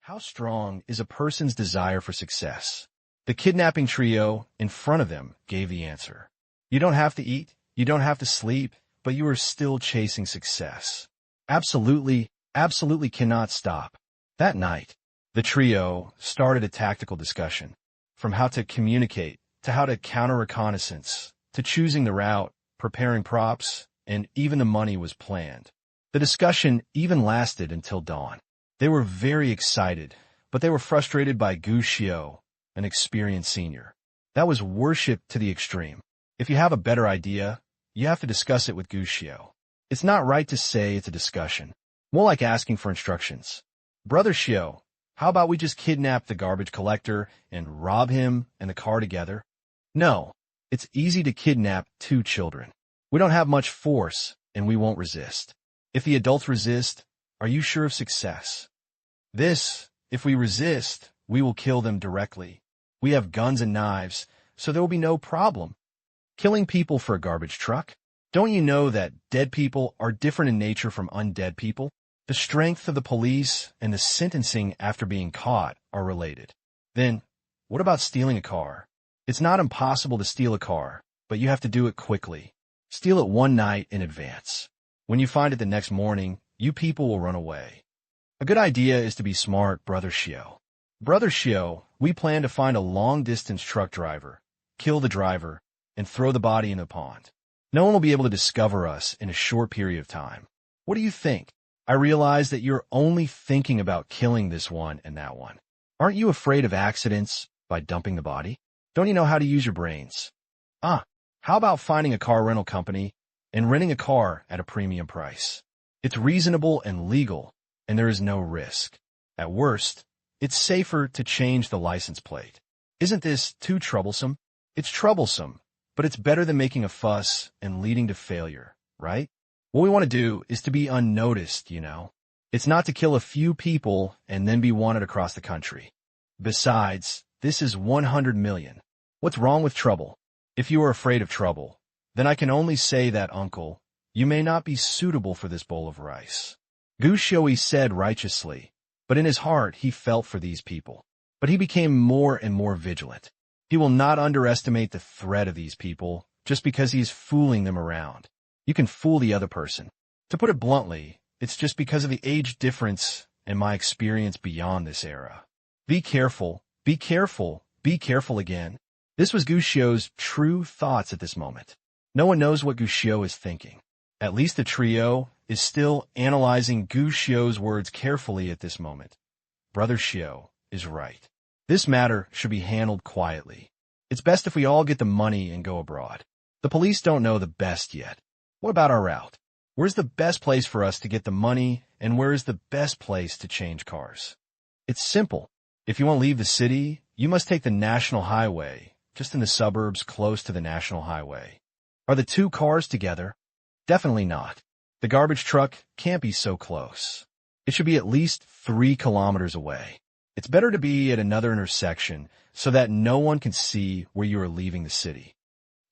How strong is a person's desire for success? The kidnapping trio in front of them gave the answer. You don't have to eat, you don't have to sleep, but you are still chasing success. Absolutely cannot stop. That night, the trio started a tactical discussion, from how to communicate, to how to counter-reconnaissance, to choosing the route, preparing props, and even the money was planned. The discussion even lasted until dawn. They were very excited, but they were frustrated by Gu Xiao, an experienced senior. That was worship to the extreme. If you have a better idea, you have to discuss it with Gu Xiao. It's not right to say it's a discussion. More like asking for instructions. Brother Xiao, how about we just kidnap the garbage collector and rob him and the car together? No, it's easy to kidnap 2 children. We don't have much force, and we won't resist. If the adults resist, are you sure of success? If we resist, we will kill them directly. We have guns and knives, so there will be no problem. Killing people for a garbage truck? Don't you know that dead people are different in nature from undead people? The strength of the police and the sentencing after being caught are related. Then, what about stealing a car? It's not impossible to steal a car, but you have to do it quickly. Steal it one night in advance. When you find it the next morning, you people will run away. A good idea is to be smart, Brother Xiao. Brother Xiao, we plan to find a long-distance truck driver, kill the driver, and throw the body in the pond. No one will be able to discover us in a short period of time. What do you think? I realize that you're only thinking about killing this one and that one. Aren't you afraid of accidents by dumping the body? Don't you know how to use your brains? How about finding a car rental company and renting a car at a premium price? It's reasonable and legal, and there is no risk. At worst, it's safer to change the license plate. Isn't this too troublesome? It's troublesome, but it's better than making a fuss and leading to failure, right? What we want to do is to be unnoticed, you know. It's not to kill a few people and then be wanted across the country. Besides, this is 100 million. What's wrong with trouble? If you are afraid of trouble, then I can only say that, uncle, you may not be suitable for this bowl of rice. Gu Xiao said righteously, but in his heart he felt for these people. But he became more and more vigilant. He will not underestimate the threat of these people just because he is fooling them around. You can fool the other person. To put it bluntly, it's just because of the age difference and my experience beyond this era. Be careful, be careful, be careful again. This was Gu Xiao's true thoughts at this moment. No one knows what Gu Xiao is thinking. At least the trio is still analyzing Gu Xiao's words carefully at this moment. Brother Xiao is right. This matter should be handled quietly. It's best if we all get the money and go abroad. The police don't know the best yet. What about our route? Where's the best place for us to get the money, and where is the best place to change cars? It's simple. If you want to leave the city, you must take the national highway, just in the suburbs close to the national highway. Are the 2 cars together? Definitely not. The garbage truck can't be so close. It should be at least 3 kilometers away. It's better to be at another intersection so that no one can see where you are leaving the city.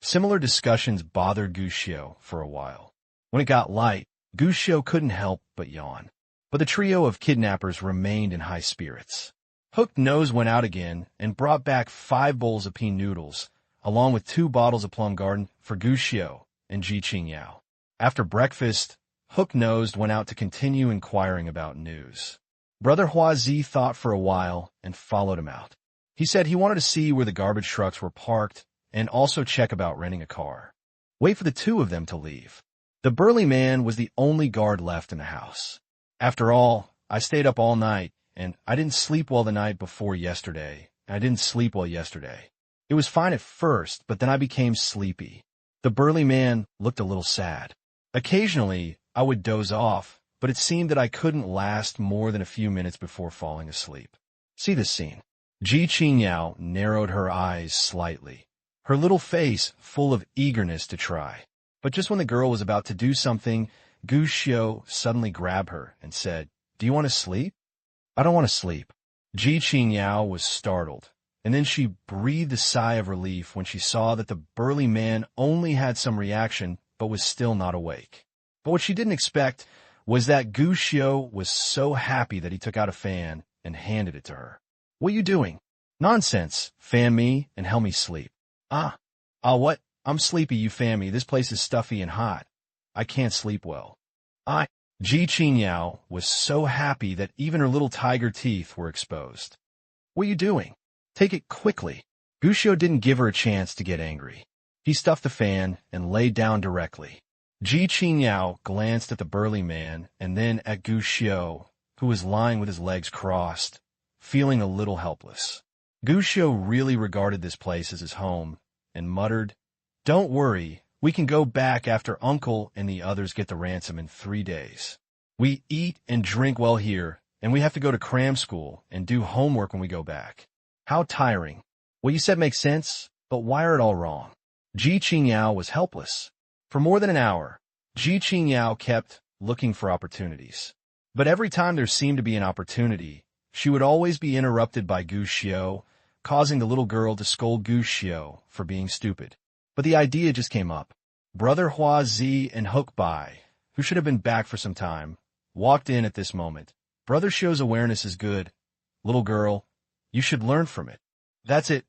Similar discussions bothered Gu Xiao for a while. When it got light, Gu Xiao couldn't help but yawn. But the trio of kidnappers remained in high spirits. Hooked Nose went out again and brought back 5 bowls of pea noodles, along with 2 bottles of Plum Garden for Gu Xiao and Ji Qingyao. After breakfast, Hook Nose went out to continue inquiring about news. Brother Huazi thought for a while and followed him out. He said he wanted to see where the garbage trucks were parked and also check about renting a car. Wait for the 2 of them to leave. The burly man was the only guard left in the house. After all, I stayed up all night, and I didn't sleep well the night before yesterday, and I didn't sleep well yesterday. It was fine at first, but then I became sleepy. The burly man looked a little sad. Occasionally, I would doze off, but it seemed that I couldn't last more than a few minutes before falling asleep. See this scene. Ji Qingyao narrowed her eyes slightly, her little face full of eagerness to try. But just when the girl was about to do something, Gu Xiao suddenly grabbed her and said, "Do you want to sleep?" "I don't want to sleep." Ji Qingyao was startled, and then she breathed a sigh of relief when she saw that the burly man only had some reaction but was still not awake. But what she didn't expect was that Gu Xiao was so happy that he took out a fan and handed it to her. What you doing? Nonsense. Fan me and help me sleep. What? I'm sleepy, you fan me. This place is stuffy and hot. I can't sleep well. Ji Qingyao was so happy that even her little tiger teeth were exposed. What you doing? Take it quickly. Gu Xiu didn't give her a chance to get angry. He stuffed the fan and lay down directly. Ji Qingyao glanced at the burly man and then at Gu Xiu, who was lying with his legs crossed, feeling a little helpless. Gu Xiu really regarded this place as his home and muttered, "Don't worry, we can go back after Uncle and the others get the ransom in 3 days. We eat and drink well here, and we have to go to cram school and do homework when we go back. How tiring. What you said makes sense, but why are it all wrong?" Ji Qingyao was helpless. For more than an hour, Ji Qingyao kept looking for opportunities. But every time there seemed to be an opportunity, she would always be interrupted by Gu Xiu, causing the little girl to scold Gu Xiu for being stupid. But the idea just came up. Brother Hua Zi and Hook Bai, who should have been back for some time, walked in at this moment. Brother Xiu's awareness is good. Little girl, you should learn from it. That's it.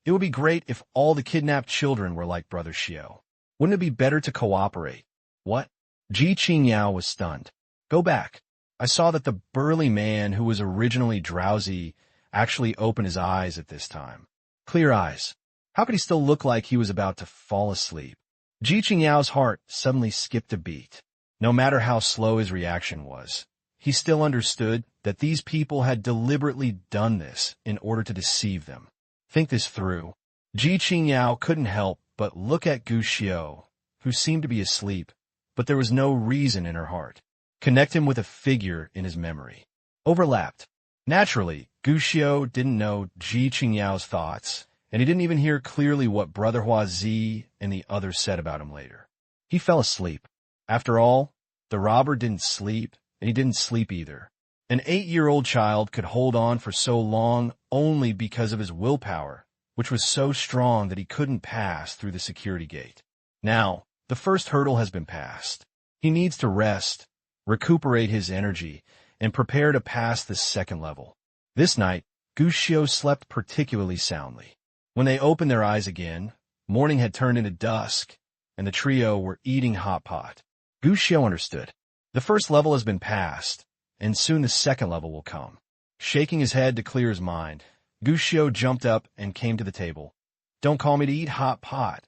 It would be great if all the kidnapped children were like Brother Xiu. Wouldn't it be better to cooperate? What? Ji Qingyao was stunned. Go back. I saw that the burly man who was originally drowsy actually opened his eyes at this time. Clear eyes. How could he still look like he was about to fall asleep? Ji Qingyao's heart suddenly skipped a beat. No matter how slow his reaction was, he still understood that these people had deliberately done this in order to deceive them. Think this through. Ji Qingyao couldn't help but look at Gu Xiu, who seemed to be asleep, but there was no reason in her heart. Connect him with a figure in his memory. Overlapped. Naturally, Gu Xiu didn't know Ji Qingyao's thoughts, and he didn't even hear clearly what Brother Hua Zi and the others said about him later. He fell asleep. After all, the robber didn't sleep, and he didn't sleep either. An 8-year-old child could hold on for so long only because of his willpower, which was so strong that he couldn't pass through the security gate. Now, the first hurdle has been passed. He needs to rest, recuperate his energy, and prepare to pass the second level. This night, Gu Xiu slept particularly soundly. When they opened their eyes again, morning had turned into dusk, and the trio were eating hot pot. Gu Xiu understood. The first level has been passed, and soon the second level will come. Shaking his head to clear his mind, Gu Xiu jumped up and came to the table. Don't call me to eat hot pot.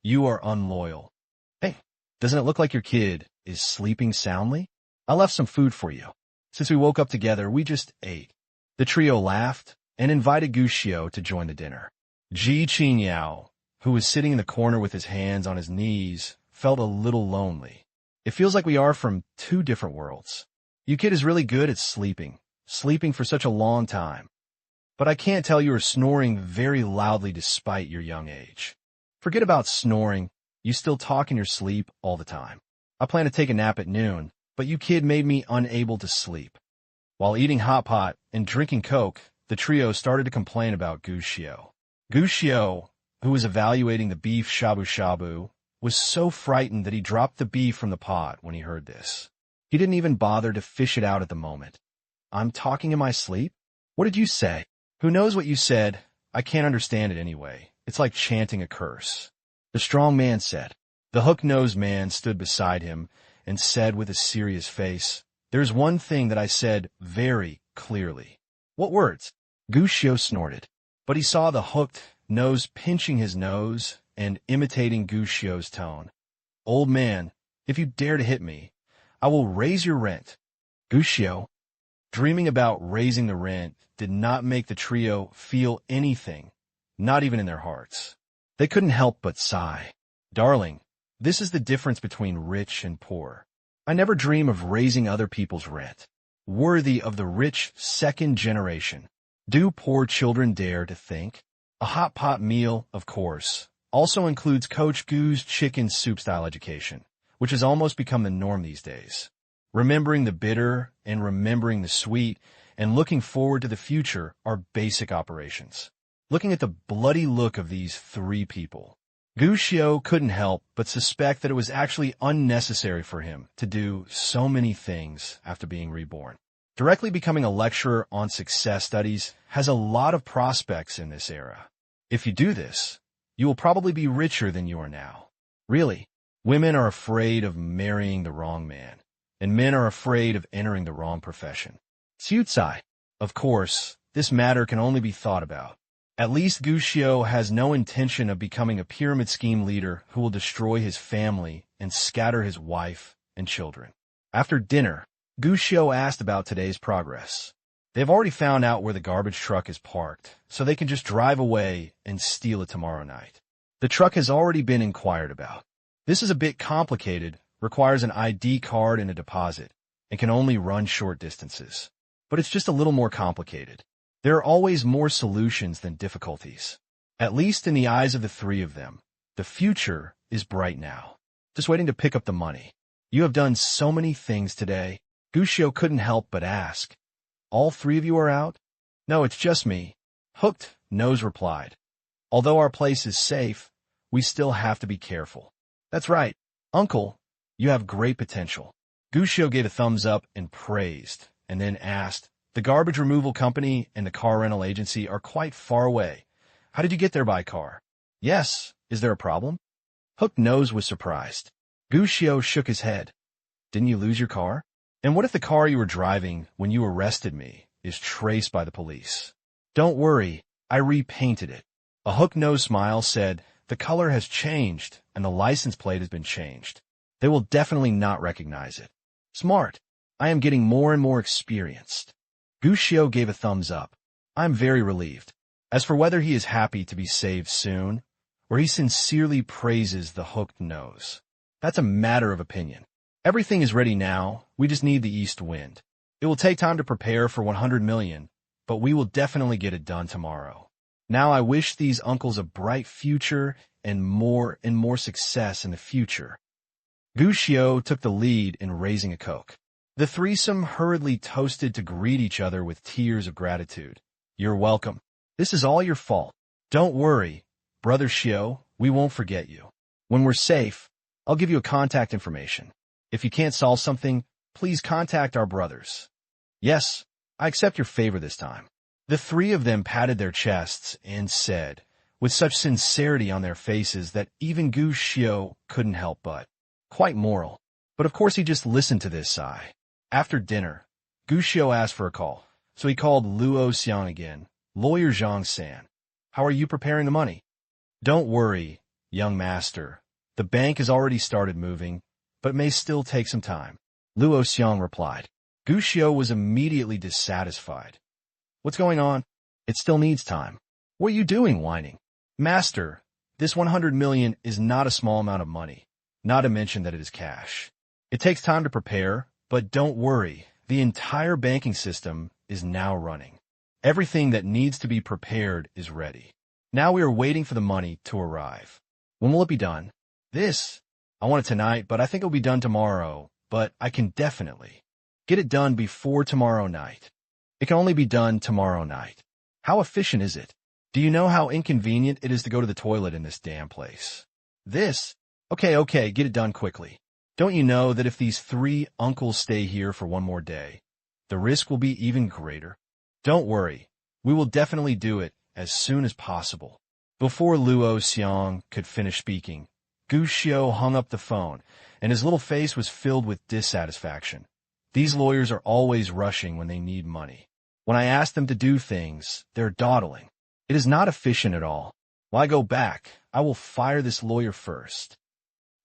You are unloyal. Hey, doesn't it look like your kid is sleeping soundly? I left some food for you. Since we woke up together, we just ate. The trio laughed and invited Gu Xiu to join the dinner. Ji Qingyao, who was sitting in the corner with his hands on his knees, felt a little lonely. It feels like we are from 2 different worlds. You kid is really good at sleeping for such a long time. But I can't tell you are snoring very loudly despite your young age. Forget about snoring, you still talk in your sleep all the time. I plan to take a nap at noon, but you kid made me unable to sleep. While eating hot pot and drinking Coke, the trio started to complain about Gu Xiu. Gu Xiu, who was evaluating the beef shabu-shabu, was so frightened that he dropped the beef from the pot when he heard this. He didn't even bother to fish it out at the moment. I'm talking in my sleep? What did you say? Who knows what you said? I can't understand it anyway. It's like chanting a curse. The strong man said. The hook-nosed man stood beside him and said with a serious face, There's one thing that I said very clearly. What words? Gu Xiu snorted. But he saw the hooked nose pinching his nose and imitating Gu Xiu's tone. Old man, if you dare to hit me, I will raise your rent. Gu Xiu, dreaming about raising the rent, did not make the trio feel anything, not even in their hearts. They couldn't help but sigh. Darling, this is the difference between rich and poor. I never dream of raising other people's rent. Worthy of the rich second generation. Do poor children dare to think? A hot pot meal, of course, also includes Coach Gu's chicken soup-style education, which has almost become the norm these days. Remembering the bitter and remembering the sweet and looking forward to the future are basic operations. Looking at the bloody look of these 3 people, Gu Xiu couldn't help but suspect that it was actually unnecessary for him to do so many things after being reborn. Directly becoming a lecturer on success studies has a lot of prospects in this era. If you do this, you will probably be richer than you are now. Really, women are afraid of marrying the wrong man, and men are afraid of entering the wrong profession. Tsutsai. Of course, this matter can only be thought about. At least Gushio has no intention of becoming a pyramid scheme leader who will destroy his family and scatter his wife and children. After dinner, Gushio asked about today's progress. They've already found out where the garbage truck is parked, so they can just drive away and steal it tomorrow night. The truck has already been inquired about. This is a bit complicated, requires an ID card and a deposit, and can only run short distances. But it's just a little more complicated. There are always more solutions than difficulties. At least in the eyes of the three of them, the future is bright now. Just waiting to pick up the money. You have done so many things today. Gushio couldn't help but ask. All three of you are out? No, it's just me. Hooked Nose replied. Although our place is safe, we still have to be careful. That's right, Uncle. You have great potential. Gushio gave a thumbs up and praised, and then asked, the garbage removal company and the car rental agency are quite far away. How did you get there by car? Yes. Is there a problem? Hooked Nose was surprised. Gushio shook his head. Didn't you lose your car? And what if the car you were driving when you arrested me is traced by the police? Don't worry, I repainted it. A Hooked Nose smile said, the color has changed and the license plate has been changed. They will definitely not recognize it. Smart. I am getting more and more experienced. Gushio gave a thumbs up. I'm very relieved. As for whether he is happy to be saved soon, or he sincerely praises the Hooked Nose, that's a matter of opinion. Everything is ready now, we just need the east wind. It will take time to prepare for 100 million, but we will definitely get it done tomorrow. Now I wish these uncles a bright future and more success in the future. Gushio took the lead in raising a Coke. The threesome hurriedly toasted to greet each other with tears of gratitude. You're welcome. This is all your fault. Don't worry, Brother Shio, we won't forget you. When we're safe, I'll give you a contact information. If you can't solve something, please contact our brothers. Yes, I accept your favor this time. The three of them patted their chests and said, with such sincerity on their faces that even Gushio couldn't help but. Quite moral. But of course he just listened to this sigh. After dinner, Gushio asked for a call, so he called Luo Xiang again. Lawyer Zhang-san, how are you preparing the money? Don't worry, young master. The bank has already started moving, but may still take some time. Luo Xiang replied. Gushio was immediately dissatisfied. What's going on? It still needs time. What are you doing, whining? Master, this 100 million is not a small amount of money, not to mention that it is cash. It takes time to prepare, but don't worry, the entire banking system is now running. Everything that needs to be prepared is ready. Now we are waiting for the money to arrive. When will it be done? I want it tonight, but I think it will be done tomorrow, but I can definitely get it done before tomorrow night. It can only be done tomorrow night. How efficient is it? Do you know how inconvenient it is to go to the toilet in this damn place? Okay, get it done quickly. Don't you know that if these three uncles stay here for one more day, the risk will be even greater? Don't worry, we will definitely do it as soon as possible. Before Luo Xiang could finish speaking, Gushio hung up the phone, and his little face was filled with dissatisfaction. These lawyers are always rushing when they need money. When I ask them to do things, they're dawdling. It is not efficient at all. While I go back, I will fire this lawyer first.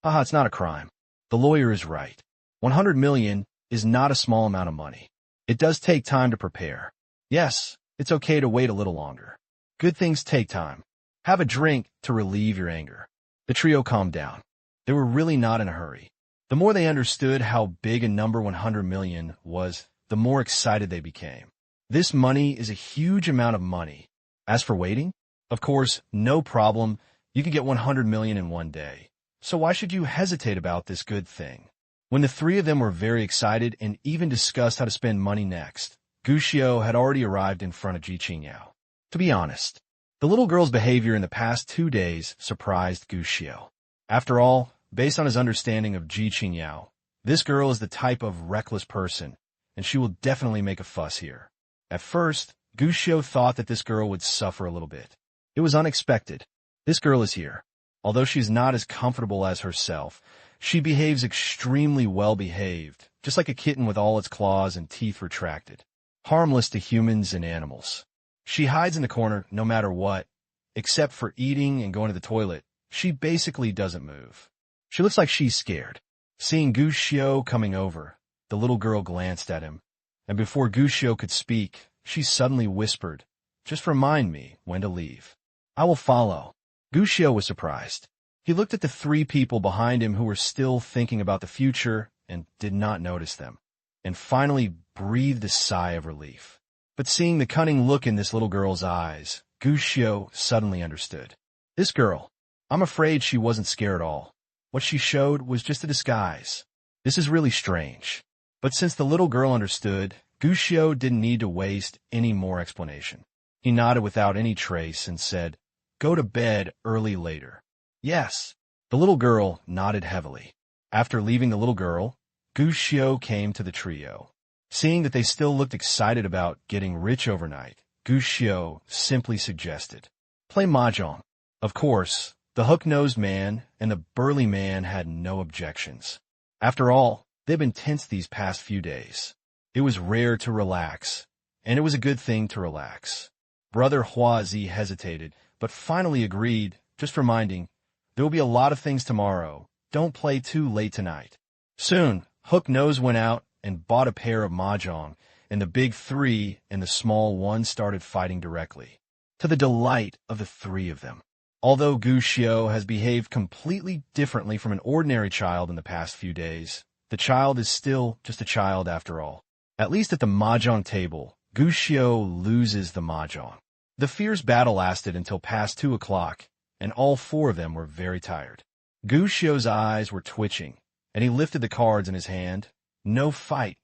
Haha, it's not a crime. The lawyer is right. 100 million is not a small amount of money. It does take time to prepare. Yes, it's okay to wait a little longer. Good things take time. Have a drink to relieve your anger. The trio calmed down. They were really not in a hurry. The more they understood how big a number 100 million was, the more excited they became. This money is a huge amount of money. As for waiting, of course, no problem. You can get 100 million in one day. So why should you hesitate about this good thing? When the three of them were very excited and even discussed how to spend money next, Gushio had already arrived in front of Ji Qingyao. To be honest, the little girl's behavior in the past 2 days surprised Gushio. After all, based on his understanding of Ji Qingyao, this girl is the type of reckless person, and she will definitely make a fuss here. At first, Gushio thought that this girl would suffer a little bit. It was unexpected. This girl is here. Although she's not as comfortable as herself, she behaves extremely well-behaved, just like a kitten with all its claws and teeth retracted, harmless to humans and animals. She hides in the corner no matter what, except for eating and going to the toilet. She basically doesn't move. She looks like she's scared. Seeing Gushio coming over, the little girl glanced at him, and before Gushio could speak, she suddenly whispered, "Just remind me when to leave. I will follow." Gushio was surprised. He looked at the three people behind him who were still thinking about the future and did not notice them, and finally breathed a sigh of relief. But seeing the cunning look in this little girl's eyes, Gushio suddenly understood. This girl, I'm afraid she wasn't scared at all. What she showed was just a disguise. This is really strange. But since the little girl understood, Gushio didn't need to waste any more explanation. He nodded without any trace and said, "Go to bed early later." Yes. The little girl nodded heavily. After leaving the little girl, Gushio came to the trio. Seeing that they still looked excited about getting rich overnight, Gushio simply suggested, "Play mahjong." Of course, the hook-nosed man and the burly man had no objections. After all, they'd been tense these past few days. It was rare to relax, and it was a good thing to relax. Brother Huazi hesitated, but finally agreed, just reminding, "There will be a lot of things tomorrow. Don't play too late tonight." Soon, Hook Nose went out and bought a pair of mahjong, and the big three and the small one started fighting directly, to the delight of the three of them. Although Gushio has behaved completely differently from an ordinary child in the past few days, the child is still just a child after all. At least at the mahjong table, Gushio loses the mahjong. The fierce battle lasted until past 2 o'clock, and all four of them were very tired. Gushio's eyes were twitching, and he lifted the cards in his hand. "No fight.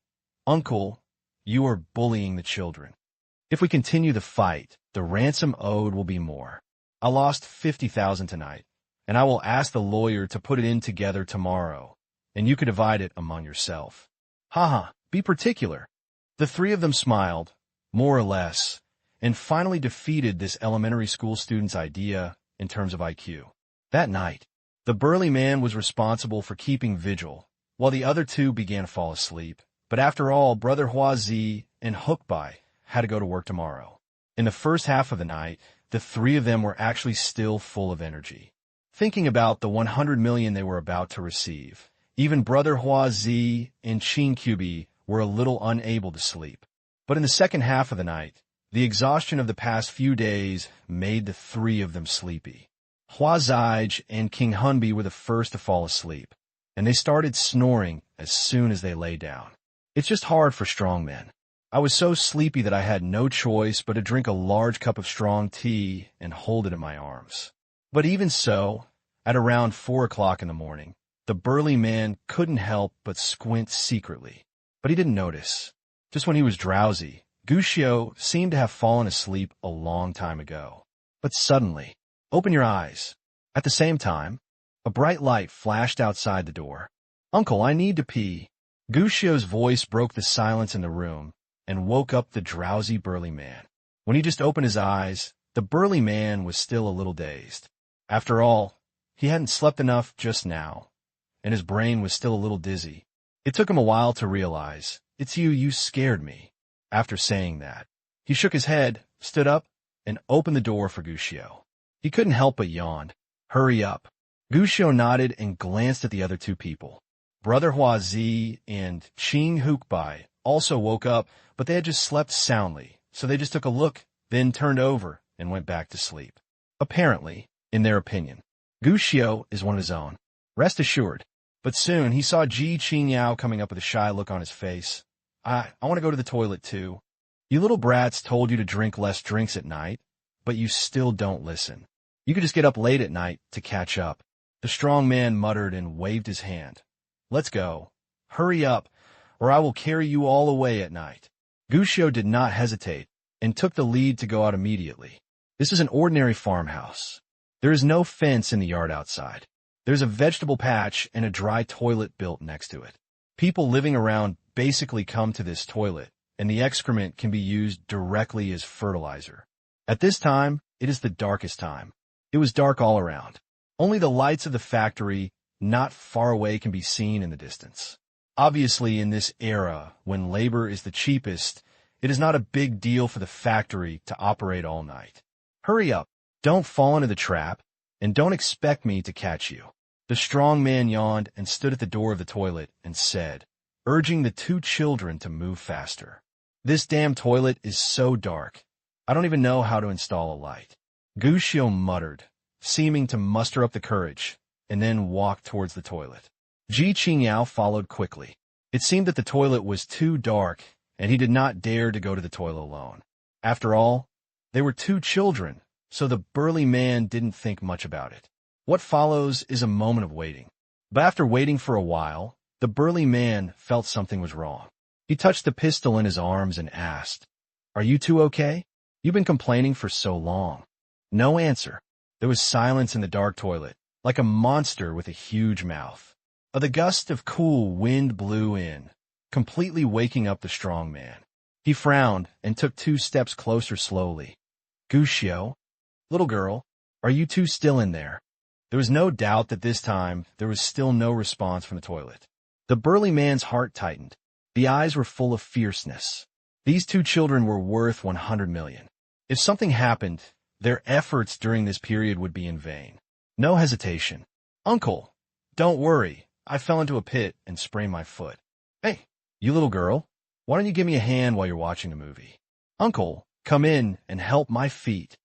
Uncle, you are bullying the children. If we continue the fight, the ransom owed will be more. I lost 50,000 tonight, and I will ask the lawyer to put it in together tomorrow, and you can divide it among yourself." "Haha, be particular." The three of them smiled, more or less, and finally defeated this elementary school student's idea in terms of IQ. That night, the burly man was responsible for keeping vigil, while the other two began to fall asleep. But after all, Brother Huazi and Hookbai had to go to work tomorrow. In the first half of the night, the three of them were actually still full of energy, thinking about the 100 million they were about to receive. Even Brother Huazi and Chincubi were a little unable to sleep. But in the second half of the night, the exhaustion of the past few days made the three of them sleepy. Huazij and King Hunbi were the first to fall asleep, and they started snoring as soon as they lay down. It's just hard for strong men. I was so sleepy that I had no choice but to drink a large cup of strong tea and hold it in my arms. But even so, at around 4 o'clock in the morning, the burly man couldn't help but squint secretly. But he didn't notice. Just when he was drowsy, Gushio seemed to have fallen asleep a long time ago. But suddenly, "Open your eyes." At the same time, a bright light flashed outside the door. "Uncle, I need to pee." Gushio's voice broke the silence in the room and woke up the drowsy burly man. When he just opened his eyes, the burly man was still a little dazed. After all, he hadn't slept enough just now, and his brain was still a little dizzy. It took him a while to realize, "It's you, you scared me." After saying that, he shook his head, stood up, and opened the door for Gushio. He couldn't help but yawn. "Hurry up." Gushio nodded and glanced at the other two people. Brother Huazi and Ching Hukbai also woke up, but they had just slept soundly, so they just took a look, then turned over and went back to sleep. Apparently, in their opinion, Gushio is one of his own. Rest assured. But soon he saw Ji Qingyao coming up with a shy look on his face. I want to go to the toilet too." "You little brats told you to drink less drinks at night, but you still don't listen. You could just get up late at night to catch up." The strong man muttered and waved his hand. "Let's go. Hurry up, or I will carry you all away at night." Gushio did not hesitate and took the lead to go out immediately. This is an ordinary farmhouse. There is no fence in the yard outside. There's a vegetable patch and a dry toilet built next to it. People living around basically come to this toilet, and the excrement can be used directly as fertilizer. At this time, it is the darkest time. It was dark all around. Only the lights of the factory not far away can be seen in the distance. Obviously, in this era, when labor is the cheapest, it is not a big deal for the factory to operate all night. Hurry up, don't fall into the trap, and don't expect me to catch you. The strong man yawned and stood at the door of the toilet and said, urging the two children to move faster. This damn toilet is so dark. I don't even know how to install a light. Gushio muttered, seeming to muster up the courage, and then walked towards the toilet. Ji Qingyao followed quickly. It seemed that the toilet was too dark, and he did not dare to go to the toilet alone. After all, they were two children, so the burly man didn't think much about it. What follows is a moment of waiting. But after waiting for a while, the burly man felt something was wrong. He touched the pistol in his arms and asked, "Are you two okay? You've been complaining for so long." No answer. There was silence in the dark toilet, like a monster with a huge mouth. The gust of cool wind blew in, completely waking up the strong man. He frowned and took 2 steps closer slowly. "Gushio, little girl, are you two still in there?" There was no doubt that this time there was still no response from the toilet. The burly man's heart tightened. The eyes were full of fierceness. These 2 children were worth 100 million. If something happened, their efforts during this period would be in vain. No hesitation. "Uncle, don't worry. I fell into a pit and sprained my foot." "Hey, you little girl, why don't you give me a hand while you're watching the movie?" "Uncle, come in and help my feet."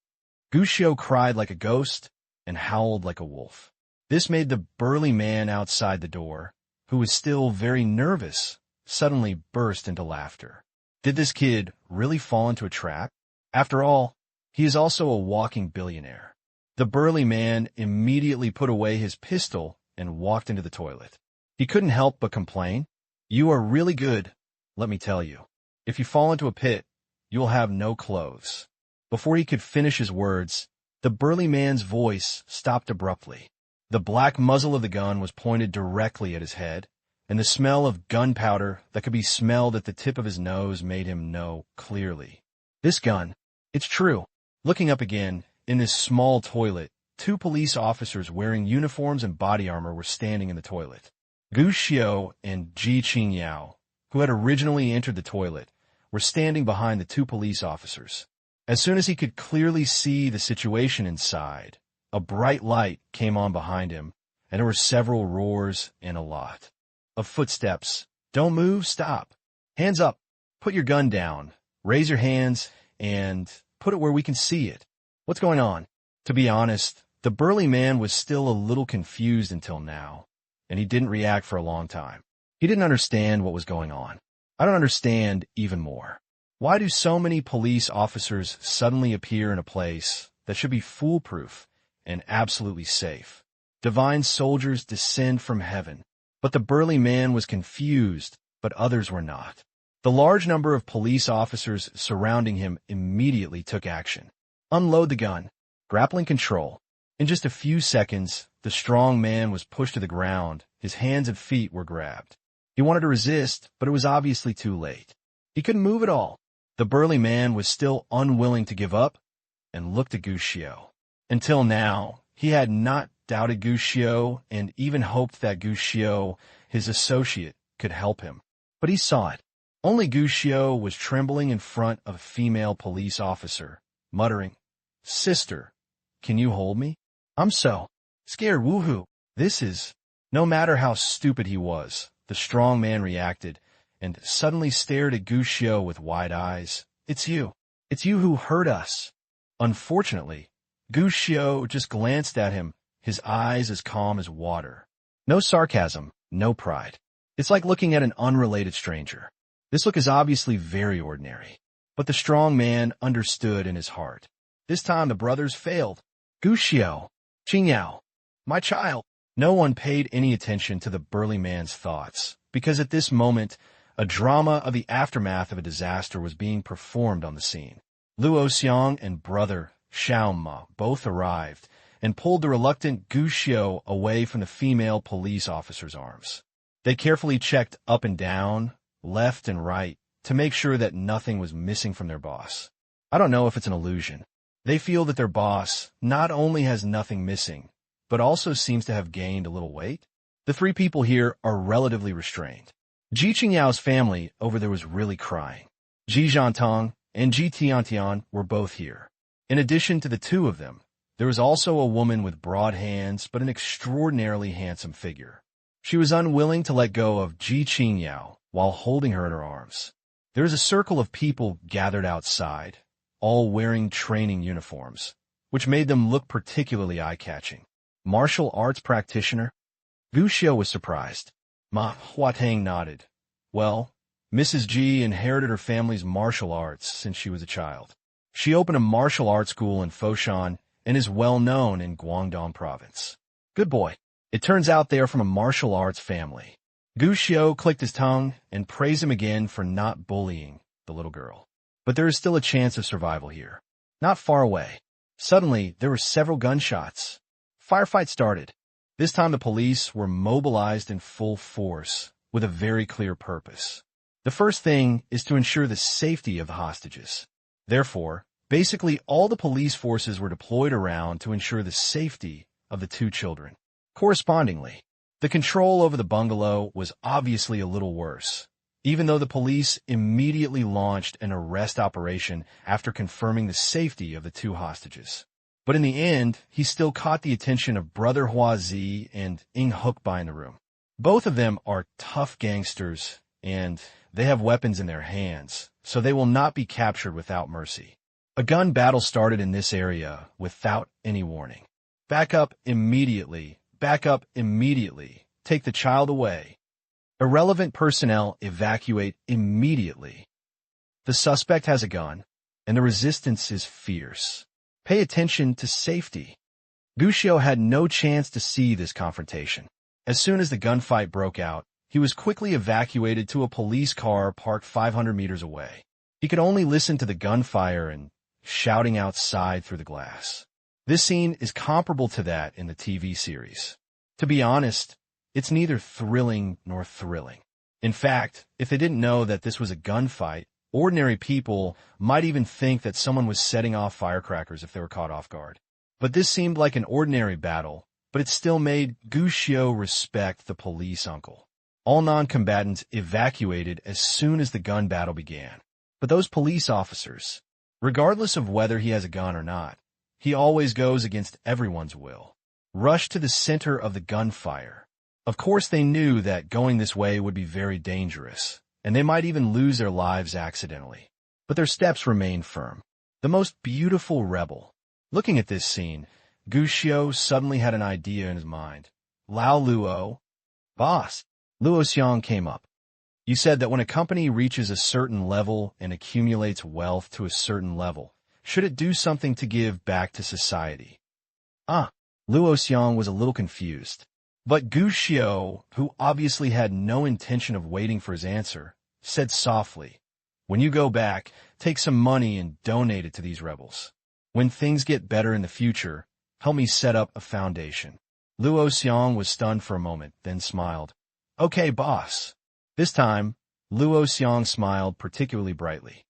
Gushio cried like a ghost and howled like a wolf. This made the burly man outside the door, who was still very nervous, suddenly burst into laughter. Did this kid really fall into a trap? After all, he is also a walking billionaire. The burly man immediately put away his pistol and walked into the toilet. He couldn't help but complain, "You are really good, let me tell you. If you fall into a pit, you will have no clothes." Before he could finish his words, the burly man's voice stopped abruptly. The black muzzle of the gun was pointed directly at his head, and the smell of gunpowder that could be smelled at the tip of his nose made him know clearly. This gun, it's true. Looking up again, in this small toilet, 2 police officers wearing uniforms and body armor were standing in the toilet. Gushio and Ji Qingyao, who had originally entered the toilet, were standing behind the 2 police officers. As soon as he could clearly see the situation inside, a bright light came on behind him, and there were several roars and a lot of footsteps. "Don't move, stop. Hands up, put your gun down, raise your hands, and put it where we can see it. What's going on?" To be honest, the burly man was still a little confused until now, and he didn't react for a long time. He didn't understand what was going on. I don't understand even more. Why do so many police officers suddenly appear in a place that should be foolproof and absolutely safe? Divine soldiers descend from heaven. But the burly man was confused, but others were not. The large number of police officers surrounding him immediately took action. "Unload the gun. Grappling control." In just a few seconds, the strong man was pushed to the ground. His hands and feet were grabbed. He wanted to resist, but it was obviously too late. He couldn't move at all. The burly man was still unwilling to give up and looked at Gushio. Until now, he had not doubted Gushio and even hoped that Gushio, his associate, could help him. But he saw it. Only Gushio was trembling in front of a female police officer, muttering, "Sister, can you hold me? I'm so scared, woohoo." This is... No matter how stupid he was, the strong man reacted and suddenly stared at Gushio with wide eyes. "It's you. It's you who hurt us." Unfortunately, Gushio just glanced at him, his eyes as calm as water. No sarcasm, no pride. It's like looking at an unrelated stranger. This look is obviously very ordinary. But the strong man understood in his heart. This time the brothers failed. "Gushio, Qingyao, my child." No one paid any attention to the burly man's thoughts, because at this moment, a drama of the aftermath of a disaster was being performed on the scene. Luo Xiang and brother Xiao Ma both arrived and pulled the reluctant Gushio away from the female police officer's arms. They carefully checked up and down, left and right, to make sure that nothing was missing from their boss. I don't know if it's an illusion. They feel that their boss not only has nothing missing, but also seems to have gained a little weight. The three people here are relatively restrained. Ji Qingyao's family over there was really crying. Ji Zhantong and Ji Tiantian were both here. In addition to the two of them, there was also a woman with broad hands but an extraordinarily handsome figure. She was unwilling to let go of Ji Qingyao while holding her in her arms. There is a circle of people gathered outside, all wearing training uniforms, which made them look particularly eye-catching. Martial arts practitioner? Gu Xiu was surprised. Ma Huatang nodded. Well, Mrs. Ji inherited her family's martial arts since she was a child. She opened a martial arts school in Foshan and is well known in Guangdong province. Good boy. It turns out they are from a martial arts family. Gu Xiu clicked his tongue and praised him again for not bullying the little girl. But there is still a chance of survival here. Not far away. Suddenly, there were several gunshots. Firefight started. This time the police were mobilized in full force with a very clear purpose. The first thing is to ensure the safety of the hostages. Therefore, basically all the police forces were deployed around to ensure the safety of the two children. Correspondingly, the control over the bungalow was obviously a little worse, even though the police immediately launched an arrest operation after confirming the safety of the two hostages. But in the end, he still caught the attention of Brother Hua Zi and Ing Hukbai in the room. Both of them are tough gangsters, and they have weapons in their hands, so they will not be captured without mercy. A gun battle started in this area without any warning. Back up immediately. Back up immediately. Take the child away. Irrelevant personnel evacuate immediately. The suspect has a gun, and the resistance is fierce. Pay attention to safety. Gu Xiu had no chance to see this confrontation. As soon as the gunfight broke out, he was quickly evacuated to a police car parked 500 meters away. He could only listen to the gunfire and shouting outside through the glass. This scene is comparable to that in the TV series. To be honest, it's neither thrilling nor thrilling. In fact, if they didn't know that this was a gunfight, ordinary people might even think that someone was setting off firecrackers if they were caught off guard. But this seemed like an ordinary battle, but it still made Gu Xiu respect the police uncle. All non-combatants evacuated as soon as the gun battle began. But those police officers, regardless of whether he has a gun or not, he always goes against everyone's will, rushed to the center of the gunfire. Of course, they knew that going this way would be very dangerous, and they might even lose their lives accidentally. But their steps remained firm. The most beautiful rebel. Looking at this scene, Gu Xiu suddenly had an idea in his mind. Lao Luo. Boss. Luo Xiang came up. You said that when a company reaches a certain level and accumulates wealth to a certain level, should it do something to give back to society? Luo Xiang was a little confused. But Gu Xiu, who obviously had no intention of waiting for his answer, said softly, when you go back, take some money and donate it to these rebels. When things get better in the future, help me set up a foundation. Luo Xiang was stunned for a moment, then smiled. Okay, boss. This time, Luo Xiang smiled particularly brightly.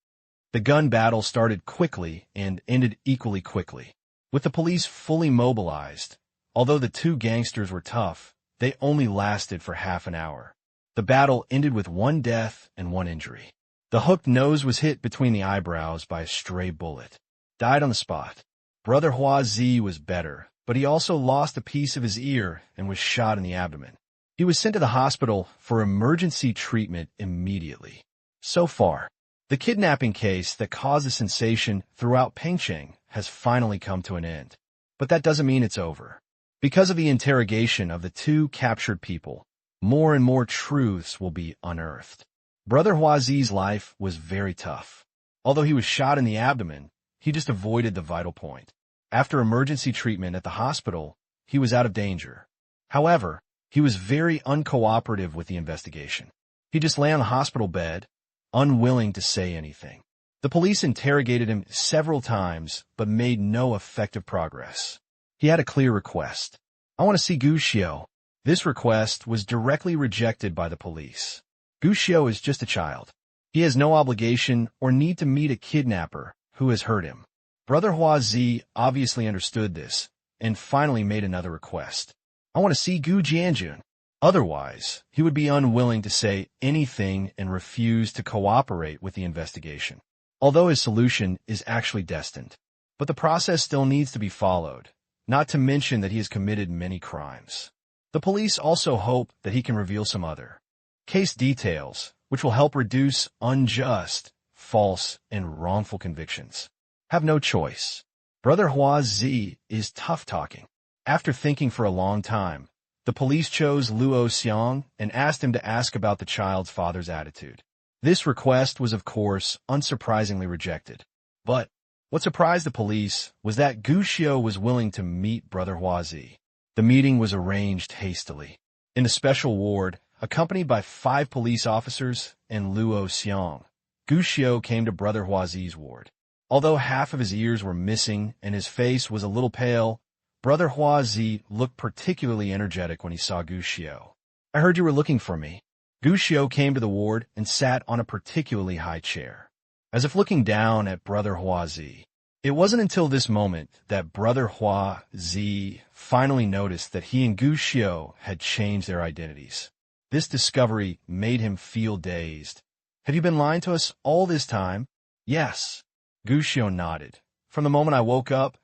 The gun battle started quickly and ended equally quickly. With the police fully mobilized, although the two gangsters were tough, they only lasted for half an hour. The battle ended with one death and one injury. The hooked nose was hit between the eyebrows by a stray bullet. Died on the spot. Brother Hua Zi was better, but he also lost a piece of his ear and was shot in the abdomen. He was sent to the hospital for emergency treatment immediately. So far, the kidnapping case that caused a sensation throughout Pengcheng has finally come to an end. But that doesn't mean it's over. Because of the interrogation of the two captured people, more and more truths will be unearthed. Brother Hua Zi's life was very tough. Although he was shot in the abdomen, he just avoided the vital point. After emergency treatment at the hospital, he was out of danger. However, he was very uncooperative with the investigation. He just lay on the hospital bed, unwilling to say anything. The police interrogated him several times, but made no effective progress. He had a clear request. I want to see Gu Xiu. This request was directly rejected by the police. Gu Xiao is just a child. He has no obligation or need to meet a kidnapper who has hurt him. Brother Hua Zi obviously understood this and finally made another request. I want to see Gu Jianjun. Otherwise, he would be unwilling to say anything and refuse to cooperate with the investigation, although his solution is actually destined. But the process still needs to be followed, not to mention that he has committed many crimes. The police also hope that he can reveal some other case details, which will help reduce unjust, false, and wrongful convictions. Have no choice. Brother Hua Zi is tough-talking. After thinking for a long time, the police chose Luo Xiang and asked him to ask about the child's father's attitude. This request was, of course, unsurprisingly rejected. But what surprised the police was that Gu Xiao was willing to meet Brother Hua Zi. The meeting was arranged hastily. In a special ward, accompanied by 5 police officers and Luo Xiang, Gu Xiao came to Brother Hua Zi's ward. Although half of his ears were missing and his face was a little pale, Brother Hua Zi looked particularly energetic when he saw Gu Xiao. I heard you were looking for me. Gu Xiao came to the ward and sat on a particularly high chair, as if looking down at Brother Hua Zi. It wasn't until this moment that Brother Hua Zi finally noticed that he and Gu Xiao had changed their identities. This discovery made him feel dazed. Have you been lying to us all this time? Yes. Gu Xiao nodded. From the moment I woke up,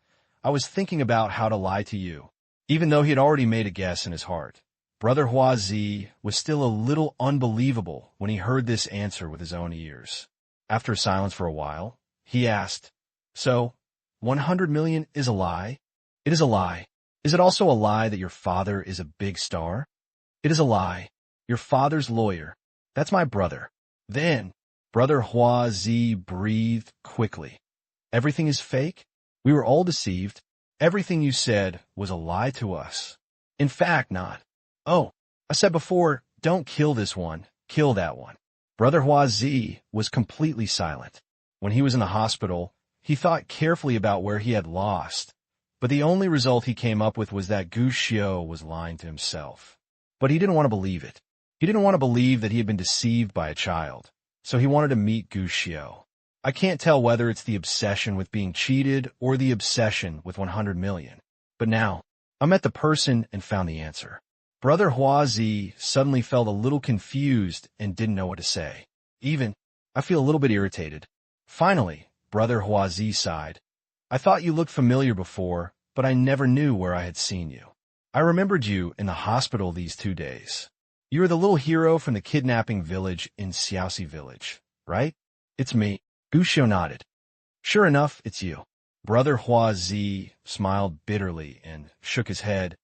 I was thinking about how to lie to you. Even though he had already made a guess in his heart, Brother Hua Zi was still a little unbelievable when he heard this answer with his own ears. After a silence for a while, he asked, So, 100 million is a lie? It is a lie. Is it also a lie that your father is a big star? It is a lie. Your father's lawyer. That's my brother. Then, Brother Hua Zi breathed quickly. Everything is fake? We were all deceived. Everything you said was a lie to us. In fact, not. Oh, I said before, don't kill this one, kill that one. Brother Hua Zi was completely silent. When he was in the hospital, he thought carefully about where he had lost, but the only result he came up with was that Gu Xiao was lying to himself. But he didn't want to believe it. He didn't want to believe that he had been deceived by a child, so he wanted to meet Gu Xiao. I can't tell whether it's the obsession with being cheated or the obsession with 100 million. But now, I met the person and found the answer. Brother Hua Zi suddenly felt a little confused and didn't know what to say. I feel a little bit irritated. Finally, Brother Hua Zi sighed. I thought you looked familiar before, but I never knew where I had seen you. I remembered you in the hospital these 2 days. You were the little hero from the kidnapping village in Xiaoxi village, right? It's me. Gu Xiao nodded. Sure enough, it's you. Brother Hua Zi smiled bitterly and shook his head.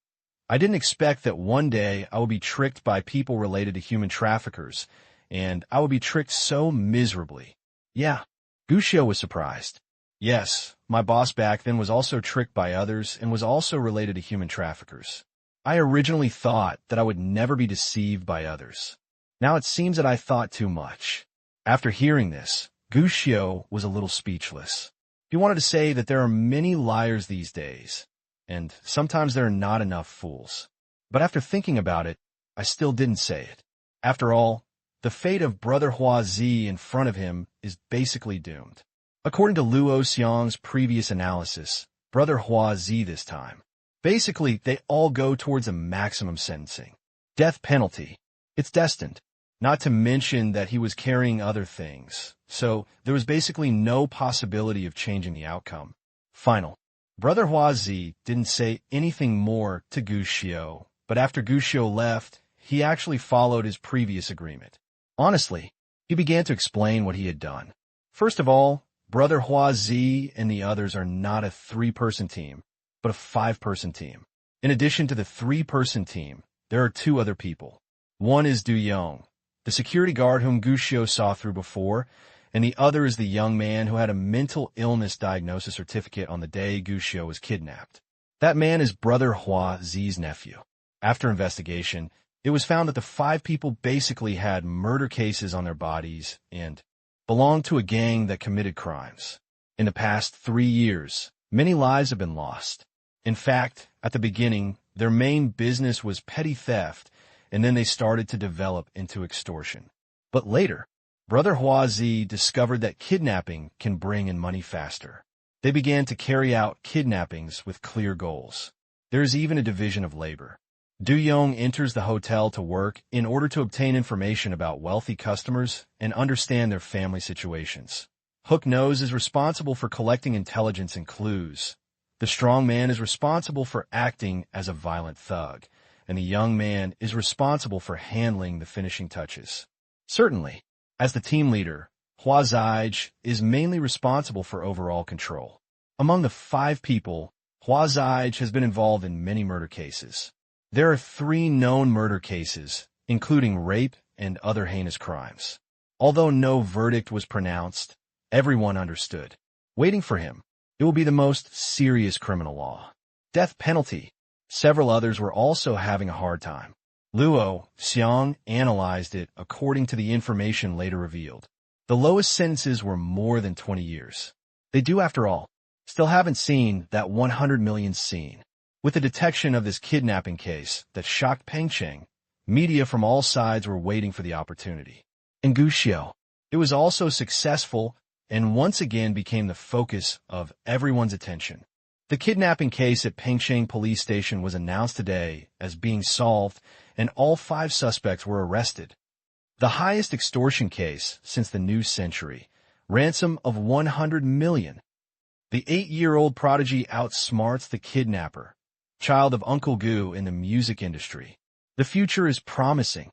I didn't expect that one day I would be tricked by people related to human traffickers, and I would be tricked so miserably. Yeah, Gu Xiao was surprised. Yes, my boss back then was also tricked by others and was also related to human traffickers. I originally thought that I would never be deceived by others. Now it seems that I thought too much. After hearing this, Gu Xiao was a little speechless. He wanted to say that there are many liars these days, and sometimes there are not enough fools. But after thinking about it, I still didn't say it. After all, the fate of Brother Hua Zi in front of him is basically doomed. According to Luo Xiang's previous analysis, Brother Hua Zi this time. Basically, they all go towards a maximum sentencing. Death penalty. It's destined. Not to mention that he was carrying other things, so there was basically no possibility of changing the outcome. Final. Brother Hua Zi didn't say anything more to Gu Xiao, but after Gu Xiao left, he actually followed his previous agreement. Honestly, he began to explain what he had done. First of all, Brother Hua Zi and the others are not a 3-person team, but a 5-person team. In addition to the 3-person team, there are 2 other people. One is Du Yong, the security guard whom Gu Xiao saw through before, and the other is the young man who had a mental illness diagnosis certificate on the day Gu Xiao was kidnapped. That man is Brother Hua Zi's nephew. After investigation, it was found that the 5 people basically had murder cases on their bodies and belonged to a gang that committed crimes. In the past 3 years, many lives have been lost. In fact, at the beginning, their main business was petty theft, and then they started to develop into extortion. But later, Brother Huazi discovered that kidnapping can bring in money faster. They began to carry out kidnappings with clear goals. There is even a division of labor. Du Yong enters the hotel to work in order to obtain information about wealthy customers and understand their family situations. Hook Nose is responsible for collecting intelligence and clues. The strong man is responsible for acting as a violent thug, and the young man is responsible for handling the finishing touches. Certainly, as the team leader, Hua Zige is mainly responsible for overall control. Among the 5 people, Hua Zige has been involved in many murder cases. There are 3 known murder cases, including rape and other heinous crimes. Although no verdict was pronounced, everyone understood. Waiting for him, it will be the most serious criminal law. Death penalty. Several others were also having a hard time. Luo Xiang analyzed it according to the information later revealed. The lowest sentences were more than 20 years. They do, after all, still haven't seen that 100 million scene. With the detection of this kidnapping case that shocked Pengcheng, media from all sides were waiting for the opportunity. In Guxiu, it was also successful and once again became the focus of everyone's attention. The kidnapping case at Pengcheng Police Station was announced today as being solved, and all 5 suspects were arrested. The highest extortion case since the new century, ransom of 100 million. The 8-year-old prodigy outsmarts the kidnapper, child of Uncle Gu in the music industry. The future is promising.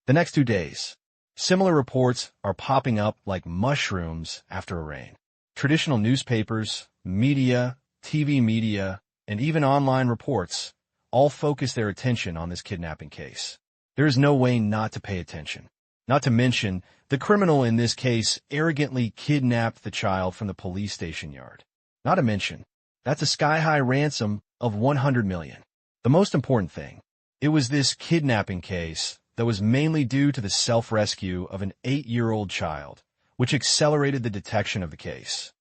The next 2 days, similar reports are popping up like mushrooms after a rain. Traditional newspapers, media, TV media, and even online reports all focus their attention on this kidnapping case. There is no way not to pay attention. Not to mention, the criminal in this case arrogantly kidnapped the child from the police station yard. Not to mention, that's a sky-high ransom of 100 million. The most important thing, it was this kidnapping case that was mainly due to the self-rescue of an 8-year-old child, which accelerated the detection of the case.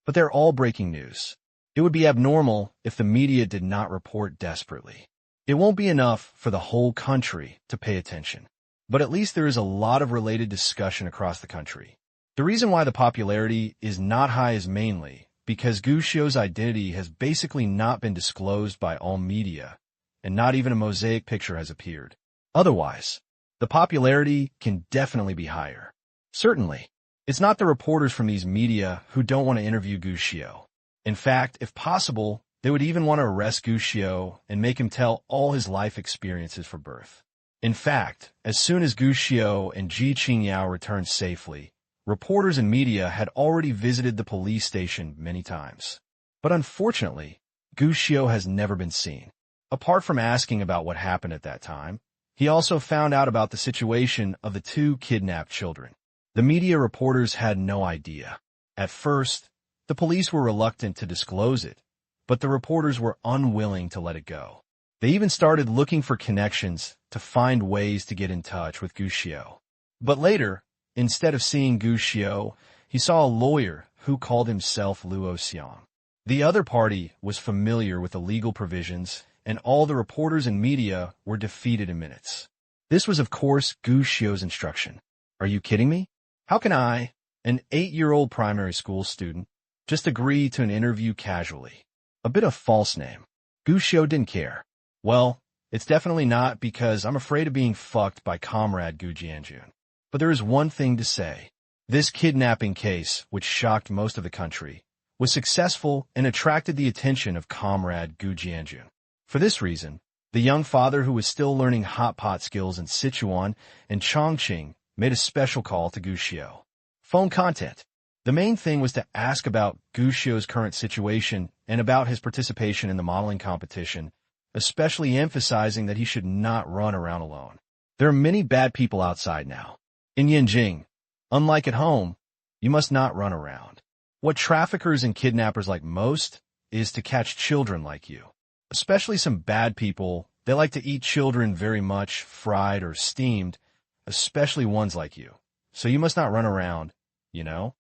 But they're all breaking news. It would be abnormal if the media did not report desperately. It won't be enough for the whole country to pay attention. But at least there is a lot of related discussion across the country. The reason why the popularity is not high is mainly because Guxiu's identity has basically not been disclosed by all media, and not even a mosaic picture has appeared. Otherwise, the popularity can definitely be higher. Certainly, it's not the reporters from these media who don't want to interview Guxiu. In fact, if possible, they would even want to arrest Guxiu and make him tell all his life experiences for birth. In fact, as soon as Guxiu and Ji Qingyao returned safely, reporters and media had already visited the police station many times. But unfortunately, Guxiu has never been seen. Apart from asking about what happened at that time, he also found out about the situation of the 2 kidnapped children. The media reporters had no idea. At first, the police were reluctant to disclose it, but the reporters were unwilling to let it go. They even started looking for connections to find ways to get in touch with Guxiu. But later, instead of seeing Guxiu, he saw a lawyer who called himself Luo Xiang. The other party was familiar with the legal provisions, and all the reporters and media were defeated in minutes. This was, of course, Guxiu's instruction. Are you kidding me? How can I, an 8-year-old primary school student, just agree to an interview casually? A bit of false name. Guxiu didn't care. Well, it's definitely not because I'm afraid of being fucked by Comrade Gu Jianjun. But there is one thing to say. This kidnapping case, which shocked most of the country, was successful and attracted the attention of Comrade Gu Jianjun. For this reason, the young father who was still learning hot pot skills in Sichuan and Chongqing made a special call to Guxiu. Phone content. The main thing was to ask about Guxiu's current situation and about his participation in the modeling competition, especially emphasizing that he should not run around alone. There are many bad people outside now. In Yanjing, unlike at home, you must not run around. What traffickers and kidnappers like most is to catch children like you. Especially some bad people, they like to eat children very much, fried or steamed, especially ones like you. So you must not run around, you know?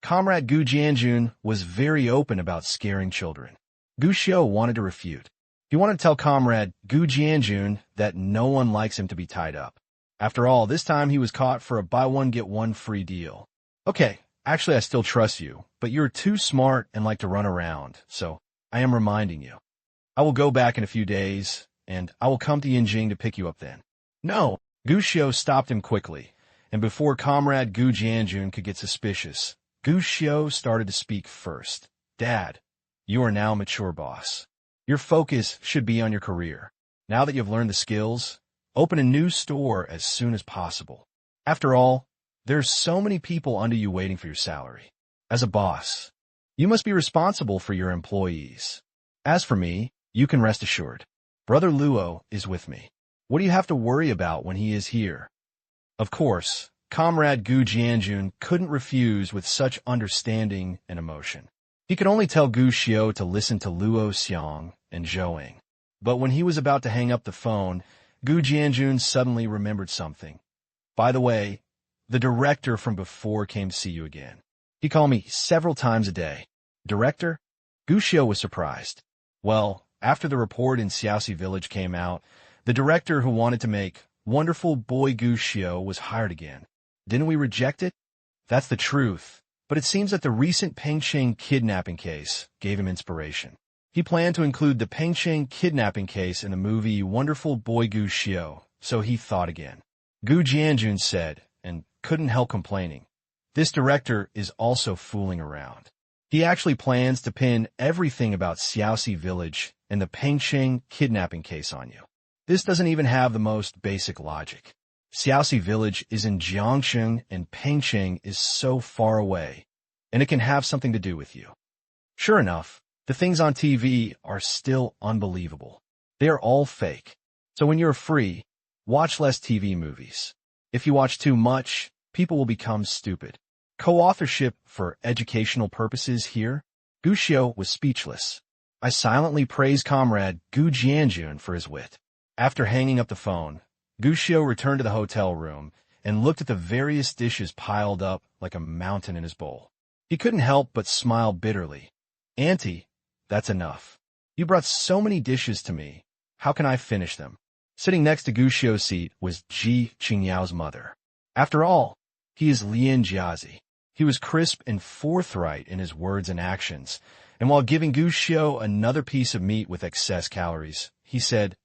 Comrade Gu Jianjun was very open about scaring children. Guxiu wanted to refute. He wanted to tell Comrade Gu Jianjun that no one likes him to be tied up. After all, this time he was caught for a buy one get one free deal. Okay, actually I still trust you, but you're too smart and like to run around, so I am reminding you. I will go back in a few days, and I will come to Yinjing to pick you up then. No, Gu Xiu stopped him quickly, and before Comrade Gu Jianjun could get suspicious, Gu Xiu started to speak first. Dad, you are now a mature boss. Your focus should be on your career. Now that you've learned the skills, open a new store as soon as possible. After all, there's so many people under you waiting for your salary. As a boss, you must be responsible for your employees. As for me, you can rest assured. Brother Luo is with me. What do you have to worry about when he is here? Of course, Comrade Gu Jianjun couldn't refuse with such understanding and emotion. He could only tell Gu Xiu to listen to Luo Xiang and Zhouing. But when he was about to hang up the phone, Gu Jianjun suddenly remembered something. By the way, the director from before came to see you again. He called me several times a day. Director? Gu Xiu was surprised. Well, after the report in Xiaoxi village came out, the director who wanted to make wonderful boy Gu Xiu was hired again. Didn't we reject it? That's the truth. But it seems that the recent Pengsheng kidnapping case gave him inspiration. He planned to include the Pengsheng kidnapping case in the movie Wonderful Boy Gu Xiu, so he thought again. Gu Jianjun said, and couldn't help complaining, this director is also fooling around. He actually plans to pin everything about Xiaoxi village and the Pengsheng kidnapping case on you. This doesn't even have the most basic logic. Xiaoxi village is in Jiangsheng and Pengsheng is so far away, and it can have something to do with you. Sure enough, the things on TV are still unbelievable. They are all fake. So when you're free, watch less TV movies. If you watch too much, people will become stupid. Co-authorship for educational purposes here? Gu Xiu was speechless. I silently praised Comrade Gu Jianjun for his wit. After hanging up the phone, Gu Xiu returned to the hotel room and looked at the various dishes piled up like a mountain in his bowl. He couldn't help but smile bitterly. Auntie, that's enough. You brought so many dishes to me. How can I finish them? Sitting next to Gu Xiu's seat was Ji Qingyao's mother. After all, he is Lian Jiazi. He was crisp and forthright in his words and actions, and while giving Gu Xiu another piece of meat with excess calories, he said,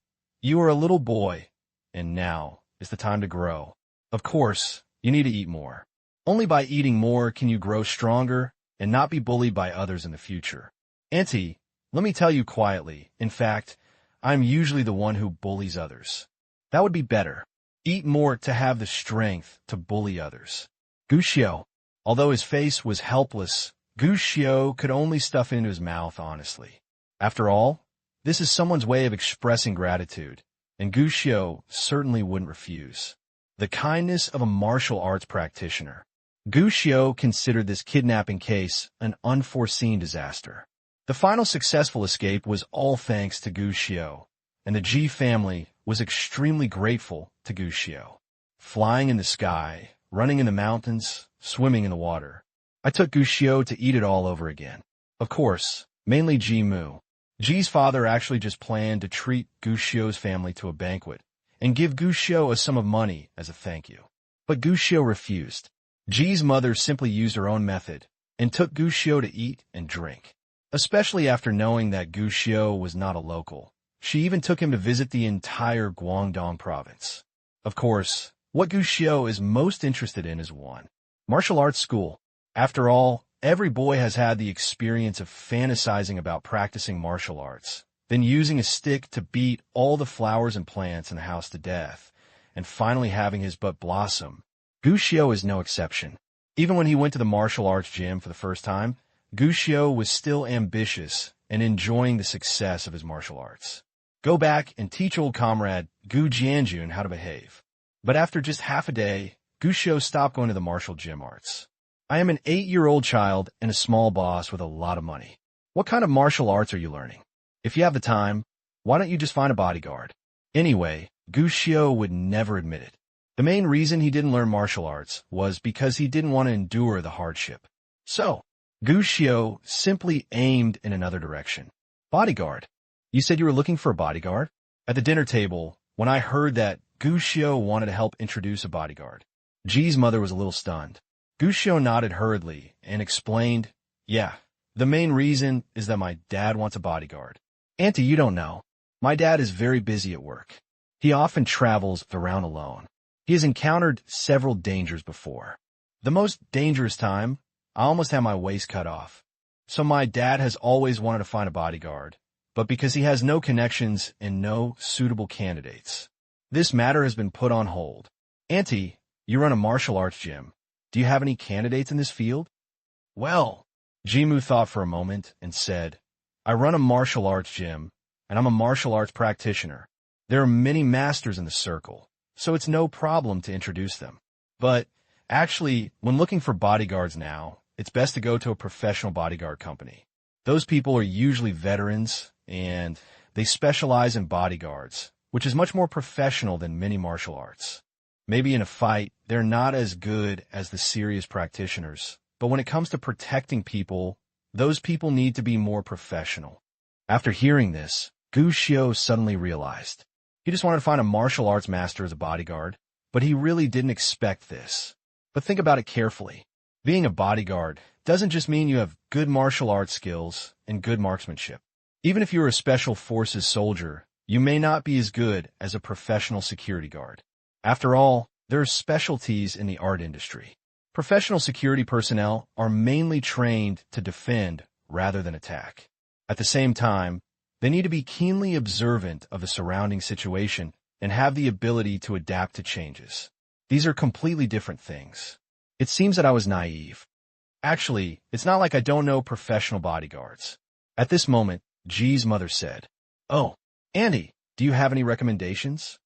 "You are a little boy, and now is the time to grow. Of course, you need to eat more. Only by eating more can you grow stronger and not be bullied by others in the future. Auntie, let me tell you quietly, in fact, I'm usually the one who bullies others. That would be better. Eat more to have the strength to bully others." Gu Xiu, although his face was helpless, Gu Xiu could only stuff it into his mouth honestly. After all, this is someone's way of expressing gratitude, and Gu Xiu certainly wouldn't refuse. The kindness of a martial arts practitioner. Gu Xiu considered this kidnapping case an unforeseen disaster. The final successful escape was all thanks to Gu Xiu, and the Ji family was extremely grateful to Gu Xiu. Flying in the sky, running in the mountains, swimming in the water. I took Gu Xiu to eat it all over again. Of course, mainly Ji Mu. Ji's father actually just planned to treat Gu Xiu's family to a banquet and give Gu Xiu a sum of money as a thank you. But Gu Xiu refused. Ji's mother simply used her own method and took Gu Xiu to eat and drink. Especially after knowing that Gu Xiu was not a local. She even took him to visit the entire Guangdong province. Of course, what Gu Xiu is most interested in is one. Martial arts school. After all, every boy has had the experience of fantasizing about practicing martial arts, then using a stick to beat all the flowers and plants in the house to death, and finally having his butt blossom. Gu Xiu is no exception. Even when he went to the martial arts gym for the first time, Gu Xiu was still ambitious and enjoying the success of his martial arts. Go back and teach old comrade Gu Jianjun how to behave. But after just half a day, Gu Xiu stopped going to the martial gym arts. I am an 8-year-old child and a small boss with a lot of money. What kind of martial arts are you learning? If you have the time, why don't you just find a bodyguard? Anyway, Gu Xiu would never admit it. The main reason he didn't learn martial arts was because he didn't want to endure the hardship. So, Gu Xiu simply aimed in another direction. Bodyguard. You said you were looking for a bodyguard? At the dinner table, when I heard that Gushio wanted to help introduce a bodyguard. Ji's mother was a little stunned. Gushio nodded hurriedly and explained, "Yeah, the main reason is that my dad wants a bodyguard. Auntie, you don't know. My dad is very busy at work. He often travels around alone. He has encountered several dangers before. The most dangerous time, I almost had my waist cut off. So my dad has always wanted to find a bodyguard, but because he has no connections and no suitable candidates, this matter has been put on hold. Auntie, you run a martial arts gym. Do you have any candidates in this field?" "Well," Jimu thought for a moment and said, "I run a martial arts gym, and I'm a martial arts practitioner. There are many masters in the circle, so it's no problem to introduce them. But actually, when looking for bodyguards now, it's best to go to a professional bodyguard company. Those people are usually veterans, and they specialize in bodyguards, which is much more professional than many martial arts. Maybe in a fight, they're not as good as the serious practitioners, but when it comes to protecting people, those people need to be more professional." After hearing this, Gushio suddenly realized. He just wanted to find a martial arts master as a bodyguard, but he really didn't expect this. But think about it carefully. Being a bodyguard doesn't just mean you have good martial arts skills and good marksmanship. Even if you're a special forces soldier, you may not be as good as a professional security guard. After all, there are specialties in the art industry. Professional security personnel are mainly trained to defend rather than attack. At the same time, they need to be keenly observant of the surrounding situation and have the ability to adapt to changes. These are completely different things. It seems that I was naive. Actually, it's not like I don't know professional bodyguards. At this moment, Ji's mother said, "Oh, Andy, do you have any recommendations?"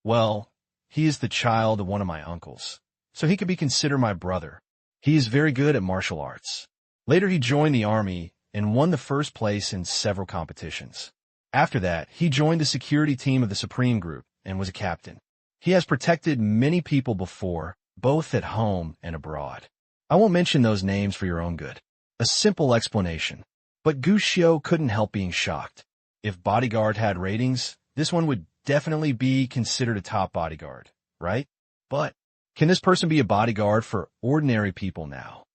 "Well, he is the child of one of my uncles, so he could be considered my brother. He is very good at martial arts. Later he joined the army and won the first place in several competitions. After that, he joined the security team of the Supreme Group and was a captain. He has protected many people before, both at home and abroad. I won't mention those names for your own good." A simple explanation. But Gushio couldn't help being shocked. If bodyguard had ratings, this one would definitely be considered a top bodyguard, right? But can this person be a bodyguard for ordinary people now?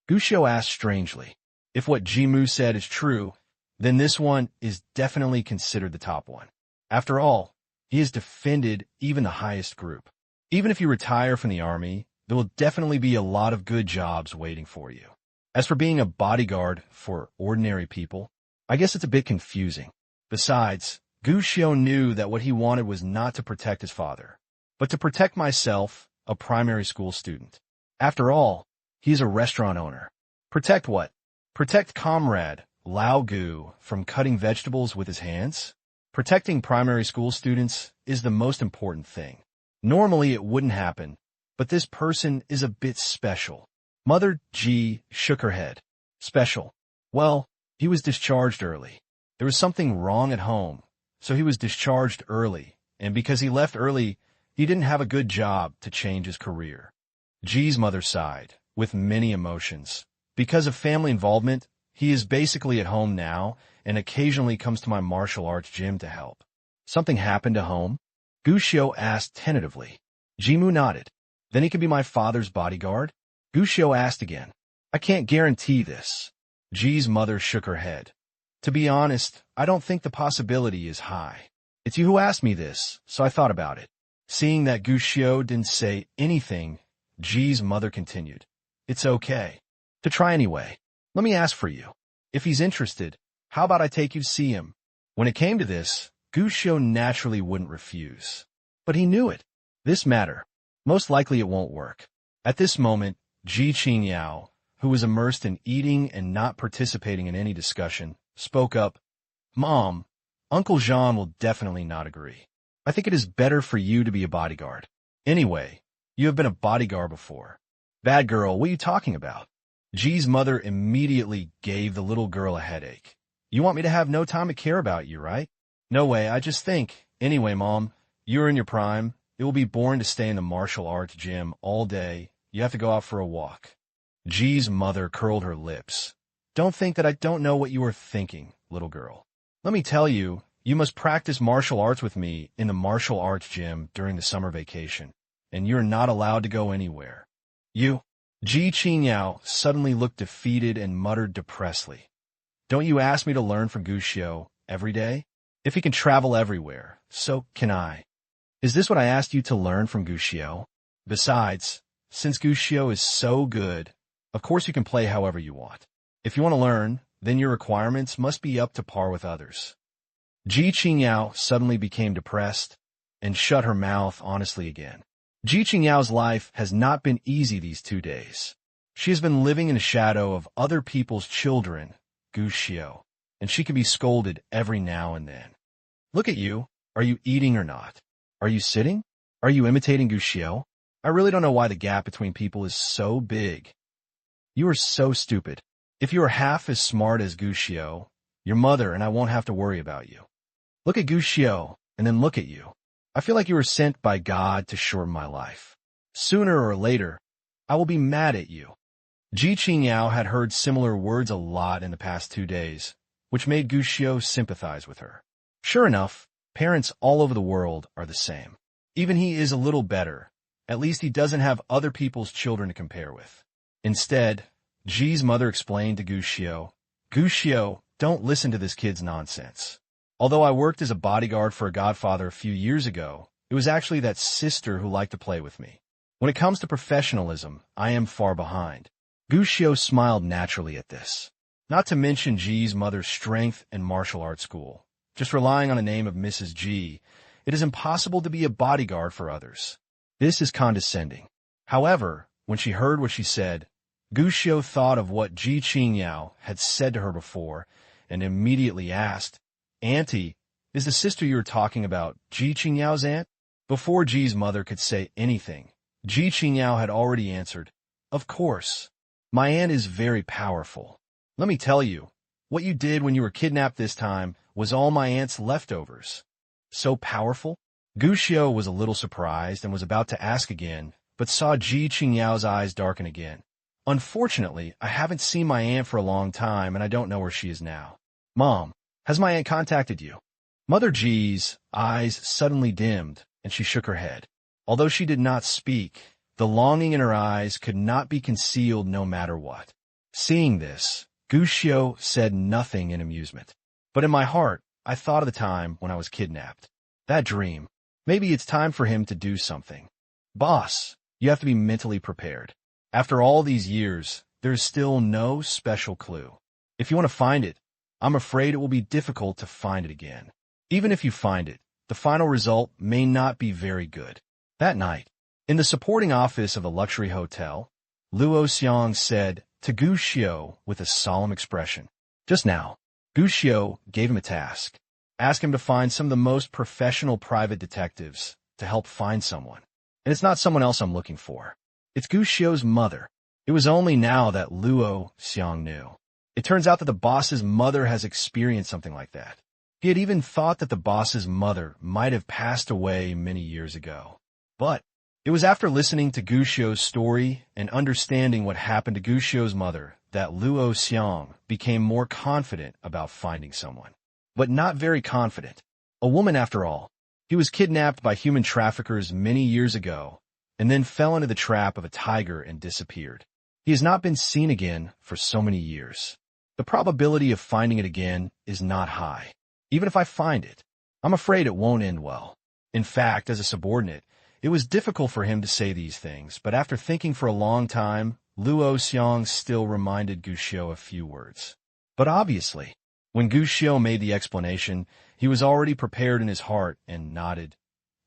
Gushio asked strangely. If what Jimu said is true, then this one is definitely considered the top one. After all, he has defended even the highest group. Even if you retire from the army, there will definitely be a lot of good jobs waiting for you. As for being a bodyguard for ordinary people, I guess it's a bit confusing. Besides, Gushio knew that what he wanted was not to protect his father, but to protect myself, a primary school student. After all, he's a restaurant owner. Protect what? Protect comrade Lao Gu from cutting vegetables with his hands? Protecting primary school students is the most important thing. Normally it wouldn't happen, but this person is a bit special. Mother Ji shook her head. Special. Well, he was discharged early. There was something wrong at home, so he was discharged early, and because he left early, he didn't have a good job to change his career. Ji's mother sighed, with many emotions. Because of family involvement, he is basically at home now and occasionally comes to my martial arts gym to help. Something happened at home? Gushio asked tentatively. Jimu nodded. Then he could be my father's bodyguard? Gushio asked again. I can't guarantee this. Ji's mother shook her head. To be honest, I don't think the possibility is high. It's you who asked me this, so I thought about it. Seeing that Gushio didn't say anything, Ji's mother continued. It's okay. To try anyway. Let me ask for you. If he's interested, how about I take you to see him? When it came to this, Gushio naturally wouldn't refuse. But he knew it. This matter. Most likely it won't work. At this moment, Ji Qingyao, who was immersed in eating and not participating in any discussion, spoke up. Mom, Uncle Jean will definitely not agree. I think it is better for you to be a bodyguard. Anyway, you have been a bodyguard before. Bad girl, what are you talking about? Ji's mother immediately gave the little girl a headache. You want me to have no time to care about you, right? No way, I just think. Anyway, Mom, you're in your prime. It will be boring to stay in the martial arts gym all day. You have to go out for a walk. Ji's mother curled her lips. Don't think that I don't know what you are thinking, little girl. Let me tell you, You must practice martial arts with me in the martial arts gym during the summer vacation, and you're not allowed to go anywhere. You? Ji Qingyao suddenly looked defeated and muttered depressedly. Don't you ask me to learn from Guxiu every day? If he can travel everywhere, so can I. Is this what I asked you to learn from Guxiu? Besides, since Guxiu is so good, of course you can play however you want. If you want to learn, then your requirements must be up to par with others. Ji Qingyao suddenly became depressed and shut her mouth honestly again. Ji Qingyao's life has not been easy these 2 days. She has been living in the shadow of other people's children, Guxiu, and she can be scolded every now and then. Look at you. Are you eating or not? Are you sitting? Are you imitating Guxiu? I really don't know why the gap between people is so big. You are so stupid. If you are half as smart as Guxiu, your mother and I won't have to worry about you. Look at Guxiu, and then look at you. I feel like you were sent by God to shorten my life. Sooner or later, I will be mad at you. Ji Qingyao had heard similar words a lot in the past 2 days, which made Guxiu sympathize with her. Sure enough, parents all over the world are the same. Even he is a little better. At least he doesn't have other people's children to compare with. Instead, Ji's mother explained to Guxiu, Guxiu, don't listen to this kid's nonsense. Although I worked as a bodyguard for a godfather a few years ago, it was actually that sister who liked to play with me. When it comes to professionalism, I am far behind. Guxiu smiled naturally at this. Not to mention Ji's mother's strength and martial arts school. Just relying on the name of Mrs. Ji, it is impossible to be a bodyguard for others. This is condescending. However, when she heard what she said, Guxiu thought of what Ji Qingyao had said to her before and immediately asked, Auntie, is the sister you were talking about Ji Qingyao's aunt? Before Ji's mother could say anything, Ji Qingyao had already answered, Of course. My aunt is very powerful. Let me tell you, what you did when you were kidnapped this time was all my aunt's leftovers. So powerful? Guxiu was a little surprised and was about to ask again, but saw Ji Qingyao's eyes darken again. Unfortunately, I haven't seen my aunt for a long time and I don't know where she is now. Mom, has my aunt contacted you? Mother Ji's eyes suddenly dimmed, and she shook her head. Although she did not speak, the longing in her eyes could not be concealed no matter what. Seeing this, Guxiu said nothing in amusement. But in my heart, I thought of the time when I was kidnapped. That dream. Maybe it's time for him to do something. Boss, you have to be mentally prepared. After all these years, there is still no special clue. If you want to find it, I'm afraid it will be difficult to find it again. Even if you find it, the final result may not be very good. That night, in the supporting office of a luxury hotel, Luo Xiang said to Guxiu with a solemn expression. Just now, Guxiu gave him a task. Ask him to find some of the most professional private detectives to help find someone. And it's not someone else I'm looking for. It's Guxiu's mother. It was only now that Luo Xiang knew. It turns out that the boss's mother has experienced something like that. He had even thought that the boss's mother might have passed away many years ago. But it was after listening to Guxiu's story and understanding what happened to Guxiu's mother that Luo Xiang became more confident about finding someone. But not very confident. A woman after all. He was kidnapped by human traffickers many years ago and then fell into the trap of a tiger and disappeared. He has not been seen again for so many years. The probability of finding it again is not high. Even if I find it, I'm afraid it won't end well. In fact, as a subordinate, it was difficult for him to say these things, but after thinking for a long time, Luo Xiang still reminded Guxiu a few words. But obviously, when Guxiu made the explanation, he was already prepared in his heart and nodded.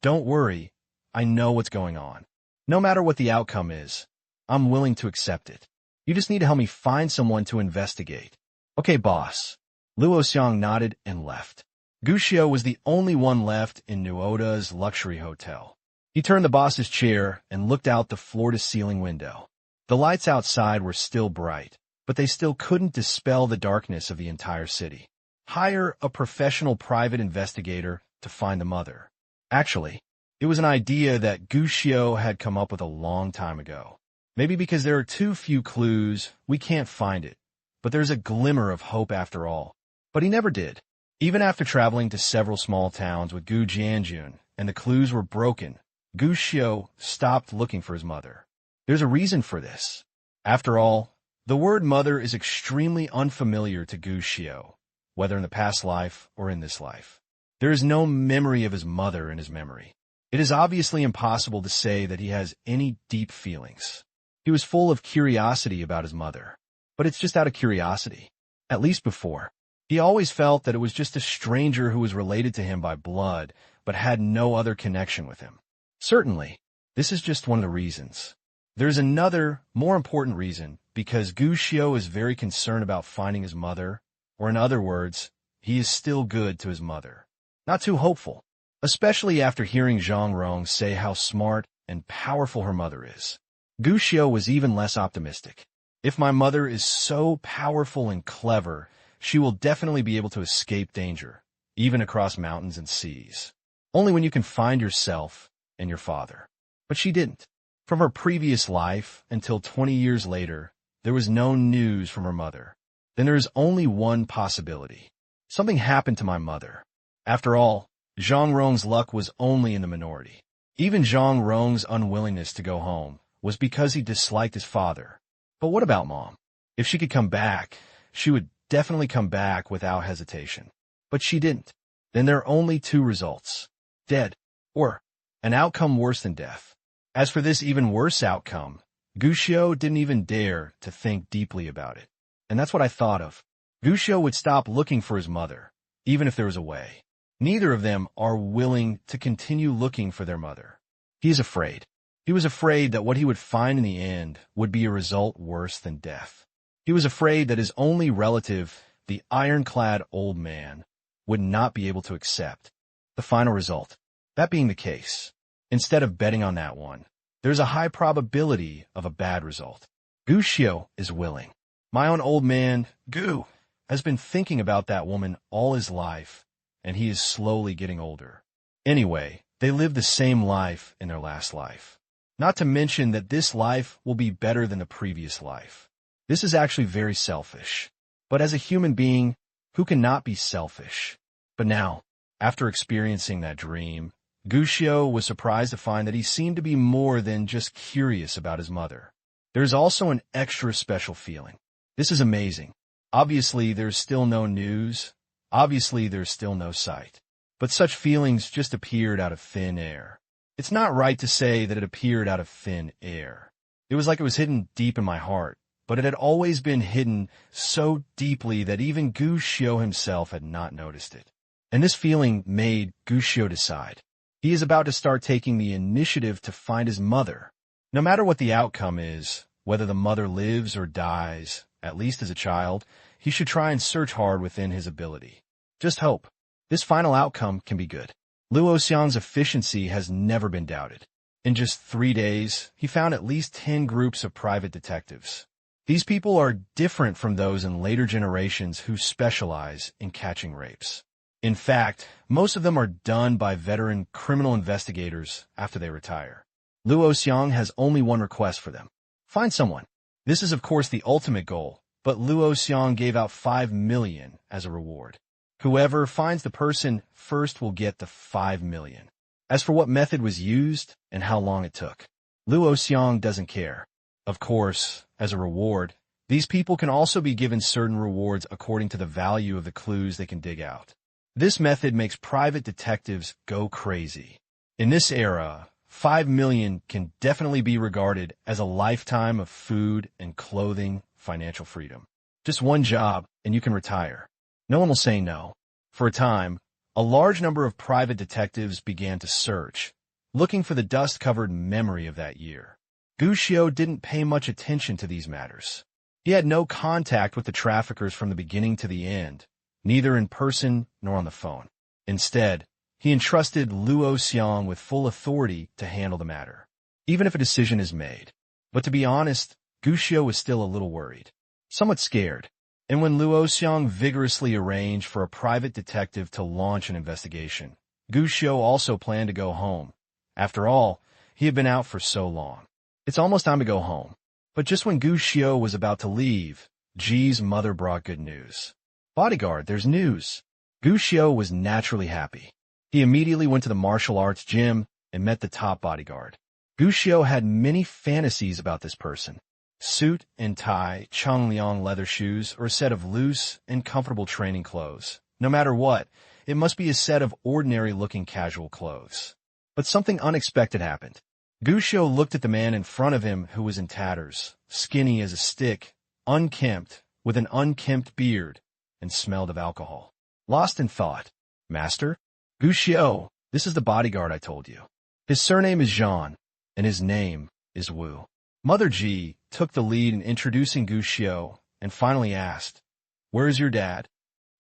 Don't worry, I know what's going on. No matter what the outcome is, I'm willing to accept it. You just need to help me find someone to investigate. Okay, boss. Luo Xiang nodded and left. Guxiu was the only one left in Nuoda's luxury hotel. He turned the boss's chair and looked out the floor-to-ceiling window. The lights outside were still bright, but they still couldn't dispel the darkness of the entire city. Hire a professional private investigator to find the mother. Actually, it was an idea that Guxiu had come up with a long time ago. Maybe because there are too few clues, we can't find it. But there's a glimmer of hope after all. But he never did. Even after traveling to several small towns with Gu Jianjun and the clues were broken, Gu Xiu stopped looking for his mother. There's a reason for this. After all, the word mother is extremely unfamiliar to Gu Xiu, whether in the past life or in this life. There is no memory of his mother in his memory. It is obviously impossible to say that he has any deep feelings. He was full of curiosity about his mother, but it's just out of curiosity. At least before. He always felt that it was just a stranger who was related to him by blood, but had no other connection with him. Certainly, this is just one of the reasons. There's another, more important reason, because Gu Xiu is very concerned about finding his mother, or in other words, he is still good to his mother. Not too hopeful, especially after hearing Zhang Rong say how smart and powerful her mother is. Gu Xiu was even less optimistic. If my mother is so powerful and clever, she will definitely be able to escape danger, even across mountains and seas. Only when you can find yourself and your father. But she didn't. From her previous life until 20 years later, there was no news from her mother. Then there is only one possibility. Something happened to my mother. After all, Zhang Rong's luck was only in the minority. Even Zhang Rong's unwillingness to go home was because he disliked his father. But what about Mom? If she could come back, she would definitely come back without hesitation. But she didn't. Then there are only two results. Dead, or an outcome worse than death. As for this even worse outcome, Gu Xiu didn't even dare to think deeply about it. And that's what I thought of. Gu Xiu would stop looking for his mother, even if there was a way. Neither of them are willing to continue looking for their mother. He is afraid. He was afraid that what he would find in the end would be a result worse than death. He was afraid that his only relative, the ironclad old man, would not be able to accept the final result. That being the case, instead of betting on that one, there's a high probability of a bad result. Gu Xiu is willing. My own old man, Gu, has been thinking about that woman all his life, and he is slowly getting older. Anyway, they live the same life in their last life. Not to mention that this life will be better than the previous life. This is actually very selfish. But as a human being, who cannot be selfish? But now, after experiencing that dream, Gu Xiu was surprised to find that he seemed to be more than just curious about his mother. There's also an extra special feeling. This is amazing. Obviously, there's still no news. Obviously, there's still no sight. But such feelings just appeared out of thin air. It's not right to say that it appeared out of thin air. It was like it was hidden deep in my heart, but it had always been hidden so deeply that even Gu Xiu himself had not noticed it. And this feeling made Gu Xiu decide. He is about to start taking the initiative to find his mother. No matter what the outcome is, whether the mother lives or dies, at least as a child, he should try and search hard within his ability. Just hope. This final outcome can be good. Luo Xiang's efficiency has never been doubted. In just 3 days, he found at least 10 groups of private detectives. These people are different from those in later generations who specialize in catching rapes. In fact, most of them are done by veteran criminal investigators after they retire. Luo Xiang has only one request for them. Find someone. This is of course the ultimate goal, but Luo Xiang gave out 5 million as a reward. Whoever finds the person first will get the 5 million. As for what method was used and how long it took, Luo Xiang doesn't care. Of course, as a reward, these people can also be given certain rewards according to the value of the clues they can dig out. This method makes private detectives go crazy. In this era, 5 million can definitely be regarded as a lifetime of food and clothing, financial freedom. Just one job and you can retire. No one will say no. For a time, a large number of private detectives began to search, looking for the dust-covered memory of that year. Gu Xiu didn't pay much attention to these matters. He had no contact with the traffickers from the beginning to the end, neither in person nor on the phone. Instead, he entrusted Luo Xiang with full authority to handle the matter, even if a decision is made. But to be honest, Gu Xiu was still a little worried, somewhat scared. And when Luo Xiang vigorously arranged for a private detective to launch an investigation, Gu Xiu also planned to go home. After all, he had been out for so long. It's almost time to go home. But just when Gu Xiu was about to leave, Ji's mother brought good news. Bodyguard, there's news. Gu Xiu was naturally happy. He immediately went to the martial arts gym and met the top bodyguard. Gu Xiu had many fantasies about this person. Suit and tie, Chongliang leather shoes, or a set of loose and comfortable training clothes. No matter what, it must be a set of ordinary-looking casual clothes. But something unexpected happened. Gu Xiu looked at the man in front of him who was in tatters, skinny as a stick, unkempt, with an unkempt beard, and smelled of alcohol. Lost in thought. Master? Gu Xiu, this is the bodyguard I told you. His surname is Zhan, and his name is Wu. Mother Ji took the lead in introducing Gu Xiu and finally asked, "Where is your dad?"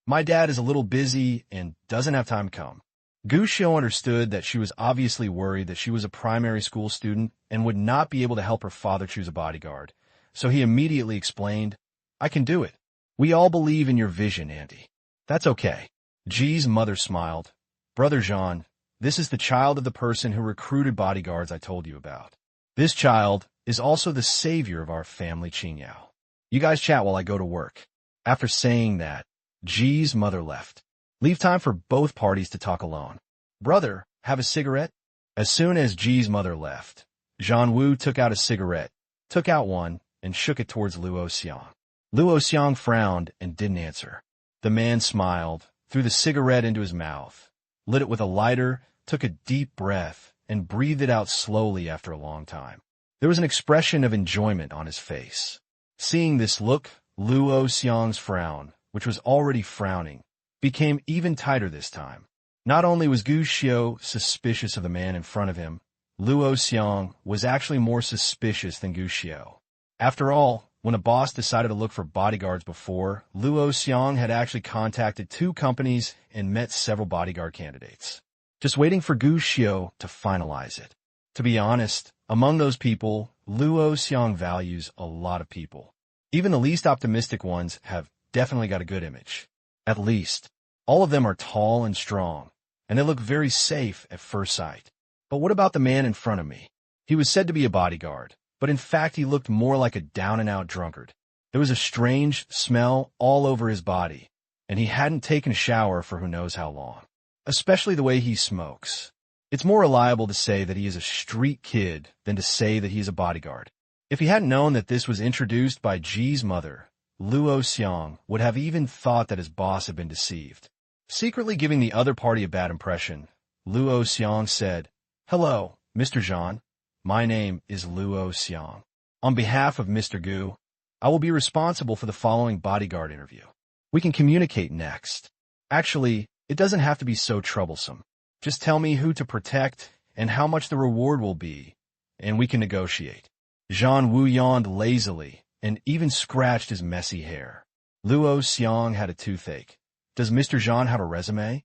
"My dad is a little busy and doesn't have time to come." Gu Xiu understood that she was obviously worried that she was a primary school student and would not be able to help her father choose a bodyguard, so he immediately explained, "I can do it. We all believe in your vision, Auntie." "That's okay." Ji's mother smiled. "Brother Zhan, this is the child of the person who recruited bodyguards I told you about. This child is also the savior of our family, Qingyao. You guys chat while I go to work." After saying that, Ji's mother left. Leave time for both parties to talk alone. "Brother, have a cigarette?" As soon as Ji's mother left, Zhan Wu took out a cigarette, took out one, and shook it towards Luo Xiang. Luo Xiang frowned and didn't answer. The man smiled, threw the cigarette into his mouth, lit it with a lighter, took a deep breath, and breathed it out slowly after a long time. There was an expression of enjoyment on his face. Seeing this look, Luo Xiang's frown, which was already frowning, became even tighter this time. Not only was Gu Xiu suspicious of the man in front of him, Luo Xiang was actually more suspicious than Gu Xiu. After all, when a boss decided to look for bodyguards before, Luo Xiang had actually contacted 2 companies and met several bodyguard candidates, just waiting for Gu Xiu to finalize it. To be honest, among those people, Luo Xiang values a lot of people. Even the least optimistic ones have definitely got a good image. At least, all of them are tall and strong, and they look very safe at first sight. But what about the man in front of me? He was said to be a bodyguard, but in fact he looked more like a down-and-out drunkard. There was a strange smell all over his body, and he hadn't taken a shower for who knows how long. Especially the way he smokes. It's more reliable to say that he is a street kid than to say that he is a bodyguard. If he hadn't known that this was introduced by Ji's mother, Luo Xiang would have even thought that his boss had been deceived. Secretly giving the other party a bad impression, Luo Xiang said, "Hello, Mr. Zhan. My name is Luo Xiang. On behalf of Mr. Gu, I will be responsible for the following bodyguard interview. We can communicate next. Actually, it doesn't have to be so troublesome. Just tell me who to protect and how much the reward will be, and we can negotiate." Zhan Wu yawned lazily and even scratched his messy hair. Luo Xiang had a toothache. "Does Mr. Zhan have a resume?"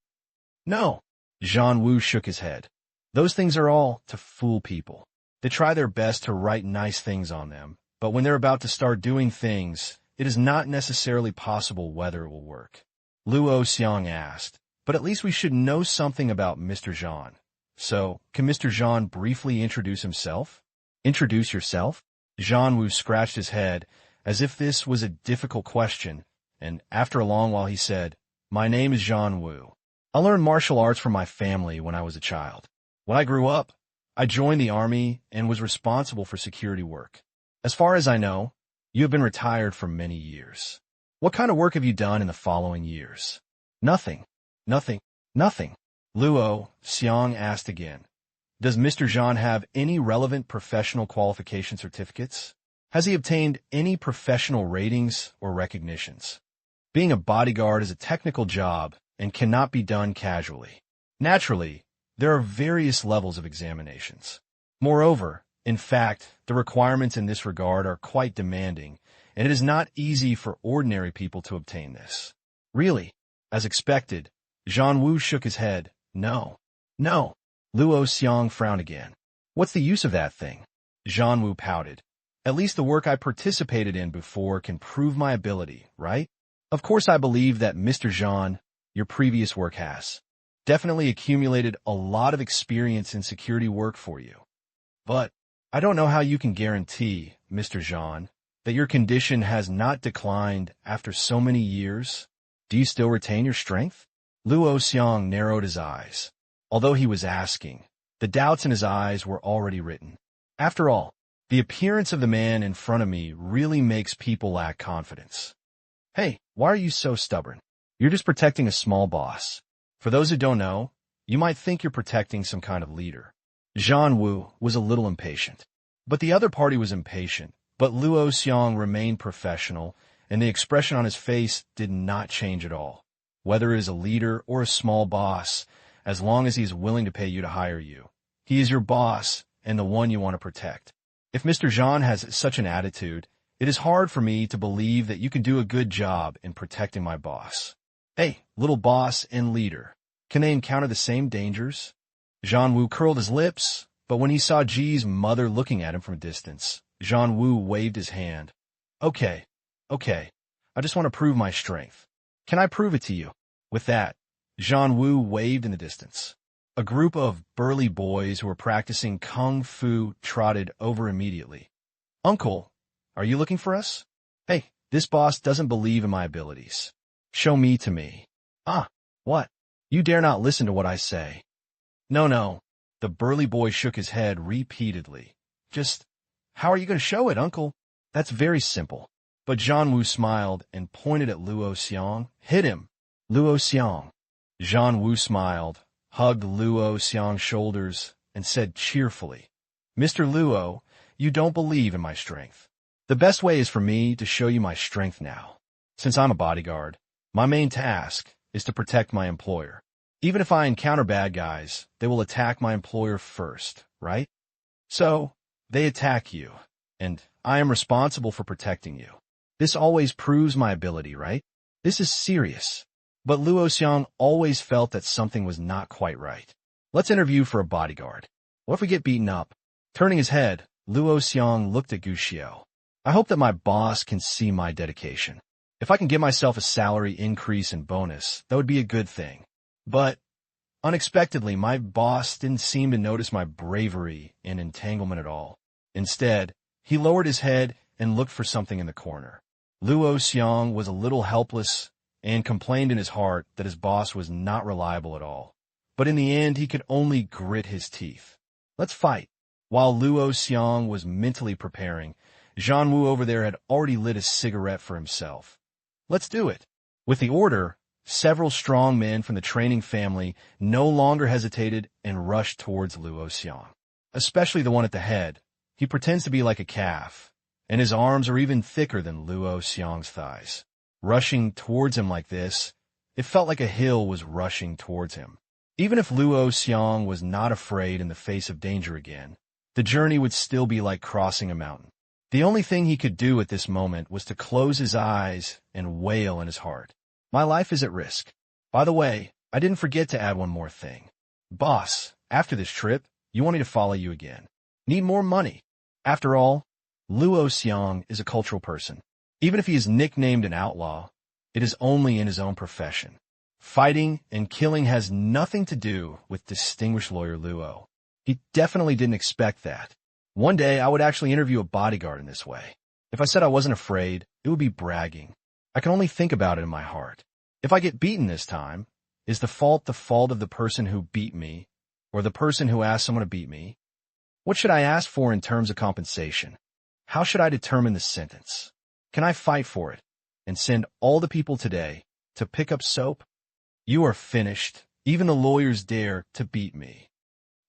"No." Zhan Wu shook his head. "Those things are all to fool people. They try their best to write nice things on them, but when they're about to start doing things, it is not necessarily possible whether it will work." Luo Xiang asked, "But at least we should know something about Mr. Zhan. So, can Mr. Zhan briefly introduce himself?" "Introduce yourself?" Zhan Wu scratched his head as if this was a difficult question, and after a long while he said, "My name is Zhan Wu. I learned martial arts from my family when I was a child. When I grew up, I joined the army and was responsible for security work. As far as I know, you have been retired for many years. What kind of work have you done in the following years?" "Nothing. Nothing. Nothing." Luo Xiang asked again. "Does Mr. Zhan have any relevant professional qualification certificates? Has he obtained any professional ratings or recognitions? Being a bodyguard is a technical job and cannot be done casually. Naturally, there are various levels of examinations. Moreover, in fact, the requirements in this regard are quite demanding, and it is not easy for ordinary people to obtain this." "Really?" As expected, Zhan Wu shook his head. "No. No." Luo Xiang frowned again. "What's the use of that thing?" Zhan Wu pouted. "At least the work I participated in before can prove my ability, right? Of course I believe that Mr. Zhan, your previous work has definitely accumulated a lot of experience in security work for you. But I don't know how you can guarantee, Mr. Zhan, that your condition has not declined after so many years. Do you still retain your strength?" Luo Xiang narrowed his eyes. Although he was asking, the doubts in his eyes were already written. After all, the appearance of the man in front of me really makes people lack confidence. Hey, why are you so stubborn? You're just protecting a small boss. For those who don't know, you might think you're protecting some kind of leader. Zhan Wu was a little impatient. But the other party was impatient, but Luo Xiang remained professional, and the expression on his face did not change at all. Whether he is a leader or a small boss, as long as he is willing to pay you to hire you, he is your boss and the one you want to protect. If Mr. Zhan has such an attitude, it is hard for me to believe that you can do a good job in protecting my boss. Hey, little boss and leader, can they encounter the same dangers? Zhan Wu curled his lips, but when he saw Ji's mother looking at him from a distance, Zhan Wu waved his hand. Okay, I just want to prove my strength. Can I prove it to you? With that, Zhan Wu waved in the distance. A group of burly boys who were practicing kung fu trotted over immediately. Uncle, are you looking for us? Hey, this boss doesn't believe in my abilities. Show me to me. Ah, what? You dare not listen to what I say. No. The burly boy shook his head repeatedly. Just, how are you going to show it, uncle? That's very simple. But Zhan Wu smiled and pointed at Luo Xiang. Hit him. Luo Xiang. Zhan Wu smiled, hugged Luo Xiang's shoulders, and said cheerfully, Mr. Luo, you don't believe in my strength. The best way is for me to show you my strength now. Since I'm a bodyguard, my main task is to protect my employer. Even if I encounter bad guys, they will attack my employer first, right? So, they attack you, and I am responsible for protecting you. This always proves my ability, right? This is serious. But Luo Xiang always felt that something was not quite right. Let's interview for a bodyguard. What if we get beaten up? Turning his head, Luo Xiang looked at Gu Xiao. I hope that my boss can see my dedication. If I can give myself a salary increase and bonus, that would be a good thing. But, unexpectedly, my boss didn't seem to notice my bravery and entanglement at all. Instead, he lowered his head and looked for something in the corner. Luo Xiang was a little helpless and complained in his heart that his boss was not reliable at all. But in the end, he could only grit his teeth. Let's fight. While Luo Xiang was mentally preparing, Zhan Wu over there had already lit a cigarette for himself. Let's do it. With the order, several strong men from the training family no longer hesitated and rushed towards Luo Xiang. Especially the one at the head. He pretends to be like a calf, and his arms are even thicker than Luo Xiang's thighs. Rushing towards him like this, it felt like a hill was rushing towards him. Even if Luo Xiang was not afraid in the face of danger again, the journey would still be like crossing a mountain. The only thing he could do at this moment was to close his eyes and wail in his heart. My life is at risk. By the way, I didn't forget to add one more thing. Boss, after this trip, you want me to follow you again. Need more money. After all, Luo Xiang is a cultural person. Even if he is nicknamed an outlaw, it is only in his own profession. Fighting and killing has nothing to do with distinguished lawyer Luo. He definitely didn't expect that. One day, I would actually interview a bodyguard in this way. If I said I wasn't afraid, it would be bragging. I can only think about it in my heart. If I get beaten this time, is the fault of the person who beat me, or the person who asked someone to beat me? What should I ask for in terms of compensation? How should I determine the sentence? Can I fight for it and send all the people today to pick up soap? You are finished. Even the lawyers dare to beat me.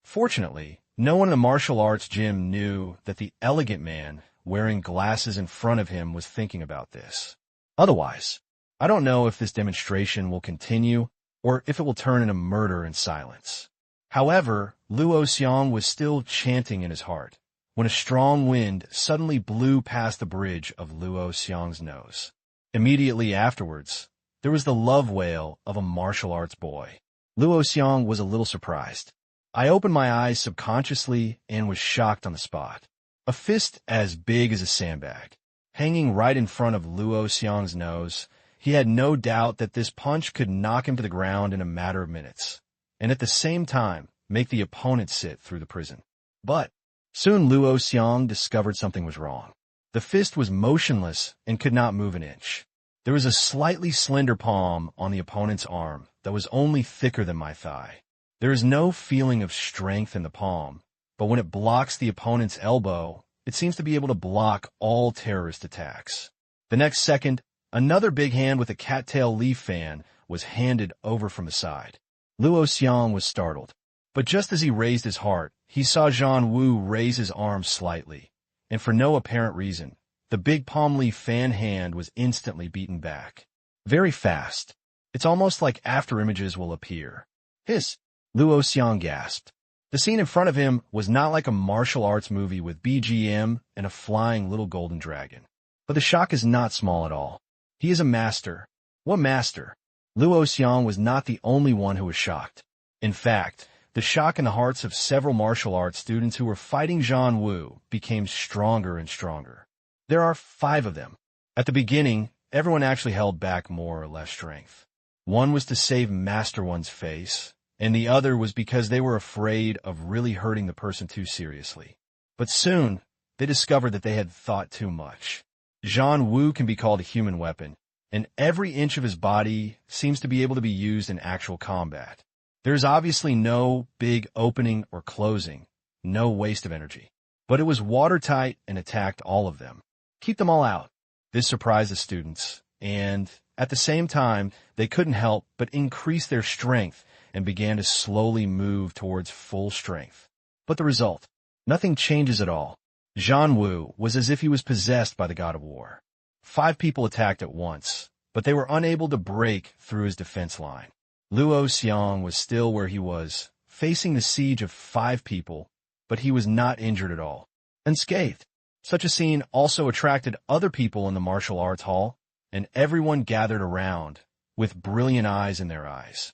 Fortunately, no one in the martial arts gym knew that the elegant man wearing glasses in front of him was thinking about this. Otherwise, I don't know if this demonstration will continue or if it will turn into murder in silence. However, Luo Xiang was still chanting in his heart when a strong wind suddenly blew past the bridge of Luo Xiang's nose. Immediately afterwards, there was the love wail of a martial arts boy. Luo Xiang was a little surprised. I opened my eyes subconsciously and was shocked on the spot. A fist as big as a sandbag, hanging right in front of Luo Xiang's nose. He had no doubt that this punch could knock him to the ground in a matter of minutes, and at the same time make the opponent sit through the prison. But soon Luo Xiang discovered something was wrong. The fist was motionless and could not move an inch. There was a slightly slender palm on the opponent's arm that was only thicker than my thigh. There is no feeling of strength in the palm, but when it blocks the opponent's elbow, it seems to be able to block all terrorist attacks. The next second, another big hand with a cattail leaf fan was handed over from the side. Luo Xiang was startled, but just as he raised his heart, he saw Zhan Wu raise his arm slightly, and for no apparent reason, the big palm leaf fan hand was instantly beaten back. Very fast. It's almost like after images will appear. Hiss! Luo Xiang gasped. The scene in front of him was not like a martial arts movie with BGM and a flying little golden dragon. But the shock is not small at all. He is a master. What master? Luo Xiang was not the only one who was shocked. In fact, the shock in the hearts of several martial arts students who were fighting Zhan Wu became stronger and stronger. There are 5 of them. At the beginning, everyone actually held back more or less strength. One was to save Master One's face, and the other was because they were afraid of really hurting the person too seriously. But soon, they discovered that they had thought too much. Zhan Wu can be called a human weapon, and every inch of his body seems to be able to be used in actual combat. There's obviously no big opening or closing, no waste of energy. But it was watertight and attacked all of them. Keep them all out. This surprised the students, and at the same time, they couldn't help but increase their strength and began to slowly move towards full strength. But the result? Nothing changes at all. Zhan Wu was as if he was possessed by the god of war. 5 people attacked at once, but they were unable to break through his defense line. Luo Xiang was still where he was, facing the siege of 5 people, but he was not injured at all. Unscathed. Such a scene also attracted other people in the martial arts hall, and everyone gathered around, with brilliant eyes in their eyes.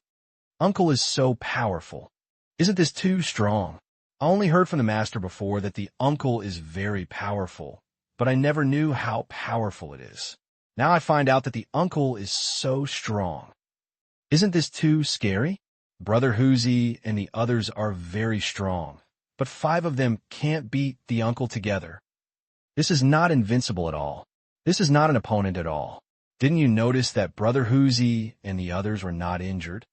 Uncle is so powerful. Isn't this too strong? I only heard from the master before that the uncle is very powerful, but I never knew how powerful it is. Now I find out that the uncle is so strong. Isn't this too scary? Brother Huzi and the others are very strong, but 5 of them can't beat the uncle together. This is not invincible at all. This is not an opponent at all. Didn't you notice that Brother Huzi and the others were not injured?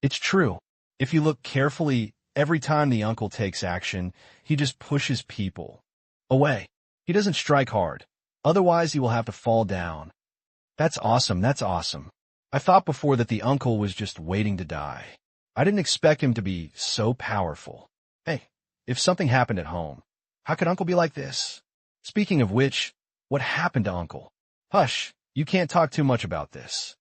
It's true. If you look carefully, every time the uncle takes action, he just pushes people away. He doesn't strike hard. Otherwise, he will have to fall down. That's awesome. That's awesome. I thought before that the uncle was just waiting to die. I didn't expect him to be so powerful. Hey, if something happened at home, how could Uncle be like this? Speaking of which, what happened to Uncle? Hush, you can't talk too much about this.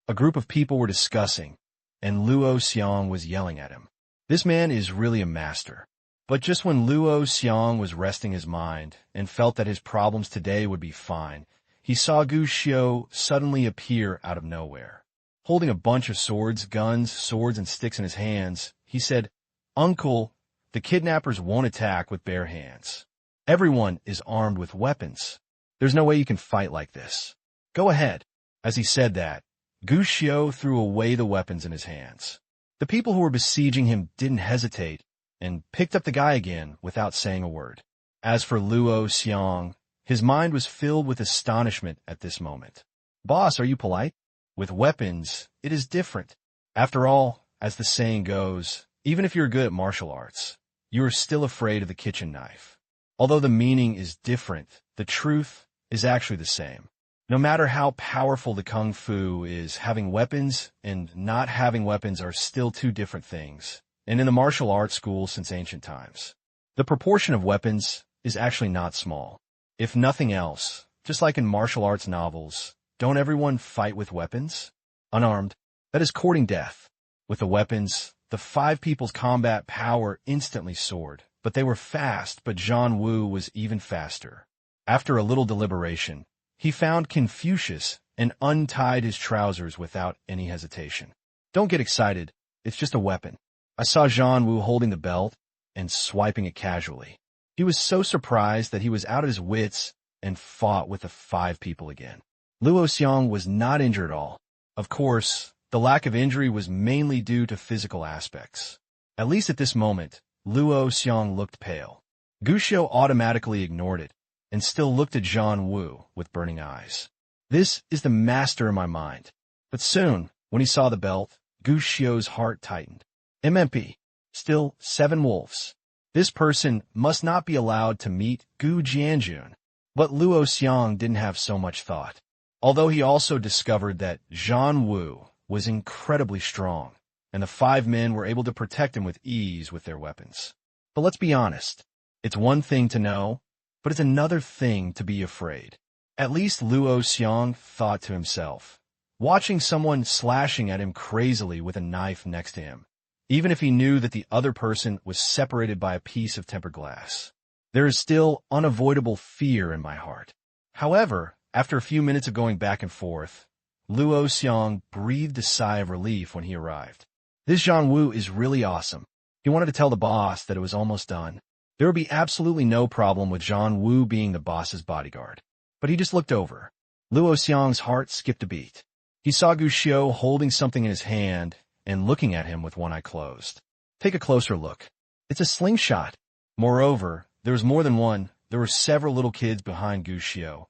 A group of people were discussing, and Luo Xiang was yelling at him. This man is really a master. But just when Luo Xiang was resting his mind and felt that his problems today would be fine, he saw Gu Xiu suddenly appear out of nowhere. Holding a bunch of swords, guns, swords, and sticks in his hands, he said, "Uncle, the kidnappers won't attack with bare hands. Everyone is armed with weapons. There's no way you can fight like this. Go ahead." As he said that, Gu Xiu threw away the weapons in his hands. The people who were besieging him didn't hesitate and picked up the guy again without saying a word. As for Luo Xiang, his mind was filled with astonishment at this moment. "Boss, are you polite? With weapons, it is different. After all, as the saying goes, even if you're good at martial arts, you are still afraid of the kitchen knife. Although the meaning is different, the truth is actually the same. No matter how powerful the kung fu is, having weapons and not having weapons are still 2 different things, and in the martial arts school since ancient times. The proportion of weapons is actually not small. If nothing else, just like in martial arts novels, don't everyone fight with weapons? Unarmed, that is courting death. With the weapons, the 5 people's combat power instantly soared, but they were fast, but Zhan Wu was even faster. After a little deliberation, he found Confucius and untied his trousers without any hesitation. "Don't get excited, it's just a weapon." I saw Zhan Wu holding the belt and swiping it casually. He was so surprised that he was out of his wits and fought with the 5 people again. Luo Xiang was not injured at all. Of course, the lack of injury was mainly due to physical aspects. At least at this moment, Luo Xiang looked pale. Gu Xiu automatically ignored it and still looked at Zhan Wu with burning eyes. This is the master in my mind. But soon, when he saw the belt, Gu Xiao's heart tightened. MMP. Still 7 wolves. This person must not be allowed to meet Gu Jianjun. But Luo Xiang didn't have so much thought. Although he also discovered that Zhan Wu was incredibly strong, and the 5 men were able to protect him with ease with their weapons. But let's be honest. It's one thing to know, but it's another thing to be afraid. At least Luo Xiang thought to himself, watching someone slashing at him crazily with a knife next to him, even if he knew that the other person was separated by a piece of tempered glass. There is still unavoidable fear in my heart. However, after a few minutes of going back and forth, Luo Xiang breathed a sigh of relief when he arrived. This Zhan Wu is really awesome. He wanted to tell the boss that it was almost done. There would be absolutely no problem with Zhan Wu being the boss's bodyguard. But he just looked over. Luo Xiang's heart skipped a beat. He saw Gu Xiao holding something in his hand and looking at him with one eye closed. Take a closer look. It's a slingshot. Moreover, there was more than one. There were several little kids behind Gu Xiao,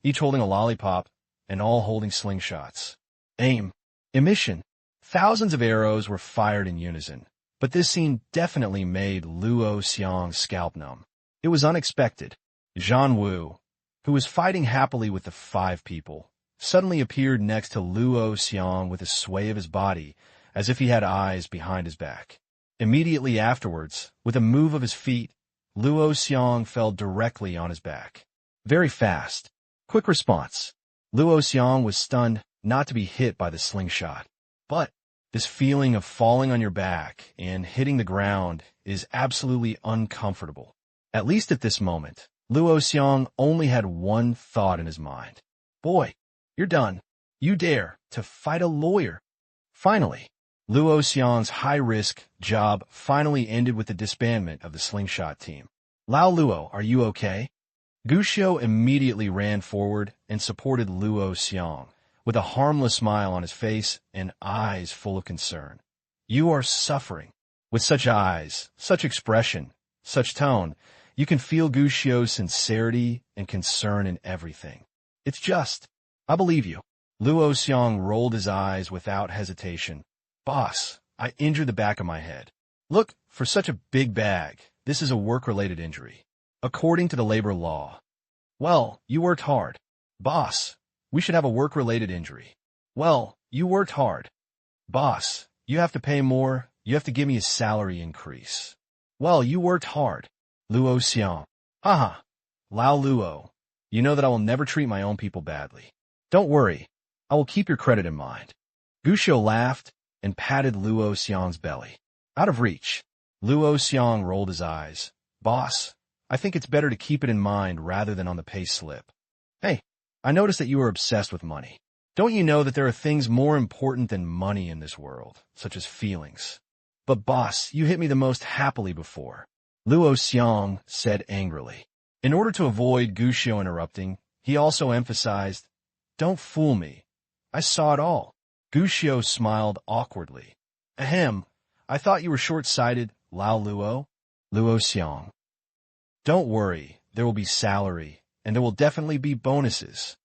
each holding a lollipop and all holding slingshots. Aim. Emission. Thousands of arrows were fired in unison, but this scene definitely made Luo Xiang's scalp numb. It was unexpected. Zhan Wu, who was fighting happily with the 5 people, suddenly appeared next to Luo Xiang with a sway of his body, as if he had eyes behind his back. Immediately afterwards, with a move of his feet, Luo Xiang fell directly on his back. Very fast. Quick response. Luo Xiang was stunned not to be hit by the slingshot. But this feeling of falling on your back and hitting the ground is absolutely uncomfortable. At least at this moment, Luo Xiang only had one thought in his mind. Boy, you're done. You dare to fight a lawyer. Finally, Luo Xiang's high-risk job finally ended with the disbandment of the slingshot team. Lao Luo, are you okay? Gu Xiao immediately ran forward and supported Luo Xiang, with a harmless smile on his face and eyes full of concern. You are suffering. With such eyes, such expression, such tone, you can feel Gu Xiao's sincerity and concern in everything. It's just. I believe you. Luo Xiang rolled his eyes without hesitation. Boss, I injured the back of my head. Look, for such a big bag, this is a work-related injury. According to the labor law. Well, you worked hard. Boss, we should have a work-related injury. Well, you worked hard. Boss, you have to pay more. You have to give me a salary increase. Well, you worked hard. Luo Xiang. Haha. Lao Luo, you know that I will never treat my own people badly. Don't worry. I will keep your credit in mind. Gu Xiao laughed and patted Luo Xiang's belly. Out of reach. Luo Xiang rolled his eyes. Boss, I think it's better to keep it in mind rather than on the pay slip. Hey, I noticed that you are obsessed with money. Don't you know that there are things more important than money in this world, such as feelings? But boss, you hit me the most happily before. Luo Xiang said angrily. In order to avoid Gu Xiao interrupting, he also emphasized, Don't fool me. I saw it all. Gu Xiao smiled awkwardly. Ahem, I thought you were short-sighted, Lao Luo. Luo Xiang. Don't worry, there will be salary, and there will definitely be bonuses.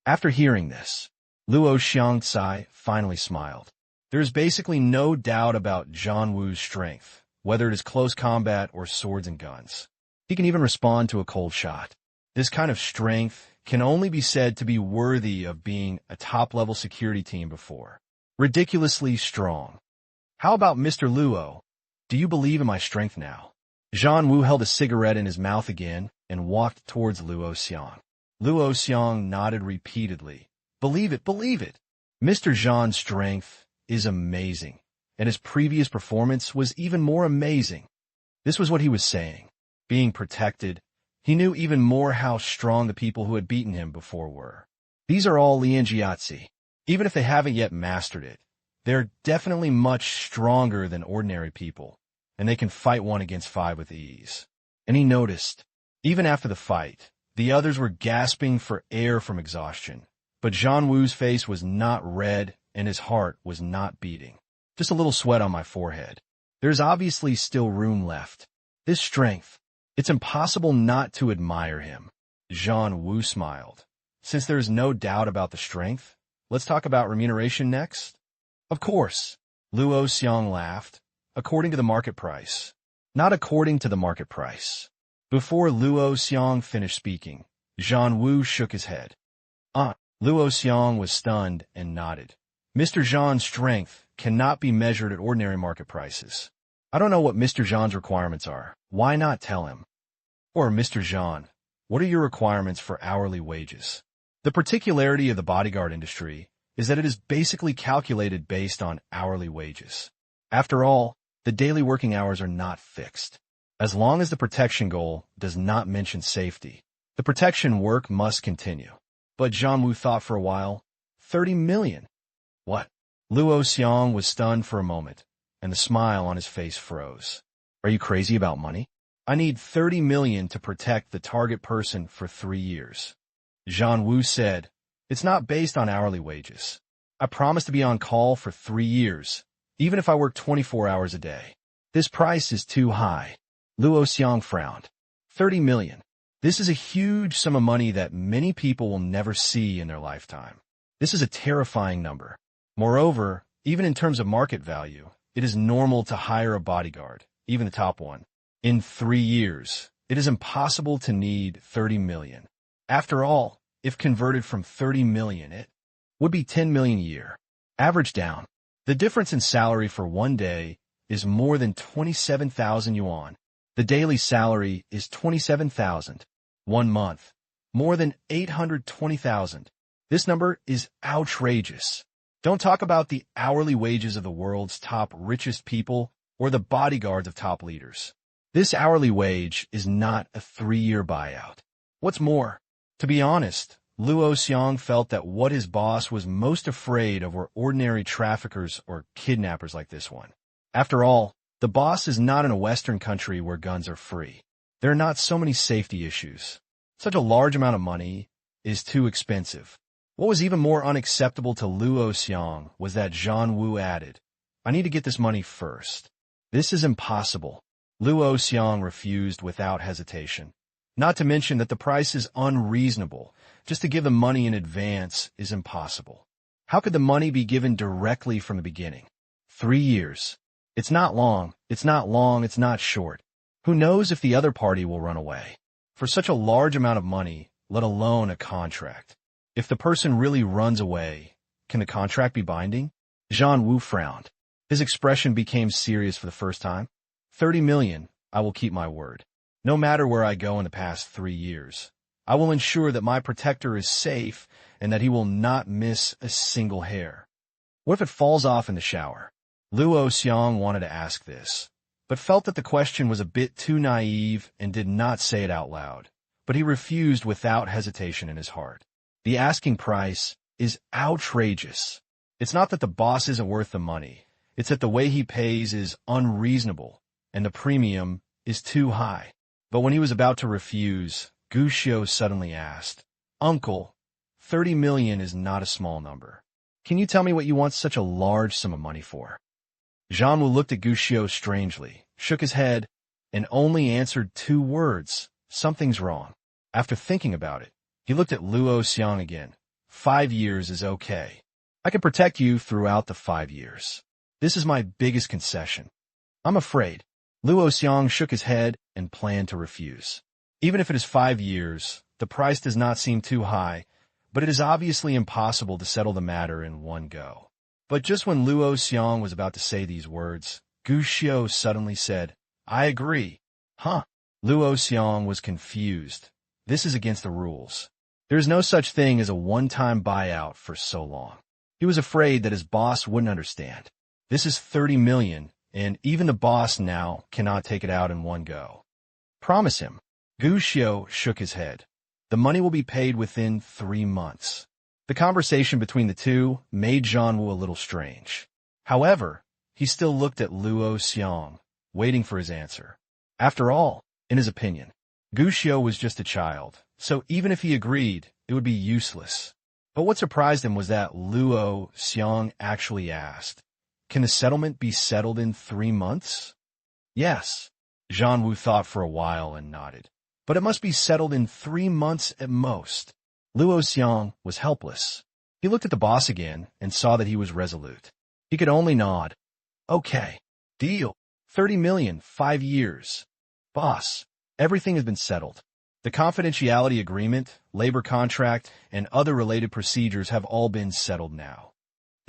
After hearing this, Luo Xiangcai finally smiled. There is basically no doubt about Zhan Wu's strength, whether it is close combat or swords and guns. He can even respond to a cold shot. This kind of strength can only be said to be worthy of being a top-level security team before. Ridiculously strong. How about Mr. Luo? Do you believe in my strength now? Zhan Wu held a cigarette in his mouth again and walked towards Luo Xiang. Luo Xiang nodded repeatedly. Believe it, believe it. Mr. Zhan's strength is amazing, and his previous performance was even more amazing. This was what he was saying. Being protected, he knew even more how strong the people who had beaten him before were. These are all Lianjiatzi. Even if they haven't yet mastered it, they're definitely much stronger than ordinary people, and they can fight 1 against 5 with ease. And he noticed, even after the fight, the others were gasping for air from exhaustion. But Zhan Wu's face was not red, and his heart was not beating. Just a little sweat on my forehead. There's obviously still room left. This strength, it's impossible not to admire him. Zhan Wu smiled. Since there is no doubt about the strength, let's talk about remuneration next. Of course, Luo Xiang laughed. According to the market price. Not according to the market price. Before Luo Xiang finished speaking, Zhan Wu shook his head. Luo Xiang was stunned and nodded. Mr. Zhan's strength cannot be measured at ordinary market prices. I don't know what Mr. Zhan's requirements are. Why not tell him? Or, Mr. Zhan, what are your requirements for hourly wages? The particularity of the bodyguard industry is that it is basically calculated based on hourly wages. After all, the daily working hours are not fixed. As long as the protection goal does not mention safety, the protection work must continue. But Zhan Wu thought for a while. 30 million. What? Luo Xiang was stunned for a moment, and the smile on his face froze. Are you crazy about money? I need 30 million to protect the target person for 3 years. Zhan Wu said, it's not based on hourly wages. I promise to be on call for 3 years, even if I work 24 hours a day. This price is too high. Luo Xiang frowned. 30 million. This is a huge sum of money that many people will never see in their lifetime. This is a terrifying number. Moreover, even in terms of market value, it is normal to hire a bodyguard, even the top one. In 3 years, it is impossible to need 30 million. After all, if converted from 30 million, it would be 10 million a year. Average down. The difference in salary for 1 day is more than 27,000 yuan. The daily salary is 27,000. 1 month, more than 820,000. This number is outrageous. Don't talk about the hourly wages of the world's top richest people or the bodyguards of top leaders. This hourly wage is not a 3-year buyout. What's more, to be honest, Luo Xiang felt that what his boss was most afraid of were ordinary traffickers or kidnappers like this one. After all, the boss is not in a Western country where guns are free. There are not so many safety issues. Such a large amount of money is too expensive. What was even more unacceptable to Luo Xiang was that Zhan Wu added, I need to get this money first. This is impossible. Luo Xiang refused without hesitation. Not to mention that the price is unreasonable. Just to give the money in advance is impossible. How could the money be given directly from the beginning? 3 years. It's not long, it's not short. Who knows if the other party will run away? For such a large amount of money, let alone a contract. If the person really runs away, can the contract be binding? Zhan Wu frowned. His expression became serious for the first time. 30 million, I will keep my word. No matter where I go in the past 3 years, I will ensure that my protector is safe and that he will not miss a single hair. What if it falls off in the shower? Luo Xiang wanted to ask this, but felt that the question was a bit too naive and did not say it out loud. But he refused without hesitation in his heart. The asking price is outrageous. It's not that the boss isn't worth the money. It's that the way he pays is unreasonable, and the premium is too high. But when he was about to refuse, Gu Xiu suddenly asked, Uncle, 30 million is not a small number. Can you tell me what you want such a large sum of money for? Zhan Wu looked at Gu Xiu strangely, shook his head, and only answered 2 words, something's wrong. After thinking about it, he looked at Luo Xiang again. 5 years is okay. I can protect you throughout the 5 years. This is my biggest concession. I'm afraid. Luo Xiang shook his head and planned to refuse. Even if it is 5 years, the price does not seem too high, but it is obviously impossible to settle the matter in one go. But just when Luo Xiang was about to say these words, Gu Xiu suddenly said, I agree. Huh? Luo Xiang was confused. This is against the rules. There is no such thing as a one-time buyout for so long. He was afraid that his boss wouldn't understand. This is 30 million, and even the boss now cannot take it out in one go. Promise him. Gu Xiu shook his head. The money will be paid within 3 months. The conversation between the two made Zhan Wu a little strange. However, he still looked at Luo Xiang, waiting for his answer. After all, in his opinion, Gu Xiu was just a child, so even if he agreed, it would be useless. But what surprised him was that Luo Xiang actually asked, Can the settlement be settled in 3 months? Yes. Zhan Wu thought for a while and nodded. But it must be settled in 3 months at most. Luo Xiang was helpless. He looked at the boss again and saw that he was resolute. He could only nod. Okay. Deal. 30 million, 5 years. Boss, everything has been settled. The confidentiality agreement, labor contract, and other related procedures have all been settled now.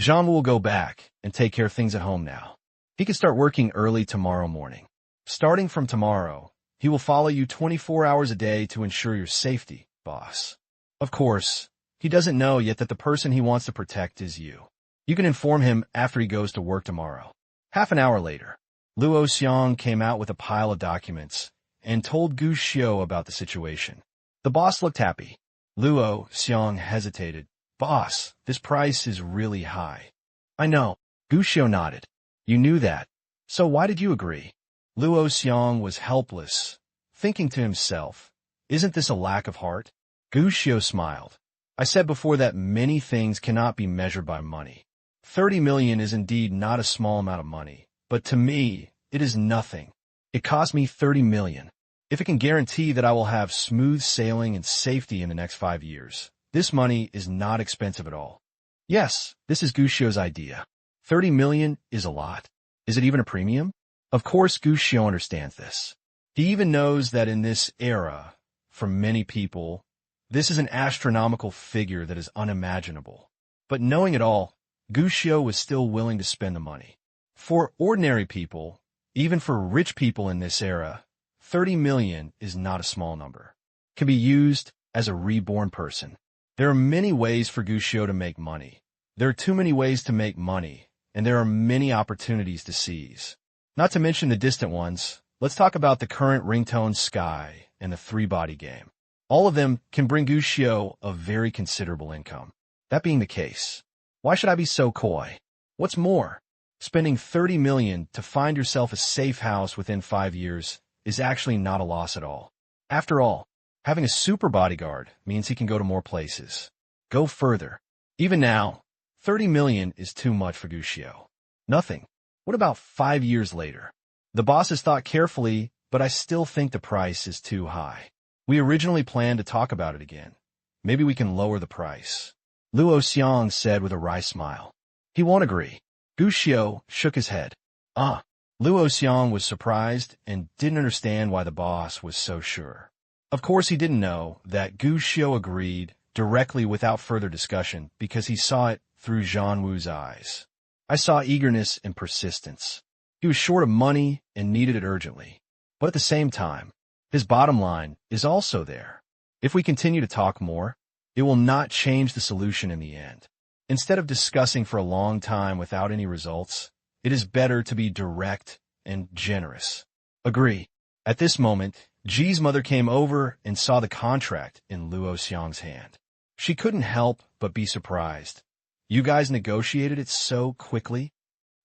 Jean will go back and take care of things at home now. He can start working early tomorrow morning. Starting from tomorrow, he will follow you 24 hours a day to ensure your safety, boss. Of course, he doesn't know yet that the person he wants to protect is you. You can inform him after he goes to work tomorrow. Half an hour later, Luo Xiang came out with a pile of documents and told Gu Xiu about the situation. The boss looked happy. Luo Xiang hesitated. Boss, this price is really high. I know. Gu Xiu nodded. You knew that. So why did you agree? Luo Xiang was helpless, thinking to himself, isn't this a lack of heart? Gu Xiu smiled. I said before that many things cannot be measured by money. 30 million is indeed not a small amount of money, but to me, it is nothing. It cost me 30 million. If it can guarantee that I will have smooth sailing and safety in the next 5 years, this money is not expensive at all. Yes, this is Gu Xiu's idea. 30 million is a lot. Is it even a premium? Of course, Gu Xiu understands this. He even knows that in this era, for many people, this is an astronomical figure that is unimaginable. But knowing it all, Gu Xiu was still willing to spend the money. For ordinary people, even for rich people in this era, 30 million is not a small number. It can be used as a reborn person. There are many ways for Gu Xiu to make money. There are too many ways to make money, and there are many opportunities to seize. Not to mention the distant ones, let's talk about the current ringtone Sky and the three-body game. All of them can bring Gu Xiu a very considerable income. That being the case, why should I be so coy? What's more, spending 30 million to find yourself a safe house within 5 years is actually not a loss at all. After all, having a super bodyguard means he can go to more places. Go further. Even now, 30 million is too much for Gu Xiu. Nothing. What about 5 years later? The boss has thought carefully, but I still think the price is too high. We originally planned to talk about it again. Maybe we can lower the price. Luo Xiang said with a wry smile. He won't agree. Gu Xiu shook his head. Luo Xiang was surprised and didn't understand why the boss was so sure. Of course he didn't know that Gu Xiu agreed directly without further discussion because he saw it through Zhan Wu's eyes. I saw eagerness and persistence. He was short of money and needed it urgently. But at the same time, his bottom line is also there. If we continue to talk more, it will not change the solution in the end. Instead of discussing for a long time without any results, it is better to be direct and generous. Agree. At this moment, Ji's mother came over and saw the contract in Luo Xiang's hand. She couldn't help but be surprised. You guys negotiated it so quickly?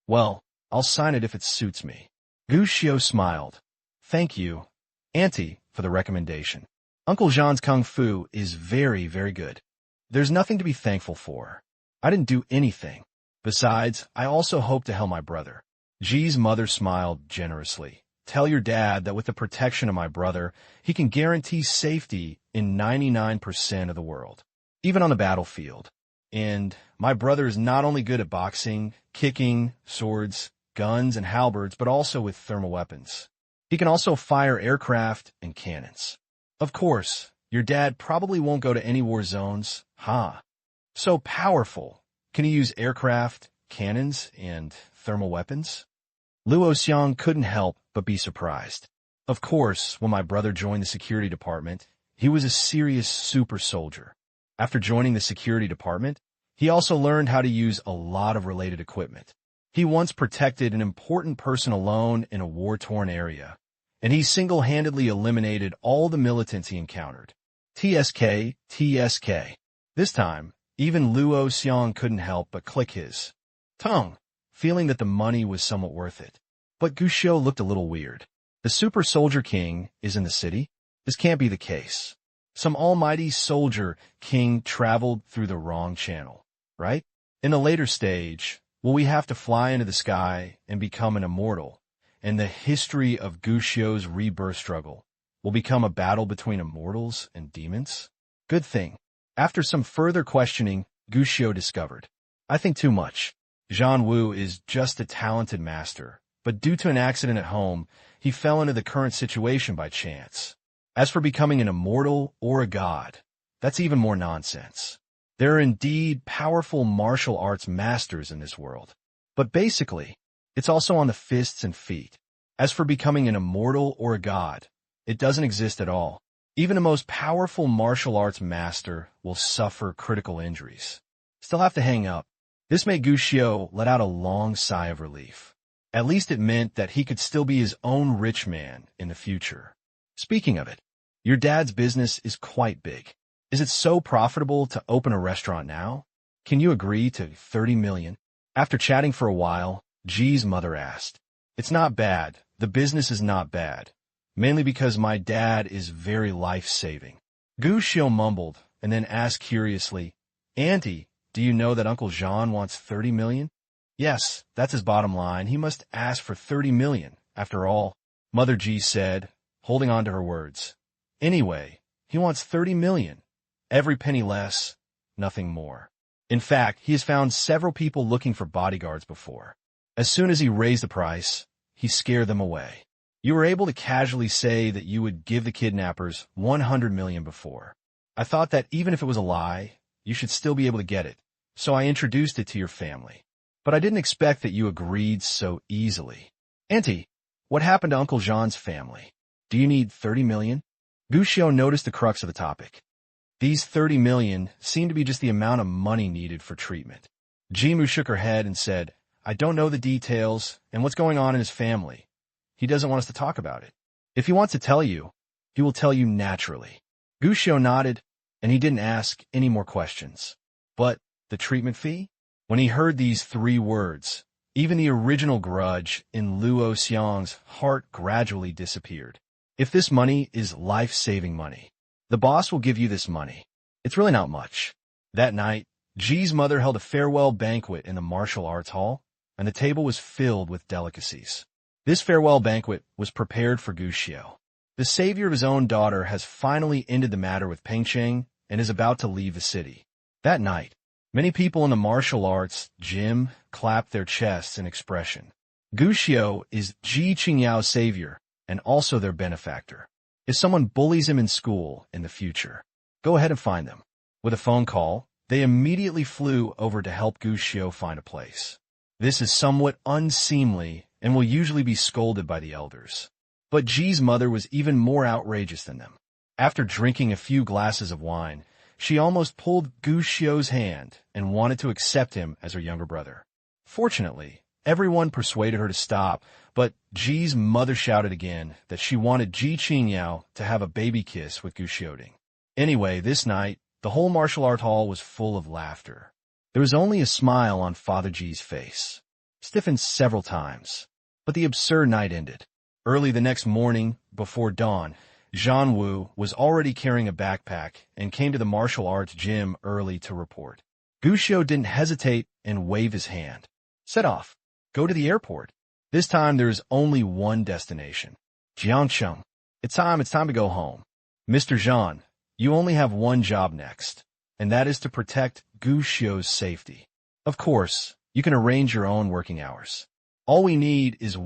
Well, I'll sign it if it suits me. Gu Xiu smiled. Thank you, Auntie, for the recommendation. Uncle Jean's kung fu is very, very good. There's nothing to be thankful for. I didn't do anything. Besides, I also hope to help my brother. Ji's mother smiled generously. Tell your dad that with the protection of my brother, he can guarantee safety in 99% of the world, even on the battlefield. And my brother is not only good at boxing, kicking, swords, guns, and halberds, but also with thermal weapons. He can also fire aircraft and cannons. Of course, your dad probably won't go to any war zones, huh? So powerful. Can he use aircraft, cannons, and thermal weapons? Luo Xiang couldn't help but be surprised. Of course, when my brother joined the security department, he was a serious super soldier. After joining the security department, he also learned how to use a lot of related equipment. He once protected an important person alone in a war-torn area, and he single-handedly eliminated all the militants he encountered. TSK, TSK. This time, even Luo Xiang couldn't help but click his tongue, feeling that the money was somewhat worth it. But Gu Xiu looked a little weird. The Super Soldier King is in the city? This can't be the case. Some almighty soldier king traveled through the wrong channel, right? In a later stage, will we have to fly into the sky and become an immortal, and the history of Gu Xiu's rebirth struggle will become a battle between immortals and demons? Good thing. After some further questioning, Guxiu discovered, I think too much. Zhan Wu is just a talented master, but due to an accident at home, he fell into the current situation by chance. As for becoming an immortal or a god, that's even more nonsense. There are indeed powerful martial arts masters in this world. But basically, it's also on the fists and feet. As for becoming an immortal or a god, it doesn't exist at all. Even the most powerful martial arts master will suffer critical injuries. Still have to hang up. This made Guxiu let out a long sigh of relief. At least it meant that he could still be his own rich man in the future. Speaking of it, your dad's business is quite big. Is it so profitable to open a restaurant now? Can you agree to 30 million? After chatting for a while, Ji's mother asked. It's not bad. The business is not bad. Mainly because my dad is very life-saving. Guxiu mumbled and then asked curiously, Auntie, do you know that Uncle Zhan wants 30 million? Yes, that's his bottom line. He must ask for 30 million, after all, Mother Ji said, holding on to her words. Anyway, he wants 30 million. Every penny less, nothing more. In fact, he has found several people looking for bodyguards before. As soon as he raised the price, he scared them away. You were able to casually say that you would give the kidnappers 100 million before. I thought that even if it was a lie, you should still be able to get it, so I introduced it to your family. But I didn't expect that you agreed so easily. Auntie, what happened to Uncle Zhan's family? Do you need 30 million? Guxiu noticed the crux of the topic. These 30 million seemed to be just the amount of money needed for treatment. Jimu shook her head and said, I don't know the details and what's going on in his family. He doesn't want us to talk about it. If he wants to tell you, he will tell you naturally. Guxiu nodded, and he didn't ask any more questions. But the treatment fee? When he heard these 3 words, even the original grudge in Luo Xiang's heart gradually disappeared. If this money is life-saving money, the boss will give you this money. It's really not much. That night, Ji's mother held a farewell banquet in the martial arts hall, and the table was filled with delicacies. This farewell banquet was prepared for Guxiu. The savior of his own daughter has finally ended the matter with Pengcheng and is about to leave the city. That night, many people in the martial arts gym clapped their chests in expression. Guxiu is Ji Qingyao's savior and also their benefactor. If someone bullies him in school in the future, go ahead and find them. With a phone call, they immediately flew over to help Guxiu find a place. This is somewhat unseemly and will usually be scolded by the elders. But Ji's mother was even more outrageous than them. After drinking a few glasses of wine, she almost pulled Guxiu's hand and wanted to accept him as her younger brother. Fortunately, everyone persuaded her to stop, but Ji's mother shouted again that she wanted Ji Qingyao to have a baby kiss with Guxiu. Anyway, this night, the whole martial art hall was full of laughter. There was only a smile on Father Ji's face, stiffened several times. But the absurd night ended. Early the next morning, before dawn, Zhan Wu was already carrying a backpack and came to the martial arts gym early to report. Guxiu didn't hesitate and wave his hand. Set off. Go to the airport. This time there is only one destination. Jiangcheng. It's time to go home. Mr. Zhan, you only have one job next, and that is to protect Guxiu's safety. Of course, you can arrange your own working hours. All we need is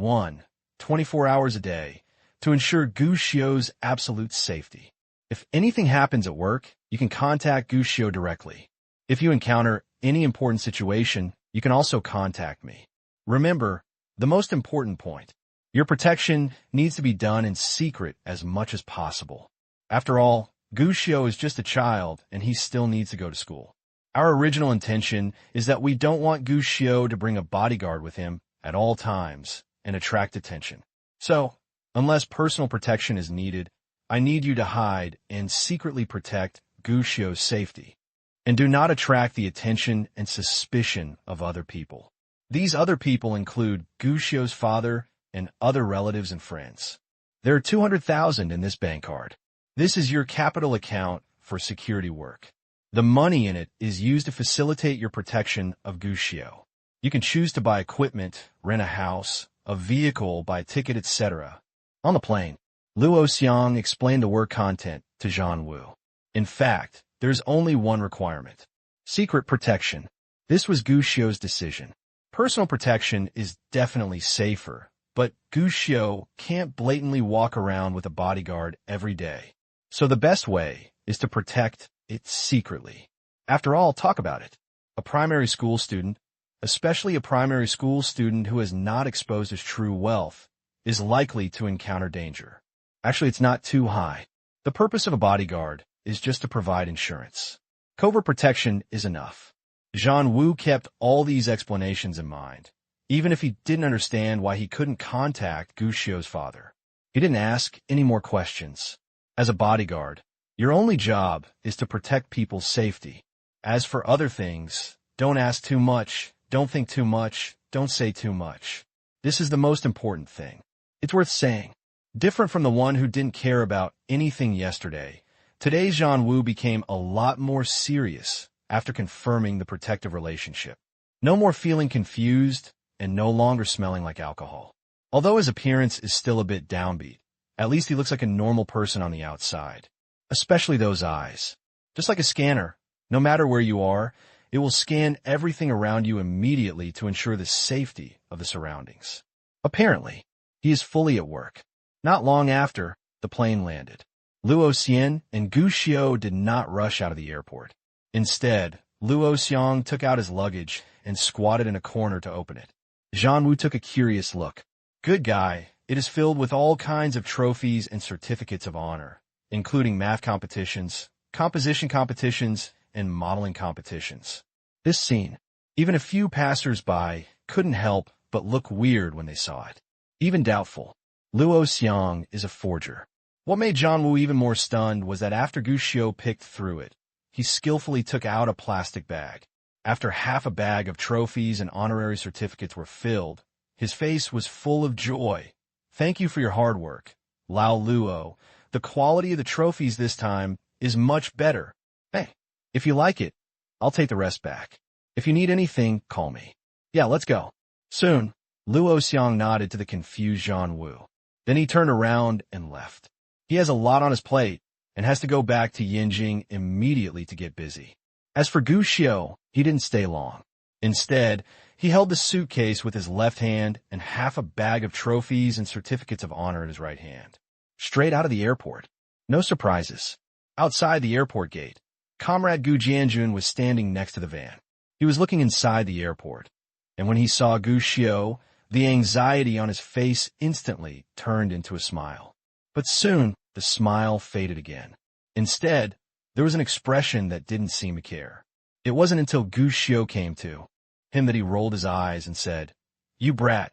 24 hours a day, to ensure Guxiu's absolute safety. If anything happens at work, you can contact Guxiu directly. If you encounter any important situation, you can also contact me. Remember, the most important point, your protection needs to be done in secret as much as possible. After all, Guxiu is just a child and he still needs to go to school. Our original intention is that we don't want Guxiu to bring a bodyguard with him at all times and attract attention. So, unless personal protection is needed, I need you to hide and secretly protect Guxiu's safety. And do not attract the attention and suspicion of other people. These other people include Guxiu's father and other relatives and friends. There are 200,000 in this bank card. This is your capital account for security work. The money in it is used to facilitate your protection of Guxiu. You can choose to buy equipment, rent a house, a vehicle, buy a ticket, etc. On the plane, Luo Xiang explained the work content to Zhan Wu. In fact, there's only one requirement. Secret protection. This was Gu Xiu's decision. Personal protection is definitely safer, but Gu Xiu can't blatantly walk around with a bodyguard every day. So the best way is to protect it secretly. After all, talk about it. A primary school student, especially a primary school student who has not exposed his true wealth, is likely to encounter danger. Actually, it's not too high. The purpose of a bodyguard is just to provide insurance. Covert protection is enough. Zhang Wu kept all these explanations in mind, even if he didn't understand why he couldn't contact Gu Xiu's father. He didn't ask any more questions. As a bodyguard, your only job is to protect people's safety. As for other things, don't ask too much, don't think too much, don't say too much. This is the most important thing. It's worth saying. Different from the one who didn't care about anything yesterday, today Zhang Wu became a lot more serious after confirming the protective relationship. No more feeling confused and no longer smelling like alcohol. Although his appearance is still a bit downbeat, at least he looks like a normal person on the outside. Especially those eyes. Just like a scanner, no matter where you are, it will scan everything around you immediately to ensure the safety of the surroundings. Apparently, he is fully at work. Not long after, the plane landed. Luo Xian and Gu Xiu did not rush out of the airport. Instead, Luo Xiang took out his luggage and squatted in a corner to open it. Zhang Wu took a curious look. Good guy, it is filled with all kinds of trophies and certificates of honor, including math competitions, composition competitions, and modeling competitions. This scene, even a few passers-by couldn't help but look weird when they saw it. Even doubtful. Luo Xiang is a forger. What made Zhang Wu even more stunned was that after Gu Xiu picked through it, he skillfully took out a plastic bag. After half a bag of trophies and honorary certificates were filled, his face was full of joy. Thank you for your hard work, Lao Luo. The quality of the trophies this time is much better. Hey, if you like it, I'll take the rest back. If you need anything, call me. Yeah, let's go. Soon, Luo Xiang nodded to the confused Zhang Wu. Then he turned around and left. He has a lot on his plate and has to go back to Yinjing immediately to get busy. As for Gu Xiu, he didn't stay long. Instead, he held the suitcase with his left hand and half a bag of trophies and certificates of honor in his right hand. Straight out of the airport. No surprises. Outside the airport gate, Comrade Gu Jianjun was standing next to the van. He was looking inside the airport, and when he saw Gu Xiu, the anxiety on his face instantly turned into a smile. But soon, the smile faded again. Instead, there was an expression that didn't seem to care. It wasn't until Gu Xiu came to him that he rolled his eyes and said, "You brat,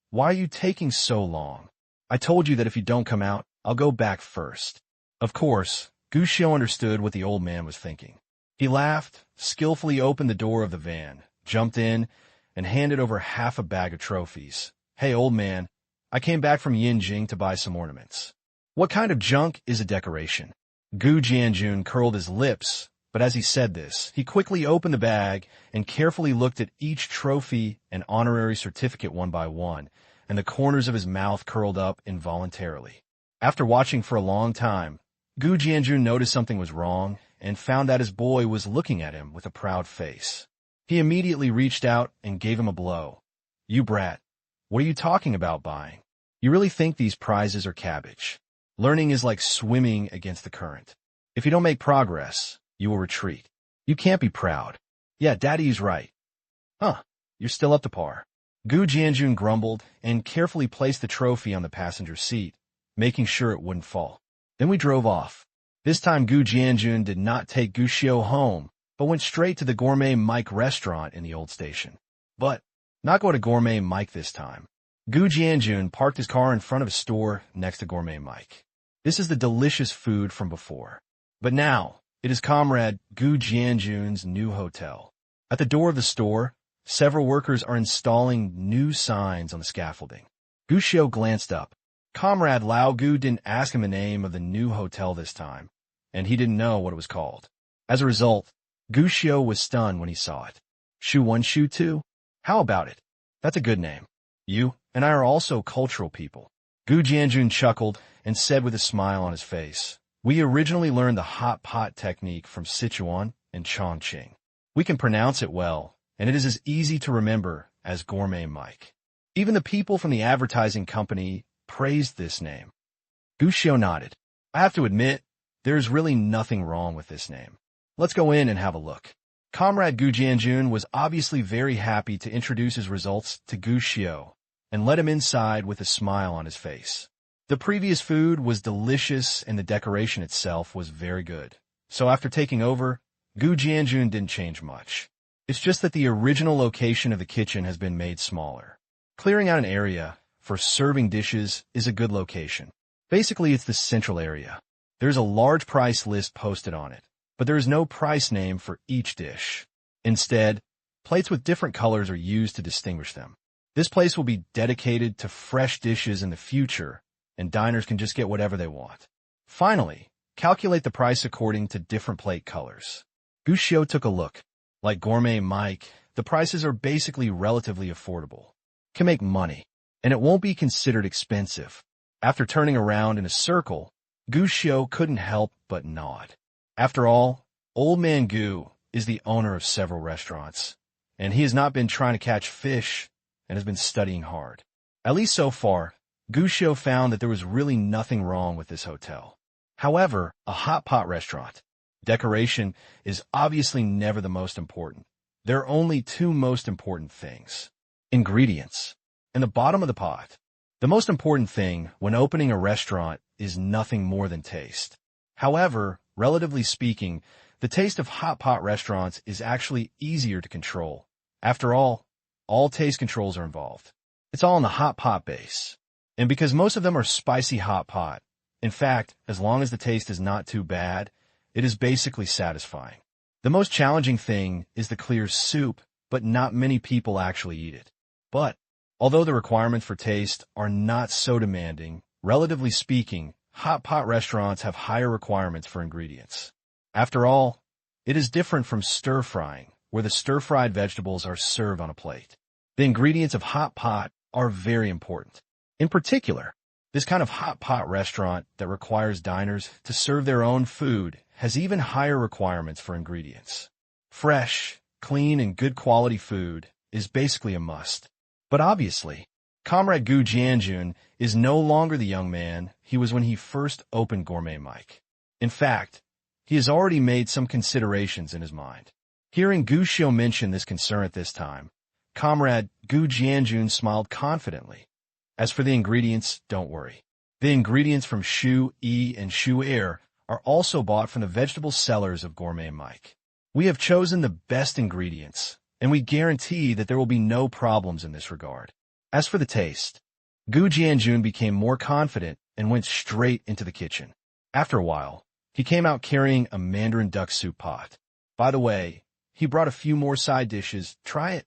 why are you taking so long? I told you that if you don't come out, I'll go back first." Of course, Gu Xiu understood what the old man was thinking. He laughed, skillfully opened the door of the van, jumped in, and handed over half a bag of trophies. "Hey, old man, I came back from Yinjing to buy some ornaments." "What kind of junk is a decoration?" Gu Jianjun curled his lips, but as he said this, he quickly opened the bag and carefully looked at each trophy and honorary certificate one by one, and the corners of his mouth curled up involuntarily. After watching for a long time, Gu Jianjun noticed something was wrong and found that his boy was looking at him with a proud face. He immediately reached out and gave him a blow. "You brat, what are you talking about buying? You really think these prizes are cabbage? Learning is like swimming against the current. If you don't make progress, you will retreat. You can't be proud. Yeah, Daddy's right." "Huh, you're still up to par." Gu Jianjun grumbled and carefully placed the trophy on the passenger seat, making sure it wouldn't fall. Then we drove off. This time Gu Jianjun did not take Gu Xiu home, but went straight to the Gourmet Mike restaurant in the old station. But not go to Gourmet Mike this time. Gu Jianjun parked his car in front of a store next to Gourmet Mike. This is the delicious food from before. But now, it is Comrade Gu Jianjun's new hotel. At the door of the store, several workers are installing new signs on the scaffolding. Gu Xiu glanced up. Comrade Lao Gu didn't ask him the name of the new hotel this time, and he didn't know what it was called. As a result, Gu Xiu was stunned when he saw it. Shu 1, Shu 2? How about it? That's a good name. You and I are also cultural people. Gu Jianjun chuckled and said with a smile on his face, We originally learned the hot pot technique from Sichuan and Chongqing. We can pronounce it well, and it is as easy to remember as Gourmet Mike. Even the people from the advertising company praised this name. Gu Xiao nodded. I have to admit, there is really nothing wrong with this name. Let's go in and have a look. Comrade Gu Jianjun was obviously very happy to introduce his results to Gu Xiao and let him inside with a smile on his face. The previous food was delicious and the decoration itself was very good. So after taking over, Gu Jianjun didn't change much. It's just that the original location of the kitchen has been made smaller. Clearing out an area for serving dishes is a good location. Basically, it's the central area. There's a large price list posted on it, but there is no price name for each dish. Instead, plates with different colors are used to distinguish them. This place will be dedicated to fresh dishes in the future, and diners can just get whatever they want. Finally, calculate the price according to different plate colors. Gu Xiao took a look. Like Gourmet Mike, the prices are basically relatively affordable. Can make money, and it won't be considered expensive. After turning around in a circle, Gu Xiao couldn't help but nod. After all, Old Man Gu is the owner of several restaurants, and he has not been trying to catch fish and has been studying hard. At least so far, Gu Xiao found that there was really nothing wrong with this hotel. However, a hot pot restaurant. Decoration is obviously never the most important. There are only two most important things. Ingredients and the bottom of the pot. The most important thing when opening a restaurant is nothing more than taste. However, relatively speaking, the taste of hot pot restaurants is actually easier to control. After all taste controls are involved. It's all in the hot pot base. And because most of them are spicy hot pot, in fact, as long as the taste is not too bad, it is basically satisfying. The most challenging thing is the clear soup, but not many people actually eat it. But, although the requirements for taste are not so demanding, relatively speaking, hot pot restaurants have higher requirements for ingredients. After all, it is different from stir-frying, where the stir-fried vegetables are served on a plate. The ingredients of hot pot are very important. In particular, this kind of hot pot restaurant that requires diners to serve their own food has even higher requirements for ingredients. Fresh, clean, and good quality food is basically a must. But obviously, Comrade Gu Jianjun is no longer the young man he was when he first opened Gourmet Mike. In fact, he has already made some considerations in his mind. Hearing Gu Xiao mention this concern at this time, Comrade Gu Jianjun smiled confidently. As for the ingredients, don't worry. The ingredients from Shu Yi and Shu Air are also bought from the vegetable sellers of Gourmet Mike. We have chosen the best ingredients, and we guarantee that there will be no problems in this regard. As for the taste, Gu Jianjun became more confident and went straight into the kitchen. After a while, he came out carrying a Mandarin duck soup pot. By the way, he brought a few more side dishes. Try it.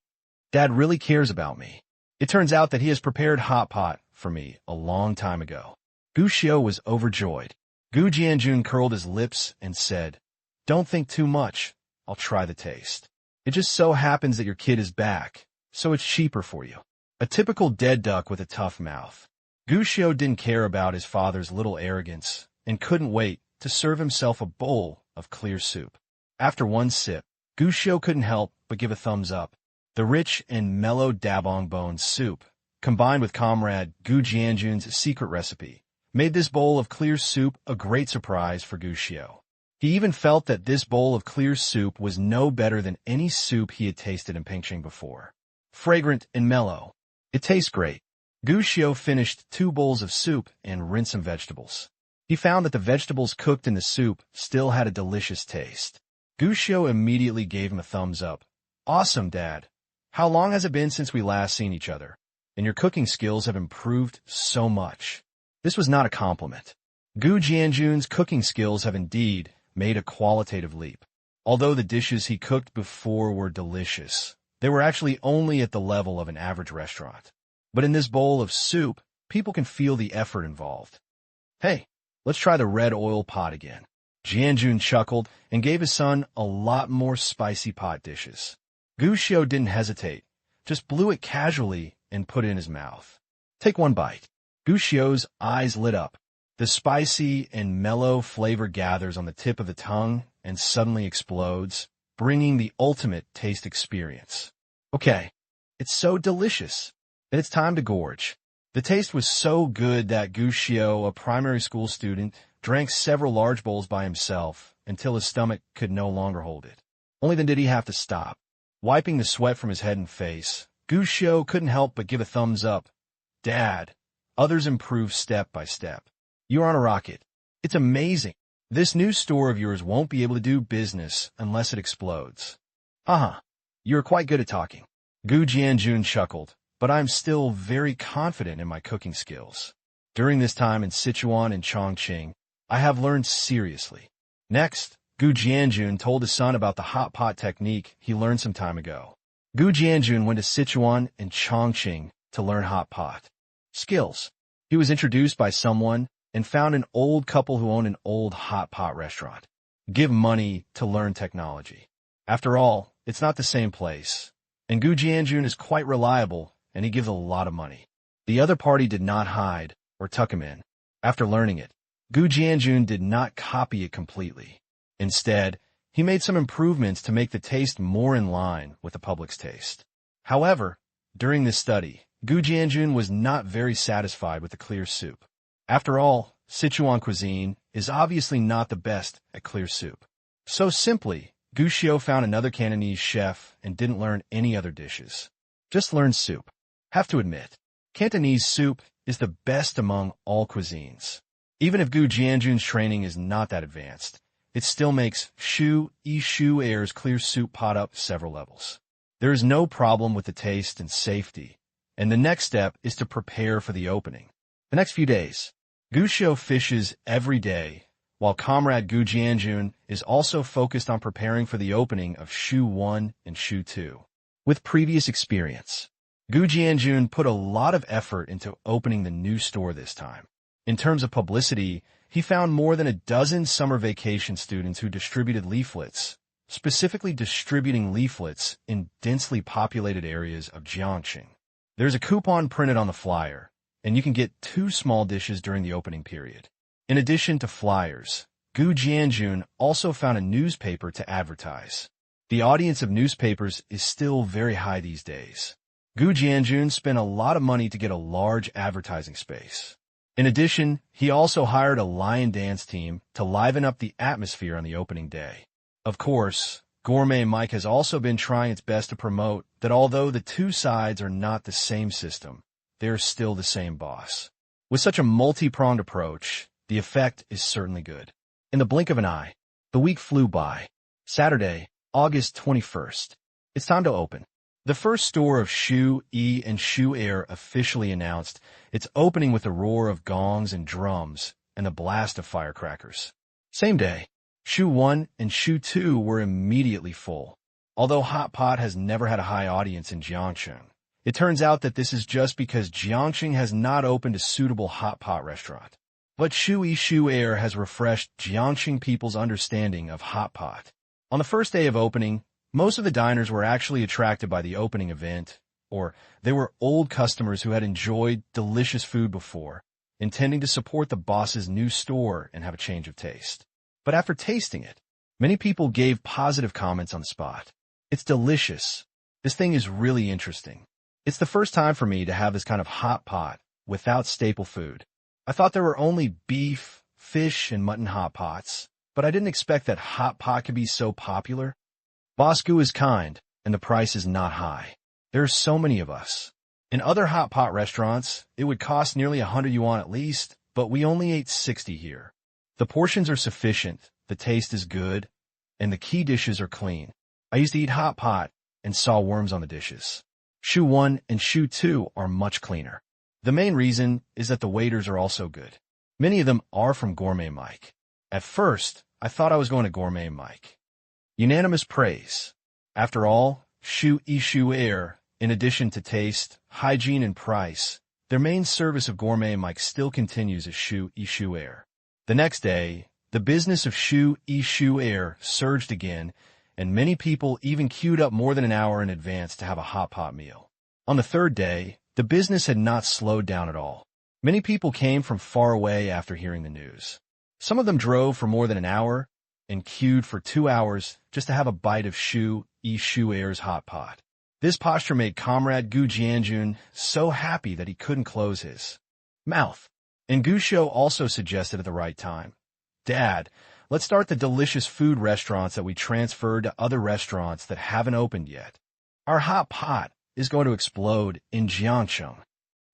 Dad really cares about me. It turns out that he has prepared hot pot for me a long time ago. Gu Xiao was overjoyed. Gu Jianjun curled his lips and said, "Don't think too much. I'll try the taste. It just so happens that your kid is back, so it's cheaper for you." A typical dead duck with a tough mouth. Gu Xiao didn't care about his father's little arrogance and couldn't wait to serve himself a bowl of clear soup. After one sip, Gu Xiao couldn't help but give a thumbs up. The rich and mellow dabong bone soup, combined with Comrade Gu Jianjun's secret recipe, made this bowl of clear soup a great surprise for Gu Xiao. He even felt that this bowl of clear soup was no better than any soup he had tasted in Pingqing before. Fragrant and mellow. It tastes great. Gu Xiao finished 2 bowls of soup and rinsed some vegetables. He found that the vegetables cooked in the soup still had a delicious taste. Gu Xiao immediately gave him a thumbs up. "Awesome, Dad. How long has it been since we last seen each other? And your cooking skills have improved so much." This was not a compliment. Gu Jianjun's cooking skills have indeed made a qualitative leap. Although the dishes he cooked before were delicious, they were actually only at the level of an average restaurant. But in this bowl of soup, people can feel the effort involved. "Hey, let's try the red oil pot again." Jianjun chuckled and gave his son a lot more spicy pot dishes. Gu Xiao didn't hesitate, just blew it casually and put it in his mouth. "Take one bite." Gu Xiao's eyes lit up. The spicy and mellow flavor gathers on the tip of the tongue and suddenly explodes, bringing the ultimate taste experience. Okay, it's so delicious, and it's time to gorge. The taste was so good that Gushio, a primary school student, drank several large bowls by himself until his stomach could no longer hold it. Only then did he have to stop. Wiping the sweat from his head and face, Gushio couldn't help but give a thumbs up. Dad, others improve step by step. You're on a rocket. It's amazing. This new store of yours won't be able to do business unless it explodes. You're quite good at talking. Gu Jianjun chuckled, but I'm still very confident in my cooking skills. During this time in Sichuan and Chongqing, I have learned seriously. Next, Gu Jianjun told his son about the hot pot technique he learned some time ago. Gu Jianjun went to Sichuan and Chongqing to learn hot pot skills. He was introduced by someone and found an old couple who owned an old hot pot restaurant. Give money to learn technology. After all, it's not the same place. And Gu Jianjun is quite reliable, and he gives a lot of money. The other party did not hide or tuck him in. After learning it, Gu Jianjun did not copy it completely. Instead, he made some improvements to make the taste more in line with the public's taste. However, during this study, Gu Jianjun was not very satisfied with the clear soup. After all, Sichuan cuisine is obviously not the best at clear soup. So simply, Gu Xiu found another Cantonese chef and didn't learn any other dishes. Just learned soup. Have to admit, Cantonese soup is the best among all cuisines. Even if Gu Jianjun's training is not that advanced, it still makes Shu Air's clear soup pot up several levels. There is no problem with the taste and safety, and the next step is to prepare for the opening. The next few days, Gu Xiu fishes every day, while comrade Gu Jianjun is also focused on preparing for the opening of Shu 1 and Shu 2. With previous experience, Gu Jianjun put a lot of effort into opening the new store this time. In terms of publicity, he found more than a dozen summer vacation students who distributed leaflets, specifically distributing leaflets in densely populated areas of Jiangxing. There's a coupon printed on the flyer, and you can get 2 small dishes during the opening period. In addition to flyers, Gu Jianjun also found a newspaper to advertise. The audience of newspapers is still very high these days. Gu Jianjun spent a lot of money to get a large advertising space. In addition, he also hired a lion dance team to liven up the atmosphere on the opening day. Of course, Gourmet Mike has also been trying its best to promote that although the two sides are not the same system, they are still the same boss. With such a multi-pronged approach, the effect is certainly good. In the blink of an eye, the week flew by. Saturday, August 21st. It's time to open. The first store of Shu and Shu Air officially announced its opening with a roar of gongs and drums and a blast of firecrackers. Same day, Shu 1 and Shu 2 were immediately full. Although hot pot has never had a high audience in Jiangxing, it turns out that this is just because Jiangxing has not opened a suitable hot pot restaurant. But Shu Air has refreshed Jiangxing people's understanding of hot pot. On the first day of opening, most of the diners were actually attracted by the opening event, or they were old customers who had enjoyed delicious food before, intending to support the boss's new store and have a change of taste. But after tasting it, many people gave positive comments on the spot. It's delicious. This thing is really interesting. It's the first time for me to have this kind of hot pot without staple food. I thought there were only beef, fish, and mutton hot pots, but I didn't expect that hot pot could be so popular. Boss Gu is kind, and the price is not high. There are so many of us. In other hot pot restaurants, it would cost nearly 100 yuan at least, but we only ate 60 here. The portions are sufficient, the taste is good, and the key dishes are clean. I used to eat hot pot and saw worms on the dishes. Shu 1 and Shu 2 are much cleaner. The main reason is that the waiters are also good. Many of them are from Gourmet Mike. At first, I thought I was going to Gourmet Mike. Unanimous praise. After all, Shu Air, in addition to taste, hygiene, and price, their main service of Gourmet Mike still continues as Shu Air. The next day, the business of Shu Air surged again, and many people even queued up more than an hour in advance to have a hot pot meal. On the third day, the business had not slowed down at all. Many people came from far away after hearing the news. Some of them drove for more than an hour and queued for 2 hours just to have a bite of Shu's hot pot. This posture made Comrade Gu Jianjun so happy that he couldn't close his mouth. And Gu Shou also suggested at the right time, "Dad, let's start the delicious food restaurants that we transferred to other restaurants that haven't opened yet. Our hot pot is going to explode in Jiangcheng."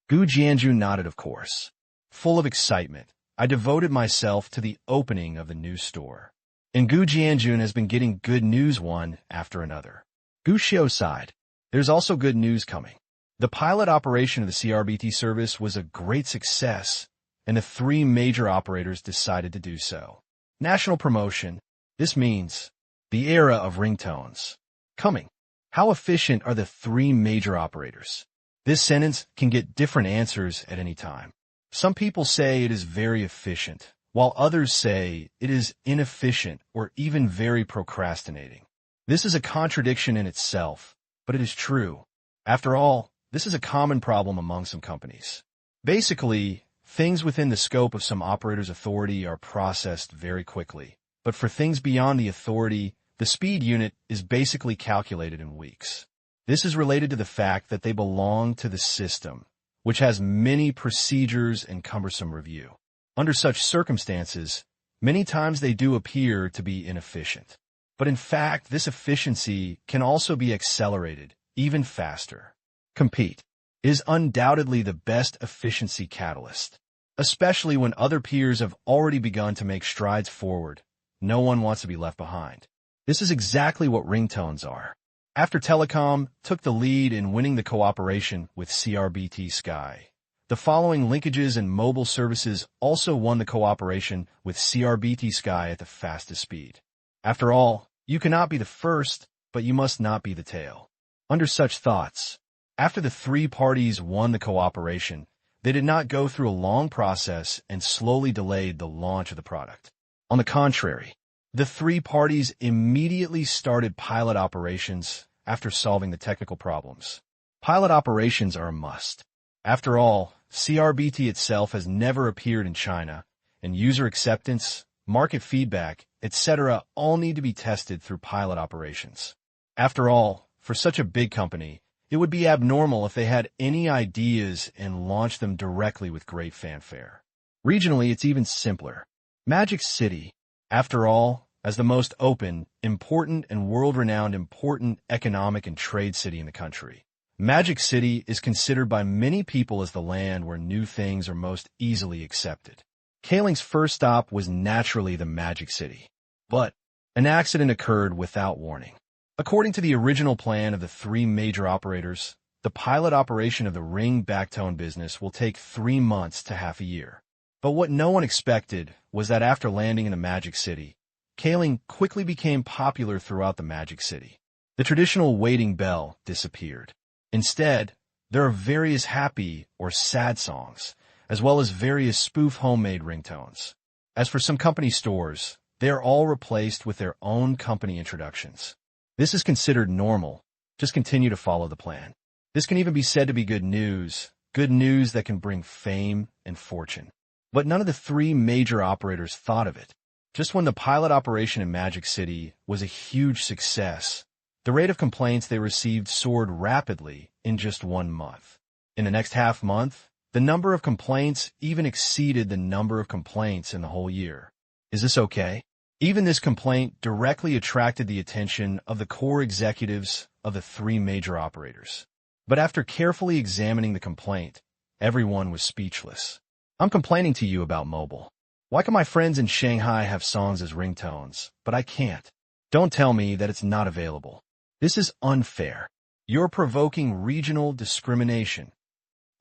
Gu Jianjun nodded, of course. Full of excitement, I devoted myself to the opening of the new store. And Gu Jianjun has been getting good news one after another. Gu Shou sighed. There's also good news coming. The pilot operation of the CRBT service was a great success, and the 3 major operators decided to do so. National promotion. This means the era of ringtones coming. How efficient are the 3 major operators? This sentence can get different answers at any time. Some people say it is very efficient, while others say it is inefficient or even very procrastinating. This is a contradiction in itself, but it is true. After all, this is a common problem among some companies. Basically, things within the scope of some operators' authority are processed very quickly, but for things beyond the authority, the speed unit is basically calculated in weeks. This is related to the fact that they belong to the system, which has many procedures and cumbersome review. Under such circumstances, many times they do appear to be inefficient. But in fact, this efficiency can also be accelerated even faster. Compete is undoubtedly the best efficiency catalyst, especially when other peers have already begun to make strides forward. No one wants to be left behind. This is exactly what ringtones are. After Telecom took the lead in winning the cooperation with CRBT Sky, the following linkages and mobile services also won the cooperation with CRBT Sky at the fastest speed. After all, you cannot be the first, but you must not be the tail. Under such thoughts, after the 3 parties won the cooperation, they did not go through a long process and slowly delayed the launch of the product. On the contrary, the 3 parties immediately started pilot operations after solving the technical problems. Pilot operations are a must. After all, CRBT itself has never appeared in China, and user acceptance, market feedback, etc. all need to be tested through pilot operations. After all, for such a big company, it would be abnormal if they had any ideas and launched them directly with great fanfare. Regionally, it's even simpler. Magic City, after all, as the most open, important, and world-renowned important economic and trade city in the country, Magic City is considered by many people as the land where new things are most easily accepted. Kailing's first stop was naturally the Magic City. But an accident occurred without warning. According to the original plan of the 3 major operators, the pilot operation of the ring backtone business will take 3 months to half a year. But what no one expected was that after landing in the Magic City, Kailing quickly became popular throughout the Magic City. The traditional waiting bell disappeared. Instead, there are various happy or sad songs, as well as various spoof homemade ringtones. As for some company stores, they are all replaced with their own company introductions. This is considered normal. Just continue to follow the plan. This can even be said to be good news that can bring fame and fortune. But none of the 3 major operators thought of it. Just when the pilot operation in Magic City was a huge success, the rate of complaints they received soared rapidly in just 1 month. In the next half month, the number of complaints even exceeded the number of complaints in the whole year. Is this okay? Even this complaint directly attracted the attention of the core executives of the 3 major operators. But after carefully examining the complaint, everyone was speechless. I'm complaining to you about mobile. Why can my friends in Shanghai have songs as ringtones, but I can't? Don't tell me that it's not available. This is unfair. You're provoking regional discrimination.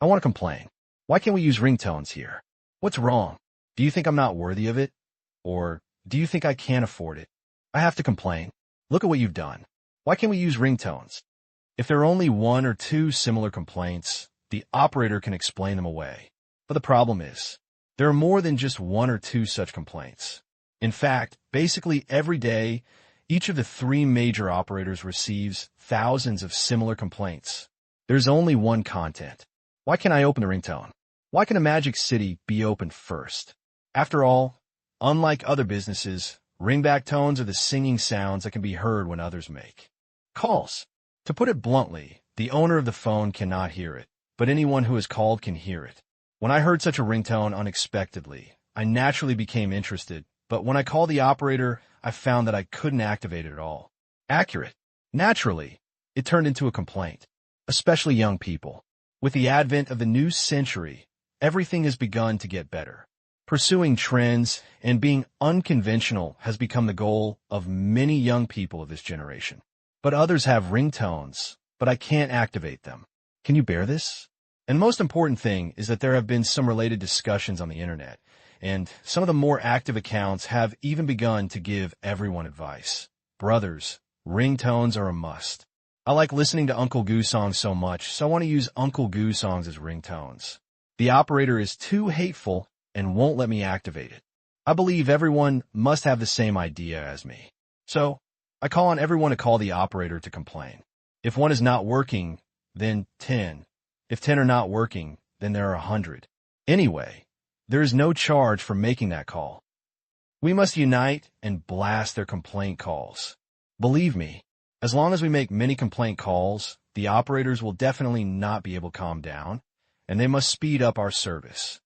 I want to complain. Why can't we use ringtones here? What's wrong? Do you think I'm not worthy of it? Or do you think I can't afford it? I have to complain. Look at what you've done. Why can't we use ringtones? If there are only 1 or 2 similar complaints, the operator can explain them away. But the problem is, there are more than just 1 or 2 such complaints. In fact, basically every day, each of the 3 major operators receives thousands of similar complaints. There's only one content. Why can't I open the ringtone? Why can a magic city be opened first? After all, unlike other businesses, ringback tones are the singing sounds that can be heard when others make calls. To put it bluntly, the owner of the phone cannot hear it, but anyone who is called can hear it. When I heard such a ringtone unexpectedly, I naturally became interested, but when I called the operator, I found that I couldn't activate it at all. Accurate. Naturally, it turned into a complaint, especially young people. With the advent of the new century, everything has begun to get better. Pursuing trends and being unconventional has become the goal of many young people of this generation. But others have ringtones, but I can't activate them. Can you bear this? And most important thing is that there have been some related discussions on the internet, and some of the more active accounts have even begun to give everyone advice. Brothers, ringtones are a must. I like listening to Uncle Goo songs so much, so I want to use Uncle Goo songs as ringtones. The operator is too hateful and won't let me activate it. I believe everyone must have the same idea as me. So, I call on everyone to call the operator to complain. If one is not working, then 10. If 10 are not working, then there are 100. Anyway, there is no charge for making that call. We must unite and blast their complaint calls. Believe me, as long as we make many complaint calls, the operators will definitely not be able to calm down, and they must speed up our service.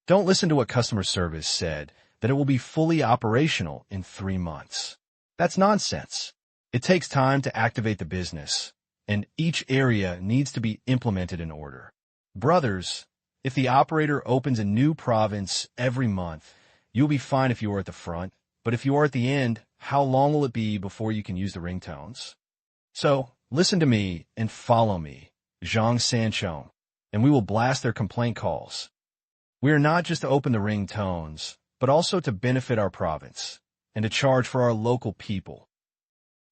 Don't listen to what customer service said, that it will be fully operational in 3 months. That's nonsense. It takes time to activate the business, and each area needs to be implemented in order. Brothers, if the operator opens a new province every month, you'll be fine if you are at the front, but if you are at the end, how long will it be before you can use the ringtones? So, listen to me and follow me, Zhang Sanchong, and we will blast their complaint calls. We are not just to open the ringtones, but also to benefit our province, and to charge for our local people.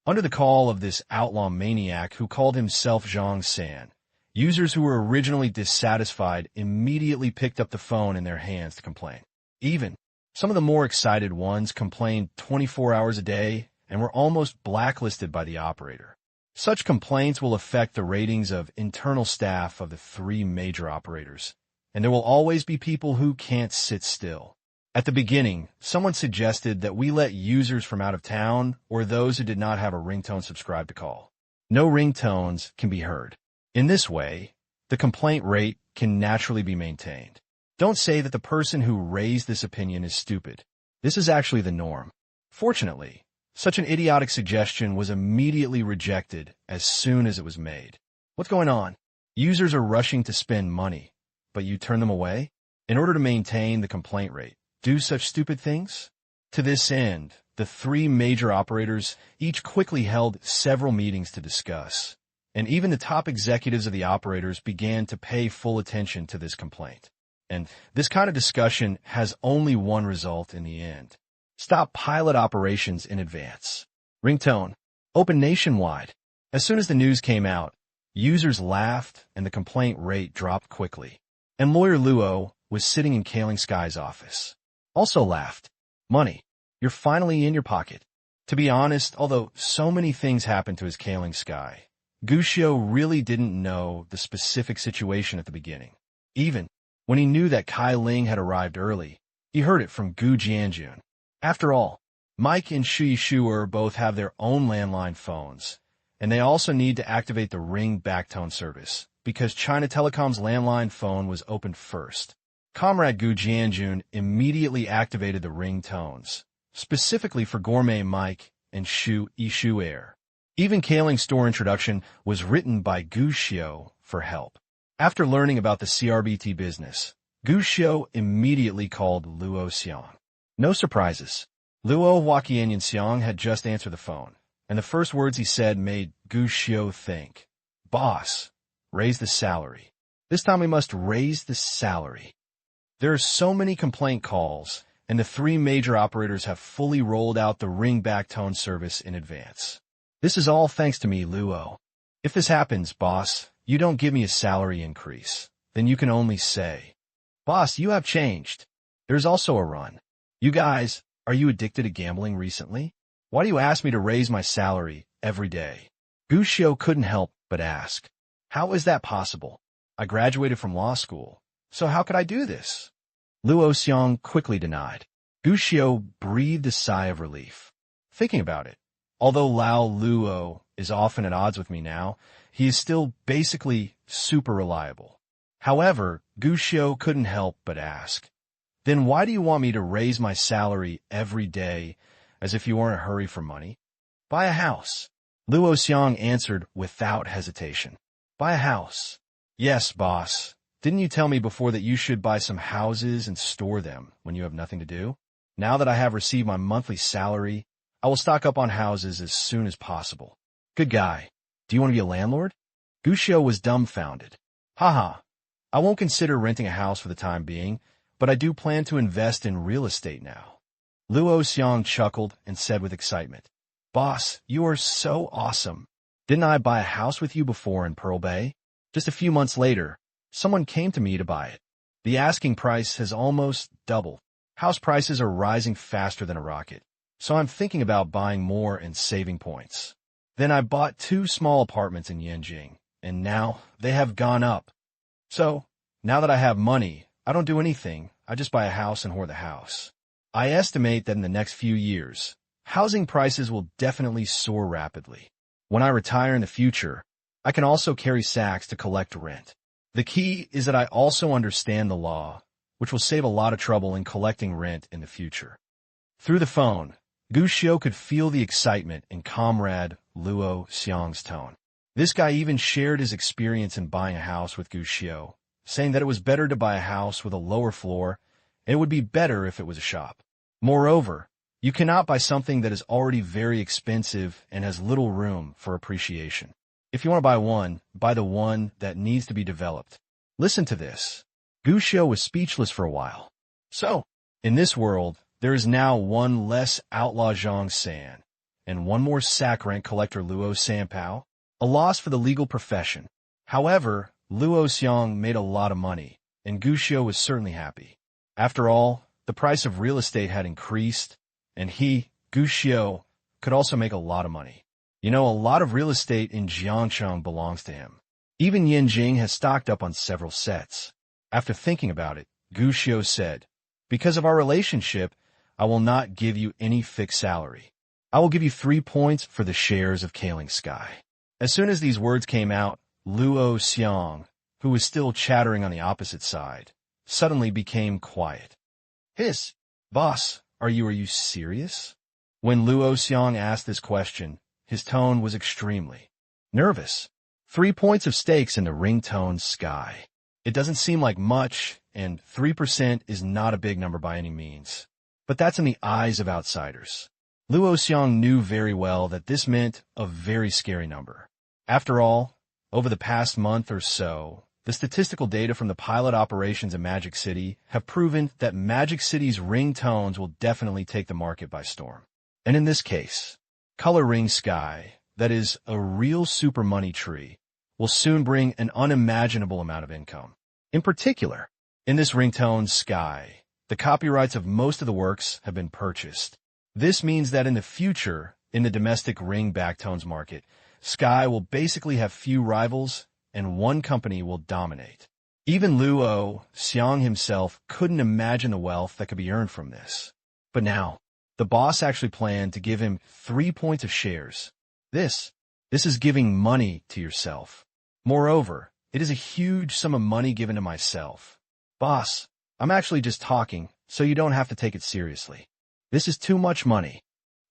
Under the call of this outlaw maniac who called himself Zhang San, users who were originally dissatisfied immediately picked up the phone in their hands to complain. Even some of the more excited ones complained 24 hours a day and were almost blacklisted by the operator. Such complaints will affect the ratings of internal staff of the 3 major operators, and there will always be people who can't sit still. At the beginning, someone suggested that we let users from out of town or those who did not have a ringtone subscribe to call. No ringtones can be heard. In this way, the complaint rate can naturally be maintained. Don't say that the person who raised this opinion is stupid. This is actually the norm. Fortunately, such an idiotic suggestion was immediately rejected as soon as it was made. What's going on? Users are rushing to spend money, but you turn them away? In order to maintain the complaint rate, do such stupid things? To this end, the 3 major operators each quickly held several meetings to discuss, and even the top executives of the operators began to pay full attention to this complaint. And this kind of discussion has only one result in the end. Stop pilot operations in advance. Ringtone. Open nationwide. As soon as the news came out, users laughed and the complaint rate dropped quickly. And lawyer Luo was sitting in Kaling Sky's office. Also laughed. Money. You're finally in your pocket. To be honest, although so many things happened to his Kaling Sky, Gu Xiu really didn't know the specific situation at the beginning. Even when he knew that Kai Ling had arrived early, he heard it from Gu Jianjun. After all, Mike and Shui Shuer both have their own landline phones, and they also need to activate the Ring backtone service, because China Telecom's landline phone was opened first. Comrade Gu Jianjun immediately activated the ring tones, specifically for Gourmet Mike and Shu Air. Even Kaling's store introduction was written by Gu Xiu for help. After learning about the CRBT business, Gu Xiu immediately called Luo Xiang. No surprises. Luo Huaqianyan Xiang had just answered the phone, and the first words he said made Gu Xiu think, "Boss, raise the salary. This time we must raise the salary." There are so many complaint calls, and the 3 major operators have fully rolled out the Ring backtone service in advance. This is all thanks to me, Luo. If this happens, boss, you don't give me a salary increase, then you can only say, "Boss, you have changed." There's also a run. You guys, are you addicted to gambling recently? Why do you ask me to raise my salary every day? Gu Xiu couldn't help but ask. How is that possible? I graduated from law school, So how could I do this? Luo Xiang quickly denied. Gu Xiao breathed a sigh of relief. Thinking about it, although Lao Luo is often at odds with me now, he is still basically super reliable. However, Gu Xiao couldn't help but ask, then why do you want me to raise my salary every day as if you were in a hurry for money? Buy a house. Luo Xiang answered without hesitation. Buy a house. Yes, boss. Didn't you tell me before that you should buy some houses and store them when you have nothing to do? Now that I have received my monthly salary, I will stock up on houses as soon as possible. Good guy. Do you want to be a landlord? Gu Xiao was dumbfounded. Haha. I won't consider renting a house for the time being, but I do plan to invest in real estate now. Luo Xiang chuckled and said with excitement, Boss, you are so awesome. Didn't I buy a house with you before in Pearl Bay? Just a few months later, someone came to me to buy it. The asking price has almost doubled. House prices are rising faster than a rocket, so I'm thinking about buying more and saving points. Then I bought 2 small apartments in Yanjing, and now they have gone up. So, now that I have money, I don't do anything. I just buy a house and hoard the house. I estimate that in the next few years, housing prices will definitely soar rapidly. When I retire in the future, I can also carry sacks to collect rent. The key is that I also understand the law, which will save a lot of trouble in collecting rent in the future. Through the phone, Gu Xiao could feel the excitement in Comrade Luo Xiang's tone. This guy even shared his experience in buying a house with Gu Xiao, saying that it was better to buy a house with a lower floor, and it would be better if it was a shop. Moreover, you cannot buy something that is already very expensive and has little room for appreciation. If you want to buy one, buy the one that needs to be developed. Listen to this. Gu Xiao was speechless for a while. So, in this world, there is now one less outlaw Zhang San, and one more sack rent collector Luo Sanpao, a loss for the legal profession. However, Luo Xiang made a lot of money, and Gu Xiao was certainly happy. After all, the price of real estate had increased, and he, Gu Xiao, could also make a lot of money. You know, a lot of real estate in Jiangcheng belongs to him. Even Yanjing has stocked up on several sets. After thinking about it, Gu Xiao said, because of our relationship, I will not give you any fixed salary. I will give you 3 points for the shares of Kaling Sky. As soon as these words came out, Luo Xiang, who was still chattering on the opposite side, suddenly became quiet. Hiss, boss, are you serious? When Luo Xiang asked this question, his tone was extremely nervous. 3 points of stakes in the ringtone Sky. It doesn't seem like much, and 3% is not a big number by any means. But that's in the eyes of outsiders. Luo Xiang knew very well that this meant a very scary number. After all, over the past month or so, the statistical data from the pilot operations in Magic City have proven that Magic City's ringtones will definitely take the market by storm. And in this case, Color Ring Sky, that is a real super money tree, will soon bring an unimaginable amount of income. In particular, in this ringtone Sky, the copyrights of most of the works have been purchased. This means that in the future, in the domestic ring backtones market, Sky will basically have few rivals, and one company will dominate. Even Luo Xiang himself couldn't imagine the wealth that could be earned from this. But now, the boss actually planned to give him 3 points of shares. This is giving money to yourself. Moreover, it is a huge sum of money given to myself. Boss, I'm actually just talking, so you don't have to take it seriously. This is too much money.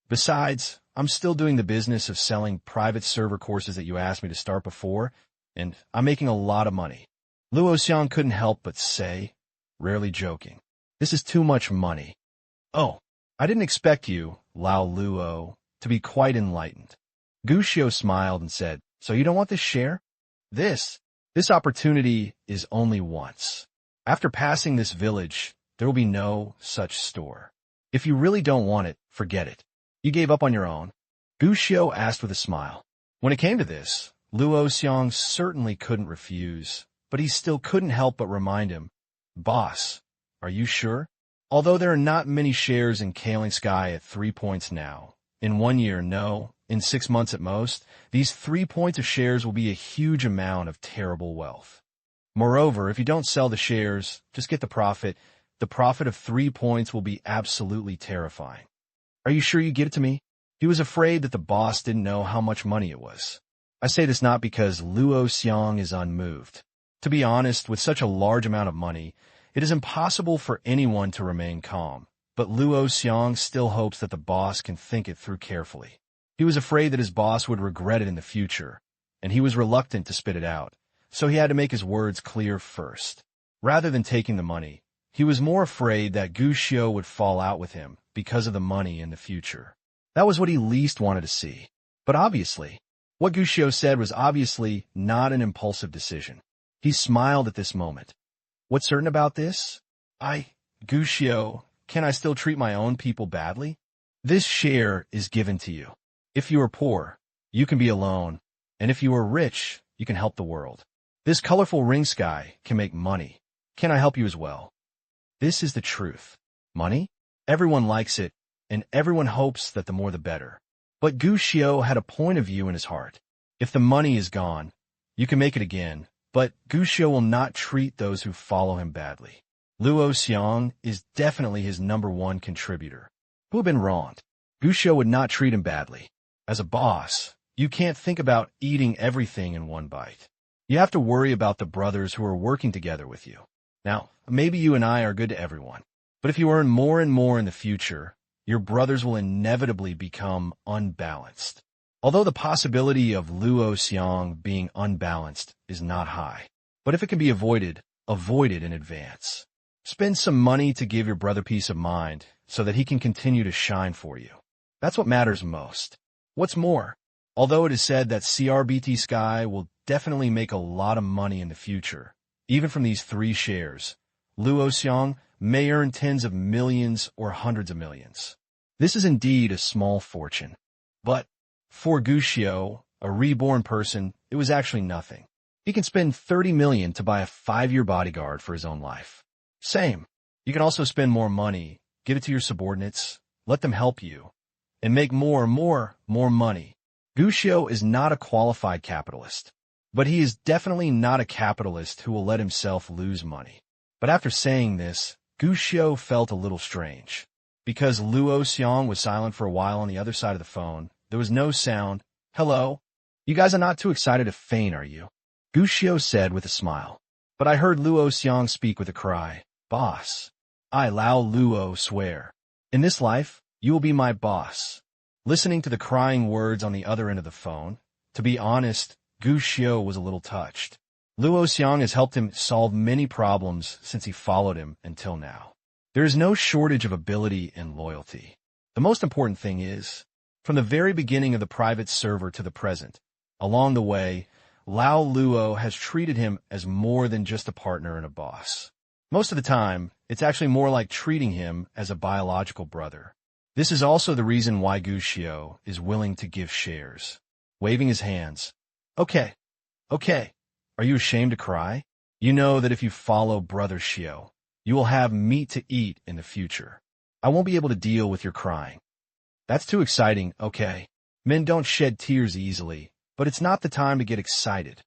Besides, I'm still doing the business of selling private server courses that you asked me to start before, and I'm making a lot of money. Luo Xiang couldn't help but say, rarely joking, this is too much money. Oh, I didn't expect you, Lao Luo, to be quite enlightened. Gu Xiao smiled and said, so you don't want this share? This opportunity is only once. After passing this village, there will be no such store. If you really don't want it, forget it. You gave up on your own. Gu Xiao asked with a smile. When it came to this, Luo Xiang certainly couldn't refuse, but he still couldn't help but remind him, Boss, are you sure? Although there are not many shares in Kaling Sky at 3 points now, in 1 year, no, in 6 months at most, these 3 points of shares will be a huge amount of terrible wealth. Moreover, if you don't sell the shares, just get the profit. The profit of 3 points will be absolutely terrifying. Are you sure you give it to me? He was afraid that the boss didn't know how much money it was. I say this not because Luo Xiang is unmoved. To be honest, with such a large amount of money, it is impossible for anyone to remain calm. But Luo Xiang still hopes that the boss can think it through carefully. He was afraid that his boss would regret it in the future, and he was reluctant to spit it out, so he had to make his words clear first. Rather than taking the money, he was more afraid that Gu Xiu would fall out with him because of the money in the future. That was what he least wanted to see. But obviously, what Gu Xiu said was obviously not an impulsive decision. He smiled at this moment. What's certain about this? Gu Xiu, can I still treat my own people badly? This share is given to you. If you are poor, you can be alone, and if you are rich, you can help the world. This colorful ring sky can make money. Can I help you as well? This is the truth. Money? Everyone likes it, and everyone hopes that the more the better. But Gu Xiu had a point of view in his heart. If the money is gone, you can make it again, but Gu Xiu will not treat those who follow him badly. Luo Xiang is definitely his #1 contributor. Who had been wronged? Gu Xiu would not treat him badly. As a boss, you can't think about eating everything in one bite. You have to worry about the brothers who are working together with you. Now, maybe you and I are good to everyone, but if you earn more and more in the future, your brothers will inevitably become unbalanced. Although the possibility of Luo Xiang being unbalanced is not high, but if it can be avoided, avoid it in advance. Spend some money to give your brother peace of mind so that he can continue to shine for you. That's what matters most. What's more, although it is said that CRBT Sky will definitely make a lot of money in the future, even from these 3 shares, Luo Xiang may earn tens of millions or hundreds of millions. This is indeed a small fortune. But for Gu Xiu, a reborn person, it was actually nothing. He can spend 30 million to buy a 5-year bodyguard for his own life. Same. You can also spend more money, give it to your subordinates, let them help you, and make more money. Gu Xiu is not a qualified capitalist, but he is definitely not a capitalist who will let himself lose money. But after saying this, Gu Xiu felt a little strange. Because Luo Xiang was silent for a while on the other side of the phone, there was no sound. Hello? You guys are not too excited to faint, are you? Gu Xiu said with a smile. But I heard Luo Xiang speak with a cry. Boss. I, Lao Luo, swear. In this life, you will be my boss. Listening to the crying words on the other end of the phone, to be honest, Gu Xiu was a little touched. Luo Xiang has helped him solve many problems since he followed him until now. There is no shortage of ability and loyalty. The most important thing is, from the very beginning of the private server to the present, along the way, Lao Luo has treated him as more than just a partner and a boss. Most of the time, it's actually more like treating him as a biological brother. This is also the reason why Gu Xiu is willing to give shares. Waving his hands. Okay. Are you ashamed to cry? You know that if you follow Brother Xiu, you will have meat to eat in the future. I won't be able to deal with your crying. That's too exciting, okay. Men don't shed tears easily, but it's not the time to get excited.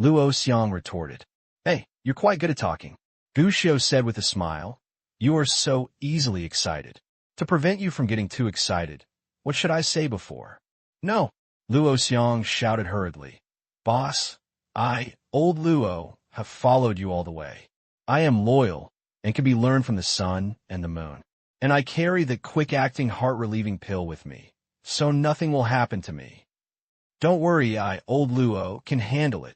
Luo Xiang retorted. Hey, you're quite good at talking. Gu Xiu said with a smile. You are so easily excited. To prevent you from getting too excited, what should I say before? No, Luo Xiang shouted hurriedly. Boss, I, old Luo, have followed you all the way. I am loyal and can be learned from the sun and the moon. And I carry the quick-acting heart-relieving pill with me, so nothing will happen to me. Don't worry, I, old Luo, can handle it.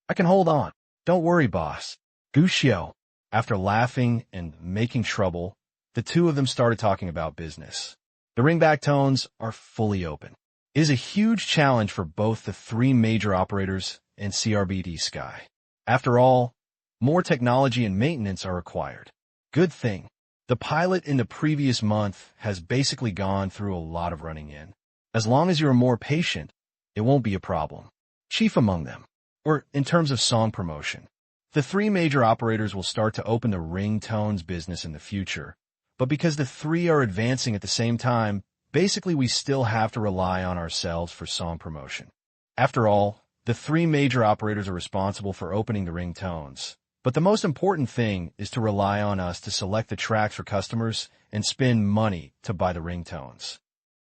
I can hold on. Don't worry, boss. Gu Xiu. After laughing and making trouble, the two of them started talking about business. The ringback tones are fully open. It is a huge challenge for both the 3 major operators and CRBT Sky. After all, more technology and maintenance are required. Good thing. The pilot in the previous month has basically gone through a lot of running in. As long as you are more patient, it won't be a problem. Chief among them. Or in terms of song promotion. The 3 major operators will start to open the ringtones business in the future, but because the 3 are advancing at the same time, basically we still have to rely on ourselves for song promotion. After all, The three major operators are responsible for opening the ringtones. But the most important thing is to rely on us to select the tracks for customers and spend money to buy the ringtones.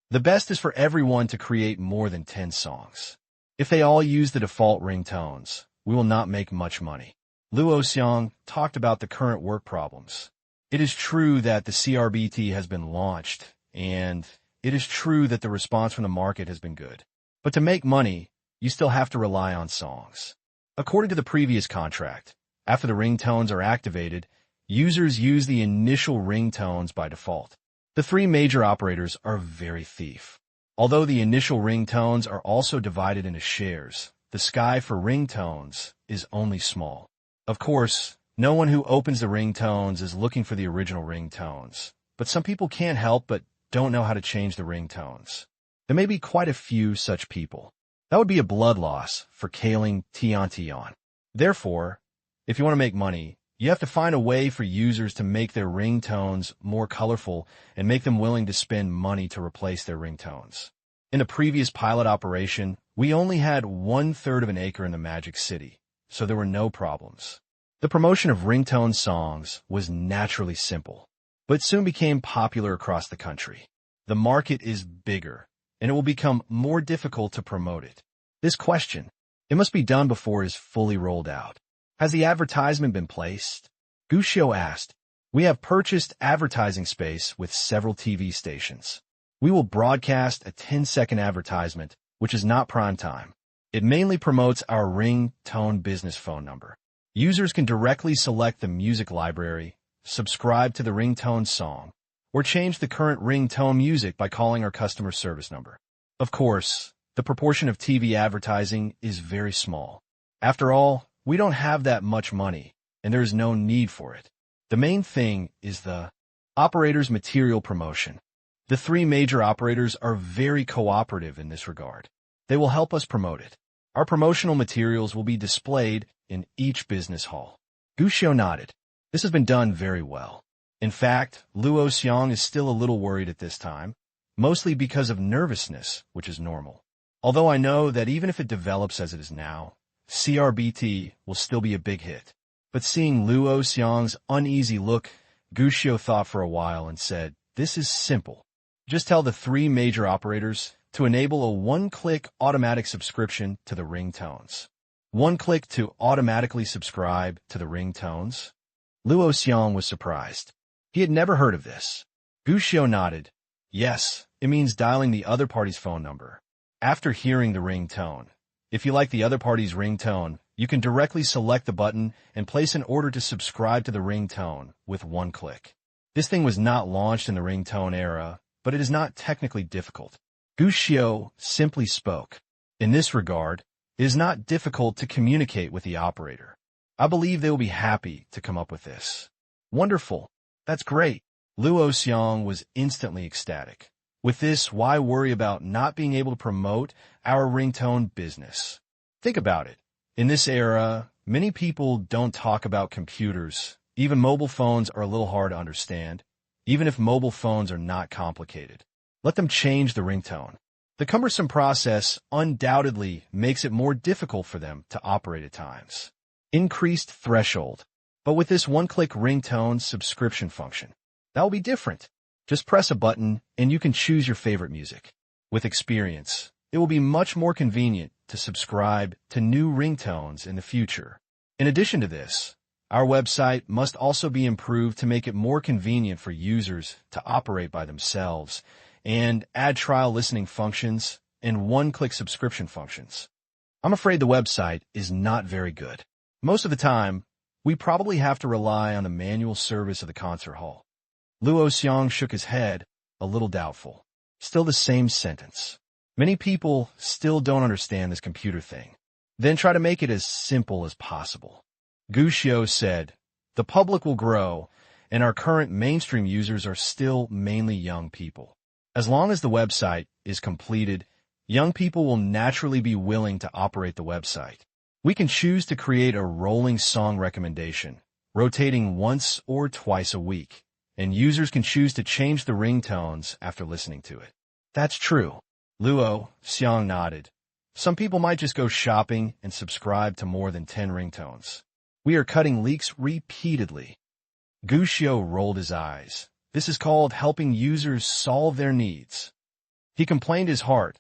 The best is for everyone to create more than 10 songs. If they all use the default ringtones, we will not make much money. Luo Xiang talked about the current work problems. It is true that the CRBT has been launched, and it is true that the response from the market has been good. But to make money, you still have to rely on songs. According to the previous contract, after the ringtones are activated, users use the initial ringtones by default. The three major operators are very thief. Although the initial ringtones are also divided into shares, the sky for ringtones is only small. Of course, no one who opens the ringtones is looking for the original ringtones, but some people can't help but don't know how to change the ringtones. There may be quite a few such people. That would be a blood loss for Kaling Tian. Therefore, if you want to make money, you have to find a way for users to make their ringtones more colorful and make them willing to spend money to replace their ringtones. In the previous pilot operation, we only had 1/3 of an acre in the Magic City, so there were no problems. The promotion of ringtone songs was naturally simple, but soon became popular across the country. The market is bigger, and it will become more difficult to promote it. This question, it must be done before it is fully rolled out. Has the advertisement been placed? Gushio asked. We have purchased advertising space with several TV stations. We will broadcast a 10-second advertisement, which is not prime time. It mainly promotes our ringtone business phone number. Users can directly select the music library, subscribe to the ringtone song, or change the current ringtone music by calling our customer service number. Of course, the proportion of TV advertising is very small. After all, we don't have that much money, and there is no need for it. The main thing is the operator's material promotion. The three major operators are very cooperative in this regard. They will help us promote it. Our promotional materials will be displayed in each business hall. Gushio nodded. This has been done very well. In fact, Luo Xiang is still a little worried at this time, mostly because of nervousness, which is normal. Although I know that even if it develops as it is now, CRBT will still be a big hit. But seeing Luo Xiang's uneasy look, Gushio thought for a while and said, this is simple. Just tell the three major operators to enable a one-click automatic subscription to the ringtones. One click to automatically subscribe to the ringtones? Luo Xiang was surprised. He had never heard of this. Gushio nodded. Yes, it means dialing the other party's phone number. After hearing the ringtone, if you like the other party's ringtone, you can directly select the button and place an order to subscribe to the ringtone with one click. This thing was not launched in the ringtone era, but it is not technically difficult. Gushio simply spoke. In this regard, it is not difficult to communicate with the operator. I believe they will be happy to come up with this. Wonderful. That's great. Luo Xiang was instantly ecstatic. With this, why worry about not being able to promote our ringtone business? Think about it. In this era, many people don't talk about computers. Even mobile phones are a little hard to understand, even if mobile phones are not complicated. Let them change the ringtone. The cumbersome process undoubtedly makes it more difficult for them to operate at times. Increased threshold. But with this one-click ringtone subscription function, that will be different. Just press a button and you can choose your favorite music. With experience, it will be much more convenient to subscribe to new ringtones in the future. In addition to this, our website must also be improved to make it more convenient for users to operate by themselves and add trial listening functions and one-click subscription functions. I'm afraid the website is not very good. Most of the time, we probably have to rely on the manual service of the concert hall. Luo Xiang shook his head, a little doubtful. Still the same sentence. Many people still don't understand this computer thing. Then try to make it as simple as possible. Gushio said, the public will grow, and our current mainstream users are still mainly young people. As long as the website is completed, young people will naturally be willing to operate the website. We can choose to create a rolling song recommendation, rotating once or twice a week, and users can choose to change the ringtones after listening to it. That's true. Luo Xiang nodded. Some people might just go shopping and subscribe to more than 10 ringtones. We are cutting leaks repeatedly. Gushio rolled his eyes. This is called helping users solve their needs. He complained his heart.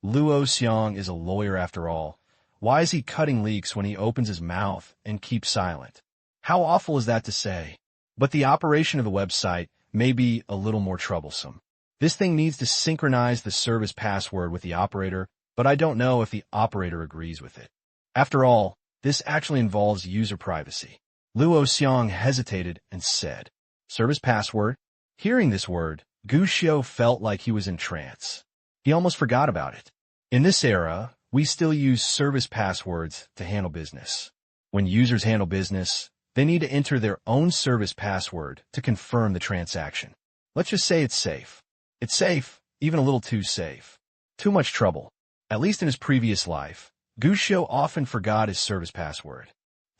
Luo Xiong is a lawyer after all. Why is he cutting leaks when he opens his mouth and keeps silent? How awful is that to say? But the operation of the website may be a little more troublesome. This thing needs to synchronize the service password with the operator, but I don't know if the operator agrees with it. After all, this actually involves user privacy. Luo Xiong hesitated and said, "Service password?" Hearing this word, Gushio felt like he was in trance. He almost forgot about it. In this era, we still use service passwords to handle business. When users handle business, they need to enter their own service password to confirm the transaction. Let's just say it's safe. It's safe, even a little too safe. Too much trouble. At least in his previous life, Gushio often forgot his service password.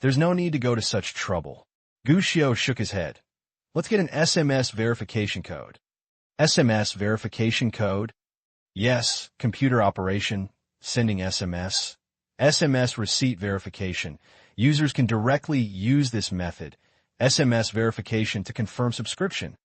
There's no need to go to such trouble. Gushio shook his head. Let's get an SMS verification code. SMS verification code? Yes, computer operation, sending SMS. SMS receipt verification. Users can directly use this method, SMS verification, to confirm subscription.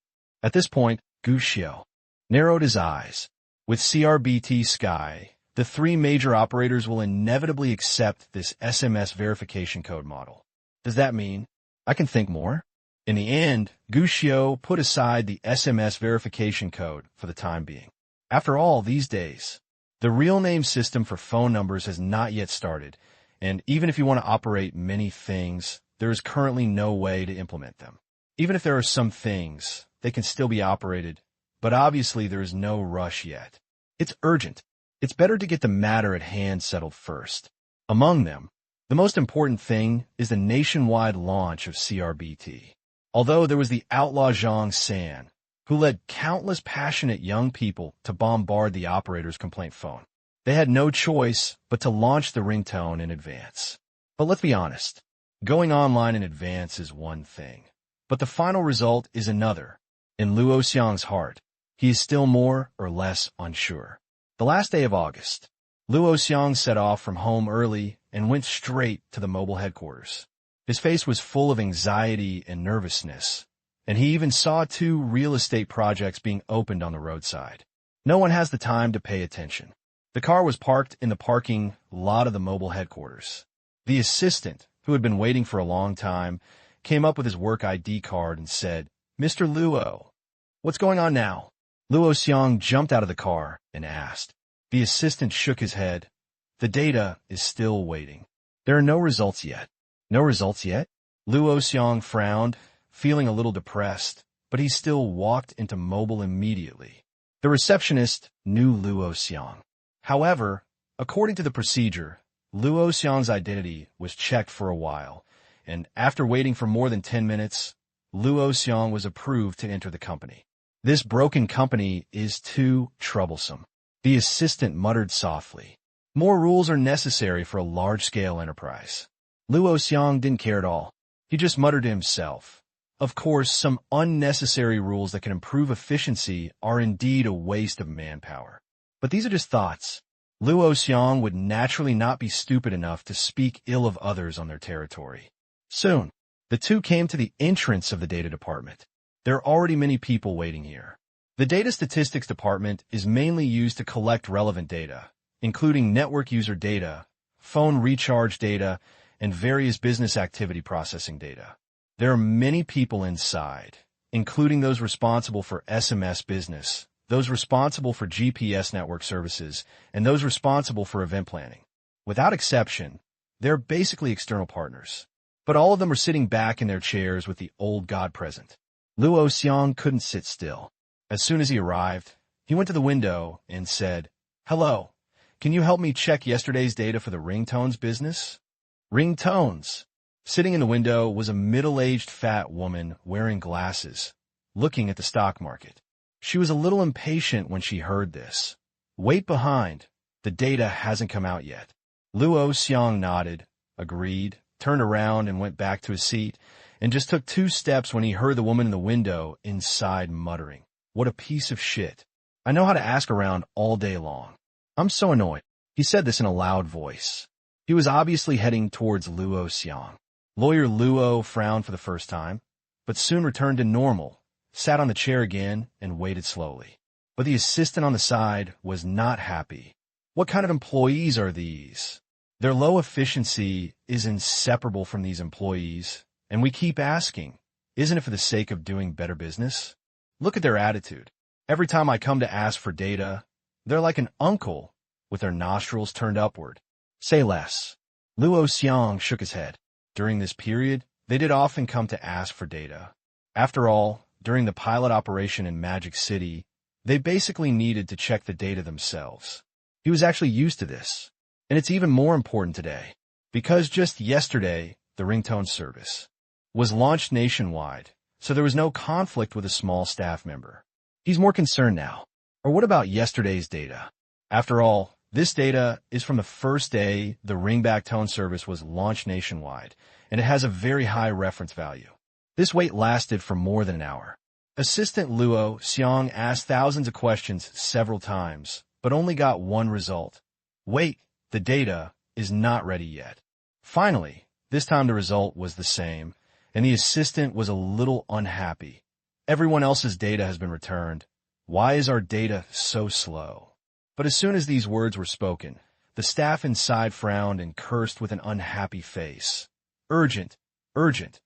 At this point, Gushio narrowed his eyes. With CRBT Sky, the three major operators will inevitably accept this SMS verification code model. Does that mean I can think more? In the end, Gushio put aside the SMS verification code for the time being. After all, these days, the real name system for phone numbers has not yet started, and even if you want to operate many things, there is currently no way to implement them. Even if there are some things, they can still be operated, but obviously there is no rush yet. It's urgent. It's better to get the matter at hand settled first. Among them, the most important thing is the nationwide launch of CRBT. Although there was the outlaw Zhang San, who led countless passionate young people to bombard the operator's complaint phone. They had no choice but to launch the ringtone in advance. But let's be honest, going online in advance is one thing, but the final result is another. In Luo Xiong's heart, he is still more or less unsure. The last day of August, Luo Xiong set off from home early and went straight to the mobile headquarters. His face was full of anxiety and nervousness, and he even saw 2 real estate projects being opened on the roadside. No one has the time to pay attention. The car was parked in the parking lot of the mobile headquarters. The assistant, who had been waiting for a long time, came up with his work ID card and said, "Mr. Luo, what's going on now?" Luo Xiong jumped out of the car and asked. The assistant shook his head. The data is still waiting. There are no results yet. No results yet? Luo Xiong frowned, feeling a little depressed, but he still walked into mobile immediately. The receptionist knew Luo Xiong. However, according to the procedure, Luo Xiong's identity was checked for a while, and after waiting for more than 10 minutes, Luo Xiong was approved to enter the company. This broken company is too troublesome. The assistant muttered softly. More rules are necessary for a large-scale enterprise. Luo Xiong didn't care at all. He just muttered to himself. Of course, some unnecessary rules that can improve efficiency are indeed a waste of manpower. But these are just thoughts. Luo Xiong would naturally not be stupid enough to speak ill of others on their territory. Soon, the two came to the entrance of the data department. There are already many people waiting here. The Data Statistics Department is mainly used to collect relevant data, including network user data, phone recharge data, and various business activity processing data. There are many people inside, including those responsible for SMS business, those responsible for GPS network services, and those responsible for event planning. Without exception, they're basically external partners. But all of them are sitting back in their chairs with the old god present. Luo Xiong couldn't sit still. As soon as he arrived, he went to the window and said, "Hello, can you help me check yesterday's data for the ringtones business?" Ringtones. Sitting in the window was a middle-aged fat woman wearing glasses, looking at the stock market. She was a little impatient when she heard this. "Wait behind. The data hasn't come out yet." Luo Xiong nodded, agreed, turned around and went back to his seat, and just took 2 steps when he heard the woman in the window inside muttering, "What a piece of shit. I know how to ask around all day long. I'm so annoyed." He said this in a loud voice. He was obviously heading towards Luo Xiang. Lawyer Luo frowned for the first time, but soon returned to normal, sat on the chair again, and waited slowly. But the assistant on the side was not happy. What kind of employees are these? Their low efficiency is inseparable from these employees, and we keep asking, isn't it for the sake of doing better business? Look at their attitude. Every time I come to ask for data, they're like an uncle with their nostrils turned upward. Say less. Luo Xiang shook his head. During this period, they did often come to ask for data. After all, during the pilot operation in Magic City, they basically needed to check the data themselves. He was actually used to this. And it's even more important today, because just yesterday, the ringtone service was launched nationwide, so there was no conflict with a small staff member. He's more concerned now. Or what about yesterday's data? After all, this data is from the first day the ringback tone service was launched nationwide, and it has a very high reference value. This wait lasted for more than an hour. Assistant Luo Xiang asked thousands of questions several times, but only got one result. Wait. The data is not ready yet. Finally, this time the result was the same, and the assistant was a little unhappy. Everyone else's data has been returned. Why is our data so slow? But as soon as these words were spoken, the staff inside frowned and cursed with an unhappy face. Urgent, urgent.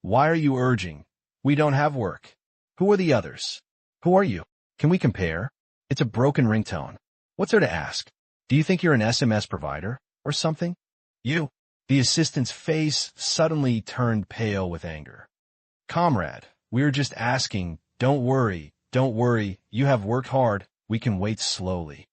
Why are you urging? We don't have work. Who are the others? Who are you? Can we compare? It's a broken ringtone. What's there to ask? Do you think you're an SMS provider or something? You. The assistant's face suddenly turned pale with anger. Comrade, we're just asking. Don't worry. You have worked hard. We can wait slowly.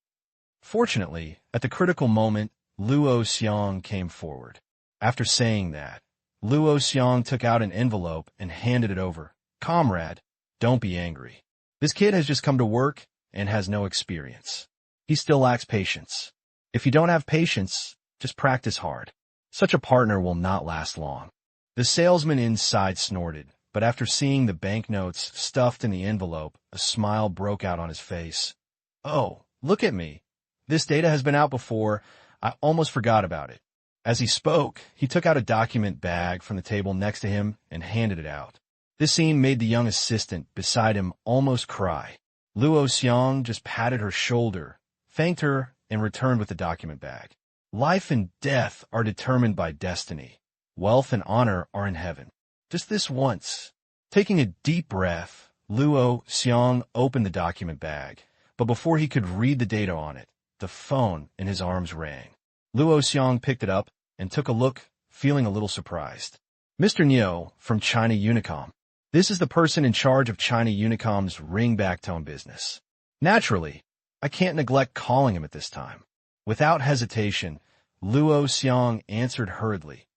Fortunately, at the critical moment, Luo Xiang came forward. After saying that, Luo Xiang took out an envelope and handed it over. Comrade, don't be angry. This kid has just come to work and has no experience. He still lacks patience. If you don't have patience, just practice hard. Such a partner will not last long. The salesman inside snorted, but after seeing the banknotes stuffed in the envelope, a smile broke out on his face. Oh, look at me. This data has been out before. I almost forgot about it. As he spoke, he took out a document bag from the table next to him and handed it out. This scene made the young assistant beside him almost cry. Luo Xiang just patted her shoulder, thanked her, and returned with the document bag. Life and death are determined by destiny. Wealth and honor are in heaven. Just this once. Taking a deep breath, Luo Xiang opened the document bag, but before he could read the data on it, the phone in his arms rang. Luo Xiang picked it up and took a look, feeling a little surprised. Mr. Niu from China Unicom. This is the person in charge of China Unicom's ringback tone business. Naturally, I can't neglect calling him at this time. Without hesitation, Luo Xiang answered hurriedly.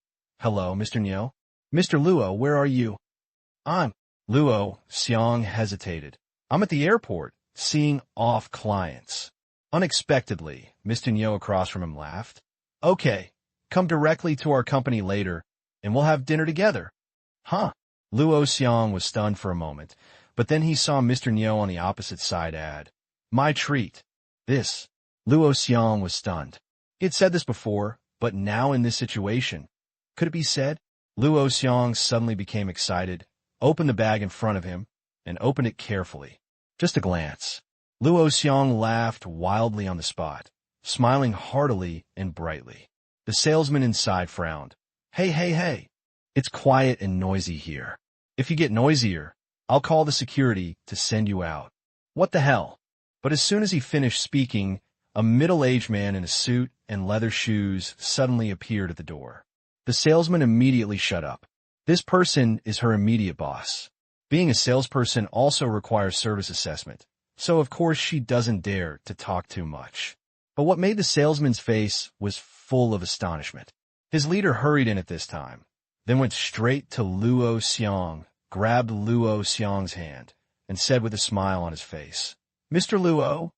Hello, Mr. Niu. Mr. Luo, where are you? Luo Xiang hesitated. I'm at the airport, seeing off clients. Unexpectedly, Mr. Niu across from him laughed. Okay, come directly to our company later, and we'll have dinner together. Huh? Luo Xiang was stunned for a moment, but then he saw Mr. Niu on the opposite side add, My treat. This. Luo Xiang was stunned. He had said this before, but now in this situation. Could it be said? Luo Xiang suddenly became excited, opened the bag in front of him, and opened it carefully. Just a glance. Luo Xiang laughed wildly on the spot, smiling heartily and brightly. The salesman inside frowned. Hey. It's quiet and noisy here. If you get noisier, I'll call the security to send you out. What the hell? But as soon as he finished speaking, a middle-aged man in a suit and leather shoes suddenly appeared at the door. The salesman immediately shut up. This person is her immediate boss. Being a salesperson also requires service assessment, so of course she doesn't dare to talk too much. But what made the salesman's face was full of astonishment. His leader hurried in at this time, then went straight to Luo Xiang, grabbed Luo Xiang's hand, and said with a smile on his face, Mr. Luo,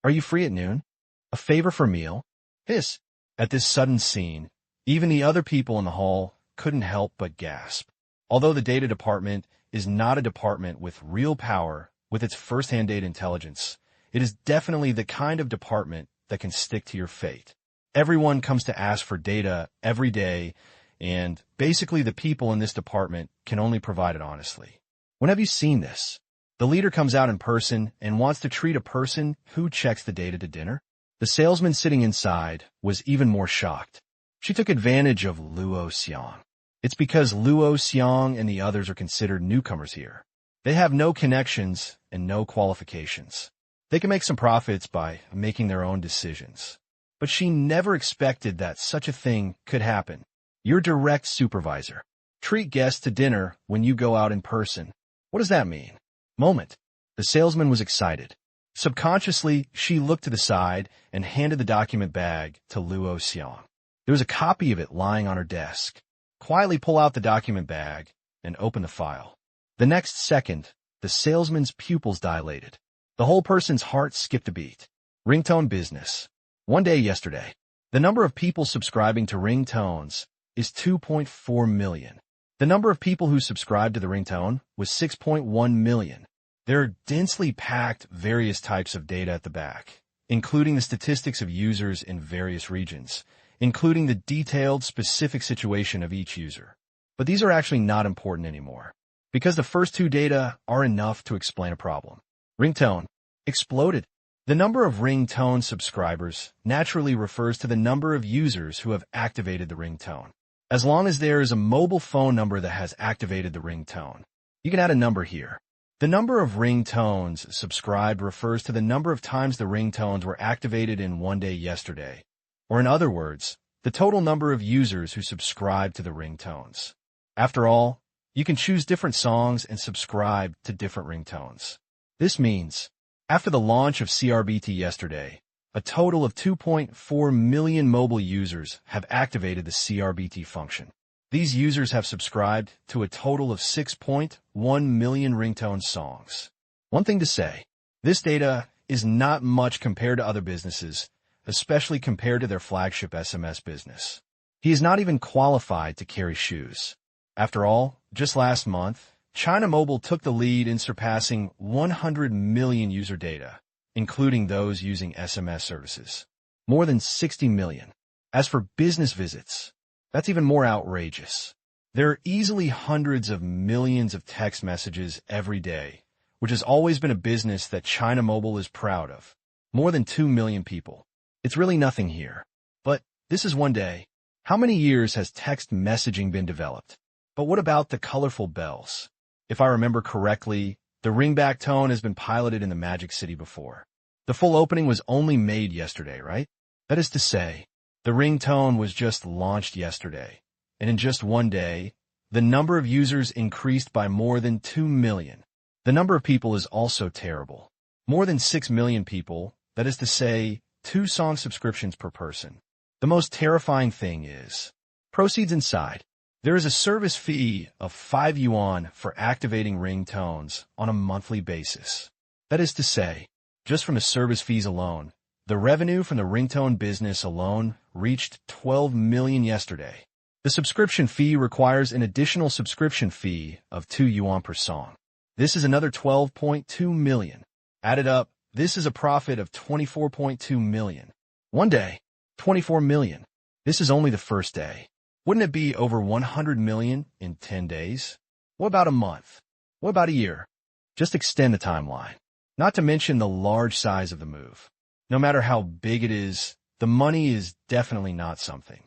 are you free at noon? A favor for a meal? Hiss. At this sudden scene, even the other people in the hall couldn't help but gasp. Although the data department is not a department with real power with its first-hand data intelligence, it is definitely the kind of department that can stick to your fate. Everyone comes to ask for data every day, and basically the people in this department can only provide it honestly. When have you seen this? The leader comes out in person and wants to treat a person who checks the data to dinner. The salesman sitting inside was even more shocked. She took advantage of Luo Xiang. It's because Luo Xiang and the others are considered newcomers here. They have no connections and no qualifications. They can make some profits by making their own decisions. But she never expected that such a thing could happen. Your direct supervisor. Treat guests to dinner when you go out in person. What does that mean? Moment. The salesman was excited. Subconsciously, she looked to the side and handed the document bag to Luo Xiang. There was a copy of it lying on her desk. Quietly pull out the document bag and open the file. The next second, the salesman's pupils dilated. The whole person's heart skipped a beat. Ringtone business. One day yesterday, the number of people subscribing to ringtones is 2.4 million. The number of people who subscribed to the ringtone was 6.1 million. There are densely packed various types of data at the back, including the statistics of users in various regions, including the detailed specific situation of each user. But these are actually not important anymore, because the first two data are enough to explain a problem. Ringtone exploded. The number of ringtone subscribers naturally refers to the number of users who have activated the ringtone. As long as there is a mobile phone number that has activated the ringtone, you can add a number here. The number of ringtones subscribed refers to the number of times the ringtones were activated in one day yesterday, or in other words, the total number of users who subscribe to the ringtones. After all, you can choose different songs and subscribe to different ringtones. This means, after the launch of CRBT yesterday, a total of 2.4 million mobile users have activated the CRBT function. These users have subscribed to a total of 6.1 million ringtone songs. One thing to say, this data is not much compared to other businesses, especially compared to their flagship SMS business. He is not even qualified to carry shoes. After all, just last month, China Mobile took the lead in surpassing 100 million user data, including those using SMS services. More than 60 million. As for business visits, that's even more outrageous. There are easily hundreds of millions of text messages every day, which has always been a business that China Mobile is proud of. More than 2 million people. It's really nothing here. But this is one day. How many years has text messaging been developed? But what about the colorful bells? If I remember correctly, the ringback tone has been piloted in the Magic City before. The full opening was only made yesterday, right? That is to say, the ringtone was just launched yesterday, and in just one day, the number of users increased by more than 2 million. The number of people is also terrible. More than 6 million people, that is to say, 2 song subscriptions per person. The most terrifying thing is, proceeds inside. There is a service fee of 5 yuan for activating ringtones on a monthly basis. That is to say, just from the service fees alone, the revenue from the ringtone business alone reached 12 million yesterday. The subscription fee requires an additional subscription fee of 2 yuan per song. This is another 12.2 million. Added up, this is a profit of 24.2 million. One day, 24 million. This is only the first day. Wouldn't it be over 100 million in 10 days? What about a month? What about a year? Just extend the timeline. Not to mention the large size of the move. No matter how big it is, the money is definitely not something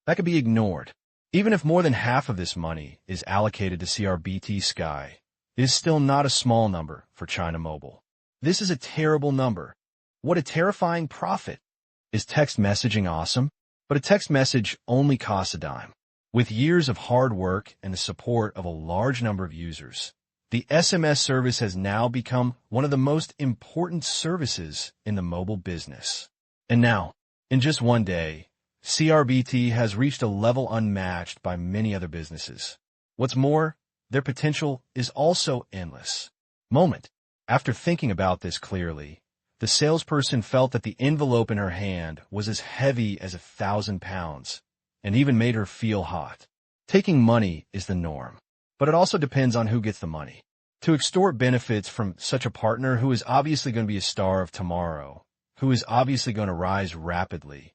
that could be ignored. Even if more than half of this money is allocated to CRBT Sky, it is still not a small number for China Mobile. This is a terrible number. What a terrifying profit. Is text messaging awesome? But a text message only costs a dime. With years of hard work and the support of a large number of users, the SMS service has now become one of the most important services in the mobile business. And now, in just one day, CRBT has reached a level unmatched by many other businesses. What's more, their potential is also endless. Moment. After thinking about this clearly, the salesperson felt that the envelope in her hand was as heavy as 1,000 pounds, and even made her feel hot. Taking money is the norm, but it also depends on who gets the money. To extort benefits from such a partner who is obviously going to be a star of tomorrow, who is obviously going to rise rapidly,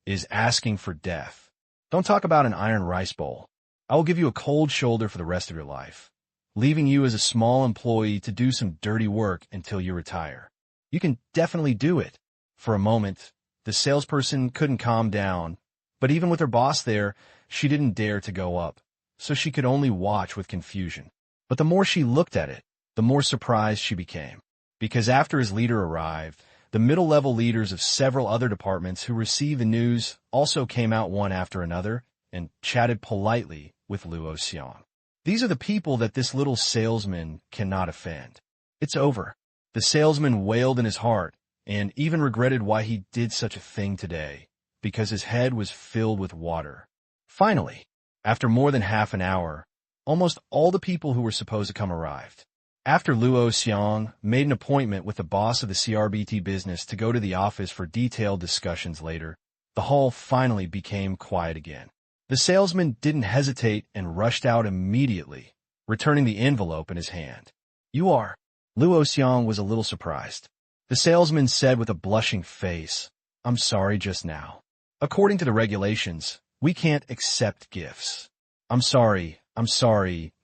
is asking for death. Don't talk about an iron rice bowl. I will give you a cold shoulder for the rest of your life, leaving you as a small employee to do some dirty work until you retire. You can definitely do it. For a moment, the salesperson couldn't calm down, but even with her boss there, she didn't dare to go up, so she could only watch with confusion. But the more she looked at it, the more surprised she became. Because after his leader arrived, the middle-level leaders of several other departments who received the news also came out one after another and chatted politely with Luo Xiang. These are the people that this little salesman cannot offend. It's over. The salesman wailed in his heart and even regretted why he did such a thing today, because his head was filled with water. Finally, after more than half an hour, almost all the people who were supposed to come arrived. After Luo Xiang made an appointment with the boss of the CRBT business to go to the office for detailed discussions later, the hall finally became quiet again. The salesman didn't hesitate and rushed out immediately, returning the envelope in his hand. "You are?" Luo Xiang was a little surprised. The salesman said with a blushing face, "I'm sorry just now. According to the regulations, we can't accept gifts. I'm sorry,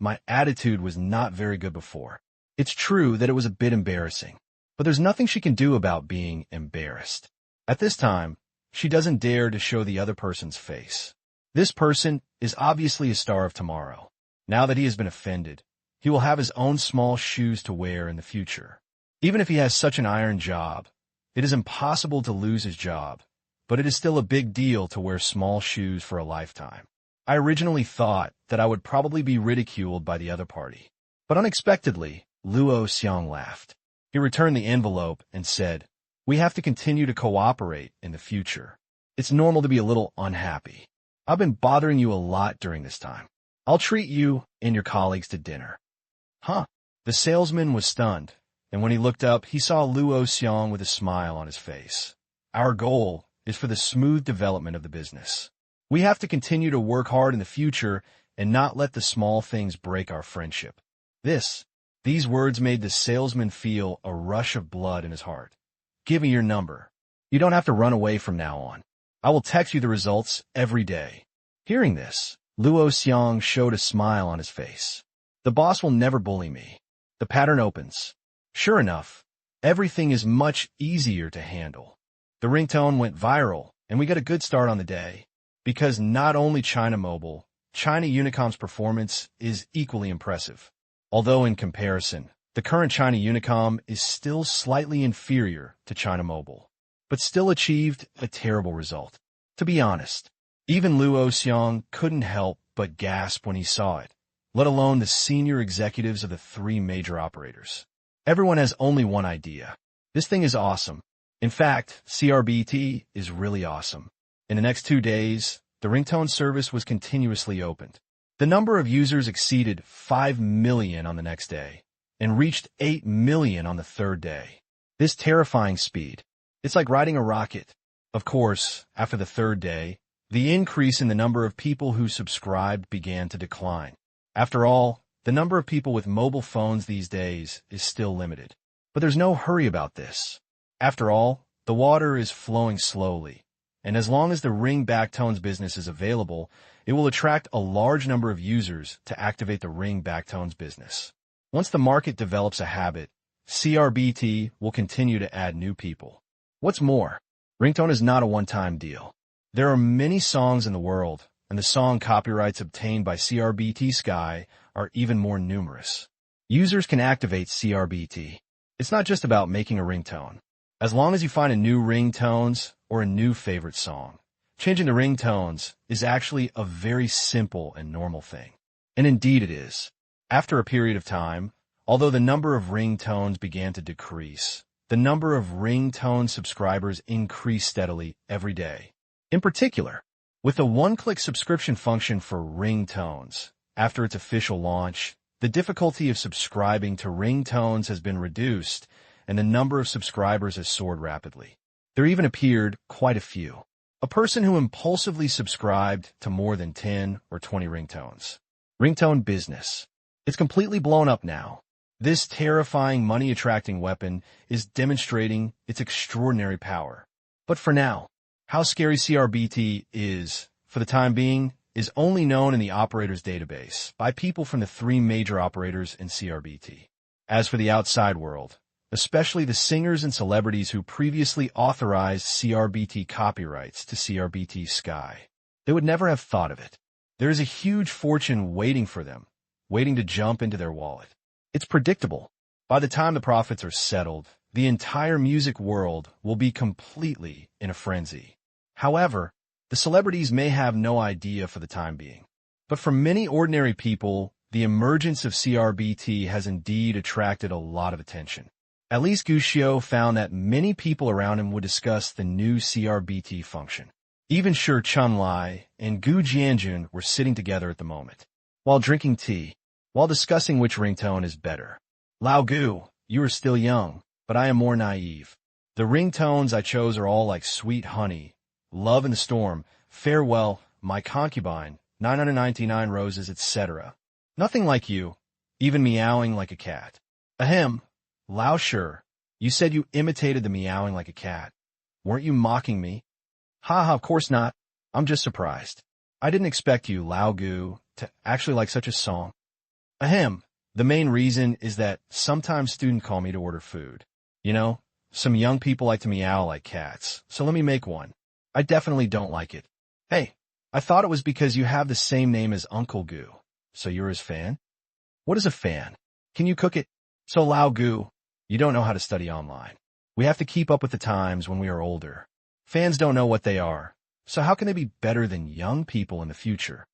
my attitude was not very good before." It's true that it was a bit embarrassing, but there's nothing she can do about being embarrassed. At this time, she doesn't dare to show the other person's face. This person is obviously a star of tomorrow. Now that he has been offended, he will have his own small shoes to wear in the future. Even if he has such an iron job, it is impossible to lose his job, but it is still a big deal to wear small shoes for a lifetime. I originally thought that I would probably be ridiculed by the other party, but unexpectedly, Luo Xiang laughed. He returned the envelope and said, "We have to continue to cooperate in the future. It's normal to be a little unhappy. I've been bothering you a lot during this time. I'll treat you and your colleagues to dinner." Huh? The salesman was stunned, and when he looked up, he saw Luo Xiang with a smile on his face. "Our goal is for the smooth development of the business. We have to continue to work hard in the future and not let the small things break our friendship." These words made the salesman feel a rush of blood in his heart. "Give me your number. You don't have to run away from now on. I will text you the results every day." Hearing this, Luo Xiang showed a smile on his face. "The boss will never bully me." The pattern opens. Sure enough, everything is much easier to handle. The ringtone went viral, and we got a good start on the day. Because not only China Mobile, China Unicom's performance is equally impressive. Although in comparison, the current China Unicom is still slightly inferior to China Mobile, but still achieved a terrible result. To be honest, even Luo Xiang couldn't help but gasp when he saw it, let alone the senior executives of the three major operators. Everyone has only one idea. This thing is awesome. In fact, CRBT is really awesome. In the next 2 days, the ringtone service was continuously opened. The number of users exceeded 5 million on the next day and reached 8 million on the third day. This terrifying speed. It's like riding a rocket. Of course, after the third day, the increase in the number of people who subscribed began to decline. After all, the number of people with mobile phones these days is still limited. But there's no hurry about this. After all, the water is flowing slowly, and as long as the ring backtones business is available, it will attract a large number of users to activate the ring backtones business. Once the market develops a habit, CRBT will continue to add new people. What's more, ringtone is not a one-time deal. There are many songs in the world, and the song copyrights obtained by CRBT Sky are even more numerous. Users can activate CRBT. It's not just about making a ringtone. As long as you find a new ringtones or a new favorite song, changing the ringtones is actually a very simple and normal thing. And indeed it is. After a period of time, although the number of ringtones began to decrease, the number of ringtone subscribers increased steadily every day. In particular, with the one-click subscription function for ringtones, after its official launch, the difficulty of subscribing to ringtones has been reduced, and the number of subscribers has soared rapidly. There even appeared quite a few. A person who impulsively subscribed to more than 10 or 20 ringtones. Ringtone business. It's completely blown up now. This terrifying money-attracting weapon is demonstrating its extraordinary power. But for now, How scary CRBT is, for the time being, is only known in the operator's database by people from the 3 major operators in CRBT. As for the outside world, especially the singers and celebrities who previously authorized CRBT copyrights to CRBT Sky, they would never have thought of it. There is a huge fortune waiting for them, waiting to jump into their wallet. It's predictable. By the time the profits are settled, the entire music world will be completely in a frenzy. However, the celebrities may have no idea for the time being. But for many ordinary people, the emergence of CRBT has indeed attracted a lot of attention. At least Gushio found that many people around him would discuss the new CRBT function. Even Shi Chunlai and Gu Jianjun were sitting together at the moment, while drinking tea, while discussing which ringtone is better. Lao Gu, you are still young, but I am more naive. The ringtones I chose are all like Sweet Honey, Love in the Storm, Farewell, My Concubine, 999 Roses, etc. Nothing like you, even meowing like a cat. Ahem. Lao Shi, you said you imitated the meowing like a cat. Weren't you mocking me? Haha, of course not. I'm just surprised. I didn't expect you, Lao Gu, to actually like such a song. Ahem. The main reason is that sometimes students call me to order food. You know, some young people like to meow like cats, so let me make one. I definitely don't like it. Hey, I thought it was because you have the same name as Uncle Gu, so you're his fan? What is a fan? Can you cook it? So Lao Gu, you don't know how to study online. We have to keep up with the times when we are older. Fans don't know what they are, so how can they be better than young people in the future?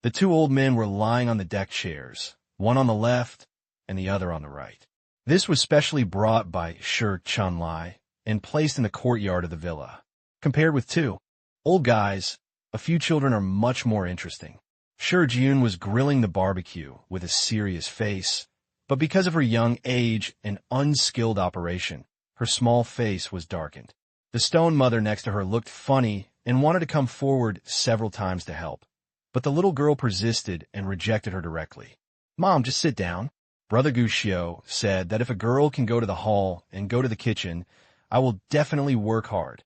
The 2 old men were lying on the deck chairs, one on the left and the other on the right. This was specially brought by Shi Chunlai and placed in the courtyard of the villa. Compared with 2 old guys, a few children are much more interesting. Shi Jun was grilling the barbecue with a serious face, but because of her young age and unskilled operation, her small face was darkened. The stone mother next to her looked funny and wanted to come forward several times to help, but the little girl persisted and rejected her directly. Mom, just sit down. Brother Gushio said that if a girl can go to the hall and go to the kitchen, I will definitely work hard.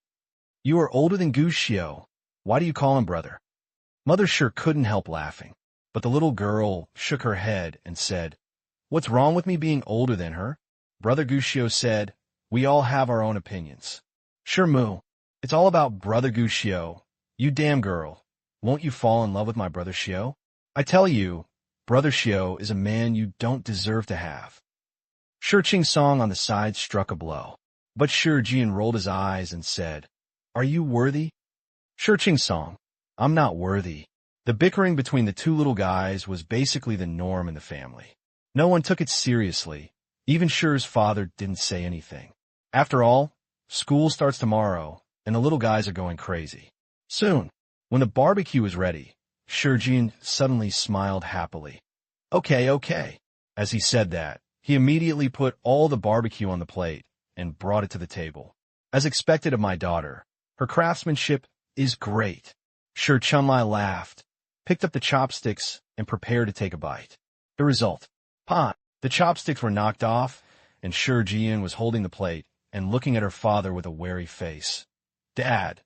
You are older than Gushio. Why do you call him brother? Mother sure couldn't help laughing, but the little girl shook her head and said, What's wrong with me being older than her? Brother Gushio said, We all have our own opinions. Sure, Moo. It's all about Brother Gushio. You damn girl. Won't you fall in love with my brother Shio? I tell you, Brother Shio is a man you don't deserve to have. Shi Ching Song on the side struck a blow, but Shi Jian rolled his eyes and said, Are you worthy? Shi Ching Song, I'm not worthy. The bickering between the 2 little guys was basically the norm in the family. No one took it seriously. Even Shi's father didn't say anything. After all, school starts tomorrow, and the little guys are going crazy. Soon, when the barbecue was ready, Shi Jian suddenly smiled happily. Okay. As he said that, he immediately put all the barbecue on the plate and brought it to the table. As expected of my daughter, her craftsmanship is great. Shi Chunlai laughed, picked up the chopsticks, and prepared to take a bite. The result. Pot. The chopsticks were knocked off, and Shi Jian was holding the plate and looking at her father with a wary face. Dad,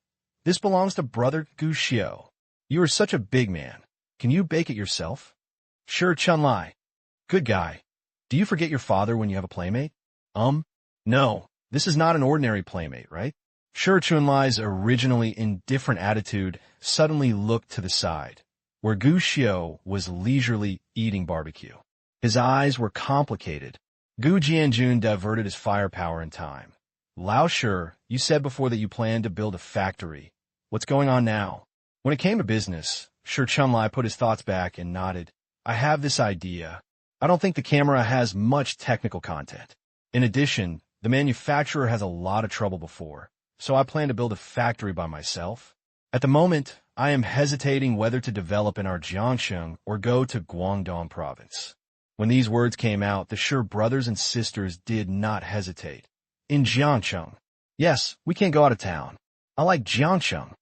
this belongs to Brother Gushio. You are such a big man. Can you bake it yourself? Shi Chunlai. Good guy. Do you forget your father when you have a playmate? No. This is not an ordinary playmate, right? Shi Chunlai's originally indifferent attitude suddenly looked to the side, where Gushio was leisurely eating barbecue. His eyes were complicated. Gu Jianjun diverted his firepower in time. Lao Shi, you said before that you planned to build a factory. What's going on now? When it came to business, Shi Chunlai put his thoughts back and nodded. I have this idea. I don't think the camera has much technical content. In addition, the manufacturer has a lot of trouble before, so I plan to build a factory by myself. At the moment, I am hesitating whether to develop in our Jiangsheng or go to Guangdong province. When these words came out, the Shi brothers and sisters did not hesitate. In Jiangsheng. Yes, we can't go out of town. I like Jiangsheng.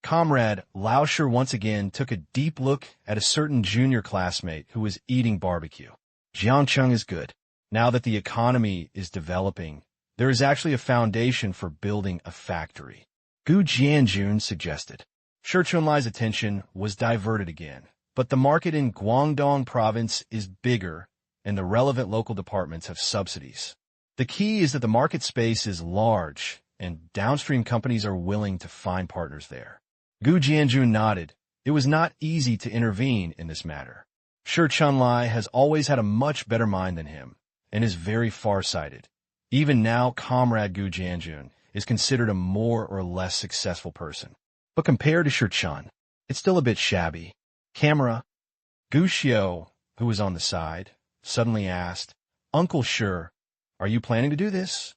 Comrade Lao Shi once again took a deep look at a certain junior classmate who was eating barbecue. Jiangsheng is good. Now that the economy is developing, there is actually a foundation for building a factory. Gu Jianjun suggested. Shi Chunlai's attention was diverted again, but the market in Guangdong province is bigger, and the relevant local departments have subsidies. The key is that the market space is large, and downstream companies are willing to find partners there. Gu Jianjun nodded. It was not easy to intervene in this matter. Shi Chunlai has always had a much better mind than him, and is very far-sighted. Even now, Comrade Gu Jianjun is considered a more or less successful person. But compared to Shi Chun, it's still a bit shabby. Camera. Gu Xiu, who was on the side, suddenly asked, Uncle Shi, are you planning to do this?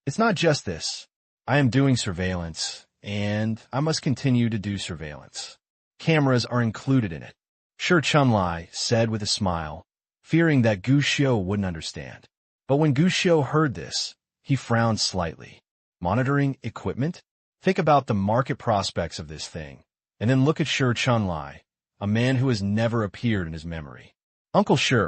It's not just this. I am doing surveillance, and I must continue to do surveillance. Cameras are included in it. Shi Chunlai said with a smile, fearing that Gu Xiu wouldn't understand. But when Gu Xiu heard this, he frowned slightly. Monitoring equipment? Think about the market prospects of this thing, and then look at Shi Chunlai, a man who has never appeared in his memory. Uncle Shi,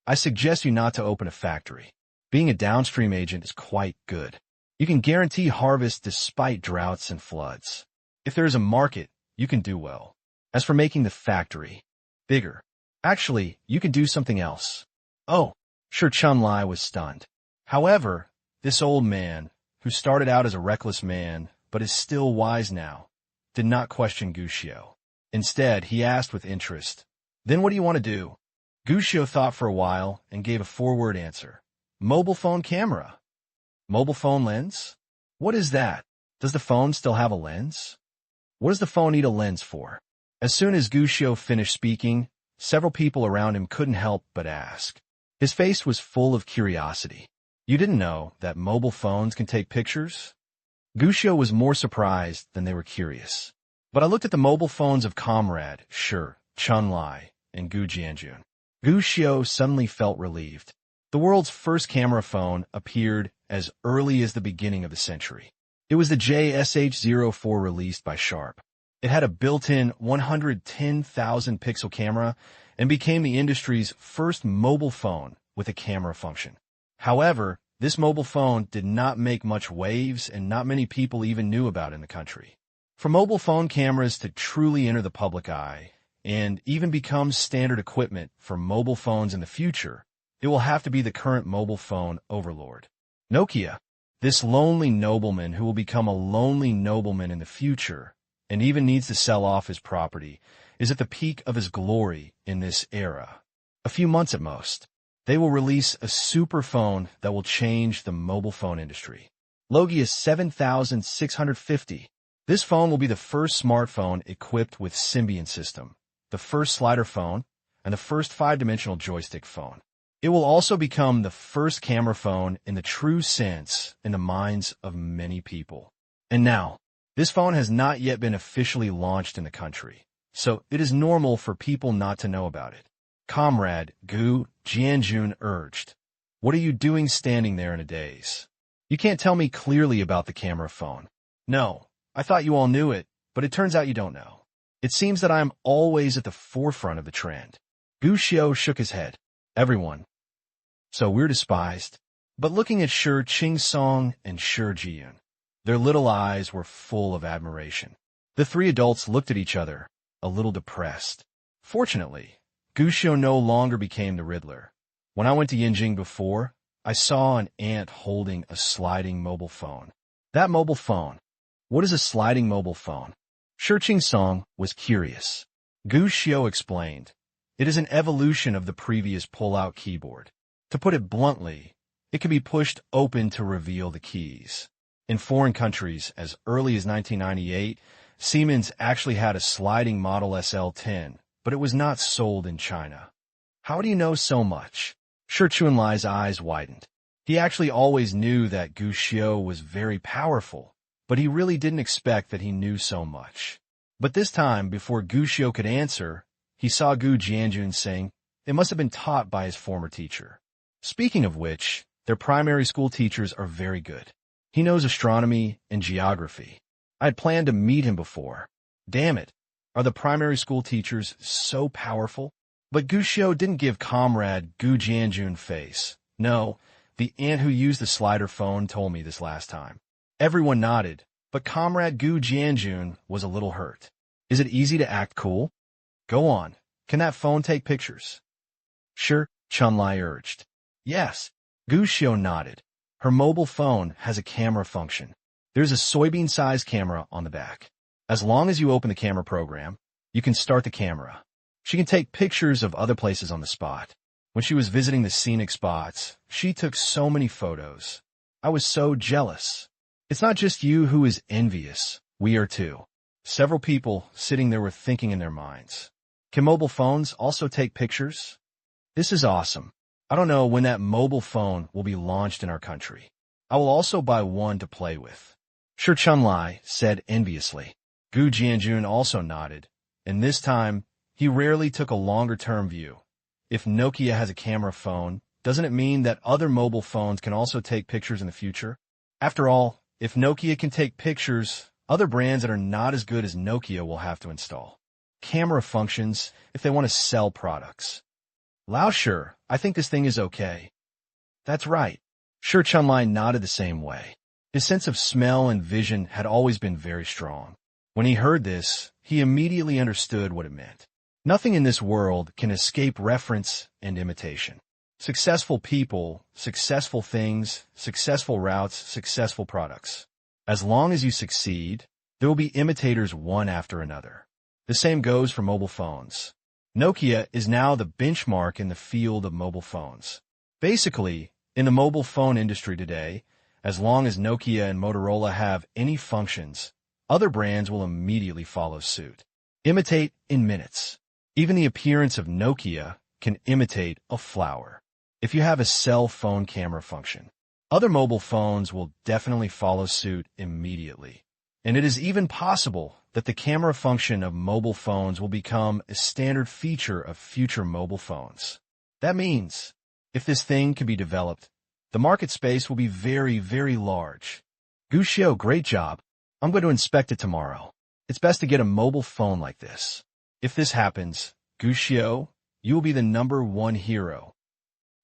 I suggest you not to open a factory. Being a downstream agent is quite good. You can guarantee harvest despite droughts and floods. If there is a market, you can do well. As for making the factory bigger, actually, you can do something else. Oh, Shi Chunlai was stunned. However, this old man, who started out as a reckless man, but is still wise now, did not question Gu Xiu. Instead, he asked with interest, Then what do you want to do? Gu Xiu thought for a while and gave a four-word answer. Mobile phone camera. Mobile phone lens? What is that? Does the phone still have a lens? What does the phone need a lens for? As soon as Gu Xiu finished speaking, several people around him couldn't help but ask. His face was full of curiosity. You didn't know that mobile phones can take pictures? Gu Xiu was more surprised than they were curious. But I looked at the mobile phones of Comrade, Shi Chunlai, and Gu Jianjun. Gu Xiu suddenly felt relieved. The world's first camera phone appeared as early as the beginning of the century. It was the JSH-04 released by Sharp. It had a built-in 110,000 pixel camera and became the industry's first mobile phone with a camera function. However, this mobile phone did not make much waves and not many people even knew about it in the country. For mobile phone cameras to truly enter the public eye and even become standard equipment for mobile phones in the future, it will have to be the current mobile phone overlord, Nokia. This lonely nobleman who will become a lonely nobleman in the future and even needs to sell off his property is at the peak of his glory in this era. A few months at most, they will release a super phone that will change the mobile phone industry. Logia 7650. This phone will be the first smartphone equipped with Symbian system, the first slider phone, and the first 5-dimensional joystick phone. It will also become the first camera phone in the true sense in the minds of many people. And now, this phone has not yet been officially launched in the country, so it is normal for people not to know about it. Comrade Gu Jianjun urged, What are you doing standing there in a daze? You can't tell me clearly about the camera phone. No, I thought you all knew it, but it turns out you don't know. It seems that I am always at the forefront of the trend. Gu Xiu shook his head. Everyone. So we're despised. But looking at Shi Qingsong and Shi Jiyun, their little eyes were full of admiration. The three adults looked at each other, a little depressed. Fortunately, Gu Xiu no longer became the Riddler. When I went to Yinjing before, I saw an ant holding a sliding mobile phone. That mobile phone. What is a sliding mobile phone? Shi Qingsong was curious. Gu Xiu explained. It is an evolution of the previous pull-out keyboard. To put it bluntly, it can be pushed open to reveal the keys. In foreign countries, as early as 1998, Siemens actually had a sliding Model SL10, but it was not sold in China. How do you know so much? Shi Chunlai's eyes widened. He actually always knew that Gu Xiu was very powerful, but he really didn't expect that he knew so much. But this time, before Gu Xiu could answer, he saw Gu Jianjun saying, it must have been taught by his former teacher. Speaking of which, their primary school teachers are very good. He knows astronomy and geography. I had planned to meet him before. Damn it, are the primary school teachers so powerful? But Gu Xiu didn't give Comrade Gu Jianjun face. No, the ant who used the slider phone told me this last time. Everyone nodded, But comrade Gu Jianjun was a little hurt. Is it easy to act cool? Go on. Can that phone take pictures? Sure, Chunlai urged. Yes. Gu Xiu nodded. Her mobile phone has a camera function. There's a soybean-sized camera on the back. As long as you open the camera program, you can start the camera. She can take pictures of other places on the spot. When she was visiting the scenic spots, she took so many photos. I was so jealous. It's not just you who is envious. We are too. Several people sitting there were thinking in their minds. Can mobile phones also take pictures? This is awesome. I don't know when that mobile phone will be launched in our country. I will also buy one to play with. Sure, Chunlai said enviously. Gu Jianjun also nodded, and this time, he rarely took a longer-term view. If Nokia has a camera phone, doesn't it mean that other mobile phones can also take pictures in the future? After all, if Nokia can take pictures, other brands that are not as good as Nokia will have to install camera functions if they want to sell products. Lao sure, I think this thing is okay. That's right. Sure, Chunlai nodded the same way. His sense of smell and vision had always been very strong. When he heard this, he immediately understood what it meant. Nothing in this world can escape reference and imitation. Successful people, successful things, successful routes, successful products. As long as you succeed, there will be imitators one after another. The same goes for mobile phones. Nokia is now the benchmark in the field of mobile phones. Basically, in the mobile phone industry today, as long as Nokia and Motorola have any functions, other brands will immediately follow suit. Imitate in minutes. Even the appearance of Nokia can imitate a flower. If you have a cell phone camera function, other mobile phones will definitely follow suit immediately. And it is even possible that the camera function of mobile phones will become a standard feature of future mobile phones. That means, if this thing can be developed, the market space will be very, very large. Gu Xiu, great job. I'm going to inspect it tomorrow. It's best to get a mobile phone like this. If this happens, Gu Xiu, you will be the #1 hero.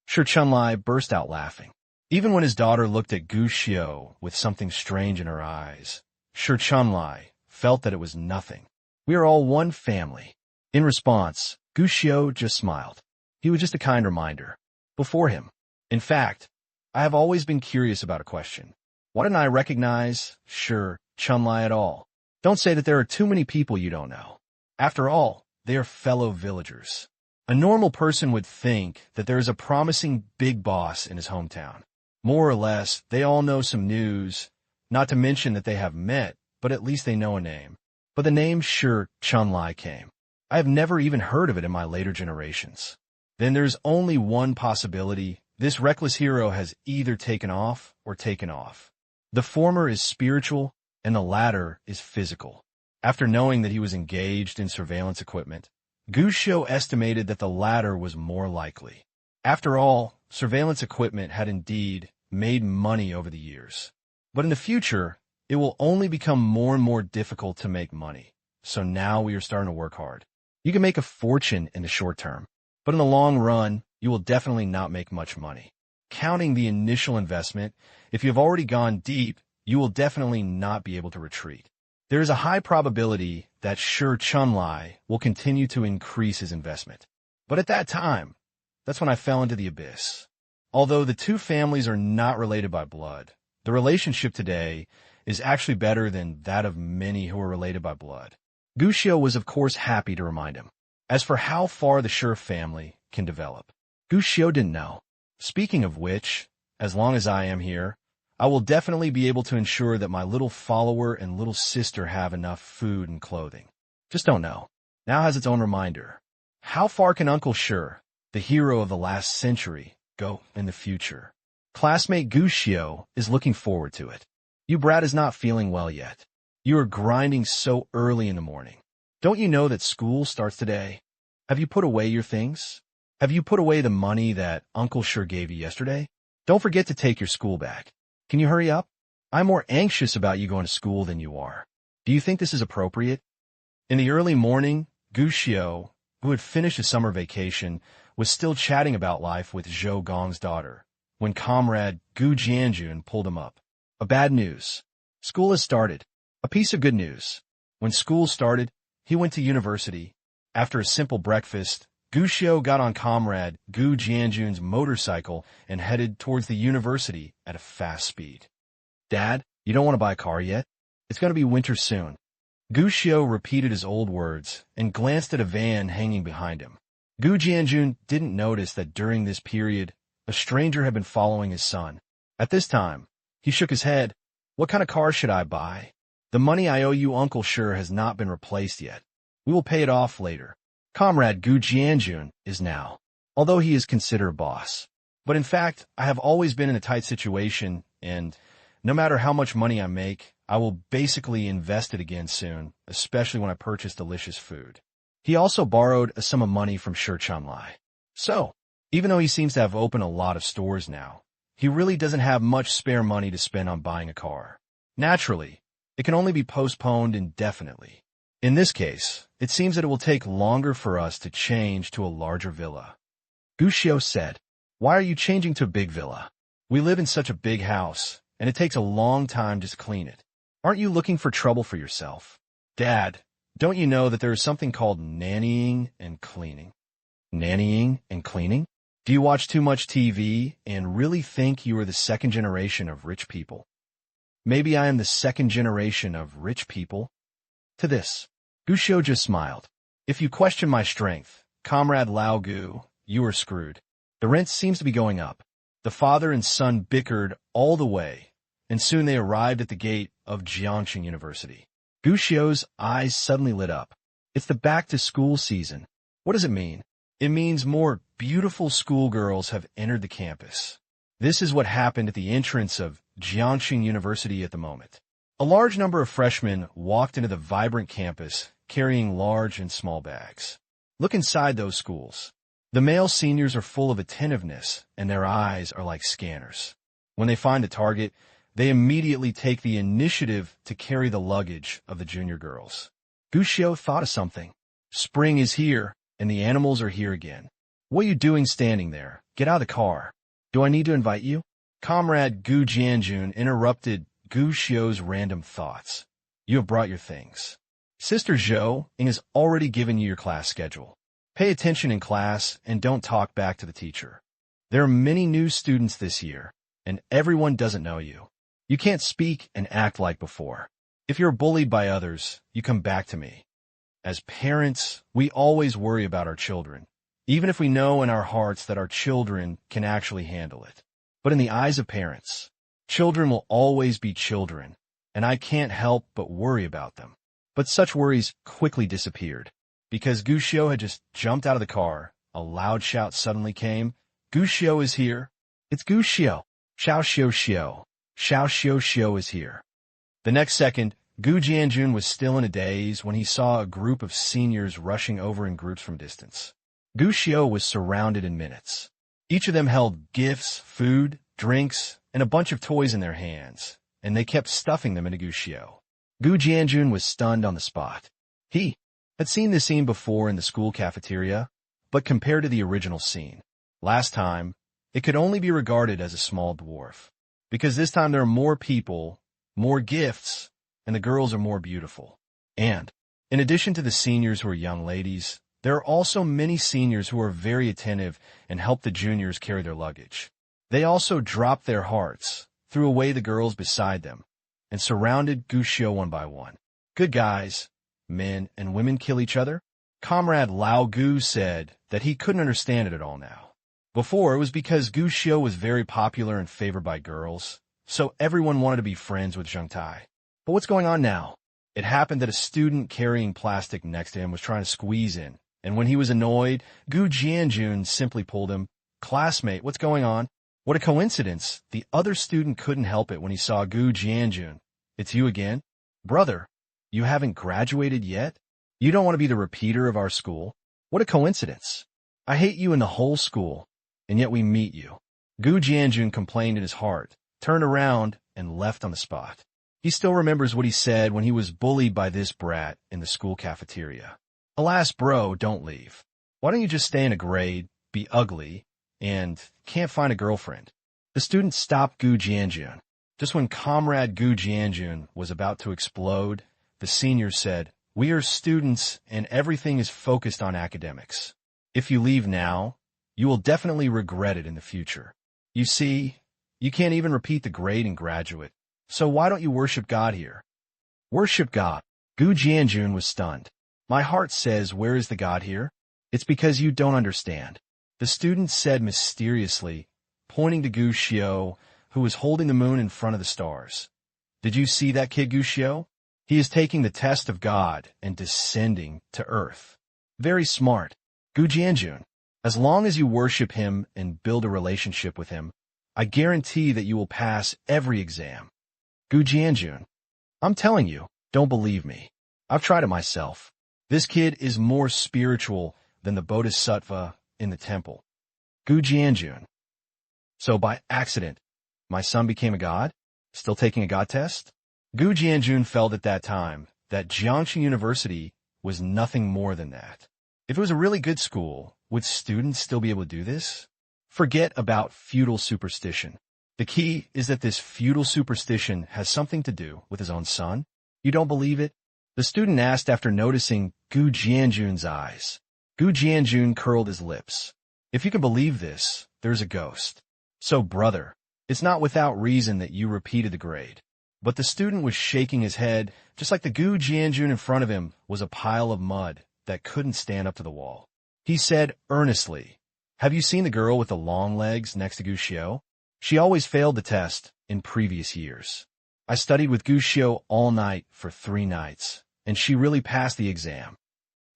Sure, Chunlai burst out laughing. Even when his daughter looked at Gu Xiu with something strange in her eyes, Sure Chunlai felt that it was nothing. We are all one family. In response, Gu Xiu just smiled. He was just a kind reminder. Before him. In fact, I have always been curious about a question. Why didn't I recognize Sure Chunlai at all? Don't say that there are too many people you don't know. After all, they are fellow villagers. A normal person would think that there is a promising big boss in his hometown. More or less, they all know some news, not to mention that they have met, but at least they know a name. But the name Sure Chunlai came. I have never even heard of it in my later generations. Then there's only one possibility. This reckless hero has either taken off or taken off. The former is spiritual, and the latter is physical. After knowing that he was engaged in surveillance equipment, Gu Xiu estimated that the latter was more likely. After all, surveillance equipment had indeed made money over the years. But in the future, it will only become more and more difficult to make money. So now we are starting to work hard. You can make a fortune in the short term, but in the long run, you will definitely not make much money. Counting the initial investment, if you have already gone deep, you will definitely not be able to retreat. There is a high probability that Sure Chunlai will continue to increase his investment. But at that time, that's when I fell into the abyss. Although the two families are not related by blood, the relationship today is actually better than that of many who are related by blood. Gu Xiu was of course happy to remind him. As for how far the Sure family can develop, Gu Xiu didn't know. Speaking of which, as long as I am here, I will definitely be able to ensure that my little follower and little sister have enough food and clothing. Just don't know. Now has its own reminder. How far can Uncle Sure, the hero of the last century, go in the future? Classmate Gu Xiu is looking forward to it. You brat is not feeling well yet. You are grinding so early in the morning. Don't you know that school starts today? Have you put away your things? Have you put away the money that Uncle Sure gave you yesterday? Don't forget to take your school bag. Can you hurry up? I'm more anxious about you going to school than you are. Do you think this is appropriate? In the early morning, Gu Xiu, who had finished his summer vacation, was still chatting about life with Zhou Gong's daughter, when comrade Gu Jianjun pulled him up. A bad news. School has started. A piece of good news. When school started, he went to university. After a simple breakfast, Gu Xiu got on comrade Gu Jianjun's motorcycle and headed towards the university at a fast speed. Dad, you don't want to buy a car yet? It's going to be winter soon. Gu Xiu repeated his old words and glanced at a van hanging behind him. Gu Jianjun didn't notice that during this period, a stranger had been following his son. At this time, he shook his head. What kind of car should I buy? The money I owe you, Uncle, sure has not been replaced yet. We will pay it off later. Comrade Gu Jianjun is now, although he is considered a boss. But in fact, I have always been in a tight situation, and no matter how much money I make, I will basically invest it again soon, especially when I purchase delicious food. He also borrowed a sum of money from Shi Chunlai. So, even though he seems to have opened a lot of stores now, he really doesn't have much spare money to spend on buying a car. Naturally, it can only be postponed indefinitely. In this case, it seems that it will take longer for us to change to a larger villa. Gu Xiu said, "Why are you changing to a big villa? We live in such a big house, and it takes a long time just to clean it. Aren't you looking for trouble for yourself?" Dad, don't you know that there is something called nannying and cleaning? Nannying and cleaning? Do you watch too much TV and really think you are the second generation of rich people? Maybe I am the second generation of rich people? To this, Gu Xiu just smiled. If you question my strength, Comrade Lao Gu, you are screwed. The rent seems to be going up. The father and son bickered all the way, and soon they arrived at the gate of Jiangxing University. Gu Xiu's eyes suddenly lit up. It's the back-to-school season. What does it mean? It means more beautiful schoolgirls have entered the campus. This is what happened at the entrance of Jiangxing University at the moment. A large number of freshmen walked into the vibrant campus, carrying large and small bags. Look inside those schools. The male seniors are full of attentiveness, and their eyes are like scanners. When they find a target, they immediately take the initiative to carry the luggage of the junior girls. Gu Xiu thought of something. Spring is here, and the animals are here again. What are you doing standing there? Get out of the car. Do I need to invite you? Comrade Gu Jianjun interrupted Gu Xiu's random thoughts. You have brought your things. Sister Zhou has already given you your class schedule. Pay attention in class and don't talk back to the teacher. There are many new students this year, and everyone doesn't know you. You can't speak and act like before. If you're bullied by others, you come back to me. As parents, we always worry about our children, even if we know in our hearts that our children can actually handle it. But in the eyes of parents, children will always be children, and I can't help but worry about them. But such worries quickly disappeared. Because Gu Xiu had just jumped out of the car, a loud shout suddenly came. Gu Xiu is here. It's Gu Xiu. Xiao Xiu Xiu. Xiao Xiu Xiu is here. The next second, Gu Jianjun was still in a daze when he saw a group of seniors rushing over in groups from distance. Gu Xiu was surrounded in minutes. Each of them held gifts, food, drinks, and a bunch of toys in their hands, and they kept stuffing them into Gu Xiu. Gu Jianjun was stunned on the spot. He had seen this scene before in the school cafeteria, but compared to the original scene, last time, it could only be regarded as a small dwarf. Because this time there are more people, more gifts, and the girls are more beautiful. And, in addition to the seniors who are young ladies, there are also many seniors who are very attentive and help the juniors carry their luggage. They also dropped their hearts, threw away the girls beside them, and surrounded Gu Xiu one by one. Good guys, men and women kill each other? Comrade Lao Gu said that he couldn't understand it at all now. Before, it was because Gu Xiu was very popular and favored by girls, so everyone wanted to be friends with Zheng Tai. But what's going on now? It happened that a student carrying plastic next to him was trying to squeeze in, and when he was annoyed, Gu Jianjun simply pulled him. Classmate, what's going on? What a coincidence. The other student couldn't help it when he saw Gu Jianjun. It's you again? Brother, you haven't graduated yet? You don't want to be the repeater of our school? What a coincidence. I hate you in the whole school, and yet we meet you. Gu Jianjun complained in his heart, turned around, and left on the spot. He still remembers what he said when he was bullied by this brat in the school cafeteria. Alas, bro, don't leave. Why don't you just stay in a grade, be ugly, and can't find a girlfriend? The student stopped Gu Jianjun. Just when Comrade Gu Jianjun was about to explode, the senior said, "We are students and everything is focused on academics. If you leave now, you will definitely regret it in the future. You see, you can't even repeat the grade and graduate. So why don't you worship God here?" Worship God. Gu Jianjun was stunned. "My heart says, where is the God here? It's because you don't understand." The student said mysteriously, pointing to Gu Xiao, who was holding the moon in front of the stars. "Did you see that kid Gu Xiao? He is taking the test of God and descending to earth. Very smart. Gu Jianjun, as long as you worship him and build a relationship with him, I guarantee that you will pass every exam." Gu Jianjun, "I'm telling you, don't believe me. I've tried it myself. This kid is more spiritual than the bodhisattva in the temple." Gu Jianjun, "So by accident, my son became a god? Still taking a god test?" Gu Jianjun felt at that time that Jiangxi University was nothing more than that. If it was a really good school, would students still be able to do this? Forget about feudal superstition. The key is that this feudal superstition has something to do with his own son. You don't believe it? The student asked after noticing Gu Jianjun's eyes. Gu Jianjun curled his lips. "If you can believe this, there's a ghost. So, brother, it's not without reason that you repeated the grade." But the student was shaking his head, just like the Gu Jianjun in front of him was a pile of mud that couldn't stand up to the wall. He said earnestly, "Have you seen the girl with the long legs next to Gu Xiao? She always failed the test in previous years. I studied with Gu Xiao all night for 3 nights, and she really passed the exam.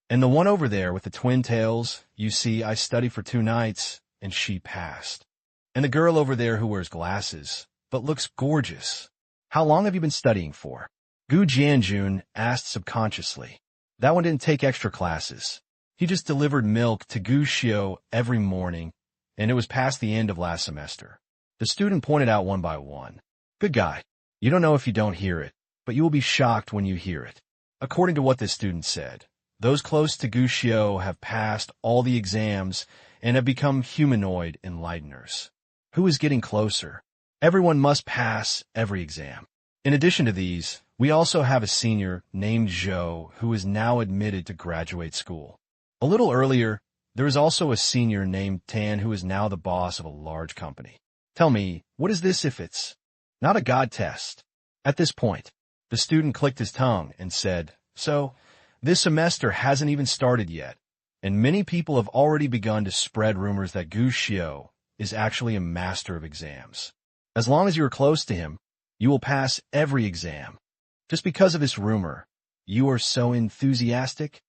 And the one over there with the twin tails, you see, I studied for 2 nights, and she passed. And the girl over there who wears glasses, but looks gorgeous. How long have you been studying for?" Gu Jianjun asked subconsciously. That one didn't take extra classes. He just delivered milk to Gu Xiao every morning, and it was past the end of last semester. The student pointed out one by one. "Good guy. You don't know if you don't hear it, but you will be shocked when you hear it." According to what this student said, those close to Gu Xiao have passed all the exams and have become humanoid enlighteners. Who is getting closer? Everyone must pass every exam. In addition to these, we also have a senior named Zhou who is now admitted to graduate school. A little earlier, there is also a senior named Tan who is now the boss of a large company. Tell me, what is this if it's not a God test? At this point, the student clicked his tongue and said, "So, this semester hasn't even started yet, and many people have already begun to spread rumors that Gu Xiao is actually a master of exams. As long as you are close to him, you will pass every exam. Just because of this rumor, you are so enthusiastic?"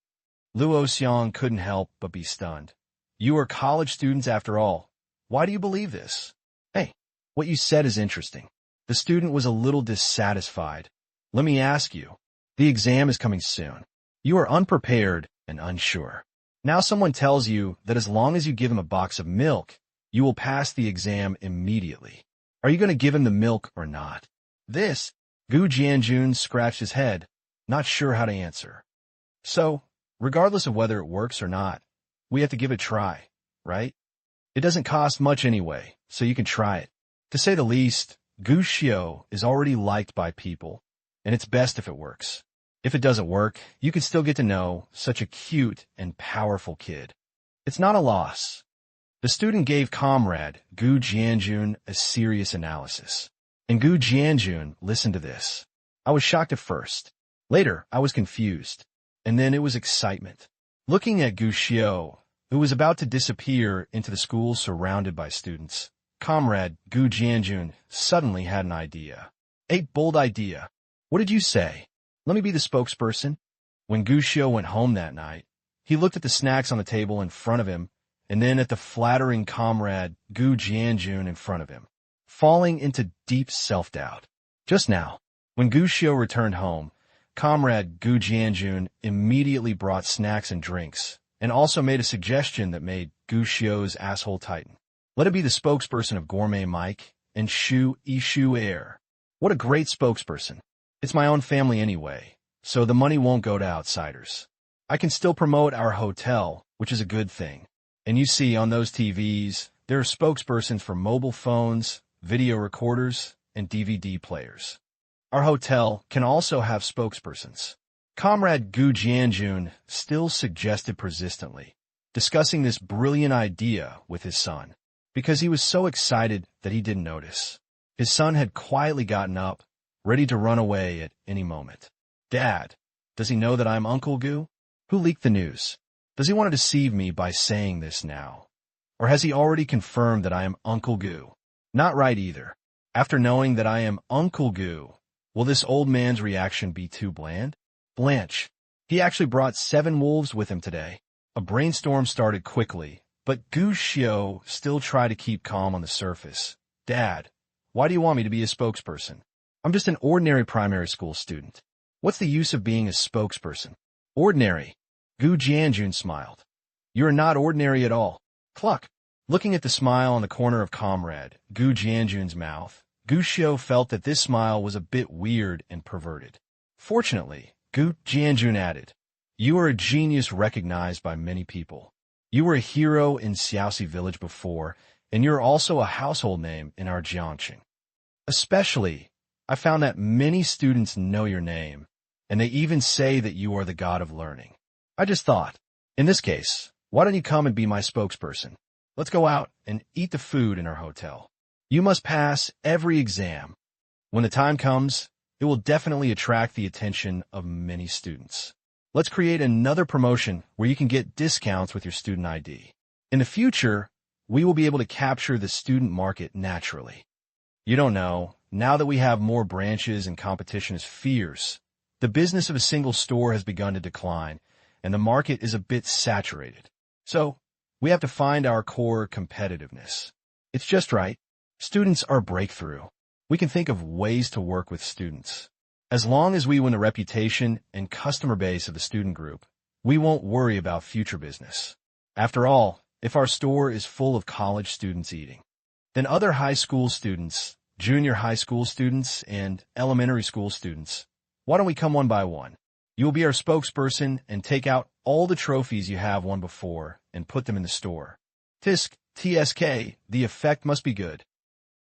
Luo Xiang couldn't help but be stunned. "You are college students after all. Why do you believe this?" "Hey, what you said is interesting." The student was a little dissatisfied. "Let me ask you. The exam is coming soon. You are unprepared and unsure. Now someone tells you that as long as you give him a box of milk, you will pass the exam immediately. Are you going to give him the milk or not?" This, Gu Jianjun scratched his head, not sure how to answer. "So, regardless of whether it works or not, we have to give it a try, right? It doesn't cost much anyway, so you can try it." To say the least, Gu Xiao is already liked by people, and it's best if it works. If it doesn't work, you can still get to know such a cute and powerful kid. It's not a loss. The student gave comrade Gu Jianjun a serious analysis, and Gu Jianjun listened to this. "I was shocked at first. Later, I was confused, and then it was excitement." Looking at Gu Xiao, who was about to disappear into the school surrounded by students, comrade Gu Jianjun suddenly had an idea. A bold idea. "What did you say? Let me be the spokesperson." When Gu Xiao went home that night, he looked at the snacks on the table in front of him, and then at the flattering comrade Gu Jianjun in front of him, falling into deep self-doubt. Just now, when Gu Xiao returned home, comrade Gu Jianjun immediately brought snacks and drinks, and also made a suggestion that made Gu Xiao's asshole tighten. "Let it be the spokesperson of Gourmet Mike and Shu Ishu Air. What a great spokesperson. It's my own family anyway, so the money won't go to outsiders. I can still promote our hotel, which is a good thing. And you see on those TVs, there are spokespersons for mobile phones, video recorders, and DVD players. Our hotel can also have spokespersons. Comrade Gu Jianjun still suggested persistently, discussing this brilliant idea with his son, because he was so excited that he didn't notice. His son had quietly gotten up, ready to run away at any moment. Dad, does he know that I'm Uncle Gu? Who leaked the news? Does he want to deceive me by saying this now? Or has he already confirmed that I am Uncle Gu? Not right either. After knowing that I am Uncle Gu, will this old man's reaction be too bland? Blanche. He actually brought 7 wolves with him today. A brainstorm started quickly, but Gu Xiao still tried to keep calm on the surface. Dad, why do you want me to be a spokesperson? I'm just an ordinary primary school student. What's the use of being a spokesperson? Ordinary. Gu Jianjun smiled. You're not ordinary at all. Cluck. Looking at the smile on the corner of Comrade Gu Jianjun's mouth, Gu Xiao felt that this smile was a bit weird and perverted. Fortunately, Gu Jianjun added, you are a genius recognized by many people. You were a hero in Xiaoxi village before, and you're also a household name in our Jiangxing. Especially, I found that many students know your name, and they even say that you are the god of learning. I just thought, in this case, why don't you come and be my spokesperson? Let's go out and eat the food in our hotel. You must pass every exam. When the time comes, it will definitely attract the attention of many students. Let's create another promotion where you can get discounts with your student ID. In the future, we will be able to capture the student market naturally. You don't know, now that we have more branches and competition is fierce, the business of a single store has begun to decline, and the market is a bit saturated. So, we have to find our core competitiveness. It's just right. Students are breakthrough. We can think of ways to work with students. As long as we win the reputation and customer base of the student group, we won't worry about future business. After all, if our store is full of college students eating, then other high school students, junior high school students, and elementary school students, why don't we come one by one? You will be our spokesperson and take out all the trophies you have won before and put them in the store. TSK, the effect must be good.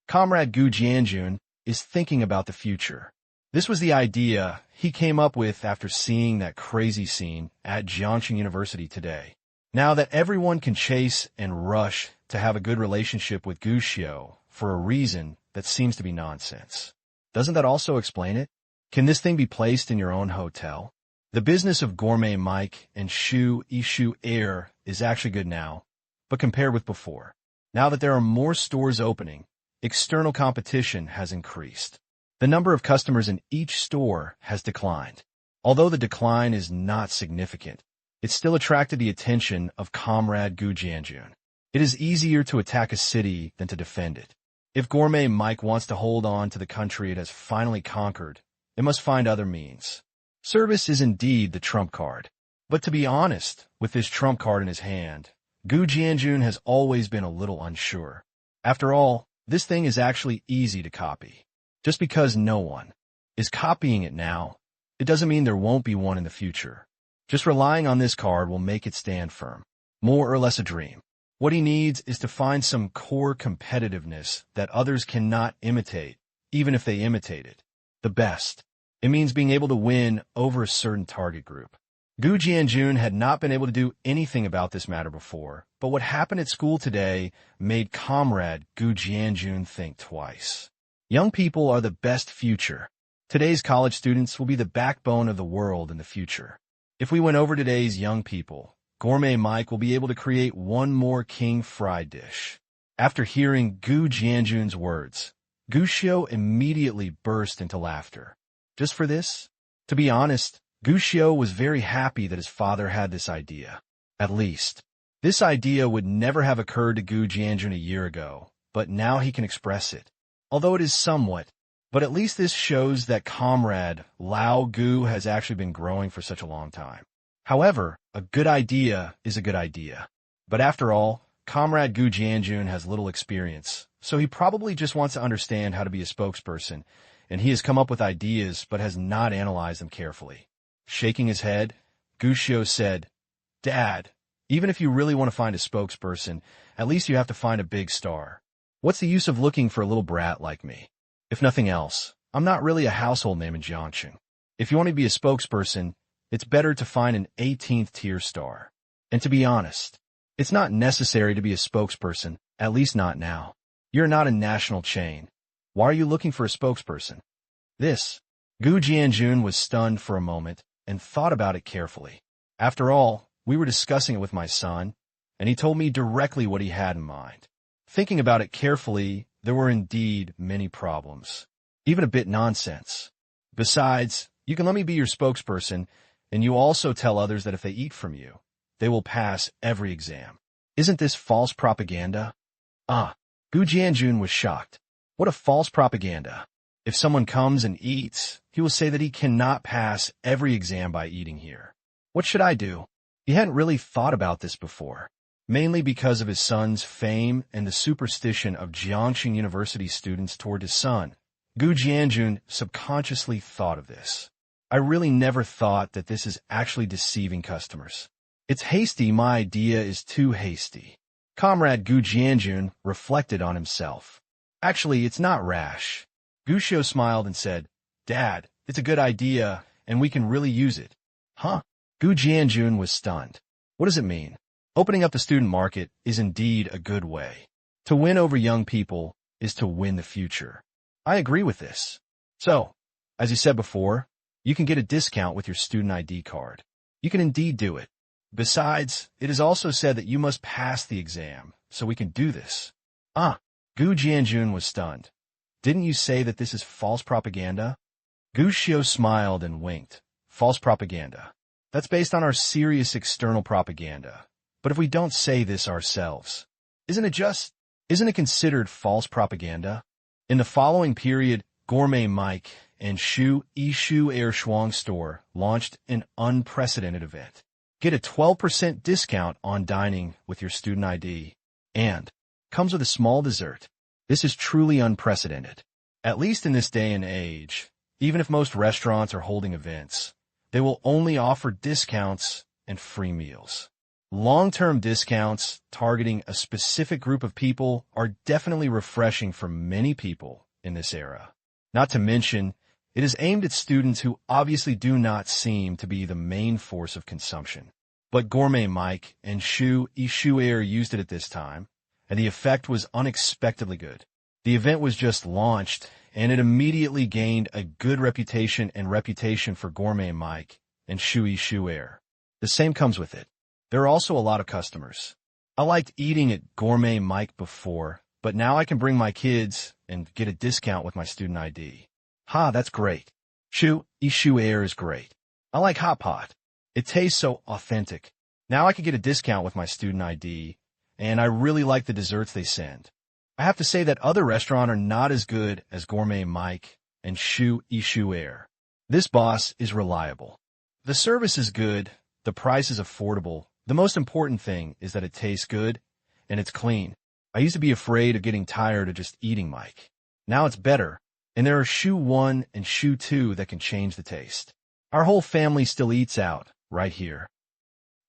Comrade Gu Jianjun is thinking about the future. This was the idea he came up with after seeing that crazy scene at Jiangxing University today. Now that everyone can chase and rush to have a good relationship with Gu Xiao for a reason that seems to be nonsense. Doesn't that also explain it? Can this thing be placed in your own hotel? The business of Gourmet Mike and Ishu Air is actually good now, but compared with before, now that there are more stores opening, external competition has increased. The number of customers in each store has declined. Although the decline is not significant, it still attracted the attention of Comrade Gu Jianjun. It is easier to attack a city than to defend it. If Gourmet Mike wants to hold on to the country it has finally conquered, it must find other means. Service is indeed the trump card. But to be honest, with this trump card in his hand, Gu Jianjun has always been a little unsure. After all, this thing is actually easy to copy. Just because no one is copying it now, it doesn't mean there won't be one in the future. Just relying on this card will make it stand firm. More or less a dream. What he needs is to find some core competitiveness that others cannot imitate, even if they imitate it. The best. It means being able to win over a certain target group. Gu Jianjun had not been able to do anything about this matter before, but what happened at school today made Comrade Gu Jianjun think twice. Young people are the best future. Today's college students will be the backbone of the world in the future. If we win over today's young people, Gourmet Mike will be able to create one more king fried dish. After hearing Gu Jianjun's words, Gu Xiao immediately burst into laughter. Just for this? To be honest, Gu Xiao was very happy that his father had this idea. At least, this idea would never have occurred to Gu Jianjun a year ago, but now he can express it. Although it is somewhat, but at least this shows that Comrade Lao Gu has actually been growing for such a long time. However, a good idea is a good idea. But after all, Comrade Gu Jianjun has little experience, so he probably just wants to understand how to be a spokesperson, and he has come up with ideas but has not analyzed them carefully. Shaking his head, Gu Xiao said, Dad, even if you really want to find a spokesperson, at least you have to find a big star. What's the use of looking for a little brat like me? If nothing else, I'm not really a household name in Jiangxing. If you want to be a spokesperson, it's better to find an 18th tier star. And to be honest, it's not necessary to be a spokesperson, at least not now. You're not a national chain. Why are you looking for a spokesperson? This. Gu Jianjun was stunned for a moment and thought about it carefully. After all, we were discussing it with my son, and he told me directly what he had in mind. Thinking about it carefully, there were indeed many problems, even a bit nonsense. Besides, you can let me be your spokesperson, and you also tell others that if they eat from you, they will pass every exam. Isn't this false propaganda? Gu Jianjun was shocked. What a false propaganda. If someone comes and eats, he will say that he cannot pass every exam by eating here. What should I do? He hadn't really thought about this before, mainly because of his son's fame and the superstition of Jiangxing University students toward his son. Gu Jianjun subconsciously thought of this. I really never thought that this is actually deceiving customers. It's hasty, my idea is too hasty. Comrade Gu Jianjun reflected on himself. Actually, it's not rash. Gu Xiu smiled and said, Dad, it's a good idea, and we can really use it. Huh? Gu Jianjun was stunned. What does it mean? Opening up the student market is indeed a good way. To win over young people is to win the future. I agree with this. So, as you said before, you can get a discount with your student ID card. You can indeed do it. Besides, it is also said that you must pass the exam, so we can do this. Gu Jianjun was stunned. Didn't you say that this is false propaganda? Gu Xiu smiled and winked. False propaganda. That's based on our serious external propaganda. But if we don't say this ourselves, isn't it considered false propaganda? In the following period, Gourmet Mike and Shu Yishu Air Shuang store launched an unprecedented event. Get a 12% discount on dining with your student ID, and comes with a small dessert. This is truly unprecedented. At least in this day and age, even if most restaurants are holding events, they will only offer discounts and free meals. Long-term discounts targeting a specific group of people are definitely refreshing for many people in this era. Not to mention, it is aimed at students who obviously do not seem to be the main force of consumption. But Gourmet Mike and Shu Yishu Air used it at this time, and the effect was unexpectedly good. The event was just launched, and it immediately gained a good reputation for Gourmet Mike and Shu Yishu Air. The same comes with it. There are also a lot of customers. I liked eating at Gourmet Mike before, but now I can bring my kids and get a discount with my student ID. That's great. Shu Yishu Air is great. I like Hot Pot. It tastes so authentic. Now I can get a discount with my student ID, and I really like the desserts they send. I have to say that other restaurants are not as good as Gourmet Mike and Shu Yishu Air. This boss is reliable. The service is good, the price is affordable. The most important thing is that it tastes good and it's clean. I used to be afraid of getting tired of just eating Mike. Now it's better, and there are Shu 1 and Shu 2 that can change the taste. Our whole family still eats out, right here.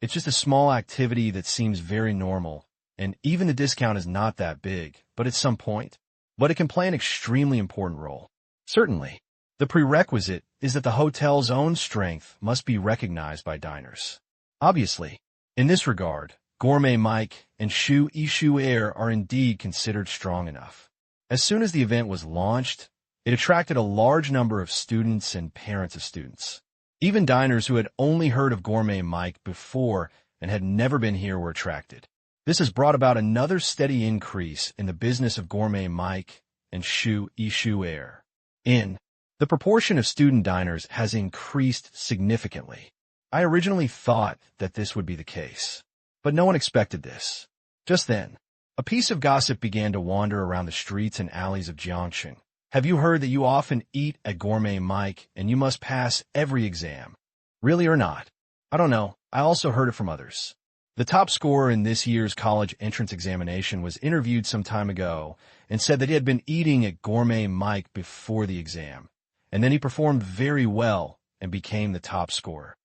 It's just a small activity that seems very normal, and even the discount is not that big, but at some point. But it can play an extremely important role. Certainly, the prerequisite is that the hotel's own strength must be recognized by diners. Obviously, in this regard, Gourmet Mike and Shu Yishu Air are indeed considered strong enough. As soon as the event was launched, it attracted a large number of students and parents of students. Even diners who had only heard of Gourmet Mike before and had never been here were attracted. This has brought about another steady increase in the business of Gourmet Mike and Shu Yishu Air. The proportion of student diners has increased significantly. I originally thought that this would be the case, but no one expected this. Just then, a piece of gossip began to wander around the streets and alleys of Jiangxing. Have you heard that you often eat at Gourmet Mike and you must pass every exam? Really or not? I don't know. I also heard it from others. The top scorer in this year's college entrance examination was interviewed some time ago and said that he had been eating at Gourmet Mike before the exam, and then he performed very well and became the top scorer.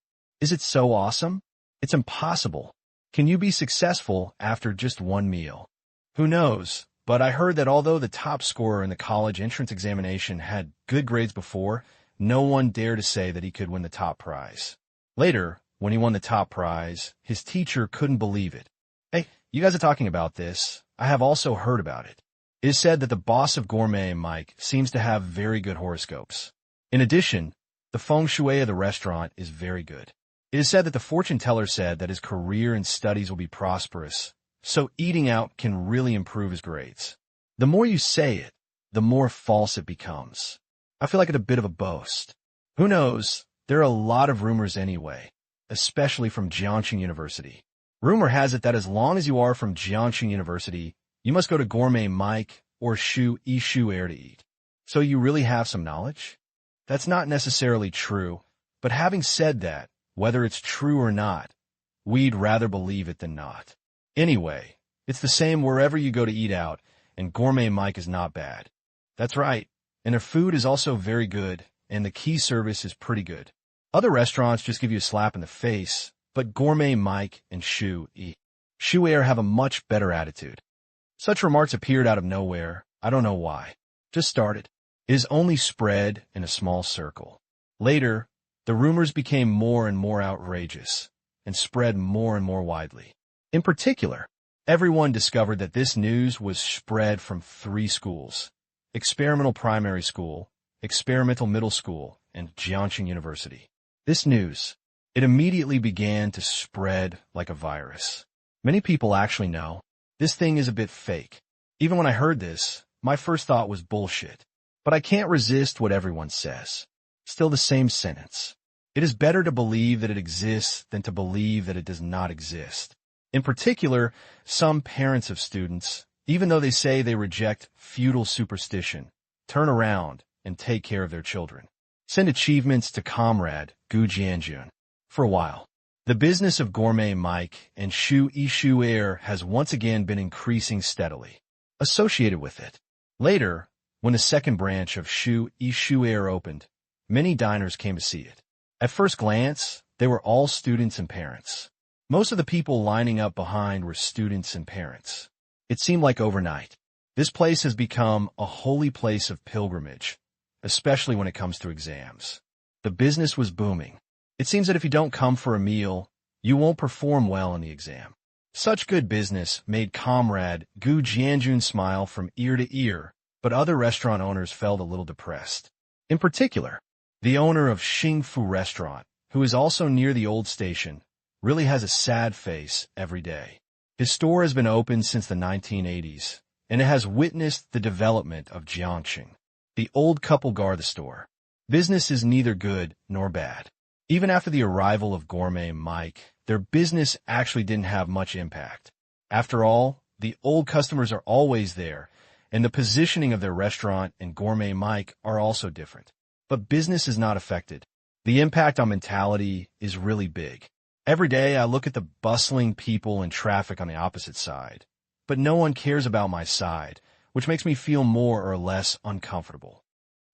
Is it so awesome? It's impossible. Can you be successful after just one meal? Who knows? But I heard that although the top scorer in the college entrance examination had good grades before, no one dared to say that he could win the top prize. Later, when he won the top prize, his teacher couldn't believe it. Hey, you guys are talking about this. I have also heard about it. It is said that the boss of Gourmet Mike seems to have very good horoscopes. In addition, the feng shui of the restaurant is very good. It is said that the fortune teller said that his career and studies will be prosperous, so eating out can really improve his grades. The more you say it, the more false it becomes. I feel like it's a bit of a boast. Who knows? There are a lot of rumors anyway, especially from Jiangxing University. Rumor has it that as long as you are from Jiangxing University, you must go to Gourmet Mike or Shu Air to eat. So you really have some knowledge? That's not necessarily true, but having said that, whether it's true or not, we'd rather believe it than not. Anyway, it's the same wherever you go to eat out, and Gourmet Mike is not bad. That's right, and their food is also very good, and the key service is pretty good. Other restaurants just give you a slap in the face, but Gourmet Mike and Shu Air have a much better attitude. Such remarks appeared out of nowhere. I don't know why. Just started. It is only spread in a small circle. Later, the rumors became more and more outrageous and spread more and more widely. In particular, everyone discovered that this news was spread from 3 schools: Experimental Primary School, Experimental Middle School, and Jiangxing University. This news, it immediately began to spread like a virus. Many people actually know this thing is a bit fake. Even when I heard this, my first thought was bullshit. But I can't resist what everyone says. Still the same sentence. It is better to believe that it exists than to believe that it does not exist. In particular, some parents of students, even though they say they reject feudal superstition, turn around and take care of their children. Send achievements to comrade Gu Jianjun. For a while, the business of Gourmet Mike and Shu Air has once again been increasing steadily. Associated with it. Later, when the second branch of Shu Air opened, many diners came to see it. At first glance, they were all students and parents. Most of the people lining up behind were students and parents. It seemed like overnight. This place has become a holy place of pilgrimage, especially when it comes to exams. The business was booming. It seems that if you don't come for a meal, you won't perform well in the exam. Such good business made comrade Gu Jianjun smile from ear to ear, but other restaurant owners felt a little depressed. In particular, the owner of Xingfu Restaurant, who is also near the old station, really has a sad face every day. His store has been open since the 1980s, and it has witnessed the development of Jiangxing. The old couple guard the store. Business is neither good nor bad. Even after the arrival of Gourmet Mike, their business actually didn't have much impact. After all, the old customers are always there, and the positioning of their restaurant and Gourmet Mike are also different. But business is not affected. The impact on mentality is really big. Every day I look at the bustling people and traffic on the opposite side, but no one cares about my side, which makes me feel more or less uncomfortable.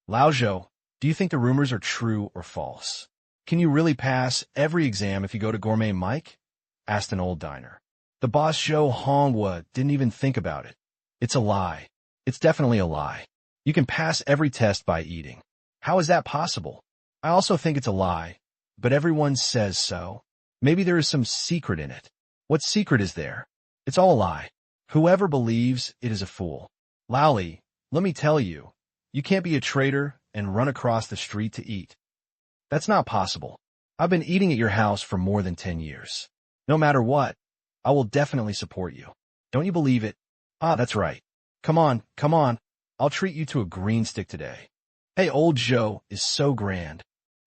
Lao Zhou, do you think the rumors are true or false? Can you really pass every exam if you go to Gourmet Mike? Asked an old diner. The boss Zhou Honghua didn't even think about it. It's a lie. It's definitely a lie. You can pass every test by eating. How is that possible? I also think it's a lie, but everyone says so. Maybe there is some secret in it. What secret is there? It's all a lie. Whoever believes it is a fool. Laoli, let me tell you, you can't be a traitor and run across the street to eat. That's not possible. I've been eating at your house for more than 10 years. No matter what, I will definitely support you. Don't you believe it? Ah, that's right. Come on, come on. I'll treat you to a green stick today. Hey, old Zhou is so grand.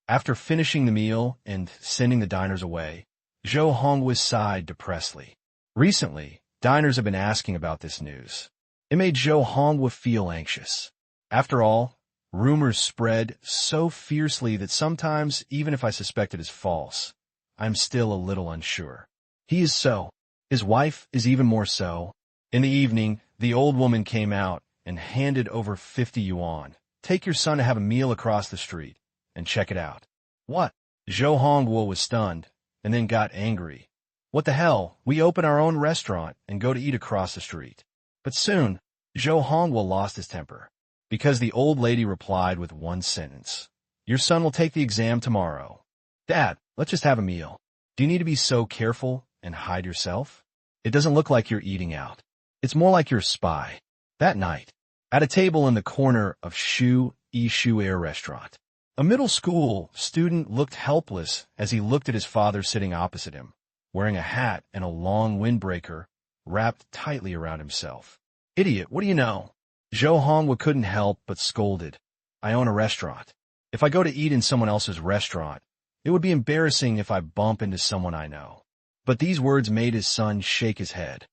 After finishing the meal and sending the diners away, Zhou Honghua sighed depressedly. Recently, diners have been asking about this news. It made Zhou Honghua feel anxious. After all, rumors spread so fiercely that sometimes, even if I suspect it is false, I'm still a little unsure. He is so. His wife is even more so. In the evening, the old woman came out and handed over 50 yuan. Take your son to have a meal across the street, and check it out. What? Zhou Honghua was stunned, and then got angry. What the hell? We open our own restaurant and go to eat across the street. But soon, Zhou Hongwu lost his temper because the old lady replied with one sentence. Your son will take the exam tomorrow. Dad, let's just have a meal. Do you need to be so careful and hide yourself? It doesn't look like you're eating out. It's more like you're a spy. That night, at a table in the corner of Shu Air restaurant, a middle school student looked helpless as he looked at his father sitting opposite him, wearing a hat and a long windbreaker wrapped tightly around himself. Idiot, what do you know? Zhou Hongwu couldn't help but scolded. I own a restaurant. If I go to eat in someone else's restaurant, it would be embarrassing if I bump into someone I know. But these words made his son shake his head.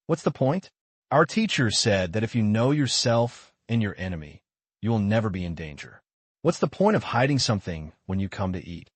What's the point? Our teacher said that if you know yourself and your enemy, you will never be in danger. What's the point of hiding something when you come to eat?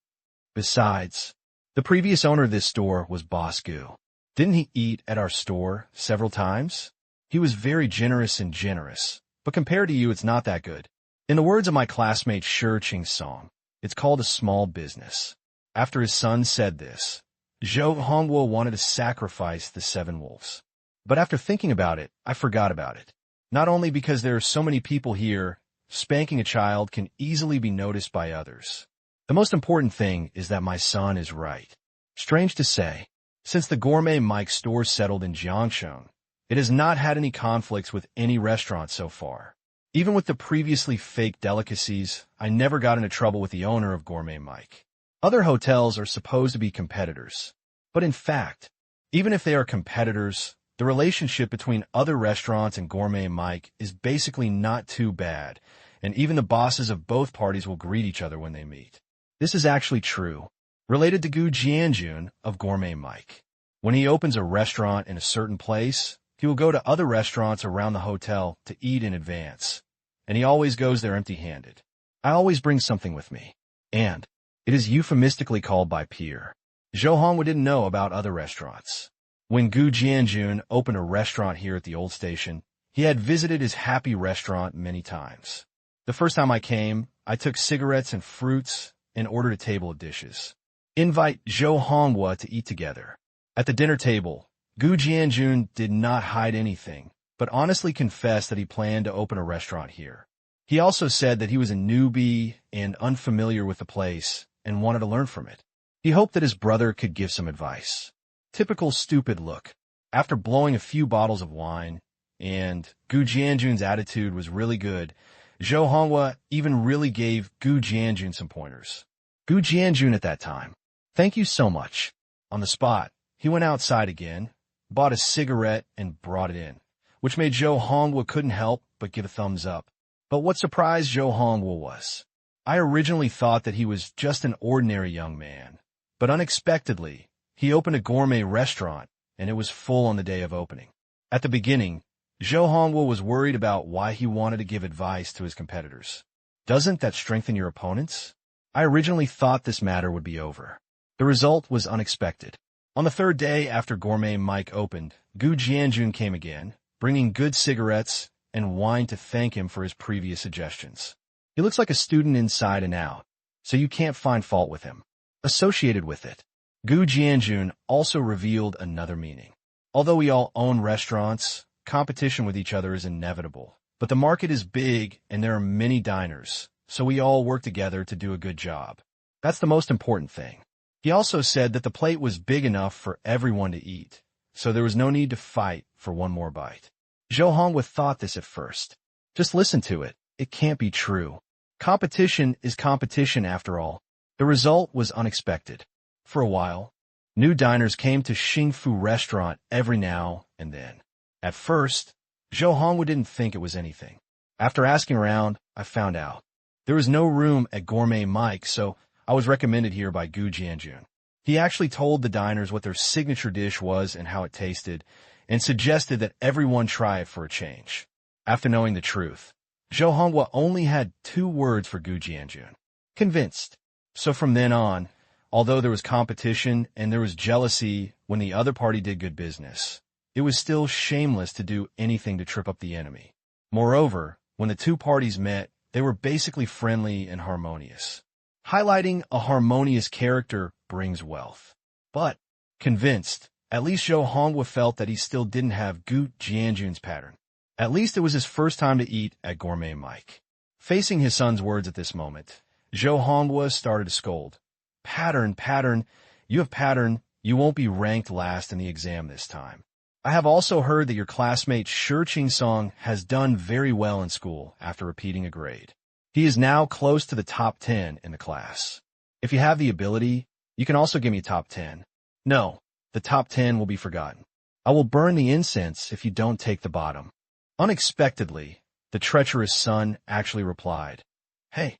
Besides, the previous owner of this store was Boss Gu. Didn't he eat at our store several times? He was very generous, but compared to you, it's not that good. In the words of my classmate Shi Qing's song, it's called a small business. After his son said this, Zhou Hongwu wanted to sacrifice the 7 wolves. But after thinking about it, I forgot about it. Not only because there are so many people here, spanking a child can easily be noticed by others. The most important thing is that my son is right. Strange to say, since the Gourmet Mike store settled in Jiangsheng, it has not had any conflicts with any restaurant so far. Even with the previously fake delicacies, I never got into trouble with the owner of Gourmet Mike. Other hotels are supposed to be competitors. But in fact, even if they are competitors, the relationship between other restaurants and Gourmet Mike is basically not too bad, and even the bosses of both parties will greet each other when they meet. This is actually true, related to Gu Jianjun of Gourmet Mike. When he opens a restaurant in a certain place, he will go to other restaurants around the hotel to eat in advance, and he always goes there empty-handed. I always bring something with me, and it is euphemistically called by Pierre. Zhou Hongwu didn't know about other restaurants. When Gu Jianjun opened a restaurant here at the old station, he had visited his happy restaurant many times. The first time I came, I took cigarettes and fruits and ordered a table of dishes. Invite Zhou Hongwu to eat together. At the dinner table, Gu Jianjun did not hide anything, but honestly confessed that he planned to open a restaurant here. He also said that he was a newbie and unfamiliar with the place and wanted to learn from it. He hoped that his brother could give some advice. Typical stupid look. After blowing a few bottles of wine, and Gu Jianjun's attitude was really good, Zhou Hongwu even really gave Gu Jianjun some pointers. Gu Jianjun at that time. Thank you so much. On the spot, he went outside again, bought a cigarette, and brought it in, which made Zhou Hongwu couldn't help but give a thumbs up. But what surprised Zhou Hongwu was, I originally thought that he was just an ordinary young man, but unexpectedly, he opened a gourmet restaurant, and it was full on the day of opening. At the beginning, Zhou Hongwu was worried about why he wanted to give advice to his competitors. Doesn't that strengthen your opponents? I originally thought this matter would be over. The result was unexpected. On the 3rd day after Gourmet Mike opened, Gu Jianjun came again, bringing good cigarettes and wine to thank him for his previous suggestions. He looks like a student inside and out, so you can't find fault with him. Associated with it, Gu Jianjun also revealed another meaning. Although we all own restaurants, competition with each other is inevitable. But the market is big and there are many diners, so we all work together to do a good job. That's the most important thing. He also said that the plate was big enough for everyone to eat, so there was no need to fight for one more bite. Zhou Hongwu thought this at first. Just listen to it. It can't be true. Competition is competition after all. The result was unexpected. For a while, new diners came to Xingfu restaurant every now and then. At first, Zhou Hongwu didn't think it was anything. After asking around, I found out. There was no room at Gourmet Mike, so I was recommended here by Gu Jianjun. He actually told the diners what their signature dish was and how it tasted, and suggested that everyone try it for a change. After knowing the truth, Zhou Hongwu only had 2 words for Gu Jianjun. Convinced. So from then on, although there was competition and there was jealousy when the other party did good business, it was still shameless to do anything to trip up the enemy. Moreover, when the 2 parties met, they were basically friendly and harmonious. Highlighting a harmonious character brings wealth. But, convinced, at least Zhou Hongwu felt that he still didn't have Gu Jianjun's pattern. At least it was his first time to eat at Gourmet Mike. Facing his son's words at this moment, Zhou Honghua started to scold. Pattern, pattern, you have pattern, you won't be ranked last in the exam this time. I have also heard that your classmate Shi Qing-song has done very well in school after repeating a grade. He is now close to the top 10 in the class. If you have the ability, you can also give me a top 10. No, the top 10 will be forgotten. I will burn the incense if you don't take the bottom. Unexpectedly, the treacherous son actually replied, Hey,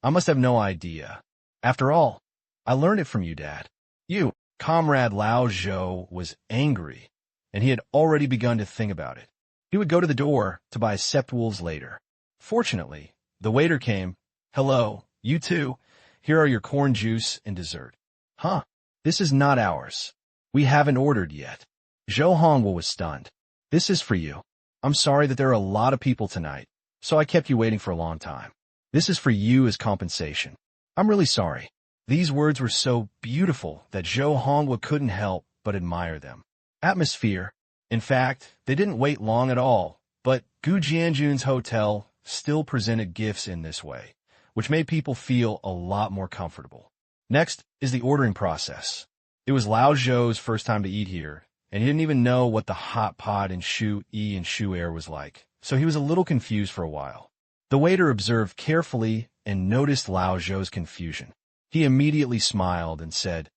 I must have no idea. After all, I learned it from you, Dad. You, Comrade Lao Zhou, was angry, and he had already begun to think about it. He would go to the door to buy sept wolves later. Fortunately, the waiter came. Hello, you two. Here are your corn juice and dessert. Huh, this is not ours. We haven't ordered yet. Zhou Honghua was stunned. This is for you. I'm sorry that there are a lot of people tonight, so I kept you waiting for a long time. This is for you as compensation. I'm really sorry. These words were so beautiful that Zhou Honghua couldn't help but admire them. Atmosphere. In fact, they didn't wait long at all, but Gu Jianjun's hotel still presented gifts in this way, which made people feel a lot more comfortable. Next is the ordering process. It was Lao Zhou's first time to eat here, and he didn't even know what the hot pot in Shu Yi and Shu Air was like, so he was a little confused for a while. The waiter observed carefully and noticed Lao Zhou's confusion. He immediately smiled and said,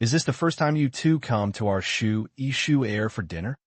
Is this the first time you two come to our Shu Yi Shu Air for dinner?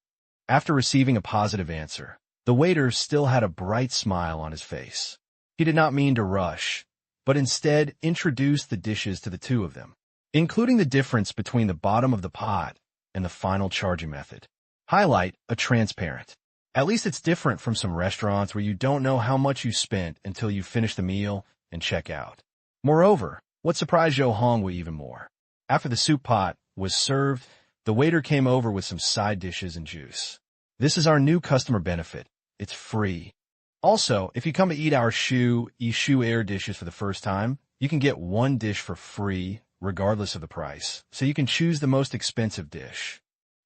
After receiving a positive answer, the waiter still had a bright smile on his face. He did not mean to rush, but instead introduced the dishes to the two of them, including the difference between the bottom of the pot and the final charging method. Highlight a transparent. At least it's different from some restaurants where you don't know how much you spent until you finish the meal and check out. Moreover, what surprised Zhou Honghua even more, after the soup pot was served, the waiter came over with some side dishes and juice. This is our new customer benefit. It's free. Also, if you come to eat our Shu Yi Shu Air dishes for the first time, you can get one dish for free, regardless of the price, so you can choose the most expensive dish.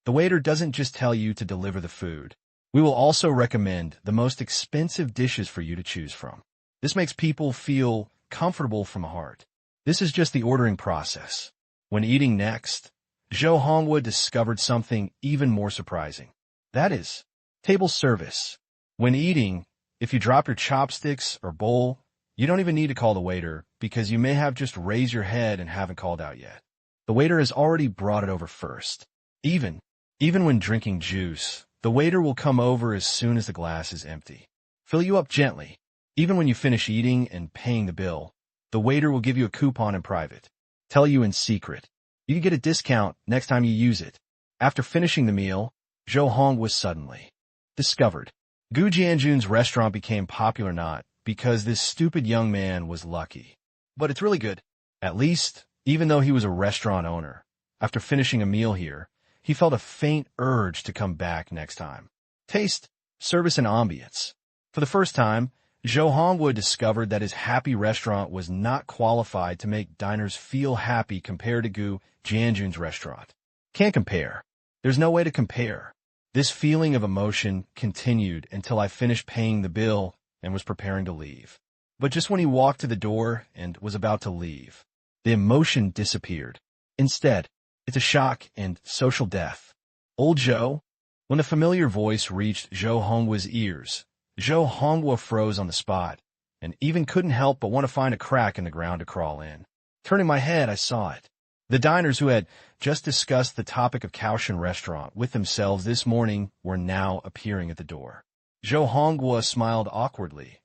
The waiter doesn't just tell you to deliver the food. We will also recommend the most expensive dishes for you to choose from. This makes people feel comfortable from the heart. This is just the ordering process. When eating next, Zhou Honghua discovered something even more surprising. That is, table service. When eating, if you drop your chopsticks or bowl, you don't even need to call the waiter because you may have just raised your head and haven't called out yet. The waiter has already brought it over first. Even when drinking juice, the waiter will come over as soon as the glass is empty. Fill you up gently. Even when you finish eating and paying the bill, the waiter will give you a coupon in private. Tell you in secret. You can get a discount next time you use it. After finishing the meal, Zhou Honghua suddenly discovered Gu Jianjun's restaurant became popular not because this stupid young man was lucky, but it's really good. At least, even though he was a restaurant owner, after finishing a meal here, he felt a faint urge to come back next time. Taste, service, and ambience. For the first time, Zhou Honghua discovered that his happy restaurant was not qualified to make diners feel happy compared to Gu Jianjun's restaurant. Can't compare. There's no way to compare. This feeling of emotion continued until I finished paying the bill and was preparing to leave. But just when he walked to the door and was about to leave, the emotion disappeared. Instead, it's a shock and social death. Old Zhou? When the familiar voice reached Zhou Honghua's ears, Zhou Honghua froze on the spot, and even couldn't help but want to find a crack in the ground to crawl in. Turning my head, I saw it. The diners who had just discussed the topic of Kaohsiung restaurant with themselves this morning were now appearing at the door. Zhou Honghua smiled awkwardly.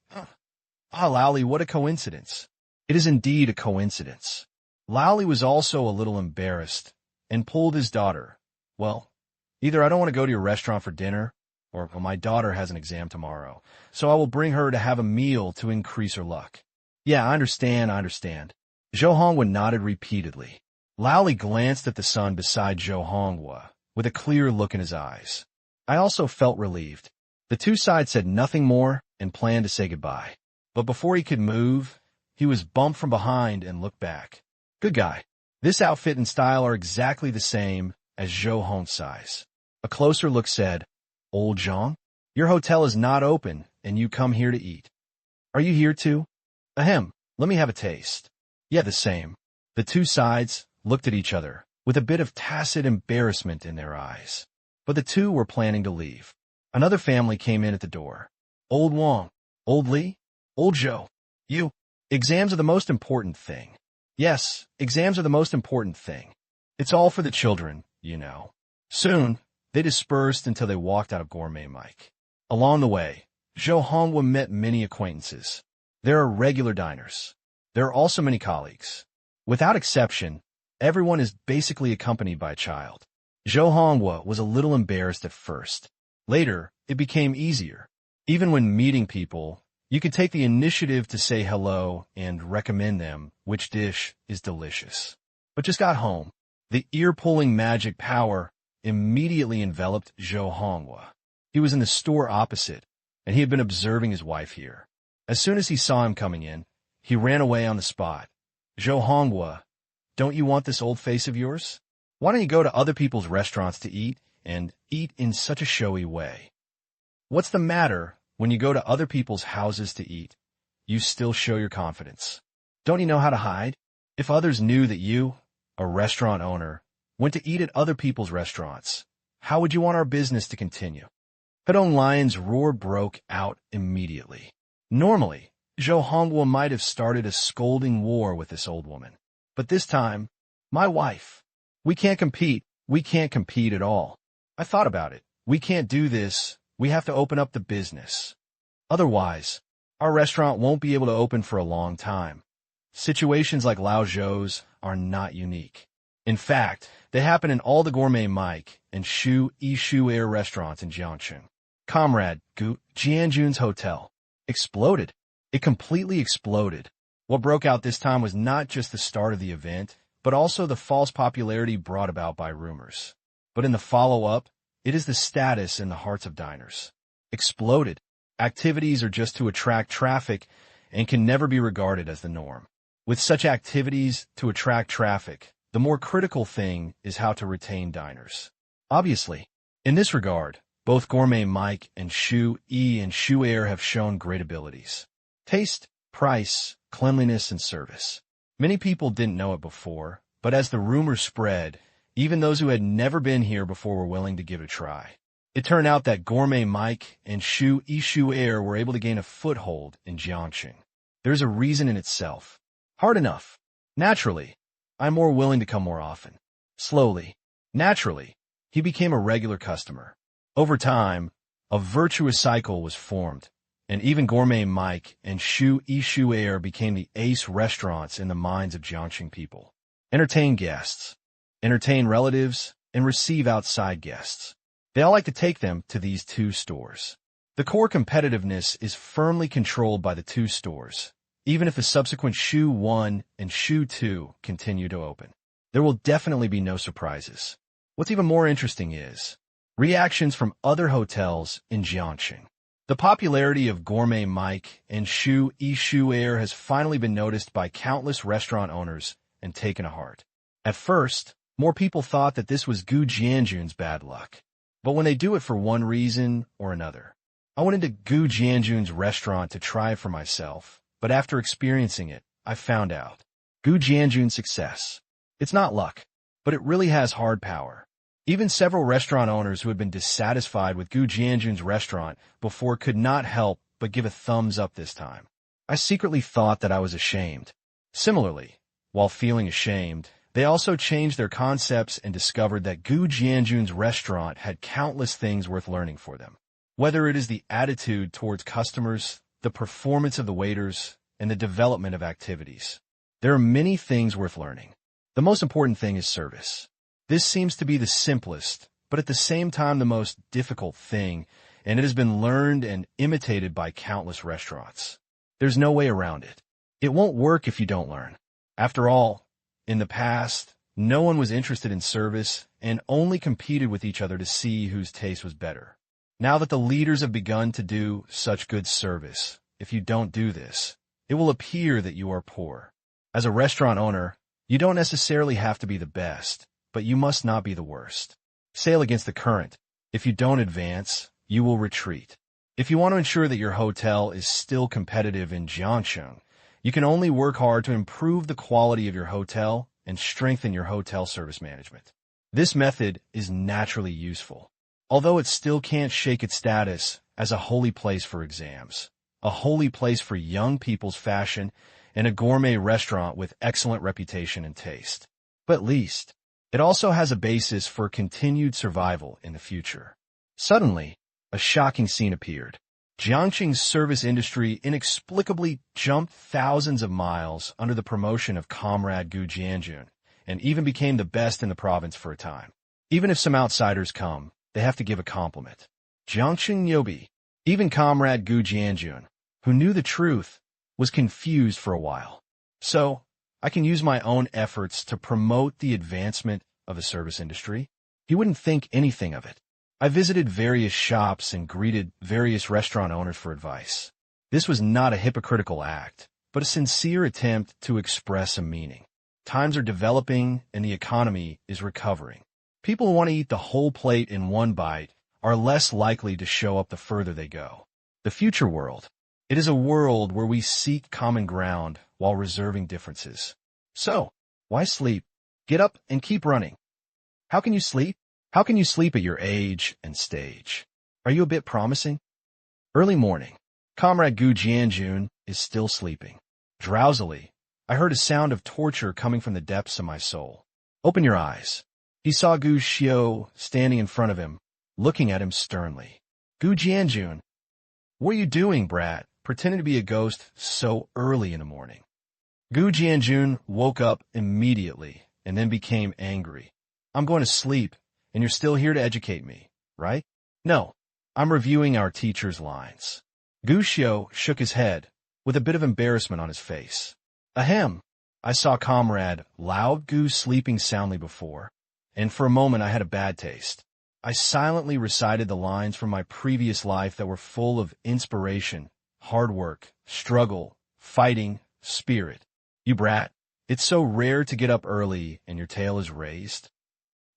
Ah, Laoli, what a coincidence. It is indeed a coincidence. Laoli was also a little embarrassed and pulled his daughter. Well, either I don't want to go to your restaurant for dinner, or my daughter has an exam tomorrow, so I will bring her to have a meal to increase her luck. Yeah, I understand. Zhou Honghua nodded repeatedly. Laoli glanced at the son beside Zhou Honghua, with a clear look in his eyes. I also felt relieved. The two sides said nothing more and planned to say goodbye. But before he could move, he was bumped from behind and looked back. Good guy. This outfit and style are exactly the same as Zhou Hong's size. A closer look said, Old Zhang? Your hotel is not open, and you come here to eat. Are you here too? Ahem, let me have a taste. Yeah, the same. The two sides looked at each other, with a bit of tacit embarrassment in their eyes. But the two were planning to leave. Another family came in at the door. Old Wong, Old Lee, Old Joe. You. Exams are the most important thing. Yes, exams are the most important thing. It's all for the children, you know. Soon, they dispersed until they walked out of Gourmet Mike. Along the way, Zhou Hongwa met many acquaintances. There are regular diners. There are also many colleagues. Without exception, everyone is basically accompanied by a child. Zhou Hongwa was a little embarrassed at first. Later, it became easier. Even when meeting people, you could take the initiative to say hello and recommend them which dish is delicious. But just got home. The ear-pulling magic power immediately enveloped Zhou Hongwa. He was in the store opposite, and he had been observing his wife here. As soon as he saw him coming in, he ran away on the spot. Zhou Hongwa, don't you want this old face of yours? Why don't you go to other people's restaurants to eat, and eat in such a showy way? What's the matter when you go to other people's houses to eat? You still show your confidence. Don't you know how to hide? If others knew that you, a restaurant owner, went to eat at other people's restaurants, how would you want our business to continue? Pudong Lion's roar broke out immediately. Normally, Zhou Hongwa might have started a scolding war with this old woman. But this time, my wife. We can't compete. We can't compete at all. I thought about it. We can't do this. We have to open up the business. Otherwise, our restaurant won't be able to open for a long time. Situations like Lao Zhou's are not unique. In fact, they happen in all the Gourmet Mike and Shu Air restaurants in Jiangcheng. Comrade Gu Jianjun's hotel exploded. It completely exploded. What broke out this time was not just the start of the event, but also the false popularity brought about by rumors. But in the follow-up, it is the status in the hearts of diners. Exploded. Activities are just to attract traffic and can never be regarded as the norm. With such activities to attract traffic, the more critical thing is how to retain diners. Obviously, in this regard, both Gourmet Mike and Shu Air have shown great abilities. Taste, price, cleanliness, and service. Many people didn't know it before, but as the rumors spread, even those who had never been here before were willing to give it a try. It turned out that Gourmet Mike and Shu Air were able to gain a foothold in Jiangcheng. There's a reason in itself. Hard enough. Naturally, I'm more willing to come more often. Slowly, naturally, he became a regular customer. Over time, a virtuous cycle was formed, and even Gourmet Mike and Shu Air became the ace restaurants in the minds of Jiangcheng people. Entertain guests, entertain relatives, and receive outside guests. They all like to take them to these two stores. The core competitiveness is firmly controlled by the two stores, even if the subsequent Shu 1 and Shu 2 continue to open. There will definitely be no surprises. What's even more interesting is reactions from other hotels in Jiangcheng. The popularity of Gourmet Mike and Shu Air has finally been noticed by countless restaurant owners and taken to heart. At first, more people thought that this was Gu Jianjun's bad luck. But when they do it for one reason or another. I went into Gu Jianjun's restaurant to try it for myself, but after experiencing it, I found out. Gu Jianjun's success. It's not luck, but it really has hard power. Even several restaurant owners who had been dissatisfied with Gu Jianjun's restaurant before could not help but give a thumbs up this time. I secretly thought that I was ashamed. Similarly, while feeling ashamed, they also changed their concepts and discovered that Gu Jianjun's restaurant had countless things worth learning for them. Whether it is the attitude towards customers, the performance of the waiters, and the development of activities. There are many things worth learning. The most important thing is service. This seems to be the simplest, but at the same time the most difficult thing, and it has been learned and imitated by countless restaurants. There's no way around it. It won't work if you don't learn. After all, in the past, no one was interested in service and only competed with each other to see whose taste was better. Now that the leaders have begun to do such good service, if you don't do this, it will appear that you are poor. As a restaurant owner, you don't necessarily have to be the best, but you must not be the worst. Sail against the current. If you don't advance, you will retreat. If you want to ensure that your hotel is still competitive in Jiangcheng, you can only work hard to improve the quality of your hotel and strengthen your hotel service management. This method is naturally useful, although it still can't shake its status as a holy place for exams, a holy place for young people's fashion, and a gourmet restaurant with excellent reputation and taste. But at least, it also has a basis for continued survival in the future. Suddenly, a shocking scene appeared. Jiangqing's service industry inexplicably jumped thousands of miles under the promotion of Comrade Gu Jianjun, and even became the best in the province for a time. Even if some outsiders come, they have to give a compliment. Jiangqing Yobi, even Comrade Gu Jianjun, who knew the truth, was confused for a while. So, I can use my own efforts to promote the advancement of the service industry? He wouldn't think anything of it. I visited various shops and greeted various restaurant owners for advice. This was not a hypocritical act, but a sincere attempt to express a meaning. Times are developing and the economy is recovering. People who want to eat the whole plate in one bite are less likely to show up the further they go. The future world. It is a world where we seek common ground while reserving differences. So, why sleep? Get up and keep running. How can you sleep? How can you sleep at your age and stage? Are you a bit promising? Early morning. Comrade Gu Jianjun is still sleeping. Drowsily, I heard a sound of torture coming from the depths of my soul. Open your eyes. He saw Gu Xiu standing in front of him, looking at him sternly. Gu Jianjun, what are you doing, brat, pretending to be a ghost so early in the morning? Gu Jianjun woke up immediately and then became angry. I'm going to sleep, and you're still here to educate me, right? No, I'm reviewing our teacher's lines. Gu Xiu shook his head, with a bit of embarrassment on his face. Ahem, I saw Comrade Lao Gu sleeping soundly before, and for a moment I had a bad taste. I silently recited the lines from my previous life that were full of inspiration, hard work, struggle, fighting, spirit. You brat, it's so rare to get up early and your tail is raised.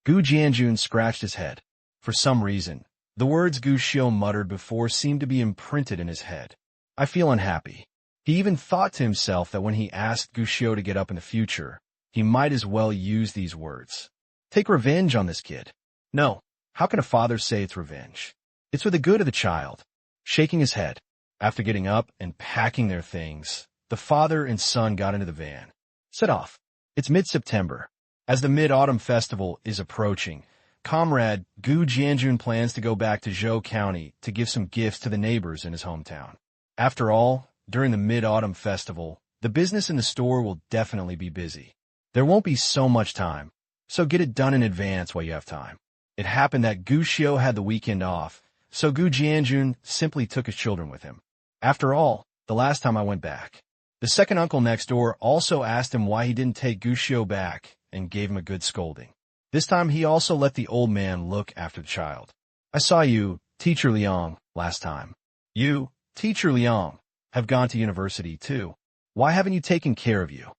Gu Jianjun scratched his head. For some reason, the words Gu Xiu muttered before seemed to be imprinted in his head. I feel unhappy. He even thought to himself that when he asked Gu Xiu to get up in the future, he might as well use these words. Take revenge on this kid. No, how can a father say it's revenge? It's for the good of the child. Shaking his head, after getting up and packing their things, the father and son got into the van. Set off. It's mid-September. As the Mid-Autumn Festival is approaching, Comrade Gu Jianjun plans to go back to Zhou County to give some gifts to the neighbors in his hometown. After all, during the Mid-Autumn Festival, the business in the store will definitely be busy. There won't be so much time, so get it done in advance while you have time. It happened that Gu Xiu had the weekend off, so Gu Jianjun simply took his children with him. After all, the last time I went back. The second uncle next door also asked him why he didn't take Gu Xiu back and gave him a good scolding. This time he also let the old man look after the child. I saw you, Teacher Liang, last time. You, Teacher Liang, have gone to university too. Why haven't you taken care of you?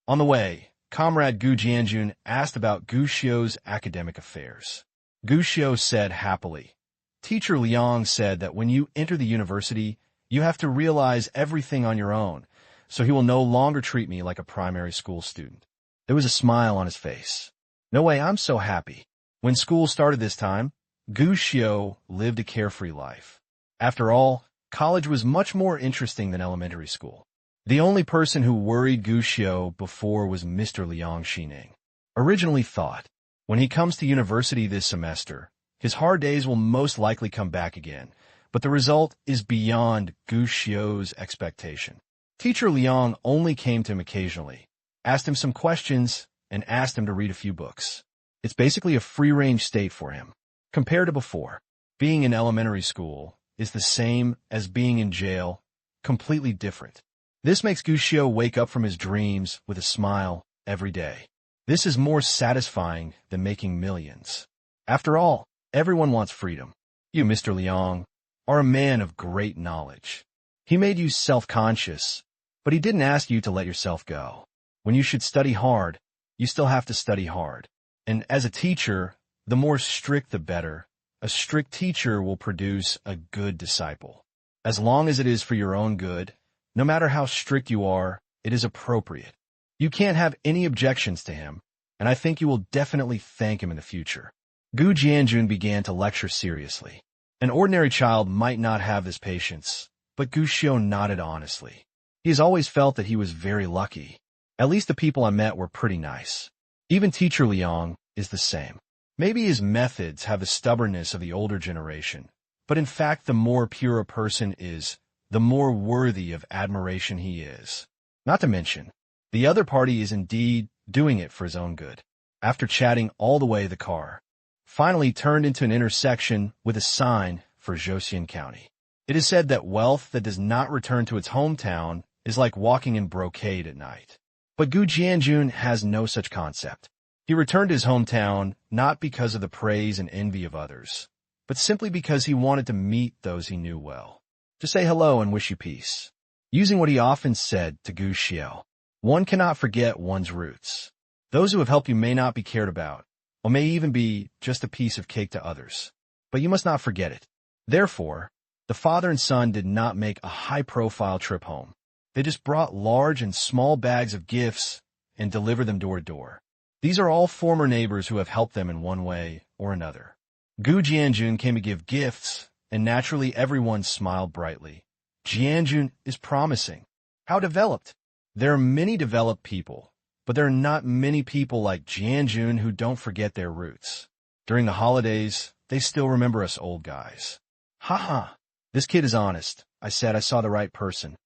On the way, Comrade Gu Jianjun asked about Gu Xiu's academic affairs. Gu Xiu said happily, Teacher Liang said that when you enter the university, you have to realize everything on your own, so he will no longer treat me like a primary school student. There was a smile on his face. No way, I'm so happy. When school started this time, Gu Xiu lived a carefree life. After all, college was much more interesting than elementary school. The only person who worried Gu Xiu before was Mr. Liang Xining. Originally thought, when he comes to university this semester, his hard days will most likely come back again, but the result is beyond Gu Xiu's expectation. Teacher Liang only came to him occasionally, asked him some questions, and asked him to read a few books. It's basically a free-range state for him. Compared to before, being in elementary school is the same as being in jail, completely different. This makes Gu Xiu wake up from his dreams with a smile every day. This is more satisfying than making millions. After all, everyone wants freedom. You, Mr. Liang, are a man of great knowledge. He made you self-conscious, but he didn't ask you to let yourself go. When you should study hard, you still have to study hard. And as a teacher, the more strict the better, A strict teacher will produce a good disciple. As long as it is for your own good, no matter how strict you are, it is appropriate. You can't have any objections to him, and I think you will definitely thank him in the future. Gu Jianjun began to lecture seriously. An ordinary child might not have this patience, but Gu Xiu nodded honestly. He has always felt that he was very lucky. At least the people I met were pretty nice. Even Teacher Liang is the same. Maybe his methods have the stubbornness of the older generation, but in fact the more pure a person is, the more worthy of admiration he is. Not to mention, the other party is indeed doing it for his own good. After chatting all the way, the car finally turned into an intersection with a sign for Zhoxian County. It is said that wealth that does not return to its hometown is like walking in brocade at night. But Gu Jianjun has no such concept. He returned to his hometown not because of the praise and envy of others, but simply because he wanted to meet those he knew well, to say hello and wish you peace. Using what he often said to Gu Xiu, one cannot forget one's roots. Those who have helped you may not be cared about, or may even be just a piece of cake to others, but you must not forget it. Therefore, the father and son did not make a high-profile trip home. They just brought large and small bags of gifts and delivered them door to door. These are all former neighbors who have helped them in one way or another. Gu Jianjun came to give gifts, and naturally everyone smiled brightly. Jianjun is promising. How developed? There are many developed people, but there are not many people like Jianjun who don't forget their roots. During the holidays, they still remember us old guys. Haha, this kid is honest. I said I saw the right person.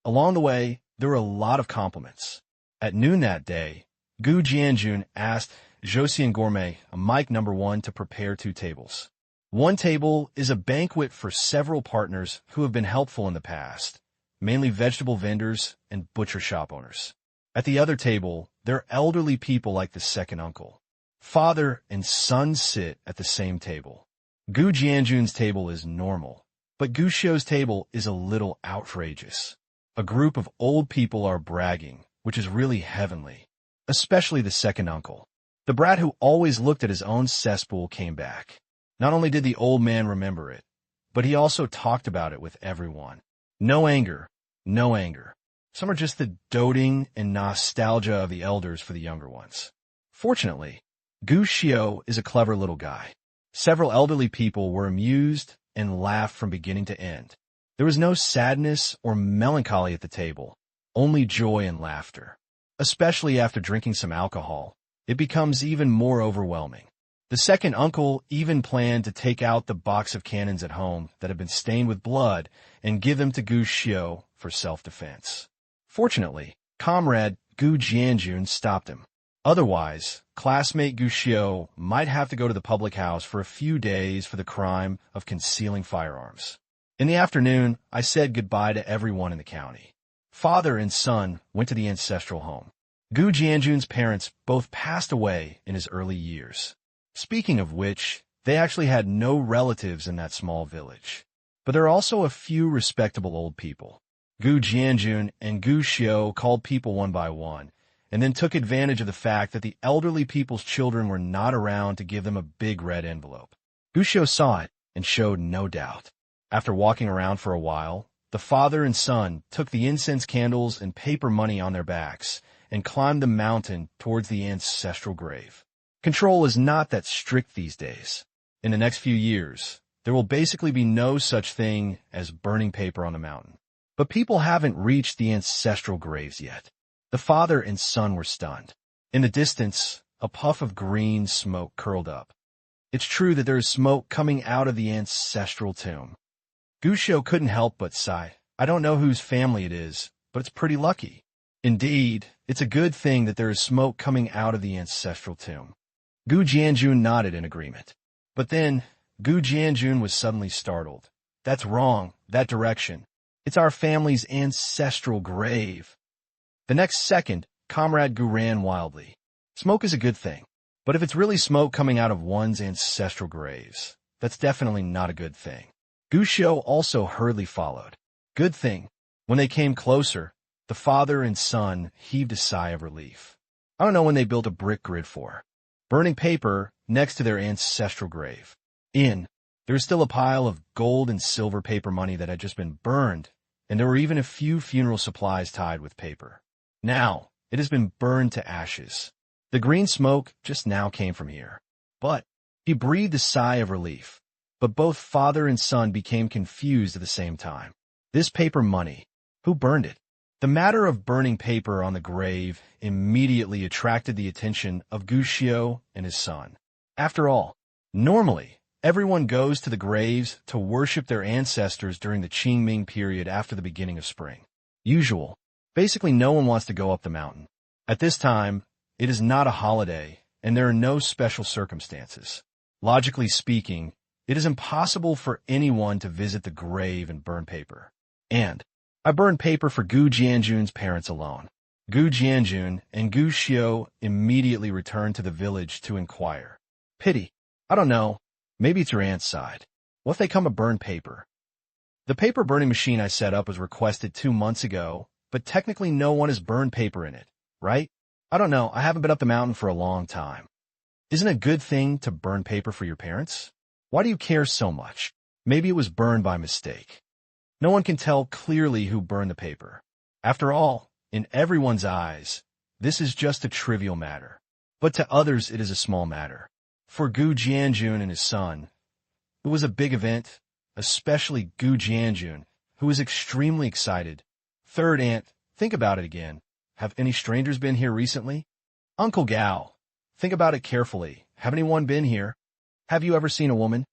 Along the way, there were a lot of compliments. At noon that day, Gu Jianjun asked Zhoxian Gourmet, a mic number 1, to prepare 2 tables. One table is a banquet for several partners who have been helpful in the past, mainly vegetable vendors and butcher shop owners. At the other table, there are elderly people like the second uncle. Father and son sit at the same table. Gu Jianjun's table is normal, but Gu Xiu's table is a little outrageous. A group of old people are bragging, which is really heavenly, especially the second uncle. The brat who always looked at his own cesspool came back. Not only did the old man remember it, but he also talked about it with everyone. No anger, no anger. Some are just the doting and nostalgia of the elders for the younger ones. Fortunately, Gu Xiu is a clever little guy. Several elderly people were amused and laughed from beginning to end. There was no sadness or melancholy at the table, only joy and laughter. Especially after drinking some alcohol, it becomes even more overwhelming. The second uncle even planned to take out the box of cannons at home that had been stained with blood and give them to Gu Xiu for self-defense. Fortunately, comrade Gu Jianjun stopped him. Otherwise, classmate Gu Xiu might have to go to the public house for a few days for the crime of concealing firearms. In the afternoon, I said goodbye to everyone in the county. Father and son went to the ancestral home. Gu Jianjun's parents both passed away in his early years. Speaking of which, they actually had no relatives in that small village. But there are also a few respectable old people. Gu Jianjun and Gu Xiu called people one by one, and then took advantage of the fact that the elderly people's children were not around to give them a big red envelope. Gu Xiu saw it and showed no doubt. After walking around for a while, the father and son took the incense candles and paper money on their backs and climbed the mountain towards the ancestral grave. Control is not that strict these days. In the next few years, there will basically be no such thing as burning paper on the mountain. But people haven't reached the ancestral graves yet. The father and son were stunned. In the distance, a puff of green smoke curled up. It's true that there is smoke coming out of the ancestral tomb. Gu Xiu couldn't help but sigh. I don't know whose family it is, but it's pretty lucky. Indeed, it's a good thing that there is smoke coming out of the ancestral tomb. Gu Jianjun nodded in agreement. But then, Gu Jianjun was suddenly startled. That's wrong, that direction. It's our family's ancestral grave. The next second, Comrade Gu ran wildly. Smoke is a good thing, but if it's really smoke coming out of one's ancestral graves, that's definitely not a good thing. Gu Xiu also hurriedly followed. Good thing. When they came closer, the father and son heaved a sigh of relief. I don't know when they built a brick grid for. Burning paper next to their ancestral grave. In, there was still a pile of gold and silver paper money that had just been burned, and there were even a few funeral supplies tied with paper. Now, it has been burned to ashes. The green smoke just now came from here. But he breathed a sigh of relief. But both father and son became confused at the same time. This paper money, who burned it? The matter of burning paper on the grave immediately attracted the attention of Gushio and his son. After all, normally, everyone goes to the graves to worship their ancestors during the Qingming period after the beginning of spring. Usual. Basically, no one wants to go up the mountain. At this time, it is not a holiday, and there are no special circumstances. Logically speaking, it is impossible for anyone to visit the grave and burn paper. And I burned paper for Gu Jianjun's parents alone. Gu Jianjun and Gu Xiao immediately returned to the village to inquire. Pity. I don't know. Maybe it's your aunt's side. What if they come to burn paper? The paper burning machine I set up was requested 2 months ago, but technically no one has burned paper in it, right? I don't know. I haven't been up the mountain for a long time. Isn't it a good thing to burn paper for your parents? Why do you care so much? Maybe it was burned by mistake. No one can tell clearly who burned the paper. After all, in everyone's eyes, this is just a trivial matter. But to others, it is a small matter. For Gu Jianjun and his son, it was a big event, especially Gu Jianjun, who was extremely excited. Third aunt, think about it again. Have any strangers been here recently? Uncle Gao, think about it carefully. Have anyone been here? Have you ever seen a woman?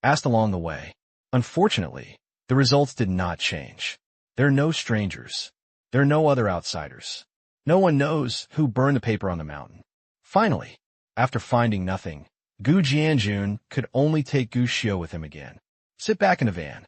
Asked along the way. Unfortunately, the results did not change. There are no strangers. There are no other outsiders. No one knows who burned the paper on the mountain. Finally, after finding nothing, Gu Jianjun could only take Gu Xiao with him again. Sit back in the van.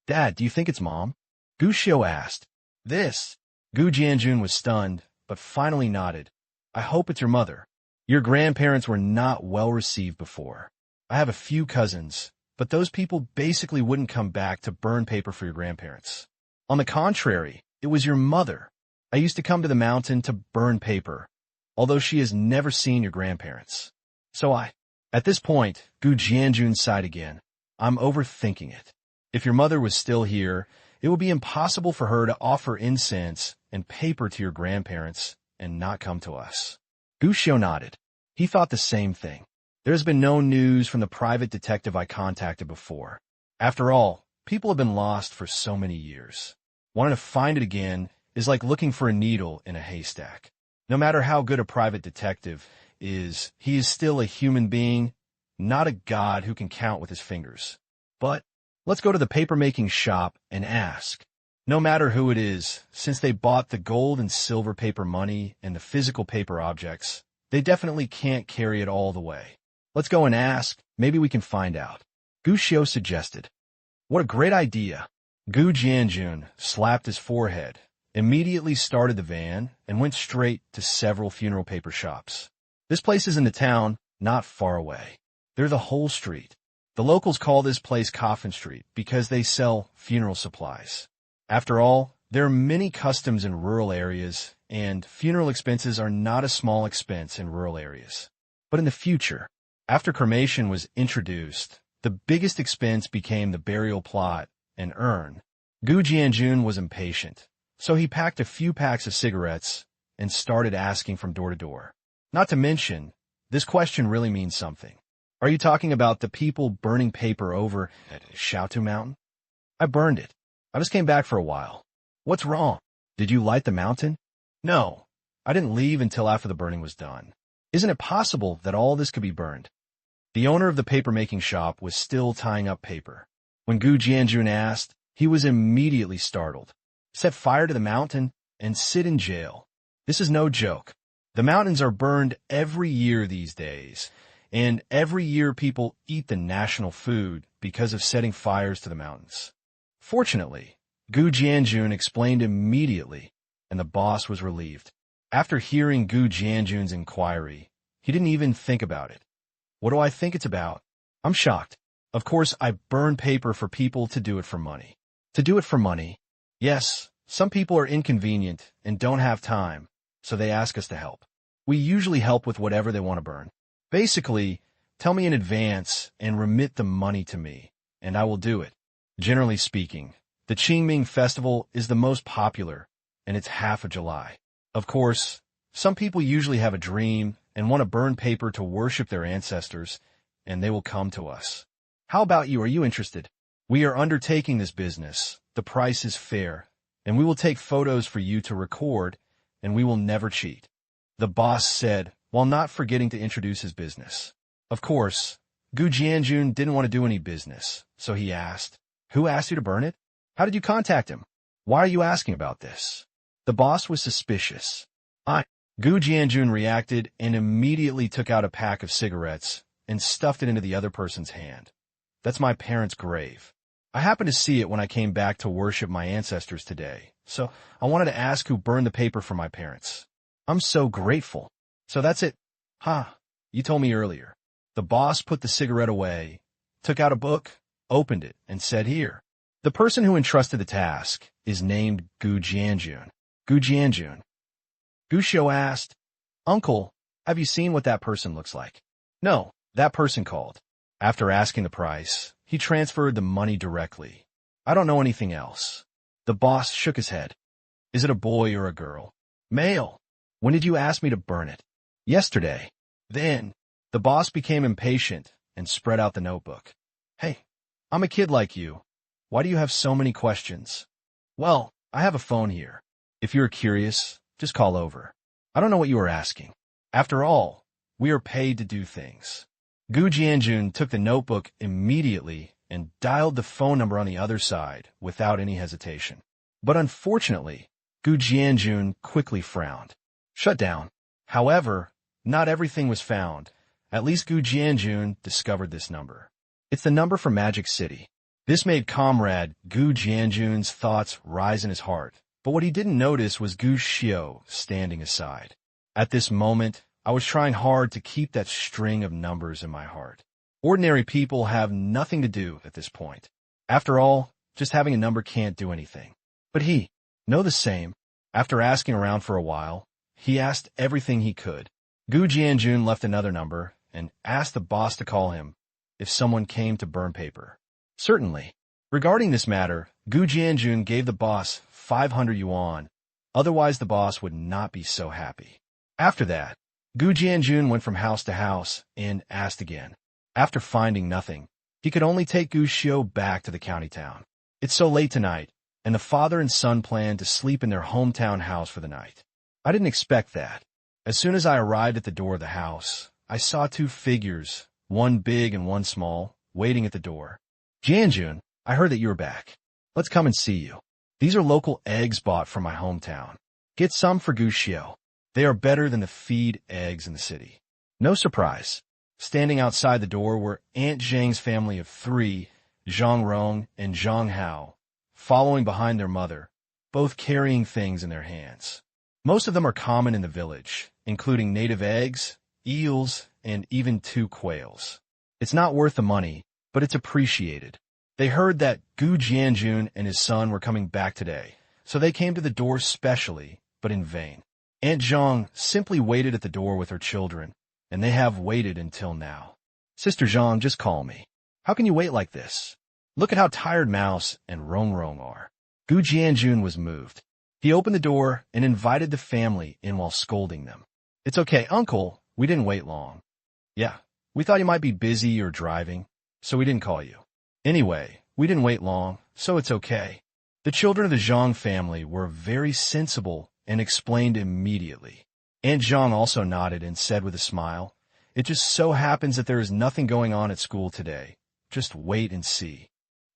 Dad, do you think it's Mom? Gu Xiao asked. This. Gu Jianjun was stunned, but finally nodded. I hope it's your mother. Your grandparents were not well received before. I have a few cousins, but those people basically wouldn't come back to burn paper for your grandparents. On the contrary, it was your mother. I used to come to the mountain to burn paper, although she has never seen your grandparents. At this point, Gu Jianjun sighed again. I'm overthinking it. If your mother was still here, it would be impossible for her to offer incense and paper to your grandparents and not come to us. Gu Xiao nodded. He thought the same thing. There has been no news from the private detective I contacted before. After all, people have been lost for so many years. Wanting to find it again is like looking for a needle in a haystack. No matter how good a private detective is, he is still a human being, not a god who can count with his fingers. But let's go to the paper-making shop and ask. No matter who it is, since they bought the gold and silver paper money and the physical paper objects, they definitely can't carry it all the way. Let's go and ask. Maybe we can find out. Gu Xiao suggested. What a great idea. Gu Jianjun slapped his forehead, immediately started the van, and went straight to several funeral paper shops. This place is in the town, not far away. They're the whole street. The locals call this place Coffin Street because they sell funeral supplies. After all, there are many customs in rural areas, and funeral expenses are not a small expense in rural areas. But in the future, after cremation was introduced, the biggest expense became the burial plot and urn. Gu Jianjun was impatient, so he packed a few packs of cigarettes and started asking from door to door. Not to mention, this question really means something. Are you talking about the people burning paper over at Xiaotu Mountain? I burned it. I just came back for a while. What's wrong? Did you light the mountain? No, I didn't leave until after the burning was done. Isn't it possible that all this could be burned? The owner of the paper-making shop was still tying up paper. When Gu Jianjun asked, he was immediately startled. Set fire to the mountain and sit in jail. This is no joke. The mountains are burned every year these days, and every year people eat the national food because of setting fires to the mountains. Fortunately, Gu Jianjun explained immediately, and the boss was relieved. After hearing Gu Jianjun's inquiry, he didn't even think about it. What do I think it's about? I'm shocked. Of course, I burn paper for people to do it for money. To do it for money? Yes, some people are inconvenient and don't have time, so they ask us to help. We usually help with whatever they want to burn. Basically, tell me in advance and remit the money to me, and I will do it. Generally speaking, the Qingming festival is the most popular, and it's half of July. Of course, some people usually have a dream and want to burn paper to worship their ancestors, and they will come to us. How about you? Are you interested? We are undertaking this business. The price is fair, and we will take photos for you to record, and we will never cheat. The boss said, while not forgetting to introduce his business. Of course, Gu Jianjun didn't want to do any business, so he asked, "Who asked you to burn it? How did you contact him? Why are you asking about this?" The boss was suspicious. Gu Jianjun reacted and immediately took out a pack of cigarettes and stuffed it into the other person's hand. "That's my parents' grave. I happened to see it when I came back to worship my ancestors today, so I wanted to ask who burned the paper for my parents. I'm so grateful. So that's it." You told me earlier." The boss put the cigarette away, took out a book, opened it, and said, "Here. The person who entrusted the task is named Gu Jianjun." Gu Jianjun. Gu Xiu asked, "Uncle, have you seen what that person looks like?" "No," that person called. After asking the price, he transferred the money directly. "I don't know anything else." The boss shook his head. "Is it a boy or a girl?" "Male." "When did you ask me to burn it?" "Yesterday." Then, the boss became impatient and spread out the notebook. "Hey, I'm a kid like you. Why do you have so many questions?" "Well, I have a phone here. If you're curious, just call over. I don't know what you are asking. After all, we are paid to do things." Gu Jianjun took the notebook immediately and dialed the phone number on the other side without any hesitation. But unfortunately, Gu Jianjun quickly frowned. Shut down. However, not everything was found. At least Gu Jianjun discovered this number. It's the number for Magic City. This made Comrade Gu Jianjun's thoughts rise in his heart, but what he didn't notice was Gu Xiu standing aside. At this moment, I was trying hard to keep that string of numbers in my heart. Ordinary people have nothing to do at this point. After all, just having a number can't do anything. But he, know the same. After asking around for a while, he asked everything he could. Gu Jianjun left another number and asked the boss to call him if someone came to burn paper. Certainly. Regarding this matter, Gu Jianjun gave the boss 500 yuan, otherwise the boss would not be so happy. After that, Gu Jianjun went from house to house and asked again. After finding nothing, he could only take Gu Xiu back to the county town. It's so late tonight, and the father and son planned to sleep in their hometown house for the night. I didn't expect that. As soon as I arrived at the door of the house, I saw two figures, one big and one small, waiting at the door. "Jianjun, I heard that you were back. Let's come and see you. These are local eggs bought from my hometown. Get some for Gu Xiu. They are better than the feed eggs in the city." No surprise. Standing outside the door were Aunt Zhang's family of 3, Zhang Rong and Zhang Hao, following behind their mother, both carrying things in their hands. Most of them are common in the village, including native eggs, eels, and even 2 quails. It's not worth the money, but it's appreciated. They heard that Gu Jianjun and his son were coming back today, so they came to the door specially, but in vain. Aunt Zhang simply waited at the door with her children, and they have waited until now. "Sister Zhang, just call me. How can you wait like this? Look at how tired Mouse and Rong Rong are." Gu Jianjun was moved. He opened the door and invited the family in while scolding them. "It's okay, Uncle. We didn't wait long." "Yeah, we thought you might be busy or driving, so we didn't call you. Anyway, we didn't wait long, so it's okay." The children of the Zhang family were very sensible and explained immediately. Aunt Zhang also nodded and said with a smile, "It just so happens that there is nothing going on at school today. Just wait and see."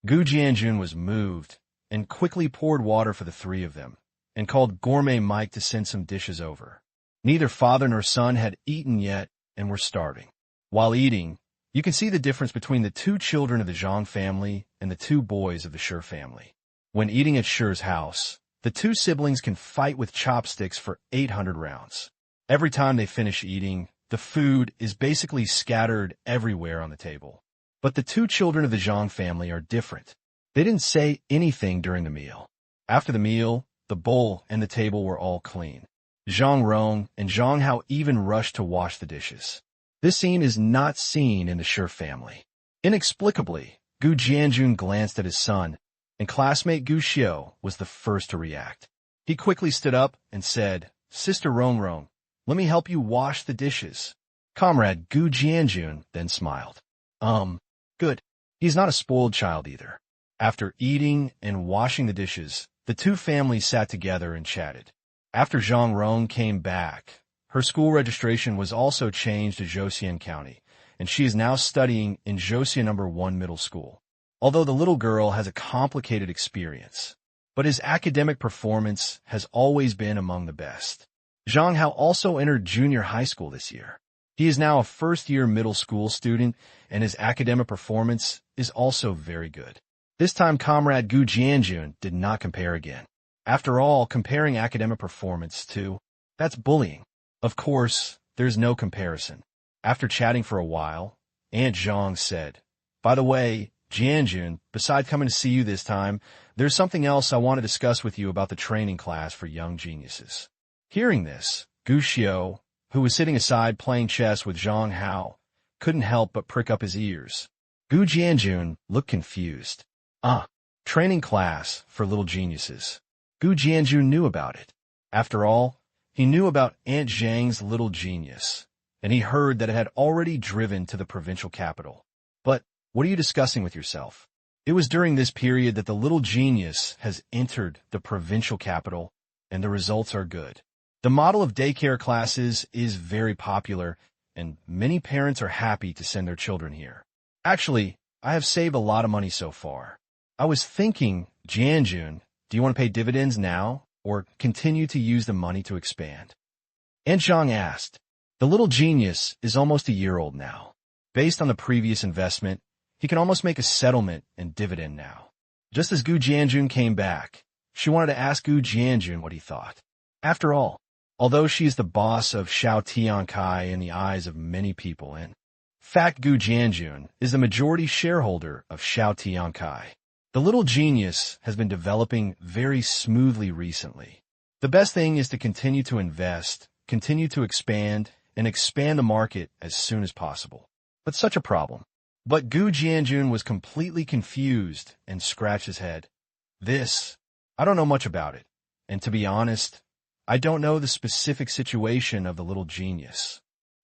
Gu Jianjun was moved and quickly poured water for the 3 of them and called Gourmet Mike to send some dishes over. Neither father nor son had eaten yet and were starving. While eating, you can see the difference between the 2 children of the Zhang family and the 2 boys of the Shi family. When eating at Shi's house, the 2 siblings can fight with chopsticks for 800 rounds. Every time they finish eating, the food is basically scattered everywhere on the table. But the 2 children of the Zhang family are different. They didn't say anything during the meal. After the meal, the bowl and the table were all clean. Zhang Rong and Zhang Hao even rushed to wash the dishes. This scene is not seen in the Shi family. Inexplicably, Gu Jianjun glanced at his son, and classmate Gu Xiu was the first to react. He quickly stood up and said, "Sister Rongrong, let me help you wash the dishes." Comrade Gu Jianjun then smiled. Good. He's not a spoiled child either. After eating and washing the dishes, the two families sat together and chatted. After Zhang Rong came back, her school registration was also changed to Zhoxian County, and she is now studying in Zhoxian No. 1 Middle School. Although the little girl has a complicated experience, but his academic performance has always been among the best. Zhang Hao also entered junior high school this year. He is now a first-year middle school student, and his academic performance is also very good. This time, Comrade Gu Jianjun did not compare again. After all, comparing academic performance to, that's bullying. Of course, there's no comparison. After chatting for a while, Aunt Zhang said, "By the way, Jianjun, besides coming to see you this time, there's something else I want to discuss with you about the training class for young geniuses." Hearing this, Gu Xiu, who was sitting aside playing chess with Zhang Hao, couldn't help but prick up his ears. Gu Jianjun looked confused. Training class for little geniuses. Gu Jianjun knew about it. After all, he knew about Aunt Zhang's little genius, and he heard that it had already driven to the provincial capital. But what are you discussing with yourself? It was during this period that the little genius has entered the provincial capital, and the results are good. The model of daycare classes is very popular, and many parents are happy to send their children here. Actually, I have saved a lot of money so far. I was thinking, Jianjun, do you want to pay dividends now, or continue to use the money to expand? Aunt Zhang asked. The little genius is almost a year old now. Based on the previous investment, he can almost make a settlement and dividend now. Just as Gu Jianjun came back, she wanted to ask Gu Jianjun what he thought. After all, although she is the boss of Xiao Tiankai in the eyes of many people, in fact Gu Jianjun is the majority shareholder of Xiao Tiankai. The little genius has been developing very smoothly recently. The best thing is to continue to invest, continue to expand, and expand the market as soon as possible. But such a problem. But Gu Jianjun was completely confused and scratched his head. I don't know much about it, and to be honest, I don't know the specific situation of the little genius.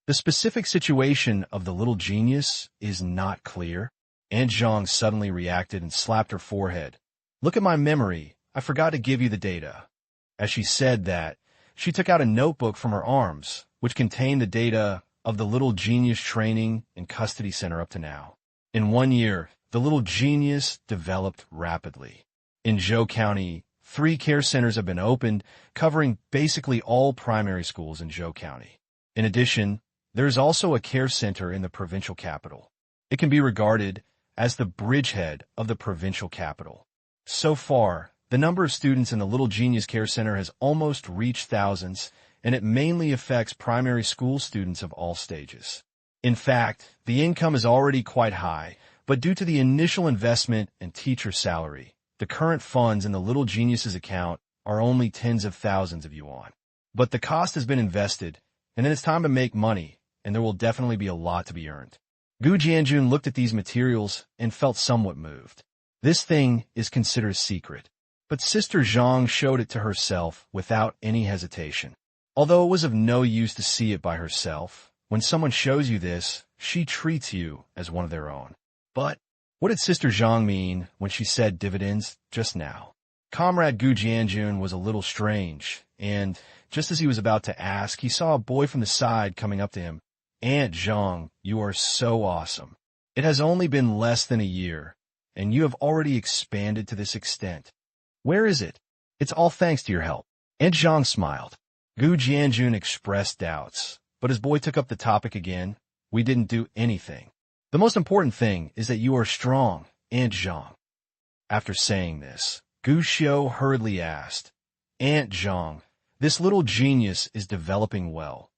The specific situation of the little genius is not clear. Aunt Zhang suddenly reacted and slapped her forehead. "Look at my memory. I forgot to give you the data." As she said that, she took out a notebook from her arms, which contained the data of the little genius training and custody center up to now. In 1 year, the little genius developed rapidly. In Zhou County, 3 care centers have been opened, covering basically all primary schools in Zhou County. In addition, there is also a care center in the provincial capital. It can be regarded as the bridgehead of the provincial capital. So far, the number of students in the Little Genius Care Center has almost reached thousands, and it mainly affects primary school students of all stages. In fact, the income is already quite high, but due to the initial investment and teacher salary, the current funds in the Little Genius's account are only tens of thousands of yuan. But the cost has been invested, and it is time to make money, and there will definitely be a lot to be earned. Gu Jianjun looked at these materials and felt somewhat moved. This thing is considered a secret, but Sister Zhang showed it to herself without any hesitation. Although it was of no use to see it by herself, when someone shows you this, she treats you as one of their own. But what did Sister Zhang mean when she said dividends just now? Comrade Gu Jianjun was a little strange, and just as he was about to ask, he saw a boy from the side coming up to him. "Aunt Zhang, you are so awesome. It has only been less than a year, and you have already expanded to this extent. Where is it? It's all thanks to your help." Aunt Zhang smiled. Gu Jianjun expressed doubts, but his boy took up the topic again. "We didn't do anything. The most important thing is that you are strong, Aunt Zhang." After saying this, Gu Xiu hurriedly asked, "Aunt Zhang, this little genius is developing well.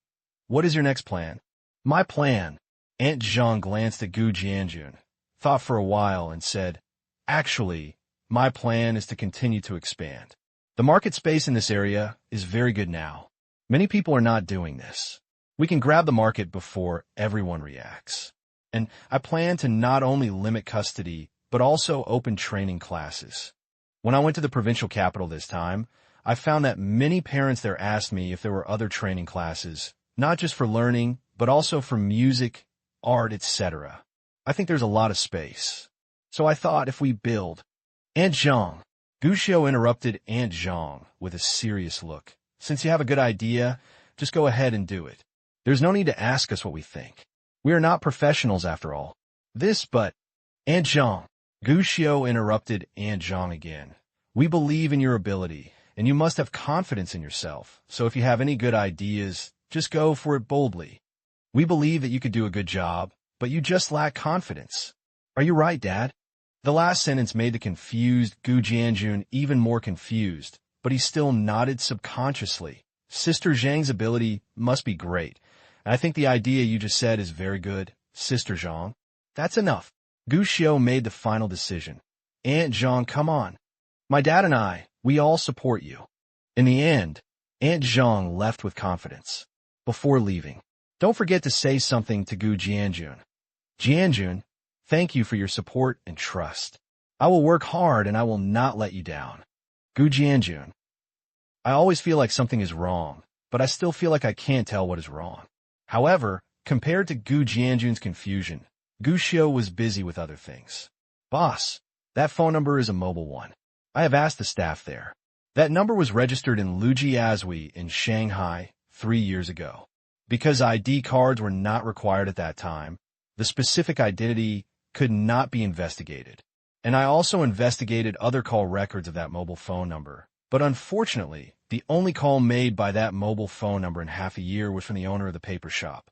What is your next plan?" "My plan." Aunt Zhang glanced at Gu Jianjun, thought for a while, and said, "Actually, my plan is to continue to expand. The market space in this area is very good now. Many people are not doing this. We can grab the market before everyone reacts. And I plan to not only limit custody, but also open training classes. When I went to the provincial capital this time, I found that many parents there asked me if there were other training classes, not just for learning, but also for music, art, etc. I think there's a lot of space. So I thought if we build... Aunt Zhang. Guxiu interrupted Aunt Zhang with a serious look. Since you have a good idea, just go ahead and do it. There's no need to ask us what we think. We are not professionals after all. But... Aunt Zhang. Guxiu interrupted Aunt Zhang again. We believe in your ability, and you must have confidence in yourself. So if you have any good ideas, just go for it boldly. We believe that you could do a good job, but you just lack confidence. Are you right, Dad? The last sentence made the confused Gu Jianjun even more confused, but he still nodded subconsciously. Sister Zhang's ability must be great, and I think the idea you just said is very good, Sister Zhang. That's enough. Guxiu made the final decision. Aunt Zhang, come on. My dad and I, we all support you. In the end, Aunt Zhang left with confidence. Before leaving, don't forget to say something to Gu Jianjun. Jianjun, thank you for your support and trust. I will work hard and I will not let you down. Gu Jianjun. I always feel like something is wrong, but I still feel like I can't tell what is wrong. However, compared to Gu Jianjun's confusion, Guxiu was busy with other things. Boss, that phone number is a mobile one. I have asked the staff there. That number was registered in Lujiazui in Shanghai 3 years ago. Because ID cards were not required at that time, the specific identity could not be investigated. And I also investigated other call records of that mobile phone number. But unfortunately, the only call made by that mobile phone number in half a year was from the owner of the paper shop.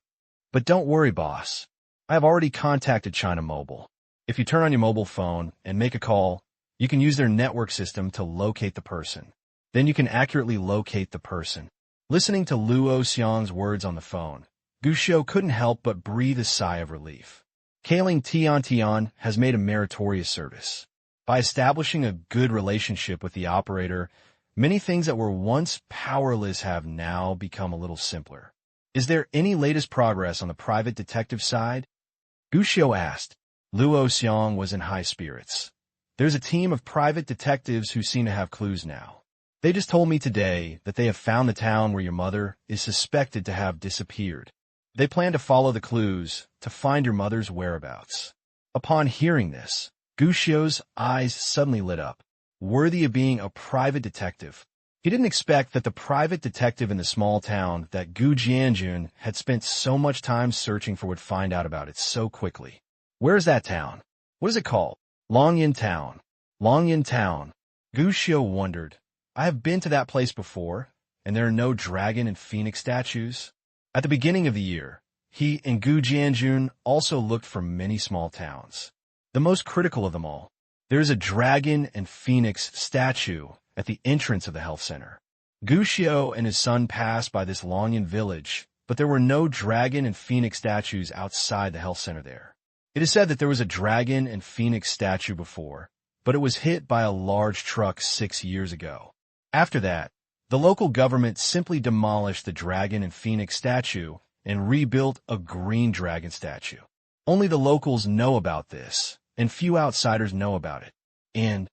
But don't worry, boss. I have already contacted China Mobile. If you turn on your mobile phone and make a call, you can use their network system to locate the person. Then you can accurately locate the person. Listening to Luo Xiang's words on the phone, Guxiu couldn't help but breathe a sigh of relief. Kailing Tian has made a meritorious service. By establishing a good relationship with the operator, many things that were once powerless have now become a little simpler. Is there any latest progress on the private detective side? Guxiu asked. Luo Xiang was in high spirits. There's a team of private detectives who seem to have clues now. They just told me today that they have found the town where your mother is suspected to have disappeared. They plan to follow the clues to find your mother's whereabouts. Upon hearing this, Guxiu's eyes suddenly lit up. Worthy of being a private detective. He didn't expect that the private detective in the small town that Gu Jianjun had spent so much time searching for would find out about it so quickly. Where is that town? What is it called? Longyan Town. Longyan Town. Guxiu wondered. I have been to that place before, and there are no dragon and phoenix statues. At the beginning of the year, he and Gu Jianjun also looked for many small towns. The most critical of them all, there is a dragon and phoenix statue at the entrance of the health center. Guxiu and his son passed by this Longyan village, but there were no dragon and phoenix statues outside the health center there. It is said that there was a dragon and phoenix statue before, but it was hit by a large truck 6 years ago. After that, the local government simply demolished the dragon and phoenix statue and rebuilt a green dragon statue. Only the locals know about this, and few outsiders know about it. And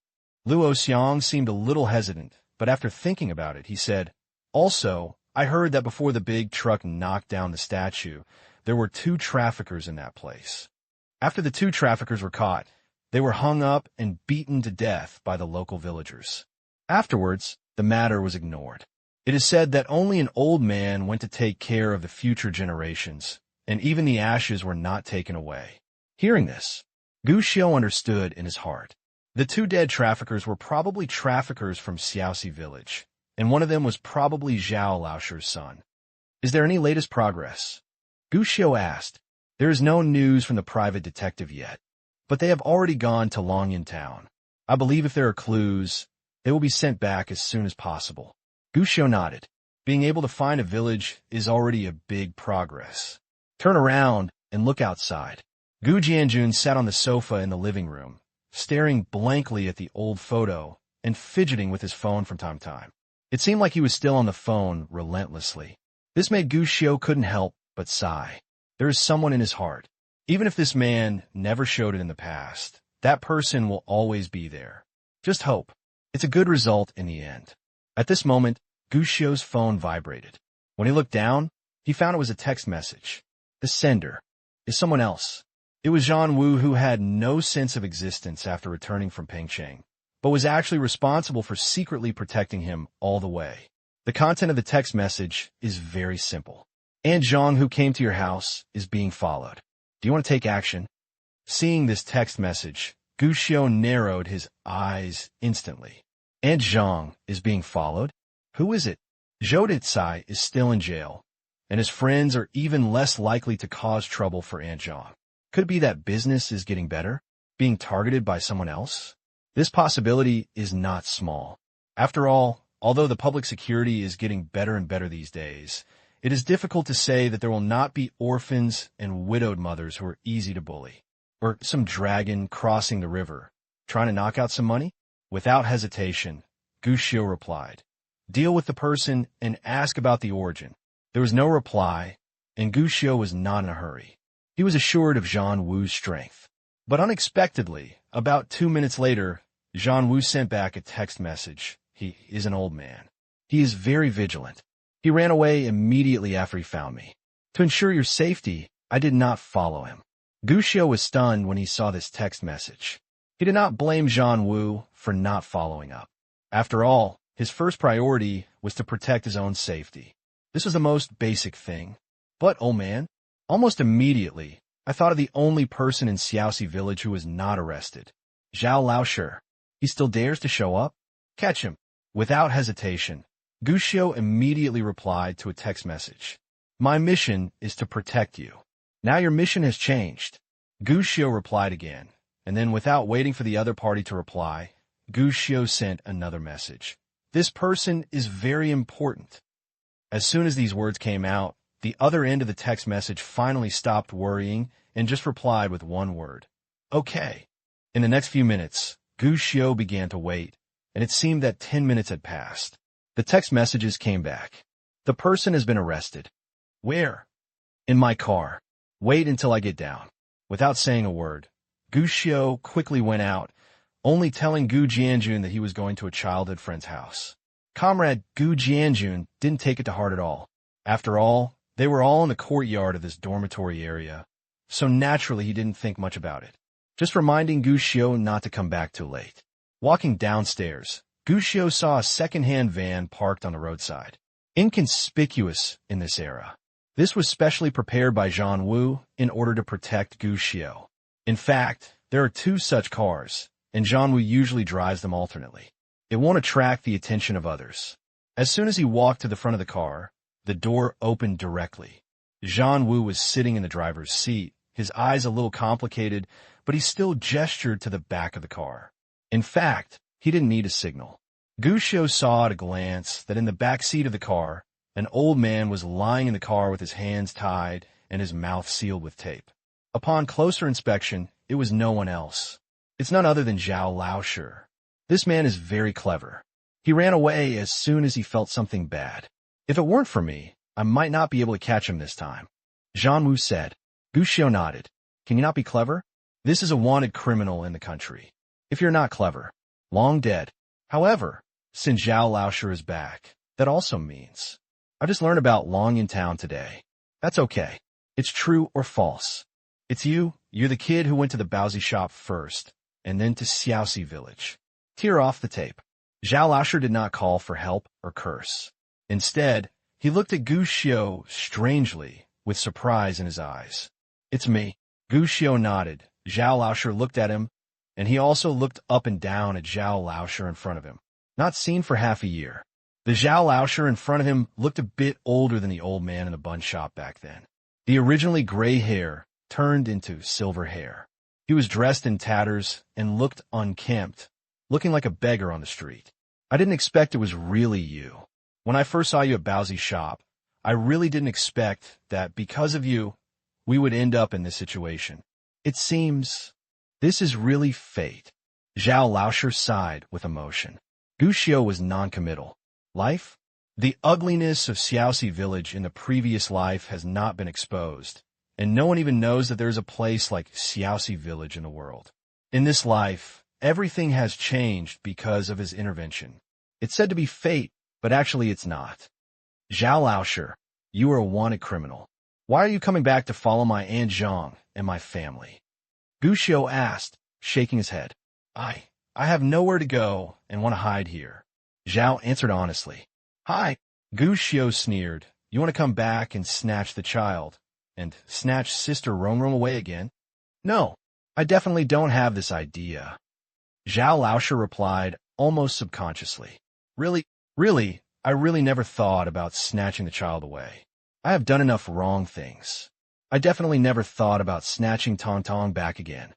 Luo Xiang seemed a little hesitant, but after thinking about it, he said, also, I heard that before the big truck knocked down the statue, there were 2 traffickers in that place. After the 2 traffickers were caught, they were hung up and beaten to death by the local villagers. Afterwards, the matter was ignored. It is said that only an old man went to take care of the future generations, and even the ashes were not taken away. Hearing this, Guxiu understood in his heart. The 2 dead traffickers were probably traffickers from Xiaoxi village, and one of them was probably Zhao Laosher's son. Is there any latest progress? Guxiu asked. There is no news from the private detective yet, but they have already gone to Longyan Town. I believe if there are clues, they will be sent back as soon as possible. Guxiu nodded. Being able to find a village is already a big progress. Turn around and look outside. Gu Jianjun sat on the sofa in the living room, staring blankly at the old photo and fidgeting with his phone from time to time. It seemed like he was still on the phone relentlessly. This made Guxiu couldn't help but sigh. There is someone in his heart. Even if this man never showed it in the past, that person will always be there. Just hope. It's a good result in the end. At this moment, Gu Xiu's phone vibrated. When he looked down, he found it was a text message. The sender is someone else. It was Zhang Wu, who had no sense of existence after returning from Pengcheng, but was actually responsible for secretly protecting him all the way. The content of the text message is very simple. And Zhang, who came to your house, is being followed. Do you want to take action? Seeing this text message, Gu Xiu narrowed his eyes instantly. And Zhang is being followed? Who is it? Zhou Dicai is still in jail, and his friends are even less likely to cause trouble for Aunt Zhang. Could it be that business is getting better, being targeted by someone else? This possibility is not small. After all, although the public security is getting better and better these days, it is difficult to say that there will not be orphans and widowed mothers who are easy to bully. Or some dragon crossing the river, trying to knock out some money? Without hesitation, Gu Xiu replied, "Deal with the person and ask about the origin." There was no reply, and Gu Xiu was not in a hurry. He was assured of Zhang Wu's strength. But unexpectedly, about 2 minutes later, Zhang Wu sent back a text message. He is an old man. He is very vigilant. He ran away immediately after he found me. To ensure your safety, I did not follow him. Gu Xiu was stunned when he saw this text message. He did not blame Zhang Wu for not following up. After all, his first priority was to protect his own safety. This was the most basic thing. But, oh man, almost immediately, I thought of the only person in Xiaoxi village who was not arrested. Zhao Laoshi. He still dares to show up? Catch him. Without hesitation, Gu Xiu immediately replied to a text message. My mission is to protect you. Now your mission has changed. Gu Xiu replied again, and then without waiting for the other party to reply, Gu Xiu sent another message. This person is very important. As soon as these words came out, the other end of the text message finally stopped worrying and just replied with one word. Okay. In the next few minutes, Gu Xiu began to wait, and it seemed that 10 minutes had passed. The text messages came back. The person has been arrested. Where? In my car. Wait until I get down. Without saying a word, Gu Xiu quickly went out, only telling Gu Jianjun that he was going to a childhood friend's house. Comrade Gu Jianjun didn't take it to heart at all. After all, they were all in the courtyard of this dormitory area, so naturally he didn't think much about it. Just reminding Gu Xiu not to come back too late. Walking downstairs, Gu Xiu saw a second-hand van parked on the roadside. Inconspicuous in this era. This was specially prepared by Zhang Wu in order to protect Gu Xiu. In fact, there are 2 such cars, and Zhang Wu usually drives them alternately. It won't attract the attention of others. As soon as he walked to the front of the car, the door opened directly. Zhang Wu was sitting in the driver's seat, his eyes a little complicated, but he still gestured to the back of the car. In fact, he didn't need a signal. Gu Xiu saw at a glance that in the back seat of the car, an old man was lying in the car with his hands tied and his mouth sealed with tape. Upon closer inspection, it was no one else. It's none other than Zhao Laoshi. This man is very clever. He ran away as soon as he felt something bad. If it weren't for me, I might not be able to catch him this time. Zhang Wu said. Gu Xiu nodded. Can you not be clever? This is a wanted criminal in the country. If you're not clever, long dead. However, since Zhao Laoshi is back, that also means I just learned about Long in town today. That's okay. It's true or false. It's you. You're the kid who went to the Baozi shop first, and then to Xiaoxi village. Tear off the tape. Zhao Laoshi did not call for help or curse. Instead, he looked at Gu Xiu strangely, with surprise in his eyes. It's me. Gu Xiu nodded. Zhao Laoshi looked at him, and he also looked up and down at Zhao Laoshi in front of him. Not seen for half a year. The Zhao Laoshi in front of him looked a bit older than the old man in the bun shop back then. The originally gray hair turned into silver hair. He was dressed in tatters and looked unkempt, looking like a beggar on the street. I didn't expect it was really you. When I first saw you at Baozi's shop, I really didn't expect that because of you, we would end up in this situation. It seems this is really fate. Zhao Laoshi sighed with emotion. Gu Xiu was non-committal. Life? The ugliness of Xiaoxi village in the previous life has not been exposed, and no one even knows that there is a place like Xiaoxi village in the world. In this life, everything has changed because of his intervention. It's said to be fate, but actually it's not. Zhao Laoshi, you are a wanted criminal. Why are you coming back to follow my Aunt Zhang and my family? Gu Xiu asked, shaking his head. I have nowhere to go and want to hide here. Zhao answered honestly. Hi. Gu Xiu sneered. You want to come back and snatch the child, and snatch Sister Rongrong away again? No, I definitely don't have this idea. Zhao Laoshi replied, almost subconsciously. Really, I really never thought about snatching the child away. I have done enough wrong things. I definitely never thought about snatching Tong Tong back again.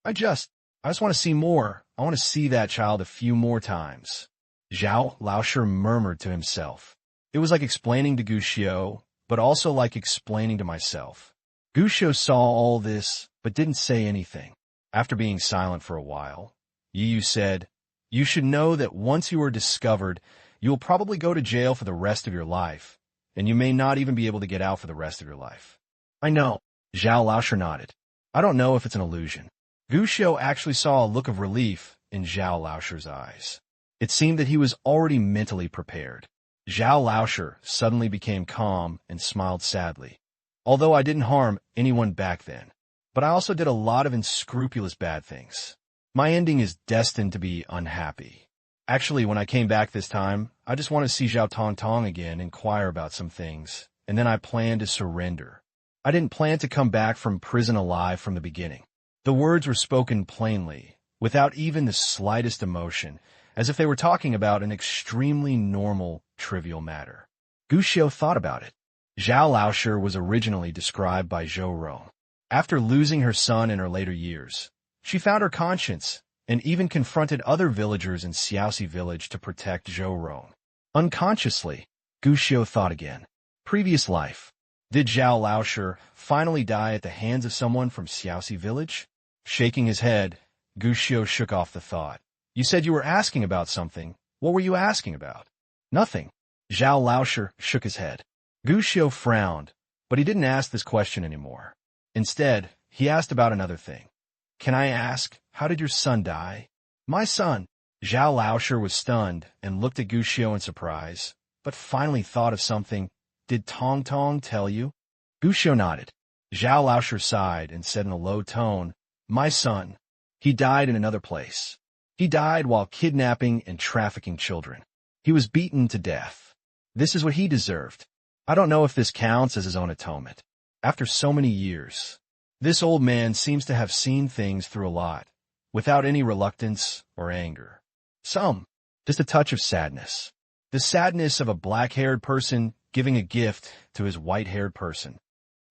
I just want to see more. I want to see that child a few more times. Zhao Laoshi murmured to himself. It was like explaining to Gu Xiu, but also like explaining to myself. Gu Xiu saw all this, but didn't say anything. After being silent for a while, Yu said, You should know that once you are discovered, you will probably go to jail for the rest of your life, and you may not even be able to get out for the rest of your life. I know. Zhao Laoshi nodded. I don't know if it's an illusion. Gu Xiu actually saw a look of relief in Zhao Laoshi's eyes. It seemed that he was already mentally prepared. Zhao Laoshi suddenly became calm and smiled sadly. Although I didn't harm anyone back then, but I also did a lot of unscrupulous bad things. My ending is destined to be unhappy. Actually, when I came back this time, I just want to see Zhao Tong Tong again, inquire about some things, and then I planned to surrender. I didn't plan to come back from prison alive from the beginning. The words were spoken plainly, without even the slightest emotion, as if they were talking about an extremely normal, trivial matter. Gu Xiu thought about it. Zhao Laoshi was originally described by Zhou Rong. After losing her son in her later years, she found her conscience and even confronted other villagers in Xiaoxi village to protect Zhou Rong. Unconsciously, Gu Xiu thought again. Previous life. Did Zhao Laoshi finally die at the hands of someone from Xiaoxi village? Shaking his head, Gu Xiu shook off the thought. You said you were asking about something. What were you asking about? Nothing. Zhao Laoshi shook his head. Gu Xiu frowned, but he didn't ask this question anymore. Instead, he asked about another thing. Can I ask, how did your son die? My son. Zhao Laoshi was stunned and looked at Gu Xiu in surprise, but finally thought of something. Did Tong Tong tell you? Gu Xiu nodded. Zhao Laoshi sighed and said in a low tone, My son. He died in another place. He died while kidnapping and trafficking children. He was beaten to death. This is what he deserved. I don't know if this counts as his own atonement. After so many years, this old man seems to have seen things through a lot, without any reluctance or anger. Just a touch of sadness. The sadness of a black-haired person giving a gift to his white-haired person.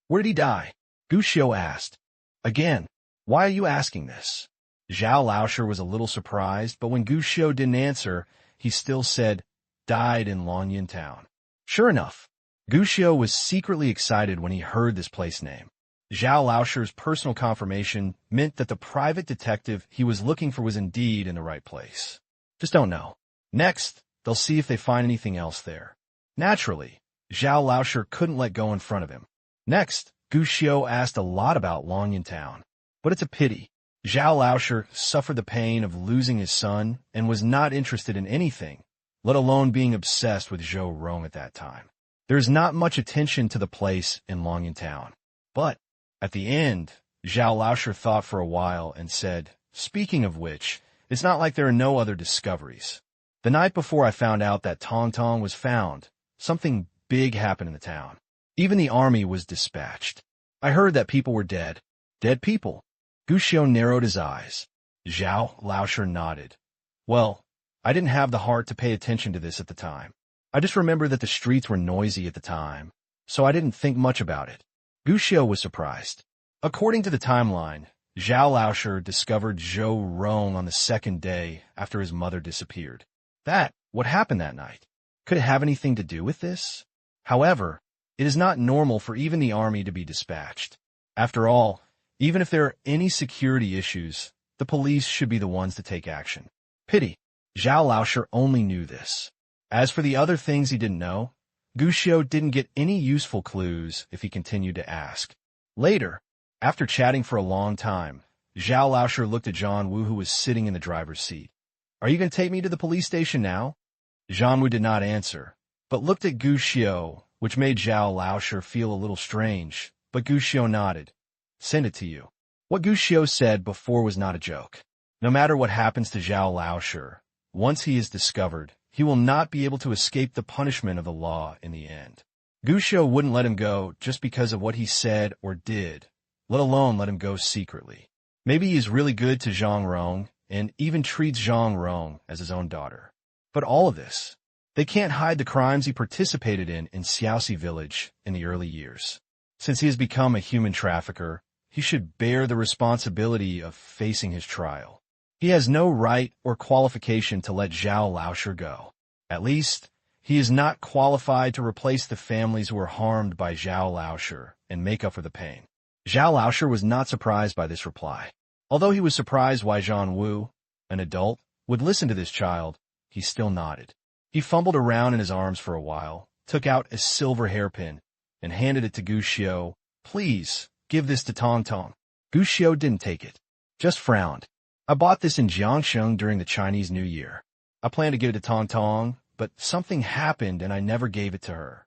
Where did he die? Gu Xiu asked. Again, why are you asking this? Zhao Laoshi was a little surprised, but when Gu Xiu didn't answer, he still said, died in Longyan Town. Sure enough, Gu Xiu was secretly excited when he heard this place name. Zhao Laoshi's personal confirmation meant that the private detective he was looking for was indeed in the right place. Just don't know. Next, they'll see if they find anything else there. Naturally, Zhao Laoshi couldn't let go in front of him. Next, Gu Xiu asked a lot about Longyan Town. But it's a pity. Zhao Laoshi suffered the pain of losing his son and was not interested in anything, let alone being obsessed with Zhou Rong at that time. There is not much attention to the place in Longyan Town. But, at the end, Zhao Laoshi thought for a while and said, Speaking of which, it's not like there are no other discoveries. The night before I found out that Tong Tong was found, something big happened in the town. Even the army was dispatched. I heard that people were dead. Dead people. Gu Xiu narrowed his eyes. Zhao Laoshi nodded. Well, I didn't have the heart to pay attention to this at the time. I just remember that the streets were noisy at the time, so I didn't think much about it. Gu Xiu was surprised. According to the timeline, Zhao Laoshi discovered Zhou Rong on the second day after his mother disappeared. What happened that night? Could it have anything to do with this? However, it is not normal for even the army to be dispatched. After all, even if there are any security issues, the police should be the ones to take action. Pity. Zhao Laoshi only knew this. As for the other things he didn't know, Gu Xiu didn't get any useful clues if he continued to ask. Later, after chatting for a long time, Zhao Laosher looked at Zhang Wu, who was sitting in the driver's seat. "Are you going to take me to the police station now?" Zhang Wu did not answer, but looked at Gu Xiu, which made Zhao Laosher feel a little strange, but Gu Xiu nodded. "Send it to you." What Gu Xiu said before was not a joke. No matter what happens to Zhao Laosher, once he is discovered, he will not be able to escape the punishment of the law in the end. Gu Xiu wouldn't let him go just because of what he said or did, let alone let him go secretly. Maybe he is really good to Zhang Rong and even treats Zhang Rong as his own daughter. But all of this, they can't hide the crimes he participated in Xiaoxi village in the early years. Since he has become a human trafficker, he should bear the responsibility of facing his trial. He has no right or qualification to let Zhao Laosher go. At least, he is not qualified to replace the families who were harmed by Zhao Laosher and make up for the pain. Zhao Laosher was not surprised by this reply. Although he was surprised why Zhang Wu, an adult, would listen to this child, he still nodded. He fumbled around in his arms for a while, took out a silver hairpin, and handed it to Gu Xiu. "Please, give this to Tong Tong." Gu Xiu didn't take it, just frowned. "I bought this in Jiangsheng during the Chinese New Year. I planned to give it to Tong Tong, but something happened and I never gave it to her.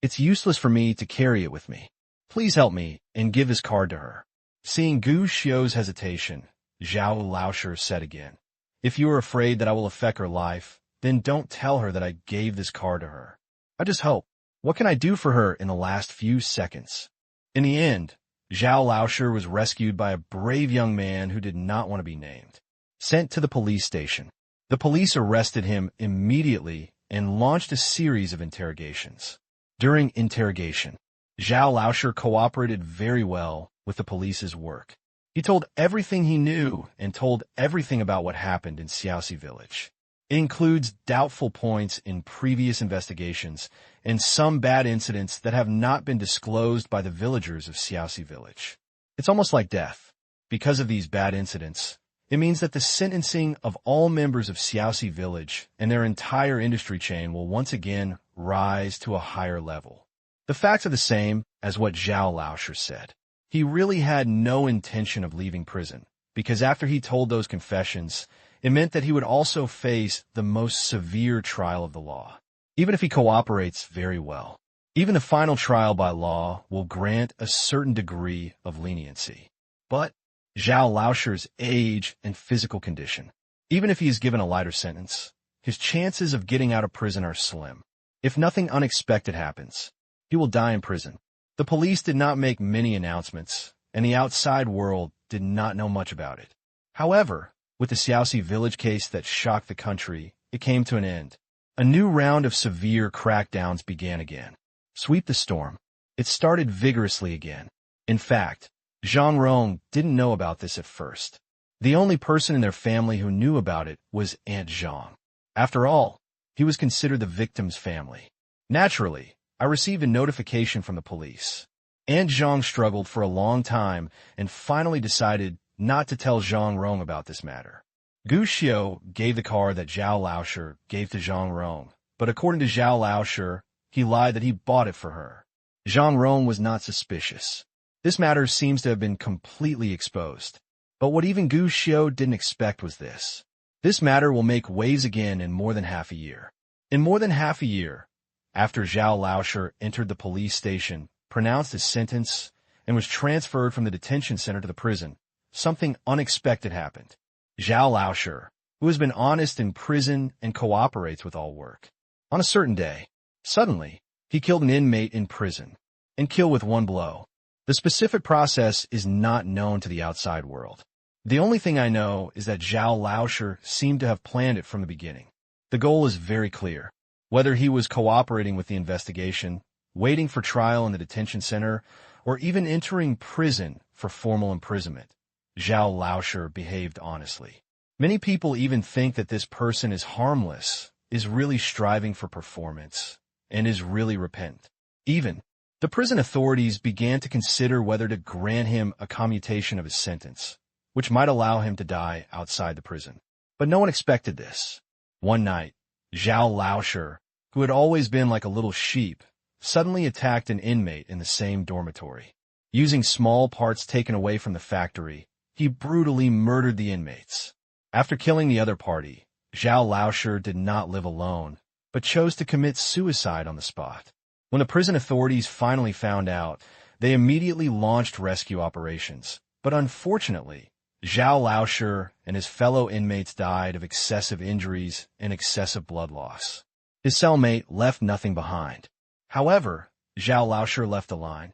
It's useless for me to carry it with me. Please help me and give this card to her." Seeing Gu Xiu's hesitation, Zhao Laosher said again, "If you are afraid that I will affect her life, then don't tell her that I gave this card to her. I just hope. What can I do for her in the last few seconds?" In the end, Zhao Laosher was rescued by a brave young man who did not want to be named. Sent to the police station. The police arrested him immediately and launched a series of interrogations. During interrogation, Zhao Laosher cooperated very well with the police's work. He told everything he knew and told everything about what happened in Xiaoxi village. It includes doubtful points in previous investigations and some bad incidents that have not been disclosed by the villagers of Xiaoxi village. It's almost like death. Because of these bad incidents, it means that the sentencing of all members of Xiaoxi village and their entire industry chain will once again rise to a higher level. The facts are the same as what Zhao Laosher said. He really had no intention of leaving prison, because after he told those confessions, it meant that he would also face the most severe trial of the law, even if he cooperates very well. Even the final trial by law will grant a certain degree of leniency. But Zhao Laosher's age and physical condition, even if he is given a lighter sentence, his chances of getting out of prison are slim. If nothing unexpected happens, he will die in prison. The police did not make many announcements, and the outside world did not know much about it. However, with the Xiaoxi village case that shocked the country, it came to an end. A new round of severe crackdowns began again. Sweep the storm. It started vigorously again. In fact, Zhang Rong didn't know about this at first. The only person in their family who knew about it was Aunt Zhang. After all, he was considered the victim's family. Naturally, I received a notification from the police. Aunt Zhang struggled for a long time and finally decided not to tell Zhang Rong about this matter. Gu Xiu gave the card that Zhao Laosher gave to Zhang Rong, but according to Zhao Laosher, he lied that he bought it for her. Zhang Rong was not suspicious. This matter seems to have been completely exposed. But what even Gu Xiu didn't expect was this. This matter will make waves again in more than half a year. In more than half a year, after Zhao Laosher entered the police station, pronounced his sentence, and was transferred from the detention center to the prison, something unexpected happened. Zhao Laosher, who has been honest in prison and cooperates with all work. On a certain day, suddenly, he killed an inmate in prison, and killed with one blow. The specific process is not known to the outside world. The only thing I know is that Zhao Laosher seemed to have planned it from the beginning. The goal is very clear. Whether he was cooperating with the investigation, waiting for trial in the detention center, or even entering prison for formal imprisonment, Zhao Laosher behaved honestly. Many people even think that this person is harmless, is really striving for performance, and is really repentant. Even, the prison authorities began to consider whether to grant him a commutation of his sentence, which might allow him to die outside the prison. But no one expected this. One night, Zhao Laosher, who had always been like a little sheep, suddenly attacked an inmate in the same dormitory. Using small parts taken away from the factory, he brutally murdered the inmates. After killing the other party, Zhao Laosher did not live alone, but chose to commit suicide on the spot. When the prison authorities finally found out, they immediately launched rescue operations. But unfortunately, Zhao Laosher and his fellow inmates died of excessive injuries and excessive blood loss. His cellmate left nothing behind. However, Zhao Laosher left a line,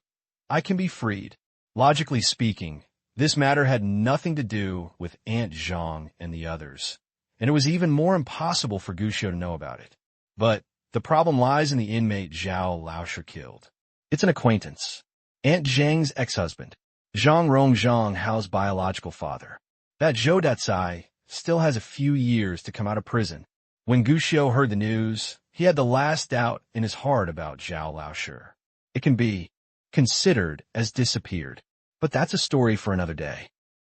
"I can be freed." Logically speaking, this matter had nothing to do with Aunt Zhang and the others, and it was even more impossible for Guxiu to know about it. But the problem lies in the inmate Zhao Laosher killed. It's an acquaintance, Aunt Zhang's ex-husband, Zhang Rongzhang, Hao's biological father. That Zhou Datsai still has a few years to come out of prison. When Guxiu heard the news, he had the last doubt in his heart about Zhao Laosher. It can be considered as disappeared, but that's a story for another day.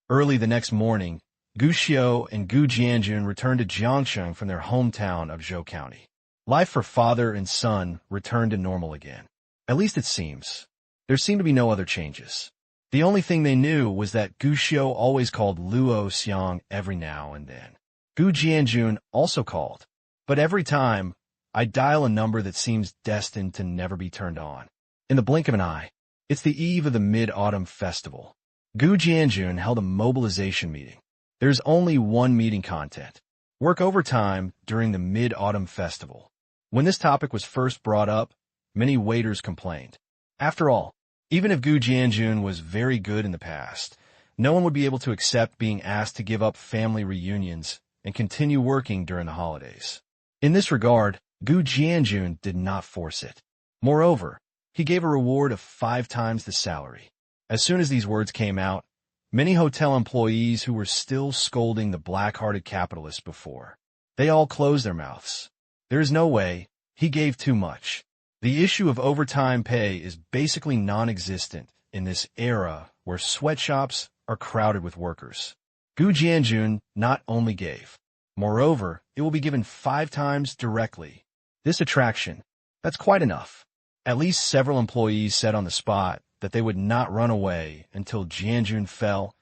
Early the next morning, Guxiu and Gu Jianjun returned to Jiangcheng from their hometown of Zhou County. Life for father and son returned to normal again. At least it seems. There seemed to be no other changes. The only thing they knew was that Guxiu always called Luo Xiang every now and then. Gu Jianjun also called, but every time, I dial a number that seems destined to never be turned on. In the blink of an eye, it's the eve of the Mid-Autumn Festival. Gu Jianjun held a mobilization meeting. There's only one meeting content: work overtime during the Mid-Autumn Festival. When this topic was first brought up, many waiters complained. After all, even if Gu Jianjun was very good in the past, no one would be able to accept being asked to give up family reunions and continue working during the holidays. In this regard, Gu Jianjun did not force it. Moreover, he gave a reward of 5 times the salary. As soon as these words came out, many hotel employees who were still scolding the black-hearted capitalist before, they all closed their mouths. There is no way. He gave too much. The issue of overtime pay is basically non-existent in this era where sweatshops are crowded with workers. Gu Jianjun not only gave, moreover, it will be given 5 times directly. This attraction, that's quite enough. At least several employees said on the spot that they would not run away until Jianjun fell,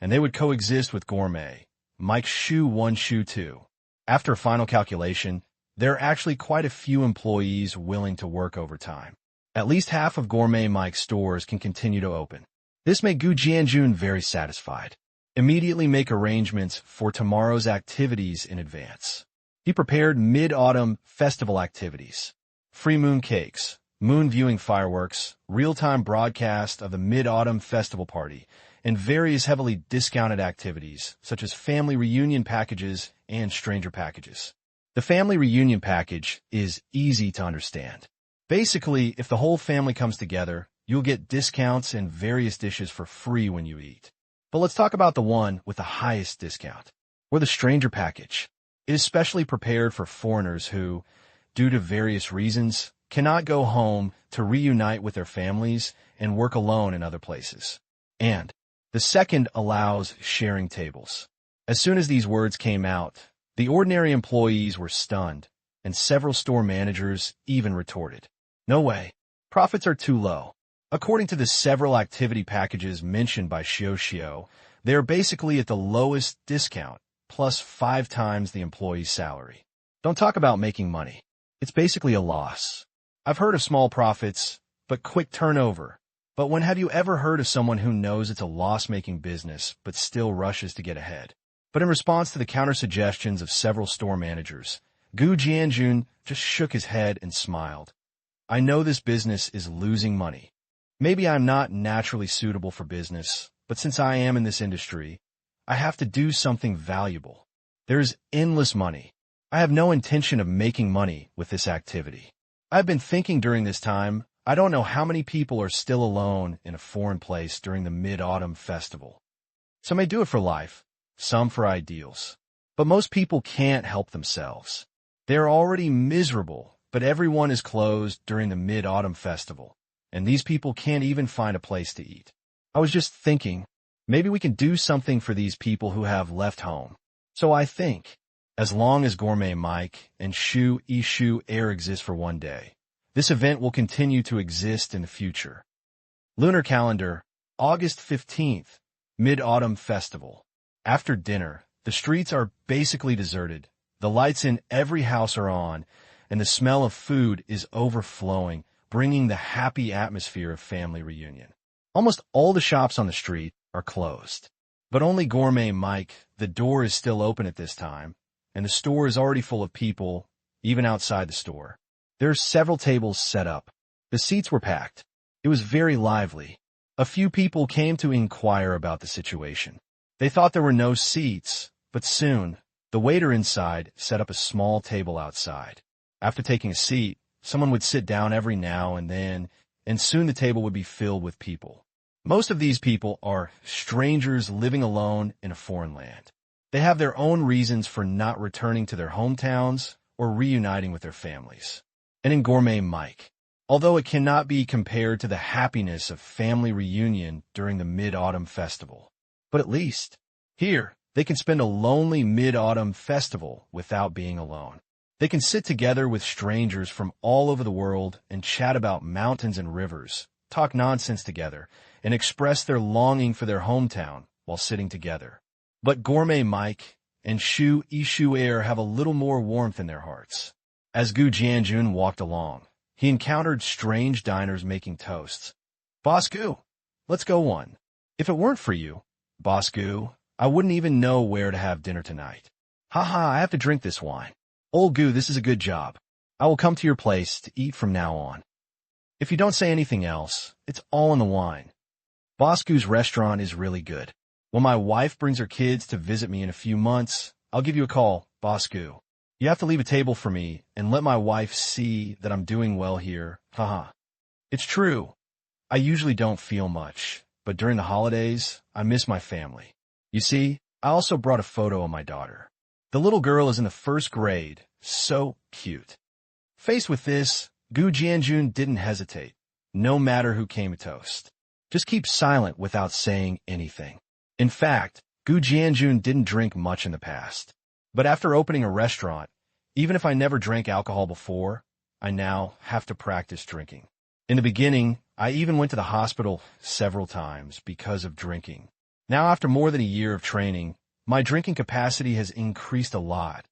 and they would coexist with Gourmet, Mike Shu 1 Shu 2. After a final calculation, there are actually quite a few employees willing to work overtime. At least half of Gourmet Mike's stores can continue to open. This made Gu Jianjun very satisfied. Immediately make arrangements for tomorrow's activities in advance. He prepared Mid-Autumn Festival activities: free moon cakes, moon viewing fireworks, real-time broadcast of the Mid-Autumn Festival party, and various heavily discounted activities such as family reunion packages and stranger packages. The family reunion package is easy to understand. Basically, if the whole family comes together, you'll get discounts and various dishes for free when you eat. But let's talk about the one with the highest discount, or the stranger package. It is specially prepared for foreigners who, due to various reasons, cannot go home to reunite with their families and work alone in other places. And the second allows sharing tables. As soon as these words came out, the ordinary employees were stunned, and several store managers even retorted, "No way. Profits are too low." According to the several activity packages mentioned by Xiao, they are basically at the lowest discount, plus 5 times the employee's salary. Don't talk about making money. It's basically a loss. I've heard of small profits, but quick turnover. But when have you ever heard of someone who knows it's a loss-making business but still rushes to get ahead? But in response to the counter-suggestions of several store managers, Gu Jianjun just shook his head and smiled. "I know this business is losing money. Maybe I'm not naturally suitable for business, but since I am in this industry, I have to do something valuable. There's endless money. I have no intention of making money with this activity. I've been thinking during this time, I don't know how many people are still alone in a foreign place during the Mid-Autumn Festival. Some may do it for life, some for ideals. But most people can't help themselves. They're already miserable, but everyone is closed during the Mid-Autumn Festival, and these people can't even find a place to eat. I was just thinking, maybe we can do something for these people who have left home. So I think, As long as Gourmet Mike and Shu Ishu Air exist for one day, this event will continue to exist in the future. Lunar calendar, August 15th, Mid-Autumn Festival. After dinner, the streets are basically deserted. The lights in every house are on, and the smell of food is overflowing, bringing the happy atmosphere of family reunion. Almost all the shops on the street are closed. But only Gourmet Mike, the door is still open at this time, and the store is already full of people, even outside the store. There are several tables set up. The seats were packed. It was very lively. A few people came to inquire about the situation. They thought there were no seats, but soon, the waiter inside set up a small table outside. After taking a seat, someone would sit down every now and then, and soon the table would be filled with people. Most of these people are strangers living alone in a foreign land. They have their own reasons for not returning to their hometowns or reuniting with their families. And in Gourmet Mike, although it cannot be compared to the happiness of family reunion during the Mid-Autumn Festival, but at least, here, they can spend a lonely Mid-Autumn Festival without being alone. They can sit together with strangers from all over the world and chat about mountains and rivers, talk nonsense together, and express their longing for their hometown while sitting together. But Gourmet Mike and Shu Ishu Air have a little more warmth in their hearts. As Gu Jianjun walked along, he encountered strange diners making toasts. "Boss Gu, let's go one. If it weren't for you, Boss Gu, I wouldn't even know where to have dinner tonight. Haha, I have to drink this wine. Old Gu, this is a good job. I will come to your place to eat from now on. If you don't say anything else, it's all in the wine. Boss Gu's restaurant is really good. When my wife brings her kids to visit me in a few months, I'll give you a call, Boss Gu. You have to leave a table for me and let my wife see that I'm doing well here. Haha. It's true. I usually don't feel much, but during the holidays, I miss my family. You see, I also brought a photo of my daughter. The little girl is in the first grade. So cute." Faced with this, Gu Jianjun didn't hesitate, no matter who came to toast. Just keep silent without saying anything. In fact, Gu Jianjun didn't drink much in the past. But after opening a restaurant, even if I never drank alcohol before, I now have to practice drinking. In the beginning, I even went to the hospital several times because of drinking. Now, after more than a year of training, my drinking capacity has increased a lot,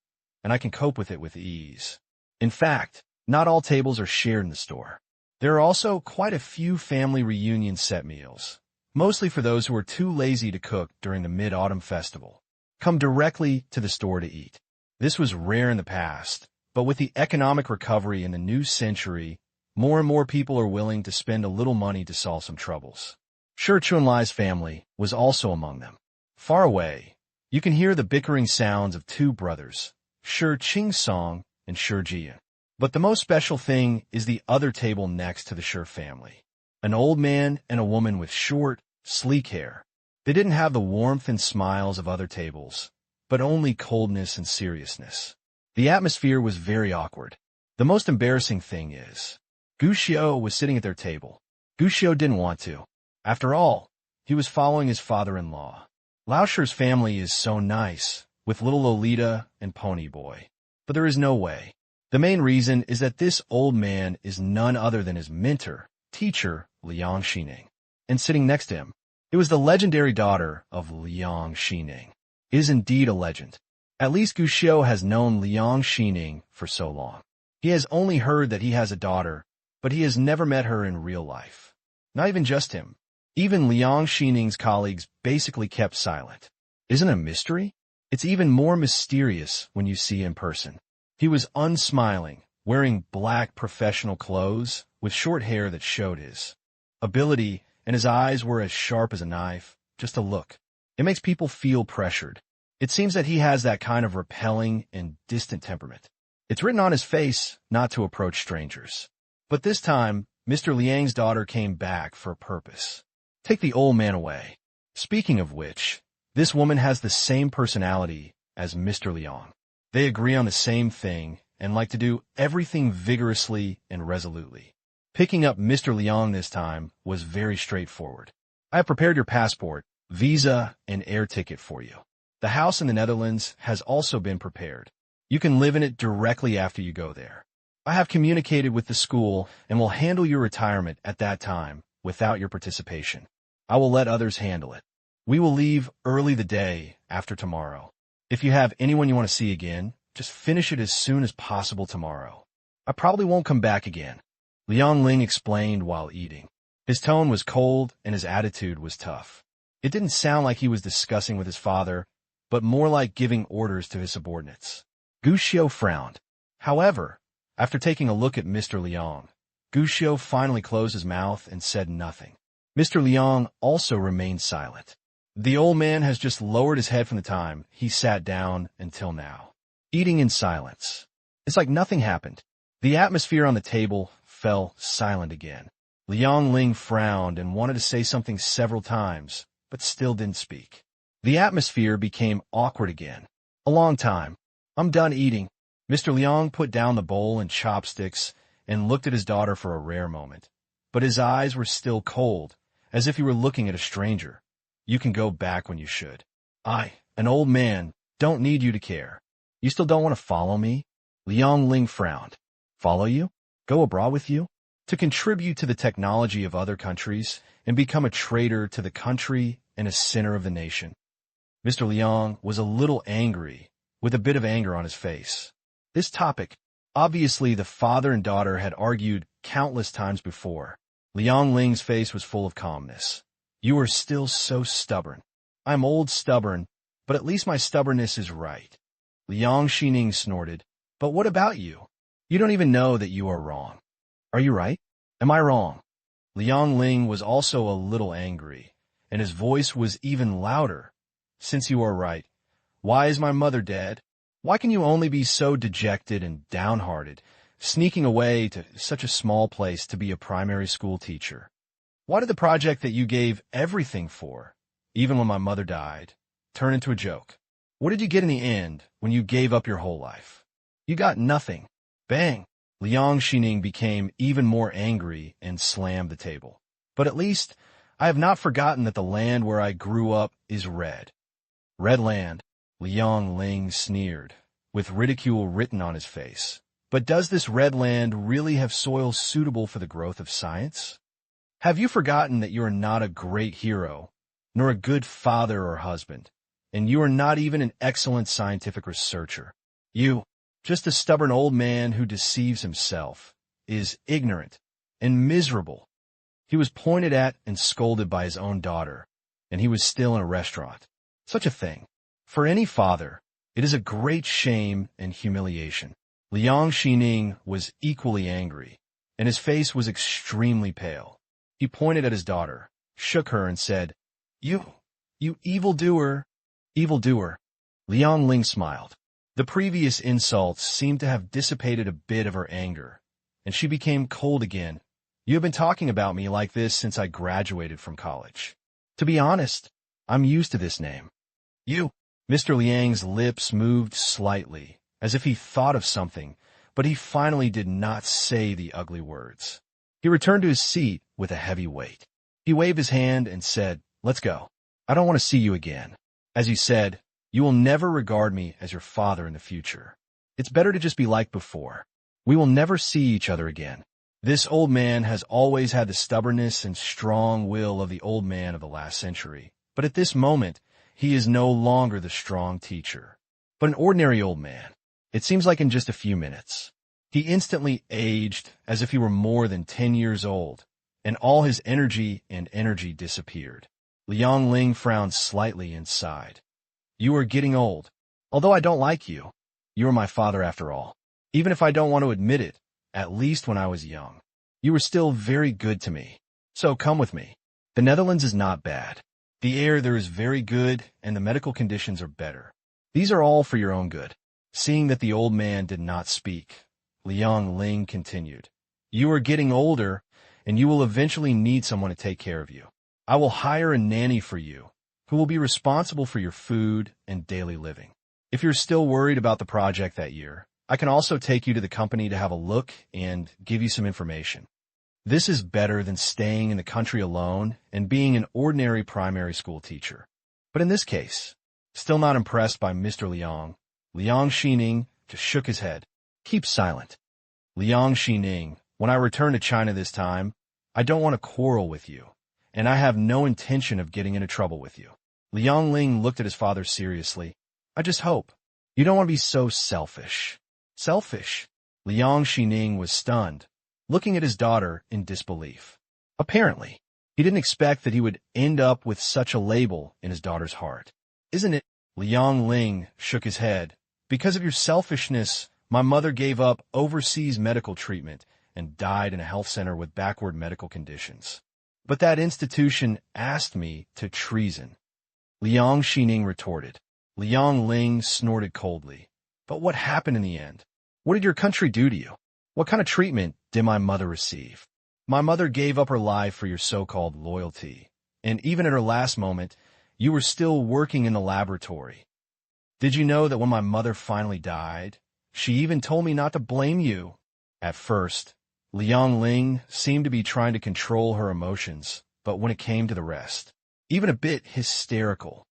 and I can cope with it with ease. In fact, not all tables are shared in the store. There are also quite a few family reunion set meals, mostly for those who are too lazy to cook during the Mid-Autumn Festival. Come directly to the store to eat. This was rare in the past, but with the economic recovery in the new century, more and more people are willing to spend a little money to solve some troubles. Shi Chunlai's family was also among them. Far away, you can hear the bickering sounds of two brothers, Shi Qingsong and Shi Jian. But the most special thing is the other table next to the Shi family. An old man and a woman with short, sleek hair. They didn't have the warmth and smiles of other tables, but only coldness and seriousness. The atmosphere was very awkward. The most embarrassing thing is, Gu Xiao was sitting at their table. Gu Xiao didn't want to. After all, he was following his father-in-law. Lao Shi's family is so nice, with little Lolita and Pony Boy. But there is no way. The main reason is that this old man is none other than his mentor, teacher, Liang Xining. And sitting next to him, it was the legendary daughter of Liang Xining. It is indeed a legend. At least Gu Xiao has known Liang Xining for so long. He has only heard that he has a daughter, but he has never met her in real life. Not even just him. Even Liang Xining's colleagues basically kept silent. Isn't it a mystery? It's even more mysterious when you see in person. He was unsmiling, wearing black professional clothes, with short hair that showed his ability, and his eyes were as sharp as a knife, just a look. It makes people feel pressured. It seems that he has that kind of repelling and distant temperament. It's written on his face not to approach strangers. But this time, Mr. Liang's daughter came back for a purpose. Take the old man away. Speaking of which, this woman has the same personality as Mr. Liang. They agree on the same thing and like to do everything vigorously and resolutely. Picking up Mr. Liang this time was very straightforward. I have prepared your passport, visa, and air ticket for you. The house in the Netherlands has also been prepared. You can live in it directly after you go there. I have communicated with the school and will handle your retirement at that time without your participation. I will let others handle it. We will leave early the day after tomorrow. If you have anyone you want to see again, just finish it as soon as possible tomorrow. I probably won't come back again. Liang Ling explained while eating. His tone was cold and his attitude was tough. It didn't sound like he was discussing with his father, but more like giving orders to his subordinates. Gu Xiu frowned. However, after taking a look at Mr. Liang, Gu Xiu finally closed his mouth and said nothing. Mr. Liang also remained silent. The old man has just lowered his head from the time he sat down until now, eating in silence. It's like nothing happened. The atmosphere on the table fell silent again. Liang Ling frowned and wanted to say something several times, but still didn't speak. The atmosphere became awkward again. A long time. I'm done eating. Mr. Liang put down the bowl and chopsticks and looked at his daughter for a rare moment. But his eyes were still cold, as if he were looking at a stranger. You can go back when you should. I, an old man, don't need you to care. You still don't want to follow me? Liang Ling frowned. Follow you? Go abroad with you? To contribute to the technology of other countries and become a traitor to the country and a sinner of the nation. Mr. Liang was a little angry, with a bit of anger on his face. This topic, obviously the father and daughter had argued countless times before. Liang Ling's face was full of calmness. You are still so stubborn. I'm old stubborn, but at least my stubbornness is right. Liang Xining snorted. But what about you? You don't even know that you are wrong. Are you right? Am I wrong? Liang Ling was also a little angry, and his voice was even louder. Since you are right, why is my mother dead? Why can you only be so dejected and downhearted, sneaking away to such a small place to be a primary school teacher? Why did the project that you gave everything for, even when my mother died, turn into a joke? What did you get in the end when you gave up your whole life? You got nothing. Bang! Liang Xining became even more angry and slammed the table. But at least I have not forgotten that the land where I grew up is red. Red land, Liang Ling sneered, with ridicule written on his face. But does this red land really have soil suitable for the growth of science? Have you forgotten that you are not a great hero, nor a good father or husband, and you are not even an excellent scientific researcher? You, just a stubborn old man who deceives himself, is ignorant and miserable. He was pointed at and scolded by his own daughter, and he was still in a restaurant. Such a thing. For any father, it is a great shame and humiliation. Liang Xining was equally angry, and his face was extremely pale. He pointed at his daughter, shook her, and said, You evildoer, evildoer. Liang Ling smiled. The previous insults seemed to have dissipated a bit of her anger, and she became cold again. You have been talking about me like this since I graduated from college. To be honest, I'm used to this name. You. Mr. Liang's lips moved slightly, as if he thought of something, but he finally did not say the ugly words. He returned to his seat with a heavy weight. He waved his hand and said, Let's go. I don't want to see you again. As you said, you will never regard me as your father in the future. It's better to just be like before. We will never see each other again. This old man has always had the stubbornness and strong will of the old man of the last century, but at this moment, he is no longer the strong teacher, but an ordinary old man. It seems like in just a few minutes. He instantly aged as if he were more than 10 years old, and all his energy disappeared. Liang Ling frowned slightly and sighed. You are getting old. Although I don't like you, you are my father after all. Even if I don't want to admit it, at least when I was young, you were still very good to me. So come with me. The Netherlands is not bad. The air there is very good, and the medical conditions are better. These are all for your own good. Seeing that the old man did not speak, Liang Ling continued. You are getting older, and you will eventually need someone to take care of you. I will hire a nanny for you, who will be responsible for your food and daily living. If you're still worried about the project that year, I can also take you to the company to have a look and give you some information. This is better than staying in the country alone and being an ordinary primary school teacher. But in this case, Still not impressed by Mr. Liang, Liang Xining just shook his head. Keep silent. Liang Xining, when I return to China this time, I don't want to quarrel with you, and I have no intention of getting into trouble with you. Liang Ling looked at his father seriously. I just hope. You don't want to be so selfish. Selfish? Liang Xining was stunned, looking at his daughter in disbelief. Apparently, he didn't expect that he would end up with such a label in his daughter's heart. Isn't it? Liang Ling shook his head. Because of your selfishness, my mother gave up overseas medical treatment and died in a health center with backward medical conditions. But that institution asked me to treason. Liang Xining retorted. Liang Ling snorted coldly. But what happened in the end? What did your country do to you? What kind of treatment did my mother receive? My mother gave up her life for your so-called loyalty, and even at her last moment, you were still working in the laboratory. Did you know that when my mother finally died, she even told me not to blame you? At first, Liang Ling seemed to be trying to control her emotions, but when it came to the rest, even a bit hysterical.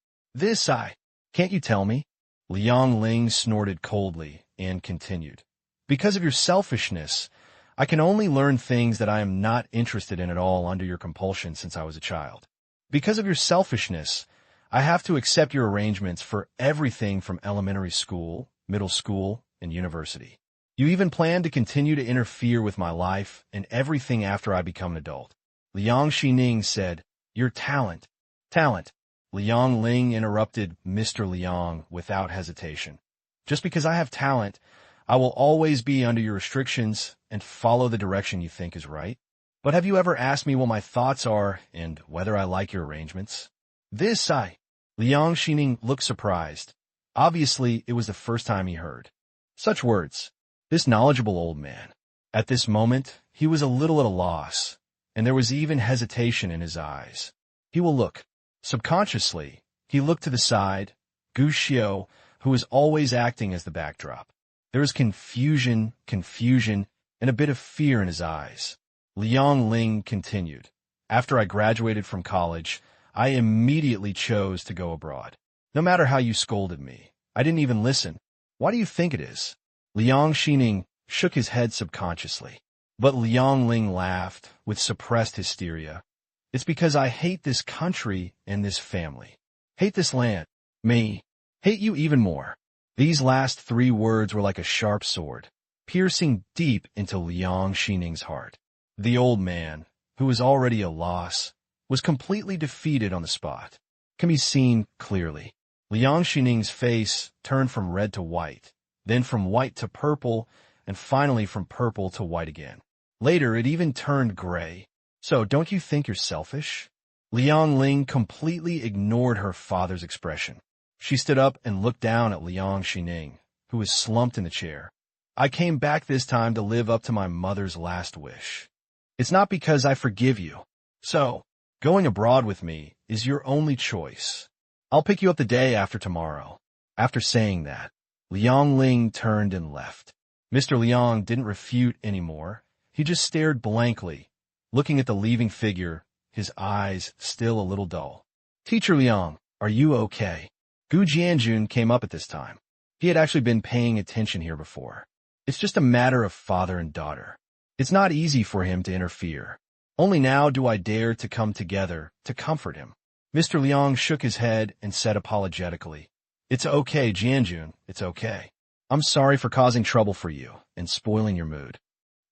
Can't you tell me? Liang Ling snorted coldly and continued. Because of your selfishness, I can only learn things that I am not interested in at all under your compulsion since I was a child. Because of your selfishness, I have to accept your arrangements for everything from elementary school, middle school, and university. You even plan to continue to interfere with my life and everything after I become an adult. Liang Xining said, Your talent. Talent. Liang Ling interrupted Mr. Liang without hesitation. Just because I have talent, I will always be under your restrictions and follow the direction you think is right. But have you ever asked me what my thoughts are and whether I like your arrangements? Liang Xining looked surprised. Obviously, it was the first time he heard such words. This knowledgeable old man. At this moment, he was a little at a loss, and there was even hesitation in his eyes. He will look. Subconsciously, he looked to the side, Gu Xiao, who was always acting as the backdrop. There was confusion, and a bit of fear in his eyes. Liang Ling continued. After I graduated from college, I immediately chose to go abroad. No matter how you scolded me, I didn't even listen. Why do you think it is? Liang Xining shook his head subconsciously. But Liang Ling laughed with suppressed hysteria. It's because I hate this country and this family. Hate this land. Me. Hate you even more. These last 3 words were like a sharp sword, piercing deep into Liang Xining's heart. The old man, who was already a loss, was completely defeated on the spot. Can be seen clearly. Liang Xining's face turned from red to white, then from white to purple, and finally from purple to white again. Later, it even turned gray. So, don't you think you're selfish? Liang Ling completely ignored her father's expression. She stood up and looked down at Liang Xining, who was slumped in the chair. I came back this time to live up to my mother's last wish. It's not because I forgive you. So, going abroad with me is your only choice. I'll pick you up the day after tomorrow. After saying that, Liang Ling turned and left. Mr. Liang didn't refute anymore. He just stared blankly, looking at the leaving figure, his eyes still a little dull. Teacher Liang, are you okay? Gu Jianjun came up at this time. He had actually been paying attention here before. It's just a matter of father and daughter. It's not easy for him to interfere. Only now do I dare to come together to comfort him. Mr. Liang shook his head and said apologetically, It's okay, Jianjun, it's okay. I'm sorry for causing trouble for you and spoiling your mood.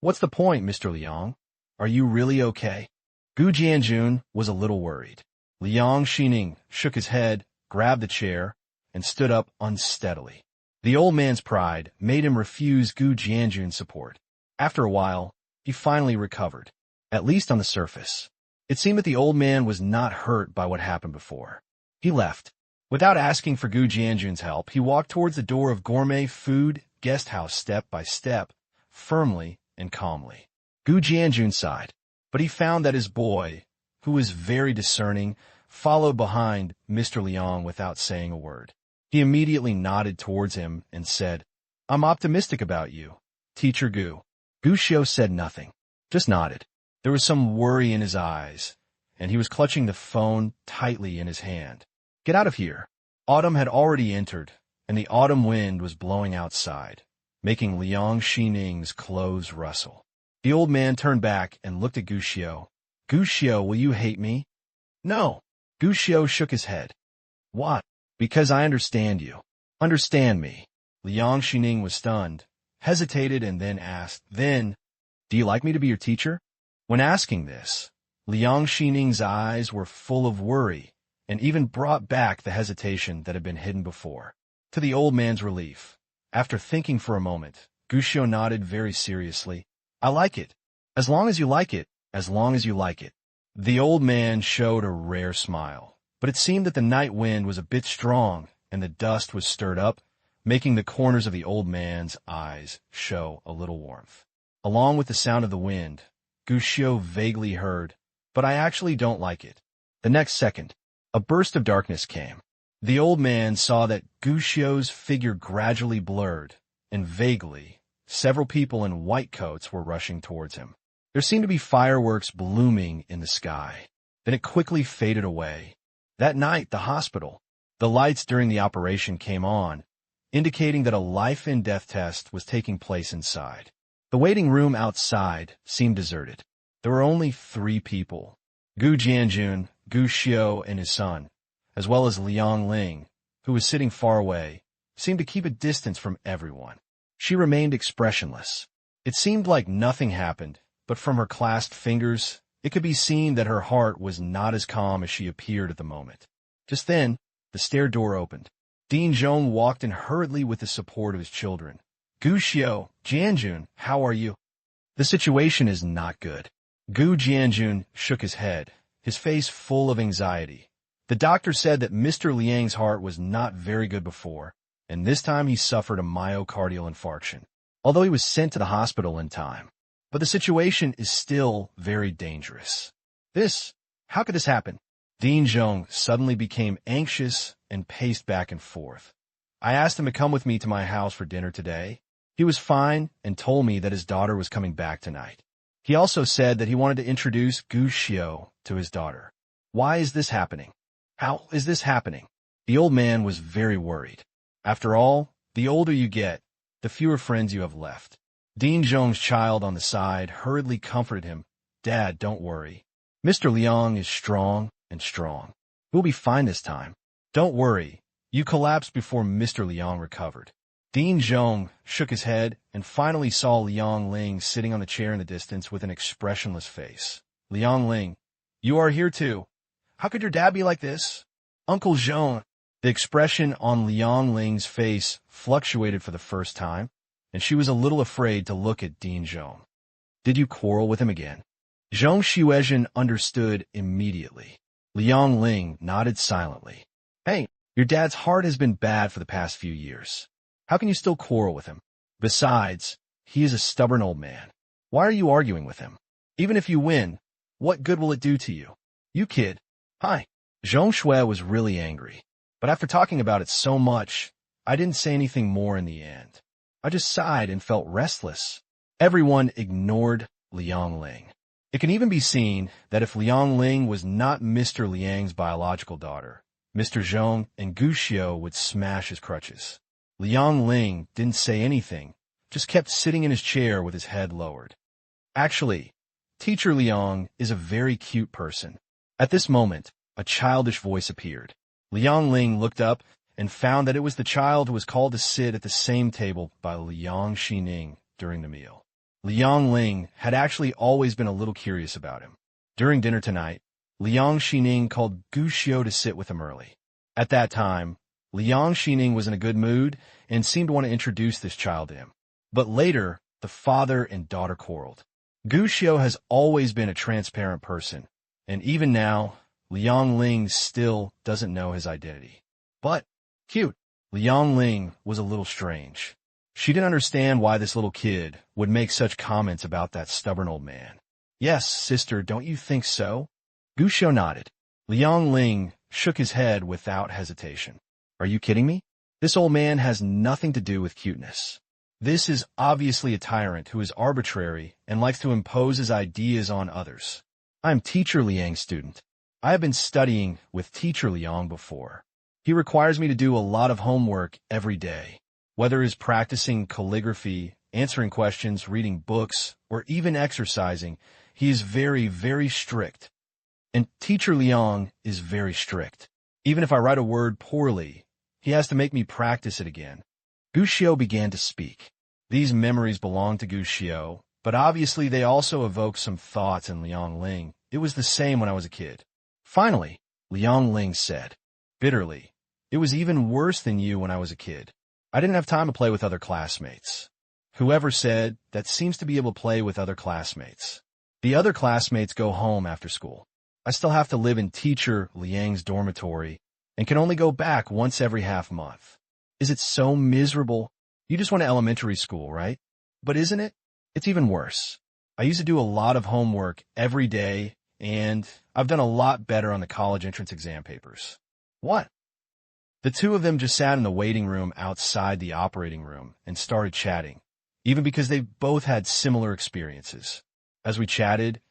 What's the point, Mr. Liang? Are you really okay? Gu Jianjun was a little worried. Liang Xining shook his head, grabbed the chair, and stood up unsteadily. The old man's pride made him refuse Gu Jianjun's support. After a while, he finally recovered, at least on the surface. It seemed that the old man was not hurt by what happened before. He left. Without asking for Gu Jianjun's help, he walked towards the door of gourmet food guest house step by step, firmly and calmly. Gu Jianjun sighed, but he found that his boy, who was very discerning, followed behind Mr. Liang without saying a word. He immediately nodded towards him and said, I'm optimistic about you, Teacher Gu. Gu Xiao said nothing, just nodded. There was some worry in his eyes, and he was clutching the phone tightly in his hand. Get out of here. Autumn had already entered, and the autumn wind was blowing outside, making Liang Xining's clothes rustle. The old man turned back and looked at Guxiu. Guxiu, will you hate me? No. Guxiu shook his head. What? Because I understand you. Understand me. Liang Xining was stunned, hesitated, and then asked, do you like me to be your teacher? When asking this, Liang Xining's eyes were full of worry and even brought back the hesitation that had been hidden before. To the old man's relief, after thinking for a moment, Guxiu nodded very seriously. I like it. As long as you like it, as long as you like it. The old man showed a rare smile, but it seemed that the night wind was a bit strong and the dust was stirred up, making the corners of the old man's eyes show a little warmth. Along with the sound of the wind, Guxiu vaguely heard, but I actually don't like it. The next second, a burst of darkness came. The old man saw that Guxiu's figure gradually blurred, and vaguely, several people in white coats were rushing towards him. There seemed to be fireworks blooming in the sky. Then it quickly faded away. That night, the hospital, the lights during the operation came on, indicating that a life-and-death test was taking place inside. The waiting room outside seemed deserted. There were only 3 people, Gu Jianjun, Guxiu, and his son, as well as Liang Ling, who was sitting far away, seemed to keep a distance from everyone. She remained expressionless. It seemed like nothing happened, but from her clasped fingers, it could be seen that her heart was not as calm as she appeared at the moment. Just then, the stair door opened. Dean Zhong walked in hurriedly with the support of his children. Guxiu, Jianjun, how are you? The situation is not good. Gu Jianjun shook his head, his face full of anxiety. The doctor said that Mr. Liang's heart was not very good before, and this time he suffered a myocardial infarction, although he was sent to the hospital in time. But the situation is still very dangerous. How could this happen? Dean Zhong suddenly became anxious and paced back and forth. I asked him to come with me to my house for dinner today. He was fine and told me that his daughter was coming back tonight. He also said that he wanted to introduce Guxiu to his daughter. Why is this happening? How is this happening? The old man was very worried. After all, the older you get, the fewer friends you have left. Dean Zhong's child on the side hurriedly comforted him. Dad, don't worry. Mr. Liang is strong and strong. We'll be fine this time. Don't worry. You collapsed before Mr. Liang recovered. Dean Zhong shook his head and finally saw Liang Ling sitting on the chair in the distance with an expressionless face. Liang Ling, you are here too. How could your dad be like this? Uncle Zhong. The expression on Liang Ling's face fluctuated for the first time, and she was a little afraid to look at Dean Zhong. Did you quarrel with him again? Zhong Xuezhen understood immediately. Liang Ling nodded silently. Hey, your dad's heart has been bad for the past few years. How can you still quarrel with him? Besides, he is a stubborn old man. Why are you arguing with him? Even if you win, what good will it do to you? You kid. Hi. Zhong Shui was really angry. But after talking about it so much, I didn't say anything more in the end. I just sighed and felt restless. Everyone ignored Liang Ling. It can even be seen that if Liang Ling was not Mr. Liang's biological daughter, Mr. Zhong and Guxiu would smash his crutches. Liang Ling didn't say anything, just kept sitting in his chair with his head lowered. Actually, Teacher Liang is a very cute person. At this moment, a childish voice appeared. Liang Ling looked up and found that it was the child who was called to sit at the same table by Liang Xining during the meal. Liang Ling had actually always been a little curious about him. During dinner tonight, Liang Xining called Guxiu to sit with him early. At that time, Liang Xining was in a good mood and seemed to want to introduce this child to him. But later, the father and daughter quarreled. Guxiu has always been a transparent person, and even now, Liang Ling still doesn't know his identity. But, cute, Liang Ling was a little strange. She didn't understand why this little kid would make such comments about that stubborn old man. Yes, sister, don't you think so? Guxiu nodded. Liang Ling shook his head without hesitation. Are you kidding me? This old man has nothing to do with cuteness. This is obviously a tyrant who is arbitrary and likes to impose his ideas on others. I'm Teacher Liang's student. I have been studying with Teacher Liang before. He requires me to do a lot of homework every day. Whether it's practicing calligraphy, answering questions, reading books, or even exercising, he is very, very strict. And Teacher Liang is very strict. Even if I write a word poorly, he has to make me practice it again. Gu Xiu began to speak. These memories belong to Gu Xiu, but obviously they also evoke some thoughts in Liang Ling. It was the same when I was a kid. Finally, Liang Ling said, bitterly, "It was even worse than you when I was a kid. I didn't have time to play with other classmates." Whoever said that seems to be able to play with other classmates. The other classmates go home after school. I still have to live in Teacher Liang's dormitory and can only go back once every half month. Is it so miserable? You just went to elementary school, right? But isn't it? It's even worse. I used to do a lot of homework every day, and I've done a lot better on the college entrance exam papers. What? The two of them just sat in the waiting room outside the operating room and started chatting, even because they both had similar experiences. As we chatted,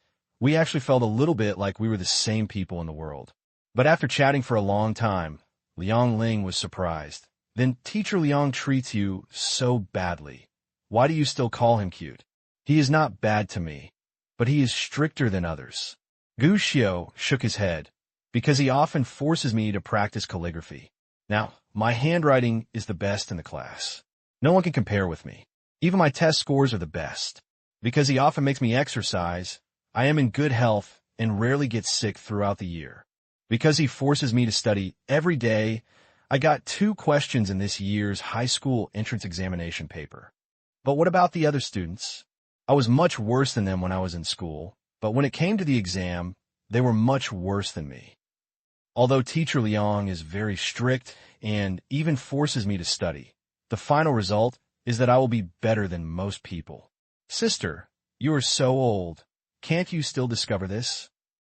we actually felt a little bit like we were the same people in the world. But after chatting for a long time, Liang Ling was surprised. "Then Teacher Liang treats you so badly. Why do you still call him cute?" "He is not bad to me, but he is stricter than others." Gu Xiu shook his head, "because he often forces me to practice calligraphy. Now, my handwriting is the best in the class. No one can compare with me. Even my test scores are the best. Because he often makes me exercise, I am in good health and rarely get sick throughout the year. Because he forces me to study every day, I got 2 questions in this year's high school entrance examination paper. But what about the other students? I was much worse than them when I was in school, but when it came to the exam, they were much worse than me. Although Teacher Liang is very strict and even forces me to study, the final result is that I will be better than most people." "Sister, you are so old. Can't you still discover this?"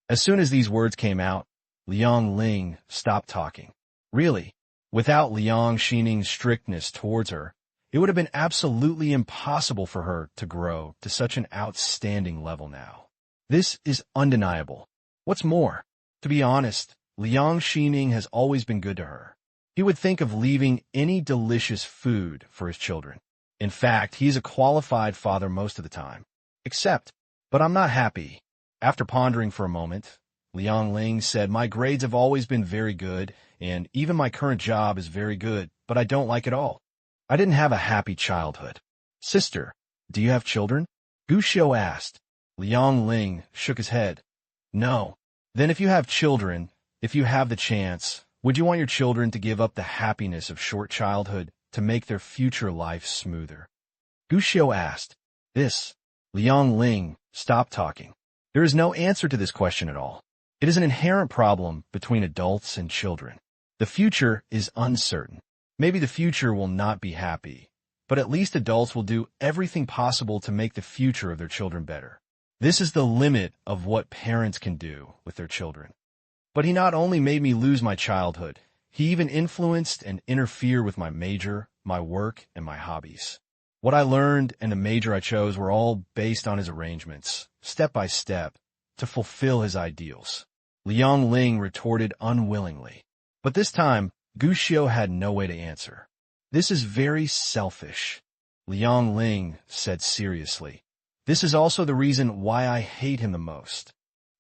As soon as these words came out, Liang Ling stopped talking. Really, without Liang Xining's strictness towards her, it would have been absolutely impossible for her to grow to such an outstanding level now. This is undeniable. What's more, to be honest, Liang Xining has always been good to her. He would think of leaving any delicious food for his children. In fact, he's a qualified father most of the time. But I'm not happy. After pondering for a moment, Liang Ling said, "My grades have always been very good, and even my current job is very good, but I don't like it all. I didn't have a happy childhood." "Sister, do you have children?" Gu Xiu asked. Liang Ling shook his head. "No." "Then if you have children, if you have the chance, would you want your children to give up the happiness of short childhood to make their future life smoother?" Gu Xiu asked. Liang Ling stopped talking. There is no answer to this question at all. It is an inherent problem between adults and children. The future is uncertain. Maybe the future will not be happy, but at least adults will do everything possible to make the future of their children better. This is the limit of what parents can do with their children. But he not only made me lose my childhood, he even influenced and interfered with my major, my work, and my hobbies. What I learned and the major I chose were all based on his arrangements, step by step, to fulfill his ideals. Liang Ling retorted unwillingly. But this time, Gu Xiu had no way to answer. "This is very selfish," Liang Ling said seriously. "This is also the reason why I hate him the most."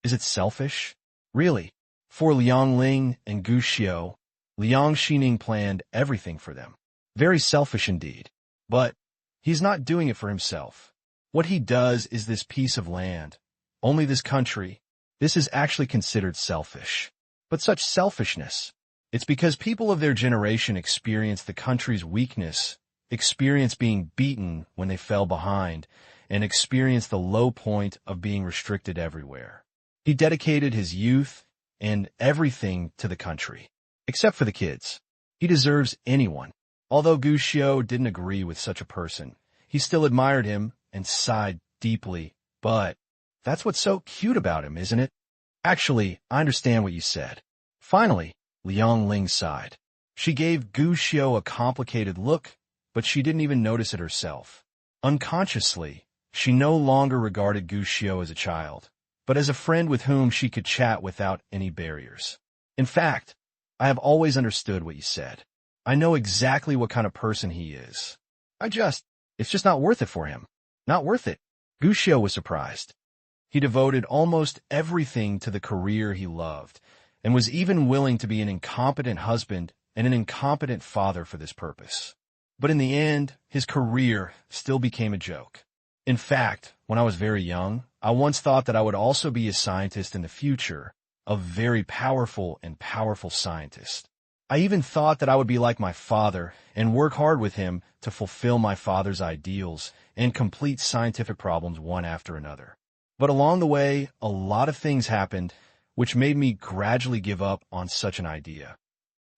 "Is it selfish?" "Really?" For Liang Ling and Gu Xiu, Liang Xining planned everything for them. Very selfish indeed. But he's not doing it for himself. What he does is this piece of land, only this country. This is actually considered selfish. But such selfishness, it's because people of their generation experience the country's weakness, experience being beaten when they fell behind, and experience the low point of being restricted everywhere. He dedicated his youth and everything to the country, except for the kids. He deserves anyone. Although Gu Xiu didn't agree with such a person, he still admired him and sighed deeply. But that's what's so cute about him, isn't it? Actually, I understand what you said. Finally, Liang Ling sighed. She gave Gu Xiu a complicated look, but she didn't even notice it herself. Unconsciously, she no longer regarded Gu Xiu as a child, but as a friend with whom she could chat without any barriers. In fact, I have always understood what you said. I know exactly what kind of person he is. It's just not worth it for him. Not worth it. Gu Xiao was surprised. He devoted almost everything to the career he loved, and was even willing to be an incompetent husband and an incompetent father for this purpose. But in the end, his career still became a joke. In fact, when I was very young, I once thought that I would also be a scientist in the future, a very powerful and powerful scientist. I even thought that I would be like my father and work hard with him to fulfill my father's ideals and complete scientific problems one after another. But along the way, a lot of things happened which made me gradually give up on such an idea.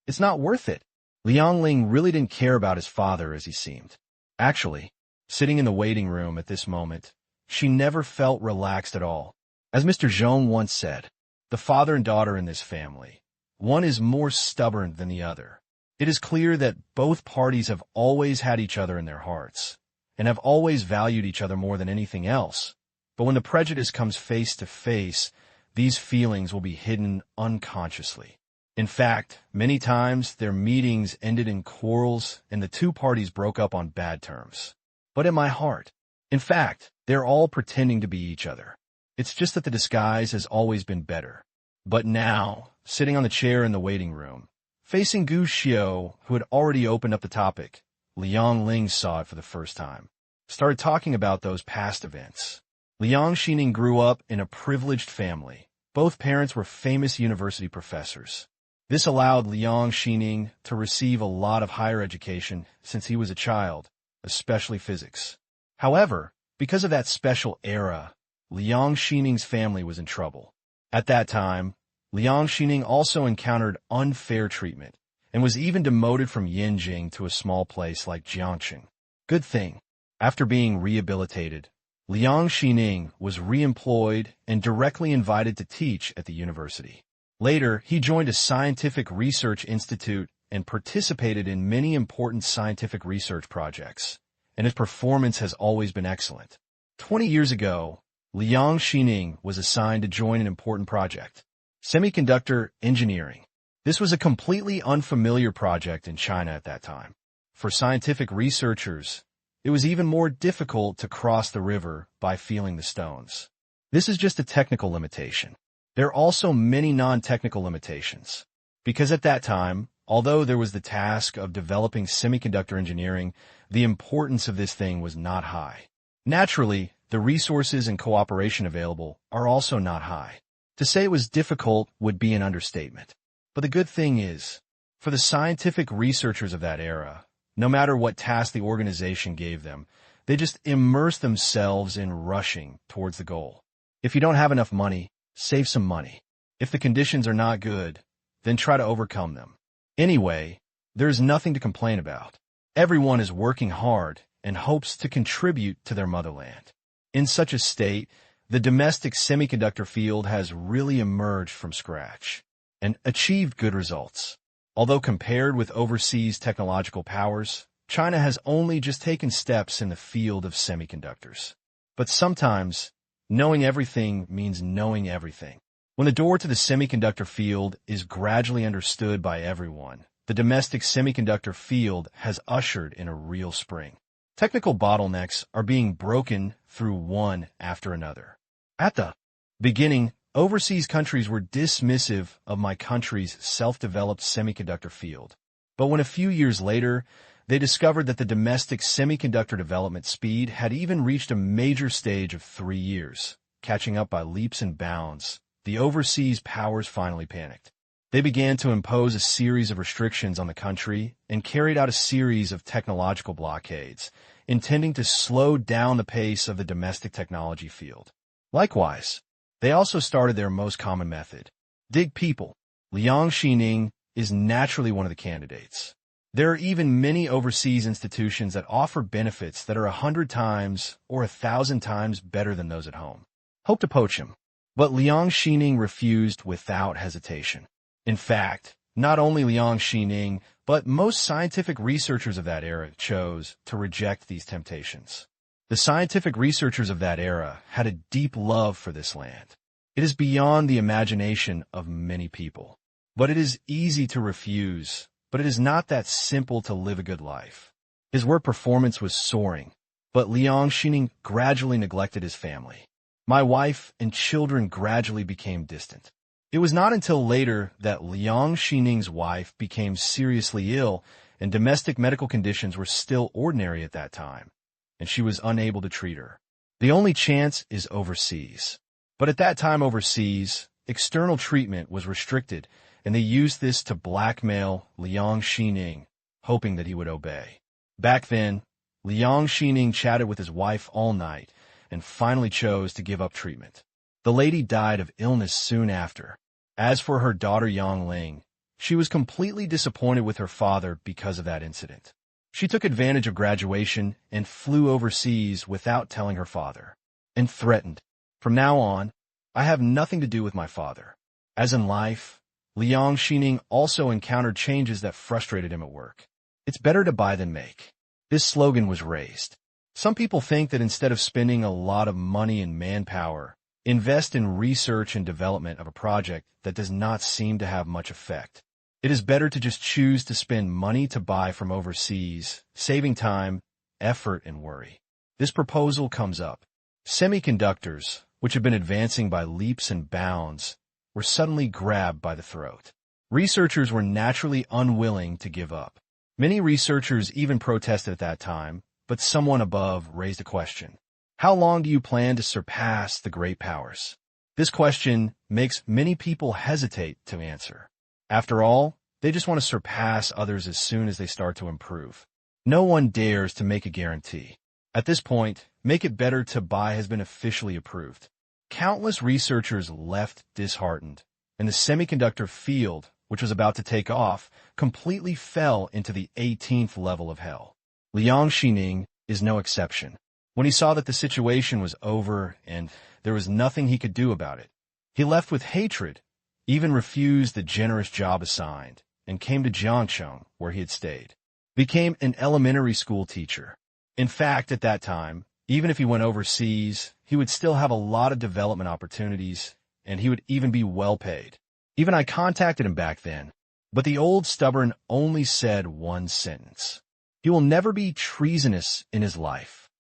It's not worth it. Liang Ling really didn't care about his father as he seemed. Actually, sitting in the waiting room at this moment, she never felt relaxed at all. As Mr. Zhong once said, the father and daughter in this family, one is more stubborn than the other. It is clear that both parties have always had each other in their hearts, and have always valued each other more than anything else. But when the prejudice comes face to face, these feelings will be hidden unconsciously. In fact, many times their meetings ended in quarrels and the two parties broke up on bad terms. But in my heart, in fact, they're all pretending to be each other. It's just that the disguise has always been better. But now, sitting on the chair in the waiting room, facing Gu Xiao, who had already opened up the topic, Liang Ling saw it for the first time, started talking about those past events. Liang Xining grew up in a privileged family. Both parents were famous university professors. This allowed Liang Xining to receive a lot of higher education since he was a child, especially physics. However, because of that special era, Liang Xining's family was in trouble. At that time, Liang Xining also encountered unfair treatment and was even demoted from Yanjing to a small place like Jiangqing. Good thing, after being rehabilitated, Liang Xining was reemployed and directly invited to teach at the university. Later, he joined a scientific research institute and participated in many important scientific research projects, and his performance has always been excellent. 20 years ago, Liang Xining was assigned to join an important project, semiconductor engineering. This was a completely unfamiliar project in China at that time. For scientific researchers, it was even more difficult to cross the river by feeling the stones. This is just a technical limitation. There are also many non-technical limitations, because at that time, although there was the task of developing semiconductor engineering, the importance of this thing was not high. Naturally, the resources and cooperation available are also not high. To say it was difficult would be an understatement. But the good thing is, for the scientific researchers of that era, no matter what task the organization gave them, they just immersed themselves in rushing towards the goal. If you don't have enough money, save some money. If the conditions are not good, then try to overcome them. Anyway, there's nothing to complain about. Everyone is working hard and hopes to contribute to their motherland. In such a state, the domestic semiconductor field has really emerged from scratch and achieved good results. Although compared with overseas technological powers, China has only just taken steps in the field of semiconductors. But sometimes, knowing everything means knowing everything. When the door to the semiconductor field is gradually understood by everyone, the domestic semiconductor field has ushered in a real spring. Technical bottlenecks are being broken through one after another. At the beginning, overseas countries were dismissive of my country's self-developed semiconductor field. But when a few years later, they discovered that the domestic semiconductor development speed had even reached a major stage of 3 years, catching up by leaps and bounds, the overseas powers finally panicked. They began to impose a series of restrictions on the country and carried out a series of technological blockades, intending to slow down the pace of the domestic technology field. Likewise, they also started their most common method, dig people. Liang Xining is naturally one of the candidates. There are even many overseas institutions that offer benefits that are 100 times or 1,000 times better than those at home. Hope to poach him. But Liang Xining refused without hesitation. In fact, not only Liang Xining, but most scientific researchers of that era chose to reject these temptations. The scientific researchers of that era had a deep love for this land. It is beyond the imagination of many people. But it is easy to refuse, but it is not that simple to live a good life. His work performance was soaring, but Liang Xining gradually neglected his family. My wife and children gradually became distant. It was not until later that Liang Xining's wife became seriously ill, and domestic medical conditions were still ordinary at that time, and she was unable to treat her. The only chance is overseas. But at that time overseas, external treatment was restricted, and they used this to blackmail Liang Xining, hoping that he would obey. Back then, Liang Xining chatted with his wife all night and finally chose to give up treatment. The lady died of illness soon after. As for her daughter Yang Ling, she was completely disappointed with her father because of that incident. She took advantage of graduation and flew overseas without telling her father, and threatened, "From now on, I have nothing to do with my father." As in life, Liang Xining also encountered changes that frustrated him at work. It's better to buy than make. This slogan was raised. Some people think that instead of spending a lot of money and manpower, invest in research and development of a project that does not seem to have much effect. It is better to just choose to spend money to buy from overseas, saving time, effort, and worry. This proposal comes up. Semiconductors, which have been advancing by leaps and bounds, were suddenly grabbed by the throat. Researchers were naturally unwilling to give up. Many researchers even protested at that time, but someone above raised a question. How long do you plan to surpass the great powers? This question makes many people hesitate to answer. After all, they just want to surpass others as soon as they start to improve. No one dares to make a guarantee. At this point, make it better to buy has been officially approved. Countless researchers left disheartened, and the semiconductor field, which was about to take off, completely fell into the 18th level of hell. Liang Xining is no exception. When he saw that the situation was over and there was nothing he could do about it, he left with hatred, even refused the generous job assigned, and came to Jiangcheng, where he had stayed. Became an elementary school teacher. In fact, at that time, even if he went overseas, he would still have a lot of development opportunities, and he would even be well paid. Even I contacted him back then, but the old stubborn only said one sentence. He will never be treasonous in his life.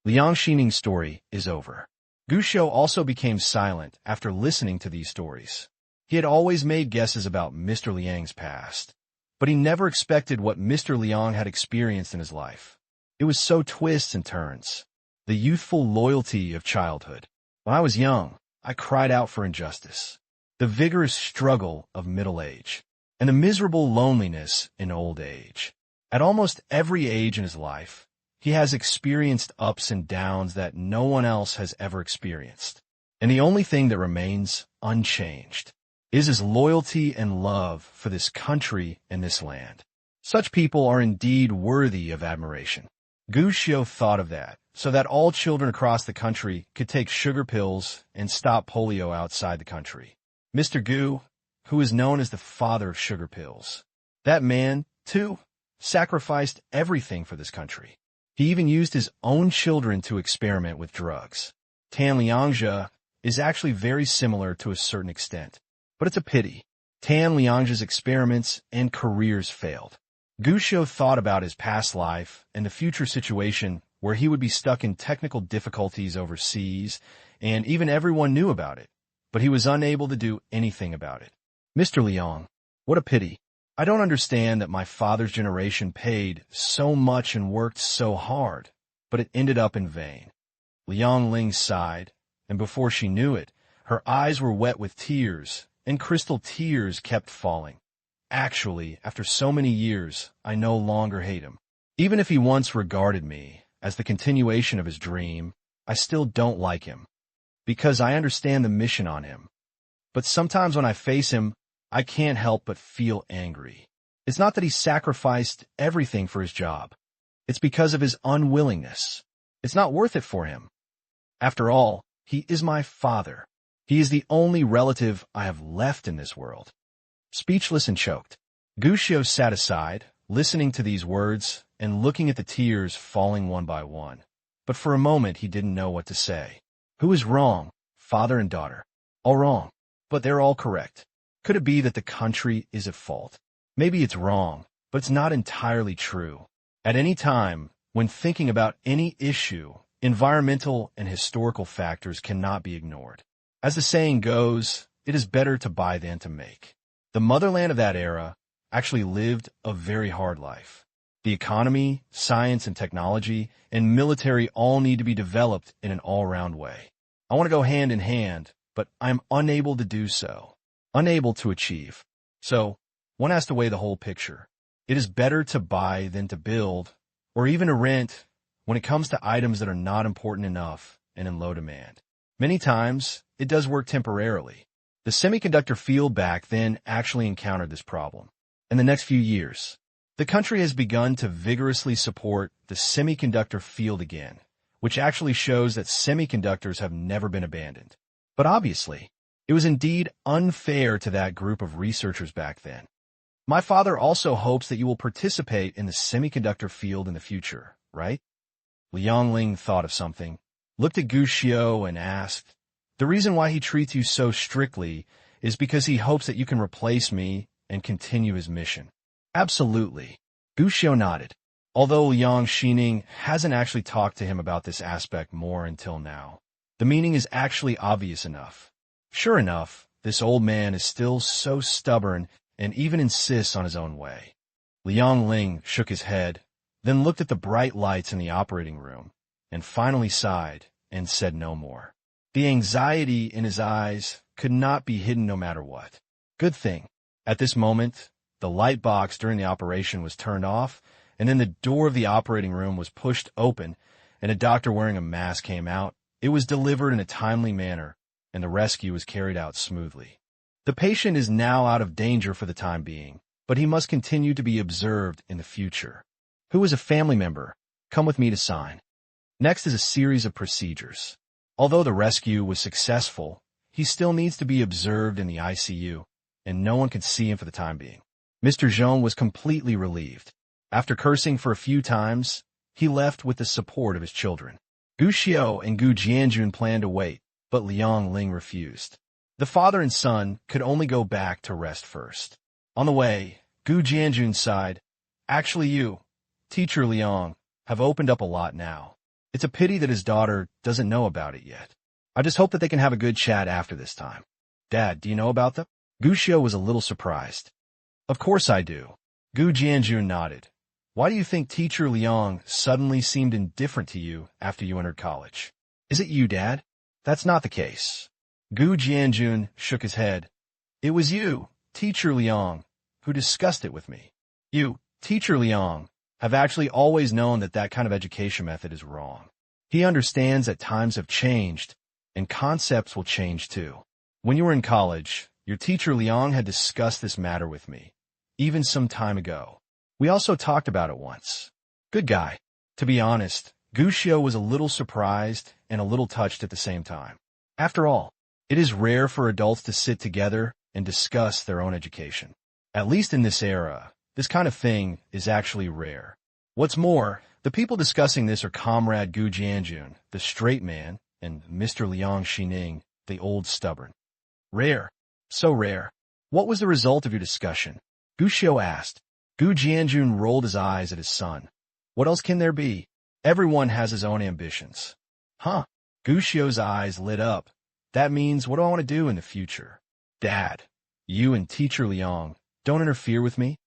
Liang Xining's story is over. Gushou also became silent after listening to these stories. He had always made guesses about Mr. Liang's past, but he never expected what Mr. Liang had experienced in his life. It was so twists and turns. The youthful loyalty of childhood. When I was young, I cried out for injustice. The vigorous struggle of middle age, and the miserable loneliness in old age. At almost every age in his life, he has experienced ups and downs that no one else has ever experienced. And the only thing that remains unchanged is his loyalty and love for this country and this land. Such people are indeed worthy of admiration. Gushou thought of that, so that all children across the country could take sugar pills and stop polio outside the country. Mr. Gu, who is known as the father of sugar pills, that man, too, sacrificed everything for this country. He even used his own children to experiment with drugs. Tan Liangzhe is actually very similar to a certain extent, but it's a pity. Tan Liangzhe's experiments and careers failed. Gushou thought about his past life and the future situation where he would be stuck in technical difficulties overseas, and even everyone knew about it, but he was unable to do anything about it. Mr. Liang, what a pity. I don't understand that my father's generation paid so much and worked so hard, but it ended up in vain. Liang Ling sighed, and before she knew it, her eyes were wet with tears, and crystal tears kept falling. Actually, after so many years, I no longer hate him. Even if he once regarded me as the continuation of his dream, I still don't like him, because I understand the mission on him. But sometimes when I face him, I can't help but feel angry. It's not that he sacrificed everything for his job. It's because of his unwillingness. It's not worth it for him. After all, he is my father. He is the only relative I have left in this world. Speechless and choked, Gushou sat aside, listening to these words and looking at the tears falling one by one. But for a moment he didn't know what to say. Who is wrong? Father and daughter. All wrong. But they're all correct. Could it be that the country is at fault? Maybe it's wrong, but it's not entirely true. At any time, when thinking about any issue, environmental and historical factors cannot be ignored. As the saying goes, it is better to buy than to make. The motherland of that era actually lived a very hard life. The economy, science and technology, and military all need to be developed in an all-round way. I want to go hand in hand, but I'm unable to do so. Unable to achieve. So, one has to weigh the whole picture. It is better to buy than to build, or even to rent, when it comes to items that are not important enough and in low demand. Many times, it does work temporarily. The semiconductor field back then actually encountered this problem. In the next few years, the country has begun to vigorously support the semiconductor field again, which actually shows that semiconductors have never been abandoned. But obviously, it was indeed unfair to that group of researchers back then. My father also hopes that you will participate in the semiconductor field in the future, right? Liang Ling thought of something, looked at Gu Xiao and asked, "The reason why he treats you so strictly is because he hopes that you can replace me and continue his mission." Absolutely. Gu Xiao nodded, although Liang Xining hasn't actually talked to him about this aspect more until now. The meaning is actually obvious enough. Sure enough, this old man is still so stubborn and even insists on his own way. Liang Ling shook his head, then looked at the bright lights in the operating room, and finally sighed and said no more. The anxiety in his eyes could not be hidden no matter what. Good thing. At this moment, the light box during the operation was turned off, and then the door of the operating room was pushed open, and a doctor wearing a mask came out. It was delivered in a timely manner, and the rescue was carried out smoothly. The patient is now out of danger for the time being, but he must continue to be observed in the future. Who is a family member? Come with me to sign. Next is a series of procedures. Although the rescue was successful, he still needs to be observed in the ICU, and no one could see him for the time being. Mr. Zhong was completely relieved. After cursing for a few times, he left with the support of his children. Gu Xiao and Gu Jianjun planned to wait, but Liang Ling refused. The father and son could only go back to rest first. On the way, Gu Jianjun sighed, "Actually you, Teacher Liang, have opened up a lot now. It's a pity that his daughter doesn't know about it yet. I just hope that they can have a good chat after this time." "Dad, do you know about them?" Gu Xiao was a little surprised. "Of course I do." Gu Jianjun nodded. "Why do you think Teacher Liang suddenly seemed indifferent to you after you entered college?" "Is it you, Dad?" "That's not the case." Gu Jianjun shook his head. "It was you, Teacher Liang, who discussed it with me. You, Teacher Liang, have actually always known that that kind of education method is wrong. He understands that times have changed, and concepts will change too. When you were in college, your teacher Liang had discussed this matter with me, even some time ago. We also talked about it once. Good guy." To be honest, Gu Xiao was a little surprised and a little touched at the same time. After all, it is rare for adults to sit together and discuss their own education. At least in this era, this kind of thing is actually rare. What's more, the people discussing this are Comrade Gu Jianjun, the straight man, and Mr. Liang Xining, the old stubborn. Rare. So rare. What was the result of your discussion? Gu Xiao asked. Gu Jianjun rolled his eyes at his son. What else can there be? Everyone has his own ambitions. Huh? Gu Xiao's eyes lit up. That means, what do I want to do in the future? Dad, you and Teacher Liang, don't interfere with me?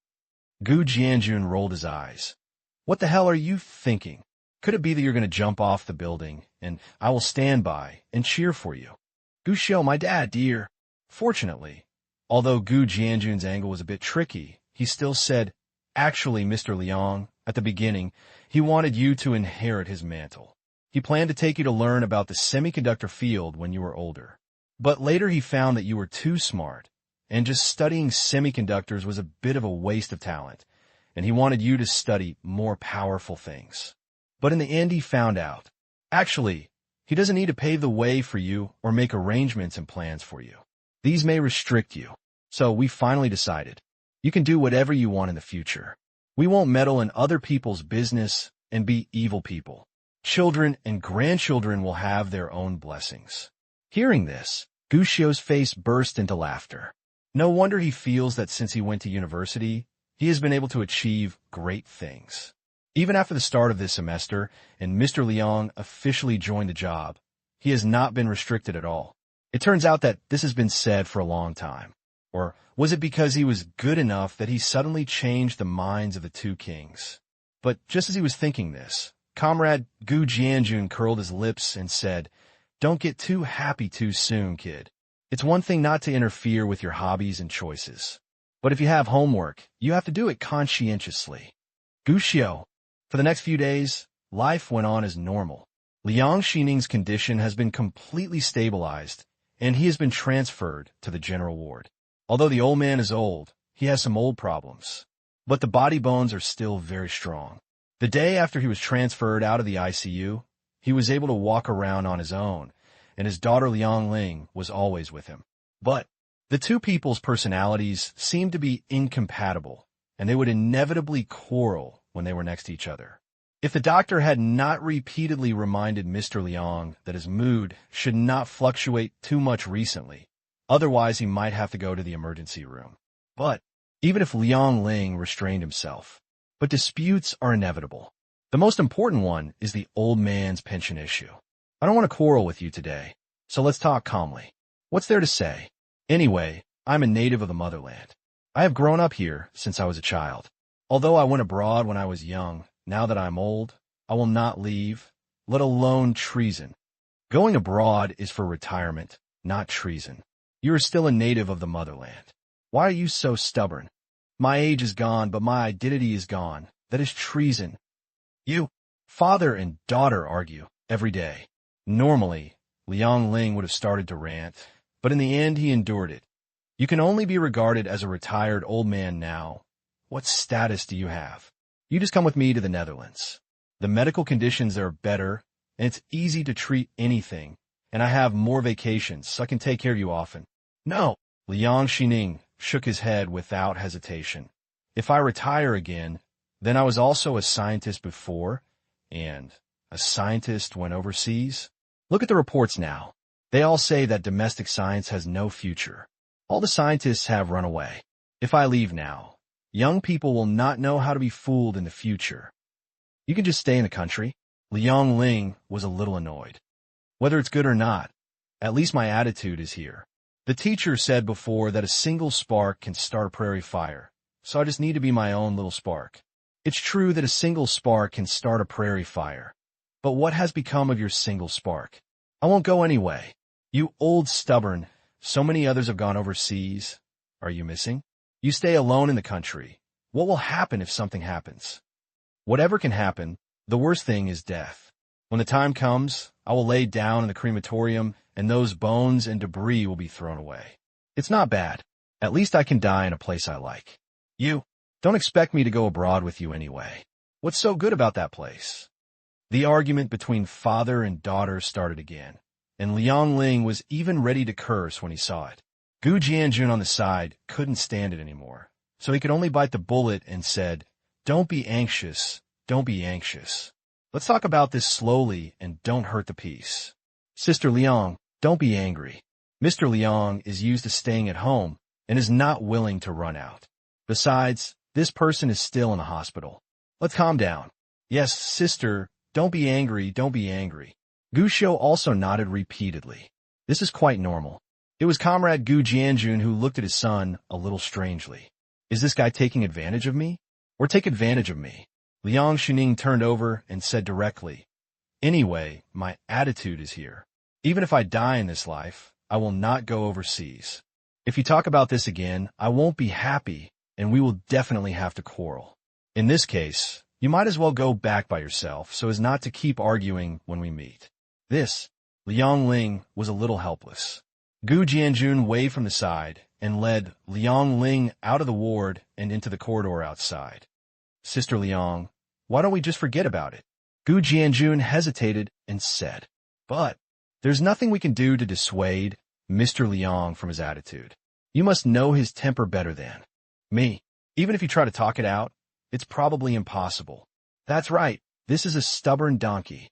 Gu Jianjun rolled his eyes. What the hell are you thinking? Could it be that you're going to jump off the building, and I will stand by and cheer for you? Gu Xiao, my dad, dear. Fortunately, although Gu Jianjun's angle was a bit tricky, he still said, "Actually, Mr. Liang, at the beginning, he wanted you to inherit his mantle. He planned to take you to learn about the semiconductor field when you were older. But later he found that you were too smart, and just studying semiconductors was a bit of a waste of talent, and he wanted you to study more powerful things. But in the end he found out. Actually, he doesn't need to pave the way for you or make arrangements and plans for you. These may restrict you. So we finally decided. You can do whatever you want in the future. We won't meddle in other people's business and be evil people. Children and grandchildren will have their own blessings." Hearing this, Gu Xiao's face burst into laughter. No wonder he feels that since he went to university, he has been able to achieve great things. Even after the start of this semester and Mr. Liang officially joined the job, he has not been restricted at all. It turns out that this has been said for a long time. Or was it because he was good enough that he suddenly changed the minds of the two kings? But just as he was thinking this, Comrade Gu Jianjun curled his lips and said, "Don't get too happy too soon, kid. It's one thing not to interfere with your hobbies and choices. But if you have homework, you have to do it conscientiously." Gu Xiao. For the next few days, life went on as normal. Liang Xining's condition has been completely stabilized, and he has been transferred to the general ward. Although the old man is old, he has some old problems. But the body bones are still very strong. The day after he was transferred out of the ICU, he was able to walk around on his own, and his daughter Liang Ling was always with him. But the two people's personalities seemed to be incompatible, and they would inevitably quarrel when they were next to each other. If the doctor had not repeatedly reminded Mr. Liang that his mood should not fluctuate too much recently, otherwise he might have to go to the emergency room. But even if Liang Ling restrained himself, but disputes are inevitable. The most important one is the old man's pension issue. I don't want to quarrel with you today, so let's talk calmly. What's there to say? Anyway, I'm a native of the motherland. I have grown up here since I was a child. Although I went abroad when I was young, now that I'm old, I will not leave, let alone treason. Going abroad is for retirement, not treason. You are still a native of the motherland. Why are you so stubborn? My age is gone, but my identity is gone. That is treason. You, father and daughter argue every day. Normally, Liang Ling would have started to rant, but in the end he endured it. You can only be regarded as a retired old man now. What status do you have? You just come with me to the Netherlands. The medical conditions there are better, and it's easy to treat anything, and I have more vacations, so I can take care of you often. No, Liang Xining shook his head without hesitation. If I retire again, then I was also a scientist before, and a scientist went overseas. Look at the reports now. They all say that domestic science has no future. All the scientists have run away. If I leave now, young people will not know how to be fooled in the future. You can just stay in the country. Liang Ling was a little annoyed. Whether it's good or not, at least my attitude is here. The teacher said before that a single spark can start a prairie fire, so I just need to be my own little spark. It's true that a single spark can start a prairie fire, but what has become of your single spark? I won't go anyway. You old stubborn, so many others have gone overseas. Are you missing? You stay alone in the country. What will happen if something happens? Whatever can happen, the worst thing is death. When the time comes, I will lay down in the crematorium, and those bones and debris will be thrown away. It's not bad. At least I can die in a place I like. You, don't expect me to go abroad with you anyway. What's so good about that place? The argument between father and daughter started again, and Liang Ling was even ready to curse when he saw it. Gu Jianjun on the side couldn't stand it anymore, so he could only bite the bullet and said, "Don't be anxious, don't be anxious. Let's talk about this slowly and don't hurt the peace. Sister Liang, don't be angry. Mr. Liang is used to staying at home and is not willing to run out. Besides, this person is still in the hospital. Let's calm down. Yes, sister, don't be angry, don't be angry." Gu Xiao also nodded repeatedly. This is quite normal. It was Comrade Gu Jianjun who looked at his son a little strangely. Is this guy taking advantage of me? Or take advantage of me? Liang Xining turned over and said directly, "Anyway, my attitude is here. Even if I die in this life, I will not go overseas. If you talk about this again, I won't be happy, and we will definitely have to quarrel. In this case, you might as well go back by yourself so as not to keep arguing when we meet." This, Liang Ling was a little helpless. Gu Jianjun waved from the side and led Liang Ling out of the ward and into the corridor outside. "Sister Liang, why don't we just forget about it?" Gu Jianjun hesitated and said, "But there's nothing we can do to dissuade Mr. Liang from his attitude. You must know his temper better than me. Even if you try to talk it out, it's probably impossible." "That's right. This is a stubborn donkey,"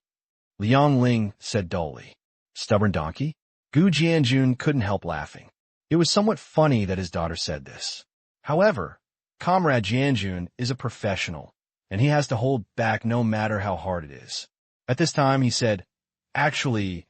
Liang Ling said dully. "Stubborn donkey?" Gu Jianjun couldn't help laughing. It was somewhat funny that his daughter said this. However, Comrade Jianjun is a professional, and he has to hold back no matter how hard it is. At this time, he said, "Actually,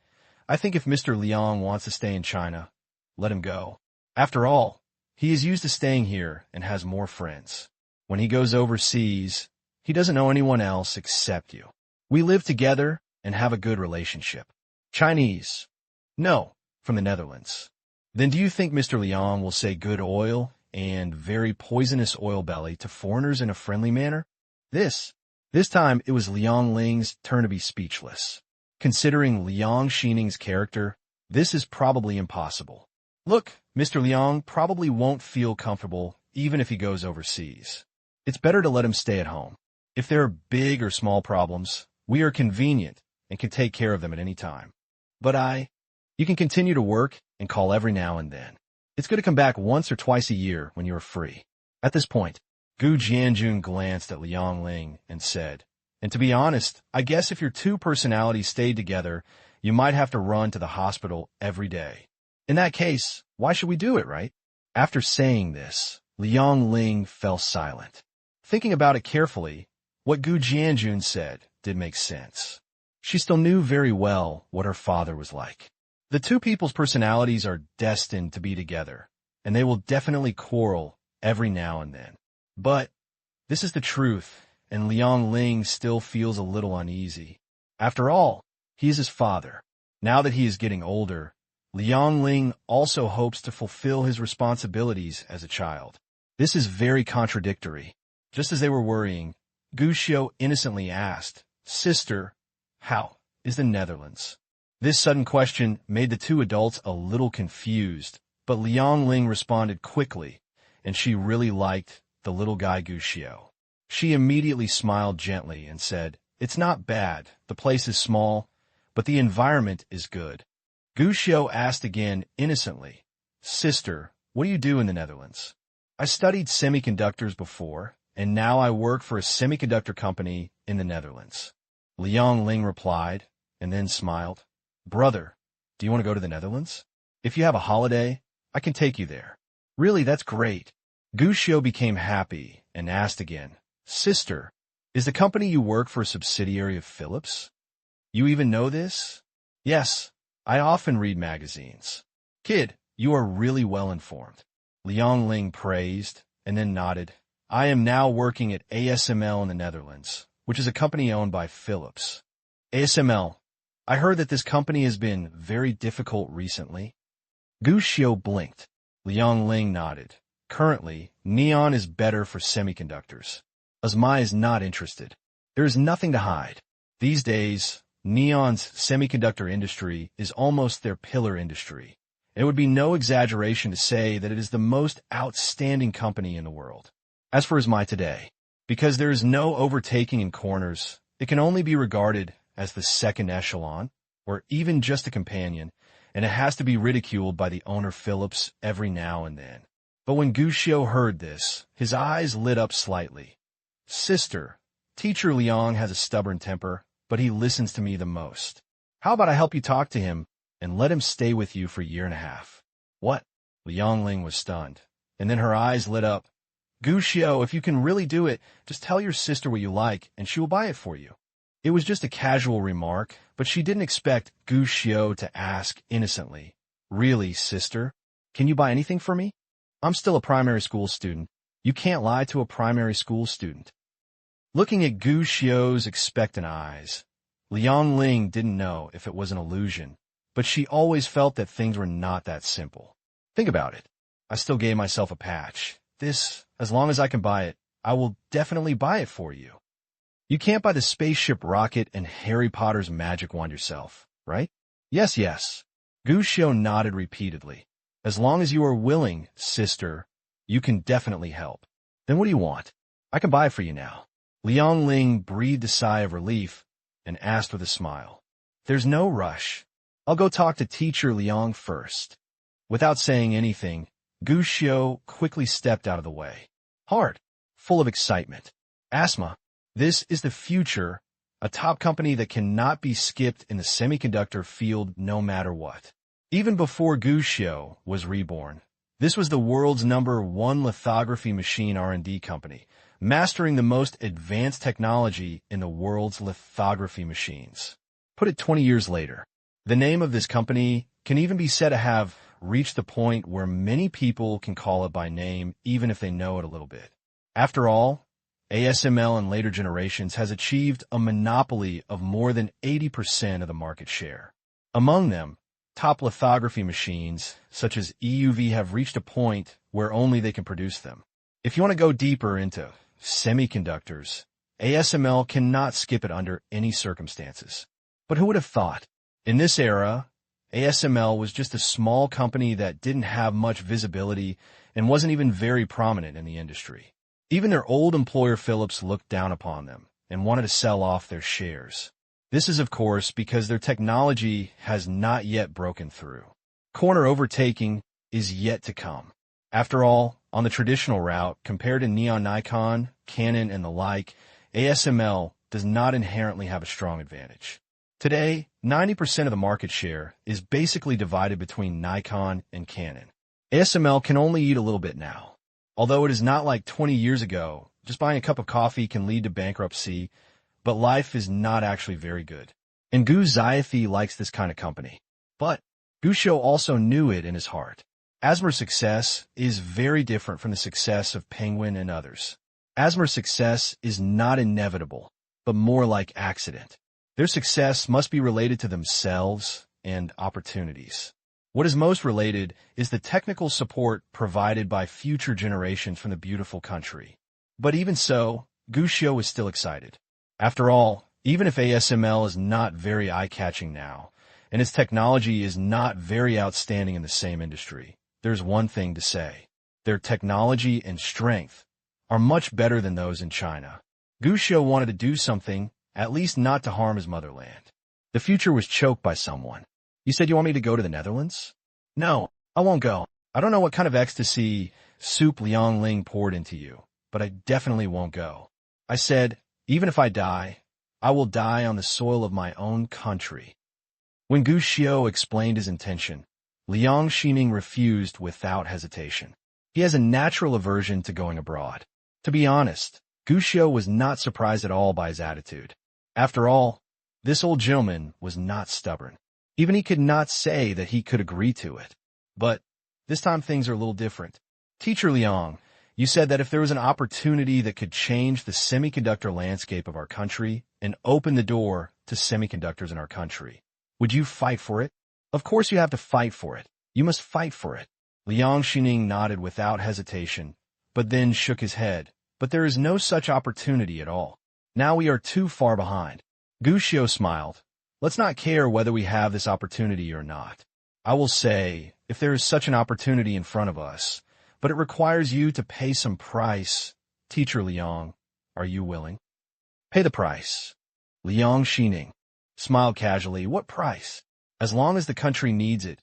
I think if Mr. Liang wants to stay in China, let him go. After all, he is used to staying here and has more friends. When he goes overseas, he doesn't know anyone else except you. We live together and have a good relationship." Chinese. No, from the Netherlands. Then do you think Mr. Liang will say good oil and very poisonous oil belly to foreigners in a friendly manner? This time it was Liang Ling's turn to be speechless. Considering Liang Xining's character, this is probably impossible. Look, Mr. Liang probably won't feel comfortable even if he goes overseas. It's better to let him stay at home. If there are big or small problems, we are convenient and can take care of them at any time. But you can continue to work and call every now and then. It's going to come back once or twice a year when you are free. At this point, Gu Jianjun glanced at Liang Ling and said, "And to be honest, I guess if your two personalities stayed together, you might have to run to the hospital every day. In that case, why should we do it, right?" After saying this, Liang Ling fell silent. Thinking about it carefully, what Gu Jianjun said did make sense. She still knew very well what her father was like. The two people's personalities are destined to be together, and they will definitely quarrel every now and then. But this is the truth, and Liang Ling still feels a little uneasy. After all, he is his father. Now that he is getting older, Liang Ling also hopes to fulfill his responsibilities as a child. This is very contradictory. Just as they were worrying, Gu Xiu innocently asked, "Sister, how is the Netherlands?" This sudden question made the two adults a little confused, but Liang Ling responded quickly, and she really liked the little guy Gu Xiu. She immediately smiled gently and said, "It's not bad. The place is small, but the environment is good." Gu Xiu asked again innocently, "Sister, what do you do in the Netherlands?" "I studied semiconductors before, and now I work for a semiconductor company in the Netherlands." Liang Ling replied, and then smiled. "Brother, do you want to go to the Netherlands? If you have a holiday, I can take you there." "Really, that's great." Gu Xiu became happy and asked again, "Sister, is the company you work for a subsidiary of Philips? You even know this?" "Yes, I often read magazines." "Kid, you are really well informed." Liang Ling praised and then nodded. "I am now working at ASML in the Netherlands, which is a company owned by Philips." "ASML, I heard that this company has been very difficult recently." Gu Xiu blinked. Liang Ling nodded. "Currently, neon is better for semiconductors. Asma is not interested. There is nothing to hide. These days, neon's semiconductor industry is almost their pillar industry. It would be no exaggeration to say that it is the most outstanding company in the world. As for Asma today, because there is no overtaking in corners, it can only be regarded as the second echelon, or even just a companion, and it has to be ridiculed by the owner Philips every now and then." But when Gu Xiu heard this, his eyes lit up slightly. "Sister, Teacher Liang has a stubborn temper, but he listens to me the most. How about I help you talk to him and let him stay with you for a year and a half?" "What?" Liang Ling was stunned, and then her eyes lit up. "Gu Xiu, if you can really do it, just tell your sister what you like, and she will buy it for you." It was just a casual remark, but she didn't expect Gu Xiu to ask innocently, "Really, sister? Can you buy anything for me? I'm still a primary school student. You can't lie to a primary school student." Looking at Gu Xiu's expectant eyes, Liang Ling didn't know if it was an illusion, but she always felt that things were not that simple. "Think about it. I still gave myself a patch. As long as I can buy it, I will definitely buy it for you. You can't buy the spaceship rocket and Harry Potter's magic wand yourself, right?" "Yes, yes." Gu Xiu nodded repeatedly. "As long as you are willing, sister, you can definitely help." "Then what do you want? I can buy it for you now." Liang Ling breathed a sigh of relief and asked with a smile, "There's no rush. I'll go talk to Teacher Liang first." Without saying anything, Gu Xiu quickly stepped out of the way. Hard, full of excitement. "Asma, this is the future, a top company that cannot be skipped in the semiconductor field no matter what." Even before Gu Xiu was reborn, This was the world's #1 lithography machine R&D company, mastering the most advanced technology in the world's lithography machines. Put it 20 years later, the name of this company can even be said to have reached the point where many people can call it by name even if they know it a little bit. After all, ASML in later generations has achieved a monopoly of more than 80% of the market share. Among them, top lithography machines, such as EUV, have reached a point where only they can produce them. If you want to go deeper into semiconductors, ASML cannot skip it under any circumstances. But who would have thought? In this era, ASML was just a small company that didn't have much visibility and wasn't even very prominent in the industry. Even their old employer Philips looked down upon them and wanted to sell off their shares. This is, of course, because their technology has not yet broken through. Corner overtaking is yet to come. After all, on the traditional route, compared to Nikon, Canon, and the like, ASML does not inherently have a strong advantage. Today, 90% of the market share is basically divided between Nikon and Canon. ASML can only eat a little bit now. Although it is not like 20 years ago, just buying a cup of coffee can lead to bankruptcy, but life is not actually very good. And Gu Xiaofi likes this kind of company. But Gu Shou also knew it in his heart. ASML's success is very different from the success of Penguin and others. ASML's success is not inevitable, but more like accident. Their success must be related to themselves and opportunities. What is most related is the technical support provided by future generations from the beautiful country. But even so, Gu Shou is still excited. After all, even if ASML is not very eye-catching now, and its technology is not very outstanding in the same industry, there's one thing to say. Their technology and strength are much better than those in China. Gu Shou wanted to do something, at least not to harm his motherland. The future was choked by someone. You said you want me to go to the Netherlands? No, I won't go. I don't know what kind of ecstasy soup Liang Ling poured into you, but I definitely won't go. I said, even if I die, I will die on the soil of my own country. When Gu Shou explained his intention, Liang Xining refused without hesitation. He has a natural aversion to going abroad. To be honest, Gu Shou was not surprised at all by his attitude. After all, this old gentleman was not stubborn. Even he could not say that he could agree to it. But this time things are a little different. Teacher Liang, you said that if there was an opportunity that could change the semiconductor landscape of our country and open the door to semiconductors in our country, would you fight for it? Of course you have to fight for it. You must fight for it. Liang Xining nodded without hesitation, but then shook his head. But there is no such opportunity at all. Now we are too far behind. Gu Shou smiled. Let's not care whether we have this opportunity or not. I will say, if there is such an opportunity in front of us, but it requires you to pay some price, Teacher Liang, are you willing? Pay the price. Liang Xining smiled casually. What price? As long as the country needs it,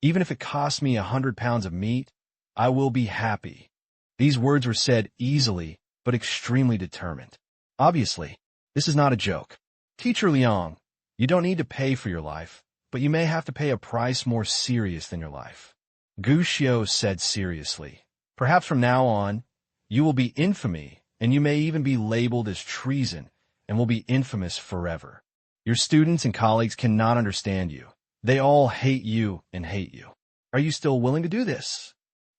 even if it costs me 100 pounds of meat, I will be happy. These words were said easily, but extremely determined. Obviously, this is not a joke. Teacher Liang, you don't need to pay for your life, but you may have to pay a price more serious than your life. Gu Shou said seriously. Perhaps from now on, you will be infamy, and you may even be labeled as treason, and will be infamous forever. Your students and colleagues cannot understand you. They all hate you and hate you. Are you still willing to do this?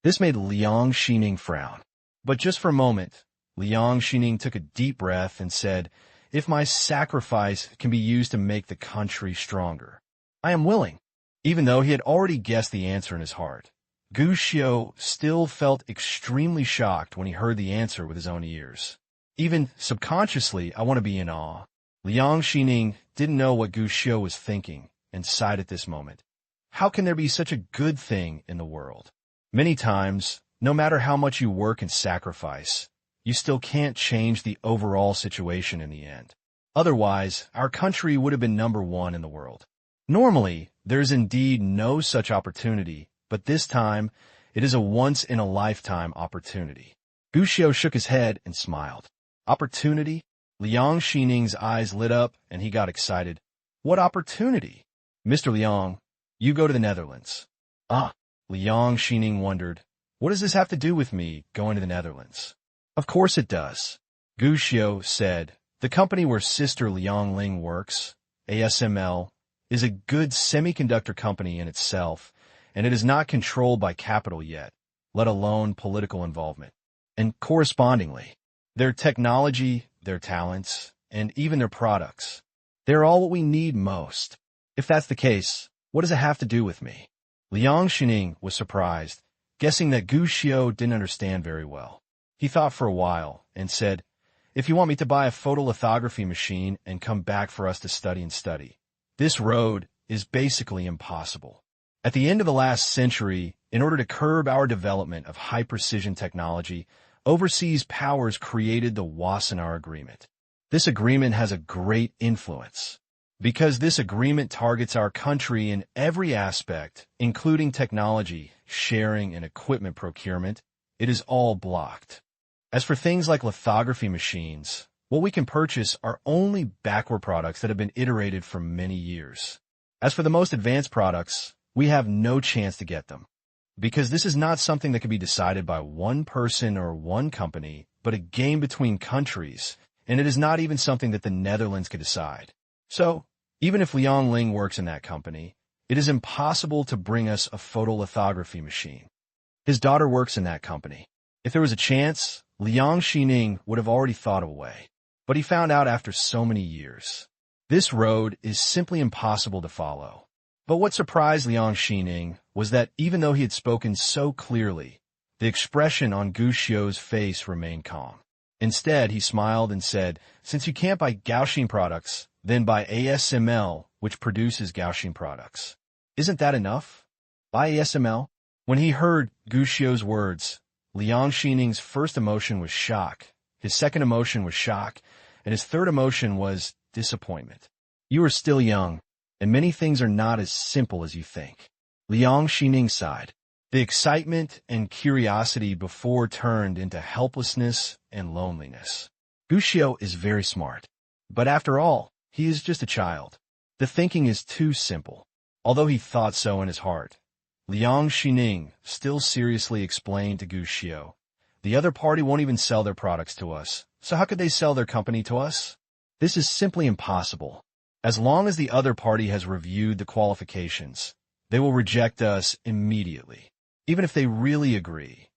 This made Liang Xining frown. But just for a moment, Liang Xining took a deep breath and said, if my sacrifice can be used to make the country stronger, I am willing. Even though he had already guessed the answer in his heart, Gu Shou still felt extremely shocked when he heard the answer with his own ears. Even subconsciously, I want to be in awe. Liang Xining didn't know what Gu Shou was thinking and sighed at this moment. How can there be such a good thing in the world? Many times, no matter how much you work and sacrifice, you still can't change the overall situation in the end. Otherwise, our country would have been #1 in the world. Normally, there is indeed no such opportunity, but this time, it is a once-in-a-lifetime opportunity. Gu Shou shook his head and smiled. Opportunity? Liang Xining's eyes lit up, and he got excited. What opportunity? Mr. Liang, you go to the Netherlands. Ah, Liang Xining wondered, What does this have to do with me going to the Netherlands? Of course it does. Gushio said, the company where sister Liangling works, ASML, is a good semiconductor company in itself, and it is not controlled by capital yet, let alone political involvement. And correspondingly, their technology, their talents, and even their products, they're all what we need most. If that's the case, what does it have to do with me? Liang Xining was surprised, guessing that Gushio didn't understand very well. He thought for a while and said, if you want me to buy a photolithography machine and come back for us to study, this road is basically impossible. At the end of the last century, in order to curb our development of high-precision technology, overseas powers created the Wassenaar Agreement. This agreement has a great influence. Because this agreement targets our country in every aspect, including technology, sharing, and equipment procurement, it is all blocked. As for things like lithography machines, what we can purchase are only backward products that have been iterated for many years. As for the most advanced products, we have no chance to get them. Because this is not something that can be decided by one person or one company, but a game between countries, and it is not even something that the Netherlands could decide. So, even if Liang Ling works in that company, it is impossible to bring us a photolithography machine. His daughter works in that company. If there was a chance, Liang Xining would have already thought of a way. But he found out after so many years. This road is simply impossible to follow. But what surprised Liang Xining was that even though he had spoken so clearly, the expression on Gushio's face remained calm. Instead, he smiled and said, since you can't buy Gaussian products, then buy ASML, which produces Gaussian products. Isn't that enough? Buy ASML? When he heard Gushio's words, Liang Xining's first emotion was shock, his second emotion was shock, and his third emotion was disappointment. You are still young, and many things are not as simple as you think. Liang Xining sighed. The excitement and curiosity before turned into helplessness and loneliness. Gushio is very smart. But after all, he is just a child. The thinking is too simple. Although he thought so in his heart, Liang Xining still seriously explained to Gushio, the other party won't even sell their products to us, so how could they sell their company to us? This is simply impossible. As long as the other party has reviewed the qualifications, they will reject us immediately, even if they really agree.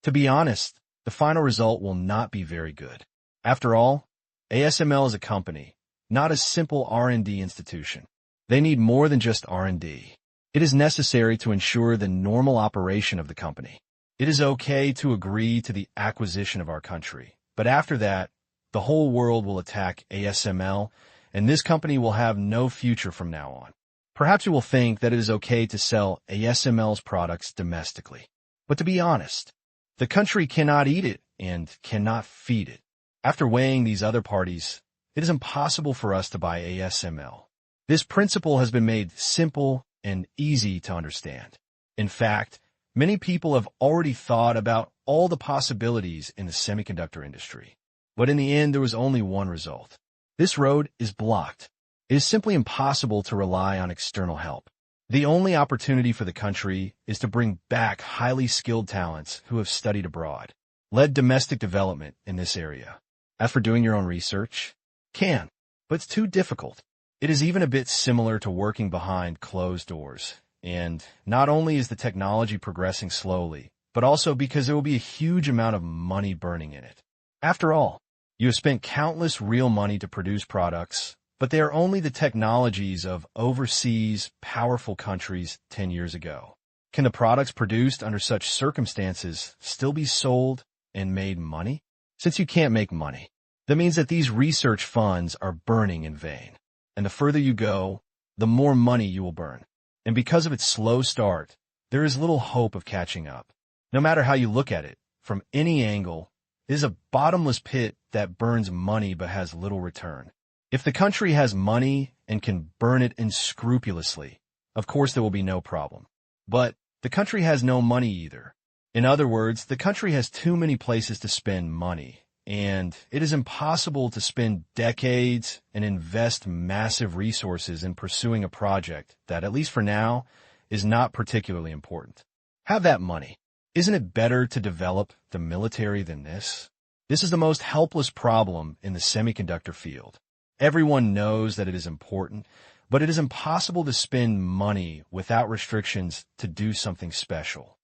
To be honest, the final result will not be very good. After all, ASML is a company, not a simple R&D institution. They need more than just R&D. It is necessary to ensure the normal operation of the company. It is okay to agree to the acquisition of our country, but after that, the whole world will attack ASML, and this company will have no future from now on. Perhaps you will think that it is okay to sell ASML's products domestically. But to be honest, the country cannot eat it and cannot feed it. After weighing these other parties, it is impossible for us to buy ASML. This principle has been made simple and easy to understand. In fact, many people have already thought about all the possibilities in the semiconductor industry. But in the end, there was only one result. This road is blocked. It is simply impossible to rely on external help. The only opportunity for the country is to bring back highly skilled talents who have studied abroad, led domestic development in this area. As for doing your own research, can, but it's too difficult. It is even a bit similar to working behind closed doors. And not only is the technology progressing slowly, but also because there will be a huge amount of money burning in it. After all, you have spent countless real money to produce products, but they are only the technologies of overseas, powerful countries 10 years ago. Can the products produced under such circumstances still be sold and made money? Since you can't make money, that means that these research funds are burning in vain. And the further you go, the more money you will burn. And because of its slow start, there is little hope of catching up. No matter how you look at it, from any angle, it is a bottomless pit that burns money but has little return. If the country has money and can burn it unscrupulously, of course there will be no problem. But the country has no money either. In other words, the country has too many places to spend money, and it is impossible to spend decades and invest massive resources in pursuing a project that, at least for now, is not particularly important. Have that money. Isn't it better to develop the military than this? This is the most helpless problem in the semiconductor field. Everyone knows that it is important, but it is impossible to spend money without restrictions to do something special.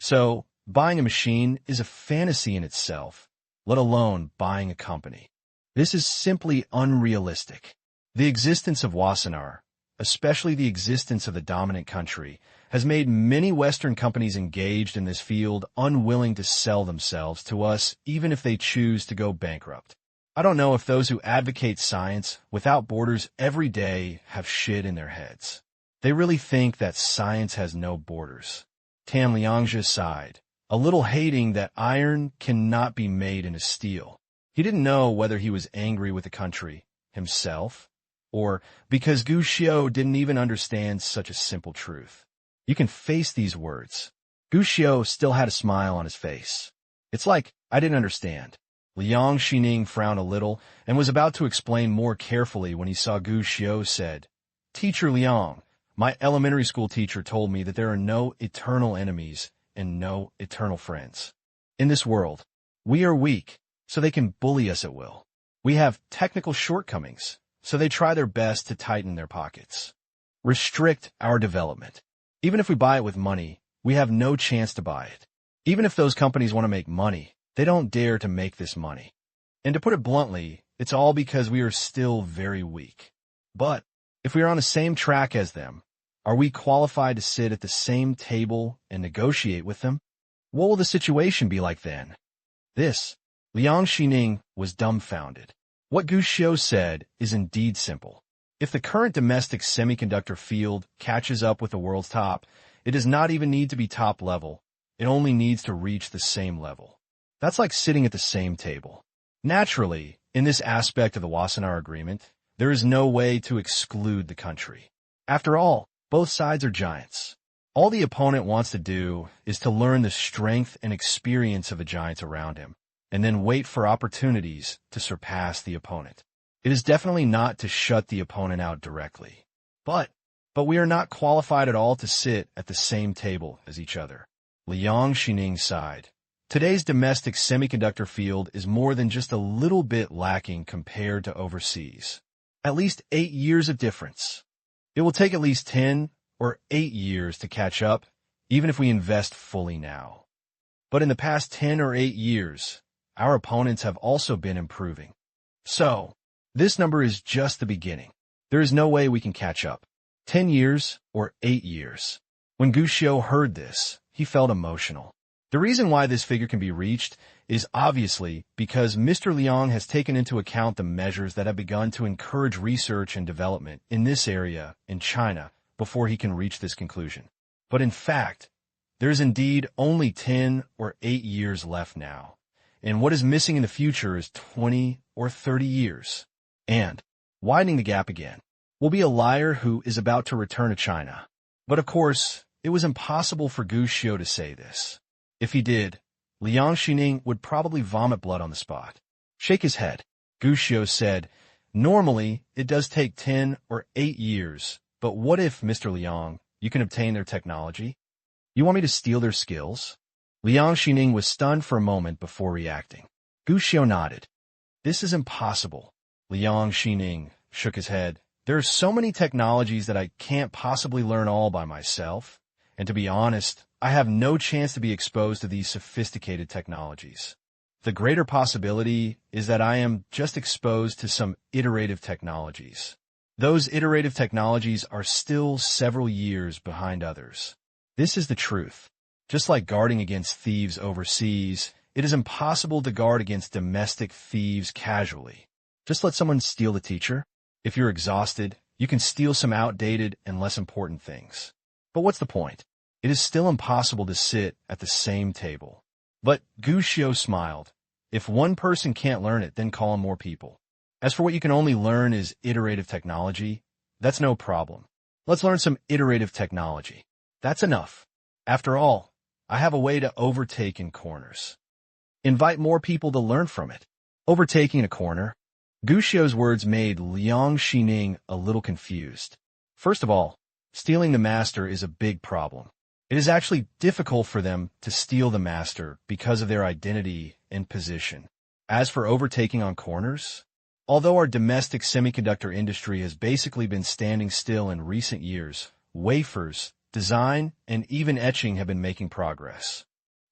So, buying a machine is a fantasy in itself, let alone buying a company. This is simply unrealistic. The existence of Wassenaar, especially the existence of the dominant country, has made many Western companies engaged in this field unwilling to sell themselves to us even if they choose to go bankrupt. I don't know if those who advocate science without borders every day have shit in their heads. They really think that science has no borders. Tan Liangzhe sighed, a little hating that iron cannot be made into steel. He didn't know whether he was angry with the country, himself, or because Gu Xiu didn't even understand such a simple truth. You can face these words. Gu Xiu still had a smile on his face. It's like, I didn't understand. Liang Xining frowned a little and was about to explain more carefully when he saw Gu Xiu said, Teacher Liang, my elementary school teacher told me that there are no eternal enemies and no eternal friends. In this world, we are weak, so they can bully us at will. We have technical shortcomings, so they try their best to tighten their pockets. Restrict our development. Even if we buy it with money, we have no chance to buy it. Even if those companies want to make money, they don't dare to make this money. And to put it bluntly, it's all because we are still very weak. But if we are on the same track as them, are we qualified to sit at the same table and negotiate with them? What will the situation be like then? Liang Xining was dumbfounded. What Gu Xiu said is indeed simple. If the current domestic semiconductor field catches up with the world's top, it does not even need to be top level. It only needs to reach the same level. That's like sitting at the same table. Naturally, in this aspect of the Wassenaar Agreement, there is no way to exclude the country. After all, both sides are giants. All the opponent wants to do is to learn the strength and experience of the giants around him, and then wait for opportunities to surpass the opponent. It is definitely not to shut the opponent out directly. But we are not qualified at all to sit at the same table as each other. Liang Xining sighed. Today's domestic semiconductor field is more than just a little bit lacking compared to overseas. At least 8 years of difference. It will take at least 10 or 8 years to catch up, even if we invest fully now. But in the past 10 or 8 years, our opponents have also been improving. So, this number is just the beginning. There is no way we can catch up. 10 years or 8 years. When Gu Xiu heard this, he felt emotional. The reason why this figure can be reached is obviously because Mr. Liang has taken into account the measures that have begun to encourage research and development in this area in China before he can reach this conclusion. But in fact, there is indeed only 10 or 8 years left now, and what is missing in the future is 20 or 30 years. And widening the gap again will be a liar who is about to return to China. But of course, it was impossible for Gu Xiu to say this. If he did, Liang Xining would probably vomit blood on the spot. Shake his head. Gu Xiu said, Normally, it does take 10 or 8 years, but what if, Mr. Liang, you can obtain their technology? You want me to steal their skills? Liang Xining was stunned for a moment before reacting. Gu Xiu nodded. This is impossible. Liang Xining shook his head. There are so many technologies that I can't possibly learn all by myself. And to be honest, I have no chance to be exposed to these sophisticated technologies. The greater possibility is that I am just exposed to some iterative technologies. Those iterative technologies are still several years behind others. This is the truth. Just like guarding against thieves overseas, it is impossible to guard against domestic thieves casually. Just let someone steal the teacher. If you're exhausted, you can steal some outdated and less important things. But what's the point? It is still impossible to sit at the same table. But Gu Xiu smiled. If one person can't learn it, then call on more people. As for what you can only learn is iterative technology, that's no problem. Let's learn some iterative technology. That's enough. After all, I have a way to overtake in corners. Invite more people to learn from it. Overtaking a corner? Gu Xiu's words made Liang Xining a little confused. First of all, stealing the master is a big problem. It is actually difficult for them to steal the master because of their identity and position. As for overtaking on corners, although our domestic semiconductor industry has basically been standing still in recent years, wafers, design, and even etching have been making progress.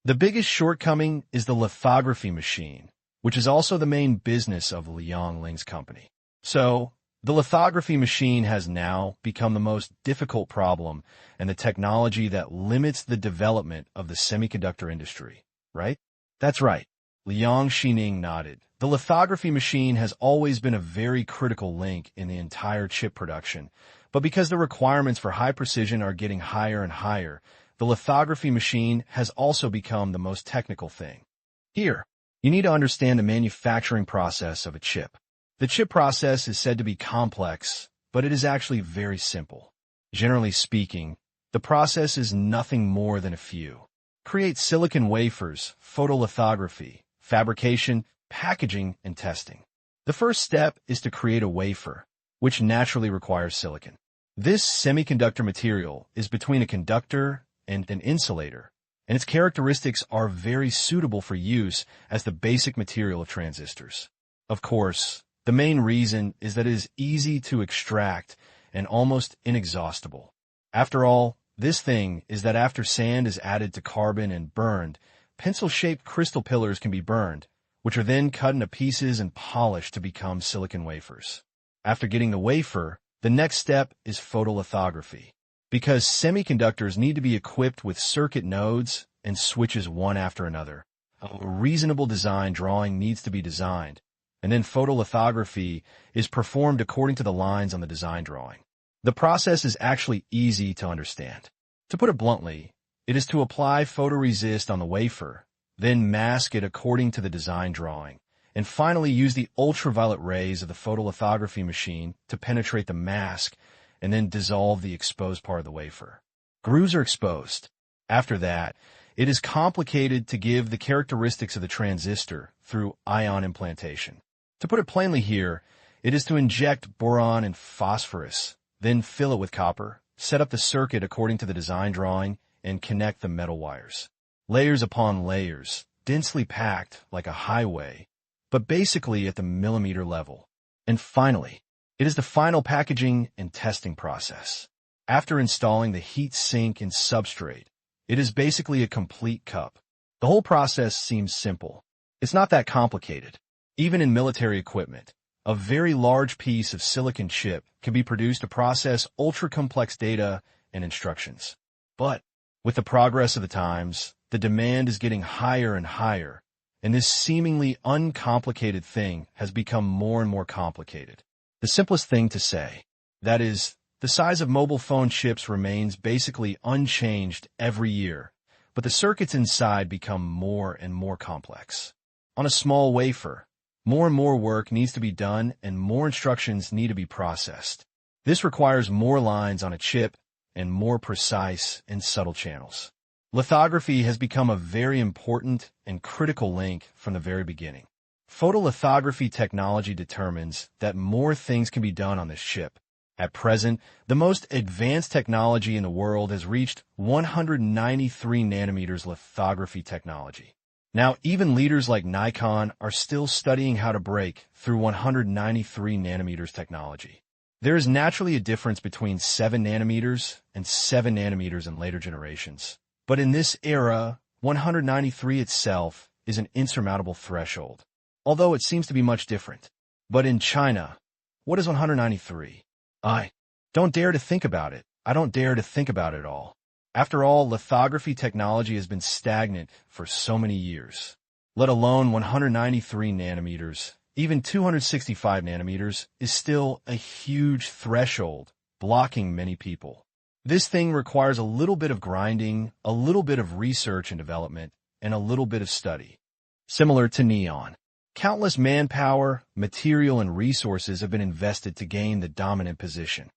The biggest shortcoming is the lithography machine, which is also the main business of Liang Ling's company. So, the lithography machine has now become the most difficult problem and the technology that limits the development of the semiconductor industry, right? That's right. Liang Xining nodded. The lithography machine has always been a very critical link in the entire chip production, but because the requirements for high precision are getting higher and higher, the lithography machine has also become the most technical thing. Here, you need to understand the manufacturing process of a chip. The chip process is said to be complex, but it is actually very simple. Generally speaking, the process is nothing more than a few. Create silicon wafers, photolithography, fabrication, packaging, and testing. The first step is to create a wafer, which naturally requires silicon. This semiconductor material is between a conductor and an insulator, and its characteristics are very suitable for use as the basic material of transistors. Of course, the main reason is that it is easy to extract and almost inexhaustible. After all, this thing is that after sand is added to carbon and burned, pencil-shaped crystal pillars can be burned, which are then cut into pieces and polished to become silicon wafers. After getting the wafer, the next step is photolithography. Because semiconductors need to be equipped with circuit nodes and switches one after another, a reasonable design drawing needs to be designed, and then photolithography is performed according to the lines on the design drawing. The process is actually easy to understand. To put it bluntly, it is to apply photoresist on the wafer, then mask it according to the design drawing, and finally use the ultraviolet rays of the photolithography machine to penetrate the mask and then dissolve the exposed part of the wafer. Grooves are exposed. After that, it is complicated to give the characteristics of the transistor through ion implantation. To put it plainly here, it is to inject boron and phosphorus, then fill it with copper, set up the circuit according to the design drawing, and connect the metal wires. Layers upon layers, densely packed like a highway, but basically at the millimeter level. And finally, it is the final packaging and testing process. After installing the heat sink and substrate, it is basically a complete cup. The whole process seems simple. It's not that complicated. Even in military equipment, a very large piece of silicon chip can be produced to process ultra-complex data and instructions. But with the progress of the times, the demand is getting higher and higher, and this seemingly uncomplicated thing has become more and more complicated. The simplest thing to say, that is, the size of mobile phone chips remains basically unchanged every year, but the circuits inside become more and more complex. On a small wafer, more and more work needs to be done and more instructions need to be processed. This requires more lines on a chip and more precise and subtle channels. Lithography has become a very important and critical link from the very beginning. Photolithography technology determines that more things can be done on this chip. At present, the most advanced technology in the world has reached 193 nanometers lithography technology. Now, even leaders like Nikon are still studying how to break through 193 nanometers technology. There is naturally a difference between 7 nanometers and 7 nanometers in later generations. But in this era, 193 itself is an insurmountable threshold, although it seems to be much different. But in China, what is 193? I don't dare to think about it. I don't dare to think about it at all. After all, lithography technology has been stagnant for so many years. Let alone 193 nanometers, even 265 nanometers is still a huge threshold, blocking many people. This thing requires a little bit of grinding, a little bit of research and development, and a little bit of study. Similar to neon, countless manpower, material, and resources have been invested to gain the dominant position.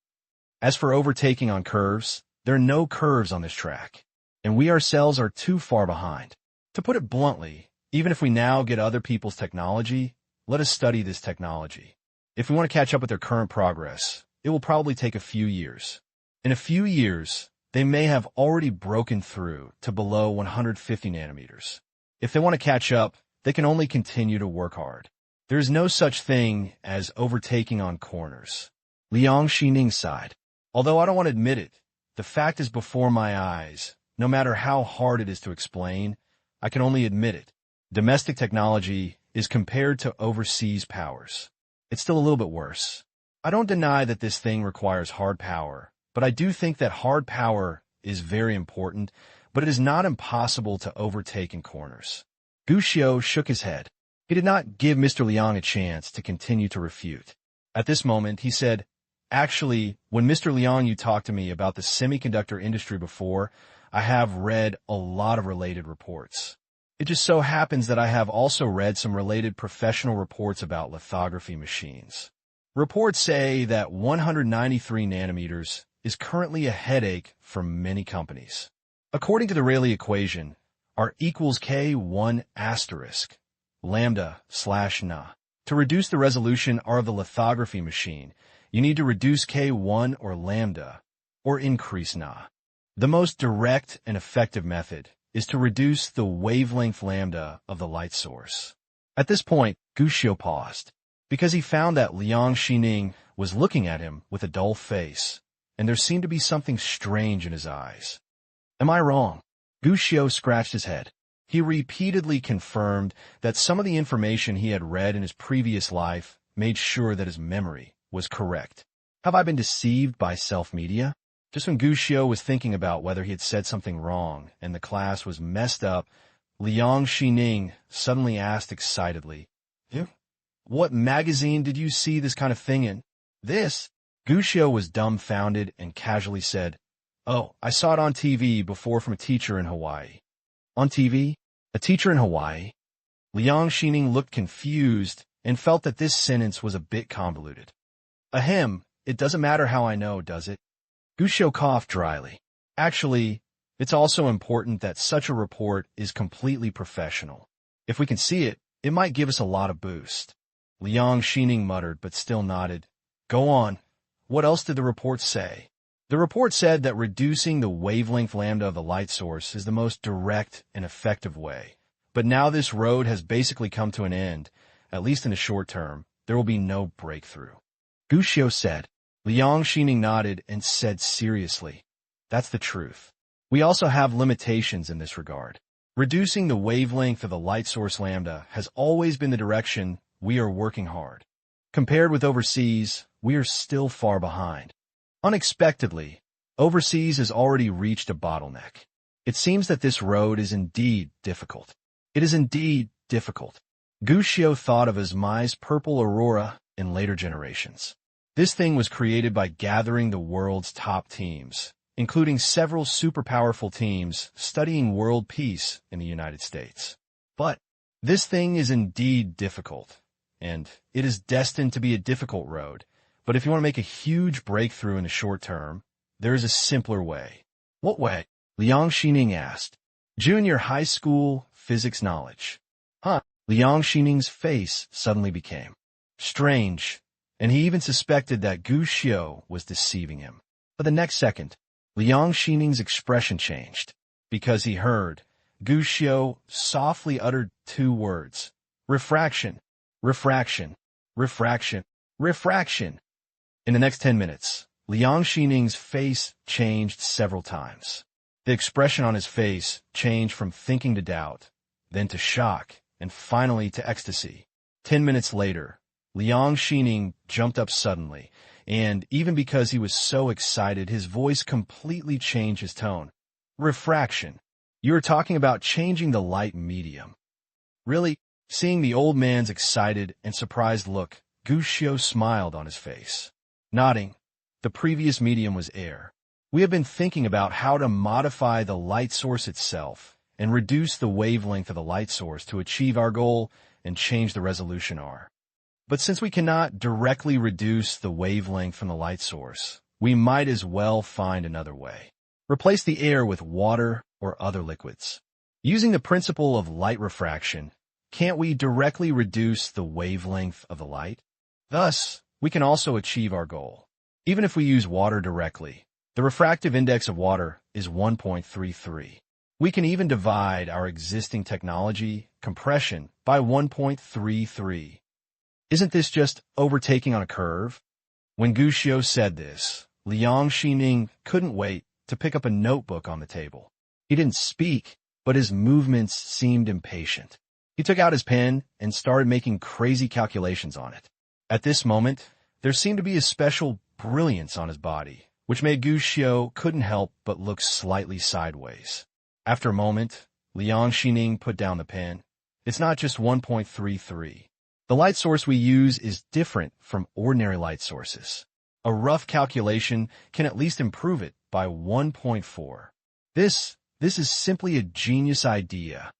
As for overtaking on curves, there are no curves on this track, and we ourselves are too far behind. To put it bluntly, even if we now get other people's technology, let us study this technology. If we want to catch up with their current progress, it will probably take a few years. In a few years, they may have already broken through to below 150 nanometers. If they want to catch up, they can only continue to work hard. There is no such thing as overtaking on corners. Liang Xining sighed. Although I don't want to admit it, the fact is before my eyes. No matter how hard it is to explain, I can only admit it. Domestic technology is compared to overseas powers. It's still a little bit worse. I don't deny that this thing requires hard power, but I do think that hard power is very important, but it is not impossible to overtake in corners. Gu Xiu shook his head. He did not give Mr. Liang a chance to continue to refute. At this moment, he said, "Actually, when Mr. Liang, you talked to me about the semiconductor industry before, I have read a lot of related reports. It just so happens that I have also read some related professional reports about lithography machines. Reports say that 193 nanometers is currently a headache for many companies. According to the Rayleigh equation, R equals K1 asterisk, lambda slash na. To reduce the resolution R of the lithography machine, you need to reduce K1 or lambda, or increase na. The most direct and effective method is to reduce the wavelength lambda of the light source." At this point, Gu Xiu paused, because he found that Liang Xining was looking at him with a dull face, and there seemed to be something strange in his eyes. "Am I wrong?" Gu Xiu scratched his head. He repeatedly confirmed that some of the information he had read in his previous life made sure that his memory was correct. Have I been deceived by self-media? Just when Gu Xiu was thinking about whether he had said something wrong and the class was messed up, Liang Xining suddenly asked excitedly, "What magazine did you see this kind of thing in?" "This?" Gu Xiu was dumbfounded and casually said, "Oh, I saw it on TV before from a teacher in Hawaii." "On TV? A teacher in Hawaii?" Liang Xining looked confused and felt that this sentence was a bit convoluted. "Ahem, it doesn't matter how I know, does it?" Gu Xiu coughed dryly. "Actually, it's also important that such a report is completely professional. If we can see it, it might give us a lot of boost." Liang Xining muttered but still nodded. "Go on. What else did the report say?" "The report said that reducing the wavelength lambda of the light source is the most direct and effective way. But now this road has basically come to an end. At least in the short term, there will be no breakthrough." Gu Xiu said. Liang Xining nodded and said seriously, "That's the truth. We also have limitations in this regard. Reducing the wavelength of the light source lambda has always been the direction we are working hard. Compared with overseas, we are still far behind. Unexpectedly, overseas has already reached a bottleneck. It seems that this road is indeed difficult. It is indeed difficult." Gu Xiu thought of Asmai's purple aurora in later generations. This thing was created by gathering the world's top teams, including several super powerful teams studying world peace in the United States. But this thing is indeed difficult, and it is destined to be a difficult road. But if you want to make a huge breakthrough in the short term, there is a simpler way. "What way?" Liang Xining asked. "Junior high school physics knowledge." "Huh?" Liang Xining's face suddenly became strange, and he even suspected that Gu Xiu was deceiving him. But the next second, Liang Xining's expression changed, because he heard Gu Xiu softly uttered two words: refraction, refraction, refraction, refraction. In the next 10 minutes, Liang Xining's face changed several times. The expression on his face changed from thinking to doubt, then to shock, and finally to ecstasy. 10 minutes later, Liang Xining jumped up suddenly, and even because he was so excited, his voice completely changed his tone. "Refraction. You are talking about changing the light medium." "Really?" Seeing the old man's excited and surprised look, Gu Xiu smiled on his face. Nodding, "The previous medium was air. We have been thinking about how to modify the light source itself and reduce the wavelength of the light source to achieve our goal and change the resolution R. But since we cannot directly reduce the wavelength from the light source, we might as well find another way. Replace the air with water or other liquids. Using the principle of light refraction, can't we directly reduce the wavelength of the light? Thus, we can also achieve our goal. Even if we use water directly, The refractive index of water is 1.33. We can even divide our existing technology, compression, by 1.33. Isn't this just overtaking on a curve? When Gu Xiu said this, Liang Xining couldn't wait to pick up a notebook on the table. He didn't speak, but his movements seemed impatient. He took out his pen and started making crazy calculations on it. At this moment, there seemed to be a special brilliance on his body, which made Gu Xiu couldn't help but look slightly sideways. After a moment, Liang Xining put down the pen. It's not just 1.33. The light source we use is different from ordinary light sources. A rough calculation can at least improve it by 1.4. This is simply a genius idea.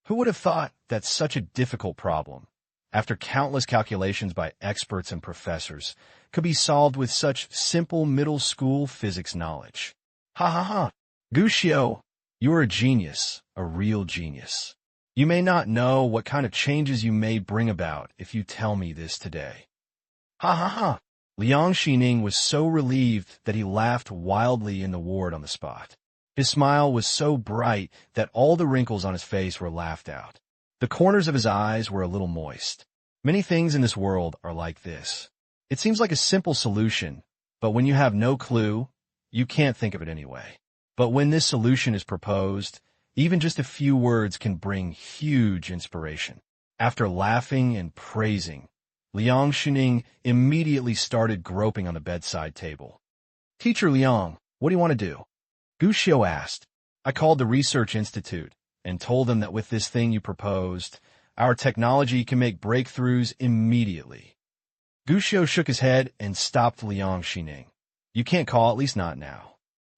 Who would have thought that such a difficult problem, after countless calculations by experts and professors, could be solved with such simple middle school physics knowledge? Ha ha ha! Gu Xiu, you're a genius, a real genius. You may not know what kind of changes you may bring about if you tell me this today. Ha ha ha! Liang Xining was so relieved that he laughed wildly in the ward on the spot. His smile was so bright that all the wrinkles on his face were laughed out. The corners of his eyes were a little moist. Many things in this world are like this. It seems like a simple solution, but when you have no clue, you can't think of it anyway. But when this solution is proposed, even just a few words can bring huge inspiration. After laughing and praising, Liang Xining immediately started groping on the bedside table. Teacher Liang, what do you want to do? Gu Xiu asked. I called the research institute and told them that with this thing you proposed, our technology can make breakthroughs immediately. Gu Xiu shook his head and stopped Liang Xining. You can't call, at least not now.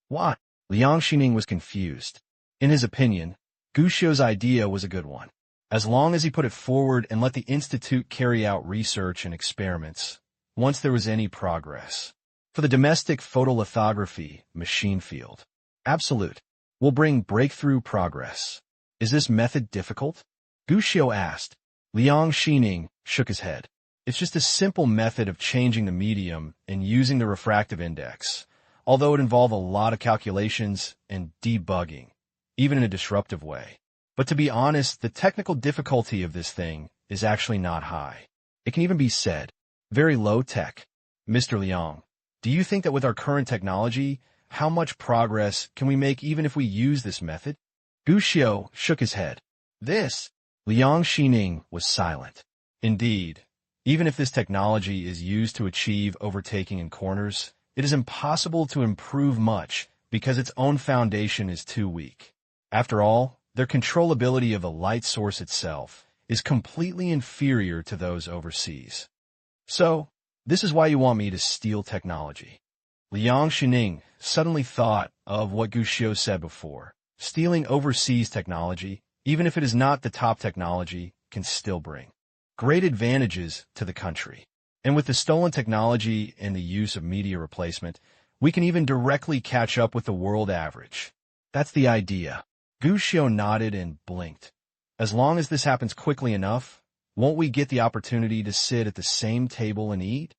Why? Liang Xining was confused. In his opinion, Gu Xiu's idea was a good one. As long as he put it forward and let the institute carry out research and experiments, once there was any progress. For the domestic photolithography machine field, absolute, will bring breakthrough progress. Is this method difficult? Gu Xiu asked. Liang Xining shook his head. It's just a simple method of changing the medium and using the refractive index, although it involves a lot of calculations and debugging, even in a disruptive way. But to be honest, the technical difficulty of this thing is actually not high. It can even be said, very low tech. Mr. Liang, do you think that with our current technology, how much progress can we make even if we use this method? Gu Xiu shook his head. Liang Xining was silent. Indeed, even if this technology is used to achieve overtaking in corners, it is impossible to improve much because its own foundation is too weak. After all, their controllability of the light source itself is completely inferior to those overseas. So, this is why you want me to steal technology. Liang Xining suddenly thought of what Gu Xiu said before. Stealing overseas technology, even if it is not the top technology, can still bring great advantages to the country. And with the stolen technology and the use of media replacement, we can even directly catch up with the world average. That's the idea. Gu Xiu nodded and blinked. As long as this happens quickly enough, won't we get the opportunity to sit at the same table and eat?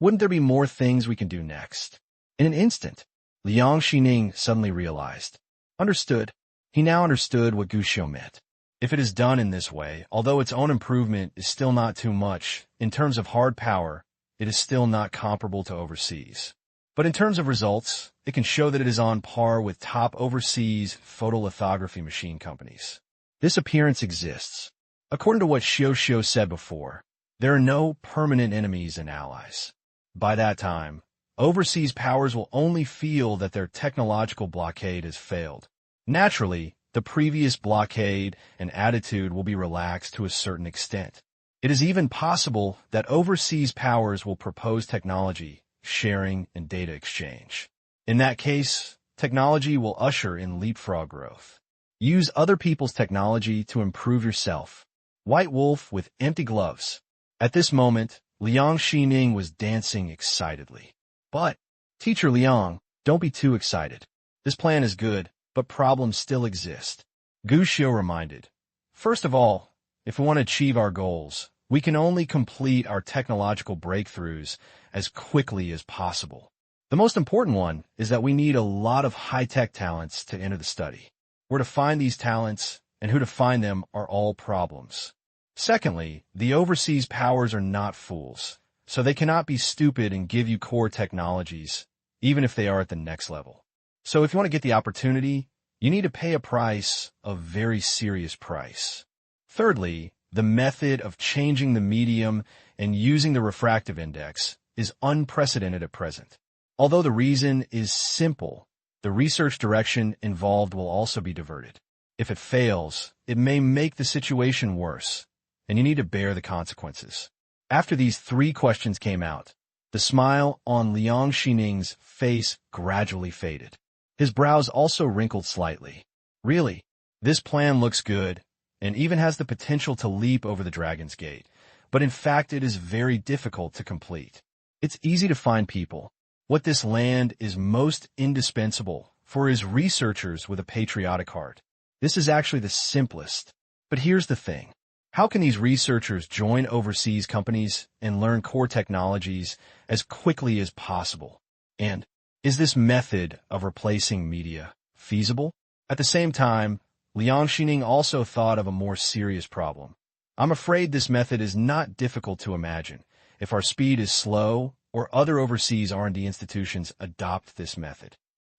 Wouldn't there be more things we can do next? In an instant, Liang Xining suddenly realized. Understood. He now understood what Gu Xiu meant. If it is done in this way, although its own improvement is still not too much, in terms of hard power, it is still not comparable to overseas. But in terms of results, it can show that it is on par with top overseas photolithography machine companies. This appearance exists. According to what Xiu said before, there are no permanent enemies and allies. By that time, overseas powers will only feel that their technological blockade has failed. Naturally, the previous blockade and attitude will be relaxed to a certain extent. It is even possible that overseas powers will propose technology, sharing, and data exchange. In that case, technology will usher in leapfrog growth. Use other people's technology to improve yourself. White wolf with empty gloves. At this moment, Liang Xining was dancing excitedly. But, Teacher Liang, don't be too excited. This plan is good, but problems still exist. Gu Xiu reminded. First of all, if we want to achieve our goals, we can only complete our technological breakthroughs as quickly as possible. The most important one is that we need a lot of high-tech talents to enter the study. Where to find these talents and who to find them are all problems. Secondly, the overseas powers are not fools, so they cannot be stupid and give you core technologies, even if they are at the next level. So if you want to get the opportunity, you need to pay a price, a very serious price. Thirdly, the method of changing the medium and using the refractive index is unprecedented at present. Although the reason is simple, the research direction involved will also be diverted. If it fails, it may make the situation worse, and you need to bear the consequences. After these 3 questions came out, the smile on Liang Xining's face gradually faded. His brows also wrinkled slightly. Really, this plan looks good, and even has the potential to leap over the Dragon's Gate, but in fact it is very difficult to complete. It's easy to find people. What this land is most indispensable for is researchers with a patriotic heart. This is actually the simplest. But here's the thing. How can these researchers join overseas companies and learn core technologies as quickly as possible? And is this method of replacing media feasible? At the same time, Liang Xining also thought of a more serious problem. I'm afraid this method is not difficult to imagine if our speed is slow or other overseas R&D institutions adopt this method.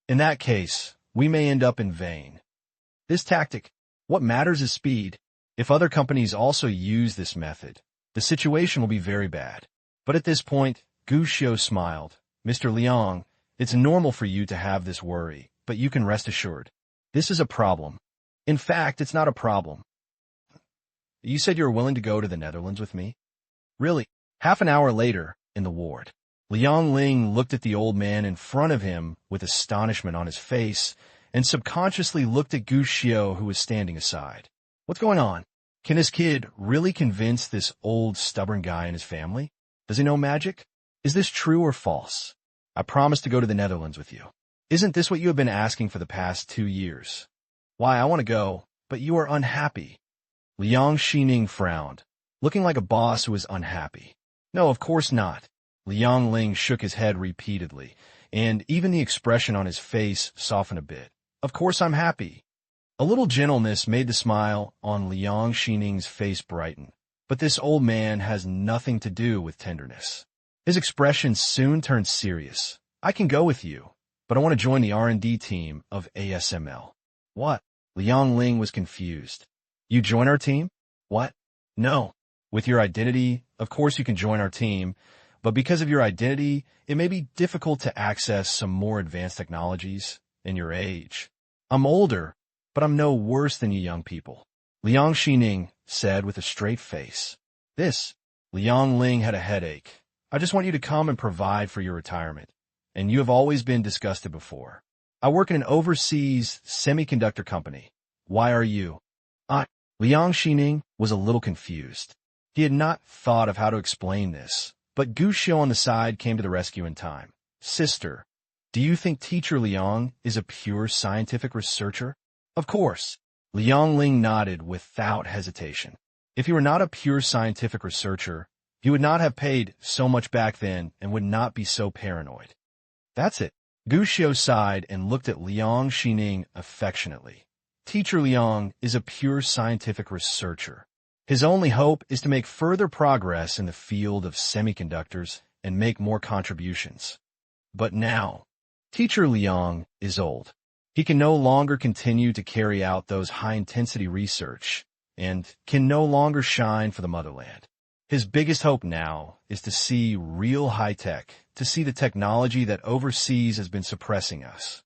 In that case, we may end up in vain. This tactic, what matters is speed. If other companies also use this method, the situation will be very bad. But at this point, Gu Xiu smiled. Mr. Liang, it's normal for you to have this worry, but you can rest assured. This is a problem. In fact, it's not a problem. You said you were willing to go to the Netherlands with me? Really? Half an hour later, in the ward, Liang Ling looked at the old man in front of him with astonishment on his face and subconsciously looked at Gu Xiu, who was standing aside. What's going on? Can this kid really convince this old, stubborn guy and his family? Does he know magic? Is this true or false? I promised to go to the Netherlands with you. Isn't this what you have been asking for the past 2 years? Why, I want to go, but you are unhappy. Liang Xining frowned, looking like a boss who is unhappy. No, of course not. Liang Ling shook his head repeatedly, and even the expression on his face softened a bit. Of course I'm happy. A little gentleness made the smile on Liang Xining's face brighten, but this old man has nothing to do with tenderness. His expression soon turned serious. I can go with you, but I want to join the R&D team of ASML. What? Liang Ling was confused. You join our team? What? No. With your identity, of course you can join our team, but because of your identity, it may be difficult to access some more advanced technologies in your age. I'm older, but I'm no worse than you young people. Liang Xining said with a straight face. Liang Ling had a headache. I just want you to come and provide for your retirement, and you have always been disgusted before. I work in an overseas semiconductor company. Why are you? Liang Xining was a little confused. He had not thought of how to explain this, but Gu Xiu on the side came to the rescue in time. Sister, do you think Teacher Liang is a pure scientific researcher? Of course. Liang Ling nodded without hesitation. If he were not a pure scientific researcher, he would not have paid so much back then and would not be so paranoid. That's it. Gu Xiu sighed and looked at Liang Xining affectionately. Teacher Liang is a pure scientific researcher. His only hope is to make further progress in the field of semiconductors and make more contributions. But now, Teacher Liang is old. He can no longer continue to carry out those high-intensity research and can no longer shine for the motherland. His biggest hope now is to see real high-tech, to see the technology that overseas has been suppressing us.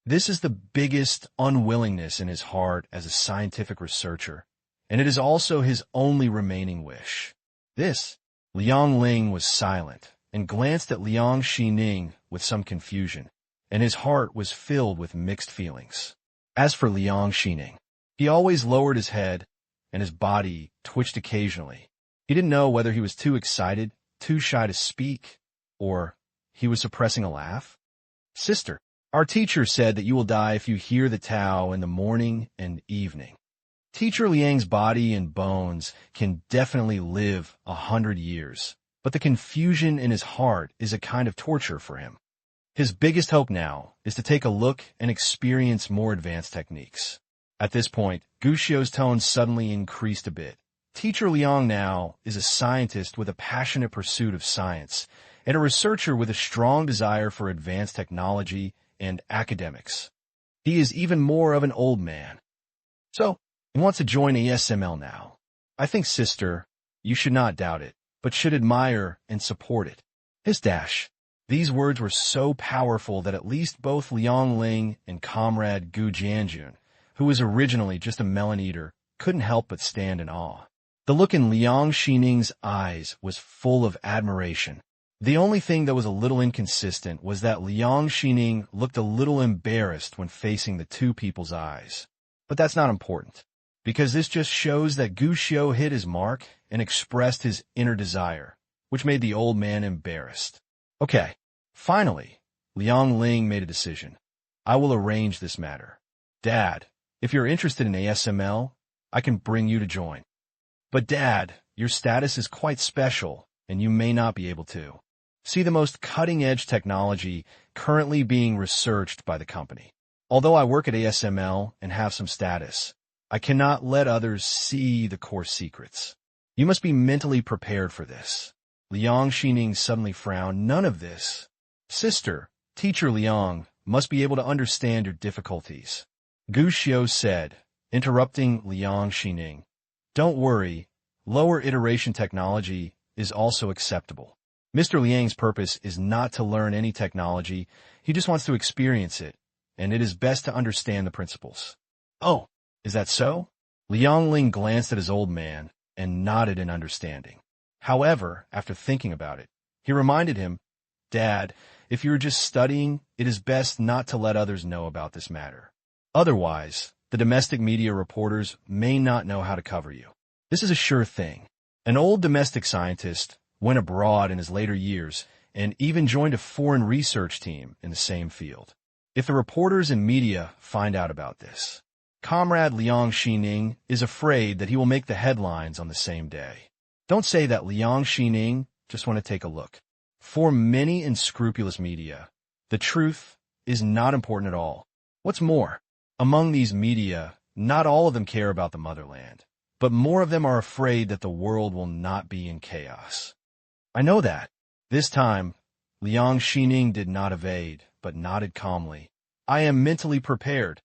This is the biggest unwillingness in his heart as a scientific researcher, and it is also his only remaining wish. Liang Ling was silent and glanced at Liang Xining with some confusion, and his heart was filled with mixed feelings. As for Liang Xining, he always lowered his head, and his body twitched occasionally. He didn't know whether he was too excited, too shy to speak, or he was suppressing a laugh. Sister, our teacher said that you will die if you hear the Tao in the morning and evening. Teacher Liang's body and bones can definitely live 100 years, but the confusion in his heart is a kind of torture for him. His biggest hope now is to take a look and experience more advanced techniques. At this point, Gu Xiao's tone suddenly increased a bit. Teacher Liang now is a scientist with a passionate pursuit of science, and a researcher with a strong desire for advanced technology and academics. He is even more of an old man. So, he wants to join ASML now. I think, sister, you should not doubt it, but should admire and support it. His dash. These words were so powerful that at least both Liang Ling and comrade Gu Jianjun, who was originally just a melon eater, couldn't help but stand in awe. The look in Liang Xining's eyes was full of admiration. The only thing that was a little inconsistent was that Liang Xining looked a little embarrassed when facing the two people's eyes. But that's not important, because this just shows that Gu Xiao hit his mark and expressed his inner desire, which made the old man embarrassed. Okay, finally, Liang Ling made a decision. I will arrange this matter. Dad, if you're interested in ASML, I can bring you to join. But Dad, your status is quite special, and you may not be able to see the most cutting-edge technology currently being researched by the company. Although I work at ASML and have some status, I cannot let others see the core secrets. You must be mentally prepared for this. Liang Xining suddenly frowned. None of this. Sister, Teacher Liang, must be able to understand your difficulties. Gu Xiao said, interrupting Liang Xining. Don't worry, lower iteration technology is also acceptable. Mr. Liang's purpose is not to learn any technology, he just wants to experience it, and it is best to understand the principles. Oh, is that so? Liang Ling glanced at his old man and nodded in understanding. However, after thinking about it, he reminded him, Dad, if you're just studying, it is best not to let others know about this matter. Otherwise, the domestic media reporters may not know how to cover you. This is a sure thing. An old domestic scientist went abroad in his later years and even joined a foreign research team in the same field. If the reporters and media find out about this, Comrade Liang Xining is afraid that he will make the headlines on the same day. Don't say that Liang Xining just want to take a look. For many unscrupulous media, the truth is not important at all. What's more, among these media, not all of them care about the motherland, but more of them are afraid that the world will not be in chaos. I know that. This time, Liang Xining did not evade, but nodded calmly. I am mentally prepared.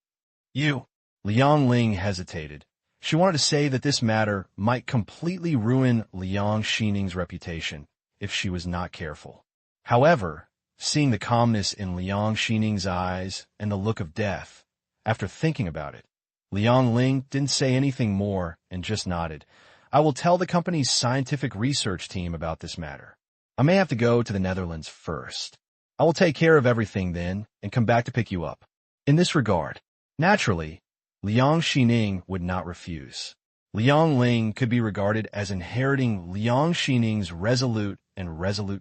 You. Liang Ling hesitated. She wanted to say that this matter might completely ruin Liang Xining's reputation if she was not careful. However, seeing the calmness in Liang Xining's eyes and the look of death, after thinking about it, Liang Ling didn't say anything more and just nodded. I will tell the company's scientific research team about this matter. I may have to go to the Netherlands first. I will take care of everything then and come back to pick you up. In this regard, naturally, Liang Xining would not refuse. Liang Ling could be regarded as inheriting Liang Xining's resolute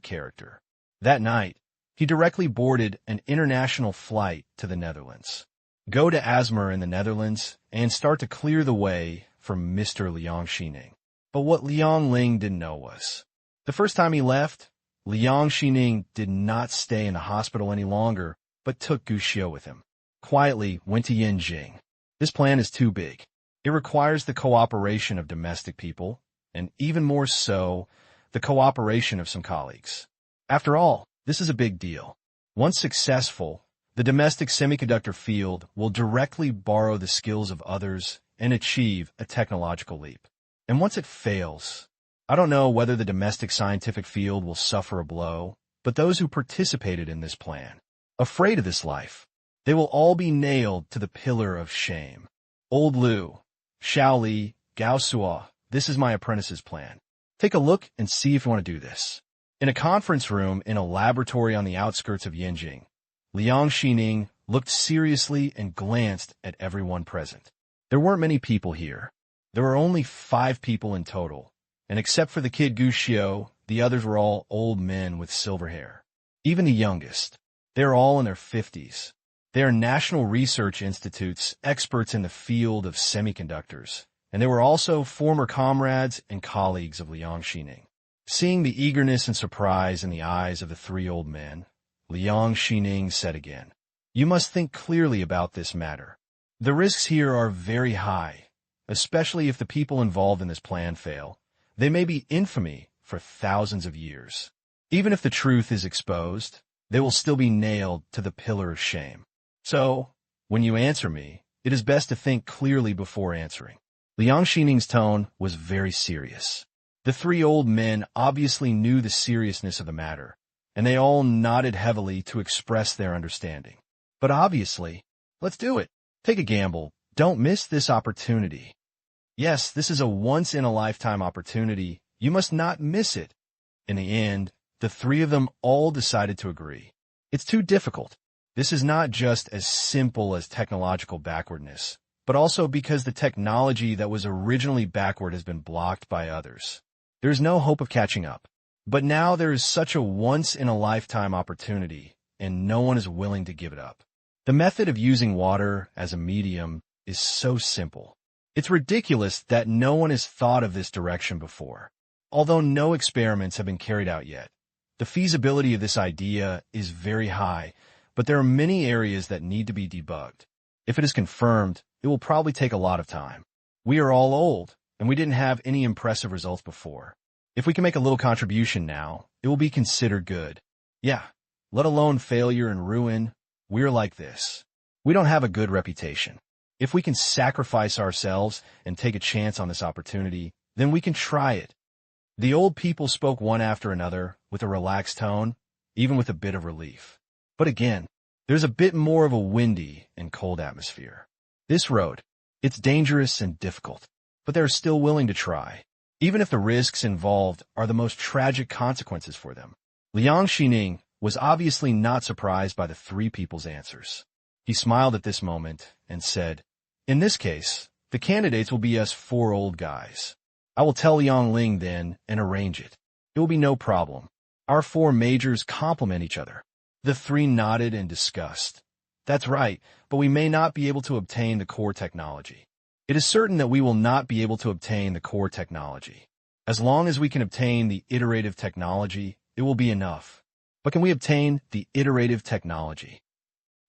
character. That night, he directly boarded an international flight to the Netherlands. Go to Asmer in the Netherlands and start to clear the way for Mr. Liang Xining. But what Liang Ling didn't know was, the first time he left, Liang Xining did not stay in the hospital any longer, but took Gu Xiao with him. Quietly went to Yanjing. This plan is too big. It requires the cooperation of domestic people, and even more so, the cooperation of some colleagues. After all, this is a big deal. Once successful, the domestic semiconductor field will directly borrow the skills of others and achieve a technological leap. And once it fails, I don't know whether the domestic scientific field will suffer a blow, but those who participated in this plan, afraid of this life, they will all be nailed to the pillar of shame. Old Lu, Shaoli, Gao Suo, this is my apprentice's plan. Take a look and see if you want to do this. In a conference room in a laboratory on the outskirts of Yanjing, Liang Xining looked seriously and glanced at everyone present. There weren't many people here. There were only 5 people in total, and except for the kid Gu Xiao, the others were all old men with silver hair. Even the youngest. They are all in their 50s. They are national research institutes, experts in the field of semiconductors, and they were also former comrades and colleagues of Liang Xining. Seeing the eagerness and surprise in the eyes of the 3 old men, Liang Xining said again. You must think clearly about this matter. The risks here are very high, especially if the people involved in this plan fail. They may be infamy for thousands of years. Even if the truth is exposed, they will still be nailed to the pillar of shame. So, when you answer me, it is best to think clearly before answering. Liang Xining's tone was very serious. The three old men obviously knew the seriousness of the matter, and they all nodded heavily to express their understanding. But obviously, let's do it. Take a gamble. Don't miss this opportunity. Yes, this is a once-in-a-lifetime opportunity. You must not miss it. In the end, the three of them all decided to agree. It's too difficult. This is not just as simple as technological backwardness, but also because the technology that was originally backward has been blocked by others. There is no hope of catching up. But now there is such a once-in-a-lifetime opportunity, and no one is willing to give it up. The method of using water as a medium is so simple. It's ridiculous that no one has thought of this direction before. Although no experiments have been carried out yet, the feasibility of this idea is very high, but there are many areas that need to be debugged. If it is confirmed, it will probably take a lot of time. We are all old, and we didn't have any impressive results before. If we can make a little contribution now, it will be considered good. Yeah, let alone failure and ruin. We're like this. We don't have a good reputation. If we can sacrifice ourselves and take a chance on this opportunity, then we can try it. The old people spoke one after another with a relaxed tone, even with a bit of relief. But again, there's a bit more of a windy and cold atmosphere. This road, it's dangerous and difficult, but they're still willing to try, even if the risks involved are the most tragic consequences for them. Liang Xining was obviously not surprised by the three people's answers. He smiled at this moment and said, in this case, the candidates will be us four old guys. I will tell Yang Ling then and arrange it. It will be no problem. Our four majors complement each other. The three nodded and discussed. That's right, but we may not be able to obtain the core technology. It is certain that we will not be able to obtain the core technology. As long as we can obtain the iterative technology, it will be enough. But can we obtain the iterative technology?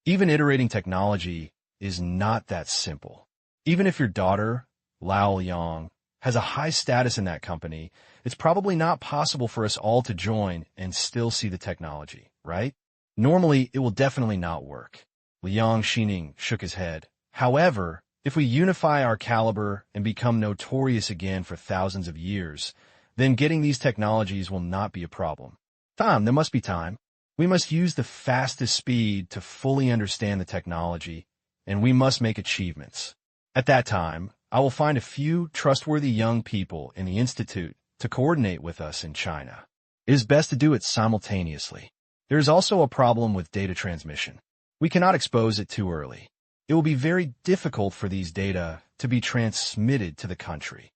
Even iterating technology is not that simple. Even if your daughter, Lao Liang, has a high status in that company, it's probably not possible for us all to join and still see the technology, right? Normally, it will definitely not work. Liang Xining shook his head. However, if we unify our caliber and become notorious again for thousands of years, then getting these technologies will not be a problem. There must be time. We must use the fastest speed to fully understand the technology, and we must make achievements. At that time, I will find a few trustworthy young people in the Institute to coordinate with us in China. It is best to do it simultaneously. There is also a problem with data transmission. We cannot expose it too early. It will be very difficult for these data to be transmitted to the country.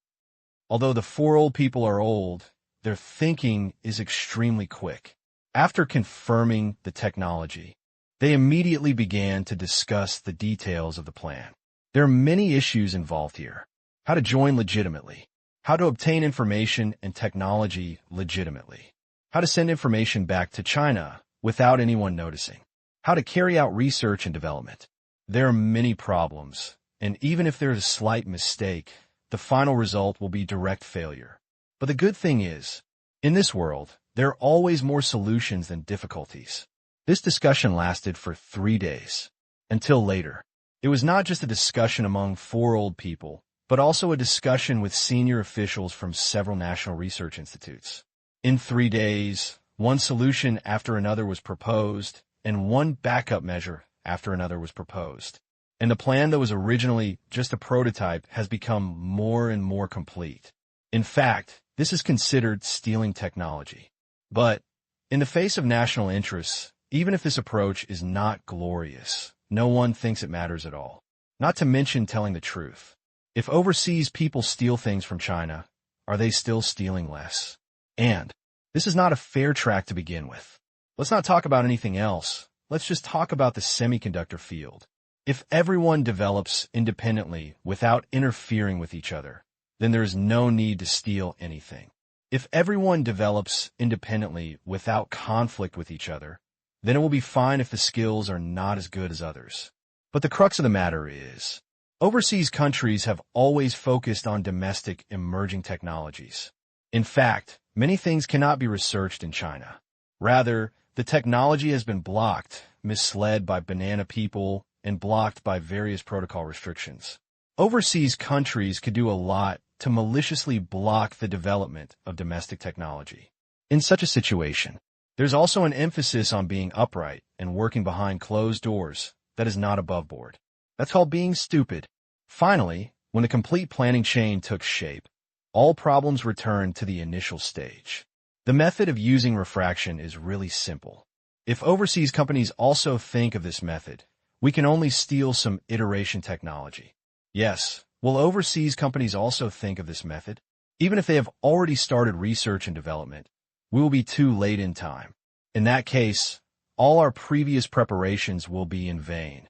Although the four old people are old, their thinking is extremely quick. After confirming the technology, they immediately began to discuss the details of the plan. There are many issues involved here. How to join legitimately. How to obtain information and technology legitimately. How to send information back to China without anyone noticing. How to carry out research and development. There are many problems, and even if there is a slight mistake, the final result will be direct failure. But the good thing is, in this world, there are always more solutions than difficulties. This discussion lasted for 3 days. Until later. It was not just a discussion among four old people, but also a discussion with senior officials from several national research institutes. In 3 days, one solution after another was proposed, and one backup measure after another was proposed. And the plan that was originally just a prototype has become more and more complete. In fact, this is considered stealing technology. But, in the face of national interests, even if this approach is not glorious, no one thinks it matters at all. Not to mention telling the truth. If overseas people steal things from China, are they still stealing less? And, this is not a fair track to begin with. Let's not talk about anything else. Let's just talk about the semiconductor field. If everyone develops independently without interfering with each other, then there is no need to steal anything. If everyone develops independently without conflict with each other, then it will be fine if the skills are not as good as others. But the crux of the matter is, overseas countries have always focused on domestic emerging technologies. In fact, many things cannot be researched in China. Rather, the technology has been blocked, misled by banana people, and blocked by various protocol restrictions. Overseas countries could do a lot to maliciously block the development of domestic technology. In such a situation, there's also an emphasis on being upright and working behind closed doors that is not above board. That's called being stupid. Finally, when the complete planning chain took shape, all problems returned to the initial stage. The method of using refraction is really simple. If overseas companies also think of this method, we can only steal some iteration technology. Yes, will overseas companies also think of this method? Even if they have already started research and development, we will be too late in time. In that case, all our previous preparations will be in vain,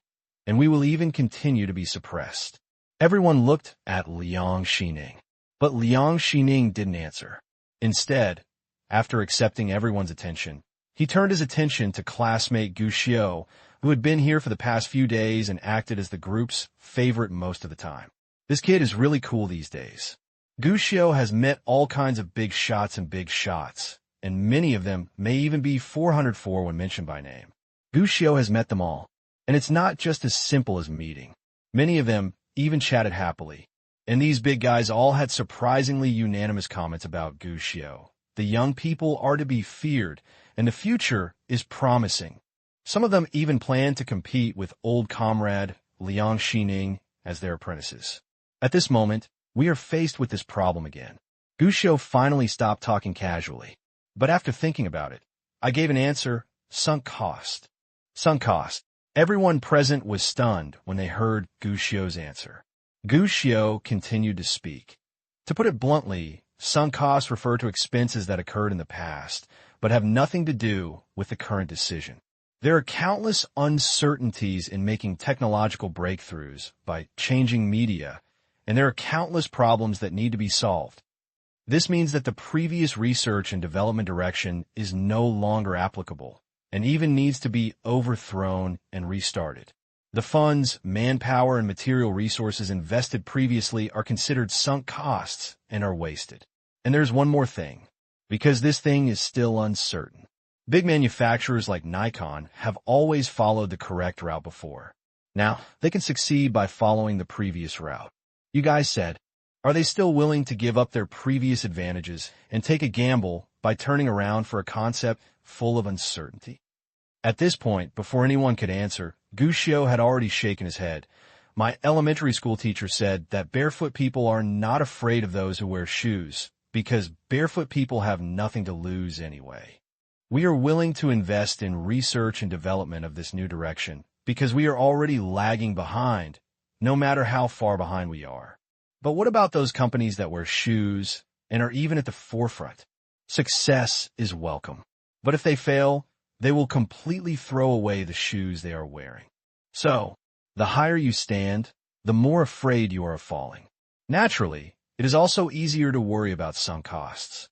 and we will even continue to be suppressed. Everyone looked at Liang Xining, but Liang Xining didn't answer. Instead, after accepting everyone's attention, he turned his attention to classmate Gu Xiao, who had been here for the past few days and acted as the group's favorite most of the time. This kid is really cool these days. Gu Xiao has met all kinds of big shots, and many of them may even be 404 when mentioned by name. Gu Xiao has met them all, and it's not just as simple as meeting. Many of them even chatted happily, and these big guys all had surprisingly unanimous comments about Gu Xiao. The young people are to be feared, and the future is promising. Some of them even plan to compete with old comrade Liang Xining as their apprentices. At this moment, we are faced with this problem again. Gu Xiao finally stopped talking casually. But after thinking about it, I gave an answer: sunk cost. Sunk cost. Everyone present was stunned when they heard Gu Xiao's answer. Gu Xiao continued to speak. To put it bluntly, sunk costs refer to expenses that occurred in the past, but have nothing to do with the current decision. There are countless uncertainties in making technological breakthroughs by changing media, and there are countless problems that need to be solved. This means that the previous research and development direction is no longer applicable, and even needs to be overthrown and restarted. The funds, manpower, and material resources invested previously are considered sunk costs and are wasted. And there's one more thing, because this thing is still uncertain. Big manufacturers like Nikon have always followed the correct route before. Now, they can succeed by following the previous route. You guys said, are they still willing to give up their previous advantages and take a gamble by turning around for a concept full of uncertainty? At this point, before anyone could answer, Gu Xiao had already shaken his head. My elementary school teacher said that barefoot people are not afraid of those who wear shoes, because barefoot people have nothing to lose anyway. We are willing to invest in research and development of this new direction, because we are already lagging behind, no matter how far behind we are. But what about those companies that wear shoes and are even at the forefront? Success is welcome, but if they fail, they will completely throw away the shoes they are wearing. So, the higher you stand, the more afraid you are of falling. Naturally, it is also easier to worry about sunk costs.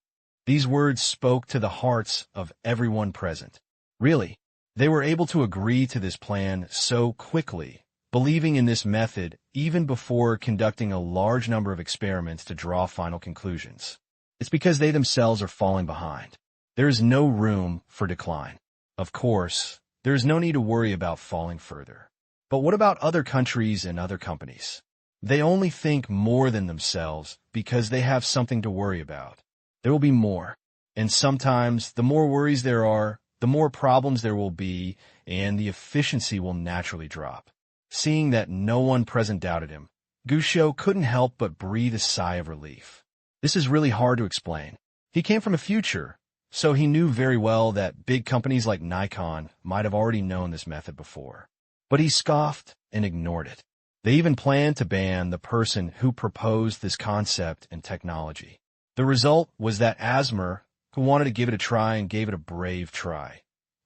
These words spoke to the hearts of everyone present. Really, they were able to agree to this plan so quickly, believing in this method even before conducting a large number of experiments to draw final conclusions. It's because they themselves are falling behind. There is no room for decline. Of course, there is no need to worry about falling further. But what about other countries and other companies? They only think more than themselves because they have something to worry about. There will be more. And sometimes, the more worries there are, the more problems there will be, and the efficiency will naturally drop. Seeing that no one present doubted him, Gu Xiao couldn't help but breathe a sigh of relief. This is really hard to explain. He came from a future, so he knew very well that big companies like Nikon might have already known this method before. But he scoffed and ignored it. They even planned to ban the person who proposed this concept and technology. The result was that Asmer, who wanted to give it a try and gave it a brave try,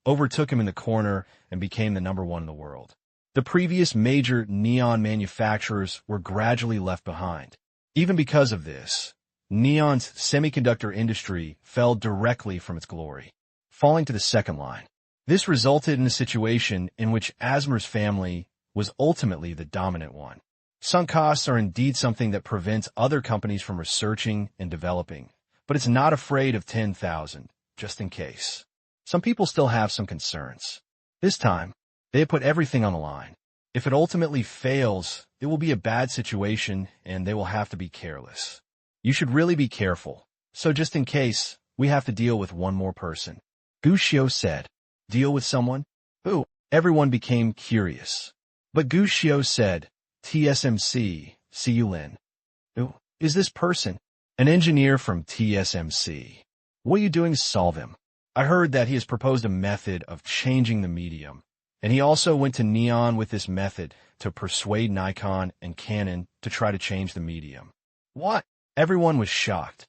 overtook him in the corner and became the #1 in the world. The previous major neon manufacturers were gradually left behind. Even because of this, neon's semiconductor industry fell directly from its glory, falling to the second line. This resulted in a situation in which Asmer's family was ultimately the dominant one. Sunk costs are indeed something that prevents other companies from researching and developing, but it's not afraid of 10,000, just in case. Some people still have some concerns. This time, they have put everything on the line. If it ultimately fails, it will be a bad situation and they will have to be careless. You should really be careful. So just in case, we have to deal with one more person. Gu Xiu said. Deal with someone? Who? Everyone became curious. But Gu Xiu said, TSMC, see you Lin. Who is this person? An engineer from TSMC. What are you doing to solve him? I heard that he has proposed a method of changing the medium, and he also went to Neon with this method to persuade Nikon and Canon to try to change the medium. What? Everyone was shocked.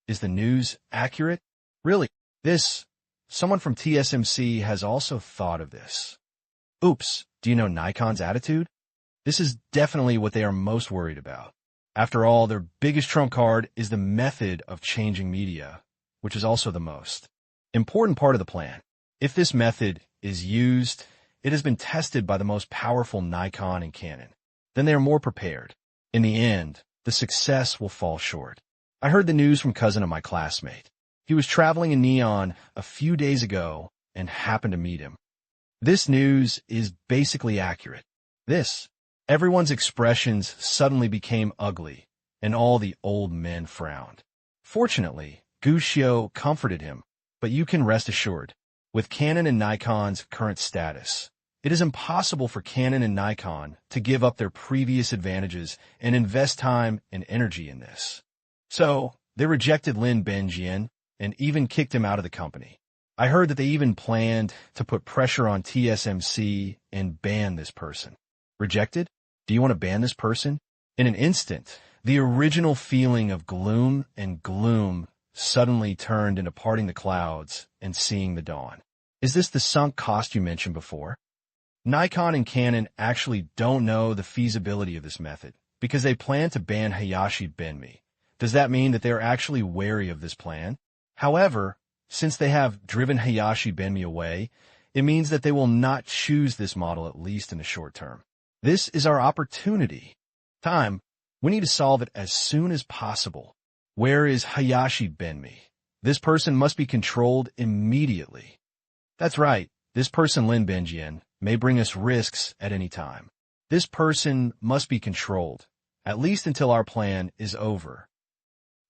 Is the news accurate? Really? Someone from TSMC has also thought of this. Oops, do you know Nikon's attitude? This is definitely what they are most worried about. After all, their biggest trump card is the method of changing media, which is also the most important part of the plan. If this method is used, it has been tested by the most powerful Nikon and Canon. Then they are more prepared. In the end, the success will fall short. I heard the news from cousin of my classmate. He was traveling in Neon a few days ago and happened to meet him. This news is basically accurate. Everyone's expressions suddenly became ugly, and all the old men frowned. Fortunately, Gu Xiu comforted him, but you can rest assured, with Canon and Nikon's current status, it is impossible for Canon and Nikon to give up their previous advantages and invest time and energy in this. So, they rejected Lin Benjian and even kicked him out of the company. I heard that they even planned to put pressure on TSMC and ban this person. Rejected? Do you want to ban this person? In an instant, the original feeling of gloom suddenly turned into parting the clouds and seeing the dawn. Is this the sunk cost you mentioned before? Nikon and Canon actually don't know the feasibility of this method because they plan to ban Hayashi Benmi. Does that mean that they're actually wary of this plan? However, since they have driven Hayashi Benmi away, it means that they will not choose this model at least in the short term. This is our opportunity. We need to solve it as soon as possible. Where is Hayashi Benmi? This person must be controlled immediately. That's right, this person Lin Benjian may bring us risks at any time. This person must be controlled, at least until our plan is over.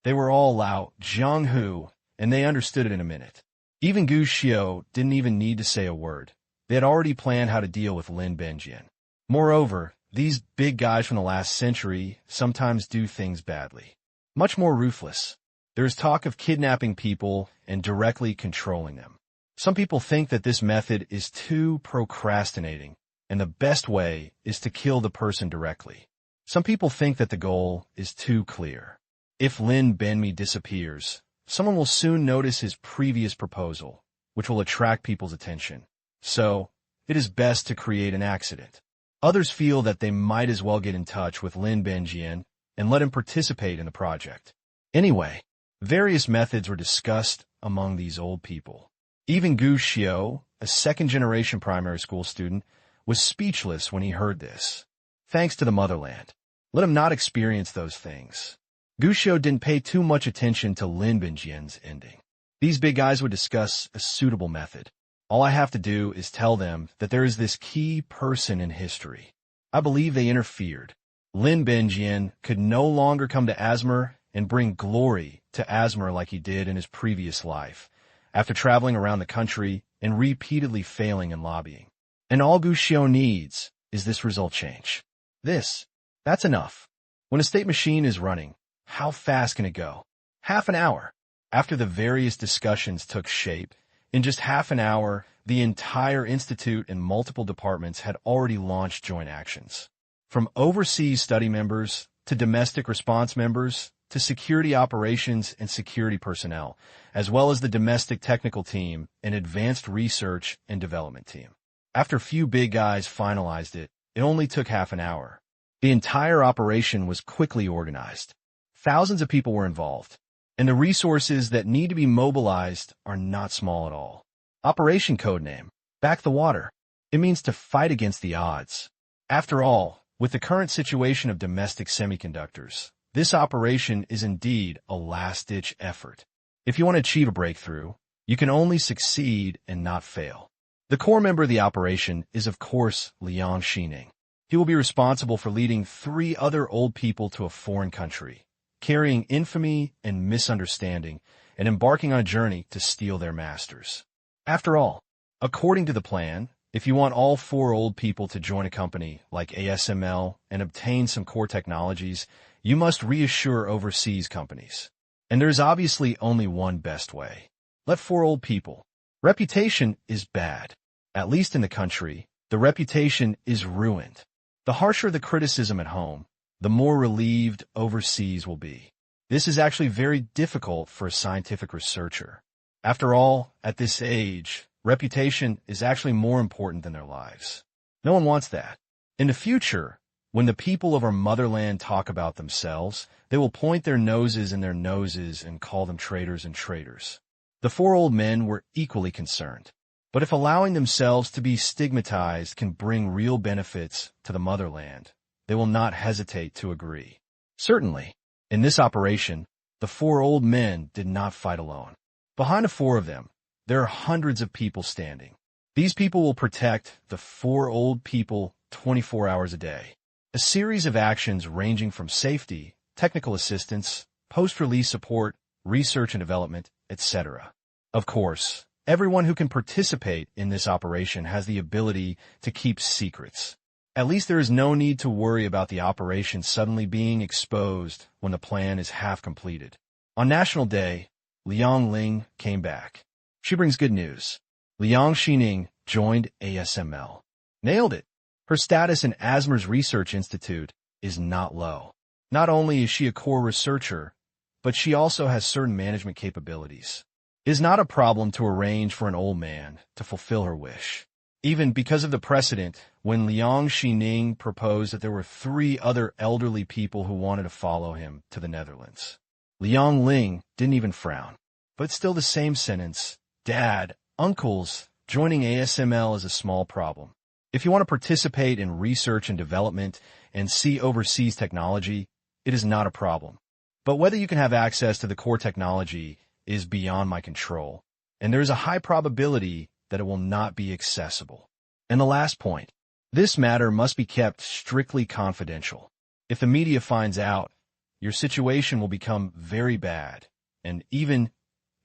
They were all Lao Jianghu, and they understood it in a minute. Even Gu Xiu didn't even need to say a word. They had already planned how to deal with Lin Benjian. Moreover, these big guys from the last century sometimes do things badly. Much more ruthless. There is talk of kidnapping people and directly controlling them. Some people think that this method is too procrastinating, and the best way is to kill the person directly. Some people think that the goal is too clear. If Lin Benmi disappears, someone will soon notice his previous proposal, which will attract people's attention. So, it is best to create an accident. Others feel that they might as well get in touch with Lin Benjian and let him participate in the project. Anyway, various methods were discussed among these old people. Even Gu Xiu, a second-generation primary school student, was speechless when he heard this. Thanks to the motherland. Let him not experience those things. Gu Xiu didn't pay too much attention to Lin Benjian's ending. These big guys would discuss a suitable method. All I have to do is tell them that there is this key person in history. I believe they interfered. Lin Benjian could no longer come to Asmer and bring glory to Asmer like he did in his previous life, after traveling around the country and repeatedly failing in lobbying. And all Gu Xiu needs is this result change. That's enough. When a state machine is running, how fast can it go? Half an hour. After the various discussions took shape, in just half an hour, the entire institute and multiple departments had already launched joint actions. From overseas study members to domestic response members to security operations and security personnel, as well as the domestic technical team and advanced research and development team. After a few big guys finalized it, it only took half an hour. The entire operation was quickly organized. Thousands of people were involved, and the resources that need to be mobilized are not small at all. Operation Codename, Back the water. It means to fight against the odds. After all, with the current situation of domestic semiconductors, this operation is indeed a last-ditch effort. If you want to achieve a breakthrough, you can only succeed and not fail. The core member of the operation is, of course, Liang Xining. He will be responsible for leading 3 other old people to a foreign country, carrying infamy and misunderstanding, and embarking on a journey to steal their masters. After all, according to the plan, if you want all 4 old people to join a company like ASML and obtain some core technologies, you must reassure overseas companies. And there is obviously only one best way. Let 4 old people. Reputation is bad. At least in the country, the reputation is ruined. The harsher the criticism at home, the more relieved overseas will be. This is actually very difficult for a scientific researcher. After all, at this age, reputation is actually more important than their lives. No one wants that. In the future, when the people of our motherland talk about themselves, they will point their noses in their noses and call them traitors and traitors. The 4 old men were equally concerned. But if allowing themselves to be stigmatized can bring real benefits to the motherland, they will not hesitate to agree. Certainly, in this operation, the 4 old men did not fight alone. Behind the 4 of them, there are hundreds of people standing. These people will protect the 4 old people 24 hours a day. A series of actions ranging from safety, technical assistance, post-release support, research and development, etc. Of course, everyone who can participate in this operation has the ability to keep secrets. At least there is no need to worry about the operation suddenly being exposed when the plan is half completed. On National Day, Liang Ling came back. She brings good news. Liang Xining joined ASML. Nailed it. Her status in ASMR's Research Institute is not low. Not only is she a core researcher, but she also has certain management capabilities. It is not a problem to arrange for an old man to fulfill her wish. Even because of the precedent, when Liang Xining proposed that there were 3 other elderly people who wanted to follow him to the Netherlands. Liang Ling didn't even frown. But still the same sentence, Dad, uncles, joining ASML is a small problem. If you want to participate in research and development and see overseas technology, it is not a problem. But whether you can have access to the core technology is beyond my control, and there is a high probability that it will not be accessible. And the last point, this matter must be kept strictly confidential. If the media finds out, your situation will become very bad, and even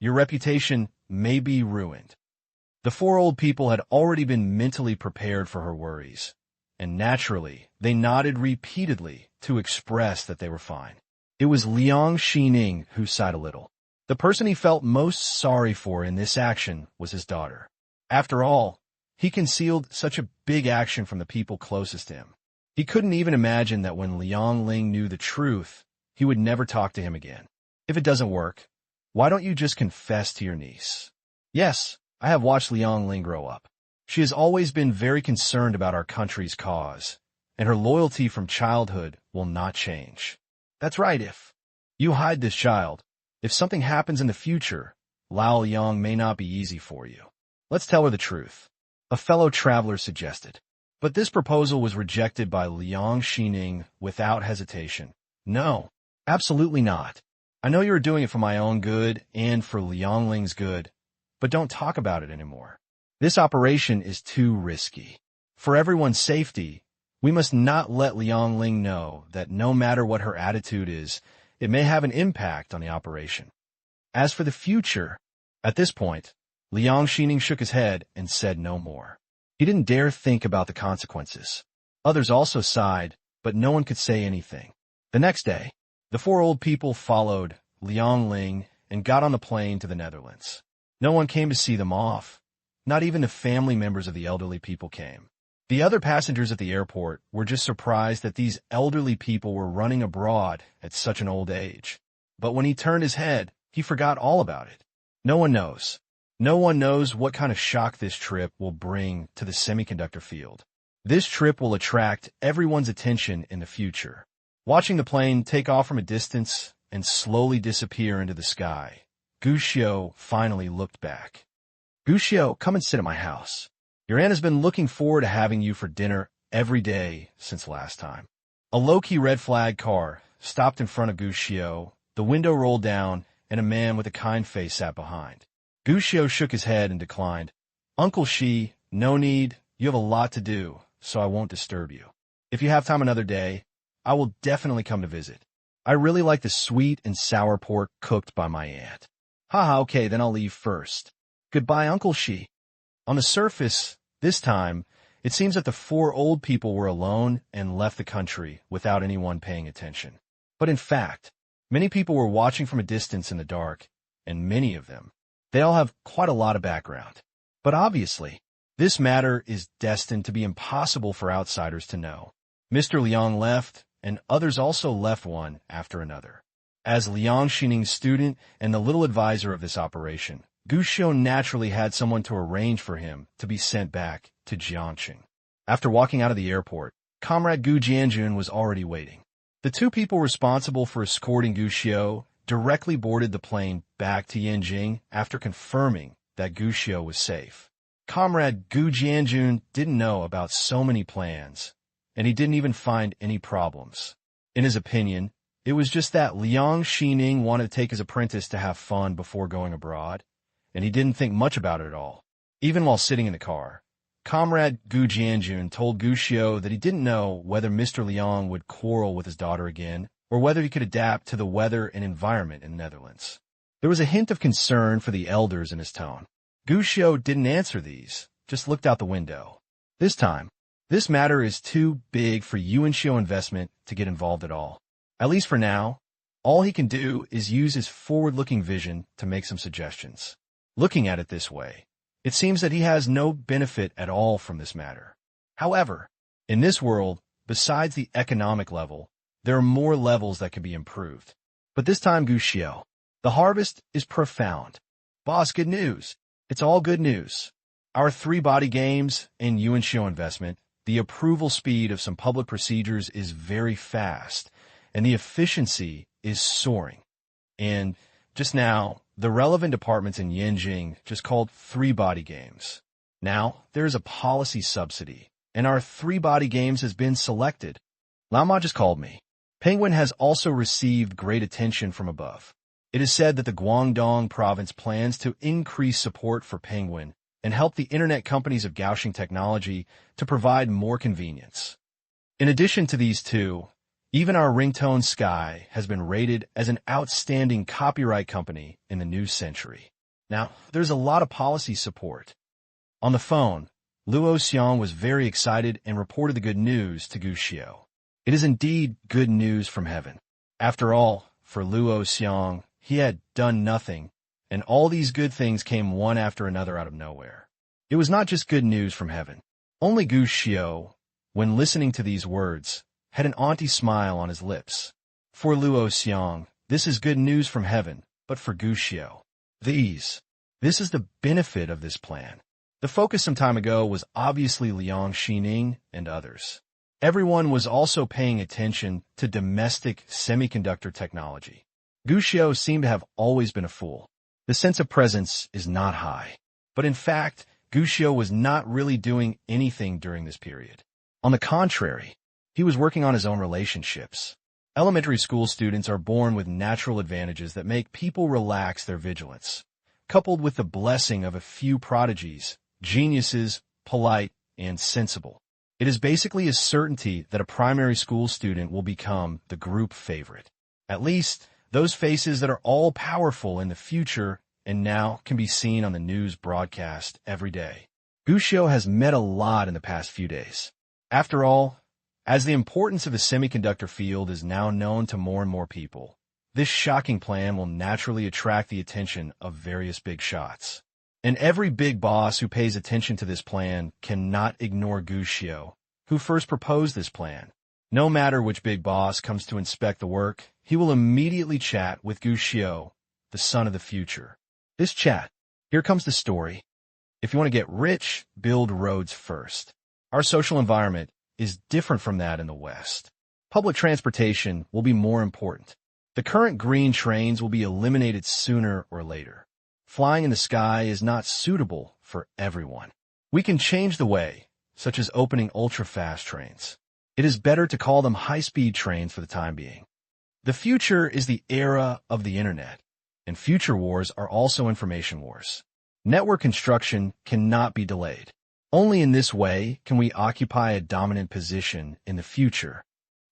your reputation may be ruined. The 4 old people had already been mentally prepared for her worries, and naturally, they nodded repeatedly to express that they were fine. It was Liang Xining who sighed a little. The person he felt most sorry for in this action was his daughter. After all, he concealed such a big action from the people closest to him. He couldn't even imagine that when Liang Ling knew the truth, he would never talk to him again. If it doesn't work, why don't you just confess to your niece? Yes, I have watched Liang Ling grow up. She has always been very concerned about our country's cause, and her loyalty from childhood will not change. That's right, if you hide this child, if something happens in the future, Lao Yang may not be easy for you. Let's tell her the truth, a fellow traveler suggested. But this proposal was rejected by Liang Xining without hesitation. No, absolutely not. I know you're doing it for my own good and for Liang Ling's good, but don't talk about it anymore. This operation is too risky. For everyone's safety, we must not let Liang Ling know that no matter what her attitude is, it may have an impact on the operation. As for the future, at this point, Liang Xining shook his head and said no more. He didn't dare think about the consequences. Others also sighed, but no one could say anything. The next day, the 4 old people followed Liang Ling and got on the plane to the Netherlands. No one came to see them off. Not even the family members of the elderly people came. The other passengers at the airport were just surprised that these elderly people were running abroad at such an old age. But when he turned his head, he forgot all about it. No one knows. No one knows what kind of shock this trip will bring to the semiconductor field. This trip will attract everyone's attention in the future. Watching the plane take off from a distance and slowly disappear into the sky, Guxiu finally looked back. Guxiu, come and sit at my house. Your aunt has been looking forward to having you for dinner every day since last time. A low-key red flag car stopped in front of Guccio, the window rolled down, and a man with a kind face sat behind. Guccio shook his head and declined. Uncle Shi, no need, you have a lot to do, so I won't disturb you. If you have time another day, I will definitely come to visit. I really like the sweet and sour pork cooked by my aunt. Haha, okay, then I'll leave first. Goodbye, Uncle Shi. On the surface, this time, it seems that the four old people were alone and left the country without anyone paying attention. But in fact, many people were watching from a distance in the dark, and many of them, they all have quite a lot of background. But obviously, this matter is destined to be impossible for outsiders to know. Mr. Liang left, and others also left one after another. As Liang Xining's student and the little advisor of this operation, Guccio naturally had someone to arrange for him to be sent back to Jiangxing. After walking out of the airport, Comrade Gu Jianjun was already waiting. The two people responsible for escorting Guccio directly boarded the plane back to Yanjing after confirming that Guccio was safe. Comrade Gu Jianjun didn't know about so many plans, and he didn't even find any problems. In his opinion, it was just that Liang Xining wanted to take his apprentice to have fun before going abroad, and he didn't think much about it at all. Even while sitting in the car, Comrade Gu Jianjun told Guccio that he didn't know whether Mr. Liang would quarrel with his daughter again, or whether he could adapt to the weather and environment in the Netherlands. There was a hint of concern for the elders in his tone. Guccio didn't answer these, just looked out the window. This time, this matter is too big for Yuanxiu Investment to get involved at all. At least for now, all he can do is use his forward-looking vision to make some suggestions. Looking at it this way, it seems that he has no benefit at all from this matter. However, in this world, besides the economic level, there are more levels that can be improved. But this time, Guccio, the harvest is profound. Boss, good news. It's all good news. Our three-body games and Yuanxiu Investment, the approval speed of some public procedures is very fast, and the efficiency is soaring. And just now, the relevant departments in Yanjing just called three-body games. Now, there is a policy subsidy, and our three-body games has been selected. Lama just called me. Penguin has also received great attention from above. It is said that the Guangdong province plans to increase support for Penguin and help the internet companies of Kaohsiung Technology to provide more convenience. In addition to these two, even our ringtone Sky has been rated as an outstanding copyright company in the new century. Now, there's a lot of policy support. On the phone, Luo Xiang was very excited and reported the good news to Guccio. It is indeed good news from heaven. After all, for Luo Xiang, he had done nothing, and all these good things came one after another out of nowhere. It was not just good news from heaven. Only Guccio, when listening to these words, had an auntie smile on his lips. For Luo Xiang, this is good news from heaven, but for Guccio, this is the benefit of this plan. The focus some time ago was obviously Liang Xining and others. Everyone was also paying attention to domestic semiconductor technology. Guccio seemed to have always been a fool. The sense of presence is not high. But in fact, Guccio was not really doing anything during this period. On the contrary, he was working on his own relationships. Elementary school students are born with natural advantages that make people relax their vigilance, coupled with the blessing of a few prodigies, geniuses, polite, and sensible. It is basically a certainty that a primary school student will become the group favorite. At least, those faces that are all-powerful in the future and now can be seen on the news broadcast every day. Guccio has met a lot in the past few days. After all, as the importance of the semiconductor field is now known to more and more people, this shocking plan will naturally attract the attention of various big shots. And every big boss who pays attention to this plan cannot ignore Guccio, who first proposed this plan. No matter which big boss comes to inspect the work, he will immediately chat with Guccio, the son of the future. This chat, here comes the story. If you want to get rich, build roads first. Our social environment is different from that in the West. Public transportation will be more important. The current green trains will be eliminated sooner or later. Flying in the sky is not suitable for everyone. We can change the way, such as opening ultra-fast trains. It is better to call them high-speed trains for the time being. The future is the era of the internet, and future wars are also information wars. Network construction cannot be delayed. Only in this way can we occupy a dominant position in the future.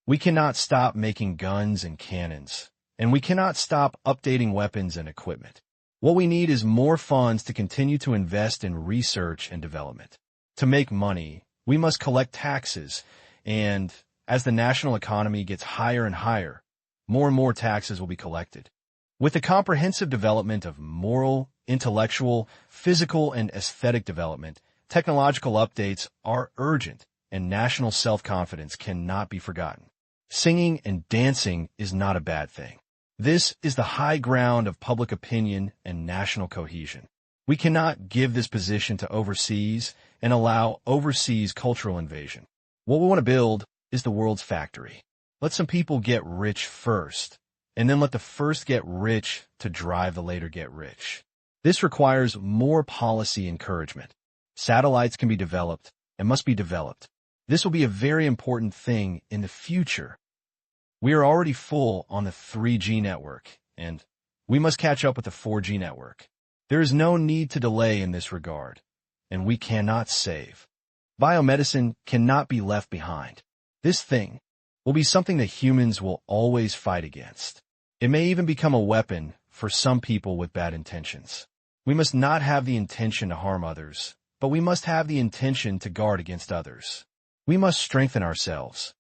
We cannot stop making guns and cannons, and we cannot stop updating weapons and equipment. What we need is more funds to continue to invest in research and development. To make money, we must collect taxes, and as the national economy gets higher and higher, more and more taxes will be collected. With the comprehensive development of moral, intellectual, physical, and aesthetic development, technological updates are urgent, and national self-confidence cannot be forgotten. Singing and dancing is not a bad thing. This is the high ground of public opinion and national cohesion. We cannot give this position to overseas and allow overseas cultural invasion. What we want to build is the world's factory. Let some people get rich first, and then let the first get rich to drive the later get rich. This requires more policy encouragement. Satellites can be developed and must be developed. This will be a very important thing in the future. We are already full on the 3G network, and we must catch up with the 4G network. There is no need to delay in this regard, and we cannot save. Biomedicine cannot be left behind. This thing will be something that humans will always fight against. It may even become a weapon for some people with bad intentions. We must not have the intention to harm others, but we must have the intention to guard against others. We must strengthen ourselves.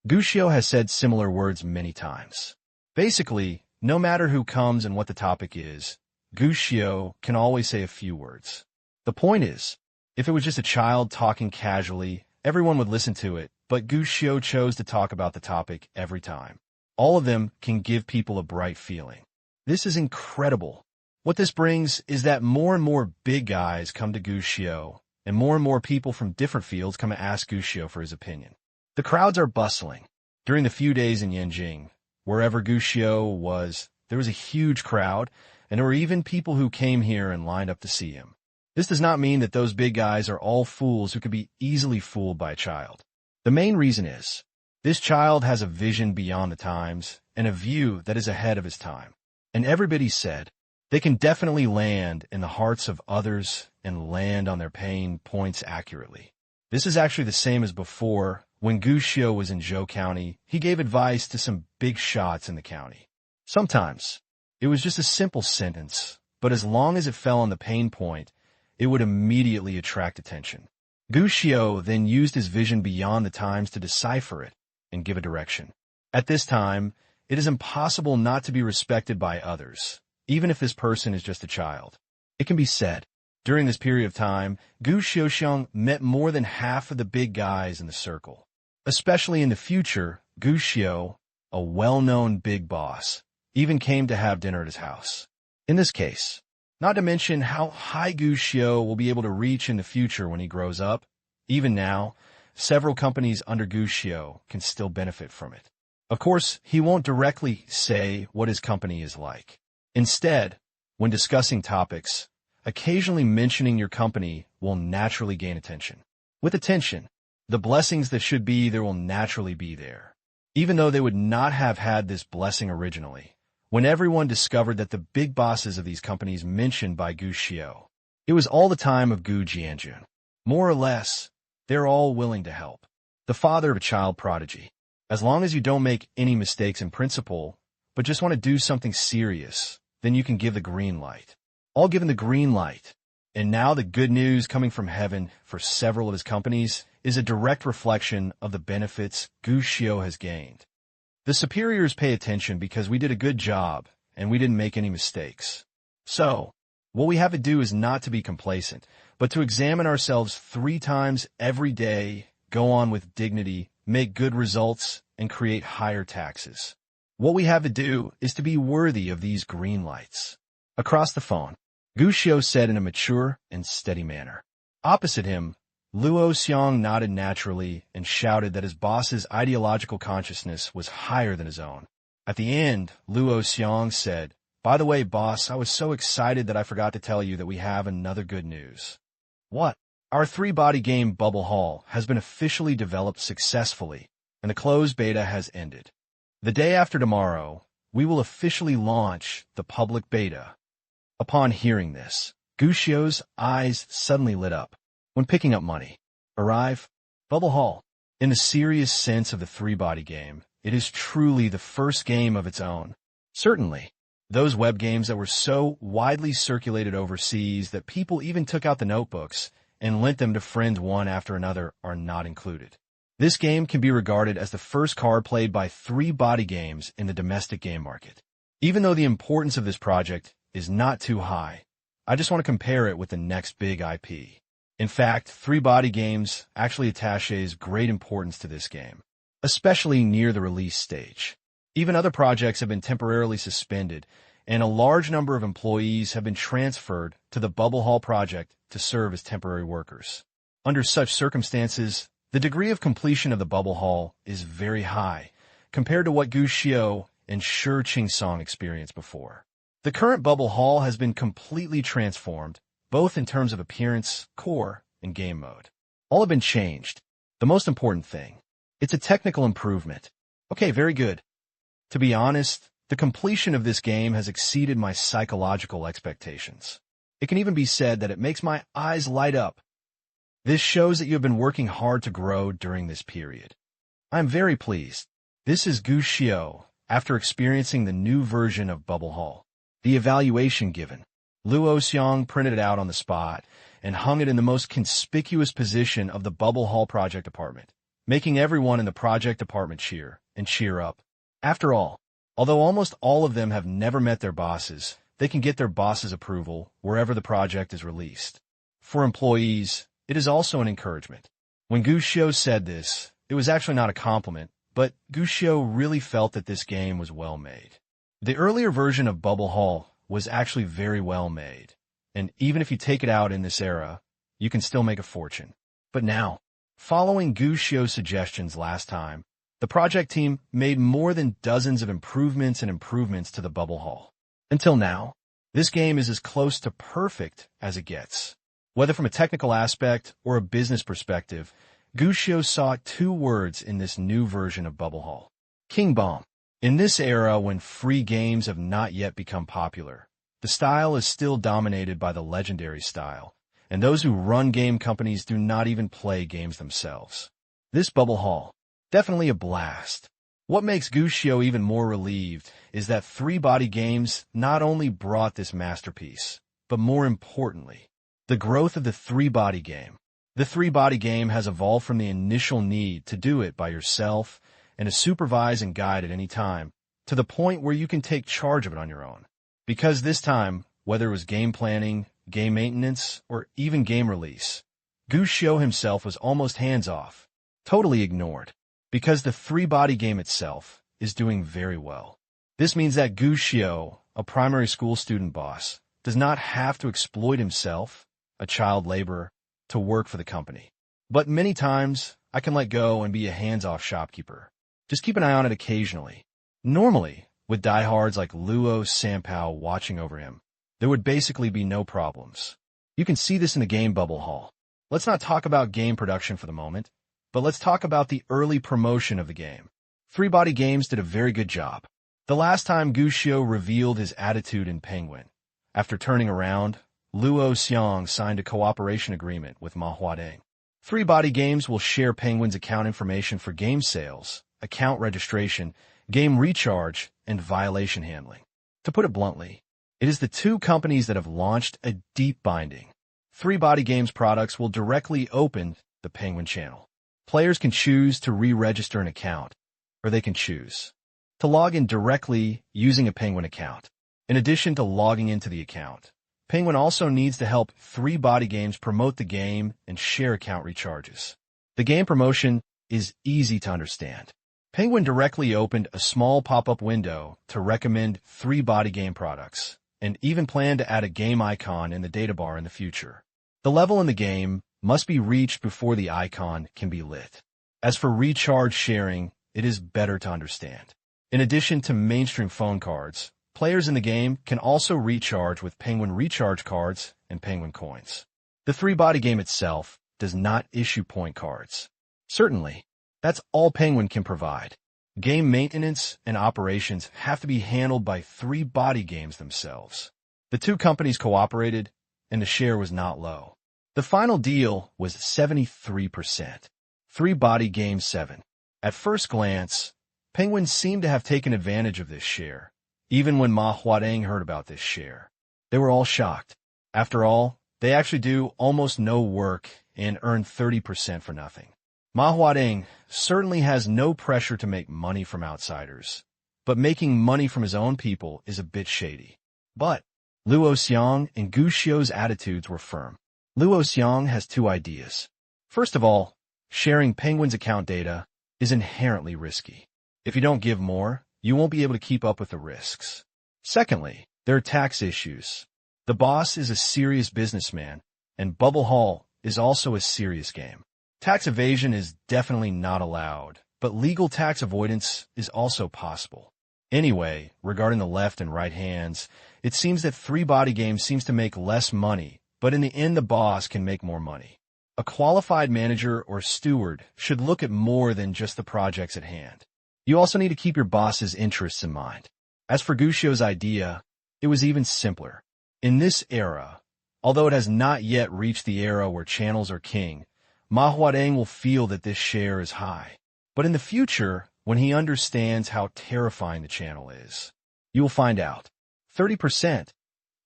Guccio has said similar words many times. Basically, no matter who comes and what the topic is, Guccio can always say a few words. The point is, if it was just a child talking casually, everyone would listen to it, but Guccio chose to talk about the topic every time. All of them can give people a bright feeling. This is incredible. What this brings is that more and more big guys come to Guccio, and more people from different fields come to ask Guccio for his opinion. The crowds are bustling. During the few days in Yanjing, wherever Guccio was, there was a huge crowd, and there were even people who came here and lined up to see him. This does not mean that those big guys are all fools who could be easily fooled by a child. The main reason is, this child has a vision beyond the times and a view that is ahead of his time. And everybody said, they can definitely land in the hearts of others and land on their pain points accurately. This is actually the same as before. When Guccio was in Zhou County, he gave advice to some big shots in the county. Sometimes, it was just a simple sentence, but as long as it fell on the pain point, it would immediately attract attention. Guccio then used his vision beyond the times to decipher it and give a direction. At this time, it is impossible not to be respected by others, even if this person is just a child. It can be said, during this period of time, Guccio Xiong met more than half of the big guys in the circle. Especially in the future, Guccio, a well-known big boss, even came to have dinner at his house. In this case, not to mention how high Guccio will be able to reach in the future when he grows up, even now, several companies under Guccio can still benefit from it. Of course, he won't directly say what his company is like. Instead, when discussing topics, occasionally mentioning your company will naturally gain attention. With attention, the blessings that should be there will naturally be there. Even though they would not have had this blessing originally, when everyone discovered that the big bosses of these companies mentioned by Guccio, it was all the time of Gu Jianjun. More or less, they're all willing to help. The father of a child prodigy. As long as you don't make any mistakes in principle, but just want to do something serious, then you can give the green light. All given the green light. And now the good news coming from heaven for several of his companies is a direct reflection of the benefits Guccio has gained. The superiors pay attention because we did a good job and we didn't make any mistakes. So, what we have to do is not to be complacent, but to examine ourselves 3 times every day, go on with dignity, make good results, and create higher taxes. What we have to do is to be worthy of these green lights. Across the phone, Guccio said in a mature and steady manner. Opposite him, Luo Xiong nodded naturally and shouted that his boss's ideological consciousness was higher than his own. At the end, Luo Xiong said, "By the way, boss, I was so excited that I forgot to tell you that we have another good news." "What?" Our three-body game Bubble Hall has been officially developed successfully, and the closed beta has ended. The day after tomorrow, we will officially launch the public beta. Upon hearing this, Gushio's eyes suddenly lit up. When picking up money, arrive, Bubble Hall. In the serious sense of the three-body game, it is truly the first game of its own. Certainly, those web games that were so widely circulated overseas that people even took out the notebooks and lent them to friends one after another are not included. This game can be regarded as the first card played by three-body games in the domestic game market. Even though the importance of this project is not too high, I just want to compare it with the next big IP. In fact, three-body games actually attaches great importance to this game, especially near the release stage. Even other projects have been temporarily suspended, and a large number of employees have been transferred to the Bubble Hall project to serve as temporary workers. Under such circumstances, the degree of completion of the Bubble Hall is very high compared to what Gushio and Shi Qing experienced before. The current Bubble Hall has been completely transformed, both in terms of appearance, core, and game mode. All have been changed. The most important thing, it's a technical improvement. Okay, very good. To be honest, the completion of this game has exceeded my psychological expectations. It can even be said that it makes my eyes light up. This shows that you have been working hard to grow during this period. I am very pleased. This is Gushio after experiencing the new version of Bubble Hall. The evaluation given. Luo Xiong printed it out on the spot and hung it in the most conspicuous position of the Bubble Hall project department, making everyone in the project department cheer and cheer up. After all, although almost all of them have never met their bosses, they can get their boss's approval wherever the project is released. For employees, it is also an encouragement. When Gushio said this, it was actually not a compliment, but Gushio really felt that this game was well made. The earlier version of Bubble Hall was actually very well made, and even if you take it out in this era, you can still make a fortune. But now, following Gushio's suggestions last time, the project team made more than dozens of improvements to the Bubble Hall. Until now, this game is as close to perfect as it gets. Whether from a technical aspect or a business perspective, Gushio saw two words in this new version of Bubble Hall. King Bomb. In this era when free games have not yet become popular, the style is still dominated by the legendary style, and those who run game companies do not even play games themselves. This Bubble Hall, definitely a blast. What makes Gushio even more relieved is that three-body games not only brought this masterpiece, but more importantly, the growth of the three-body game. The three-body game has evolved from the initial need to do it by yourself and to supervise and guide at any time, to the point where you can take charge of it on your own. Because this time, whether it was game planning, game maintenance, or even game release, Gushio himself was almost hands-off, totally ignored, because the three-body game itself is doing very well. This means that Gushio, a primary school student boss, does not have to exploit himself, a child laborer, to work for the company. But many times, I can let go and be a hands-off shopkeeper. Just keep an eye on it occasionally. Normally, with diehards like Luo Sanpao watching over him, there would basically be no problems. You can see this in the game Bubble Hall. Let's not talk about game production for the moment, but let's talk about the early promotion of the game. Three-body games did a very good job. The last time Gushio revealed his attitude in Penguin, after turning around, Luo Xiong signed a cooperation agreement with Ma Huadeng. Three-body games will share Penguin's account information for game sales, account registration, game recharge, and violation handling. To put it bluntly, it is the two companies that have launched a deep binding. Three-body games products will directly open the Penguin channel. Players can choose to re-register an account, or they can choose to log in directly using a Penguin account. In addition to logging into the account, Penguin also needs to help three-body games promote the game and share account recharges. The game promotion is easy to understand. Penguin directly opened a small pop-up window to recommend three-body game products, and even plan to add a game icon in the data bar in the future. The level in the game must be reached before the icon can be lit. As for recharge sharing, it is better to understand. In addition to mainstream phone cards, players in the game can also recharge with Penguin recharge cards and Penguin coins. The three-body game itself does not issue point cards. Certainly, that's all Penguin can provide. Game maintenance and operations have to be handled by 3 Body Games themselves. The 2 companies cooperated, and the share was not low. The final deal was 73%. 3 Body Games 7. At first glance, Penguin seemed to have taken advantage of this share. Even when Ma Huadeng heard about this share, they were all shocked. After all, they actually do almost no work and earn 30% for nothing. Ma Huadeng certainly has no pressure to make money from outsiders, but making money from his own people is a bit shady. But Luo Xiang and Gu Xiu's attitudes were firm. Luo Xiang has 2 ideas. First of all, sharing Penguin's account data is inherently risky. If you don't give more, you won't be able to keep up with the risks. Secondly, there are tax issues. The boss is a serious businessman, and Bubble Hall is also a serious game. Tax evasion is definitely not allowed, but legal tax avoidance is also possible. Anyway, regarding the left and right hands, it seems that 3 Body Games seems to make less money, but in the end the boss can make more money. A qualified manager or steward should look at more than just the projects at hand. You also need to keep your boss's interests in mind. As for Gu Xiu's idea, it was even simpler. In this era, although it has not yet reached the era where channels are king, Ma Huadeng will feel that this share is high. But in the future, when he understands how terrifying the channel is, you will find out. 30%.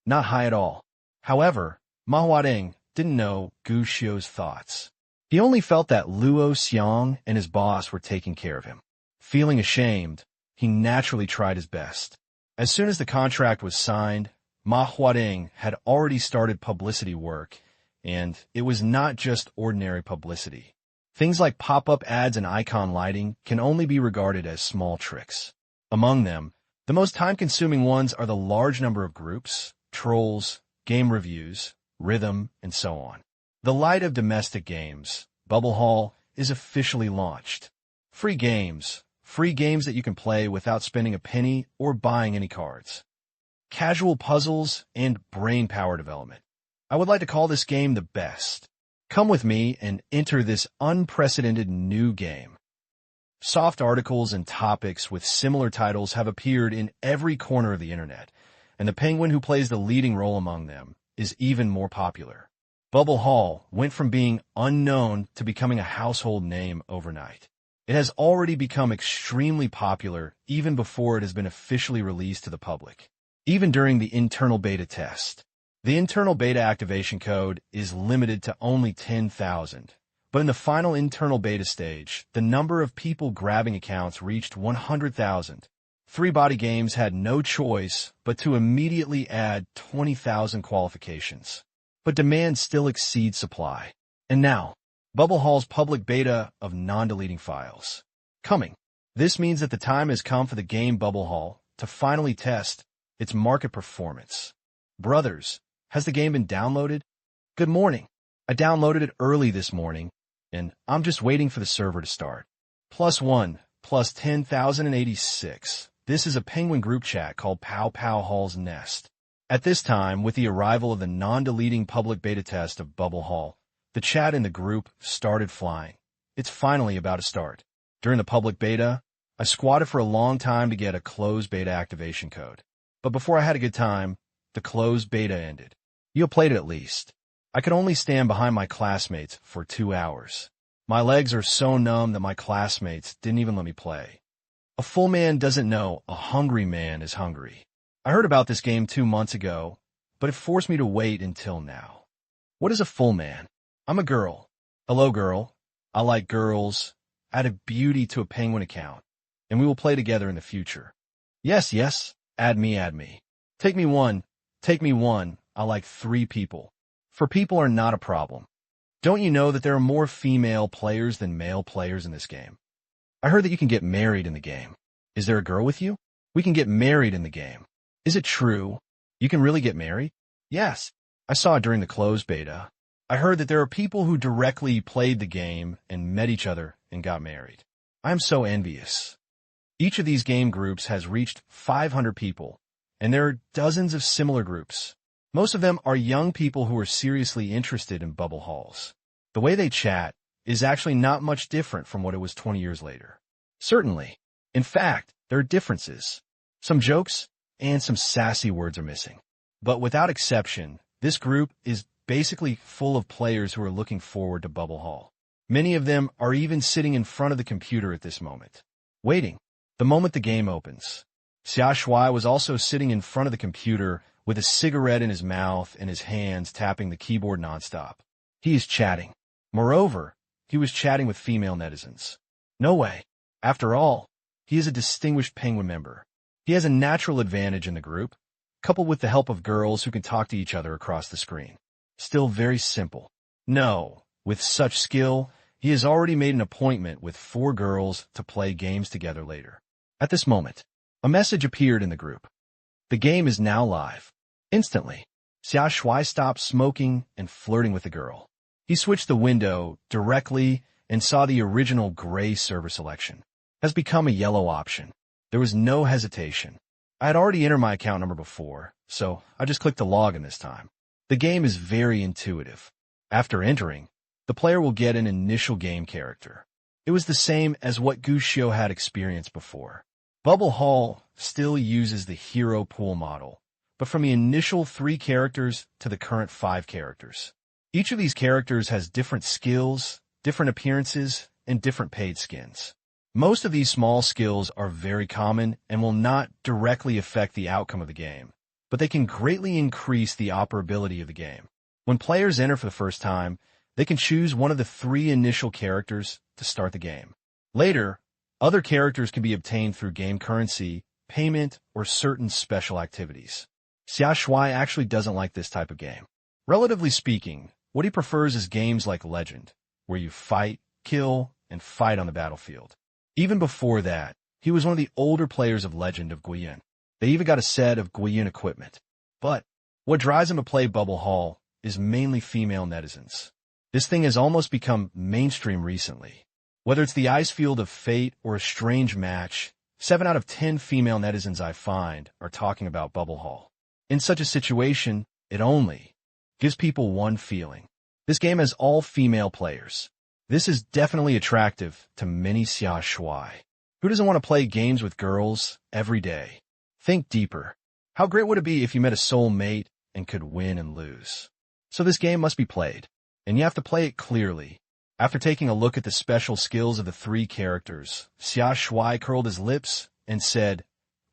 Not high at all. However, Ma Huadeng didn't know Gu Xiu's thoughts. He only felt that Luo Xiang and his boss were taking care of him. Feeling ashamed, he naturally tried his best. As soon as the contract was signed, Ma Huadeng had already started publicity work, and it was not just ordinary publicity. Things like pop-up ads and icon lighting can only be regarded as small tricks. Among them, the most time-consuming ones are the large number of groups, trolls, game reviews, rhythm, and so on. The light of domestic games, Bubble Hall, is officially launched. Free games that you can play without spending a penny or buying any cards. Casual puzzles and brain power development. I would like to call this game the best. Come with me and enter this unprecedented new game. Soft articles and topics with similar titles have appeared in every corner of the internet, and the Penguin who plays the leading role among them is even more popular. Bubble Hall went from being unknown to becoming a household name overnight. It has already become extremely popular even before it has been officially released to the public. Even during the internal beta test. The internal beta activation code is limited to only 10,000, but in the final internal beta stage, the number of people grabbing accounts reached 100,000. 3 Body Games had no choice but to immediately add 20,000 qualifications. But demand still exceeds supply. And now, Bubble Hall's public beta of non-deleting files. Coming. This means that the time has come for the game Bubble Hall to finally test its market performance. Brothers, has the game been downloaded? Good morning. I downloaded it early this morning, and I'm just waiting for the server to start. +1, plus 10,086. This is a Penguin group chat called Pow Pow Hall's Nest. At this time, with the arrival of the non-deleting public beta test of Bubble Hall, the chat in the group started flying. It's finally about to start. During the public beta, I squatted for a long time to get a closed beta activation code. But before I had a good time, the closed beta ended. You played it at least. I could only stand behind my classmates for 2 hours. My legs are so numb that my classmates didn't even let me play. A full man doesn't know a hungry man is hungry. I heard about this game 2 months ago, but it forced me to wait until now. What is a full man? I'm a girl. Hello, girl. I like girls. Add a beauty to a Penguin account, and we will play together in the future. Yes, yes. Add me. Take me one. I like 3 people. 4 people are not a problem. Don't you know that there are more female players than male players in this game? I heard that you can get married in the game. Is there a girl with you? We can get married in the game. Is it true? You can really get married? Yes. I saw it during the closed beta. I heard that there are people who directly played the game and met each other and got married. I am so envious. Each of these game groups has reached 500 people, and there are dozens of similar groups. Most of them are young people who are seriously interested in Bubble Halls. The way they chat is actually not much different from what it was 20 years later. Certainly. In fact, there are differences. Some jokes and some sassy words are missing. But without exception, this group is basically full of players who are looking forward to Bubble Hall. Many of them are even sitting in front of the computer at this moment, waiting. The moment the game opens, Xia Shuai was also sitting in front of the computer with a cigarette in his mouth and his hands tapping the keyboard nonstop. He is chatting. Moreover, he was chatting with female netizens. No way. After all, he is a distinguished Penguin member. He has a natural advantage in the group, coupled with the help of girls who can talk to each other across the screen. Still very simple. No, with such skill, he has already made an appointment with 4 girls to play games together later. At this moment, a message appeared in the group. The game is now live. Instantly, Xia Shuai stopped smoking and flirting with the girl. He switched the window directly and saw the original gray server selection has become a yellow option. There was no hesitation. I had already entered my account number before, so I just clicked the login this time. The game is very intuitive. After entering, the player will get an initial game character. It was the same as what Gushio had experienced before. Bubble Hall still uses the hero pool model, but from the initial 3 characters to the current 5 characters. Each of these characters has different skills, different appearances, and different paid skins. Most of these small skills are very common and will not directly affect the outcome of the game, but they can greatly increase the operability of the game. When players enter for the first time, they can choose one of the 3 initial characters to start the game. Later, other characters can be obtained through game currency, payment, or certain special activities. Xia Shuai actually doesn't like this type of game. Relatively speaking, what he prefers is games like Legend, where you fight, kill, and fight on the battlefield. Even before that, he was one of the older players of Legend of Guiyun. They even got a set of Guiyun equipment. But what drives him to play Bubble Hall is mainly female netizens. This thing has almost become mainstream recently. Whether it's the ice field of fate or a strange match, 7 out of 10 female netizens I find are talking about Bubble Hall. In such a situation, it only gives people one feeling. This game has all female players. This is definitely attractive to many Xia Shuai. Who doesn't want to play games with girls every day? Think deeper. How great would it be if you met a soul mate and could win and lose? So this game must be played, and you have to play it clearly. After taking a look at the special skills of the 3 characters, Xia Shuai curled his lips and said,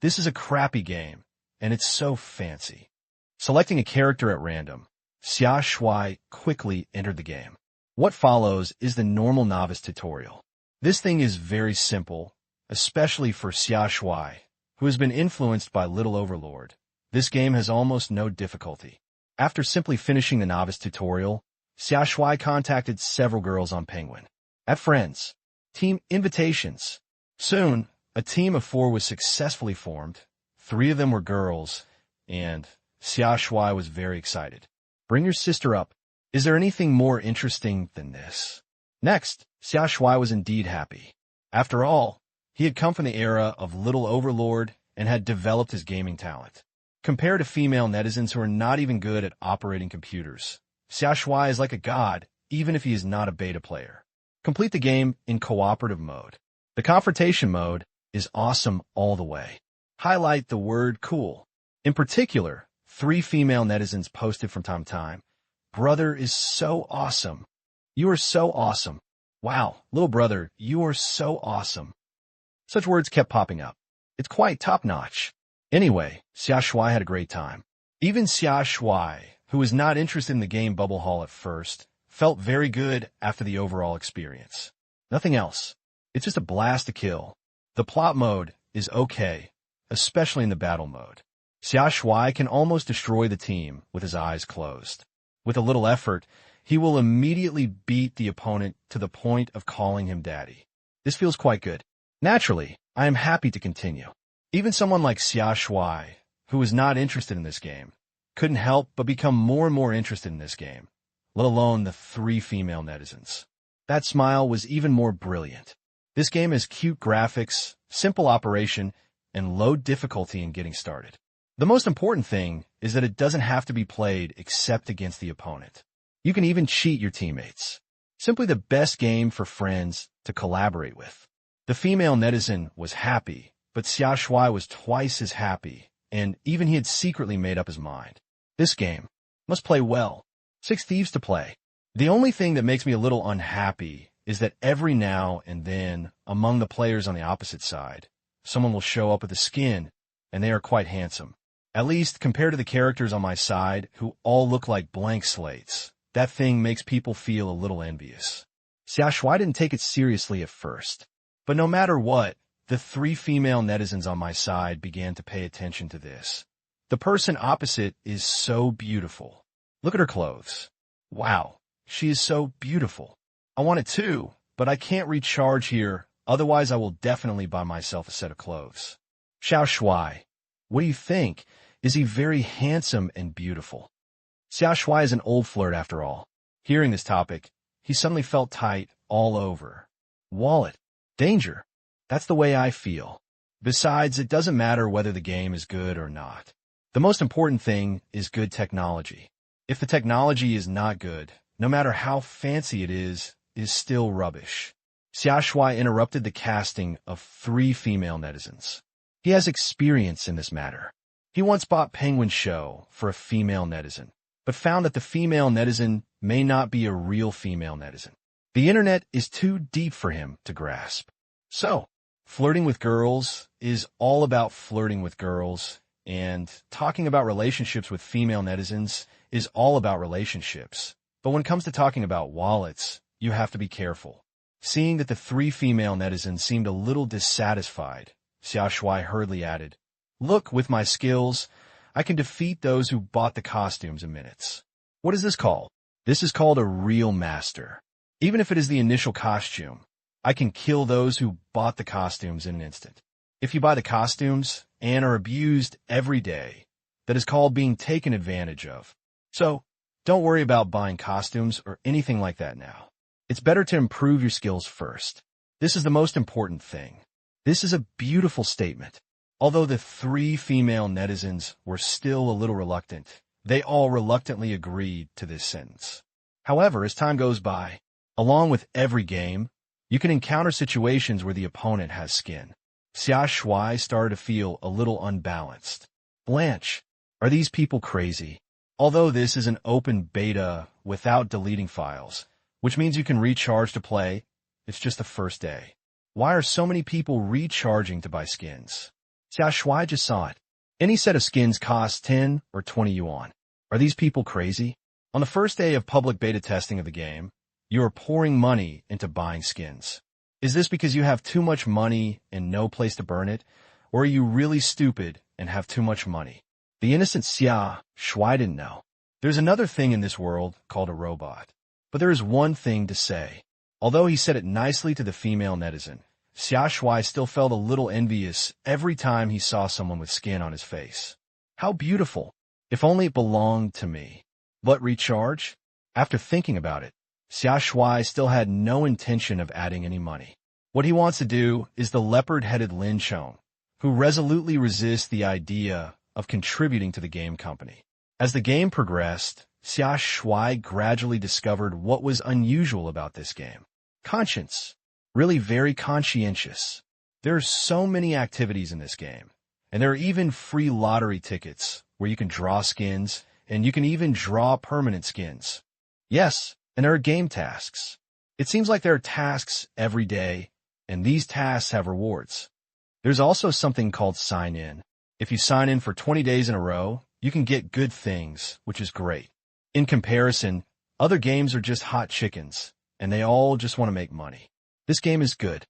"This is a crappy game, and it's so fancy." Selecting a character at random, Xia Shuai quickly entered the game. What follows is the normal novice tutorial. This thing is very simple, especially for Xia Shuai, who has been influenced by Little Overlord. This game has almost no difficulty. After simply finishing the novice tutorial, Xia Shuai contacted several girls on Penguin. At Friends, Team Invitations. Soon, a team of 4 was successfully formed. 3 of them were girls, and Xia Shuai was very excited. Bring your sister up. Is there anything more interesting than this? Next, Xia Shuai was indeed happy. After all, he had come from the era of Little Overlord and had developed his gaming talent. Compared to female netizens who are not even good at operating computers, Xia Shuai is like a god, even if he is not a beta player. Complete the game in cooperative mode. The confrontation mode is awesome all the way. Highlight the word cool. In particular, 3 female netizens posted from time to time, "Brother is so awesome. You are so awesome. Wow, little brother, you are so awesome." Such words kept popping up. It's quite top-notch. Anyway, Xia Shuai had a great time. Even Xia Shuai, who was not interested in the game Bubble Hall at first, felt very good after the overall experience. Nothing else. It's just a blast to kill. The plot mode is okay, especially in the battle mode. Xia Shuai can almost destroy the team with his eyes closed. With a little effort, he will immediately beat the opponent to the point of calling him daddy. This feels quite good. Naturally, I am happy to continue. Even someone like Xia Shuai, who was not interested in this game, couldn't help but become more and more interested in this game, let alone the 3 female netizens. That smile was even more brilliant. This game has cute graphics, simple operation, and low difficulty in getting started. The most important thing is that it doesn't have to be played except against the opponent. You can even cheat your teammates. Simply the best game for friends to collaborate with. The female netizen was happy, but Xia Shuai was twice as happy, and even he had secretly made up his mind. This game must play well. 6 thieves to play. The only thing that makes me a little unhappy is that every now and then, among the players on the opposite side, someone will show up with a skin, and they are quite handsome. At least compared to the characters on my side, who all look like blank slates. That thing makes people feel a little envious. Xia Shuai didn't take it seriously at first. But no matter what, the 3 female netizens on my side began to pay attention to this. The person opposite is so beautiful. Look at her clothes. Wow, she is so beautiful. I want it too, but I can't recharge here, otherwise I will definitely buy myself a set of clothes. Xia Shuai, what do you think? Is he very handsome and beautiful? Xia Shuai is an old flirt after all. Hearing this topic, he suddenly felt tight all over. Wallet. Danger. That's the way I feel. Besides, it doesn't matter whether the game is good or not. The most important thing is good technology. If the technology is not good, no matter how fancy it is still rubbish. Xia Shuai interrupted the casting of 3 female netizens. He has experience in this matter. He once bought Penguin Show for a female netizen, but found that the female netizen may not be a real female netizen. The internet is too deep for him to grasp. So, flirting with girls is all about flirting with girls, and talking about relationships with female netizens is all about relationships. But when it comes to talking about wallets, you have to be careful. Seeing that the 3 female netizens seemed a little dissatisfied, Xia Shuai hurriedly added, "Look, with my skills, I can defeat those who bought the costumes in minutes." What is this called? This is called a real master. Even if it is the initial costume, I can kill those who bought the costumes in an instant. If you buy the costumes and are abused every day, that is called being taken advantage of. So, don't worry about buying costumes or anything like that now. It's better to improve your skills first. This is the most important thing. This is a beautiful statement. Although the 3 female netizens were still a little reluctant, they all reluctantly agreed to this sentence. However, as time goes by, along with every game, you can encounter situations where the opponent has skin. Xia Shuai started to feel a little unbalanced. Blanche, are these people crazy? Although this is an open beta without deleting files, which means you can recharge to play, it's just the first day. Why are so many people recharging to buy skins? Xia Shuai just saw it. Any set of skins costs 10 or 20 yuan. Are these people crazy? On the first day of public beta testing of the game, you are pouring money into buying skins. Is this because you have too much money and no place to burn it? Or are you really stupid and have too much money? The innocent Xia Shuai didn't know. There's another thing in this world called a robot. But there is one thing to say. Although he said it nicely to the female netizen, Xia Shuai still felt a little envious every time he saw someone with skin on his face. How beautiful. If only it belonged to me. But recharge? After thinking about it, Xia Shuai still had no intention of adding any money. What he wants to do is the leopard-headed Lin Chong, who resolutely resists the idea of contributing to the game company. As the game progressed, Xia Shuai gradually discovered what was unusual about this game. Conscience. Really very conscientious. There are so many activities in this game, and there are even free lottery tickets where you can draw skins, and you can even draw permanent skins. Yes, and there are game tasks. It seems like there are tasks every day, and these tasks have rewards. There's also something called sign in. If you sign in for 20 days in a row, you can get good things, which is great. In comparison, other games are just hot chickens, and they all just want to make money. This game is good.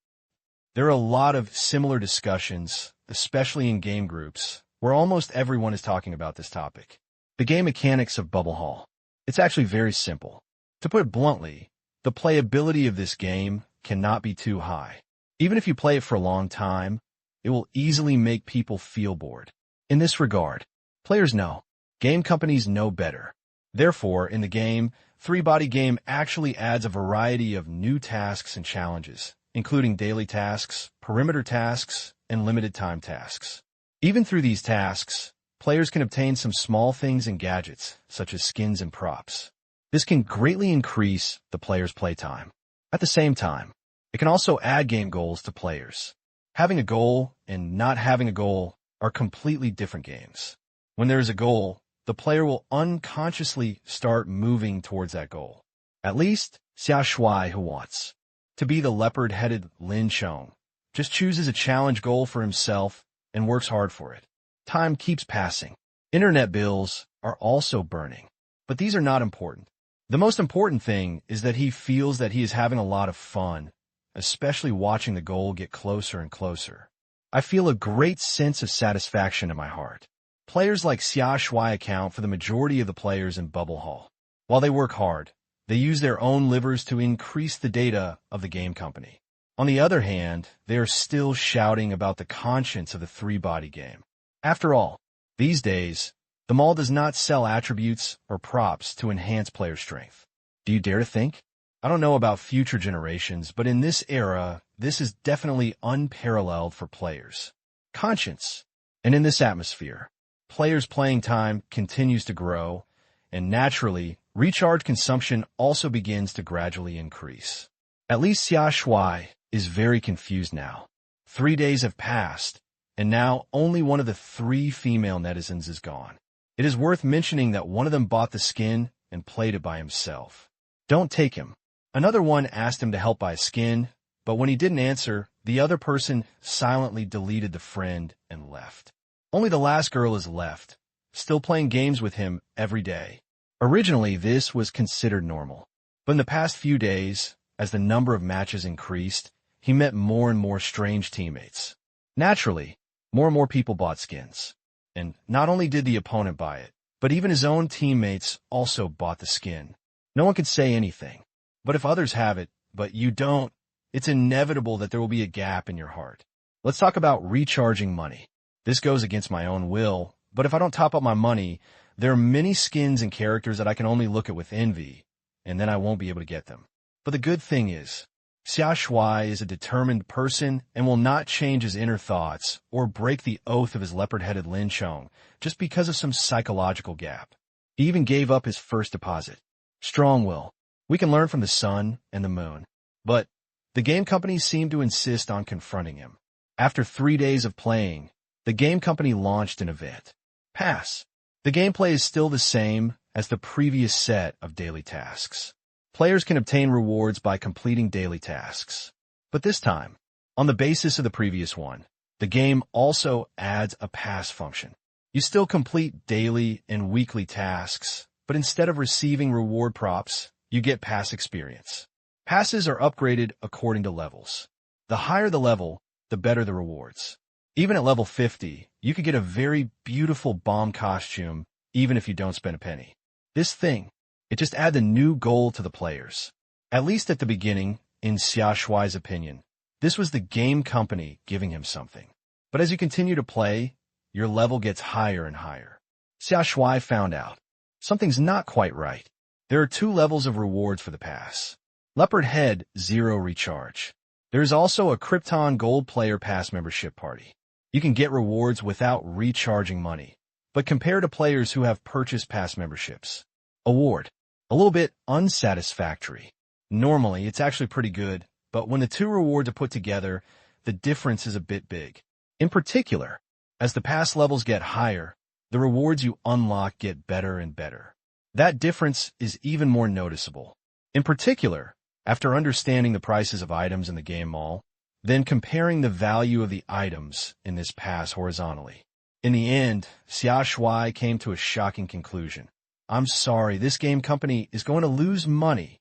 There are a lot of similar discussions, especially in game groups, where almost everyone is talking about this topic. The game mechanics of Bubble Hall. It's actually very simple. To put it bluntly, the playability of this game cannot be too high. Even if you play it for a long time, it will easily make people feel bored. In this regard, players know. Game companies know better. Therefore, in the game, 3-body game actually adds a variety of new tasks and challenges, including daily tasks, perimeter tasks, and limited time tasks. Even through these tasks, players can obtain some small things and gadgets, such as skins and props. This can greatly increase the player's playtime. At the same time, it can also add game goals to players. Having a goal and not having a goal are completely different games. When there is a goal, the player will unconsciously start moving towards that goal. At least, Xia Shuai, who wants to be the leopard-headed Lin Chong, just chooses a challenge goal for himself and works hard for it. Time keeps passing. Internet bills are also burning. But these are not important. The most important thing is that he feels that he is having a lot of fun, especially watching the goal get closer and closer. I feel a great sense of satisfaction in my heart. Players like Xia Shuai account for the majority of the players in Bubble Hall. While they work hard, they use their own livers to increase the data of the game company. On the other hand, they are still shouting about the conscience of the three-body game. After all, these days, the mall does not sell attributes or props to enhance player strength. Do you dare to think? I don't know about future generations, but in this era, this is definitely unparalleled for players. Conscience. And in this atmosphere, players' playing time continues to grow, and naturally, recharge consumption also begins to gradually increase. At least Xia Shuai is very confused now. 3 days have passed, and now only one of the 3 female netizens is gone. It is worth mentioning that one of them bought the skin and played it by himself. Don't take him. Another one asked him to help buy a skin, but when he didn't answer, the other person silently deleted the friend and left. Only the last girl is left, still playing games with him every day. Originally, this was considered normal, but in the past few days, as the number of matches increased, he met more and more strange teammates. Naturally, more and more people bought skins. And not only did the opponent buy it, but even his own teammates also bought the skin. No one could say anything. But if others have it, but you don't, it's inevitable that there will be a gap in your heart. Let's talk about recharging money. This goes against my own will, but if I don't top up my money, there are many skins and characters that I can only look at with envy, and then I won't be able to get them. But the good thing is, Xia Shuai is a determined person and will not change his inner thoughts or break the oath of his leopard-headed Lin Chong just because of some psychological gap. He even gave up his first deposit. Strong will. We can learn from the sun and the moon. But the game company seemed to insist on confronting him. After 3 days of playing, the game company launched an event. Pass. The gameplay is still the same as the previous set of daily tasks. Players can obtain rewards by completing daily tasks. But this time, on the basis of the previous one, the game also adds a pass function. You still complete daily and weekly tasks, but instead of receiving reward props, you get pass experience. Passes are upgraded according to levels. The higher the level, the better the rewards. Even at level 50, you could get a very beautiful bomb costume even if you don't spend a penny. This thing, it just adds a new goal to the players. At least at the beginning, in Xia Shuai's opinion, this was the game company giving him something. But as you continue to play, your level gets higher and higher. Xia Shuai found out something's not quite right. There are 2 levels of rewards for the pass. Leopard Head, 0 recharge. There is also a Krypton Gold Player Pass membership party. You can get rewards without recharging money, but compared to players who have purchased pass memberships. Award. A little bit unsatisfactory. Normally, it's actually pretty good, but when the 2 rewards are put together, the difference is a bit big. In particular, as the pass levels get higher, the rewards you unlock get better and better. That difference is even more noticeable. In particular, after understanding the prices of items in the game mall, then comparing the value of the items in this pass horizontally. In the end, Xia Shuai came to a shocking conclusion. I'm sorry, this game company is going to lose money.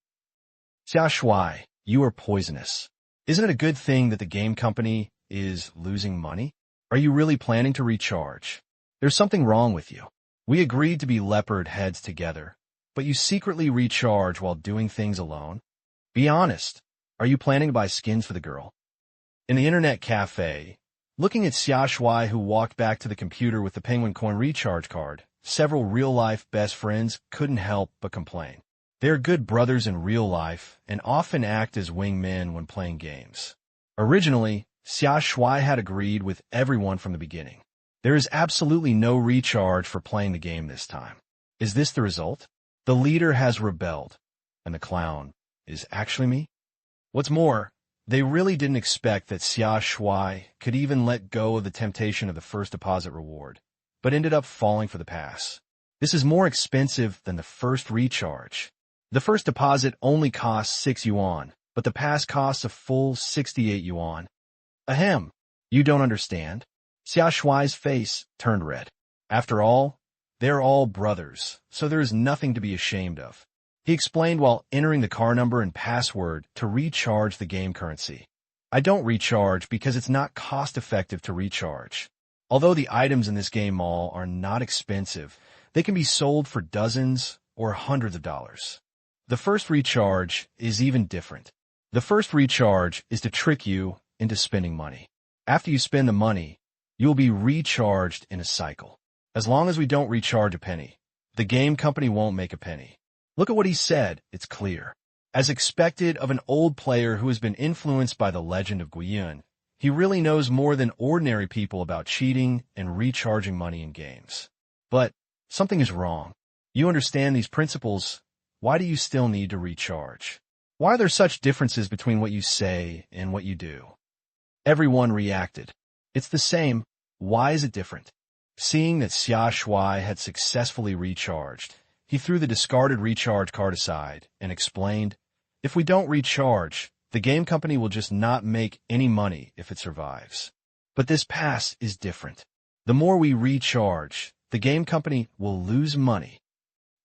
Xia Shuai, you are poisonous. Isn't it a good thing that the game company is losing money? Are you really planning to recharge? There's something wrong with you. We agreed to be leopard heads together, but you secretly recharge while doing things alone? Be honest. Are you planning to buy skins for the girl? In the internet cafe, looking at Xia Shuai who walked back to the computer with the Penguin Coin recharge card, several real-life best friends couldn't help but complain. They are good brothers in real life and often act as wingmen when playing games. Originally, Xia Shuai had agreed with everyone from the beginning. There is absolutely no recharge for playing the game this time. Is this the result? The leader has rebelled, and the clown is actually me. What's more, they really didn't expect that Xia Shuai could even let go of the temptation of the first deposit reward, but ended up falling for the pass. This is more expensive than the first recharge. The first deposit only costs 6 yuan, but the pass costs a full 68 yuan. Ahem, you don't understand? Xia Shuai's face turned red. After all, they're all brothers, so there is nothing to be ashamed of. He explained while entering the car number and password to recharge the game currency. I don't recharge because it's not cost-effective to recharge. Although the items in this game mall are not expensive, they can be sold for dozens or hundreds of dollars. The first recharge is even different. The first recharge is to trick you into spending money. After you spend the money, you will be recharged in a cycle. As long as we don't recharge a penny, the game company won't make a penny. Look at what he said, it's clear. As expected of an old player who has been influenced by the legend of Guiyun, he really knows more than ordinary people about cheating and recharging money in games. But something is wrong. You understand these principles. Why do you still need to recharge? Why are there such differences between what you say and what you do? Everyone reacted. It's the same. Why is it different? Seeing that Xia Shuai had successfully recharged, he threw the discarded recharge card aside and explained, if we don't recharge, the game company will just not make any money if it survives. But this pass is different. The more we recharge, the game company will lose money.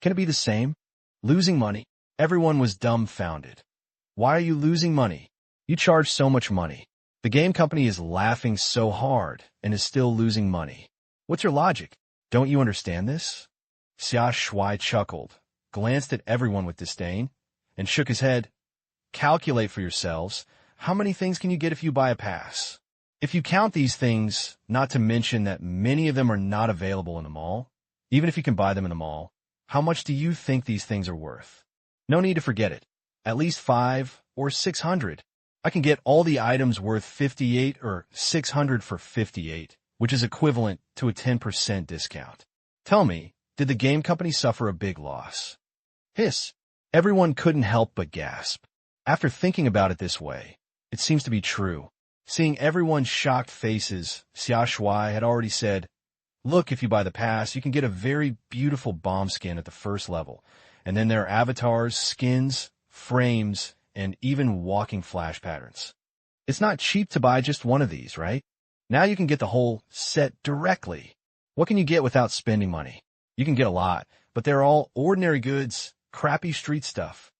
Can it be the same? Losing money? Everyone was dumbfounded. Why are you losing money? You charge so much money. The game company is laughing so hard and is still losing money. What's your logic? Don't you understand this? Xia Shuai chuckled, glanced at everyone with disdain, and shook his head. Calculate for yourselves. How many things can you get if you buy a pass? If you count these things, not to mention that many of them are not available in the mall, even if you can buy them in the mall, how much do you think these things are worth? No need to forget it. At least 500 or 600. I can get all the items worth 58 or 600 for 58, which is equivalent to a 10% discount. Tell me, did the game company suffer a big loss? Hiss. Everyone couldn't help but gasp. After thinking about it this way, it seems to be true. Seeing everyone's shocked faces, Xia Shuai had already said, look, if you buy the pass, you can get a very beautiful bomb skin at the first level, and then there are avatars, skins, frames, and even walking flash patterns. It's not cheap to buy just one of these, right? Now you can get the whole set directly. What can you get without spending money? You can get a lot, but they're all ordinary goods, crappy street stuff.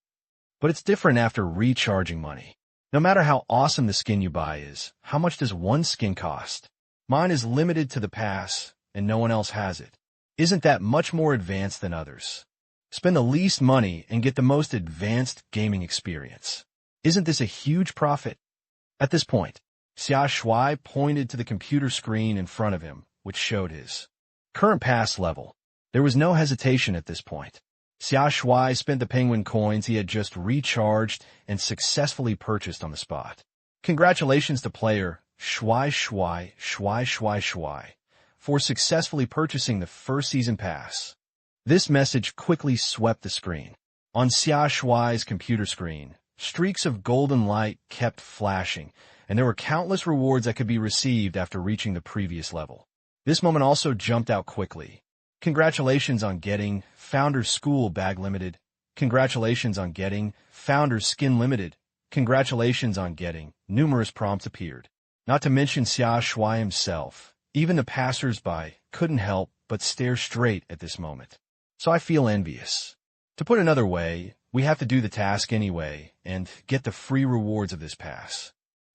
But it's different after recharging money. No matter how awesome the skin you buy is, how much does one skin cost? Mine is limited to the pass, and no one else has it. Isn't that much more advanced than others? Spend the least money and get the most advanced gaming experience. Isn't this a huge profit? At this point, Xia Shuai pointed to the computer screen in front of him, which showed his current pass level. There was no hesitation at this point. Xia Shuai spent the penguin coins he had just recharged and successfully purchased on the spot. Congratulations to player Shuai for successfully purchasing the first season pass. This message quickly swept the screen. On Xia Shuai's computer screen, streaks of golden light kept flashing, and there were countless rewards that could be received after reaching the previous level. This moment also jumped out quickly. Congratulations on getting Founder's School Bag Limited. Congratulations on getting Founder's Skin Limited. Congratulations on getting. Numerous prompts appeared. Not to mention Xia Shuai himself. Even the passers-by couldn't help but stare straight at this moment. So I feel envious. To put another way, we have to do the task anyway and get the free rewards of this pass.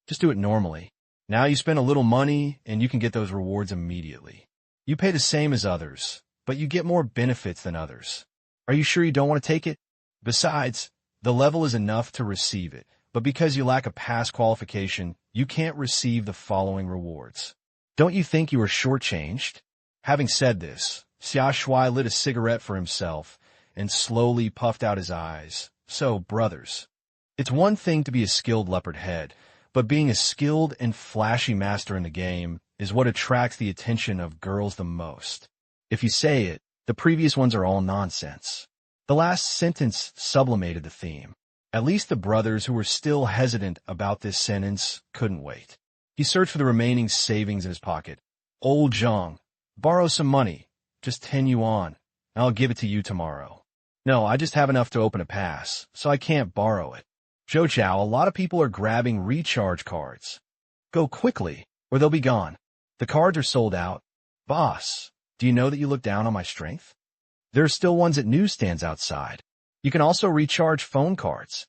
Just do it normally. Now you spend a little money and you can get those rewards immediately. You pay the same as others, but you get more benefits than others. Are you sure you don't want to take it? Besides, the level is enough to receive it, but because you lack a pass qualification, you can't receive the following rewards. Don't you think you are shortchanged? Having said this, Xia Shuai lit a cigarette for himself and slowly puffed out his eyes. So, brothers, it's one thing to be a skilled leopard head, but being a skilled and flashy master in the game is what attracts the attention of girls the most. If you say it, the previous ones are all nonsense. The last sentence sublimated the theme. At least the brothers who were still hesitant about this sentence couldn't wait. He searched for the remaining savings in his pocket. Old Zhang, borrow some money. Just 10 yuan. I'll give it to you tomorrow. No, I just have enough to open a pass, so I can't borrow it. Zhou Chao, a lot of people are grabbing recharge cards. Go quickly, or they'll be gone. The cards are sold out. Boss, do you know that you look down on my strength? There are still ones at newsstands outside. You can also recharge phone cards.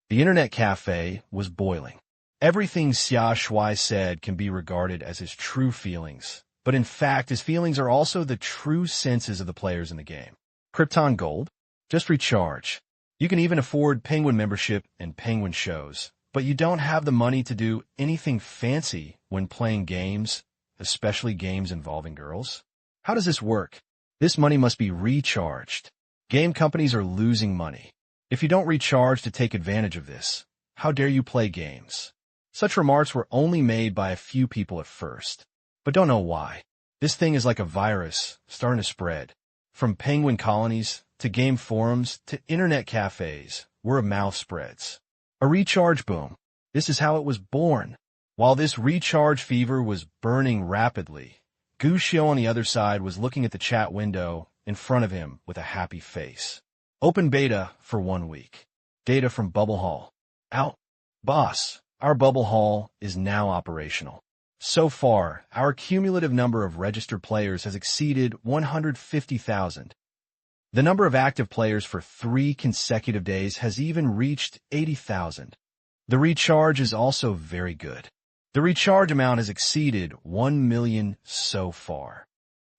The internet cafe was boiling. Everything Xia Shui said can be regarded as his true feelings, but in fact his feelings are also the true senses of the players in the game. Krypton Gold? Just recharge. You can even afford Penguin membership and Penguin shows, but you don't have the money to do anything fancy when playing games, especially games involving girls. How does this work? This money must be recharged. Game companies are losing money. If you don't recharge to take advantage of this, how dare you play games? Such remarks were only made by a few people at first, but don't know why. This thing is like a virus starting to spread. From penguin colonies to game forums to internet cafes, word of mouth spreads. A recharge boom. This is how it was born. While this recharge fever was burning rapidly, Gu Xiu on the other side was looking at the chat window in front of him with a happy face. Open beta for 1 week. Data from Bubble Hall. Out. Boss, our Bubble Hall is now operational. So far, our cumulative number of registered players has exceeded 150,000. The number of active players for 3 consecutive days has even reached 80,000. The recharge is also very good. The recharge amount has exceeded 1 million so far.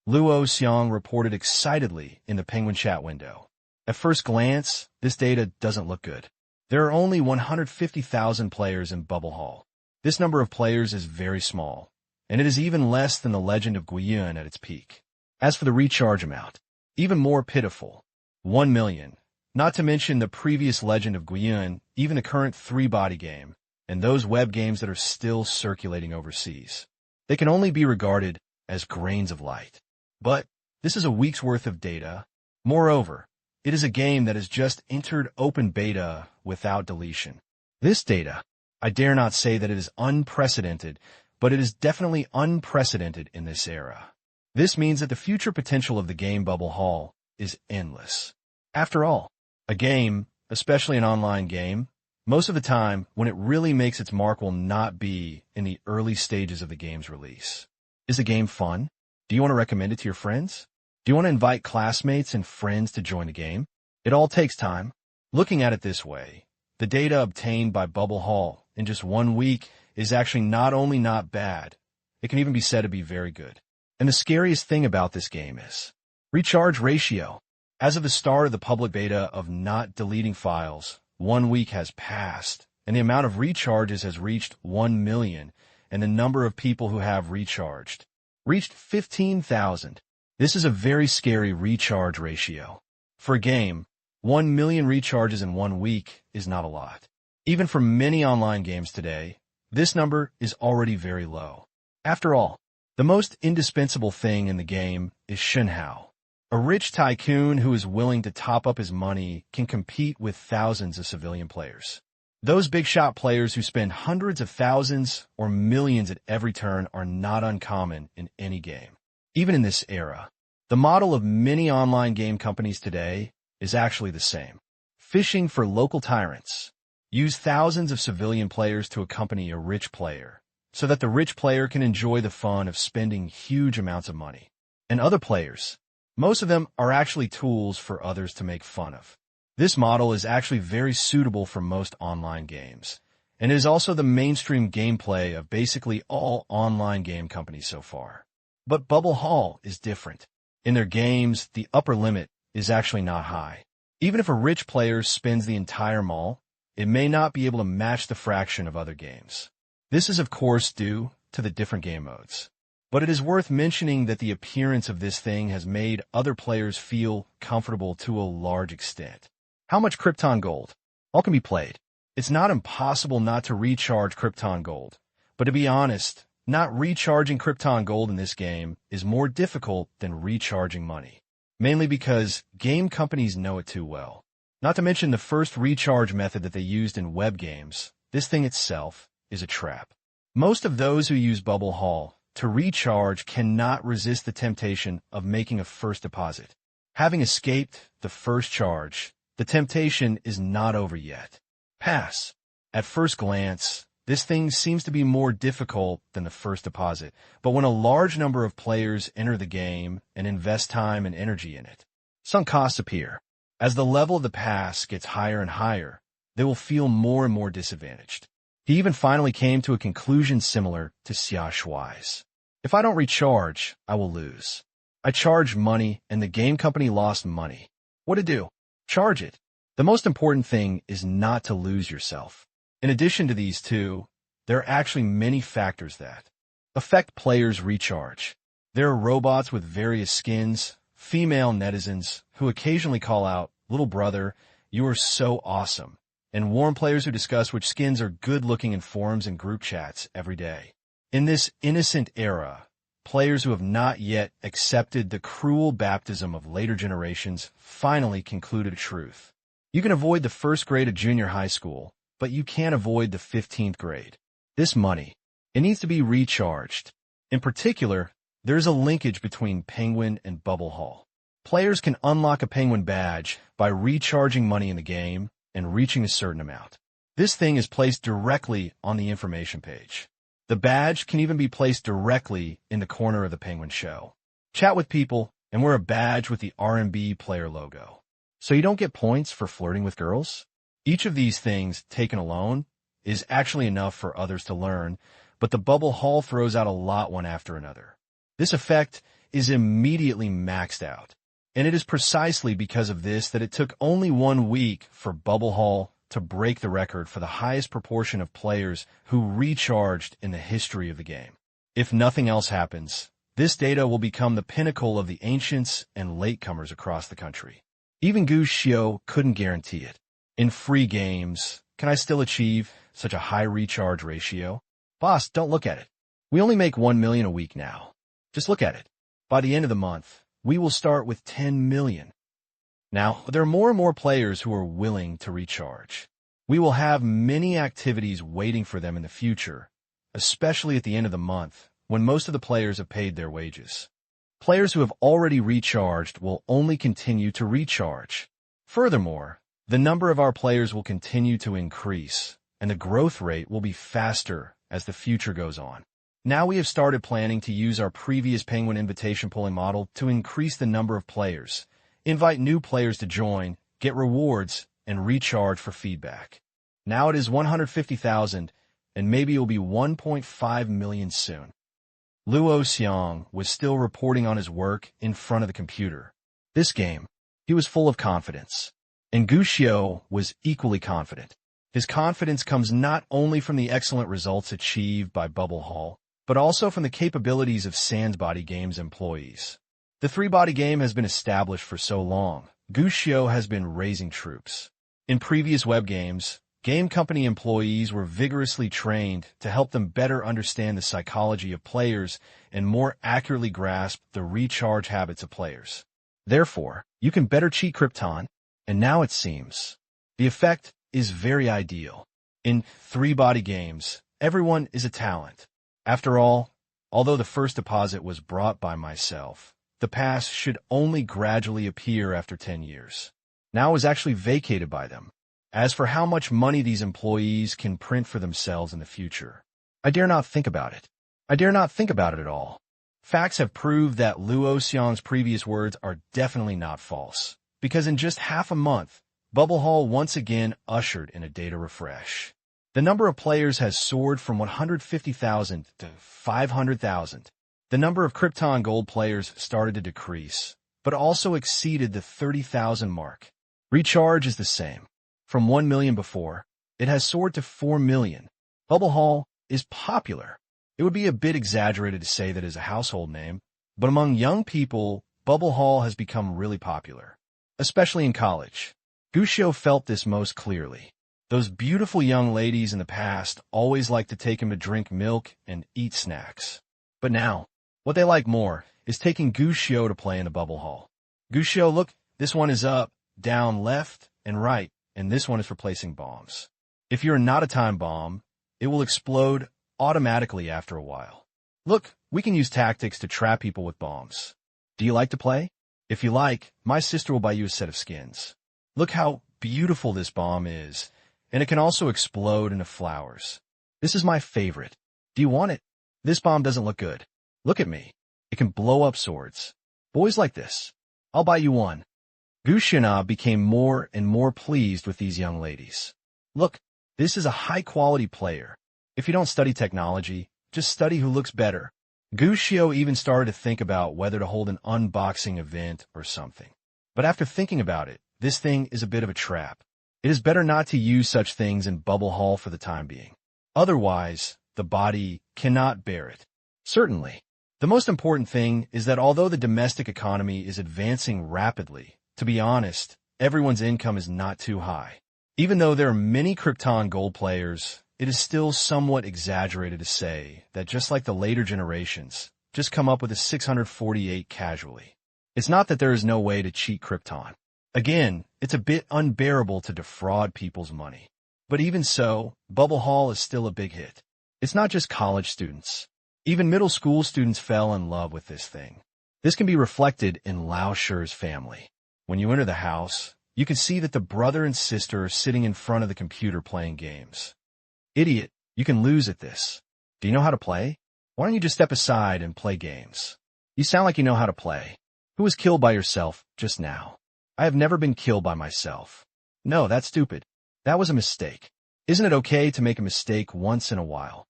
Luo Xiang reported excitedly in the Penguin chat window. At first glance, this data doesn't look good. There are only 150,000 players in Bubble Hall. This number of players is very small, and it is even less than the Legend of Guiyun at its peak. As for the recharge amount, even more pitiful, 1 million, not to mention the previous Legend of Guiyun, even the current 3-body game, and those web games that are still circulating overseas. They can only be regarded as grains of light. But this is a week's worth of data. Moreover, it is a game that has just entered open beta without deletion. This data, I dare not say that it is unprecedented, but it is definitely unprecedented in this era. This means that the future potential of the game Bubble Hall is endless. After all, a game, especially an online game, most of the time, when it really makes its mark will not be in the early stages of the game's release. Is the game fun? Do you want to recommend it to your friends? Do you want to invite classmates and friends to join the game? It all takes time. Looking at it this way, the data obtained by Bubble Hall in just 1 week is actually not only not bad, it can even be said to be very good. And the scariest thing about this game is recharge ratio. As of the start of the public beta of not deleting files, 1 week has passed, and the amount of recharges has reached 1 million, and the number of people who have recharged reached 15,000. This is a very scary recharge ratio. For a game, 1 million recharges in 1 week is not a lot. Even for many online games today, this number is already very low. After all, the most indispensable thing in the game is Shenhao. A rich tycoon who is willing to top up his money can compete with thousands of civilian players. Those big-shot players who spend hundreds of thousands or millions at every turn are not uncommon in any game. Even in this era, the model of many online game companies today is actually the same. Fishing for local tyrants. Use thousands of civilian players to accompany a rich player, so that the rich player can enjoy the fun of spending huge amounts of money. And other players, most of them are actually tools for others to make fun of. This model is actually very suitable for most online games, and it is also the mainstream gameplay of basically all online game companies so far. But Bubble Hall is different. In their games, the upper limit is actually not high. Even if a rich player spends the entire mall, it may not be able to match the fraction of other games. This is of course due to the different game modes. But it is worth mentioning that the appearance of this thing has made other players feel comfortable to a large extent. How much Krypton Gold? All can be played. It's not impossible not to recharge Krypton Gold. But to be honest, not recharging Krypton Gold in this game is more difficult than recharging money. mainly because game companies know it too well. Not to mention the first recharge method that they used in web games. This thing itself is a trap. Most of those who use Bubble Haul to recharge cannot resist the temptation of making a first deposit. Having escaped the first charge, the temptation is not over yet. Pass. At first glance, this thing seems to be more difficult than the first deposit, but when a large number of players enter the game and invest time and energy in it, sunk costs appear. As the level of the pass gets higher and higher, they will feel more and more disadvantaged. He even finally came to a conclusion similar to Xia Shuai's. If I don't recharge, I will lose. I charged money and the game company lost money. What to do? Charge it. The most important thing is not to lose yourself. In addition to these two, there are actually many factors that affect players' recharge. There are robots with various skins, female netizens who occasionally call out, "Little brother, you are so awesome," and warm players who discuss which skins are good-looking in forums and group chats every day. In this innocent era, players who have not yet accepted the cruel baptism of later generations finally concluded a truth. You can avoid the first grade of junior high school, but you can't avoid the 15th grade. This money, it needs to be recharged. In particular, there is a linkage between Penguin and Bubble Haul. Players can unlock a Penguin badge by recharging money in the game and reaching a certain amount. This thing is placed directly on the information page. The badge can even be placed directly in the corner of the Penguin show. Chat with people and wear a badge with the R&B player logo. So you don't get points for flirting with girls? Each of these things, taken alone, is actually enough for others to learn, but the Bubble Haul throws out a lot one after another. This effect is immediately maxed out, and it is precisely because of this that it took only 1 week for Bubble Haul to break the record for the highest proportion of players who recharged in the history of the game. If nothing else happens, this data will become the pinnacle of the ancients and latecomers across the country. Even Gu Xiao couldn't guarantee it. In free games, can I still achieve such a high recharge ratio? Boss, don't look at it. We only make 1 million a week now. Just look at it. By the end of the month, we will start with 10 million. Now, there are more and more players who are willing to recharge. We will have many activities waiting for them in the future, especially at the end of the month, when most of the players have paid their wages. Players who have already recharged will only continue to recharge. Furthermore, the number of our players will continue to increase, and the growth rate will be faster as the future goes on. Now we have started planning to use our previous Penguin invitation polling model to increase the number of players, invite new players to join, get rewards, and recharge for feedback. Now it is 150,000, and maybe it will be 1.5 million soon. Luo Xiang was still reporting on his work in front of the computer. This game, he was full of confidence. And Gu Xiao was equally confident. His confidence comes not only from the excellent results achieved by Bubble Haul, but also from the capabilities of Sandbody Games employees. The three-body game has been established for so long. Gu Xiao has been raising troops. In previous web games, game company employees were vigorously trained to help them better understand the psychology of players and more accurately grasp the recharge habits of players. Therefore, you can better cheat Krypton. And now it seems the effect is very ideal. In three-body games, everyone is a talent. After all, although the first deposit was brought by myself, the pass should only gradually appear after 10 years. Now it was actually vacated by them. As for how much money these employees can print for themselves in the future, I dare not think about it. I dare not think about it at all. Facts have proved that Luo Xiang's previous words are definitely not false. Because in just half a month, Bubble Haul once again ushered in a data refresh. The number of players has soared from 150,000 to 500,000. The number of Krypton Gold players started to decrease, but also exceeded the 30,000 mark. Recharge is the same. From 1 million before, it has soared to 4 million. Bubble Haul is popular. It would be a bit exaggerated to say that it is a household name, but among young people, Bubble Haul has become really popular. Especially in college. Gu Xiao felt this most clearly. Those beautiful young ladies in the past always liked to take him to drink milk and eat snacks. But now, what they like more is taking Gu Xiao to play in the Bubble Haul. Gushio, look, this one is up, down, left, and right, and this one is for placing bombs. If you're not a time bomb, it will explode automatically after a while. Look, we can use tactics to trap people with bombs. Do you like to play? If you like, my sister will buy you a set of skins. Look how beautiful this bomb is, and it can also explode into flowers. This is my favorite. Do you want it? This bomb doesn't look good. Look at me. It can blow up swords. Boys like this. I'll buy you one. Gushina became more and more pleased with these young ladies. Look, this is a high-quality player. If you don't study technology, just study who looks better. Gushio even started to think about whether to hold an unboxing event or something. But after thinking about it, this thing is a bit of a trap. It is better not to use such things in Bubble Hall for the time being. Otherwise, the body cannot bear it. Certainly. The most important thing is that although the domestic economy is advancing rapidly, to be honest, everyone's income is not too high. Even though there are many Krypton Gold players, it is still somewhat exaggerated to say that just like the later generations, just come up with a 648 casually. It's not that there is no way to cheat Krypton. Again, it's a bit unbearable to defraud people's money. But even so, Bubble Hall is still a big hit. It's not just college students. Even middle school students fell in love with this thing. This can be reflected in Lao Shi's family. When you enter the house, you can see that the brother and sister are sitting in front of the computer playing games. Idiot, you can lose at this. Do you know how to play? Why don't you just step aside and play games? You sound like you know how to play. Who was killed by yourself just now? I have never been killed by myself. No, that's stupid. That was a mistake. Isn't it okay to make a mistake once in a while?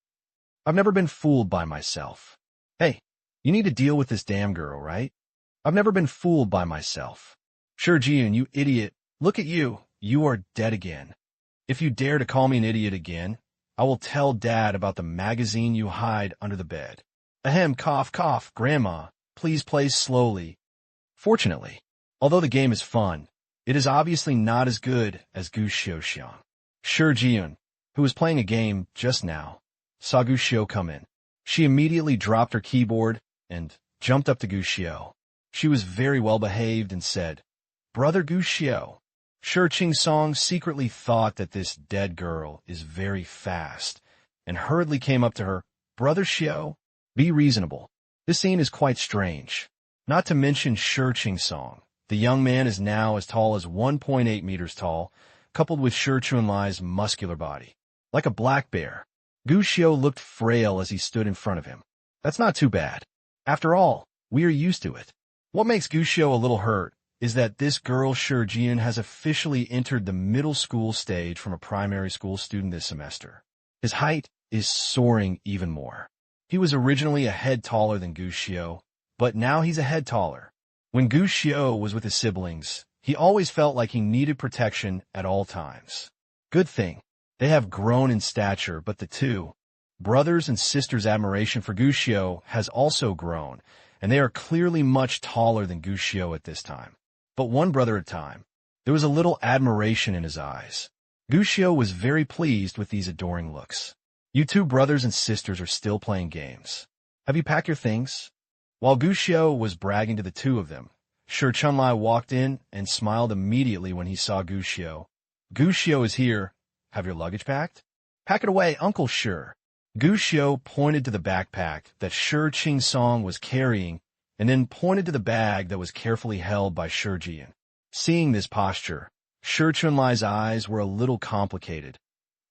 I've never been fooled by myself. Hey, you need to deal with this damn girl, right? I've never been fooled by myself. Sure, Jiun, you idiot. Look at you. You are dead again. If you dare to call me an idiot again, I will tell Dad about the magazine you hide under the bed. Ahem, cough, cough, Grandma. Please play slowly. Fortunately, although the game is fun, it is obviously not as good as Gushio Xiang. Sure, Jiun, who was playing a game just now, saw Gushio come in. She immediately dropped her keyboard and jumped up to Gushio. She was very well behaved and said, "Brother Gushio." Shi Qing-song secretly thought that this dead girl is very fast and hurriedly came up to her. "Brother Xiao, be reasonable. This scene is quite strange. Not to mention Shi Qing-song. The young man is now as tall as 1.8 meters tall, coupled with Shi Chunlai's muscular body. Like a black bear. Gushio looked frail as he stood in front of him. That's not too bad. After all, we are used to it. What makes Gushio a little hurt is that this girl Shi Jian has officially entered the middle school stage from a primary school student this semester. His height is soaring even more. He was originally a head taller than Gushio, but now he's a head taller. When Gushio was with his siblings, he always felt like he needed protection at all times. Good thing. They have grown in stature, but the two brothers and sisters' admiration for Gushio has also grown, and they are clearly much taller than Gushio at this time. But one brother at a time. There was a little admiration in his eyes. Gushio was very pleased with these adoring looks. You two brothers and sisters are still playing games. Have you packed your things? While Gushio was bragging to the two of them, Shi Chunlai walked in and smiled immediately when he saw Gushio. "Gushio is here. Have your luggage packed?" "Pack it away, Uncle Shi." Gushio pointed to the backpack that Shi Qing-song was carrying and then pointed to the bag that was carefully held by Shi Jian. Seeing this posture, Shi Chunlai's eyes were a little complicated.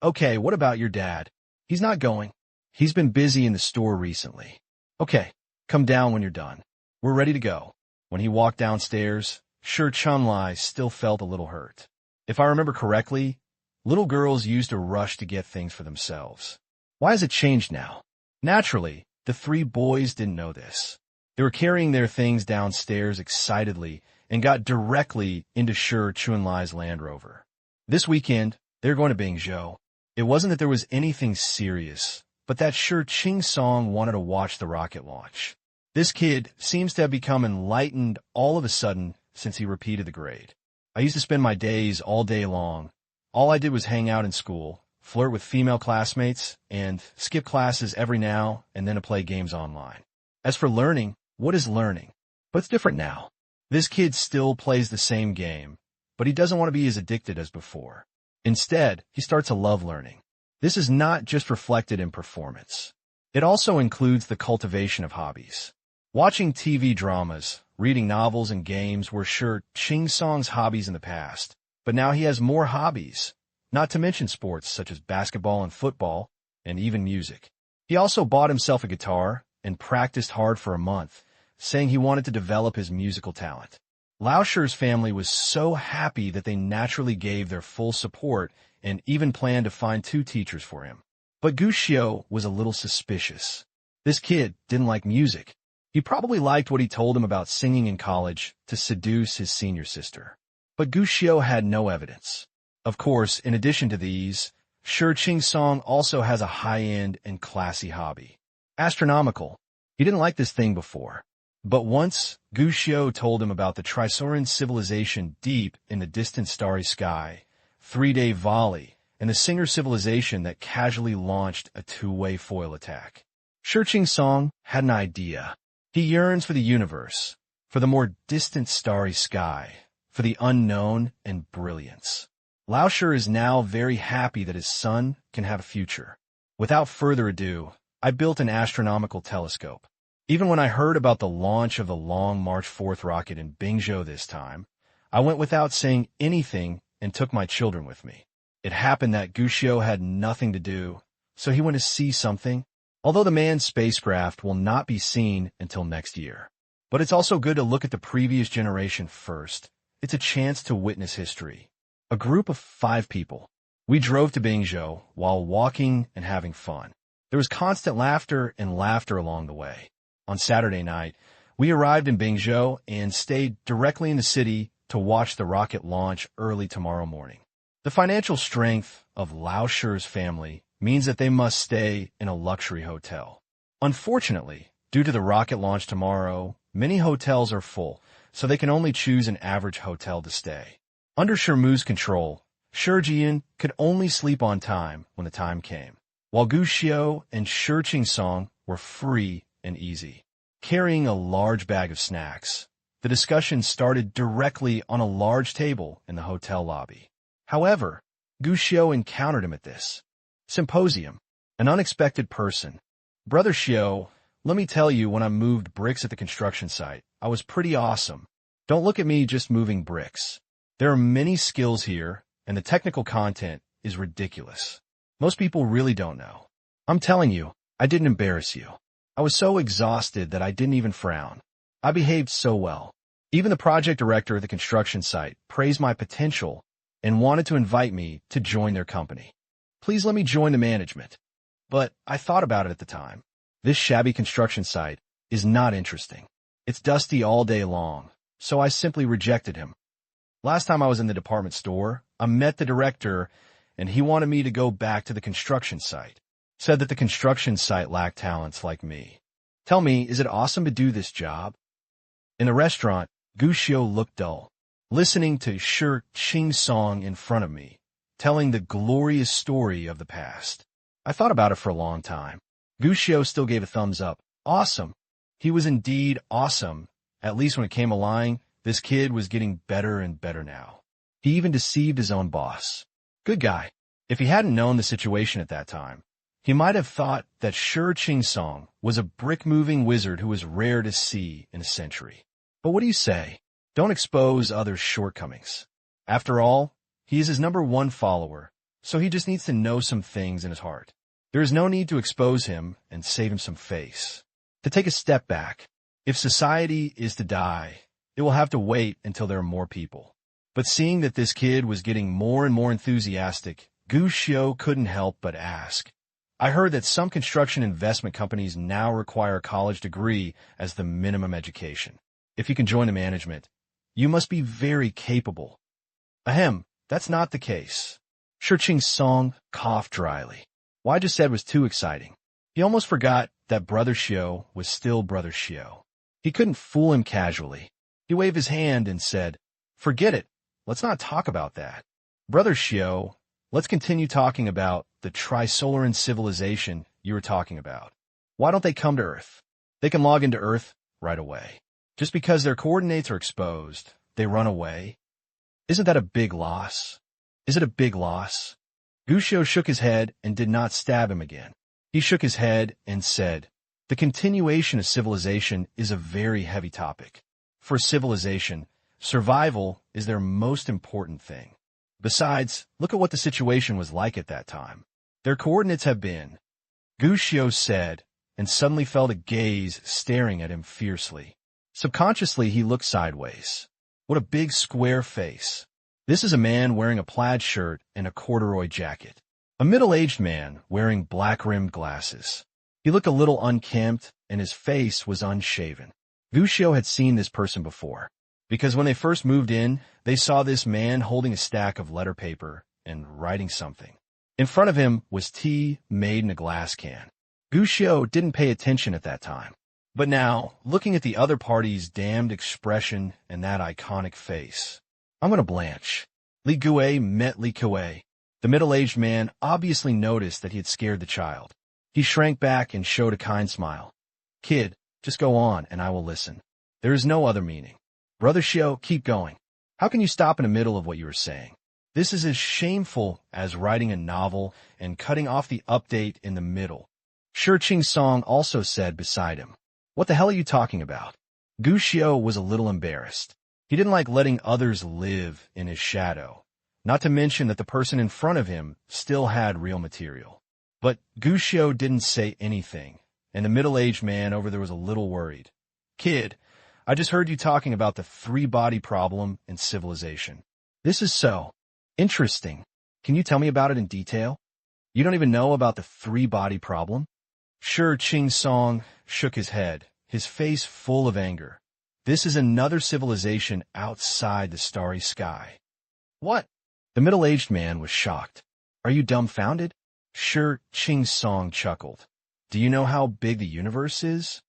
"Okay, what about your dad? He's not going. He's been busy in the store recently. Okay, come down when you're done. We're ready to go." When he walked downstairs, Shi Chunlai still felt a little hurt. If I remember correctly, little girls used to rush to get things for themselves. Why has it changed now? Naturally, the three boys didn't know this. They were carrying their things downstairs excitedly and got directly into Shi Chunlai's Land Rover. This weekend, they're going to Bingzhou. It wasn't that there was anything serious, but that Shi Qing-song wanted to watch the rocket launch. This kid seems to have become enlightened all of a sudden since he repeated the grade. I used to spend my days all day long. All I did was hang out in school, flirt with female classmates, and skip classes every now and then to play games online. As for learning, what is learning? But it's different now. This kid still plays the same game, but he doesn't want to be as addicted as before. Instead, he starts to love learning. This is not just reflected in performance. It also includes the cultivation of hobbies. Watching TV dramas, reading novels, and games were sure Ching Song's hobbies in the past, but now he has more hobbies, not to mention sports such as basketball and football, and even music. He also bought himself a guitar and practiced hard for a month, saying he wanted to develop his musical talent. Lao Shi's family was so happy that they naturally gave their full support and even planned to find 2 teachers for him. But Gu Xiu was a little suspicious. This kid didn't like music. He probably liked what he told him about singing in college to seduce his senior sister. But Gu Xiu had no evidence. Of course, in addition to these, Shi Ching Song also has a high-end and classy hobby. Astronomical. He didn't like this thing before. But once, Gu Xiu told him about the Trisoran civilization deep in the distant starry sky, 3-day volley, and the Singer civilization that casually launched a 2-way foil attack. Shi Ching Song had an idea. He yearns for the universe, for the more distant starry sky, for the unknown and brilliance. Lao Shi is now very happy that his son can have a future. Without further ado, I built an astronomical telescope. Even when I heard about the launch of the Long March 4th rocket in Bingzhou this time, I went without saying anything and took my children with me. It happened that Gu Xiu had nothing to do, so he went to see something, although the manned spacecraft will not be seen until next year. But it's also good to look at the previous generation first. It's a chance to witness history. A group of 5 people. We drove to Bingzhou while walking and having fun. There was constant laughter and laughter along the way. On Saturday night, we arrived in Bingzhou and stayed directly in the city to watch the rocket launch early tomorrow morning. The financial strength of Lao Shi's family means that they must stay in a luxury hotel. Unfortunately, due to the rocket launch tomorrow, many hotels are full, so they can only choose an average hotel to stay. Under Shirmu's control, Shi Jian could only sleep on time when the time came, while Gu Xiu and Shi Ching Song were free and easy. Carrying a large bag of snacks, the discussion started directly on a large table in the hotel lobby. However, Gu Xiu encountered him at this symposium, an unexpected person. Brother Xiu, let me tell you, when I moved bricks at the construction site, I was pretty awesome. Don't look at me just moving bricks. There are many skills here, and the technical content is ridiculous. Most people really don't know. I'm telling you, I didn't embarrass you. I was so exhausted that I didn't even frown. I behaved so well. Even the project director at the construction site praised my potential and wanted to invite me to join their company. Please let me join the management. But I thought about it at the time. This shabby construction site is not interesting. It's dusty all day long, so I simply rejected him. Last time I was in the department store, I met the director, and he wanted me to go back to the construction site. Said that the construction site lacked talents like me. Tell me, is it awesome to do this job? In the restaurant, Gu Xiu looked dull, listening to Shi Ching Song in front of me, telling the glorious story of the past. I thought about it for a long time. Gu Xiu still gave a thumbs up. Awesome. He was indeed awesome. At least when it came to lying, this kid was getting better and better now. He even deceived his own boss. Good guy. If he hadn't known the situation at that time, he might have thought that Shi Ching Song was a brick-moving wizard who was rare to see in a century. But what do you say? Don't expose others' shortcomings. After all, he is his #1 follower, so he just needs to know some things in his heart. There is no need to expose him and save him some face. To take a step back, if society is to die, it will have to wait until there are more people. But seeing that this kid was getting more and more enthusiastic, Gu Xiu couldn't help but ask. I heard that some construction investment companies now require a college degree as the minimum education. If you can join the management, you must be very capable. Ahem, that's not the case. Shi Ching Song coughed dryly. What I just said was too exciting. He almost forgot that Brother Xiu was still Brother Xiu. He couldn't fool him casually. He waved his hand and said, "Forget it. Let's not talk about that. Brother Xiu, let's continue talking about the Trisoran civilization you were talking about. Why don't they come to Earth? They can log into Earth right away." Just because their coordinates are exposed, they run away? Isn't that a big loss? Is it a big loss? Gushio shook his head and did not stab him again. He shook his head and said, "The continuation of civilization is a very heavy topic. For civilization, survival is their most important thing. Besides, look at what the situation was like at that time. Their coordinates have been," Gushio said, and suddenly felt a gaze staring at him fiercely. Subconsciously, he looked sideways. What a big square face. This is a man wearing a plaid shirt and a corduroy jacket. A middle-aged man wearing black-rimmed glasses. He looked a little unkempt, and his face was unshaven. Gushio had seen this person before, because when they first moved in, they saw this man holding a stack of letter paper and writing something. In front of him was tea made in a glass can. Gushio didn't pay attention at that time. But now, looking at the other party's damned expression and that iconic face, I'm gonna blanch. Li Gue met Li Kue. The middle-aged man obviously noticed that he had scared the child. He shrank back and showed a kind smile. "Kid, just go on and I will listen. There is no other meaning. Brother Shio, keep going. How can you stop in the middle of what you are saying? This is as shameful as writing a novel and cutting off the update in the middle." Shi Ching Song also said beside him, "What the hell are you talking about?" Gushio was a little embarrassed. He didn't like letting others live in his shadow, not to mention that the person in front of him still had real material. But Gushio didn't say anything, and the middle-aged man over there was a little worried. "Kid, I just heard you talking about the three-body problem in civilization. This is so interesting. Can you tell me about it in detail? You don't even know about the three-body problem?" Shi Ching Song shook his head, his face full of anger. This is another civilization outside the starry sky. "What?" The middle-aged man was shocked. "Are you dumbfounded?" Shi Ching Song chuckled. "Do you know how big the universe is?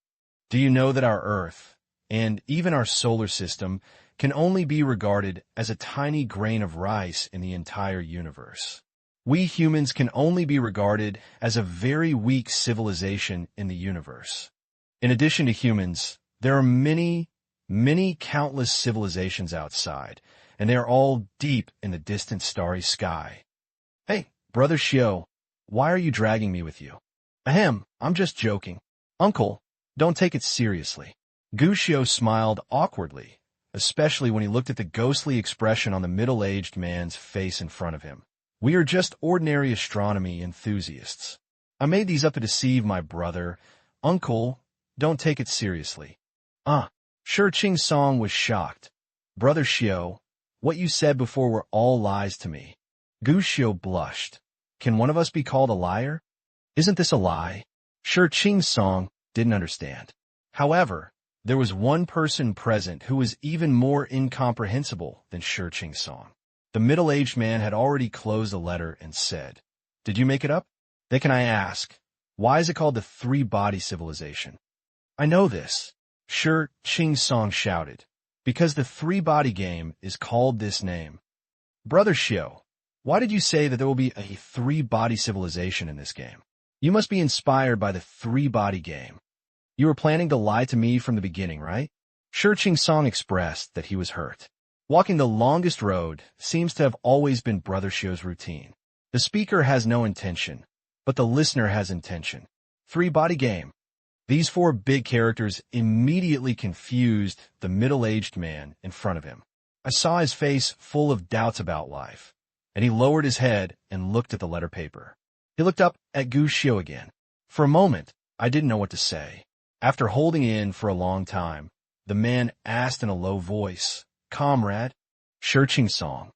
Do you know that our Earth, and even our solar system, can only be regarded as a tiny grain of rice in the entire universe? We humans can only be regarded as a very weak civilization in the universe. In addition to humans, there are many countless civilizations outside, and they are all deep in the distant starry sky. Hey, Brother Shio, why are you dragging me with you?" "Ahem, I'm just joking. Uncle, don't take it seriously." Gushio smiled awkwardly, especially when he looked at the ghostly expression on the middle-aged man's face in front of him. "We are just ordinary astronomy enthusiasts. I made these up to deceive my brother. Uncle, don't take it seriously." Shi Ching Song was shocked. "Brother Shio, what you said before were all lies to me." Gushio blushed. "Can one of us be called a liar? Isn't this a lie?" Shi Ching Song didn't understand. However, there was one person present who was even more incomprehensible than Shi Ching Song. The middle-aged man had already closed the letter and said, "Did you make it up? Then can I ask, why is it called the three-body civilization?" "I know this," Shi Ching Song shouted, "because the three-body game is called this name." "Brother Shio, why did you say that there will be a three-body civilization in this game? You must be inspired by the three-body game. You were planning to lie to me from the beginning, right?" Shi Ching Song expressed that he was hurt. Walking the longest road seems to have always been Brother Shio's routine. The speaker has no intention, but the listener has intention. Three-body game. These four big characters immediately confused the middle-aged man in front of him. I saw his face full of doubts about life, and he lowered his head and looked at the letter paper. He looked up at Gushio again. For a moment, I didn't know what to say. After holding in for a long time, the man asked in a low voice, "Comrade?" Shi Ching Song.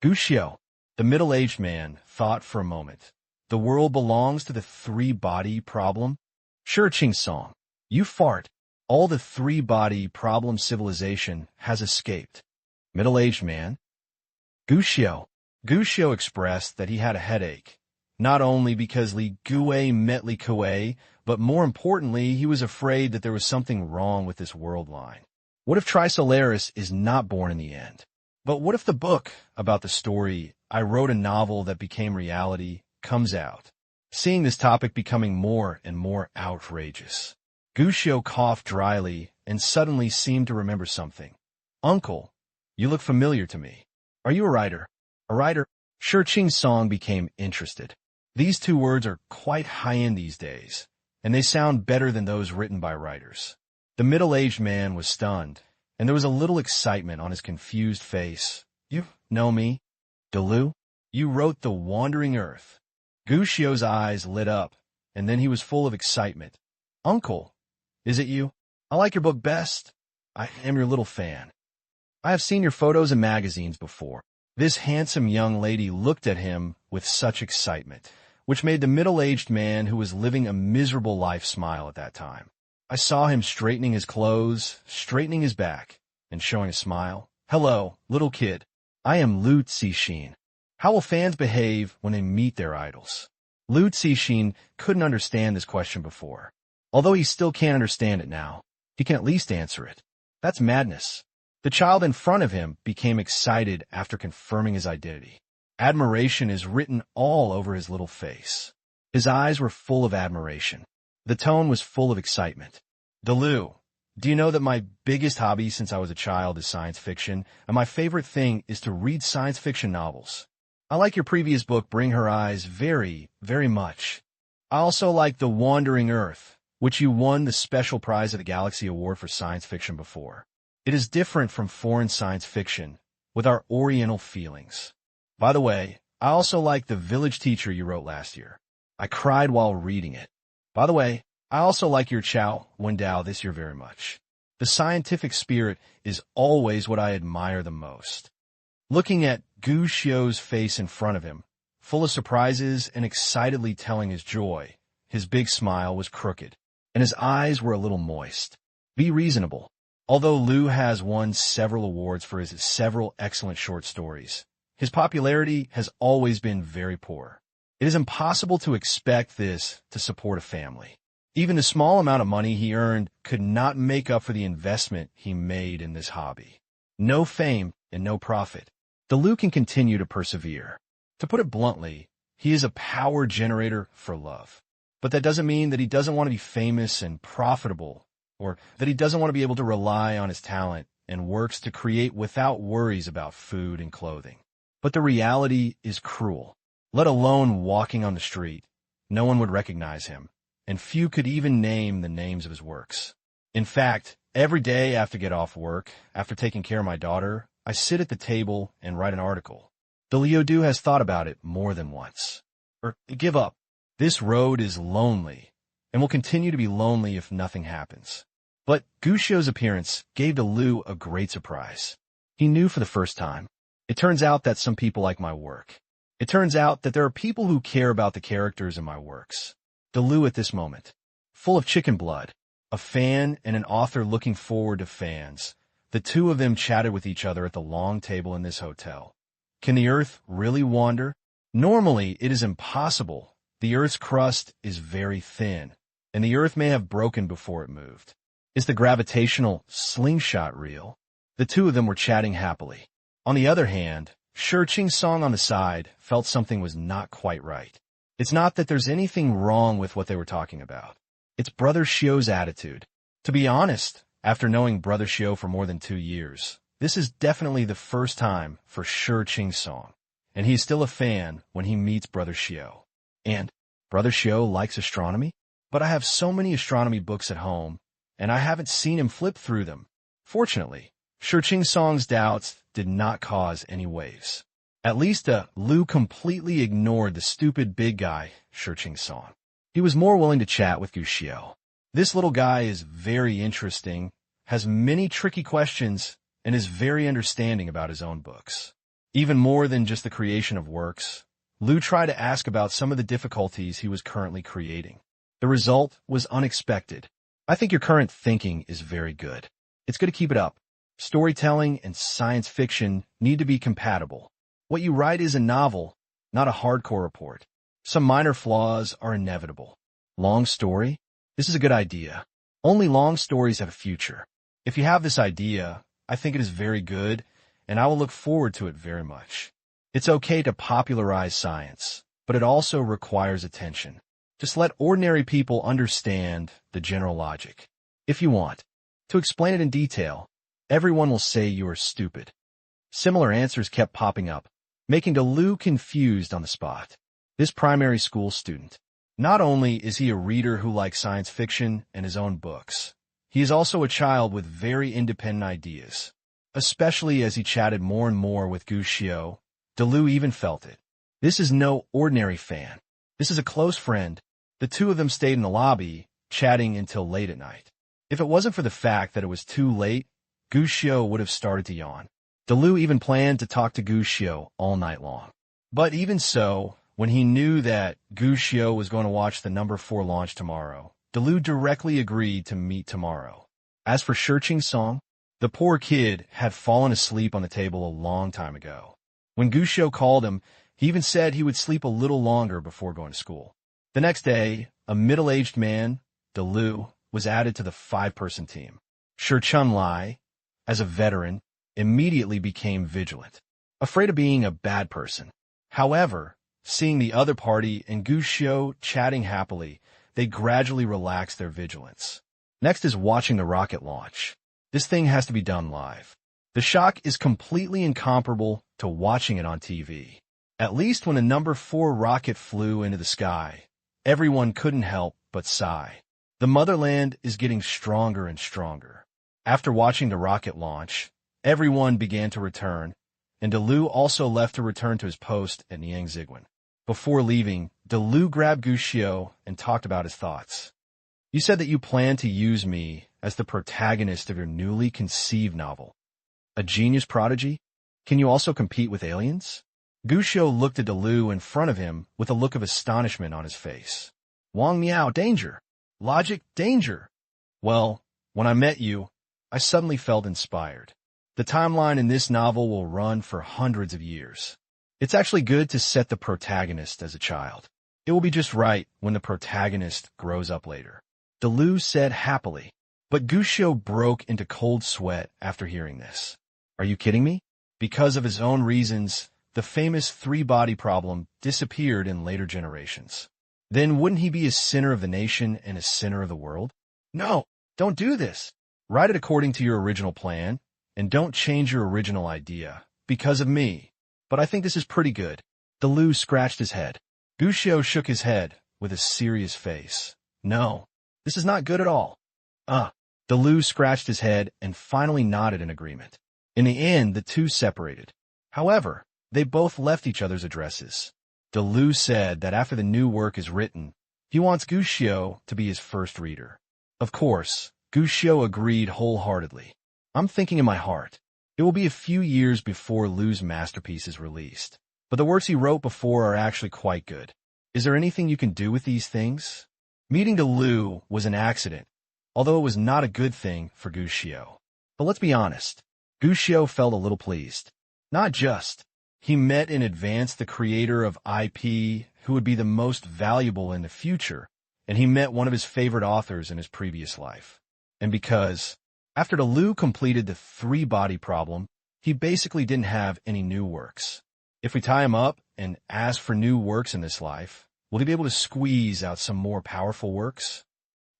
Gushio. The middle-aged man thought for a moment. "The world belongs to the three-body problem?" Shi Ching Song. "You fart. All the three-body problem civilization has escaped." Middle-aged man. Gushio. Gushio expressed that he had a headache, not only because Li Gue met Li Kue, but more importantly, he was afraid that there was something wrong with this world line. What if Spoliers is not born in the end? But what if the book about the story I wrote a novel that became reality comes out? Seeing this topic becoming more and more outrageous. Gushio coughed dryly and suddenly seemed to remember something. Uncle, you look familiar to me. Are you a writer? A writer? Shirqing's song became interested. These two words are quite high-end these days, and they sound better than those written by writers. The middle-aged man was stunned, and there was a little excitement on his confused face. You know me? Delu? You wrote The Wandering Earth. Gushio's eyes lit up, and then he was full of excitement. Uncle, is it you? I like your book best. I am your little fan. I have seen your photos in magazines before. This handsome young lady looked at him with such excitement, which made the middle-aged man who was living a miserable life smile at that time. I saw him straightening his clothes, straightening his back, and showing a smile. Hello, little kid. I am Lu Cixin. How will fans behave when they meet their idols? Lu Cixin couldn't understand this question before. Although he still can't understand it now, he can at least answer it. That's madness. The child in front of him became excited after confirming his identity. Admiration is written all over his little face. His eyes were full of admiration. The tone was full of excitement. Delu, do you know that my biggest hobby since I was a child is science fiction, and my favorite thing is to read science fiction novels? I like your previous book, Bring Her Eyes, very, very much. I also like The Wandering Earth, which you won the special prize of the Galaxy Award for science fiction before. It is different from foreign science fiction, with our Oriental feelings. By the way, I also like The Village Teacher you wrote last year. I cried while reading it. By the way, I also like your Chao Wendao this year very much. The scientific spirit is always what I admire the most. Looking at Gu Xiu's face in front of him, full of surprises and excitedly telling his joy, his big smile was crooked, and his eyes were a little moist. Be reasonable. Although Lu has won several awards for his several excellent short stories, his popularity has always been very poor. It is impossible to expect this to support a family. Even the small amount of money he earned could not make up for the investment he made in this hobby. No fame and no profit. Delu can continue to persevere. To put it bluntly, he is a power generator for love. But that doesn't mean that he doesn't want to be famous and profitable, or that he doesn't want to be able to rely on his talent and works to create without worries about food and clothing. But the reality is cruel. Let alone walking on the street, no one would recognize him, and few could even name the names of his works. In fact, every day after I get off work, after taking care of my daughter, I sit at the table and write an article. The Liudu has thought about it more than once. Give up. This road is lonely, and will continue to be lonely if nothing happens. But Gushio's appearance gave Delu a great surprise. He knew for the first time. It turns out that some people like my work. It turns out that there are people who care about the characters in my works. Delu at this moment, full of chicken blood, a fan and an author looking forward to fans. The two of them chatted with each other at the long table in this hotel. Can the Earth really wander? Normally, it is impossible. The Earth's crust is very thin, and the Earth may have broken before it moved. Is the gravitational slingshot real? The two of them were chatting happily. On the other hand, Shirqing's song on the side felt something was not quite right. It's not that there's anything wrong with what they were talking about. It's Brother Xiu's attitude. To be honest, after knowing Brother Xiu for more than 2 years, this is definitely the first time for Shirqing's song, and he's still a fan when he meets Brother Xiu. And Brother Xiu likes astronomy? But I have so many astronomy books at home, and I haven't seen him flip through them. Fortunately, Shirqing Song's doubts did not cause any waves. At least Lu completely ignored the stupid big guy, Shirqing Song. He was more willing to chat with Gu Xiu. This little guy is very interesting, has many tricky questions, and is very understanding about his own books. Even more than just the creation of works, Lu tried to ask about some of the difficulties he was currently creating. The result was unexpected. I think your current thinking is very good. It's good to keep it up. Storytelling and science fiction need to be compatible. What you write is a novel, not a hardcore report. Some minor flaws are inevitable. Long story? This is a good idea. Only long stories have a future. If you have this idea, I think it is very good, and I will look forward to it very much. It's okay to popularize science, but it also requires attention. Just let ordinary people understand the general logic. If you want to explain it in detail, everyone will say you are stupid. Similar answers kept popping up, making Delu confused on the spot. This primary school student, not only is he a reader who likes science fiction and his own books, he is also a child with very independent ideas. Especially as he chatted more and more with Gu Xiao, Delu even felt it. This is no ordinary fan. This is a close friend. The two of them stayed in the lobby, chatting until late at night. If it wasn't for the fact that it was too late, Gu Xiao would have started to yawn. Delu even planned to talk to Gu Xiao all night long. But even so, when he knew that Gu Xiao was going to watch the number 4 launch tomorrow, Delu directly agreed to meet tomorrow. As for Shiqing's song, the poor kid had fallen asleep on the table a long time ago. When Gu Xiao called him, he even said he would sleep a little longer before going to school. The next day, a middle-aged man, Delu, was added to the 5-person team. Shiqing, as a veteran, immediately became vigilant, afraid of being a bad person. However, seeing the other party and Gu Xiao chatting happily, they gradually relaxed their vigilance. Next is watching the rocket launch. This thing has to be done live. The shock is completely incomparable to watching it on TV. At least when a number 4 rocket flew into the sky, everyone couldn't help but sigh. The motherland is getting stronger and stronger. After watching the rocket launch, everyone began to return, and Delu also left to return to his post at Niangziguan. Before leaving, Delu grabbed Gu Xiao and talked about his thoughts. You said that you plan to use me as the protagonist of your newly conceived novel. A genius prodigy? Can you also compete with aliens? Gu Xiao looked at Delu in front of him with a look of astonishment on his face. Wang Miao, danger! Logic, danger! Well, when I met you, I suddenly felt inspired. The timeline in this novel will run for hundreds of years. It's actually good to set the protagonist as a child. It will be just right when the protagonist grows up later. Delu said happily, but Gu Xiao broke into cold sweat after hearing this. Are you kidding me? Because of his own reasons, the famous 3-body problem disappeared in later generations. Then wouldn't he be a sinner of the nation and a sinner of the world? No, don't do this. Write it according to your original plan, and don't change your original idea, because of me. But I think this is pretty good. Delu scratched his head. Gu Xiao shook his head with a serious face. No, this is not good at all. Delu scratched his head and finally nodded in agreement. In the end, the two separated. However, they both left each other's addresses. Delu said that after the new work is written, he wants Gu Xiao to be his first reader. Of course, Gu Xiao agreed wholeheartedly. I'm thinking in my heart, it will be a few years before Lu's masterpiece is released. But the works he wrote before are actually quite good. Is there anything you can do with these things? Meeting Delu was an accident, although it was not a good thing for Gu Xiao. But let's be honest, Gu Xiao felt a little pleased. Not just. He met in advance the creator of IP who would be the most valuable in the future, and he met one of his favorite authors in his previous life. And because, after Delu completed the 3-body problem, he basically didn't have any new works. If we tie him up and ask for new works in this life, will he be able to squeeze out some more powerful works?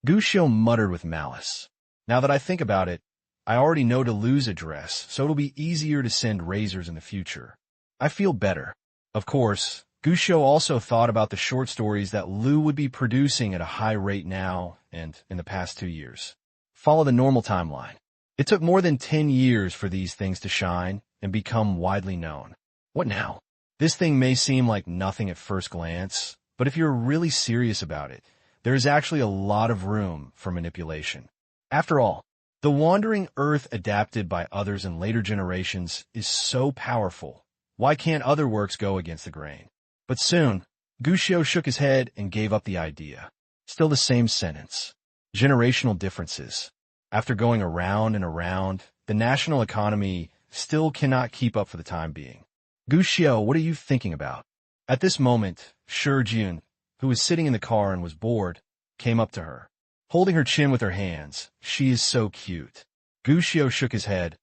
Gu Xiao muttered with malice. Now that I think about it, I already know Delu's address, so it'll be easier to send razors in the future. I feel better. Of course, Gu Xiao also thought about the short stories that Lu would be producing at a high rate now and in the past 2 years. Follow the normal timeline. It took more than 10 years for these things to shine and become widely known. What now? This thing may seem like nothing at first glance, but if you're really serious about it, there is actually a lot of room for manipulation. After all, the wandering earth adapted by others in later generations is so powerful. Why can't other works go against the grain? But soon, Gu Xiao shook his head and gave up the idea. Still the same sentence. Generational differences. After going around and around, the national economy still cannot keep up for the time being. Gu Xiao, what are you thinking about? At this moment, Shiqing, who was sitting in the car and was bored, came up to her. Holding her chin with her hands, she is so cute. Gu Xiao shook his head.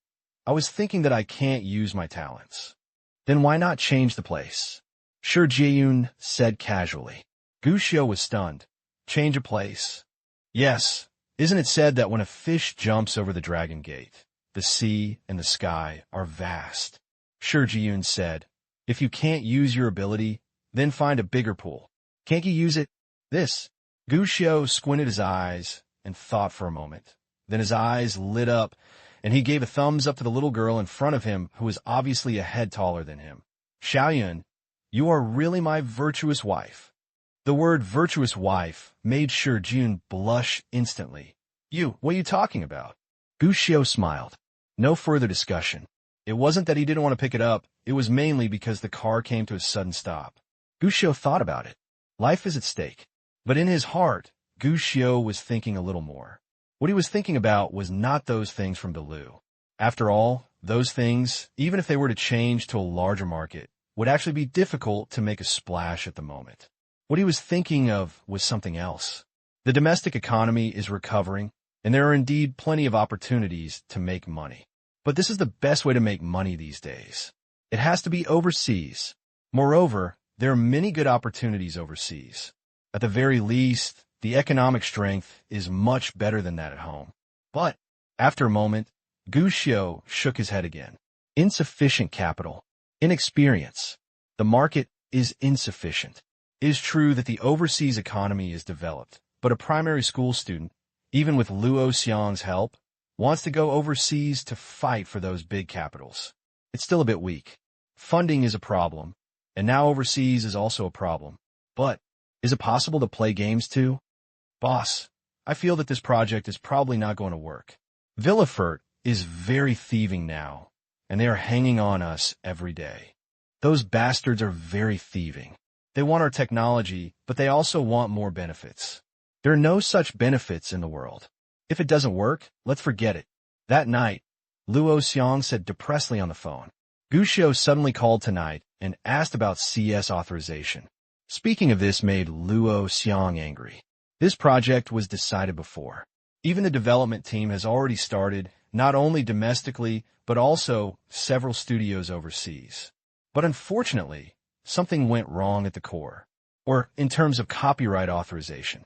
I was thinking that I can't use my talents. Then why not change the place? Shiqing said casually. Gu Xiao was stunned. Change of place. Yes, isn't it said that when a fish jumps over the dragon gate, the sea and the sky are vast? Sure, Ji-yoon said. If you can't use your ability, then find a bigger pool. Can't you use it? This. Gu Xiao squinted his eyes and thought for a moment. Then his eyes lit up, and he gave a thumbs up to the little girl in front of him who was obviously a head taller than him. Xiaoyun, you are really my virtuous wife. The word virtuous wife made sure Ji-yoon blush instantly. What are you talking about? Gu Xiao smiled. No further discussion. It wasn't that he didn't want to pick it up, it was mainly because the car came to a sudden stop. Gu Xiao thought about it. Life is at stake. But in his heart, Gu Xiao was thinking a little more. What he was thinking about was not those things from Delu. After all, those things, even if they were to change to a larger market, would actually be difficult to make a splash at the moment. What he was thinking of was something else. The domestic economy is recovering, and there are indeed plenty of opportunities to make money. But this is the best way to make money these days. It has to be overseas. Moreover, there are many good opportunities overseas. At the very least, the economic strength is much better than that at home. But, after a moment, Gu Xiao shook his head again. Insufficient capital. Inexperience. The market is insufficient. It is true that the overseas economy is developed, but a primary school student, even with Luo Xiang's help, wants to go overseas to fight for those big capitals. It's still a bit weak. Funding is a problem, and now overseas is also a problem. But, is it possible to play games too? Boss, I feel that this project is probably not going to work. Villefort is very thieving now, and they are hanging on us every day. Those bastards are very thieving. They want our technology, but they also want more benefits. There are no such benefits in the world. If it doesn't work, let's forget it. That night, Luo Xiang said depressedly on the phone. Gu Xiao suddenly called tonight and asked about CS authorization. Speaking of this made Luo Xiang angry. This project was decided before. Even the development team has already started, not only domestically, but also several studios overseas. But unfortunately, something went wrong at the core, or in terms of copyright authorization.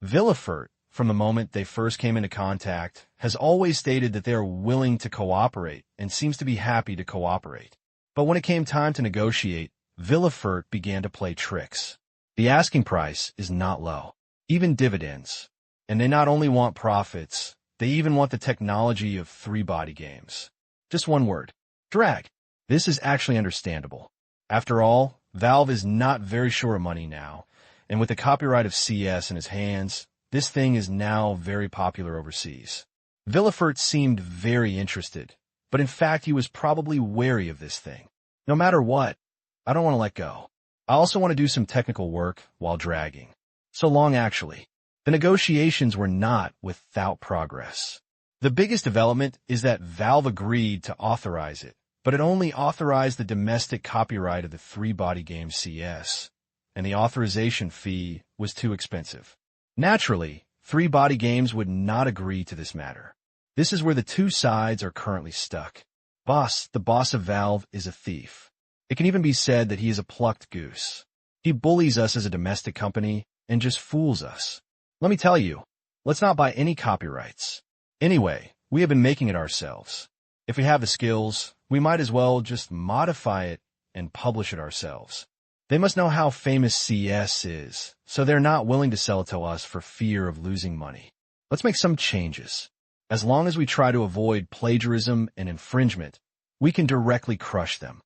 Villefort, from the moment they first came into contact, has always stated that they are willing to cooperate and seems to be happy to cooperate. But when it came time to negotiate, Villefort began to play tricks. The asking price is not low, even dividends. And they not only want profits, they even want the technology of three-body games. Just one word. Drag. This is actually understandable. After all, Valve is not very sure of money now, and with the copyright of CS in his hands, this thing is now very popular overseas. Villefort seemed very interested, but in fact he was probably wary of this thing. No matter what, I don't want to let go. I also want to do some technical work while dragging. So long actually. The negotiations were not without progress. The biggest development is that Valve agreed to authorize it, but it only authorized the domestic copyright of the three-body game CS, and the authorization fee was too expensive. Naturally, three-body games would not agree to this matter. This is where the two sides are currently stuck. The boss of Valve, is a thief. It can even be said that he is a plucked goose. He bullies us as a domestic company and just fools us. Let me tell you, let's not buy any copyrights. Anyway, we have been making it ourselves. If we have the skills, we might as well just modify it and publish it ourselves. They must know how famous CS is, so they're not willing to sell it to us for fear of losing money. Let's make some changes. As long as we try to avoid plagiarism and infringement, we can directly crush them.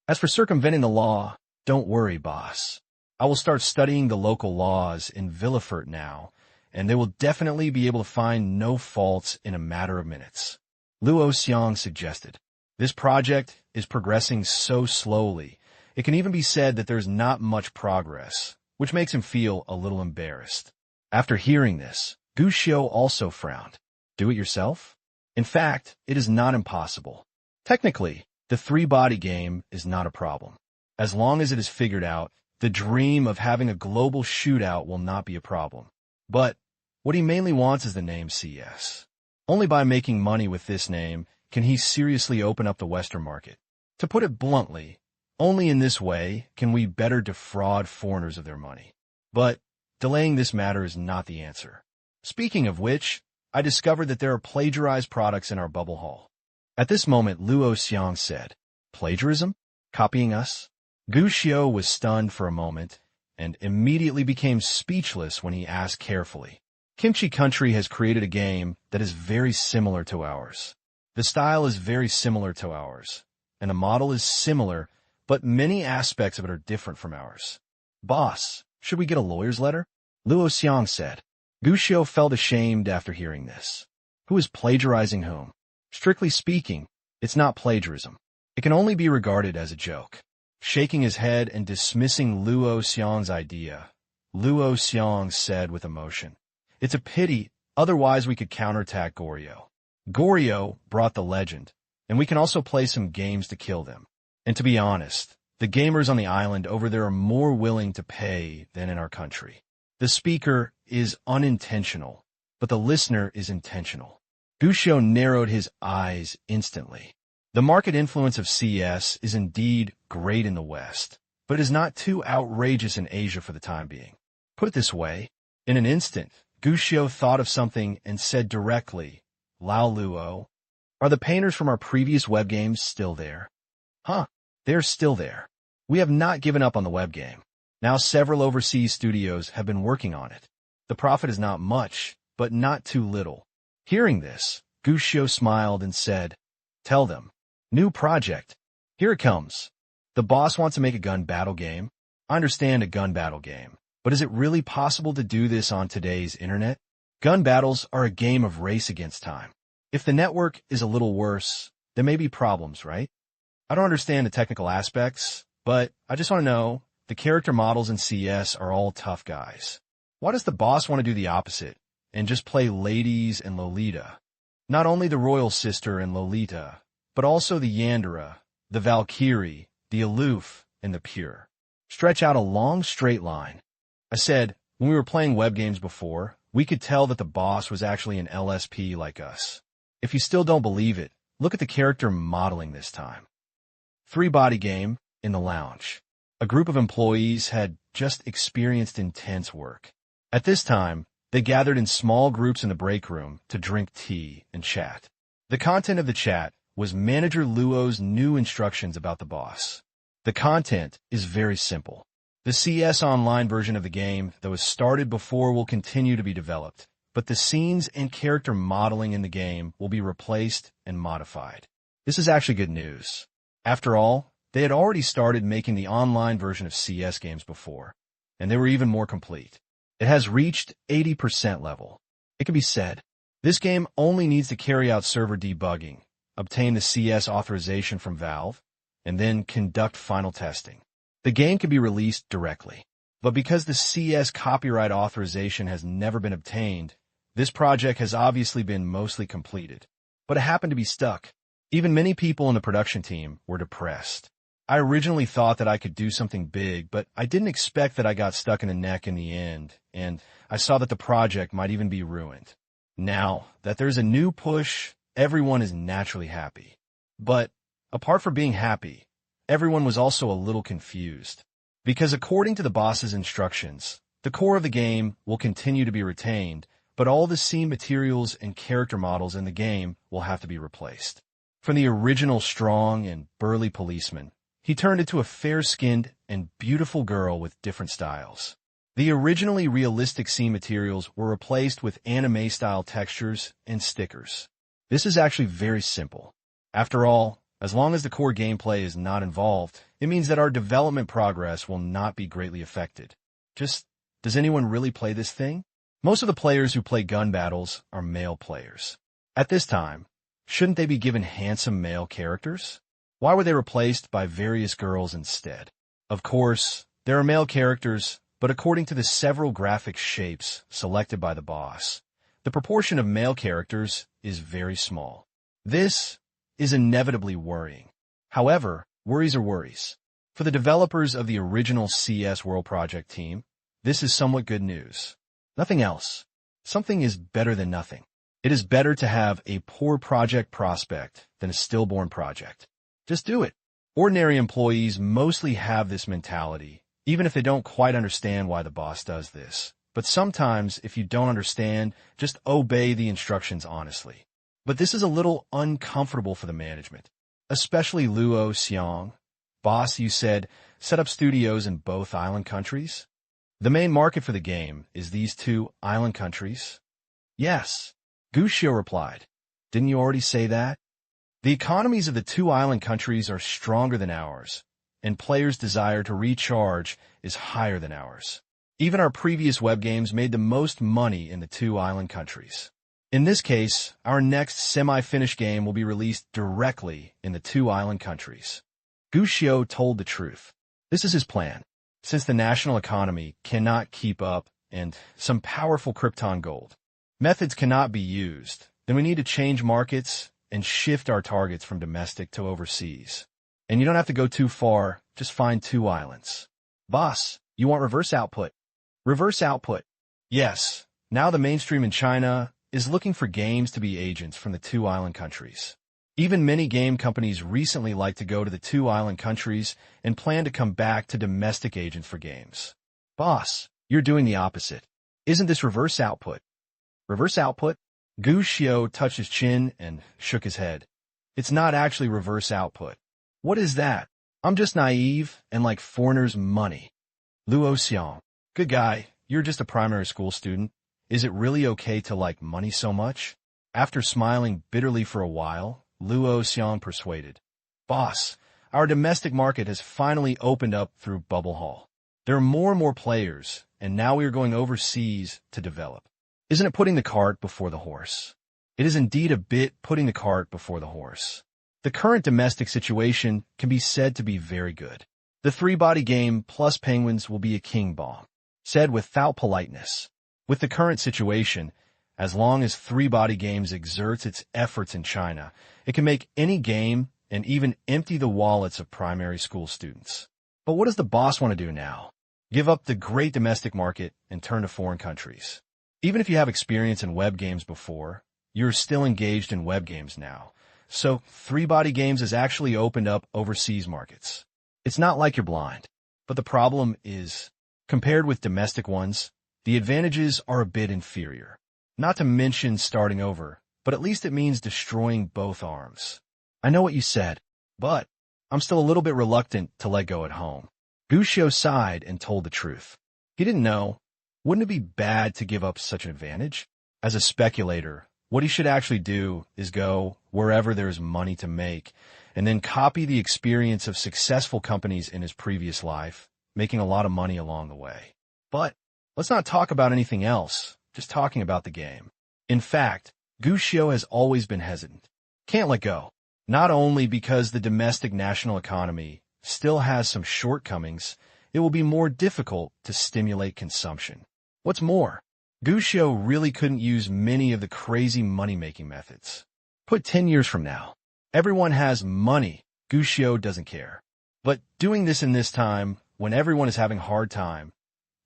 As for circumventing the law, don't worry, boss. I will start studying the local laws in Villefort now, and they will definitely be able to find no faults in a matter of minutes. Luo Xiang suggested. This project is progressing so slowly, it can even be said that there's not much progress, which makes him feel a little embarrassed. After hearing this, Gu Xiao also frowned. Do it yourself? In fact, it is not impossible. Technically, the three-body game is not a problem. As long as it is figured out, the dream of having a global shootout will not be a problem. But what he mainly wants is the name CS. Only by making money with this name can he seriously open up the Western market. To put it bluntly, only in this way can we better defraud foreigners of their money. But Delaying this matter is not the answer. Speaking of which, I discovered that there are plagiarized products in our bubble hall. At this moment, Luo Xiang said, "Plagiarism? Copying us?" Gu Xiu was stunned for a moment and immediately became speechless when he asked carefully, "Kimchi Country has created a game that is very similar to ours. The style is very similar to ours, and the model is similar, but many aspects of it are different from ours. Boss, should we get a lawyer's letter?" Luo Xiang said. Gu Xiu felt ashamed after hearing this. Who is plagiarizing whom? Strictly speaking, it's not plagiarism. It can only be regarded as a joke. Shaking his head and dismissing Luo Xiang's idea, Luo Xiang said with emotion, "It's a pity, otherwise we could counterattack Goryeo. Goryeo brought the legend, and we can also play some games to kill them. And to be honest, the gamers on the island over there are more willing to pay than in our country." The speaker is unintentional, but the listener is intentional. Gu Xiu narrowed his eyes instantly. The market influence of CS is indeed great in the West, but is not too outrageous in Asia for the time being. Put it this way, in an instant, Gu Xiu thought of something and said directly, "Lao Luo, are the painters from our previous web games still there?" "Huh, they're still there. We have not given up on the web game. Now several overseas studios have been working on it. The profit is not much, but not too little." Hearing this, Gu Xiu smiled and said, "Tell them. New project. Here it comes. The boss wants to make a gun battle game. I understand a gun battle game, but is it really possible to do this on today's internet? Gun battles are a game of race against time. If the network is a little worse, there may be problems, right? I don't understand the technical aspects, but I just want to know, the character models in CS are all tough guys. Why does the boss want to do the opposite and just play ladies and Lolita? Not only the royal sister and Lolita, but also the Yandere, the Valkyrie, the aloof, and the pure. Stretch out a long straight line. I said, when we were playing web games before, we could tell that the boss was actually an LSP like us. If you still don't believe it, look at the character modeling this time. Three-body game in the lounge. A group of employees had just experienced intense work. At this time, they gathered in small groups in the break room to drink tea and chat. The content of the chat was Manager Luo's new instructions about the boss. The content is very simple. The CS Online version of the game that was started before will continue to be developed, but the scenes and character modeling in the game will be replaced and modified. This is actually good news. After all, they had already started making the online version of CS games before, and they were even more complete. It has reached 80% level. It can be said, this game only needs to carry out server debugging, obtain the CS authorization from Valve, and then conduct final testing. The game can be released directly. But because the CS copyright authorization has never been obtained, this project has obviously been mostly completed. But it happened to be stuck. Even many people in the production team were depressed. I originally thought that I could do something big, but I didn't expect that I got stuck in the neck in the end, and I saw that the project might even be ruined. Now that there's a new push, everyone is naturally happy. But apart from being happy, everyone was also a little confused. Because according to the boss's instructions, the core of the game will continue to be retained, but all the scene materials and character models in the game will have to be replaced. From the original strong and burly policeman, he turned into a fair-skinned and beautiful girl with different styles. The originally realistic scene materials were replaced with anime-style textures and stickers. This is actually very simple. After all, as long as the core gameplay is not involved, it means that our development progress will not be greatly affected. Just, does anyone really play this thing? Most of the players who play gun battles are male players. At this time, shouldn't they be given handsome male characters? Why were they replaced by various girls instead? Of course, there are male characters, but according to the several graphic shapes selected by the boss, the proportion of male characters is very small. This is inevitably worrying. However, worries are worries. For the developers of the original CS World Project team, this is somewhat good news. Nothing else. Something is better than nothing. It is better to have a poor project prospect than a stillborn project. Just do it. Ordinary employees mostly have this mentality, even if they don't quite understand why the boss does this. But sometimes, if you don't understand, just obey the instructions honestly. But this is a little uncomfortable for the management, especially Luo Xiong. Boss, you said, set up studios in both island countries? The main market for the game is these two island countries? Yes, Gu Xiu replied. Didn't you already say that? The economies of the two island countries are stronger than ours, and players' desire to recharge is higher than ours. Even our previous web games made the most money in the two island countries. In this case, our next semi-finished game will be released directly in the two island countries. Gu Xiu told the truth. This is his plan. Since the national economy cannot keep up and some powerful Krypton gold methods cannot be used, then we need to change markets and shift our targets from domestic to overseas. And you don't have to go too far, just find two islands. Boss, you want reverse output? Reverse output. Yes, now the mainstream in China is looking for games to be agents from the two island countries. Even many game companies recently like to go to the two island countries and plan to come back to domestic agents for games. Boss, you're doing the opposite. Isn't this reverse output? Reverse output? Gu Xiu touched his chin and shook his head. It's not actually reverse output. What is that? I'm just naive and like foreigners' money. Luo Xiong. Good guy, you're just a primary school student. Is it really okay to like money so much? After smiling bitterly for a while, Luo Xiong persuaded. Boss, our domestic market has finally opened up through Bubble Hall. There are more and more players, and now we are going overseas to develop. Isn't it putting the cart before the horse? It is indeed a bit putting the cart before the horse. The current domestic situation can be said to be very good. The three-body game plus penguins will be a king bomb, said without politeness. With the current situation, as long as three-body games exerts its efforts in China, it can make any game and even empty the wallets of primary school students. But what does the boss want to do now? Give up the great domestic market and turn to foreign countries. Even if you have experience in web games before, you're still engaged in web games now. So three-body games has actually opened up overseas markets. It's not like you're blind. But the problem is, compared with domestic ones, the advantages are a bit inferior. Not to mention starting over, but at least it means destroying both arms. I know what you said, but I'm still a little bit reluctant to let go at home. Gu Xiu sighed and told the truth. He didn't know. Wouldn't it be bad to give up such an advantage? As a speculator, what he should actually do is go wherever there's money to make, and then copy the experience of successful companies in his previous life, making a lot of money along the way. But let's not talk about anything else, just talking about the game. In fact, Gu Xiu has always been hesitant. Can't let go. Not only because the domestic national economy still has some shortcomings, it will be more difficult to stimulate consumption. What's more, Gu Xiu really couldn't use many of the crazy money-making methods. Put 10 years from now, everyone has money. Gu Xiu doesn't care. But doing this in this time, when everyone is having a hard time,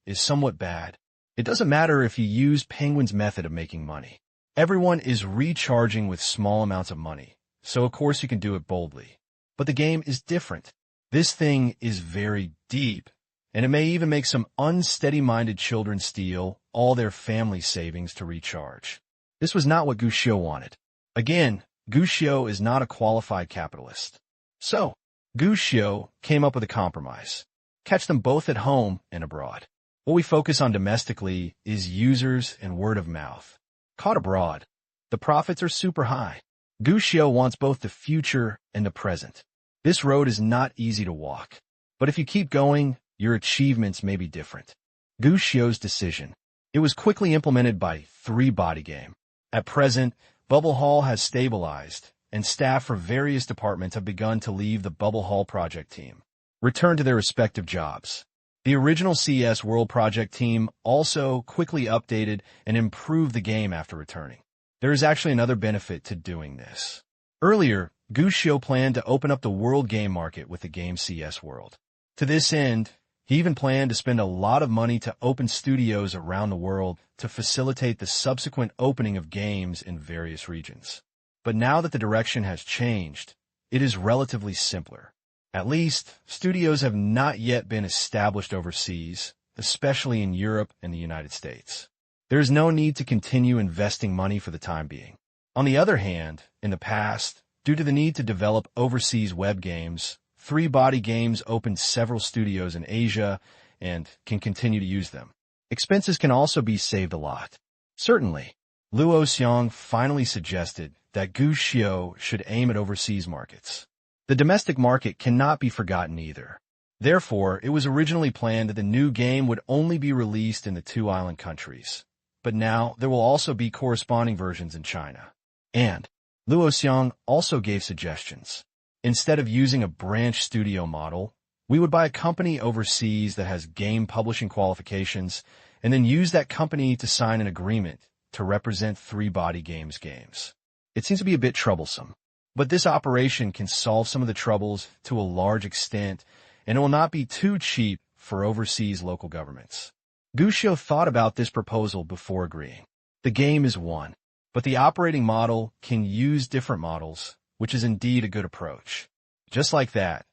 is somewhat bad. It doesn't matter if you use Penguin's method of making money. Everyone is recharging with small amounts of money, so of course you can do it boldly. But the game is different. This thing is very deep, and it may even make some unsteady-minded children steal all their family savings to recharge. This was not what Gu Xiu wanted. Again, Gu Xiu is not a qualified capitalist. So, Gu Xiu came up with a compromise. Catch them both at home and abroad. What we focus on domestically is users and word of mouth. Caught abroad, the profits are super high. Gu Xiu wants both the future and the present. This road is not easy to walk. But if you keep going, your achievements may be different. Gu Xiu's decision. It was quickly implemented by three-body game. At present, Bubble Hall has stabilized, and staff for various departments have begun to leave the Bubble Hall project team, return to their respective jobs. The original CS World project team also quickly updated and improved the game after returning. There is actually another benefit to doing this. Earlier, Gu Xiu planned to open up the world game market with the game CS World. To this end, he even planned to spend a lot of money to open studios around the world to facilitate the subsequent opening of games in various regions. But now that the direction has changed, it is relatively simpler. At least, studios have not yet been established overseas, especially in Europe and the United States. There is no need to continue investing money for the time being. On the other hand, in the past, due to the need to develop overseas web games, Three Body Games opened several studios in Asia and can continue to use them. Expenses can also be saved a lot. Certainly, Luo Xiong finally suggested that Guxiu should aim at overseas markets. The domestic market cannot be forgotten either. Therefore, it was originally planned that the new game would only be released in the two island countries. But now, there will also be corresponding versions in China. And Luo Xiong also gave suggestions. Instead of using a branch studio model, we would buy a company overseas that has game publishing qualifications and then use that company to sign an agreement to represent Three Body Games games. It seems to be a bit troublesome, but this operation can solve some of the troubles to a large extent, and it will not be too cheap for overseas local governments. Guxiu thought about this proposal before agreeing. The game is one, but the operating model can use different models, which is indeed a good approach. Just like that,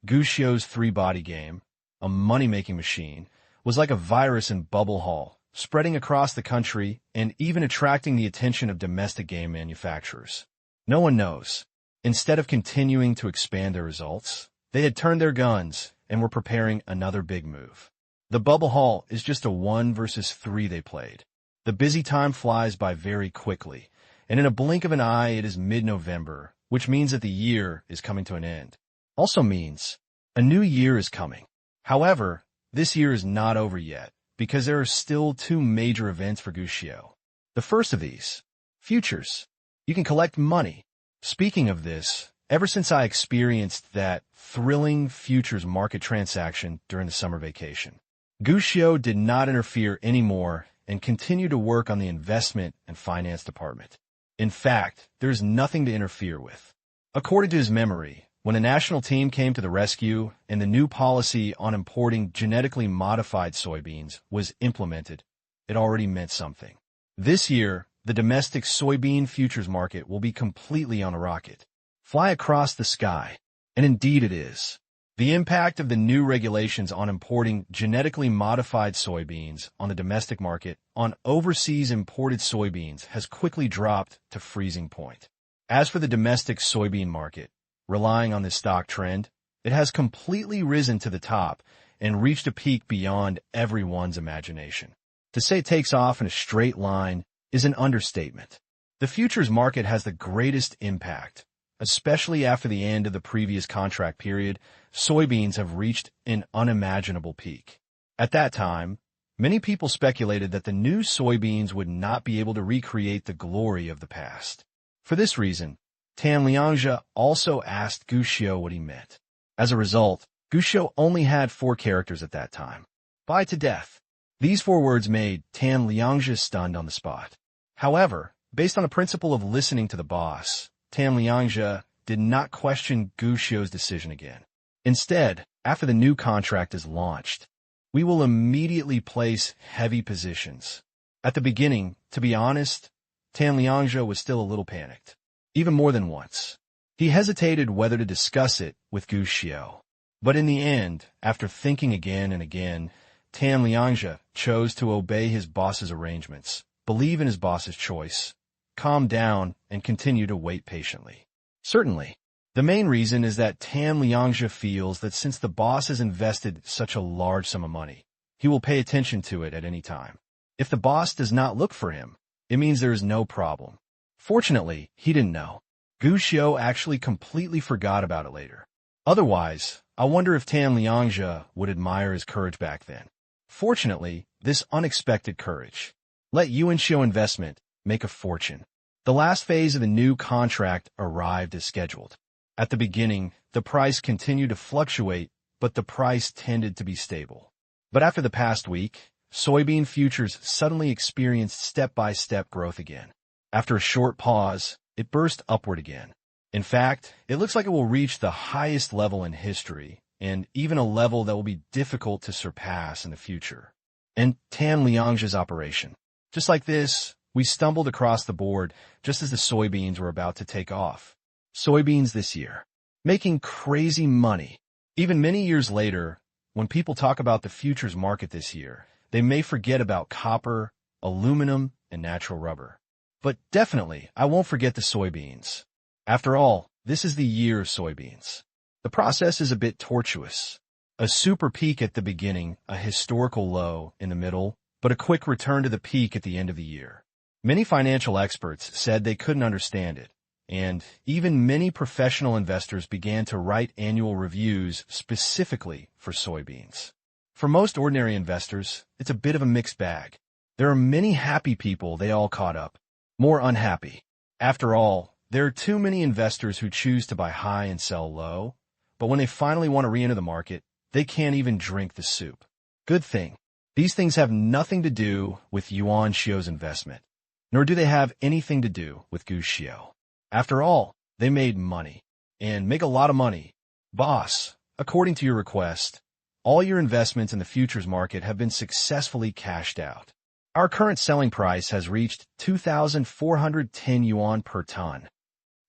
Guxiu's Three Body game, a money-making machine, was like a virus in Bubble Hall, spreading across the country and even attracting the attention of domestic game manufacturers. No one knows. Instead of continuing to expand their results, they had turned their guns and were preparing another big move. The Bubble Hall is just a 1 versus 3 they played. The busy time flies by very quickly, and in a blink of an eye it is mid-November, which means that the year is coming to an end. Also means a new year is coming. However, this year is not over yet, because there are still 2 major events for Guxiu. The first of these, futures. You can collect money. Speaking of this, ever since I experienced that thrilling futures market transaction during the summer vacation, Guxiu did not interfere anymore and continued to work on the investment and finance department. In fact, there is nothing to interfere with. According to his memory, when a national team came to the rescue and the new policy on importing genetically modified soybeans was implemented, it already meant something. This year, the domestic soybean futures market will be completely on a rocket. Fly across the sky. And indeed it is. The impact of the new regulations on importing genetically modified soybeans on the domestic market on overseas imported soybeans has quickly dropped to freezing point. As for the domestic soybean market, relying on this stock trend, it has completely risen to the top and reached a peak beyond everyone's imagination. To say it takes off in a straight line is an understatement. The futures market has the greatest impact. Especially after the end of the previous contract period, soybeans have reached an unimaginable peak. At that time, many people speculated that the new soybeans would not be able to recreate the glory of the past. For this reason, Tan Liangzhe also asked Guxiu what he meant. As a result, Guxiu only had 4 characters at that time. Bye to death. These 4 words made Tan Liangzhe stunned on the spot. However, based on the principle of listening to the boss, Tan Liangzhe did not question Guxiu's decision again. Instead, after the new contract is launched, we will immediately place heavy positions. At the beginning, to be honest, Tan Liangzhe was still a little panicked. Even more than once. He hesitated whether to discuss it with Guxiu. But in the end, after thinking again and again, Tan Liangzhe chose to obey his boss's arrangements, believe in his boss's choice, calm down, and continue to wait patiently. Certainly, the main reason is that Tan Liangzhe feels that since the boss has invested such a large sum of money, he will pay attention to it at any time. If the boss does not look for him, it means there is no problem. Fortunately, he didn't know. Guxiu actually completely forgot about it later. Otherwise, I wonder if Tan Liangzhe would admire his courage back then. Fortunately, this unexpected courage let Yuanxiu Investment make a fortune. The last phase of the new contract arrived as scheduled. At the beginning, the price continued to fluctuate, but the price tended to be stable. But after the past week, soybean futures suddenly experienced step-by-step growth again. After a short pause, it burst upward again. In fact, it looks like it will reach the highest level in history, and even a level that will be difficult to surpass in the future. And Tan Liangzhe's operation. Just like this, we stumbled across the board just as the soybeans were about to take off. Soybeans this year. Making crazy money. Even many years later, when people talk about the futures market this year, they may forget about copper, aluminum, and natural rubber. But definitely, I won't forget the soybeans. After all, this is the year of soybeans. The process is a bit tortuous. A super peak at the beginning, a historical low in the middle, but a quick return to the peak at the end of the year. Many financial experts said they couldn't understand it, and even many professional investors began to write annual reviews specifically for soybeans. For most ordinary investors, it's a bit of a mixed bag. There are many happy people they all caught up, more unhappy. After all, there are too many investors who choose to buy high and sell low, but when they finally want to re-enter the market, they can't even drink the soup. Good thing. These things have nothing to do with Yuan Xiao's investment, nor do they have anything to do with Gu Xiao. After all, they made money, and make a lot of money. Boss, according to your request, all your investments in the futures market have been successfully cashed out. Our current selling price has reached 2,410 yuan per ton.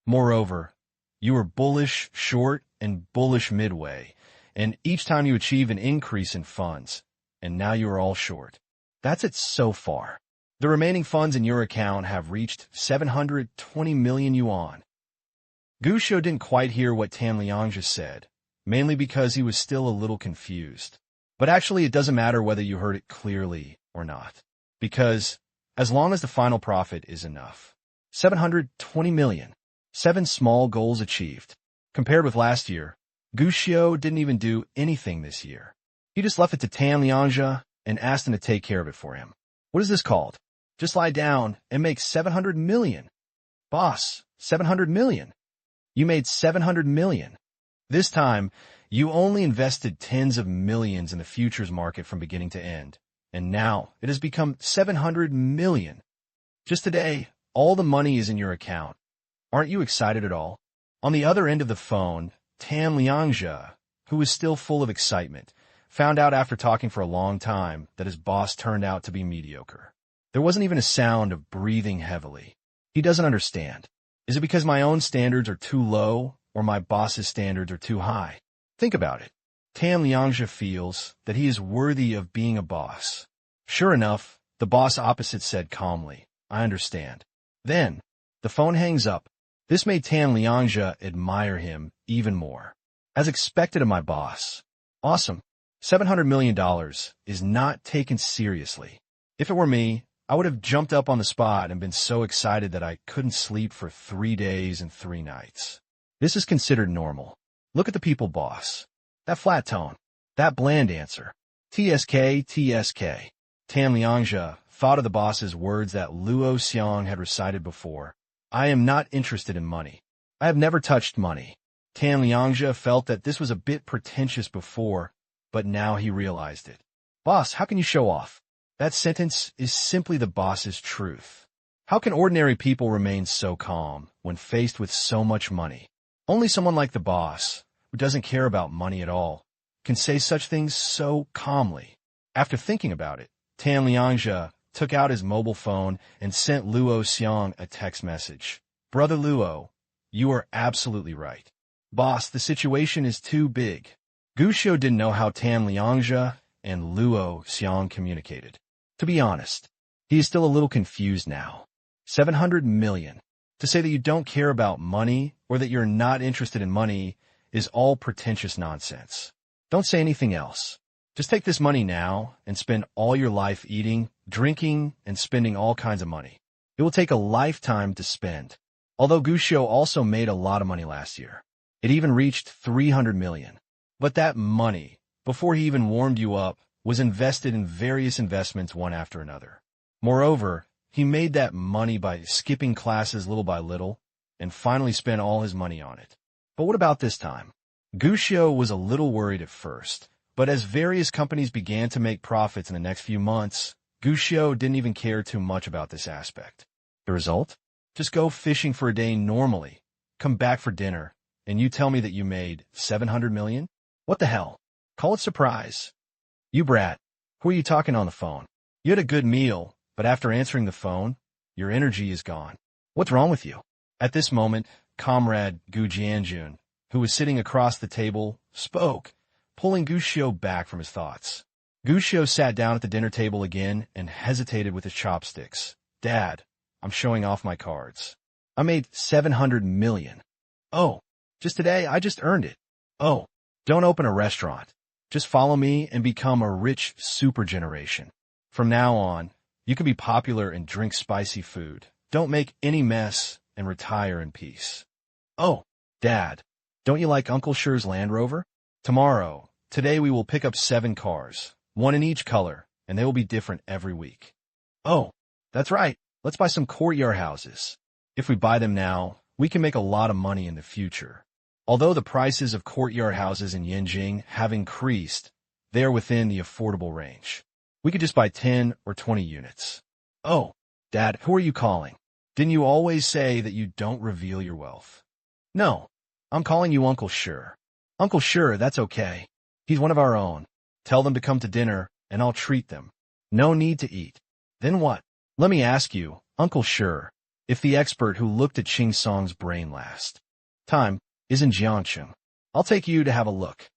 Moreover, you were bullish short and bullish midway, and each time you achieve an increase in funds, and now you are all short. That's it so far. The remaining funds in your account have reached 720 million yuan. Gu Xiao didn't quite hear what Tan Liangzhi said, mainly because he was still a little confused. But actually it doesn't matter whether you heard it clearly or not, because as long as the final profit is enough, 720 million, 7 small goals achieved. Compared with last year, Gu Xiao didn't even do anything this year. He just left it to Tan Liangzhi and asked him to take care of it for him. What is this called? Just lie down and make 700 million. Boss, 700 million. You made 700 million. This time, you only invested tens of millions in the futures market from beginning to end, and now it has become 700 million. Just today, all the money is in your account. Aren't you excited at all? On the other end of the phone, Tan Liangzhi, who was still full of excitement, found out after talking for a long time that his boss turned out to be mediocre. There wasn't even a sound of breathing heavily. He doesn't understand. Is it because my own standards are too low or my boss's standards are too high? Think about it. Tan Liangzhi feels that he is worthy of being a boss. Sure enough, the boss opposite said calmly, I understand. Then, the phone hangs up. This made Tan Liangzhi admire him even more. As expected of my boss. Awesome. $700 million is not taken seriously. If it were me, I would have jumped up on the spot and been so excited that I couldn't sleep for 3 days and 3 nights. This is considered normal. Look at the people, boss. That flat tone. That bland answer. TSK, TSK. Tan Liangzhi thought of the boss's words that Luo Xiang had recited before. I am not interested in money. I have never touched money. Tan Liangzhi felt that this was a bit pretentious before, but now he realized it. Boss, how can you show off? That sentence is simply the boss's truth. How can ordinary people remain so calm when faced with so much money? Only someone like the boss, who doesn't care about money at all, can say such things so calmly. After thinking about it, Tan Liangzhi took out his mobile phone and sent Luo Xiang a text message. Brother Luo, you are absolutely right. Boss, the situation is too big. Gu Xiao didn't know how Tan Liangzhi and Luo Xiang communicated. To be honest, he is still a little confused now. 700 million. To say that you don't care about money or that you're not interested in money is all pretentious nonsense. Don't say anything else. Just take this money now and spend all your life eating, drinking, and spending all kinds of money. It will take a lifetime to spend. Although Gu Xiao also made a lot of money last year. It even reached 300 million. But that money, before he even warmed you up, was invested in various investments one after another. Moreover, he made that money by skipping classes little by little, and finally spent all his money on it. But what about this time? Gu Xiao was a little worried at first, but as various companies began to make profits in the next few months, Gu Xiao didn't even care too much about this aspect. The result? Just go fishing for a day normally, come back for dinner, and you tell me that you made 700 million? What the hell? Call it surprise. You brat, who are you talking on the phone? You had a good meal, but after answering the phone, your energy is gone. What's wrong with you? At this moment, Comrade Gu Jianjun, who was sitting across the table, spoke, pulling Gu Xiu back from his thoughts. Gu Xiu sat down at the dinner table again and hesitated with his chopsticks. Dad, I'm showing off my cards. I made 700 million. Oh, just today I just earned it. Oh, don't open a restaurant. Just follow me and become a rich super generation. From now on, you can be popular and drink spicy food. Don't make any mess and retire in peace. Oh, Dad, don't you like Uncle Sher's Land Rover? Today we will pick up 7 cars, 1 in each color, and they will be different every week. Oh, that's right. Let's buy some courtyard houses. If we buy them now, we can make a lot of money in the future. Although the prices of courtyard houses in Yanjing have increased, they are within the affordable range. We could just buy 10 or 20 units. Oh, Dad, who are you calling? Didn't you always say that you don't reveal your wealth? No, I'm calling you Uncle Sher. Uncle Sher, that's okay. He's one of our own. Tell them to come to dinner, and I'll treat them. No need to eat. Then what? Let me ask you, Uncle Sher, if the expert who looked at Ching Song's brain last time is in Jiangcheng. I'll take you to have a look.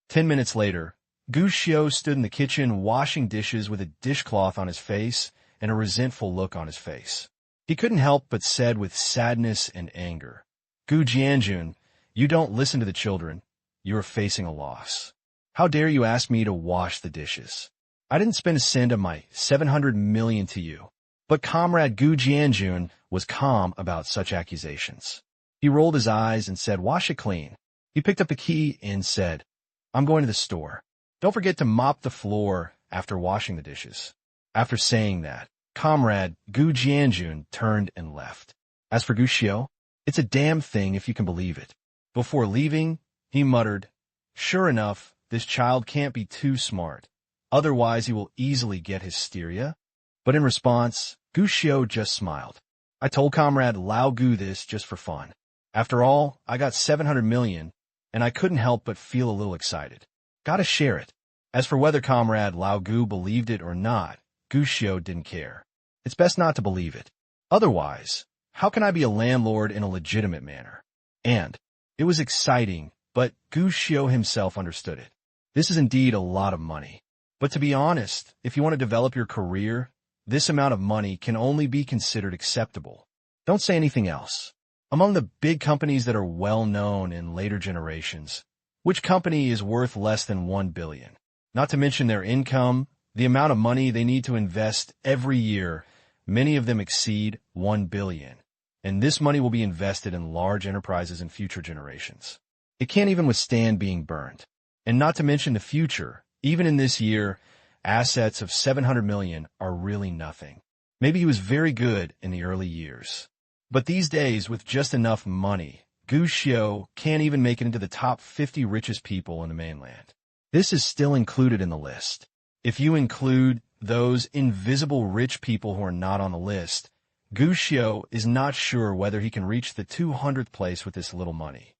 10 minutes later, Gu Xiu stood in the kitchen washing dishes with a dishcloth on his face and a resentful look on his face. He couldn't help but said with sadness and anger, Gu Jianjun, you don't listen to the children. You are facing a loss. How dare you ask me to wash the dishes? I didn't spend a cent of my 700 million to you. But Comrade Gu Jianjun was calm about such accusations. He rolled his eyes and said, wash it clean. He picked up the key and said, I'm going to the store. Don't forget to mop the floor after washing the dishes. After saying that, Comrade Gu Jianjun turned and left. As for Gu Xiu, it's a damn thing if you can believe it. Before leaving, he muttered, sure enough, this child can't be too smart. Otherwise he will easily get hysteria. But in response, Gu Xiu just smiled. I told Comrade Lao Gu this just for fun. After all, I got 700 million, and I couldn't help but feel a little excited. Gotta share it. As for whether Comrade Lao Gu believed it or not, Gu Xiu didn't care. It's best not to believe it. Otherwise, how can I be a landlord in a legitimate manner? And it was exciting, but Gu Xiu himself understood it. This is indeed a lot of money. But to be honest, if you want to develop your career, this amount of money can only be considered acceptable. Don't say anything else. Among the big companies that are well known in later generations, which company is worth less than 1 billion? Not to mention their income, the amount of money they need to invest every year, many of them exceed 1 billion. And this money will be invested in large enterprises in future generations. It can't even withstand being burned. And not to mention the future, even in this year, assets of 700 million are really nothing. Maybe he was very good in the early years. But these days, with just enough money, Gu Xiu can't even make it into the top 50 richest people in the mainland. This is still included in the list. If you include those invisible rich people who are not on the list, Gu Xiu is not sure whether he can reach the 200th place with this little money.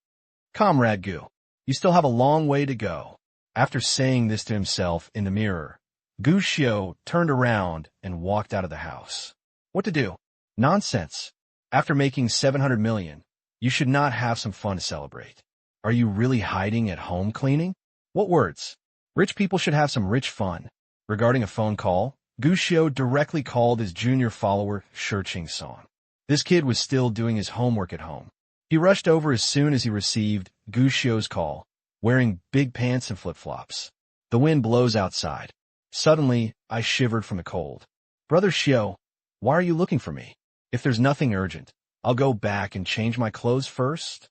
Comrade Gu, you still have a long way to go. After saying this to himself in the mirror, Gu Xiu turned around and walked out of the house. What to do? Nonsense. After making 700 million, you should not have some fun to celebrate. Are you really hiding at home cleaning? What words? Rich people should have some rich fun. Regarding a phone call, Gu Xiu directly called his junior follower, Shi Ching Song. This kid was still doing his homework at home. He rushed over as soon as he received Gu Xiu's call, wearing big pants and flip-flops. The wind blows outside. Suddenly, I shivered from the cold. Brother Xiu, why are you looking for me? If there's nothing urgent, I'll go back and change my clothes first.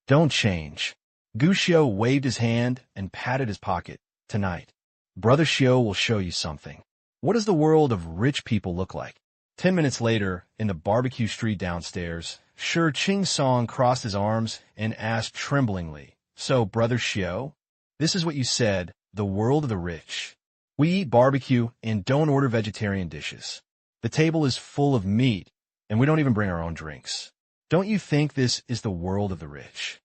Don't change. Gu Xiu waved his hand and patted his pocket. Tonight, Brother Xiu will show you something. What does the world of rich people look like? 10 minutes later, in the barbecue street downstairs, Shi Ching Song crossed his arms and asked tremblingly, So, Brother Xiu, this is what you said, the world of the rich. We eat barbecue and don't order vegetarian dishes. The table is full of meat, and we don't even bring our own drinks. Don't you think this is the world of the rich?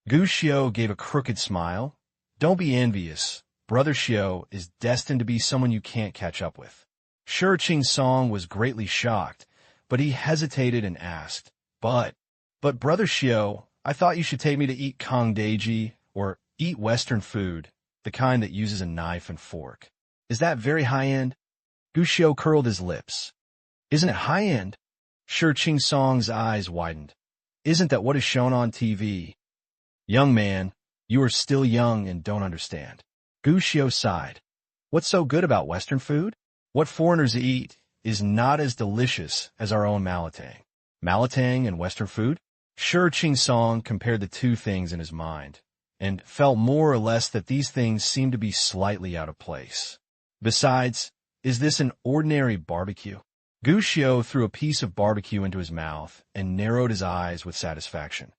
Gu Xiu gave a crooked smile. Don't be envious. Brother Xiu is destined to be someone you can't catch up with. Shi Ching Song was greatly shocked, but he hesitated and asked, But Brother Xiu, I thought you should take me to eat Kong Deji or eat Western food. the kind that uses a knife and fork. Is that very high-end? Gushio curled his lips. Isn't it high-end? Shi Qingsong's eyes widened. Isn't that what is shown on TV? Young man, you are still young and don't understand. Gushio sighed. What's so good about Western food? What foreigners eat is not as delicious as our own malatang. Malatang and Western food? Shi Qingsong compared the two things in his mind, and felt more or less that these things seemed to be slightly out of place. Besides, is this an ordinary barbecue? Gushio threw a piece of barbecue into his mouth and narrowed his eyes with satisfaction.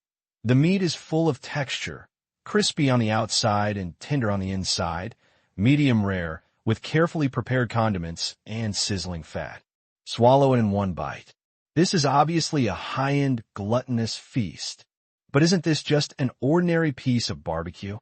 The meat is full of texture, crispy on the outside and tender on the inside, medium rare, with carefully prepared condiments and sizzling fat. Swallow it in one bite. This is obviously a high-end, gluttonous feast. But isn't this just an ordinary piece of barbecue?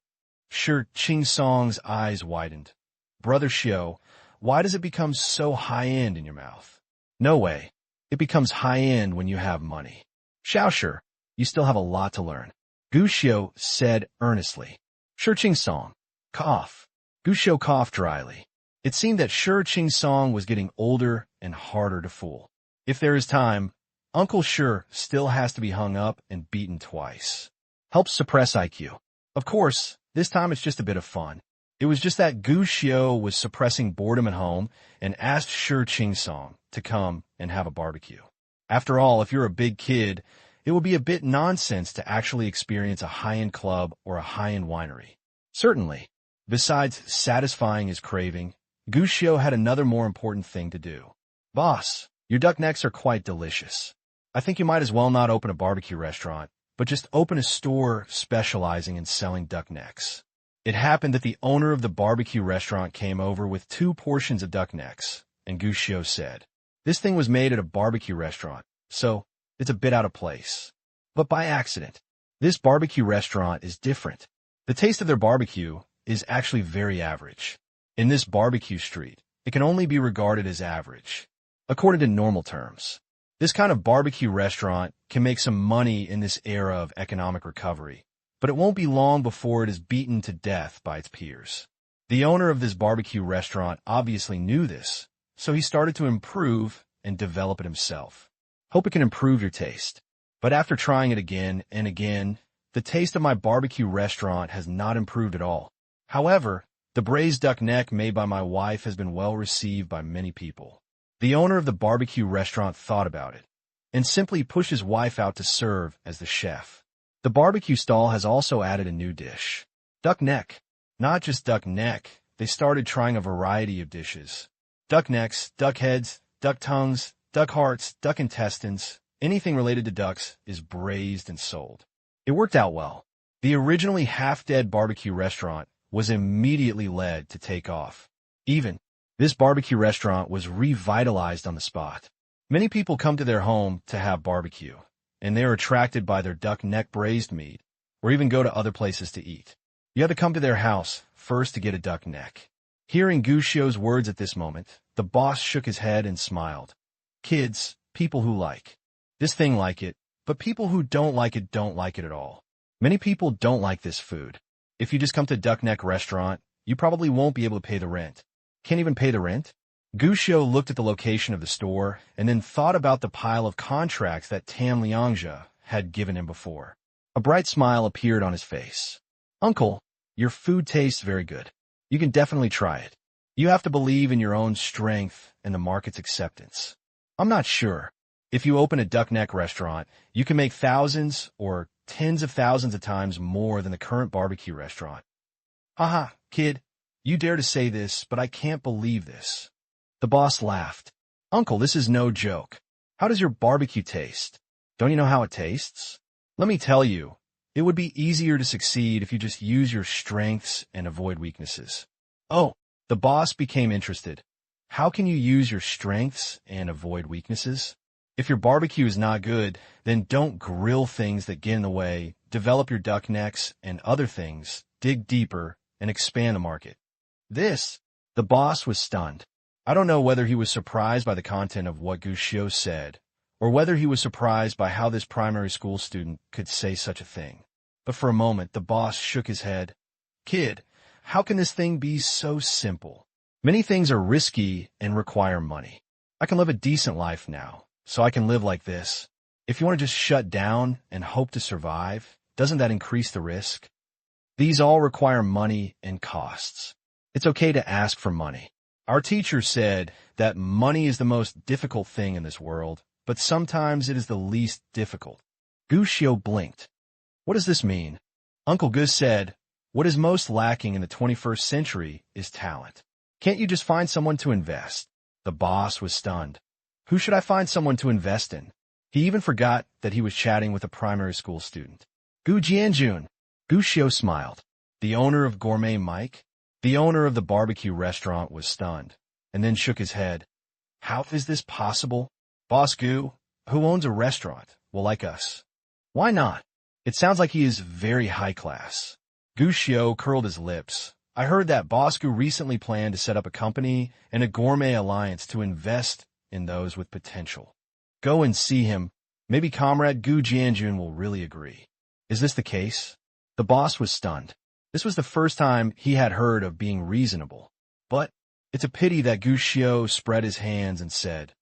Shi Qingsong's eyes widened. Brother Shio, why does it become so high-end in your mouth? No way. It becomes high-end when you have money. Xiaoshi, you still have a lot to learn. Gushio said earnestly. Shi Qingsong, cough. Gushio coughed dryly. It seemed that Shi Qingsong was getting older and harder to fool. If there is time, Uncle Shi still has to be hung up and beaten twice. Helps suppress IQ. Of course, this time it's just a bit of fun. It was just that Gushio was suppressing boredom at home and asked Shi Qingsong to come and have a barbecue. After all, if you're a big kid, it would be a bit nonsense to actually experience a high-end club or a high-end winery. Certainly, besides satisfying his craving, Gushio had another more important thing to do. Boss, your duck necks are quite delicious. I think you might as well not open a barbecue restaurant, but just open a store specializing in selling duck necks. It happened that the owner of the barbecue restaurant came over with 2 portions of duck necks, and Gushio said, "This thing was made at a barbecue restaurant, so it's a bit out of place. But by accident, this barbecue restaurant is different. The taste of their barbecue is actually very average. In this barbecue street, it can only be regarded as average. According to normal terms, this kind of barbecue restaurant can make some money in this era of economic recovery, but it won't be long before it is beaten to death by its peers." The owner of this barbecue restaurant obviously knew this, so he started to improve and develop it himself. Hope it can improve your taste. But after trying it again and again, the taste of my barbecue restaurant has not improved at all. However, the braised duck neck made by my wife has been well received by many people. The owner of the barbecue restaurant thought about it, and simply pushed his wife out to serve as the chef. The barbecue stall has also added a new dish. Duck neck. Not just duck neck, they started trying a variety of dishes. Duck necks, duck heads, duck tongues, duck hearts, duck intestines, anything related to ducks is braised and sold. It worked out well. The originally half-dead barbecue restaurant was immediately led to take off. This barbecue restaurant was revitalized on the spot. Many people come to their home to have barbecue, and they are attracted by their duck neck braised meat, or even go to other places to eat. You have to come to their house first to get a duck neck. Hearing Gushio's words at this moment, the boss shook his head and smiled. Kids, people who like this thing like it, but people who don't like it at all. Many people don't like this food. If you just come to Duck Neck Restaurant, you probably won't be able to pay the rent. Can't even pay the rent? Gushio looked at the location of the store and then thought about the pile of contracts that Tam Liangzhe had given him before. A bright smile appeared on his face. Uncle, your food tastes very good. You can definitely try it. You have to believe in your own strength and the market's acceptance. I'm not sure. If you open a Duck Neck restaurant, you can make thousands or tens of thousands of times more than the current barbecue restaurant. Haha, kid, you dare to say this, but I can't believe this. The boss laughed. Uncle, this is no joke. How does your barbecue taste? Don't you know how it tastes? Let me tell you, it would be easier to succeed if you just use your strengths and avoid weaknesses. Oh, the boss became interested. How can you use your strengths and avoid weaknesses? If your barbecue is not good, then don't grill things that get in the way, develop your duck necks and other things, dig deeper, and expand the market. The boss was stunned. I don't know whether he was surprised by the content of what Gushio said, or whether he was surprised by how this primary school student could say such a thing. But for a moment, the boss shook his head. Kid, How can this thing be so simple? Many things are risky and require money. I can live a decent life now, so I can live like this. If you want to just shut down and hope to survive, doesn't that increase the risk? These all require money and costs. It's okay to ask for money. Our teacher said that money is the most difficult thing in this world, but sometimes it is the least difficult. Gu Xiu blinked. What does this mean? Uncle Gus said, what is most lacking in the 21st century is talent. Can't you just find someone to invest? The boss was stunned. Who should I find someone to invest in? He even forgot that he was chatting with a primary school student. Gu Jianjun. Gu Xiu smiled. The owner of Gourmet Mike? The owner of the barbecue restaurant was stunned, and then shook his head. How is this possible? Boss Gu, who owns a restaurant, will like us. Why not? It sounds like he is very high class. Gu Xiu curled his lips. I heard that Boss Gu recently planned to set up a company and a gourmet alliance to invest in those with potential. Go and see him. Maybe Comrade Gu Jianjun will really agree. Is this the case? The boss was stunned. This was the first time he had heard of being reasonable. But it's a pity that Gu Xiu spread his hands and said,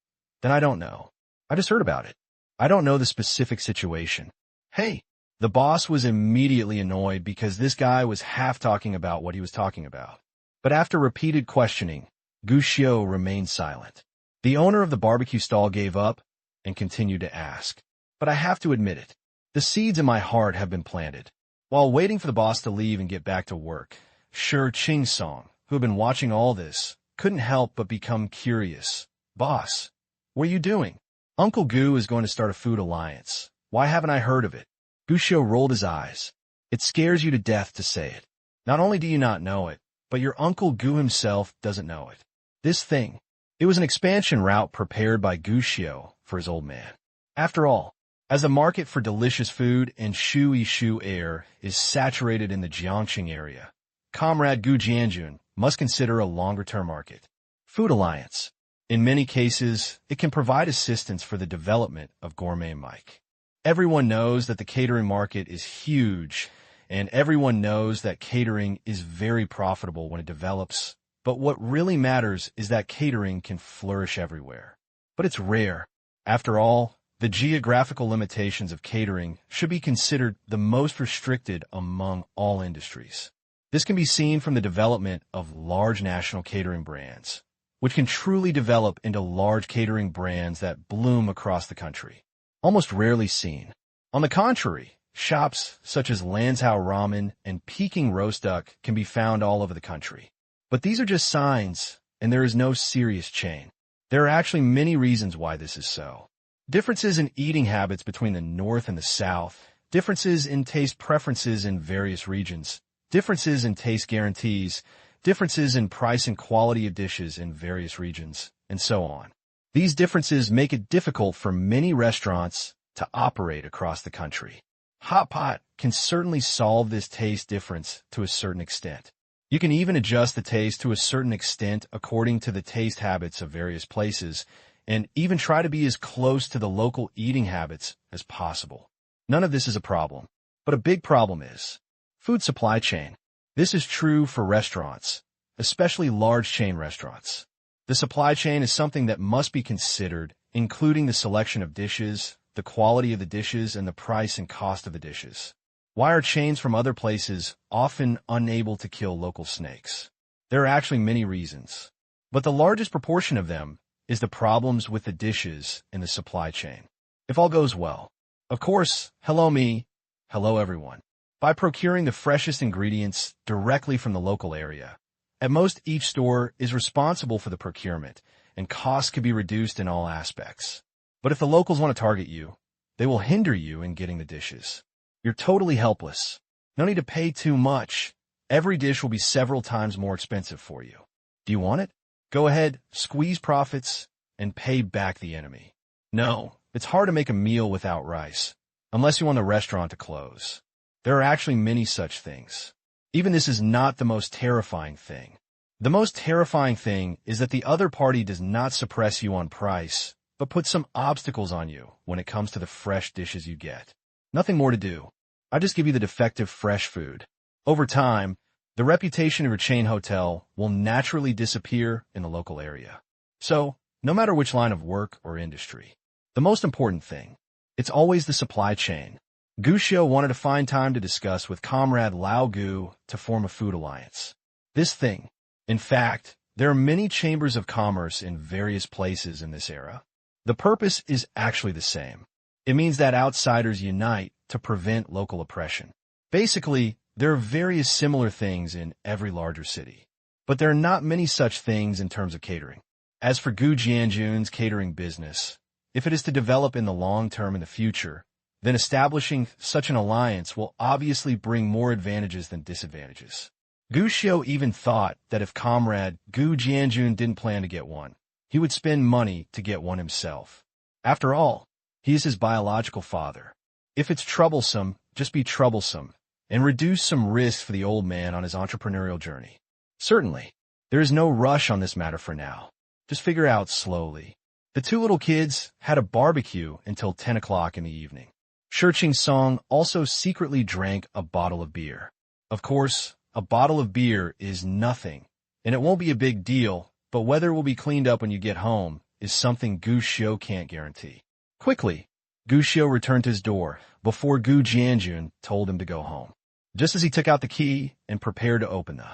then I don't know. I just heard about it. I don't know the specific situation. Hey! The boss was immediately annoyed because this guy was half talking about what he was talking about. But after repeated questioning, Gu Xiu remained silent. The owner of the barbecue stall gave up and continued to ask. But I have to admit it. The seeds in my heart have been planted. While waiting for the boss to leave and get back to work, Shi Qing-song, who had been watching all this, couldn't help but become curious. Boss, what are you doing? Uncle Gu is going to start a food alliance. Why haven't I heard of it? Gu Xiu rolled his eyes. It scares you to death to say it. Not only do you not know it, but your Uncle Gu himself doesn't know it. This thing. It was an expansion route prepared by Gu Xiu for his old man. After all, as the market for delicious food and shu air is saturated in the Jiangxing area, Comrade Gu Jianjun must consider a longer-term market. Food alliance. In many cases, it can provide assistance for the development of Gourmet Mike. Everyone knows that the catering market is huge, and everyone knows that catering is very profitable when it develops. But what really matters is that catering can flourish everywhere. But it's rare. After all, the geographical limitations of catering should be considered the most restricted among all industries. This can be seen from the development of large national catering brands, which can truly develop into large catering brands that bloom across the country. Almost rarely seen. On the contrary, shops such as Lanzhou Ramen and Peking Roast Duck can be found all over the country. But these are just signs, and there is no serious chain. There are actually many reasons why this is so. Differences in eating habits between the North and the South, differences in taste preferences in various regions, differences in taste guarantees, differences in price and quality of dishes in various regions, and so on. These differences make it difficult for many restaurants to operate across the country. Hot Pot can certainly solve this taste difference to a certain extent. You can even adjust the taste to a certain extent according to the taste habits of various places, and even try to be as close to the local eating habits as possible. None of this is a problem, but a big problem is food supply chain. This is true for restaurants, especially large chain restaurants. The supply chain is something that must be considered, including the selection of dishes, the quality of the dishes, and the price and cost of the dishes. Why are chains from other places often unable to kill local snakes? There are actually many reasons, but the largest proportion of them is the problems with the dishes in the supply chain. If all goes well, of course, hello me, hello everyone. By procuring the freshest ingredients directly from the local area, at most, each store is responsible for the procurement, and costs can be reduced in all aspects. But if the locals want to target you, they will hinder you in getting the dishes. You're totally helpless. No need to pay too much. Every dish will be several times more expensive for you. Do you want it? Go ahead, squeeze profits, and pay back the enemy. No, it's hard to make a meal without rice, unless you want the restaurant to close. There are actually many such things. Even this is not the most terrifying thing. The most terrifying thing is that the other party does not suppress you on price, but put some obstacles on you when it comes to the fresh dishes you get. Nothing more to do. I just give you the defective fresh food. Over time, the reputation of your chain hotel will naturally disappear in the local area. So, no matter which line of work or industry, the most important thing, it's always the supply chain. Gu Xiu wanted to find time to discuss with comrade Lao Gu to form a food alliance. This thing, in fact, there are many chambers of commerce in various places in this era. The purpose is actually the same. It means that outsiders unite to prevent local oppression. Basically, there are various similar things in every larger city, but there are not many such things in terms of catering. As for Gu Jianjun's catering business, if it is to develop in the long term in the future, then establishing such an alliance will obviously bring more advantages than disadvantages. Gu Xiu even thought that if comrade Gu Jianjun didn't plan to get one, he would spend money to get one himself. After all, he is his biological father. If it's troublesome, just be troublesome, and reduce some risk for the old man on his entrepreneurial journey. Certainly, there is no rush on this matter for now. Just figure out slowly. The two little kids had a barbecue until 10 o'clock in the evening. Shirqing Song also secretly drank a bottle of beer. Of course, a bottle of beer is nothing, and it won't be a big deal, but whether it will be cleaned up when you get home is something Gu Xiu can't guarantee. Quickly, Gu Xiu returned to his door before Gu Jianjun told him to go home. Just as he took out the key and prepared to open the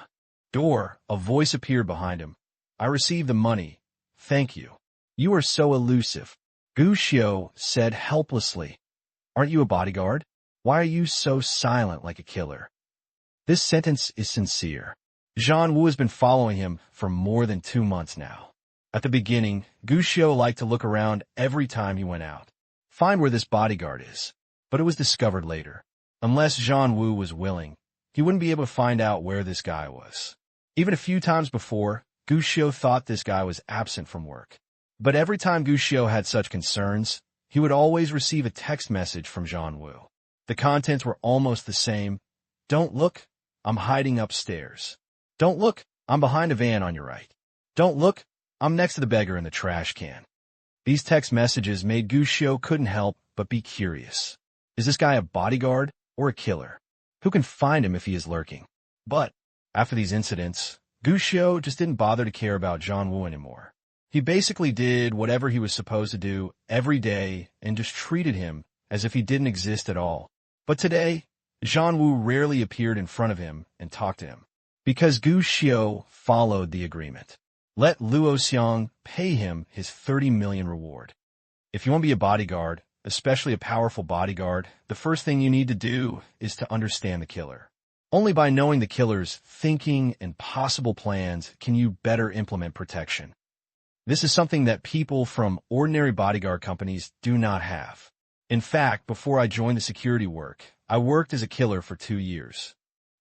door, a voice appeared behind him. I received the money. Thank you. You are so elusive, Gu Xiu said helplessly. Aren't you a bodyguard? Why are you so silent like a killer? This sentence is sincere. Zhang Wu has been following him for more than 2 months now. At the beginning, Gu Xiu liked to look around every time he went out, find where this bodyguard is, but it was discovered later. Unless Zhang Wu was willing, he wouldn't be able to find out where this guy was. Even a few times before, Gu Xiu thought this guy was absent from work. But every time Gu Xiu had such concerns, he would always receive a text message from Zhang Wu. The contents were almost the same. Don't look, I'm hiding upstairs. Don't look, I'm behind a van on your right. Don't look, I'm next to the beggar in the trash can. These text messages made Gu Xiu couldn't help but be curious. Is this guy a bodyguard or a killer? Who can find him if he is lurking? But after these incidents, Gu Xiu just didn't bother to care about Zhang Wu anymore. He basically did whatever he was supposed to do every day and just treated him as if he didn't exist at all. But today, Zhang Wu rarely appeared in front of him and talked to him, because Gu Xiu followed the agreement. Let Luo Xiang pay him his 30 million reward. If you want to be a bodyguard, especially a powerful bodyguard, the first thing you need to do is to understand the killer. Only by knowing the killer's thinking and possible plans can you better implement protection. This is something that people from ordinary bodyguard companies do not have. In fact, before I joined the security work, I worked as a killer for 2 years.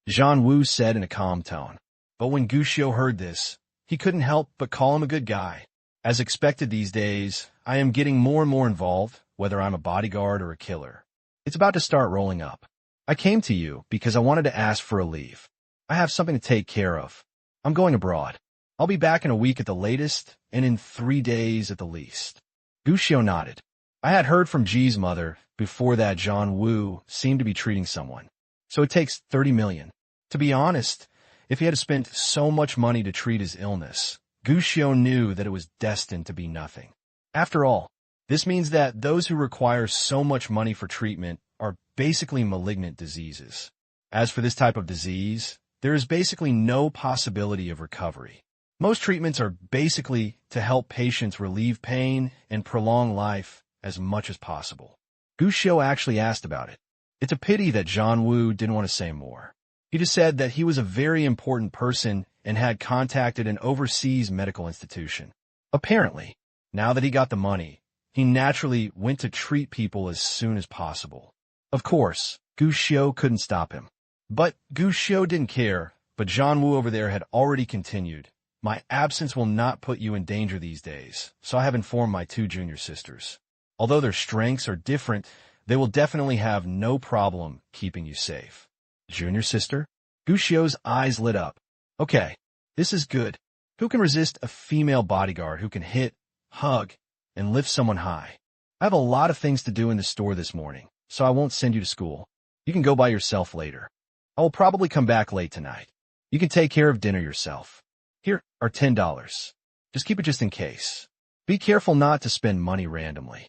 Zhang Wu said in a calm tone. But when Gu Xiu heard this, he couldn't help but call him a good guy. As expected these days, I am getting more and more involved, whether I'm a bodyguard or a killer. It's about to start rolling up. I came to you because I wanted to ask for a leave. I have something to take care of. I'm going abroad. I'll be back in a week at the latest, and in 3 days at the least. Gu Xiu nodded. I had heard from Ji's mother before that Zhang Wu seemed to be treating someone. So it takes 30 million. To be honest, if he had spent so much money to treat his illness, Gu Xiu knew that it was destined to be nothing. After all, this means that those who require so much money for treatment are basically malignant diseases. As for this type of disease, there is basically no possibility of recovery. Most treatments are basically to help patients relieve pain and prolong life as much as possible. Gu Xiu actually asked about it. It's a pity that Zhang Wu didn't want to say more. He just said that he was a very important person and had contacted an overseas medical institution. Apparently, now that he got the money, he naturally went to treat people as soon as possible. Of course, Gu Xiu couldn't stop him. But Gu Xiu didn't care, but Zhang Wu over there had already continued. My absence will not put you in danger these days, so I have informed my 2 junior sisters. Although their strengths are different, they will definitely have no problem keeping you safe. Junior sister? Gu Xiu's eyes lit up. Okay, this is good. Who can resist a female bodyguard who can hit, hug, and lift someone high? I have a lot of things to do in the store this morning, so I won't send you to school. You can go by yourself later. I will probably come back late tonight. You can take care of dinner yourself. Here are $10. Just keep it just in case. Be careful not to spend money randomly.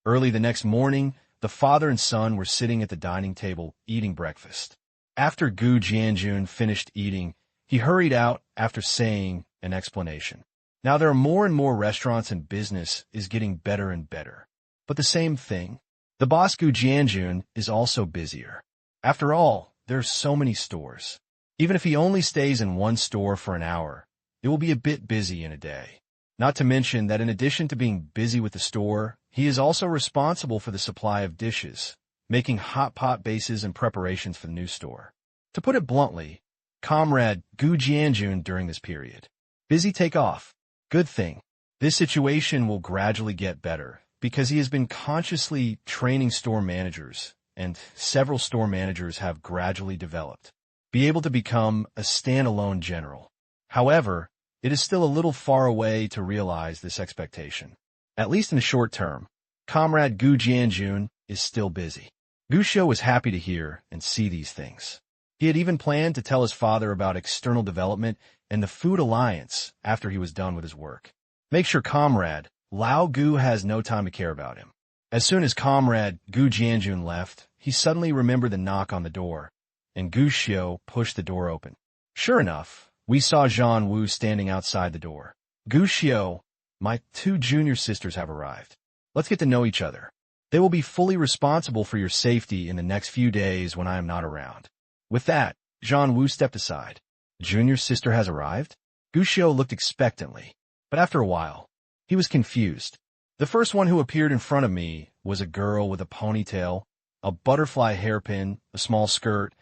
Early the next morning, the father and son were sitting at the dining table eating breakfast. After Gu Jianjun finished eating, he hurried out after saying an explanation. Now there are more and more restaurants and business is getting better and better. But the same thing, the boss Gu Jianjun is also busier. After all, there are so many stores. Even if he only stays in one store for an hour, it will be a bit busy in a day. Not to mention that in addition to being busy with the store, he is also responsible for the supply of dishes, making hot pot bases and preparations for the new store. To put it bluntly, Comrade Gu Jianjun during this period. Busy take off. Good thing. This situation will gradually get better because he has been consciously training store managers, and several store managers have gradually developed, be able to become a standalone general. However, it is still a little far away to realize this expectation. At least in the short term, Comrade Gu Jianjun is still busy. Gu Xiu was happy to hear and see these things. He had even planned to tell his father about external development and the Food Alliance after he was done with his work. Make sure Comrade Lao Gu has no time to care about him. As soon as Comrade Gu Jianjun left, he suddenly remembered the knock on the door, and Gu Xiu pushed the door open. Sure enough, we saw Zhang Wu standing outside the door. Gu Xiu, my two junior sisters have arrived. Let's get to know each other. They will be fully responsible for your safety in the next few days when I am not around. With that, Zhang Wu stepped aside. Junior sister has arrived? Gu Xiu looked expectantly, but after a while, he was confused. The first one who appeared in front of me was a girl with a ponytail, a butterfly hairpin, a small skirt,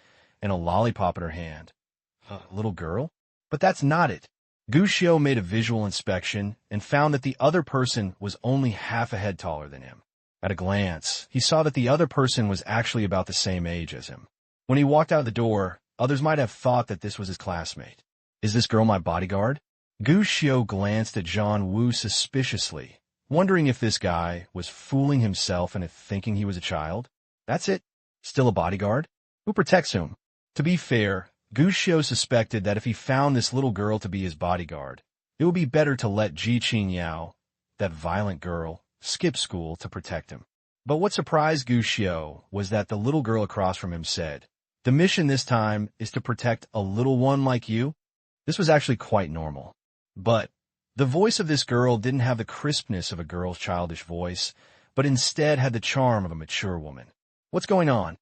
and a lollipop in her hand. A little girl? But that's not it. Gu Xiu made a visual inspection and found that the other person was only half a head taller than him. At a glance, he saw that the other person was actually about the same age as him. When he walked out the door, others might have thought that this was his classmate. Is this girl my bodyguard? Gu Xiu glanced at Zhang Wu suspiciously, wondering if this guy was fooling himself into thinking he was a child. That's it? Still a bodyguard? Who protects whom? To be fair, Gu Xiu suspected that if he found this little girl to be his bodyguard, it would be better to let Ji Qingyao, that violent girl, skip school to protect him. But what surprised Gu Xiu was that the little girl across from him said, "The mission this time is to protect a little one like you." This was actually quite normal. But the voice of this girl didn't have the crispness of a girl's childish voice, but instead had the charm of a mature woman. What's going on?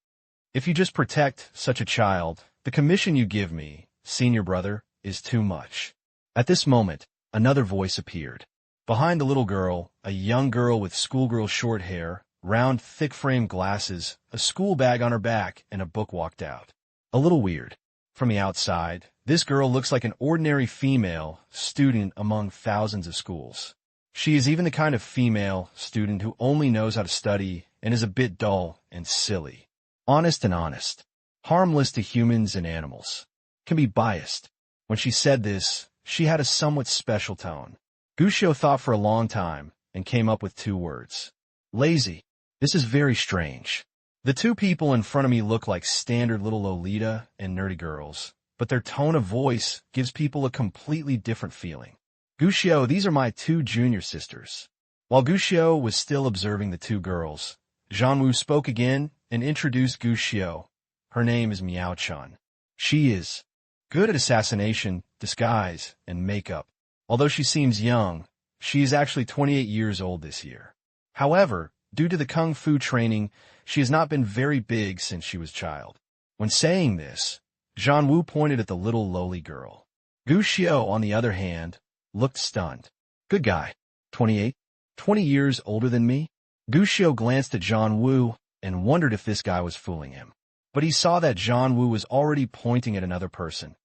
If you just protect such a child, the commission you give me, senior brother, is too much. At this moment, another voice appeared. Behind the little girl, a young girl with schoolgirl short hair, round thick-framed glasses, a school bag on her back, and a book walked out. A little weird. From the outside, this girl looks like an ordinary female student among thousands of schools. She is even the kind of female student who only knows how to study and is a bit dull and silly. Honest and honest. Harmless to humans and animals. Can be biased. When she said this, she had a somewhat special tone. Gu Xiu thought for a long time and came up with two words. Lazy. This is very strange. The two people in front of me look like standard little Lolita and nerdy girls, but their tone of voice gives people a completely different feeling. Gu Xiu, these are my two junior sisters. While Gu Xiu was still observing the two girls, Zhang Wu spoke again and introduced Gu Xiu. Her name is Miao Chun. She is good at assassination, disguise, and makeup. Although she seems young, she is actually 28 years old this year. However, due to the kung fu training, she has not been very big since she was a child. When saying this, Zhang Wu pointed at the little lowly girl. Gu Xiu, on the other hand, looked stunned. Good guy. 28? 20 years older than me? Gu Xiu glanced at Zhang Wu and wondered if this guy was fooling him. But he saw that Zhang Wu was already pointing at another person.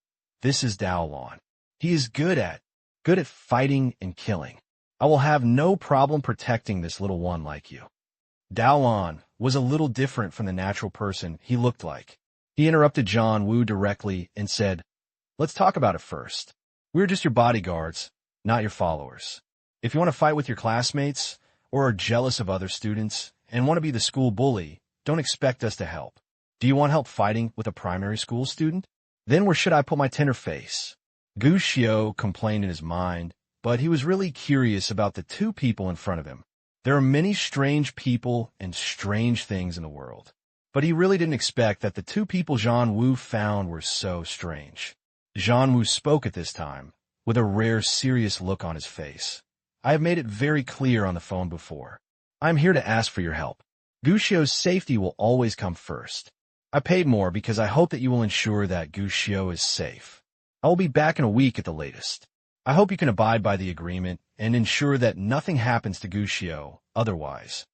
This is Dao Lan. He is good at fighting and killing. I will have no problem protecting this little one like you. Dao Lan was a little different from the natural person he looked like. He interrupted Zhang Wu directly and said, "Let's talk about it first. We're just your bodyguards, not your followers. If you want to fight with your classmates, or are jealous of other students, and want to be the school bully, don't expect us to help. Do you want help fighting with a primary school student?" Then where should I put my tender face? Gu Xiu complained in his mind, but he was really curious about the two people in front of him. There are many strange people and strange things in the world, but he really didn't expect that the two people Zhang Wu found were so strange. Zhang Wu spoke at this time, with a rare serious look on his face. I have made it very clear on the phone before. I am here to ask for your help. Gu Xiu's safety will always come first. I paid more because I hope that you will ensure that Gu Xiu is safe. I will be back in a week at the latest. I hope you can abide by the agreement and ensure that nothing happens to Gu Xiu otherwise.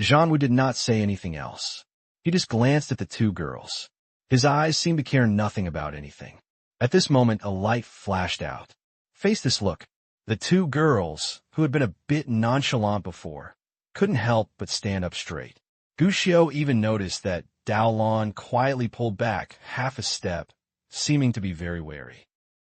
Zhang Wu did not say anything else. He just glanced at the two girls. His eyes seemed to care nothing about anything. At this moment, a light flashed out. Face this look. The two girls, who had been a bit nonchalant before, couldn't help but stand up straight. Gu Xiu even noticed that Dao Lan quietly pulled back half a step, seeming to be very wary.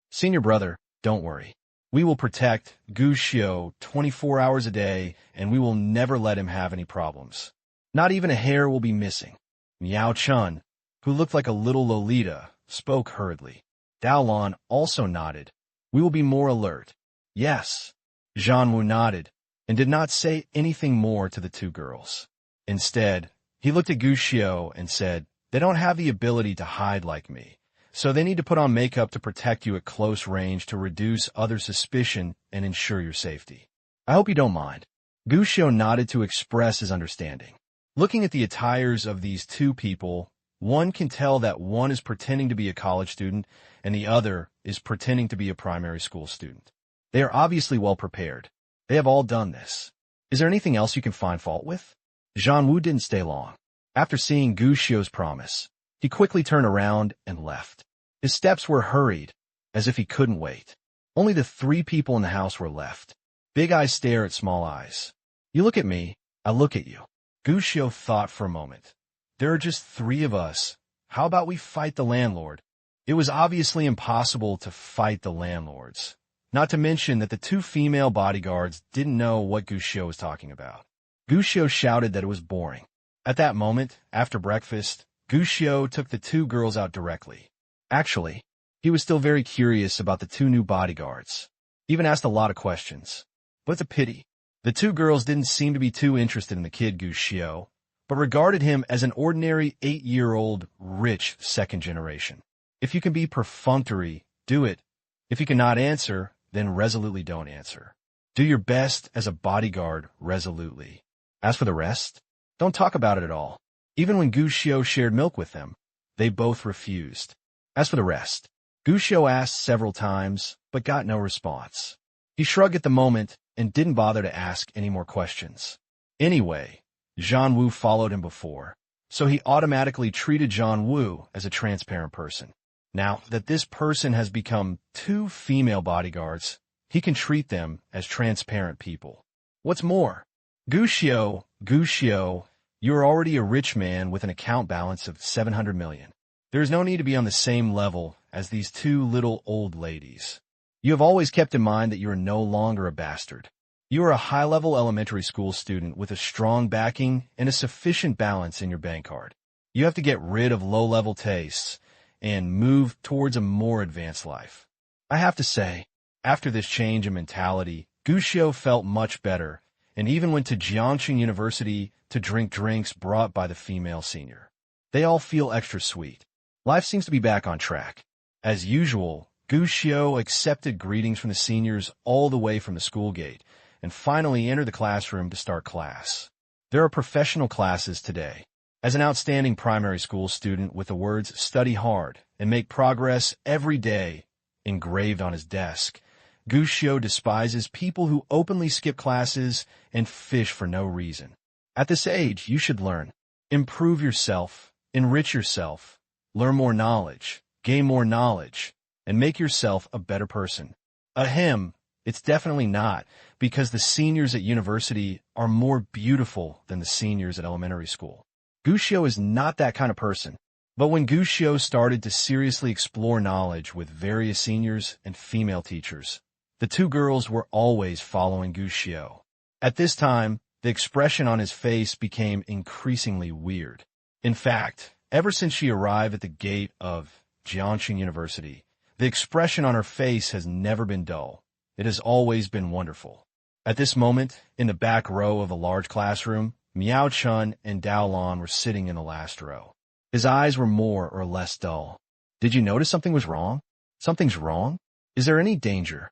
Senior brother, don't worry. We will protect Gu Xiu 24 hours a day, and we will never let him have any problems. Not even a hair will be missing. Miao Chun, who looked like a little Lolita, spoke hurriedly. Dao Lan also nodded. We will be more alert. Yes. Zhang Wu nodded, and did not say anything more to the two girls. Instead, he looked at Gu Xiu and said, they don't have the ability to hide like me, so they need to put on makeup to protect you at close range to reduce other suspicion and ensure your safety. I hope you don't mind. Gu Xiu nodded to express his understanding. Looking at the attires of these two people, one can tell that one is pretending to be a college student and the other is pretending to be a primary school student. They are obviously well prepared. They have all done this. Is there anything else you can find fault with? Zhang Wu didn't stay long. After seeing Gu Xiu's promise, he quickly turned around and left. His steps were hurried, as if he couldn't wait. Only the three people in the house were left. Big eyes stare at small eyes. You look at me, I look at you. Gu Xiu thought for a moment. There are just three of us. How about we fight the landlord? It was obviously impossible to fight the landlords. Not to mention that the two female bodyguards didn't know what Gu Xiu was talking about. Gu Xiu shouted that it was boring. At that moment, after breakfast, Gu Xiu took the two girls out directly. Actually, he was still very curious about the two new bodyguards. Even asked a lot of questions. But it's a pity. The two girls didn't seem to be too interested in the kid Gu Xiu, but regarded him as an ordinary 8-year-old rich second generation. If you can be perfunctory, do it. If you cannot answer, then resolutely don't answer. Do your best as a bodyguard resolutely. As for the rest, don't talk about it at all. Even when Gu Xiu shared milk with them, they both refused. As for the rest, Gu Xiu asked several times, but got no response. He shrugged at the moment and didn't bother to ask any more questions. Anyway, Zhang Wu followed him before, so he automatically treated Zhang Wu as a transparent person. Now that this person has become two female bodyguards, he can treat them as transparent people. What's more, Gu Xiu, you are already a rich man with an account balance of 700 million. There is no need to be on the same level as these two little old ladies. You have always kept in mind that you are no longer a bastard. You are a high-level elementary school student with a strong backing and a sufficient balance in your bank card. You have to get rid of low-level tastes and move towards a more advanced life. I have to say, after this change in mentality, Gu Xiu felt much better and even went to Jiangxing University to drink drinks brought by the female senior. They all feel extra sweet. Life seems to be back on track. As usual, Gu Xiu accepted greetings from the seniors all the way from the school gate and finally entered the classroom to start class. There are professional classes today. As an outstanding primary school student with the words "study hard and make progress every day" engraved on his desk, Gu Xiu despises people who openly skip classes and fish for no reason. At this age, you should learn. Improve yourself, enrich yourself, learn more knowledge, gain more knowledge, and make yourself a better person. Ahem, it's definitely not, because the seniors at university are more beautiful than the seniors at elementary school. Gu Xiu is not that kind of person. But when Gu Xiu started to seriously explore knowledge with various seniors and female teachers, the two girls were always following Gu Xiu. At this time, the expression on his face became increasingly weird. In fact, ever since she arrived at the gate of Jiangxing University. The expression on her face has never been dull. It has always been wonderful. At this moment, in the back row of a large classroom, Miao Chun and Dao Lan were sitting in the last row. His eyes were more or less dull. Did you notice something was wrong? Something's wrong? Is there any danger?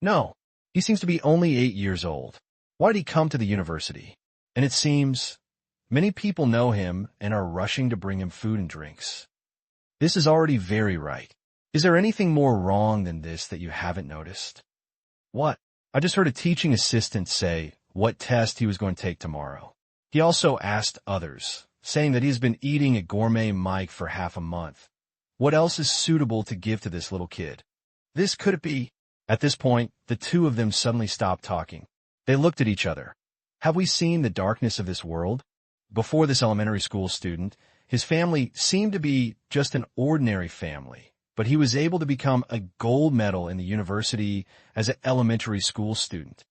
No. He seems to be only 8 years old. Why did he come to the university? And it seems many people know him and are rushing to bring him food and drinks. This is already very right. Is there anything more wrong than this that you haven't noticed? What? I just heard a teaching assistant say what test he was going to take tomorrow. He also asked others, saying that he's been eating a gourmet mic for half a month. What else is suitable to give to this little kid? This could it be? At this point, the two of them suddenly stopped talking. They looked at each other. Have we seen the darkness of this world? Before this elementary school student, his family seemed to be just an ordinary family, but he was able to become a gold medal in the university as an elementary school student.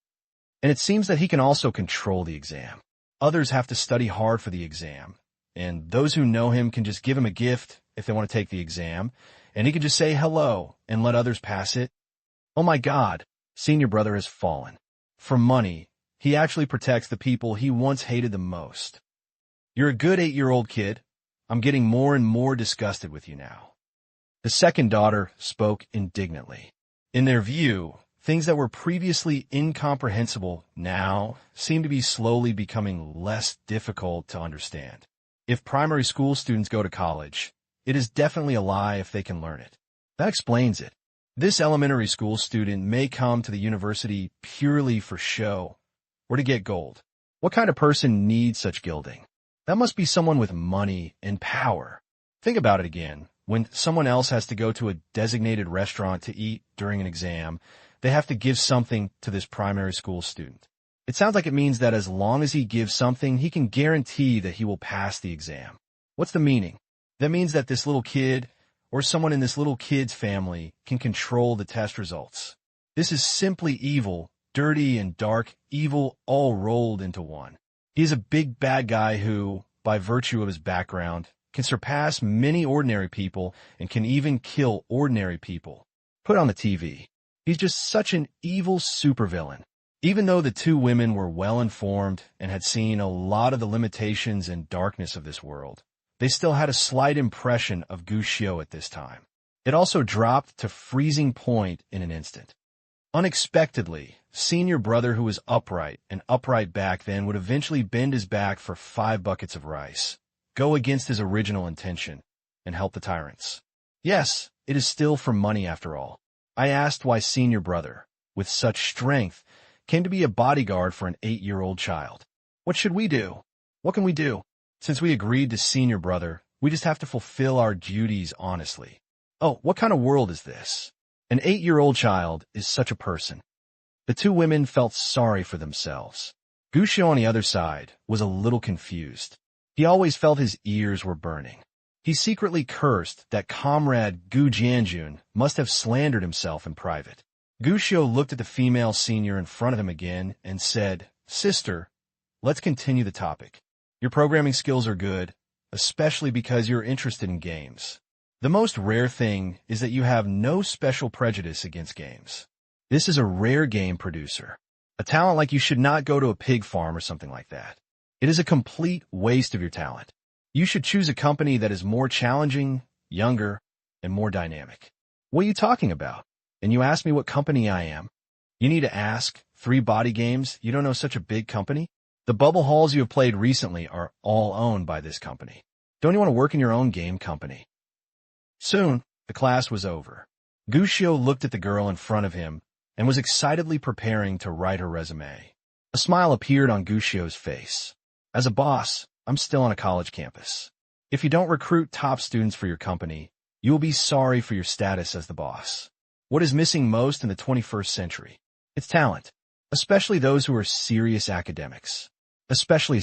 And it seems that he can also control the exam. Others have to study hard for the exam, and those who know him can just give him a gift if they want to take the exam, and he can just say hello and let others pass it. Oh my God, senior brother has fallen. For money, he actually protects the people he once hated the most. You're a good 8-year-old kid. I'm getting more and more disgusted with you now. The second daughter spoke indignantly. In their view, things that were previously incomprehensible now seem to be slowly becoming less difficult to understand. If primary school students go to college, it is definitely a lie if they can learn it. That explains it. This elementary school student may come to the university purely for show or to get gold. What kind of person needs such gilding? That must be someone with money and power. Think about it again. When someone else has to go to a designated restaurant to eat during an exam, they have to give something to this primary school student. It sounds like it means that as long as he gives something, he can guarantee that he will pass the exam. What's the meaning? That means that this little kid or someone in this little kid's family can control the test results. This is simply evil, dirty and dark, evil all rolled into one. He is a big bad guy who, by virtue of his background, can surpass many ordinary people and can even kill ordinary people. Put on the TV. He's just such an evil supervillain. Even though the two women were well-informed and had seen a lot of the limitations and darkness of this world, they still had a slight impression of Gu Xiu at this time. It also dropped to freezing point in an instant. Unexpectedly, senior brother who was upright and upright back then would eventually bend his back for 5 buckets of rice, go against his original intention, and help the tyrants. Yes, it is still for money after all. I asked why senior brother, with such strength, came to be a bodyguard for an 8-year-old child. What should we do? What can we do? Since we agreed to senior brother, we just have to fulfill our duties honestly. Oh, what kind of world is this? An 8-year-old child is such a person. The two women felt sorry for themselves. Gu Xiu on the other side was a little confused. He always felt his ears were burning. He secretly cursed that comrade Gu Jianjun must have slandered himself in private. Gu Xiu looked at the female senior in front of him again and said, "Sister, let's continue the topic. Your programming skills are good, especially because you're interested in games. The most rare thing is that you have no special prejudice against games. This is a rare game producer. A talent like you should not go to a pig farm or something like that. It is a complete waste of your talent. You should choose a company that is more challenging, younger, and more dynamic." What are you talking about? And you ask me what company I am? You need to ask, 3 body games, you don't know such a big company? The bubble halls you have played recently are all owned by this company. Don't you want to work in your own game company? Soon, the class was over. Gu Xiu looked at the girl in front of him and was excitedly preparing to write her resume. A smile appeared on Gu Xiu's face. As a boss, I'm still on a college campus. If you don't recruit top students for your company, you will be sorry for your status as the boss. What is missing most in the 21st century? It's talent, especially those who are serious academics. Especially.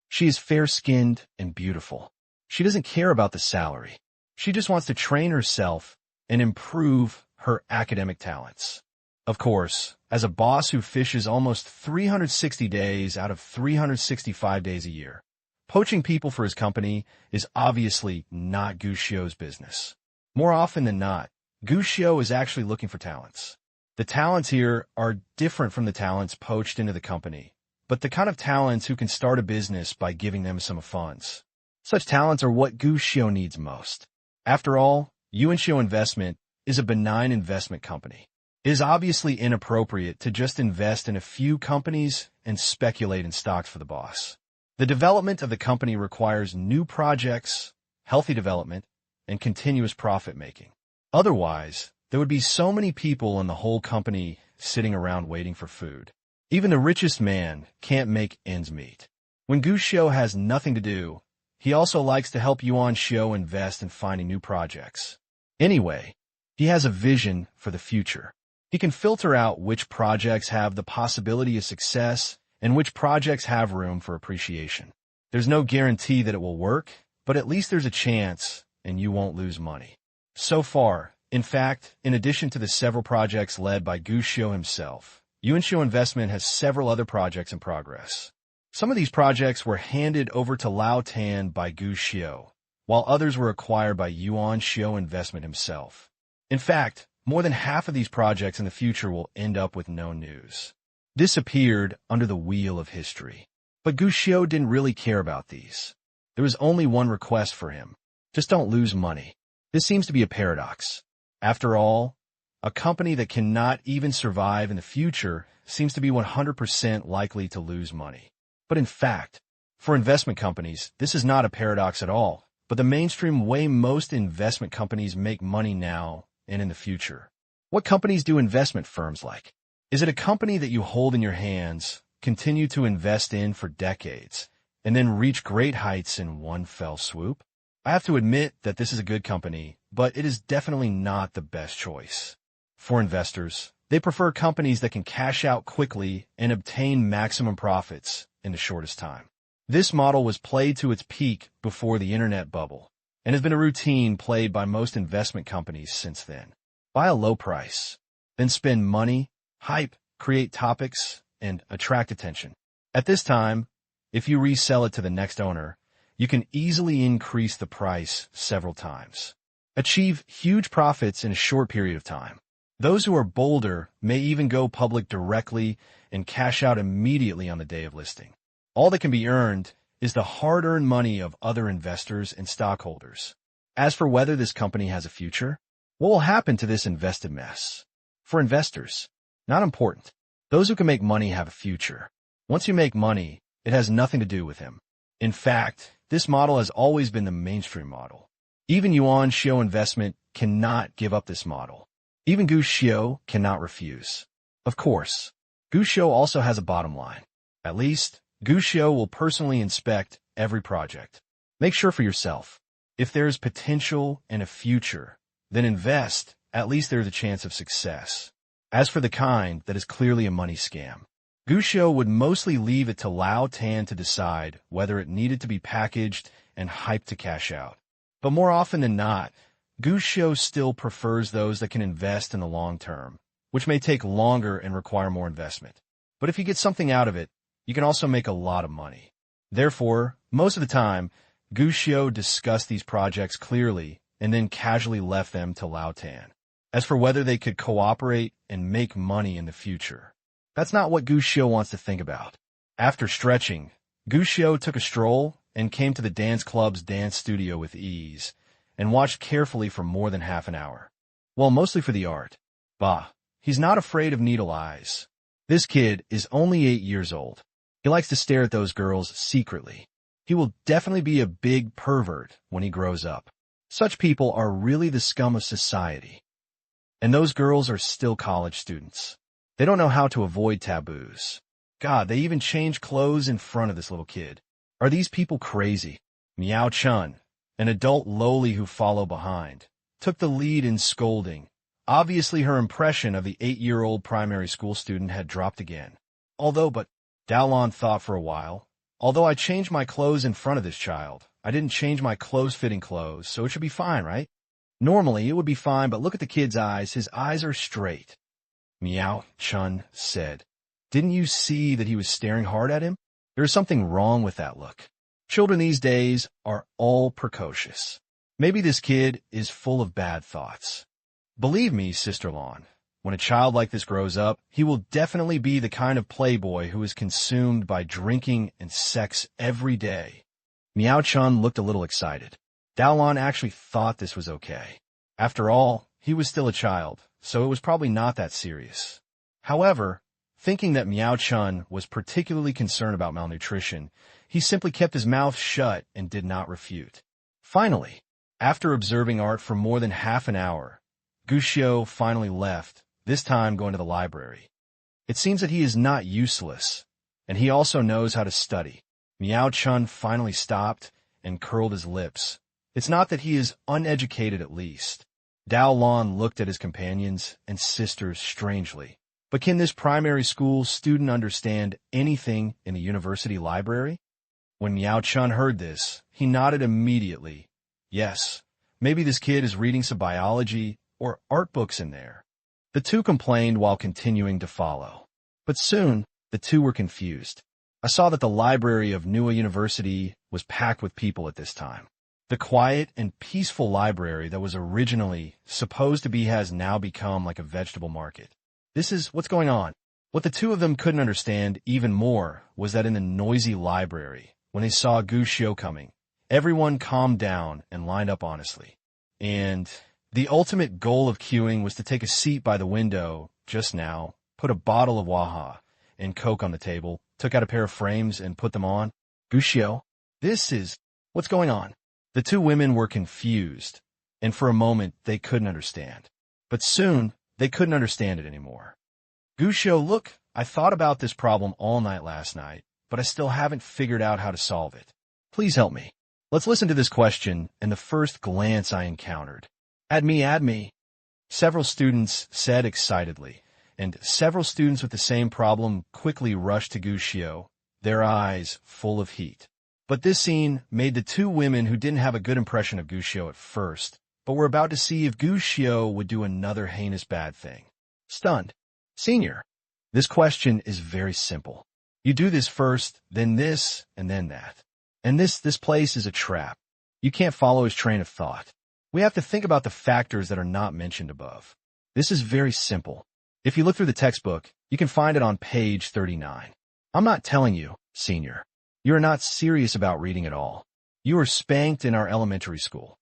She is fair-skinned and beautiful. She doesn't care about the salary. She just wants to train herself and improve her academic talents. Of course, as a boss who fishes almost 360 days out of 365 days a year, poaching people for his company is obviously not Gu Xiu's business. More often than not, Gu Xiu is actually looking for talents. The talents here are different from the talents poached into the company, but the kind of talents who can start a business by giving them some funds. Such talents are what Gu Xiu needs most. After all, Yuan Xiu Investment is a benign investment company. It is obviously inappropriate to just invest in a few companies and speculate in stocks for the boss. The development of the company requires new projects, healthy development, and continuous profit-making. Otherwise, there would be so many people in the whole company sitting around waiting for food. Even the richest man can't make ends meet. When Gu Xiu has nothing to do, he also likes to help Yuan Xiu invest in finding new projects. Anyway, he has a vision for the future. He can filter out which projects have the possibility of success and which projects have room for appreciation. There's no guarantee that it will work, but at least there's a chance and you won't lose money. So far, in fact, in addition to the several projects led by Gu Xiu himself, Yuan Xiu Investment has several other projects in progress. Some of these projects were handed over to Lao Tan by Gu Xiu, while others were acquired by Yuan Xiu Investment himself. In fact, more than half of these projects in the future will end up with no news. Disappeared under the wheel of history. But Gu Xiu didn't really care about these. There was only one request for him. Just don't lose money. This seems to be a paradox. After all, a company that cannot even survive in the future seems to be 100% likely to lose money. But in fact, for investment companies, this is not a paradox at all, but the mainstream way most investment companies make money now and in the future. What companies do investment firms like? Is it a company that you hold in your hands, continue to invest in for decades, and then reach great heights in one fell swoop? I have to admit that this is a good company, but it is definitely not the best choice. For investors, they prefer companies that can cash out quickly and obtain maximum profits in the shortest time. This model was played to its peak before the internet bubble, and has been a routine played by most investment companies since then. Buy a low price, then spend money, hype, create topics, and attract attention. At this time, if you resell it to the next owner, you can easily increase the price several times. Achieve huge profits in a short period of time. Those who are bolder may even go public directly and cash out immediately on the day of listing. All that can be earned is the hard-earned money of other investors and stockholders. As for whether this company has a future, what will happen to this invested mess? For investors, not important. Those who can make money have a future. Once you make money, it has nothing to do with him. In fact, this model has always been the mainstream model. Even Yuan Xiu Investment cannot give up this model. Even Gu Xiu cannot refuse. Of course, Gu Xiu also has a bottom line. At least, Gu Xiu will personally inspect every project. Make sure for yourself. If there is potential and a future, then invest. At least there is a chance of success. As for the kind that is clearly a money scam, Gu Xiu would mostly leave it to Lao Tan to decide whether it needed to be packaged and hyped to cash out. But more often than not, Gu Xiu still prefers those that can invest in the long term, which may take longer and require more investment. But if you get something out of it, you can also make a lot of money. Therefore, most of the time, Gu Xiu discussed these projects clearly and then casually left them to Lao Tan. As for whether they could cooperate and make money in the future, that's not what Gu Xiu wants to think about. After stretching, Gu Xiu took a stroll and came to the dance club's dance studio with ease, and watched carefully for more than half an hour. Well, mostly for the art. Bah, he's not afraid of needle eyes. This kid is only 8 years old. He likes to stare at those girls secretly. He will definitely be a big pervert when he grows up. Such people are really the scum of society. And those girls are still college students. They don't know how to avoid taboos. God, they even change clothes in front of this little kid. Are these people crazy? Miao Chun, an adult loli who followed behind, took the lead in scolding. Obviously, her impression of the 8-year-old primary school student had dropped again. Daolon thought for a while. Although I changed my clothes in front of this child, I didn't change my close-fitting clothes, so it should be fine, right? Normally, it would be fine, but look at the kid's eyes. His eyes are straight. Miao Chun said. Didn't you see that he was staring hard at him? There is something wrong with that look. Children these days are all precocious. Maybe this kid is full of bad thoughts. Believe me, Sister Lawn, when a child like this grows up, he will definitely be the kind of playboy who is consumed by drinking and sex every day. Meow Chun looked a little excited. Dao Lan actually thought this was okay. After all, he was still a child, so it was probably not that serious. However, thinking that Meow Chun was particularly concerned about malnutrition, he simply kept his mouth shut and did not refute. Finally, after observing art for more than half an hour, Gu Xiu finally left, this time going to the library. It seems that he is not useless, and he also knows how to study. Meow Chun finally stopped and curled his lips. It's not that he is uneducated at least. Dao Lan looked at his companions and sisters strangely. But can this primary school student understand anything in the university library? When Meow Chun heard this, he nodded immediately. Yes, maybe this kid is reading some biology or art books in there. The two complained while continuing to follow. But soon, the two were confused. I saw that the library of Nua University was packed with people at this time. The quiet and peaceful library that was originally supposed to be has now become like a vegetable market. This is what's going on. What the two of them couldn't understand even more was that in the noisy library, when they saw Gu Xiu coming, everyone calmed down and lined up honestly. And the ultimate goal of queuing was to take a seat by the window just now, put a bottle of Waha and Coke on the table, took out a pair of frames and put them on. Gu Xiu, this is what's going on. The two women were confused, and for a moment they couldn't understand. But soon, they couldn't understand it anymore. Gu Xiu, look, I thought about this problem all night last night, but I still haven't figured out how to solve it. Please help me. Let's listen to this question and the first glance I encountered. Add me. Several students said excitedly, and several students with the same problem quickly rushed to Gu Xiu, their eyes full of heat. But this scene made the two women who didn't have a good impression of Gu Xiu at first, but were about to see if Gu Xiu would do another heinous bad thing. Stunned. Senior, this question is very simple. You do this first, then this, and then that. And this place is a trap. You can't follow his train of thought. We have to think about the factors that are not mentioned above. This is very simple. If you look through the textbook, you can find it on page 39. I'm not telling you, Senior. You are not serious about reading at all. You were spanked in our elementary school.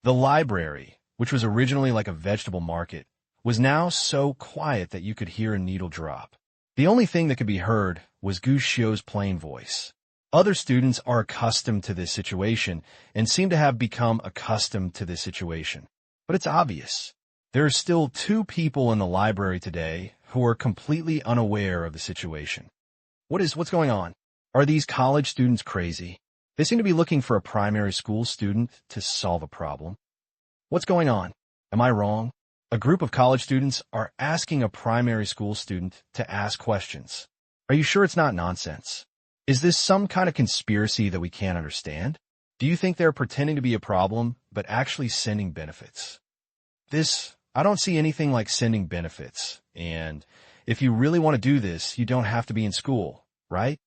The library, which was originally like a vegetable market, was now so quiet that you could hear a needle drop. The only thing that could be heard was Gu Xiu's plain voice. Other students are accustomed to this situation and seem to have become accustomed to this situation. But it's obvious. There are still two people in the library today who are completely unaware of the situation. What's going on? Are these college students crazy? They seem to be looking for a primary school student to solve a problem. What's going on? Am I wrong? A group of college students are asking a primary school student to ask questions. Are you sure it's not nonsense? Is this some kind of conspiracy that we can't understand? Do you think they're pretending to be a problem, but actually sending benefits? I don't see anything like sending benefits, and if you really want to do this, you don't have to be in school, right?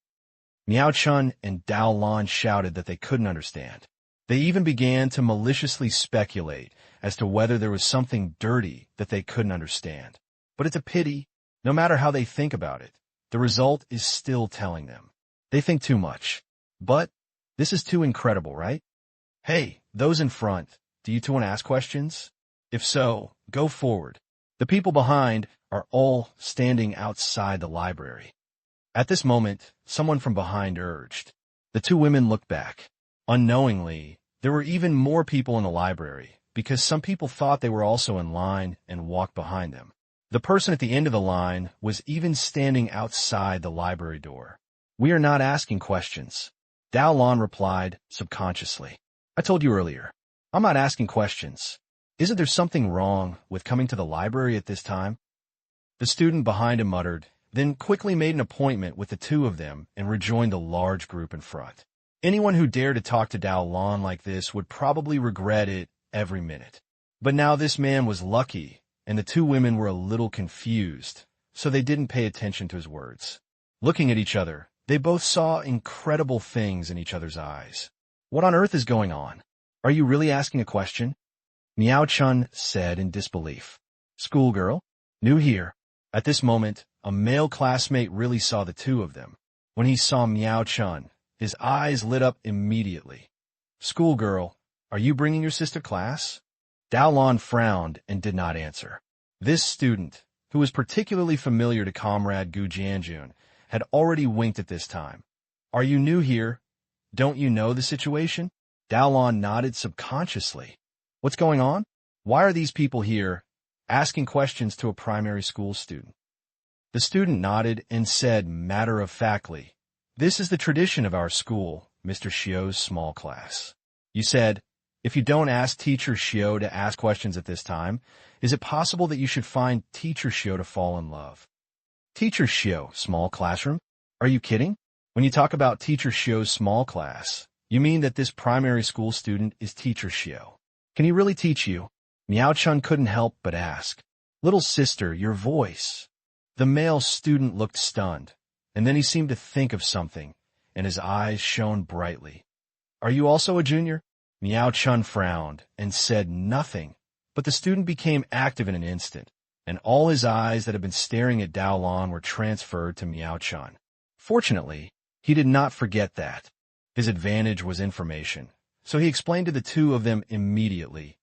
Meow Chun and Dao Lan shouted that they couldn't understand. They even began to maliciously speculate as to whether there was something dirty that they couldn't understand. But it's a pity. No matter how they think about it, the result is still telling them. They think too much. But this is too incredible, right? Hey, those in front, do you two want to ask questions? If so, go forward. The people behind are all standing outside the library. At this moment, someone from behind urged. The two women looked back. Unknowingly, there were even more people in the library, because some people thought they were also in line and walked behind them. The person at the end of the line was even standing outside the library door. We are not asking questions. Dao Lan replied subconsciously. I told you earlier. I'm not asking questions. Isn't there something wrong with coming to the library at this time? The student behind him muttered, then quickly made an appointment with the two of them and rejoined the large group in front. Anyone who dared to talk to Dao Lan like this would probably regret it every minute. But now this man was lucky, and the two women were a little confused, so they didn't pay attention to his words. Looking at each other, they both saw incredible things in each other's eyes. What on earth is going on? Are you really asking a question? Miao Chun said in disbelief. Schoolgirl? New here. At this moment, a male classmate really saw the two of them. When he saw Miao Chun, his eyes lit up immediately. Schoolgirl, are you bringing your sister class? Dao Lan frowned and did not answer. This student, who was particularly familiar to comrade Gu Jianjun, had already winked at this time. Are you new here? Don't you know the situation? Dao Lan nodded subconsciously. What's going on? Why are these people here, asking questions to a primary school student? The student nodded and said matter-of-factly, This is the tradition of our school, Mr. Xiu's small class. You said, if you don't ask Teacher Xiu to ask questions at this time, is it possible that you should find Teacher Xiu to fall in love? Teacher Xiu, small classroom? Are you kidding? When you talk about Teacher Xiu's small class, you mean that this primary school student is Teacher Xiu. Can he really teach you? Miao Chun couldn't help but ask. Little sister, your voice. The male student looked stunned, and then he seemed to think of something, and his eyes shone brightly. Are you also a junior? Miao Chun frowned and said nothing, but the student became active in an instant, and all his eyes that had been staring at Dao Lan were transferred to Miao Chun. Fortunately, he did not forget that. His advantage was information, so he explained to the two of them immediately.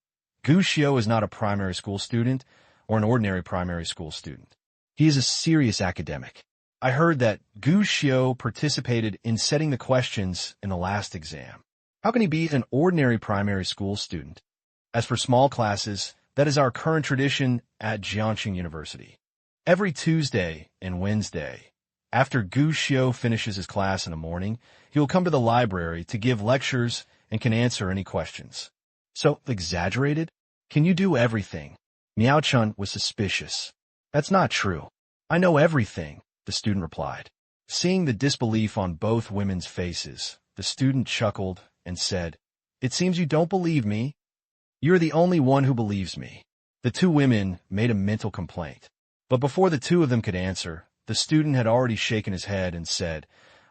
Gu Xiu is not a primary school student or an ordinary primary school student. He is a serious academic. I heard that Gu Xiu participated in setting the questions in the last exam. How can he be an ordinary primary school student? As for small classes, that is our current tradition at Jiangxing University. Every Tuesday and Wednesday, after Gu Xiu finishes his class in the morning, he will come to the library to give lectures and can answer any questions. So, exaggerated? Can you do everything? Miao Chun was suspicious. That's not true. I know everything, the student replied. Seeing the disbelief on both women's faces, the student chuckled and said, It seems you don't believe me. You're the only one who believes me. The two women made a mental complaint. But before the two of them could answer, the student had already shaken his head and said,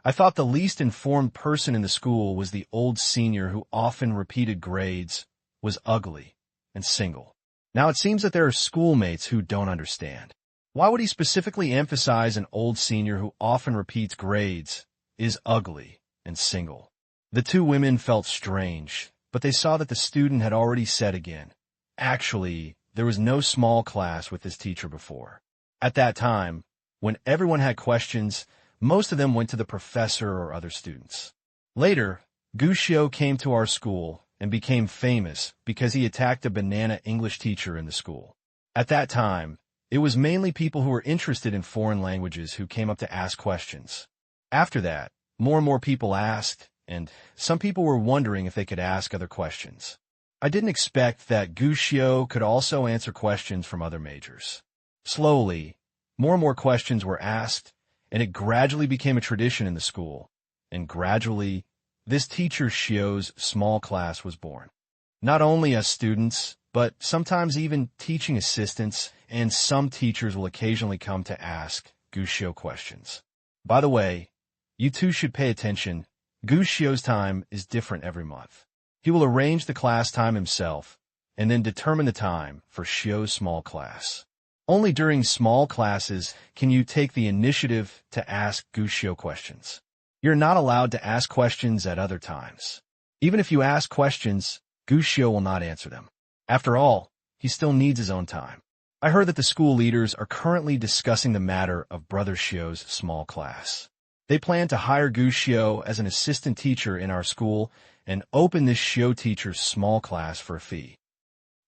I thought the least informed person in the school was the old senior who often repeated grades, was ugly, and single. Now it seems that there are schoolmates who don't understand. Why would he specifically emphasize an old senior who often repeats grades, is ugly, and single? The two women felt strange, but they saw that the student had already said again, Actually, there was no small class with this teacher before. At that time, when everyone had questions, most of them went to the professor or other students. Later, Gu Xiu came to our school and became famous because he attacked a banana English teacher in the school. At that time, it was mainly people who were interested in foreign languages who came up to ask questions. After that, more and more people asked, and some people were wondering if they could ask other questions. I didn't expect that Gu Xiu could also answer questions from other majors. Slowly, more and more questions were asked, and it gradually became a tradition in the school. And gradually, this teacher Xiu's small class was born. Not only us students, but sometimes even teaching assistants and some teachers will occasionally come to ask Gu Xiu questions. By the way, you two should pay attention. Gu Xiu's time is different every month. He will arrange the class time himself and then determine the time for Xiu's small class. Only during small classes can you take the initiative to ask Gu Xiu questions. You're not allowed to ask questions at other times. Even if you ask questions, Gu Xiu will not answer them. After all, he still needs his own time. I heard that the school leaders are currently discussing the matter of Brother Xiu's small class. They plan to hire Gu Xiu as an assistant teacher in our school and open this Xiu teacher's small class for a fee.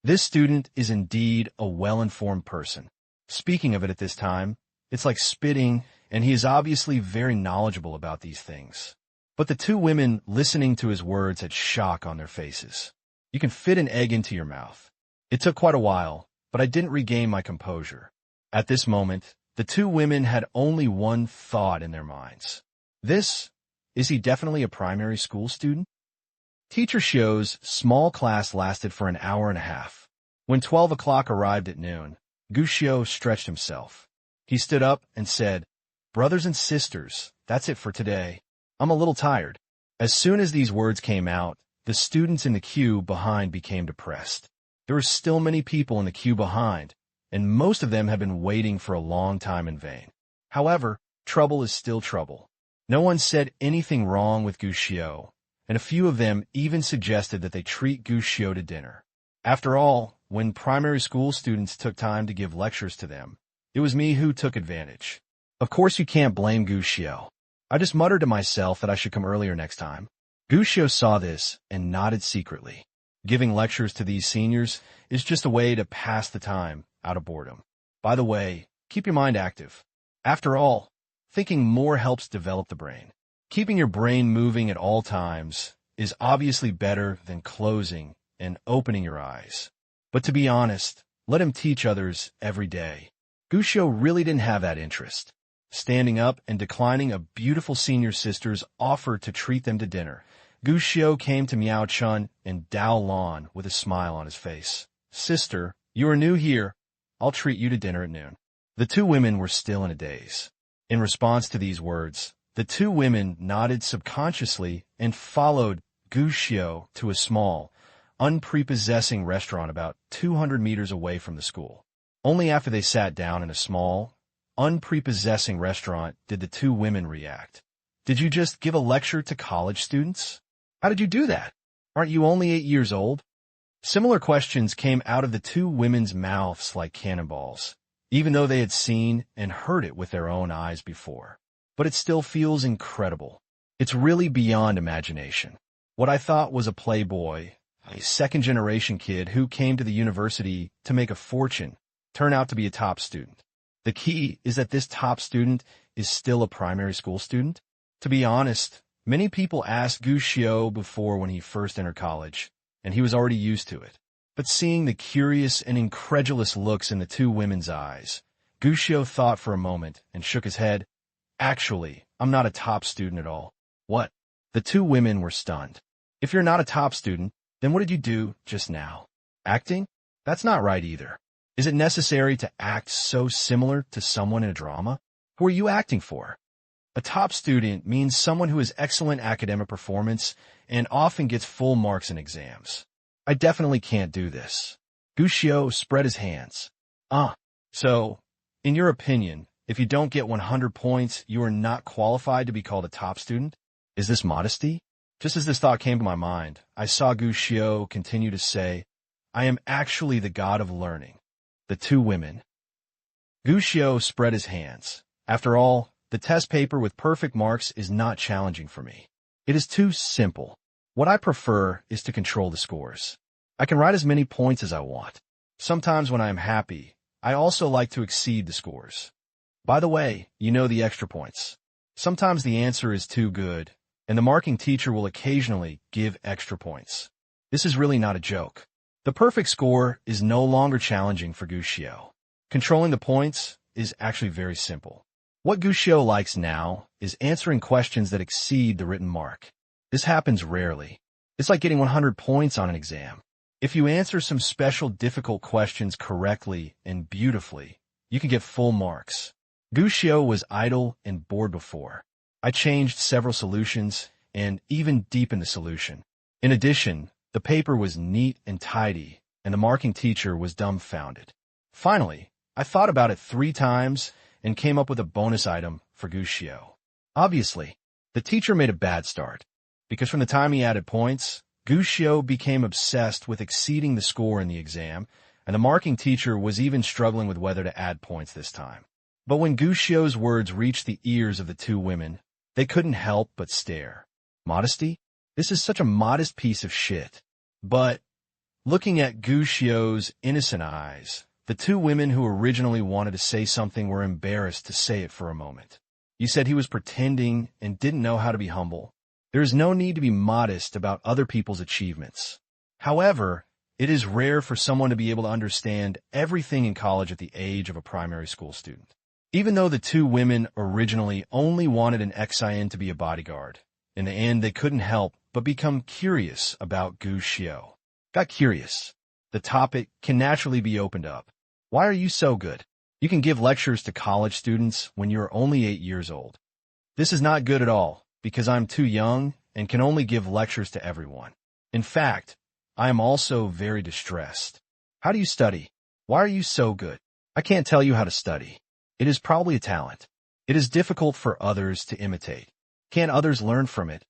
This student is indeed a well-informed person. Speaking of it at this time, it's like spitting, and he is obviously very knowledgeable about these things. But the two women listening to his words had shock on their faces. You can fit an egg into your mouth. It took quite a while, but I didn't regain my composure. At this moment, the two women had only one thought in their minds. Is he definitely a primary school student? Teacher Xiu's small class lasted for an hour and a half. When 12 o'clock arrived at noon, Gu Xiu stretched himself. He stood up and said, Brothers and sisters, that's it for today. I'm a little tired. As soon as these words came out, the students in the queue behind became depressed. There were still many people in the queue behind, and most of them had been waiting for a long time in vain. However, trouble is still trouble. No one said anything wrong with Gushio, and a few of them even suggested that they treat Gushio to dinner. After all, when primary school students took time to give lectures to them, it was me who took advantage. Of course you can't blame Gushio. I just muttered to myself that I should come earlier next time. Gushio saw this and nodded secretly. Giving lectures to these seniors is just a way to pass the time out of boredom. By the way, keep your mind active. After all, thinking more helps develop the brain. Keeping your brain moving at all times is obviously better than closing and opening your eyes. But to be honest, let him teach others every day. Gushio really didn't have that interest. Standing up and declining a beautiful senior sister's offer to treat them to dinner, Gushio came to Miao Chun and Dao Lan with a smile on his face. "Sister, you are new here. I'll treat you to dinner at noon." The two women were still in a daze. In response to these words, the two women nodded subconsciously and followed Gushio to a small, unprepossessing restaurant about 200 meters away from the school. Only after they sat down in a small, unprepossessing restaurant did the two women react. "Did you just give a lecture to college students? How did you do that? Aren't you only 8 years old?" Similar questions came out of the two women's mouths like cannonballs, even though they had seen and heard it with their own eyes before. But it still feels incredible. It's really beyond imagination. What I thought was a playboy, a second-generation kid who came to the university to make a fortune, turned out to be a top student. The key is that this top student is still a primary school student. To be honest, many people asked Gushio before when he first entered college, and he was already used to it. But seeing the curious and incredulous looks in the two women's eyes, Gushio thought for a moment and shook his head. "Actually, I'm not a top student at all." "What?" The two women were stunned. "If you're not a top student, then what did you do just now? Acting? That's not right either. Is it necessary to act so similar to someone in a drama? Who are you acting for?" A top student means someone who has excellent academic performance and often gets full marks in exams. I definitely can't do this. Gushio spread his hands. So, in your opinion, if you don't get 100 points, you are not qualified to be called a top student? Is this modesty? Just as this thought came to my mind, I saw Gushio continue to say, "I am actually the god of learning." The two women. Gushio spread his hands. "After all, the test paper with perfect marks is not challenging for me. It is too simple. What I prefer is to control the scores. I can write as many points as I want. Sometimes when I am happy, I also like to exceed the scores. By the way, you know the extra points. Sometimes the answer is too good, and the marking teacher will occasionally give extra points. This is really not a joke. The perfect score is no longer challenging for Gushio. Controlling the points is actually very simple. What Gushio likes now is answering questions that exceed the written mark. This happens rarely. It's like getting 100 points on an exam. If you answer some special difficult questions correctly and beautifully, you can get full marks. Gushio was idle and bored before. I changed several solutions and even deepened the solution. In addition, the paper was neat and tidy, and the marking teacher was dumbfounded. Finally, I thought about it 3 times and came up with a bonus item for Gushio. Obviously, the teacher made a bad start, because from the time he added points, Gushio became obsessed with exceeding the score in the exam, and the marking teacher was even struggling with whether to add points this time. But when Gushio's words reached the ears of the two women, they couldn't help but stare. Modesty? This is such a modest piece of shit. But, looking at Gushio's innocent eyes, the two women who originally wanted to say something were embarrassed to say it for a moment. "You said he was pretending and didn't know how to be humble. There is no need to be modest about other people's achievements. However, it is rare for someone to be able to understand everything in college at the age of a primary school student." Even though the two women originally only wanted an XIN to be a bodyguard, in the end they couldn't help but become curious about Gushio. Got curious. The topic can naturally be opened up. "Why are you so good? You can give lectures to college students when you are only 8 years old." "This is not good at all, because I'm too young and can only give lectures to everyone." In fact, I am also very distressed. How do you study? Why are you so good? I can't tell you how to study. It is probably a talent. It is difficult for others to imitate. Can't others learn from it?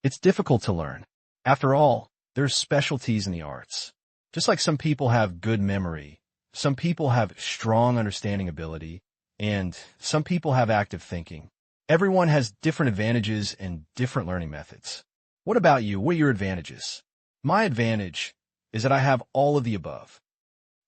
It's difficult to learn. After all, there's specialties in the arts. Just like some people have good memory, some people have strong understanding ability, and some people have active thinking. Everyone has different advantages and different learning methods. What about you? What are your advantages? My advantage is that I have all of the above.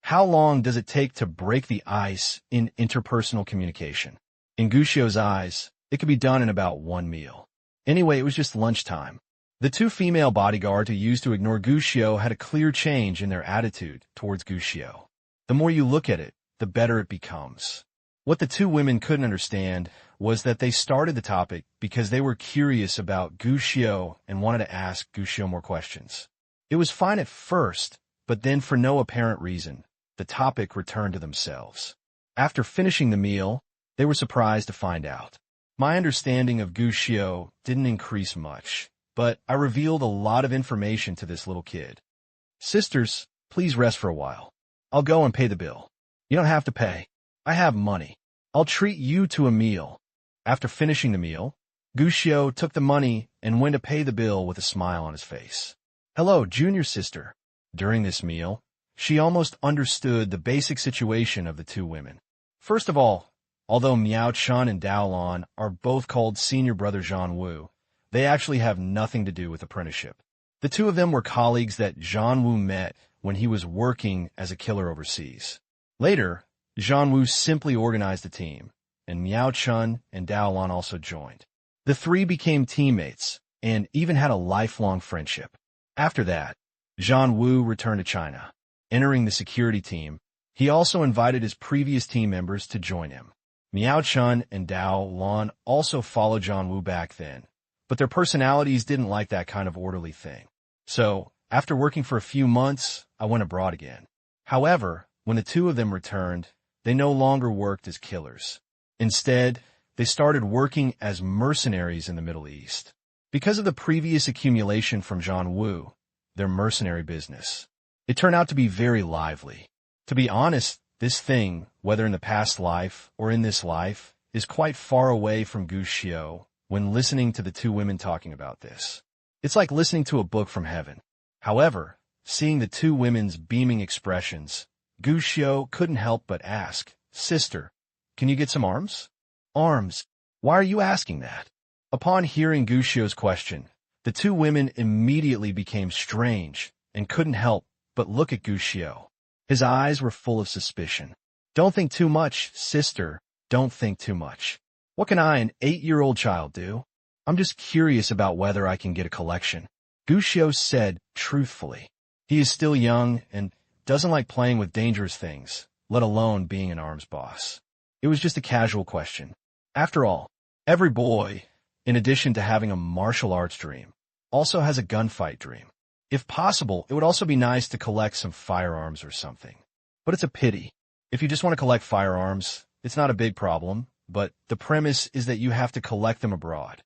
How long does it take to break the ice in interpersonal communication? In Gucciot's eyes, it could be done in about one meal. Anyway, it was just lunchtime. The two female bodyguards who used to ignore Gucciot had a clear change in their attitude towards Gucciot. The more you look at it, the better it becomes. What the two women couldn't understand was that they started the topic because they were curious about Gucciot and wanted to ask Gucciot more questions. It was fine at first, but then for no apparent reason, the topic returned to themselves. After finishing the meal, they were surprised to find out. My understanding of Gucciot didn't increase much, but I revealed a lot of information to this little kid. Sisters, please rest for a while. I'll go and pay the bill. You don't have to pay. I have money. I'll treat you to a meal. After finishing the meal, Gucciot took the money and went to pay the bill with a smile on his face. Hello, junior sister. During this meal, she almost understood the basic situation of the two women. First of all, although Miao Chun and Dao Lan are both called senior brother Zhang Wu, they actually have nothing to do with apprenticeship. The two of them were colleagues that Zhang Wu met when he was working as a killer overseas. Later, Zhang Wu simply organized a team, and Miao Chun and Dao Lan also joined. The three became teammates and even had a lifelong friendship. After that, Zhang Wu returned to China. Entering the security team, he also invited his previous team members to join him. Miao Chun and Dao Lan also followed Zhang Wu back then, but their personalities didn't like that kind of orderly thing. So, after working for a few months, I went abroad again. However, when the two of them returned, they no longer worked as killers. Instead, they started working as mercenaries in the Middle East. Because of the previous accumulation from Zhang Wu, their mercenary business, it turned out to be very lively. To be honest, this thing, whether in the past life or in this life, is quite far away from Gucciot when listening to the two women talking about this. It's like listening to a book from heaven. However, seeing the two women's beaming expressions, Gucciot couldn't help but ask, Sister, can you get some arms? Arms? Why are you asking that? Upon hearing Gucciot's question, the two women immediately became strange and couldn't help but look at Gucciot. His eyes were full of suspicion. Don't think too much, sister. Don't think too much. What can I, an 8-year-old child, do? I'm just curious about whether I can get a collection. Gucciot said truthfully. He is still young and doesn't like playing with dangerous things, let alone being an arms boss. It was just a casual question. After all, every boy, in addition to having a martial arts dream, also has a gunfight dream. If possible, it would also be nice to collect some firearms or something. But it's a pity. If you just want to collect firearms, it's not a big problem, but the premise is that you have to collect them abroad.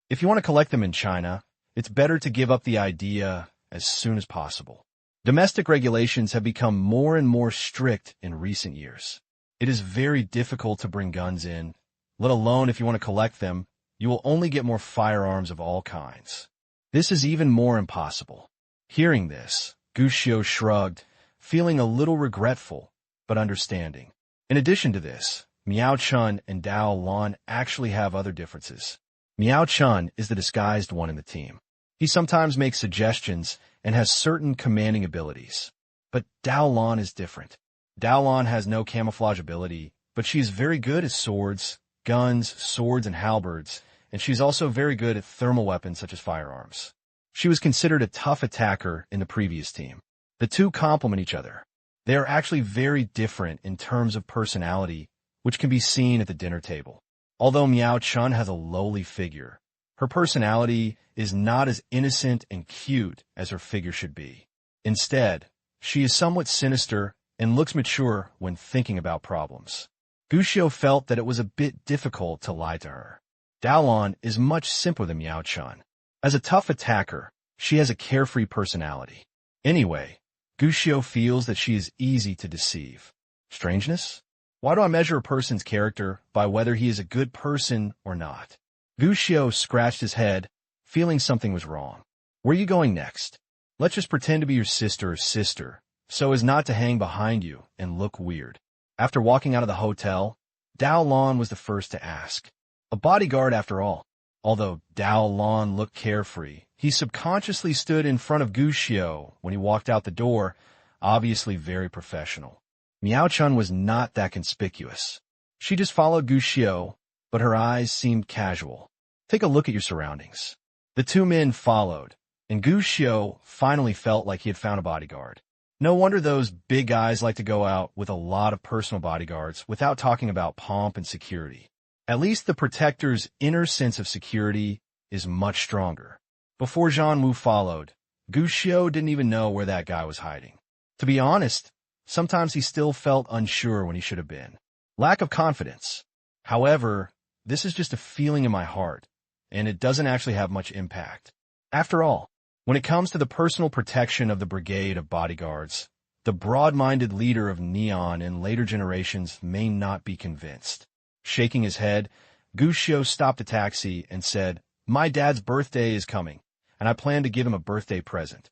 If you want to collect them in China, it's better to give up the idea as soon as possible. Domestic regulations have become more and more strict in recent years. It is very difficult to bring guns in, let alone if you want to collect them, you will only get more firearms of all kinds. This is even more impossible. Hearing this, Gucciot shrugged, feeling a little regretful, but understanding. In addition to this, Miao Chun and Dao Lan actually have other differences. Miao Chun is the disguised one in the team. He sometimes makes suggestions and has certain commanding abilities. But Dao Lan is different. Dao Lan has no camouflage ability, but she is very good at swords, guns, swords, and halberds, and she's also very good at thermal weapons such as firearms. She was considered a tough attacker in the previous team. The two complement each other. They are actually very different in terms of personality, which can be seen at the dinner table. Although Miao Chun has a lowly figure, her personality is not as innocent and cute as her figure should be. Instead, she is somewhat sinister and looks mature when thinking about problems. Gucciot felt that it was a bit difficult to lie to her. Dao Lan is much simpler than Miao Chun. As a tough attacker, She has a carefree personality. Anyway, Gushio feels that she is easy to deceive. Strangeness? Why do I measure a person's character by whether he is a good person or not? Gushio scratched his head, feeling something was wrong. Where are you going next? Let's just pretend to be your sister or sister, so as not to hang behind you and look weird. After walking out of the hotel, Dao Lan was the first to ask. A bodyguard after all. Although Dao Lan looked carefree, he subconsciously stood in front of Gushio when he walked out the door, obviously very professional. Miao Chun was not that conspicuous. She just followed Gushio, but her eyes seemed casual. Take a look at your surroundings. The two men followed, and Gushio finally felt like he had found a bodyguard. No wonder those big guys like to go out with a lot of personal bodyguards without talking about pomp and security. At least the protector's inner sense of security is much stronger. Before Zhang followed, Gushio didn't even know where that guy was hiding. To be honest, sometimes he still felt unsure when he should have been. Lack of confidence. However, this is just a feeling in my heart, and it doesn't actually have much impact. After all, when it comes to the personal protection of the brigade of bodyguards, the broad-minded leader of Neon in later generations may not be convinced. Shaking his head, Gushio stopped a taxi and said, "My dad's birthday is coming, and I plan to give him a birthday present."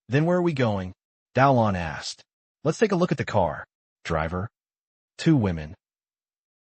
"Then where are we going?" Dao Lan asked. "Let's take a look at the car." "Driver?" "Two women."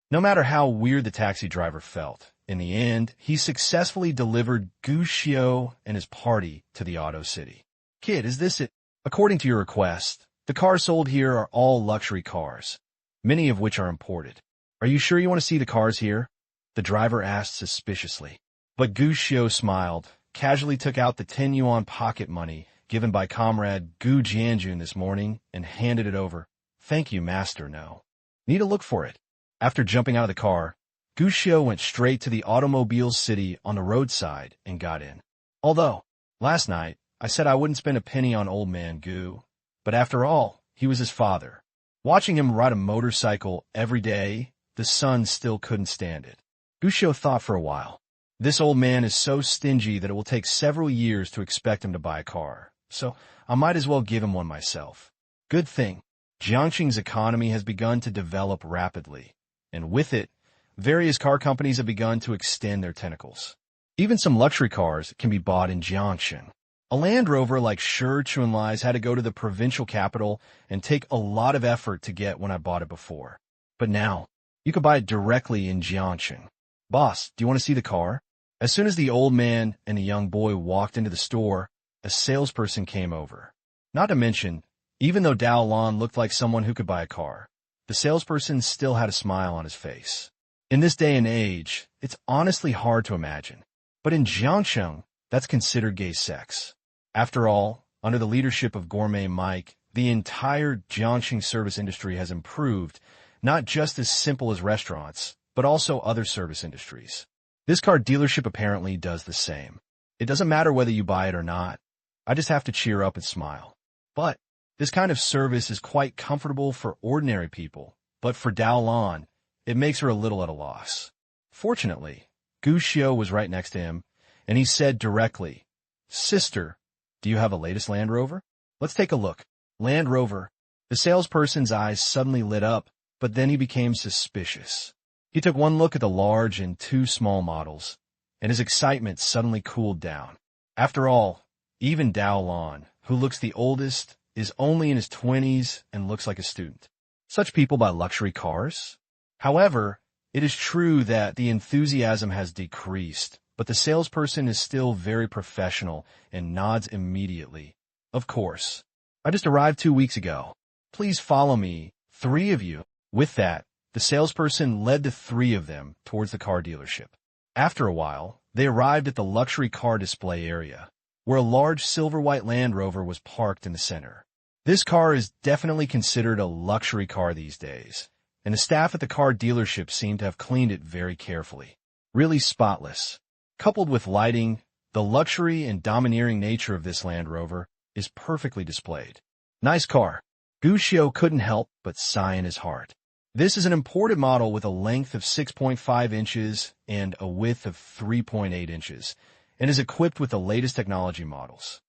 No matter how weird the taxi driver felt, in the end, he successfully delivered Gushio and his party to the Auto City. "Kid, is this it? According to your request, the cars sold here are all luxury cars, many of which are imported. Are you sure you want to see the cars here?" the driver asked suspiciously. But Gushio smiled, casually took out the 10 yuan pocket money given by comrade Gu Jianjun this morning and handed it over. "Thank you, master, no. Need to look for it." After jumping out of the car, Gushio went straight to the automobile city on the roadside and got in. Although, last night, I said I wouldn't spend a penny on old man Gu, but after all, he was his father. Watching him ride a motorcycle every day, the son still couldn't stand it. Gushio thought for a while. This old man is so stingy that it will take several years to expect him to buy a car, so I might as well give him one myself. Good thing, Jiangxing's economy has begun to develop rapidly, and with it, various car companies have begun to extend their tentacles. Even some luxury cars can be bought in Jiangxing. A Land Rover like Shi Chunlai's had to go to the provincial capital and take a lot of effort to get when I bought it before. But now, you can buy it directly in Jiangxing. "Boss, do you want to see the car?" As soon as the old man and the young boy walked into the store, a salesperson came over. Not to mention, even though Dao Lan looked like someone who could buy a car, the salesperson still had a smile on his face. In this day and age, it's honestly hard to imagine. But in Jiangxing, that's considered gay sex. After all, under the leadership of Gourmet Mike, the entire Jiangxing service industry has improved, not just as simple as restaurants, but also other service industries. This car dealership apparently does the same. It doesn't matter whether you buy it or not. I just have to cheer up and smile. But this kind of service is quite comfortable for ordinary people, but for Dao Lan, it makes her a little at a loss. Fortunately, Gushio was right next to him, and he said directly, "Sister, do you have a latest Land Rover? Let's take a look." Land Rover. The salesperson's eyes suddenly lit up, but then he became suspicious. He took one look at the large and two small models, and his excitement suddenly cooled down. After all, even Dao Lan, who looks the oldest, is only in his 20s and looks like a student. Such people buy luxury cars? However, it is true that the enthusiasm has decreased, but the salesperson is still very professional and nods immediately. "Of course. I just arrived 2 weeks ago. Please follow me, 3 of you." With that, the salesperson led the 3 of them towards the car dealership. After a while, they arrived at the luxury car display area, where a large silver-white Land Rover was parked in the center. This car is definitely considered a luxury car these days, and the staff at the car dealership seemed to have cleaned it very carefully. Really spotless. Coupled with lighting, the luxury and domineering nature of this Land Rover is perfectly displayed. Nice car. Gushio couldn't help but sigh in his heart. This is an imported model with a length of 6.5 inches and a width of 3.8 inches, and is equipped with the latest technology models.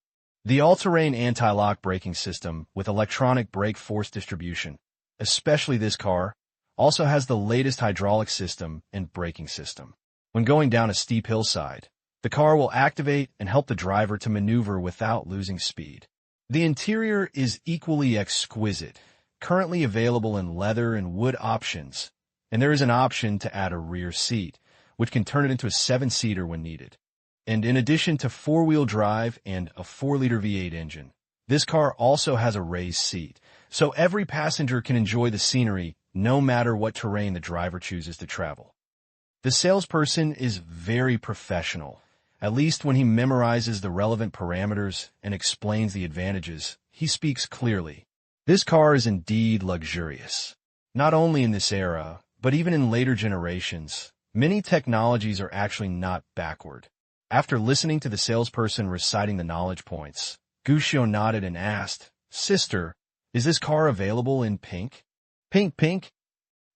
The all-terrain anti-lock braking system with electronic brake force distribution, especially this car, also has the latest hydraulic system and braking system. When going down a steep hillside, the car will activate and help the driver to maneuver without losing speed. The interior is equally exquisite, currently available in leather and wood options, and there is an option to add a rear seat, which can turn it into a 7-seater when needed. And in addition to 4-wheel drive and a 4-liter V8 engine, this car also has a raised seat, so every passenger can enjoy the scenery no matter what terrain the driver chooses to travel. The salesperson is very professional. At least when he memorizes the relevant parameters and explains the advantages, he speaks clearly. This car is indeed luxurious. Not only in this era, but even in later generations, many technologies are actually not backward. After listening to the salesperson reciting the knowledge points, Gushio nodded and asked, "Sister, is this car available in pink?" Pink?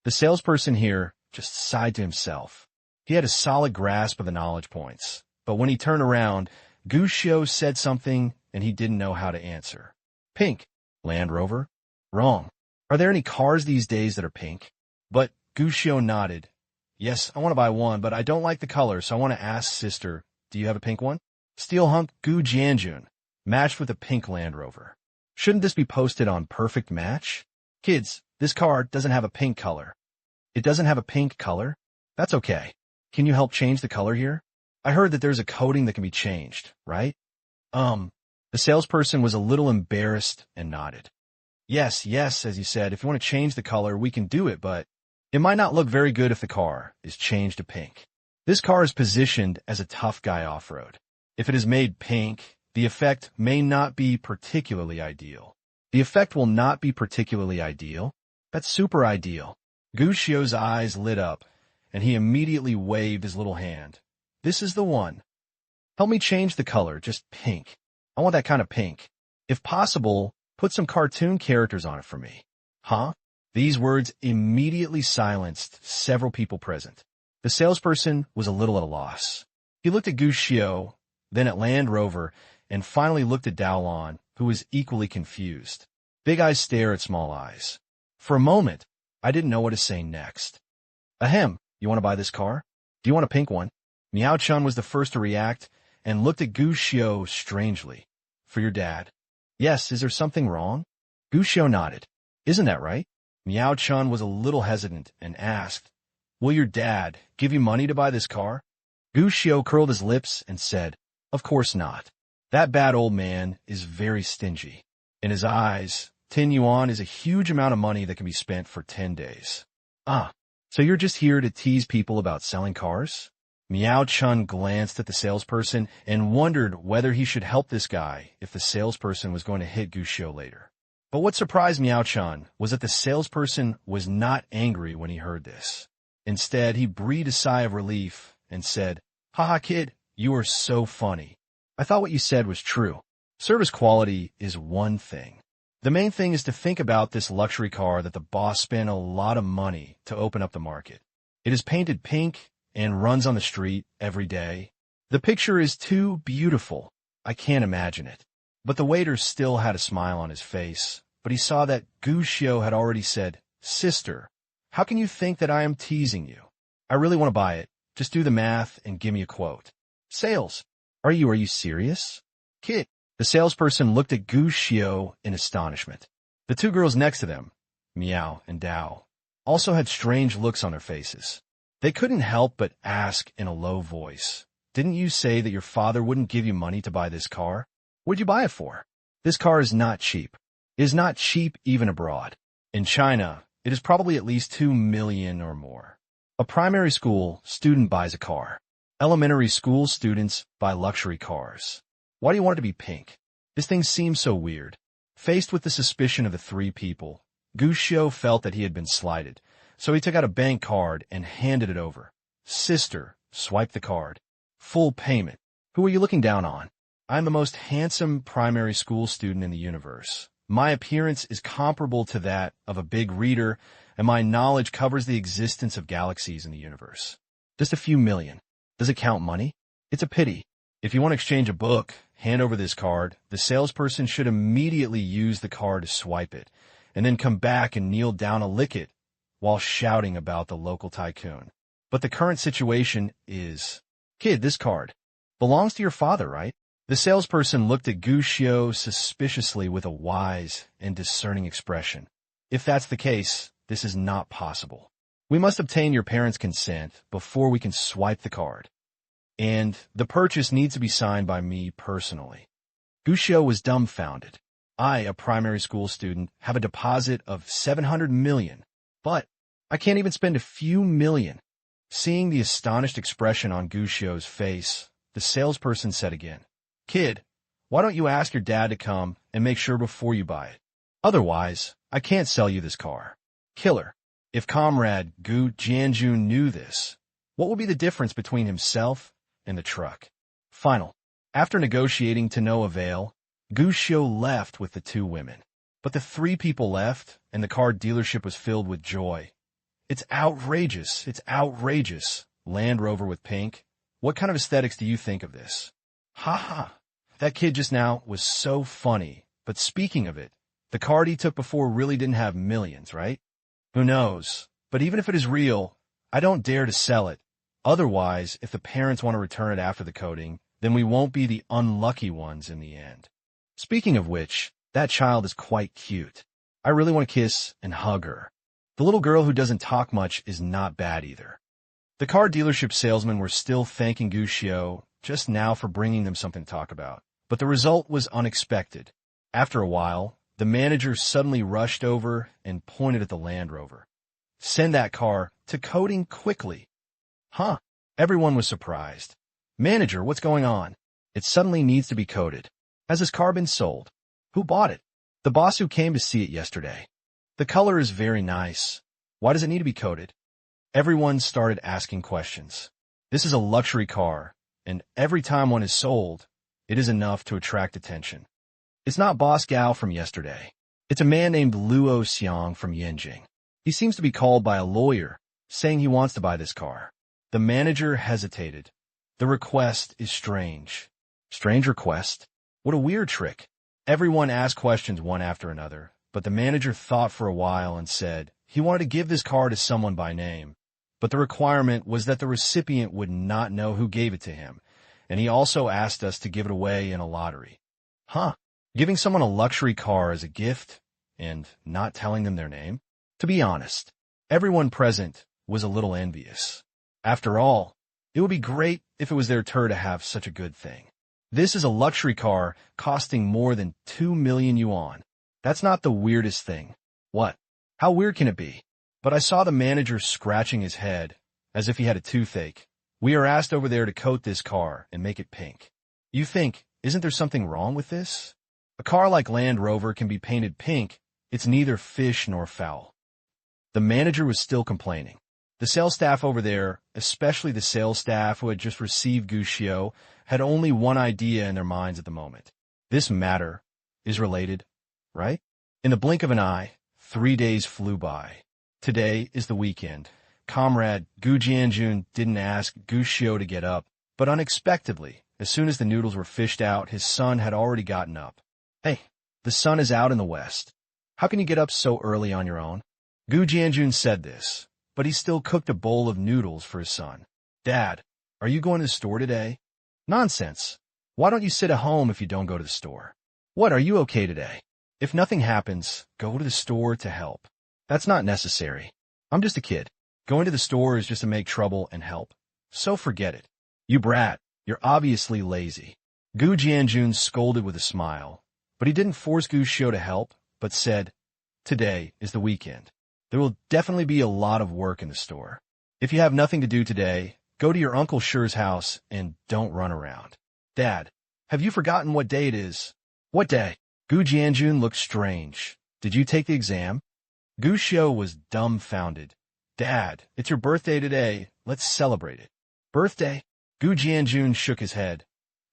The salesperson here just sighed to himself. He had a solid grasp of the knowledge points, but when he turned around, Gushio said something and he didn't know how to answer. Pink. Land Rover? Wrong. Are there any cars these days that are pink? But Gushio nodded. Yes, I want to buy one, but I don't like the color, so I want to ask sister, do you have a pink one? Steel hunk Gu Jianjun, matched with a pink Land Rover. Shouldn't this be posted on Perfect Match? Kids, this car doesn't have a pink color. It doesn't have a pink color? That's okay. Can you help change the color here? I heard that there's a coating that can be changed, right? The salesperson was a little embarrassed and nodded. Yes, as you said, if you want to change the color, we can do it, but it might not look very good if the car is changed to pink. This car is positioned as a tough guy off-road. If it is made pink, the effect may not be particularly ideal. The effect will not be particularly ideal. That's super ideal. Gushio's eyes lit up, and he immediately waved his little hand. This is the one. Help me change the color, just pink. I want that kind of pink. If possible, put some cartoon characters on it for me. Huh? These words immediately silenced several people present. The salesperson was a little at a loss. He looked at Gushio, then at Land Rover, and finally looked at Daolon, who was equally confused. Big eyes stare at small eyes. For a moment, I didn't know what to say next. Ahem, you want to buy this car? Do you want a pink one? Miao-chan was the first to react and looked at Gushio strangely. For your dad. Yes, is there something wrong? Gushio nodded. Isn't that right? Miao-chan was a little hesitant and asked, will your dad give you money to buy this car? Gushio curled his lips and said, of course not. That bad old man is very stingy. In his eyes, 10 yuan is a huge amount of money that can be spent for 10 days. Ah, so you're just here to tease people about selling cars? Miao-chan glanced at the salesperson and wondered whether he should help this guy if the salesperson was going to hit Gushio later. But what surprised Miao-chan was that the salesperson was not angry when he heard this. Instead, he breathed a sigh of relief and said, haha kid, you are so funny. I thought what you said was true. Service quality is one thing. The main thing is to think about this luxury car that the boss spent a lot of money to open up the market. It is painted pink and runs on the street every day. The picture is too beautiful. I can't imagine it. But the waiter still had a smile on his face, but he saw that Gushio had already said, sister, how can you think that I am teasing you? I really want to buy it. Just do the math and give me a quote. Sales. Are you serious? Kid. The salesperson looked at Gushio in astonishment. The two girls next to them, Miao and Dao, also had strange looks on their faces. They couldn't help but ask in a low voice, didn't you say that your father wouldn't give you money to buy this car? What'd you buy it for? This car is not cheap. It is not cheap even abroad. In China, it is probably at least 2 million or more. A primary school student buys a car. Elementary school students buy luxury cars. Why do you want it to be pink? This thing seems so weird. Faced with the suspicion of the three people, Gushio felt that he had been slighted, so he took out a bank card and handed it over. Sister, swipe the card. Full payment. Who are you looking down on? I'm the most handsome primary school student in the universe. My appearance is comparable to that of a big reader, and my knowledge covers the existence of galaxies in the universe. Just a few million. Does it count money? It's a pity. If you want to exchange a book, hand over this card, the salesperson should immediately use the card to swipe it, and then come back and kneel down to lick it while shouting about the local tycoon. But the current situation is, kid, this card belongs to your father, right? The salesperson looked at Gushio suspiciously with a wise and discerning expression. If that's the case, this is not possible. We must obtain your parents' consent before we can swipe the card. And the purchase needs to be signed by me personally. Gushio was dumbfounded. I, a primary school student, have a deposit of 700 million, but I can't even spend a few million. Seeing the astonished expression on Gushio's face, the salesperson said again, Kid, why don't you ask your dad to come and make sure before you buy it? Otherwise, I can't sell you this car. Killer. If Comrade Gu Jianjun knew this, what would be the difference between himself and the truck? Final. After negotiating to no avail, Gushio left with the two women. But the three people left, and the car dealership was filled with joy. It's outrageous. It's outrageous. Land Rover with pink. What kind of aesthetics do you think of this? Ha ha. That kid just now was so funny. But speaking of it, the card he took before really didn't have millions, right? Who knows? But even if it is real, I don't dare to sell it. Otherwise, if the parents want to return it after the coding, then we won't be the unlucky ones in the end. Speaking of which, that child is quite cute. I really want to kiss and hug her. The little girl who doesn't talk much is not bad either. The car dealership salesmen were still thanking Gushio just now for bringing them something to talk about. But the result was unexpected. After a while, the manager suddenly rushed over and pointed at the Land Rover. Send that car to coding quickly. Huh? Everyone was surprised. Manager, what's going on? It suddenly needs to be coded. Has this car been sold? Who bought it? The boss who came to see it yesterday. The color is very nice. Why does it need to be coded? Everyone started asking questions. This is a luxury car, and every time one is sold, it is enough to attract attention. It's not Boss Gao from yesterday. It's a man named Luo Xiang from Yanjing. He seems to be called by a lawyer, saying he wants to buy this car. The manager hesitated. The request is strange. Strange request? What a weird trick. Everyone asked questions one after another, but the manager thought for a while and said he wanted to give this car to someone by name, but the requirement was that the recipient would not know who gave it to him, and he also asked us to give it away in a lottery. Huh? Giving someone a luxury car as a gift and not telling them their name? To be honest, everyone present was a little envious. After all, it would be great if it was their turn to have such a good thing. This is a luxury car costing more than 2 million yuan. That's not the weirdest thing. What? How weird can it be? But I saw the manager scratching his head, as if he had a toothache. We are asked over there to coat this car and make it pink. You think, isn't there something wrong with this? A car like Land Rover can be painted pink. It's neither fish nor fowl. The manager was still complaining. The sales staff over there, especially the sales staff who had just received Gushio, had only one idea in their minds at the moment. This matter is related, right? In the blink of an eye, 3 days flew by. Today is the weekend. Comrade Gu Jianjun didn't ask Gushio to get up, but unexpectedly, as soon as the noodles were fished out, his son had already gotten up. Hey, the sun is out in the west. How can you get up so early on your own? Gu Jianjun said this, but he still cooked a bowl of noodles for his son. Dad, are you going to the store today? Nonsense. Why don't you sit at home if you don't go to the store? What, are you okay today? If nothing happens, go to the store to help. That's not necessary. I'm just a kid. Going to the store is just to make trouble and help. So forget it. You brat, you're obviously lazy. Gu Jianjun scolded with a smile, but he didn't force Gushio to help, but said, Today is the weekend. There will definitely be a lot of work in the store. If you have nothing to do today, go to your Uncle Shure's house and don't run around. Dad, have you forgotten what day it is? What day? Gu Jianjun looked strange. Did you take the exam? Gushio was dumbfounded. Dad, it's your birthday today. Let's celebrate it. Birthday? Gu Jianjun shook his head.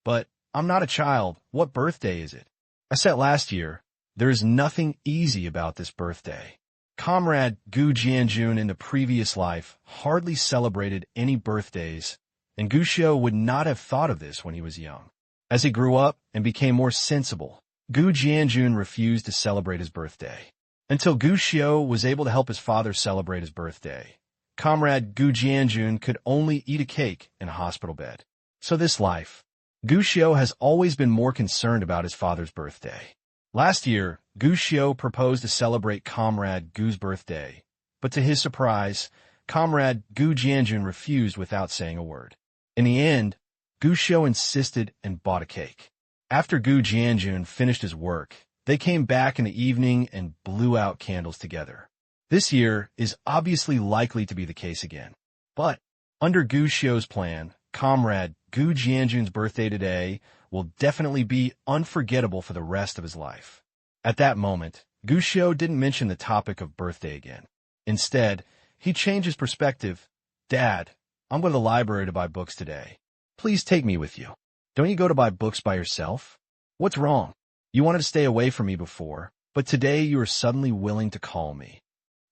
But I'm not a child. What birthday is it? I said last year, there is nothing easy about this birthday. Comrade Gu Jianjun in the previous life hardly celebrated any birthdays, and Gushio would not have thought of this when he was young. As he grew up and became more sensible, Gu Jianjun refused to celebrate his birthday. Until Gu Xiu was able to help his father celebrate his birthday, comrade Gu Jianjun could only eat a cake in a hospital bed. So this life, Gu Xiu has always been more concerned about his father's birthday. Last year, Gu Xiu proposed to celebrate comrade Gu's birthday, but to his surprise, comrade Gu Jianjun refused without saying a word. In the end, Gu Xiu insisted and bought a cake. After Gu Jianjun finished his work, they came back in the evening and blew out candles together. This year is obviously likely to be the case again. But under Gu Xiu's plan, comrade Gu Jianjun's birthday today will definitely be unforgettable for the rest of his life. At that moment, Gu Xiu didn't mention the topic of birthday again. Instead, he changed his perspective. Dad, I'm going to the library to buy books today. Please take me with you. Don't you go to buy books by yourself? What's wrong? You wanted to stay away from me before, but today you are suddenly willing to call me.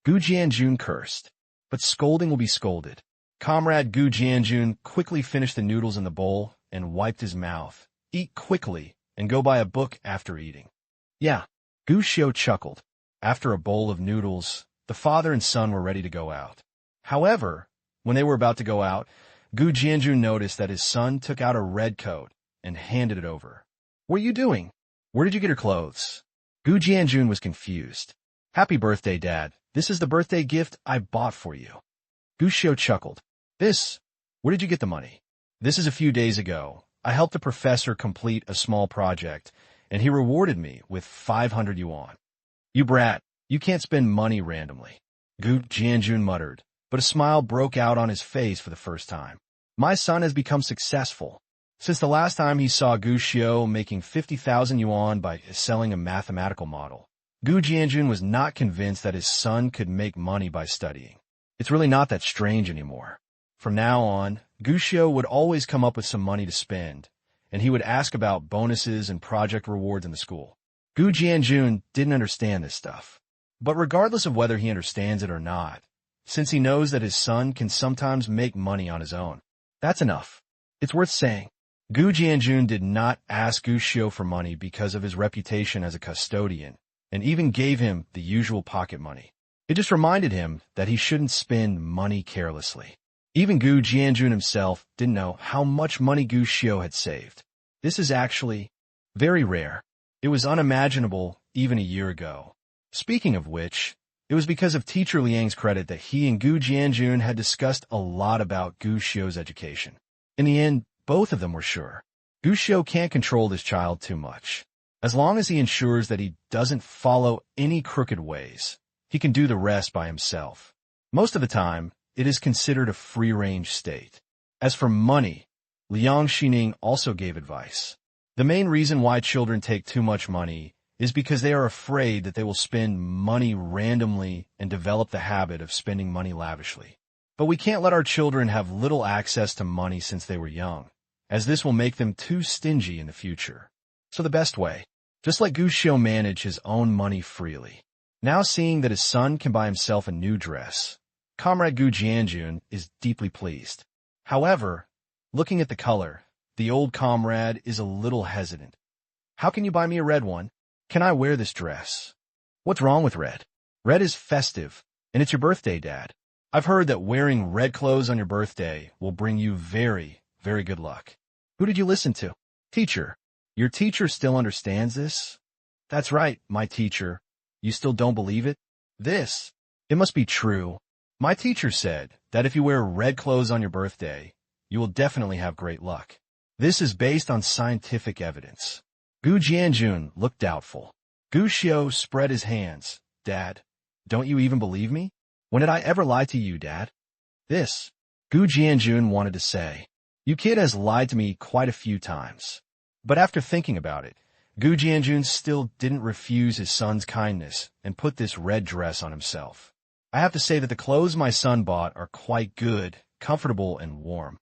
Gu Jianjun cursed. But scolding will be scolded. Comrade Gu Jianjun quickly finished the noodles in the bowl and wiped his mouth. Eat quickly and go buy a book after eating. Yeah, Gu Xiu chuckled. After a bowl of noodles, the father and son were ready to go out. However, when they were about to go out, Gu Jianjun noticed that his son took out a red coat and handed it over. What are you doing? Where did you get your clothes? Gu Jianjun was confused. Happy birthday, Dad. This is the birthday gift I bought for you. Gu Xiu chuckled. Where did you get the money? This is a few days ago. I helped a professor complete a small project, and he rewarded me with 500 yuan. You brat, you can't spend money randomly. Gu Jianjun muttered, but a smile broke out on his face for the first time. My son has become successful. Since the last time he saw Gu Xiu making 50,000 yuan by selling a mathematical model, Gu Jianjun was not convinced that his son could make money by studying. It's really not that strange anymore. From now on, Gu Xiu would always come up with some money to spend, and he would ask about bonuses and project rewards in the school. Gu Jianjun didn't understand this stuff. But regardless of whether he understands it or not, since he knows that his son can sometimes make money on his own, that's enough. It's worth saying. Gu Jianjun did not ask Gu Xiu for money because of his reputation as a custodian, and even gave him the usual pocket money. It just reminded him that he shouldn't spend money carelessly. Even Gu Jianjun himself didn't know how much money Gu Xiu had saved. This is actually very rare. It was unimaginable even a year ago. Speaking of which, it was because of teacher Liang's credit that he and Gu Jianjun had discussed a lot about Gu Xiu's education. In the end, both of them were sure. Gu Xiu can't control this child too much. As long as he ensures that he doesn't follow any crooked ways, he can do the rest by himself. Most of the time, it is considered a free-range state. As for money, Liang Xining also gave advice. The main reason why children take too much money is because they are afraid that they will spend money randomly and develop the habit of spending money lavishly. But we can't let our children have little access to money since they were young, as this will make them too stingy in the future. So the best way, just let Gu Xiu manage his own money freely. Now seeing that his son can buy himself a new dress, Comrade Gu Jianjun is deeply pleased. However, looking at the color, the old comrade is a little hesitant. How can you buy me a red one? Can I wear this dress? What's wrong with red? Red is festive, and it's your birthday, Dad. I've heard that wearing red clothes on your birthday will bring you very, very good luck. Who did you listen to? Teacher. Your teacher still understands this? That's right, my teacher. You still don't believe it? It must be true. My teacher said that if you wear red clothes on your birthday, you will definitely have great luck. This is based on scientific evidence. Gu Jianjun looked doubtful. Gu Xiu spread his hands. Dad, don't you even believe me? When did I ever lie to you, Dad? Gu Jianjun wanted to say. You kid has lied to me quite a few times. But after thinking about it, Gu Jianjun still didn't refuse his son's kindness and put this red dress on himself. I have to say that the clothes my son bought are quite good, comfortable, and warm.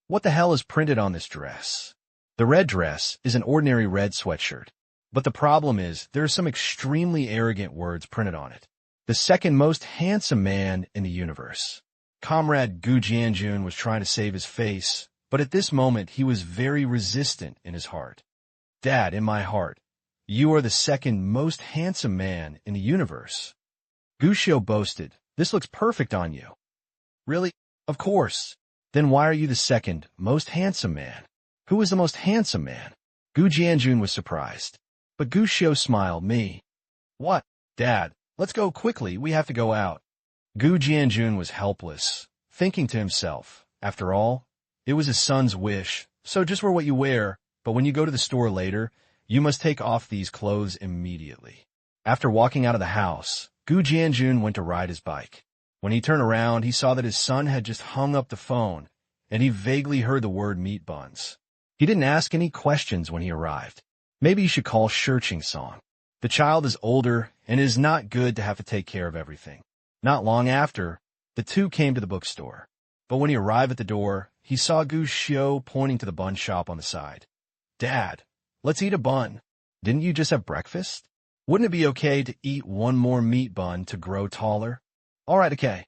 What the hell is printed on this dress? The red dress is an ordinary red sweatshirt. But the problem is there are some extremely arrogant words printed on it. The second most handsome man in the universe. Comrade Gu Jianjun was trying to save his face, But at this moment, he was very resistant in his heart. Dad, in my heart, you are the second most handsome man in the universe. Gu Xiu boasted, this looks perfect on you. Really? Of course. Then why are you the second most handsome man? Who is the most handsome man? Gu Jianjun was surprised. But Gu Xiu smiled, me. What? Dad, let's go quickly, we have to go out. Gu Jianjun was helpless, thinking to himself, after all, it was his son's wish, so just wear what you wear, but when you go to the store later, you must take off these clothes immediately. After walking out of the house, Gu Jianjun went to ride his bike. When he turned around, he saw that his son had just hung up the phone, and he vaguely heard the word meat buns. He didn't ask any questions when he arrived. Maybe you should call Shirching Song. The child is older, and it is not good to have to take care of everything. Not long after, the two came to the bookstore. But when he arrived at the door, he saw Gu Xiu pointing to the bun shop on the side. Dad, let's eat a bun. Didn't you just have breakfast? Wouldn't it be okay to eat one more meat bun to grow taller? All right, okay.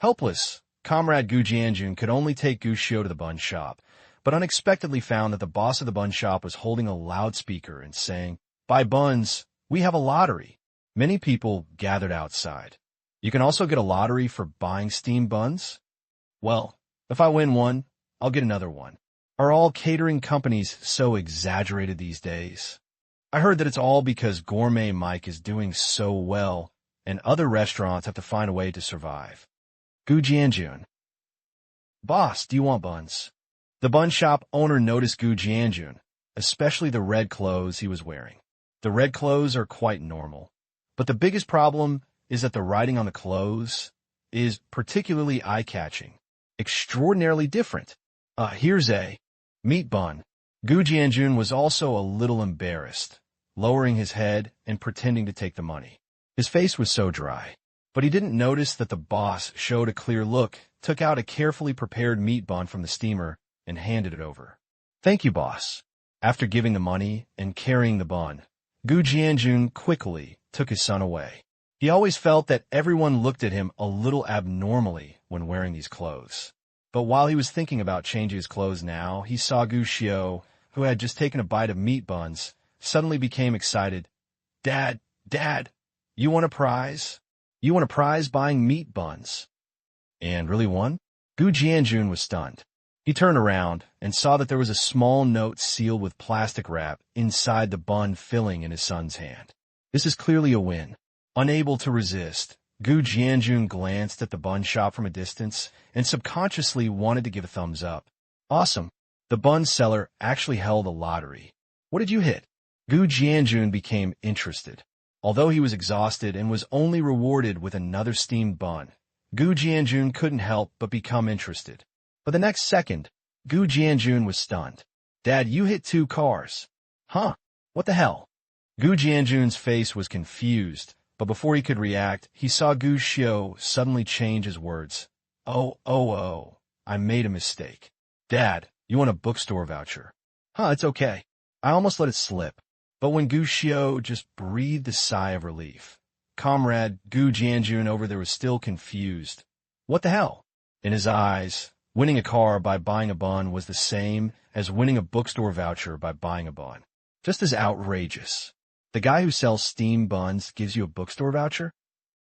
Helpless, Comrade Gu Jianjun could only take Gu Xiu to the bun shop, but unexpectedly found that the boss of the bun shop was holding a loudspeaker and saying, buy buns, we have a lottery. Many people gathered outside. You can also get a lottery for buying steamed buns? Well, if I win one, I'll get another one. Are all catering companies so exaggerated these days? I heard that it's all because Gourmet Mike is doing so well, and other restaurants have to find a way to survive. Gu Jianjun. Boss, do you want buns? The bun shop owner noticed Gu Jianjun, especially the red clothes he was wearing. The red clothes are quite normal, but the biggest problem is that the writing on the clothes is particularly eye-catching, extraordinarily different. Here's a meat bun. Gu Jianjun was also a little embarrassed, lowering his head and pretending to take the money. His face was so dry, but he didn't notice that the boss showed a clear look, took out a carefully prepared meat bun from the steamer, and handed it over. Thank you, boss. After giving the money and carrying the bun, Gu Jianjun quickly took his son away. He always felt that everyone looked at him a little abnormally when wearing these clothes. But while he was thinking about changing his clothes now, he saw Gu Xiu, who had just taken a bite of meat buns, suddenly became excited. Dad, you want a prize? You want a prize buying meat buns? And really won? Gu Jianjun was stunned. He turned around and saw that there was a small note sealed with plastic wrap inside the bun filling in his son's hand. This is clearly a win. Unable to resist, Gu Jianjun glanced at the bun shop from a distance and subconsciously wanted to give a thumbs up. Awesome. The bun seller actually held a lottery. What did you hit? Gu Jianjun became interested. Although he was exhausted and was only rewarded with another steamed bun, Gu Jianjun couldn't help but become interested. For the next second, Gu Jianjun was stunned. Dad, you hit 2 cars. Huh? What the hell? Gu Jianjun's face was confused, but before he could react, he saw Gu Xiu suddenly change his words. Oh, I made a mistake. Dad, you want a bookstore voucher? Huh, it's okay. I almost let it slip. But when Gu Xiu just breathed a sigh of relief, Comrade Gu Jianjun over there was still confused. What the hell? In his eyes, winning a car by buying a bun was the same as winning a bookstore voucher by buying a bun. Just as outrageous. The guy who sells steamed buns gives you a bookstore voucher?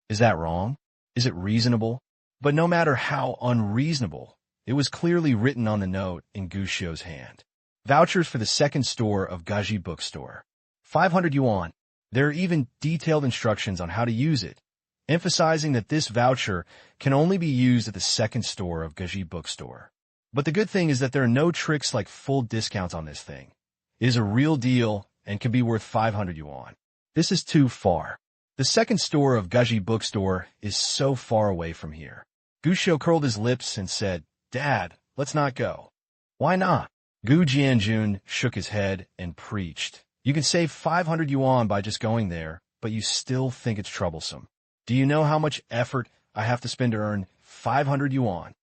Is that wrong? Is it reasonable? But no matter how unreasonable, it was clearly written on the note in Gu Xiu's hand. Vouchers for the second store of Gaji Bookstore. 500 yuan. There are even detailed instructions on how to use it, emphasizing that this voucher can only be used at the second store of Gaji Bookstore. But the good thing is that there are no tricks like full discounts on this thing. It is a real deal and can be worth 500 yuan. This is too far. The second store of Gaji Bookstore is so far away from here. Gu Xiu curled his lips and said, Dad, let's not go. Why not? Gu Jianjun shook his head and preached. You can save 500 yuan by just going there, but you still think it's troublesome. Do you know how much effort I have to spend to earn 500 yuan?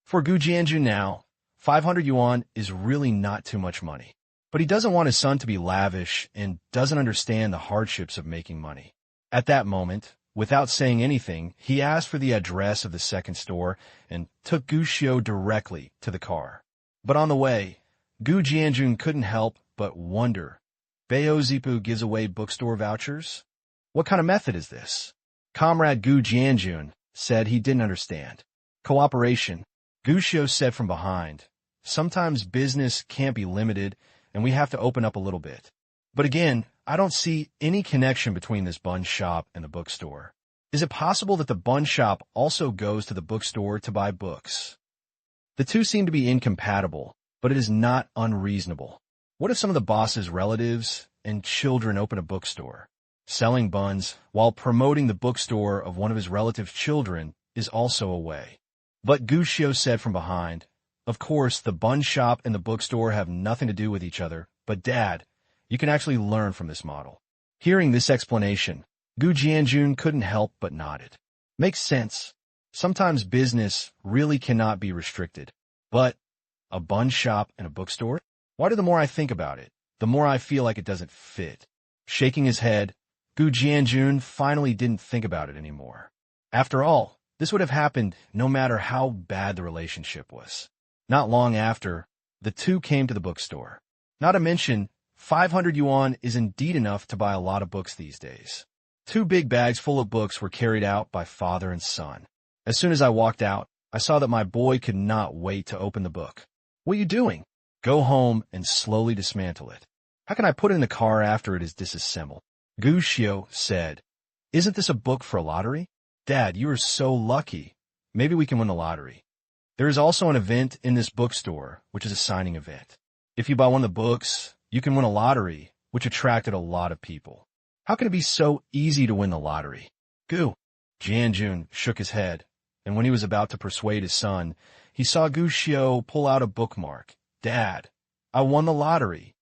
For Gu Jianjun now, 500 yuan is really not too much money. But he doesn't want his son to be lavish and doesn't understand the hardships of making money. At that moment, without saying anything, he asked for the address of the second store and took Gu Xiu directly to the car. But on the way, Gu Jianjun couldn't help but wonder, Bayo Zipu gives away bookstore vouchers? What kind of method is this? Comrade Gu Jianjun said he didn't understand. Cooperation, Gu Xiu said from behind. Sometimes business can't be limited, and we have to open up a little bit. But again, I don't see any connection between this bun shop and the bookstore. Is it possible that the bun shop also goes to the bookstore to buy books? The two seem to be incompatible, but it is not unreasonable. What if some of the boss's relatives and children open a bookstore? Selling buns while promoting the bookstore of one of his relatives' children is also a way. But Gu Xiu said from behind, of course, the bun shop and the bookstore have nothing to do with each other, but Dad, you can actually learn from this model. Hearing this explanation, Gu Jianjun couldn't help but nodded. Makes sense. Sometimes business really cannot be restricted. But a bun shop and a bookstore? Why do the more I think about it, the more I feel like it doesn't fit? Shaking his head, Gu Jianjun finally didn't think about it anymore. After all, this would have happened no matter how bad the relationship was. Not long after, the two came to the bookstore. Not to mention, 500 yuan is indeed enough to buy a lot of books these days. 2 big bags full of books were carried out by father and son. As soon as I walked out, I saw that my boy could not wait to open the book. What are you doing? Go home and slowly dismantle it. How can I put it in the car after it is disassembled? Gu Xiu said, isn't this a book for a lottery? Dad, you are so lucky. Maybe we can win the lottery. There is also an event in this bookstore, which is a signing event. If you buy one of the books, you can win a lottery, which attracted a lot of people. How can it be so easy to win the lottery? Gu Jianjun shook his head, and when he was about to persuade his son, he saw Gu Xiu pull out a bookmark. Dad, I won the lottery.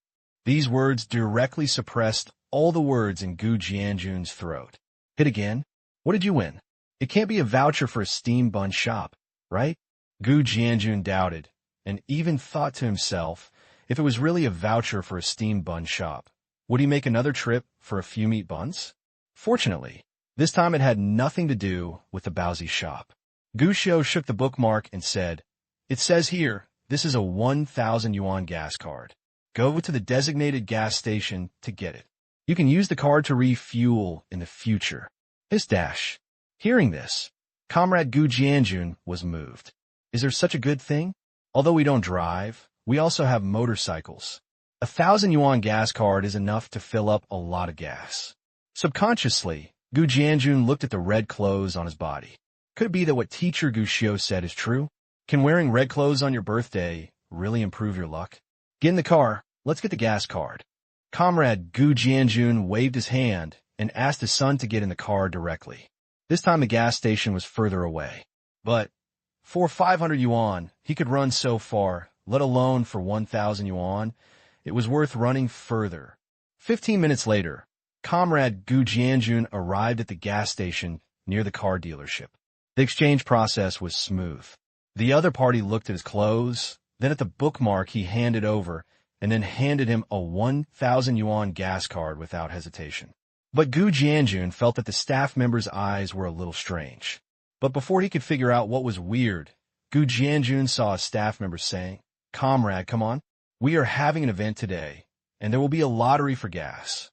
These words directly suppressed all the words in Gu Jianjun's throat. Hit again? What did you win? It can't be a voucher for a steam bun shop, right? Gu Jianjun doubted, and even thought to himself, if it was really a voucher for a steam bun shop, would he make another trip for a few meat buns? Fortunately, this time it had nothing to do with the Baozi shop. Gu Xiu shook the bookmark and said, it says here, this is a 1,000 yuan gas card. Go to the designated gas station to get it. You can use the card to refuel in the future. His dash. Hearing this, Comrade Gu Jianjun was moved. Is there such a good thing? Although we don't drive, we also have motorcycles. 1,000 yuan gas card is enough to fill up a lot of gas. Subconsciously, Gu Jianjun looked at the red clothes on his body. Could it be that what teacher Gu Xiu said is true? Can wearing red clothes on your birthday really improve your luck? Get in the car. Let's get the gas card. Comrade Gu Jianjun waved his hand and asked his son to get in the car directly. This time the gas station was further away. But for 500 yuan, he could run so far, let alone for 1,000 yuan. It was worth running further. 15 minutes later, Comrade Gu Jianjun arrived at the gas station near the car dealership. The exchange process was smooth. The other party looked at his clothes, then at the bookmark he handed over, and then handed him a 1,000 yuan gas card without hesitation. But Gu Jianjun felt that the staff member's eyes were a little strange. But before he could figure out what was weird, Gu Jianjun saw a staff member saying, Comrade, come on. We are having an event today, and there will be a lottery for gas.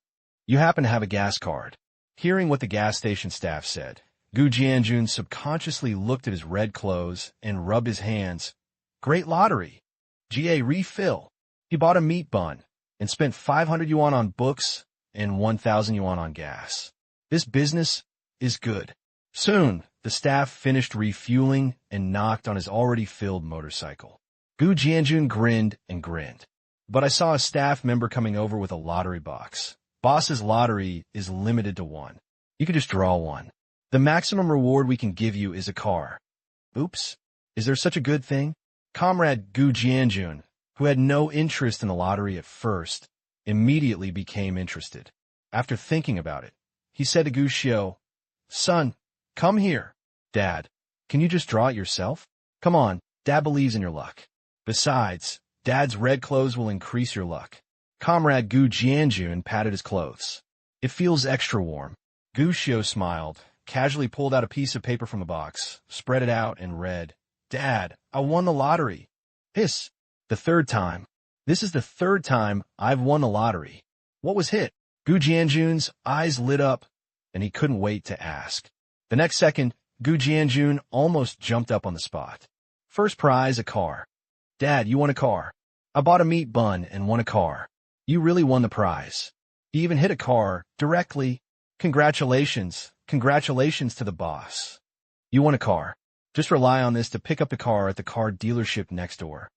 You happen to have a gas card. Hearing what the gas station staff said, Gu Jianjun subconsciously looked at his red clothes and rubbed his hands. Great lottery. GA refill. He bought a meat bun and spent 500 yuan on books and 1,000 yuan on gas. This business is good. Soon, the staff finished refueling and knocked on his already filled motorcycle. Gu Jianjun grinned and grinned. But I saw a staff member coming over with a lottery box. Boss's lottery is limited to one. You can just draw one. The maximum reward we can give you is a car. Oops. Is there such a good thing? Comrade Gu Jianjun, who had no interest in the lottery at first, immediately became interested. After thinking about it, he said to Gu Xiu, Son, come here. Dad, can you just draw it yourself? Come on, Dad believes in your luck. Besides, Dad's red clothes will increase your luck. Comrade Gu Jianjun patted his clothes. It feels extra warm. Gu Xiu smiled, casually pulled out a piece of paper from the box, spread it out, and read, Dad, I won the lottery. Hiss. The third time. This is the third time I've won the lottery. What was hit? Gu Jianjun's eyes lit up, and he couldn't wait to ask. The next second, Gu Jianjun almost jumped up on the spot. First prize, a car. Dad, you won a car. I bought a meat bun and won a car. You really won the prize. You even hit a car directly. Congratulations. Congratulations to the boss. You won a car. Just rely on this to pick up the car at the car dealership next door.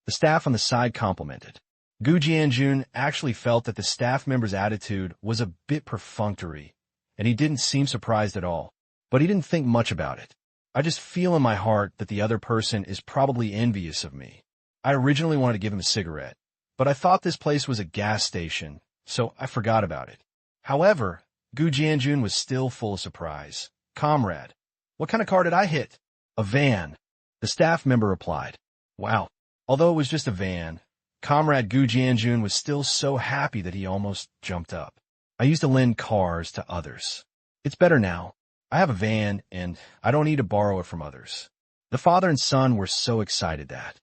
The staff on the side complimented. Gu Jianjun actually felt that the staff member's attitude was a bit perfunctory, and he didn't seem surprised at all. But he didn't think much about it. I just feel in my heart that the other person is probably envious of me. I originally wanted to give him a cigarette, but I thought this place was a gas station, so I forgot about it. However, Gu Jianjun was still full of surprise. Comrade, what kind of car did I hit? A van. The staff member replied. Wow. Although it was just a van, Comrade Gu Jianjun was still so happy that he almost jumped up. I used to lend cars to others. It's better now. I have a van, and I don't need to borrow it from others. The father and son were so excited that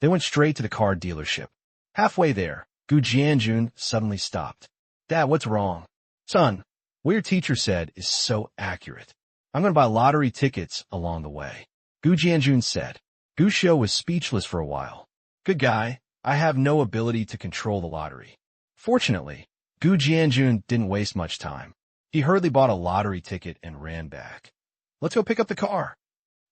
they went straight to the car dealership. Halfway there, Gu Jianjun suddenly stopped. Dad, what's wrong? Son, what your teacher said is so accurate. I'm going to buy lottery tickets along the way. Gu Jianjun said. Gu Xiu was speechless for a while. Good guy, I have no ability to control the lottery. Fortunately, Gu Jianjun didn't waste much time. He hurriedly bought a lottery ticket and ran back. Let's go pick up the car.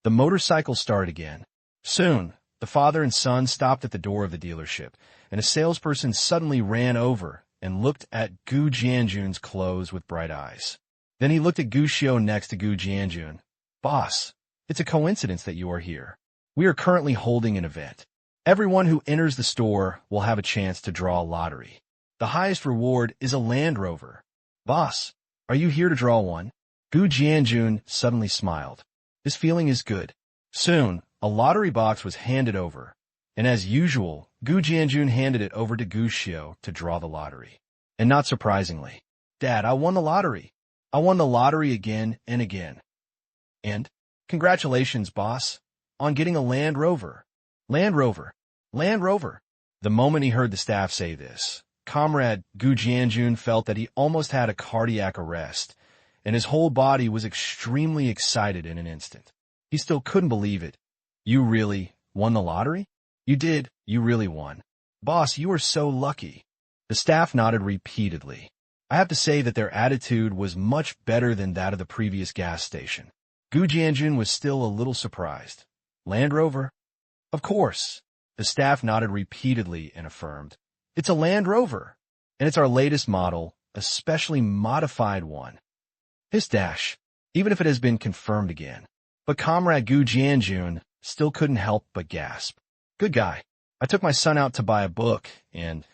The motorcycle started again. Soon, the father and son stopped at the door of the dealership, and a salesperson suddenly ran over and looked at Gu Jianjun's clothes with bright eyes. Then he looked at Gu Xiu next to Gu Jianjun. Boss, it's a coincidence that you are here. We are currently holding an event. Everyone who enters the store will have a chance to draw a lottery. The highest reward is a Land Rover. Boss, are you here to draw one? Gu Jianjun suddenly smiled. This feeling is good. Soon, a lottery box was handed over, and as usual, Gu Jianjun handed it over to Gu Xiu to draw the lottery. And not surprisingly, Dad, I won the lottery. I won the lottery again and again. And, congratulations, boss, on getting a Land Rover. Land Rover. Land Rover. The moment he heard the staff say this, Comrade Gu Jianjun felt that he almost had a cardiac arrest, and his whole body was extremely excited in an instant. He still couldn't believe it. You really won the lottery? You did. You really won. Boss, you are so lucky. The staff nodded repeatedly. I have to say that their attitude was much better than that of the previous gas station. Gu Jianjun was still a little surprised. Land Rover? Of course. The staff nodded repeatedly and affirmed. It's a Land Rover, and it's our latest model, a specially modified one. His dash, even if it has been confirmed again. But Comrade Gu Jianjun still couldn't help but gasp. Good guy. I took my son out to buy a book, and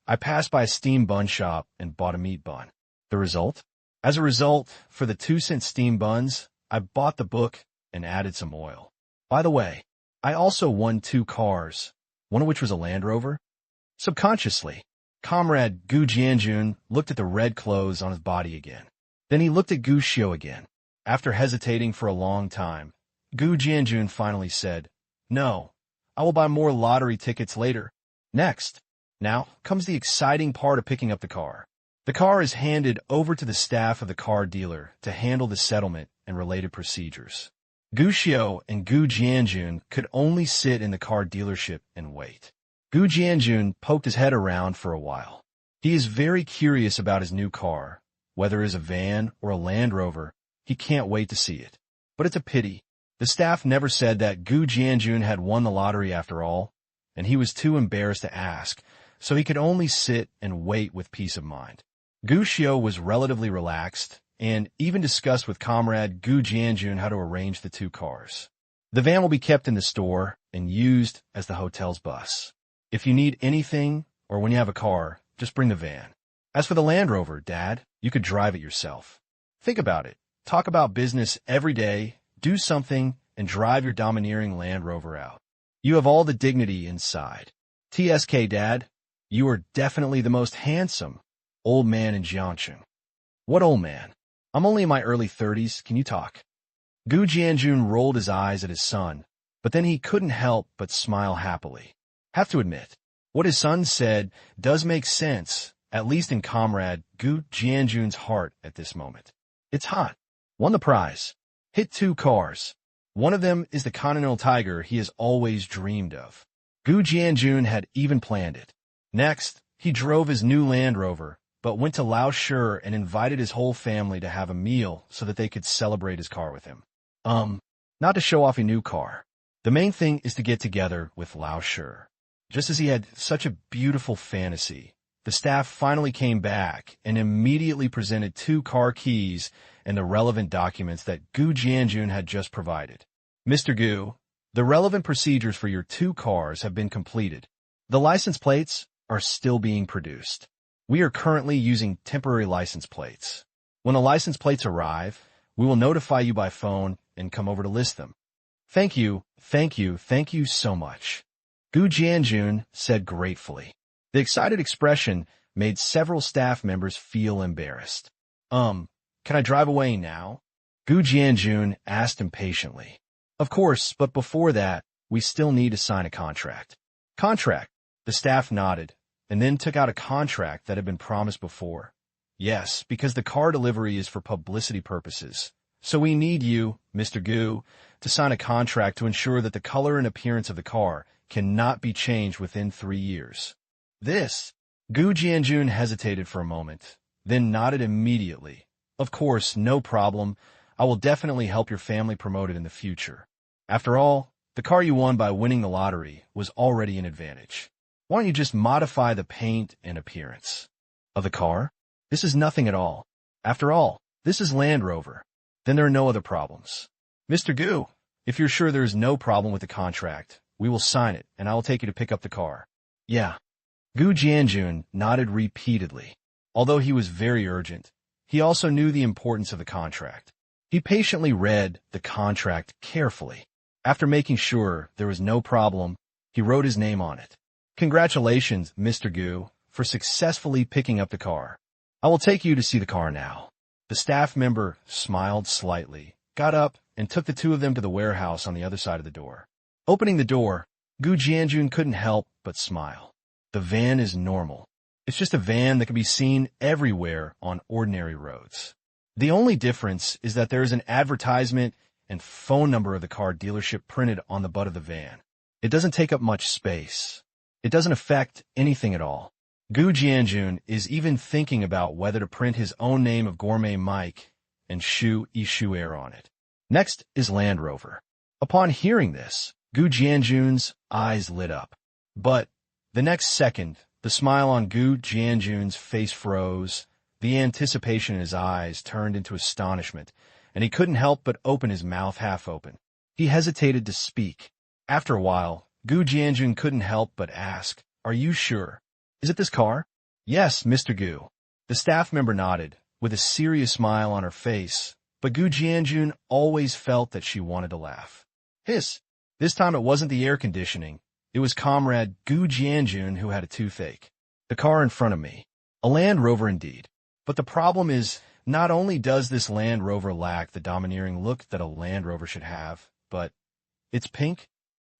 I passed by a steam bun shop and bought a meat bun. The result? As a result, for the 2-cent steam buns, I bought the book and added some oil. By the way, I also won 2 cars, one of which was a Land Rover. Subconsciously, Comrade Gu Jianjun looked at the red clothes on his body again. Then he looked at Gu Xiu again. After hesitating for a long time, Gu Jianjun finally said, No, I will buy more lottery tickets later. Next. Now comes the exciting part of picking up the car. The car is handed over to the staff of the car dealer to handle the settlement and related procedures. Gu Xiu and Gu Jianjun could only sit in the car dealership and wait. Gu Jianjun poked his head around for a while. He is very curious about his new car. Whether it is a van or a Land Rover, he can't wait to see it. But it's a pity. The staff never said that Gu Jianjun had won the lottery after all, and he was too embarrassed to ask, so he could only sit and wait with peace of mind. Gu Xiu was relatively relaxed, and even discussed with Comrade Gu Jianjun how to arrange the 2 cars. The van will be kept in the store and used as the hotel's bus. If you need anything, or when you have a car, just bring the van. As for the Land Rover, Dad, you could drive it yourself. Think about it. Talk about business every day, do something, and drive your domineering Land Rover out. You have all the dignity inside. TSK, Dad, you are definitely the most handsome old man in Jiangcheng. What old man? I'm only in my early 30s. Can you talk? Gu Jianjun rolled his eyes at his son, but then he couldn't help but smile happily. Have to admit, what his son said does make sense, at least in comrade Gu Jianjun's heart at this moment. It's hot. Won the prize. Hit 2 cars. One of them is the Continental Tiger he has always dreamed of. Gu Jianjun had even planned it. Next, he drove his new Land Rover, but went to Lao Shi and invited his whole family to have a meal so that they could celebrate his car with him. Not to show off a new car. The main thing is to get together with Lao Shi. Just as he had such a beautiful fantasy, the staff finally came back and immediately presented 2 car keys and the relevant documents that Gu Jianjun had just provided. Mr. Gu, the relevant procedures for your 2 cars have been completed. The license plates are still being produced. We are currently using temporary license plates. When the license plates arrive, we will notify you by phone and come over to list them. Thank you so much. Gu Jianjun said gratefully. The excited expression made several staff members feel embarrassed. Can I drive away now? Gu Jianjun asked impatiently. Of course, but before that, we still need to sign a contract. Contract? The staff nodded, and then took out a contract that had been promised before. Yes, because the car delivery is for publicity purposes. So we need you, Mr. Gu, to sign a contract to ensure that the color and appearance of the car cannot be changed within 3 years. This. Gu Jianjun hesitated for a moment, then nodded immediately. Of course, no problem. I will definitely help your family promote it in the future. After all, the car you won by winning the lottery was already an advantage. Why don't you just modify the paint and appearance of the car? This is nothing at all. After all, this is Land Rover. Then there are no other problems. Mr. Gu, if you're sure there is no problem with the contract, we will sign it, and I will take you to pick up the car. Yeah. Gu Jianjun nodded repeatedly. Although he was very urgent, he also knew the importance of the contract. He patiently read the contract carefully. After making sure there was no problem, he wrote his name on it. Congratulations, Mr. Gu, for successfully picking up the car. I will take you to see the car now. The staff member smiled slightly, got up, and took the 2 of them to the warehouse on the other side of the door. Opening the door, Gu Jianjun couldn't help but smile. The van is normal. It's just a van that can be seen everywhere on ordinary roads. The only difference is that there is an advertisement and phone number of the car dealership printed on the butt of the van. It doesn't take up much space. It doesn't affect anything at all. Gu Jianjun is even thinking about whether to print his own name of Gourmet Mike and Shu Ishuer on it. Next is Land Rover. Upon hearing this, Gu Jianjun's eyes lit up. But the next second, the smile on Gu Jianjun's face froze, the anticipation in his eyes turned into astonishment, and he couldn't help but open his mouth half open. He hesitated to speak. After a while, Gu Jianjun couldn't help but ask, "Are you sure? Is it this car?" "Yes, Mr. Gu." The staff member nodded, with a serious smile on her face, but Gu Jianjun always felt that she wanted to laugh. Hiss! This time it wasn't the air conditioning. It was comrade Gu Jianjun who had a toothache. The car in front of me. A Land Rover indeed. But the problem is, not only does this Land Rover lack the domineering look that a Land Rover should have, but it's pink.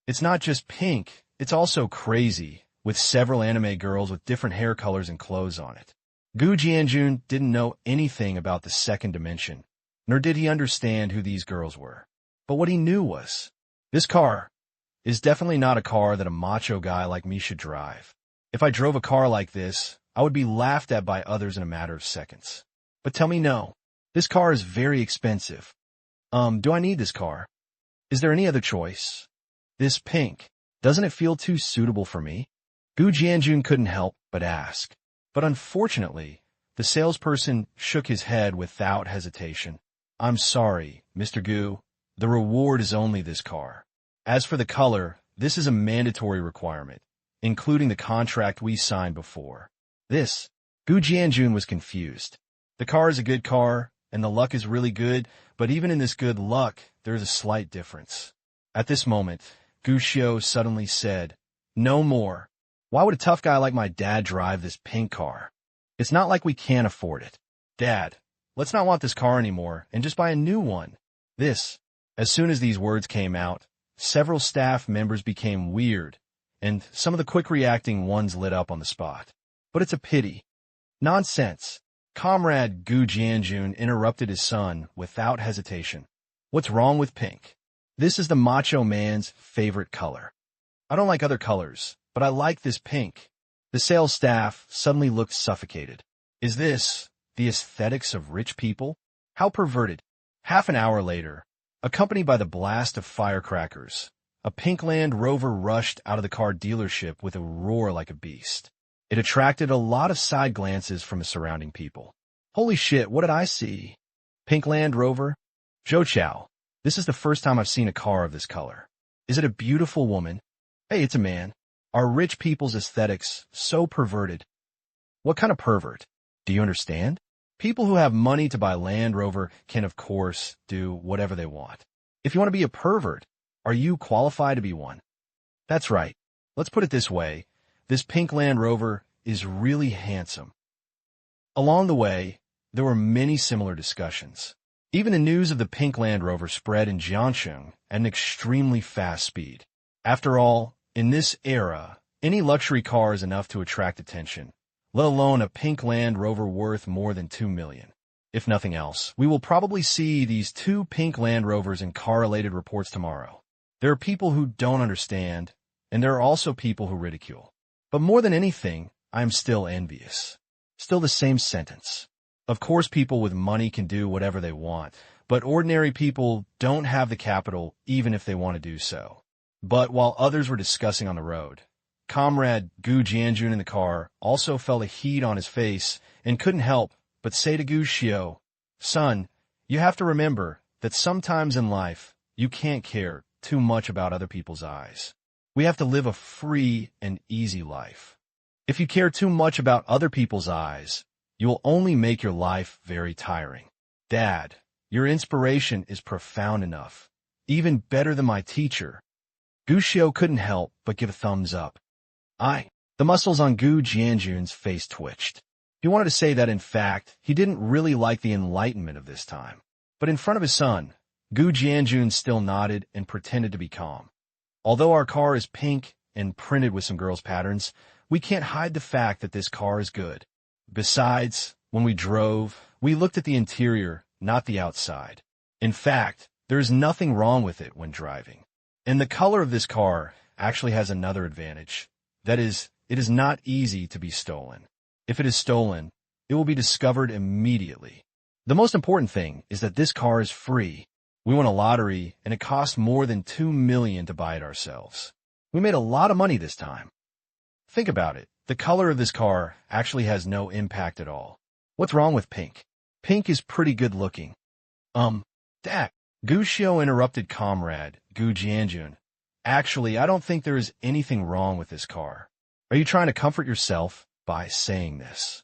It's not just pink, it's also crazy, with several anime girls with different hair colors and clothes on it. Gu Jianjun didn't know anything about the second dimension, nor did he understand who these girls were. But what he knew was, this car is definitely not a car that a macho guy like me should drive. If I drove a car like this, I would be laughed at by others in a matter of seconds. But tell me no. This car is very expensive. Do I need this car? Is there any other choice? This pink, doesn't it feel too suitable for me? Gu Jianjun couldn't help but ask. But unfortunately, the salesperson shook his head without hesitation. I'm sorry, Mr. Gu. The reward is only this car. As for the color, this is a mandatory requirement, including the contract we signed before. This. Gu Jianjun was confused. The car is a good car, and the luck is really good, but even in this good luck, there is a slight difference. At this moment, Gu Xiu suddenly said, "No more. Why would a tough guy like my dad drive this pink car? It's not like we can't afford it. Dad, let's not want this car anymore and just buy a new one." This. As soon as these words came out, several staff members became weird, and some of the quick-reacting ones lit up on the spot. But it's a pity. Nonsense. Comrade Gu Jianjun interrupted his son without hesitation. What's wrong with pink? This is the macho man's favorite color. I don't like other colors, but I like this pink. The sales staff suddenly looked suffocated. Is this the aesthetics of rich people? How perverted. Half an hour later, accompanied by the blast of firecrackers, a pink Land Rover rushed out of the car dealership with a roar like a beast. It attracted a lot of side glances from the surrounding people. Holy shit, what did I see? Pink Land Rover? Zhou Chao, this is the first time I've seen a car of this color. Is it a beautiful woman? Hey, it's a man. Are rich people's aesthetics so perverted? What kind of pervert? Do you understand? People who have money to buy Land Rover can, of course, do whatever they want. If you want to be a pervert, are you qualified to be one? That's right. Let's put it this way. This pink Land Rover is really handsome. Along the way, there were many similar discussions. Even the news of the pink Land Rover spread in Jiangsheng at an extremely fast speed. After all, in this era, any luxury car is enough to attract attention, let alone a pink Land Rover worth more than $2 million. If nothing else, we will probably see these two pink Land Rovers in car-related reports tomorrow. There are people who don't understand, and there are also people who ridicule. But more than anything, I am still envious. Still the same sentence. Of course, people with money can do whatever they want, but ordinary people don't have the capital even if they want to do so. But while others were discussing on the road, Comrade Gu Jianjun in the car also felt a heat on his face and couldn't help but say to Gu Xiao, "Son, you have to remember that sometimes in life, you can't care too much about other people's eyes. We have to live a free and easy life. If you care too much about other people's eyes, you will only make your life very tiring. Dad, your inspiration is profound enough, even better than my teacher." Gu Xiao couldn't help but give a thumbs up. The muscles on Gu Jianjun's face twitched. He wanted to say that, in fact, he didn't really like the enlightenment of this time. But in front of his son, Gu Jianjun still nodded and pretended to be calm. Although our car is pink and printed with some girls' patterns, we can't hide the fact that this car is good. Besides, when we drove, we looked at the interior, not the outside. In fact, there is nothing wrong with it when driving. And the color of this car actually has another advantage. That is, it is not easy to be stolen. If it is stolen, it will be discovered immediately. The most important thing is that this car is free. We won a lottery, and it cost more than $2 million to buy it ourselves. We made a lot of money this time. Think about it. The color of this car actually has no impact at all. What's wrong with pink? Pink is pretty good looking. Dad. Gu Xiao interrupted Comrade Gu Jianjun. Actually, I don't think there is anything wrong with this car. Are you trying to comfort yourself by saying this?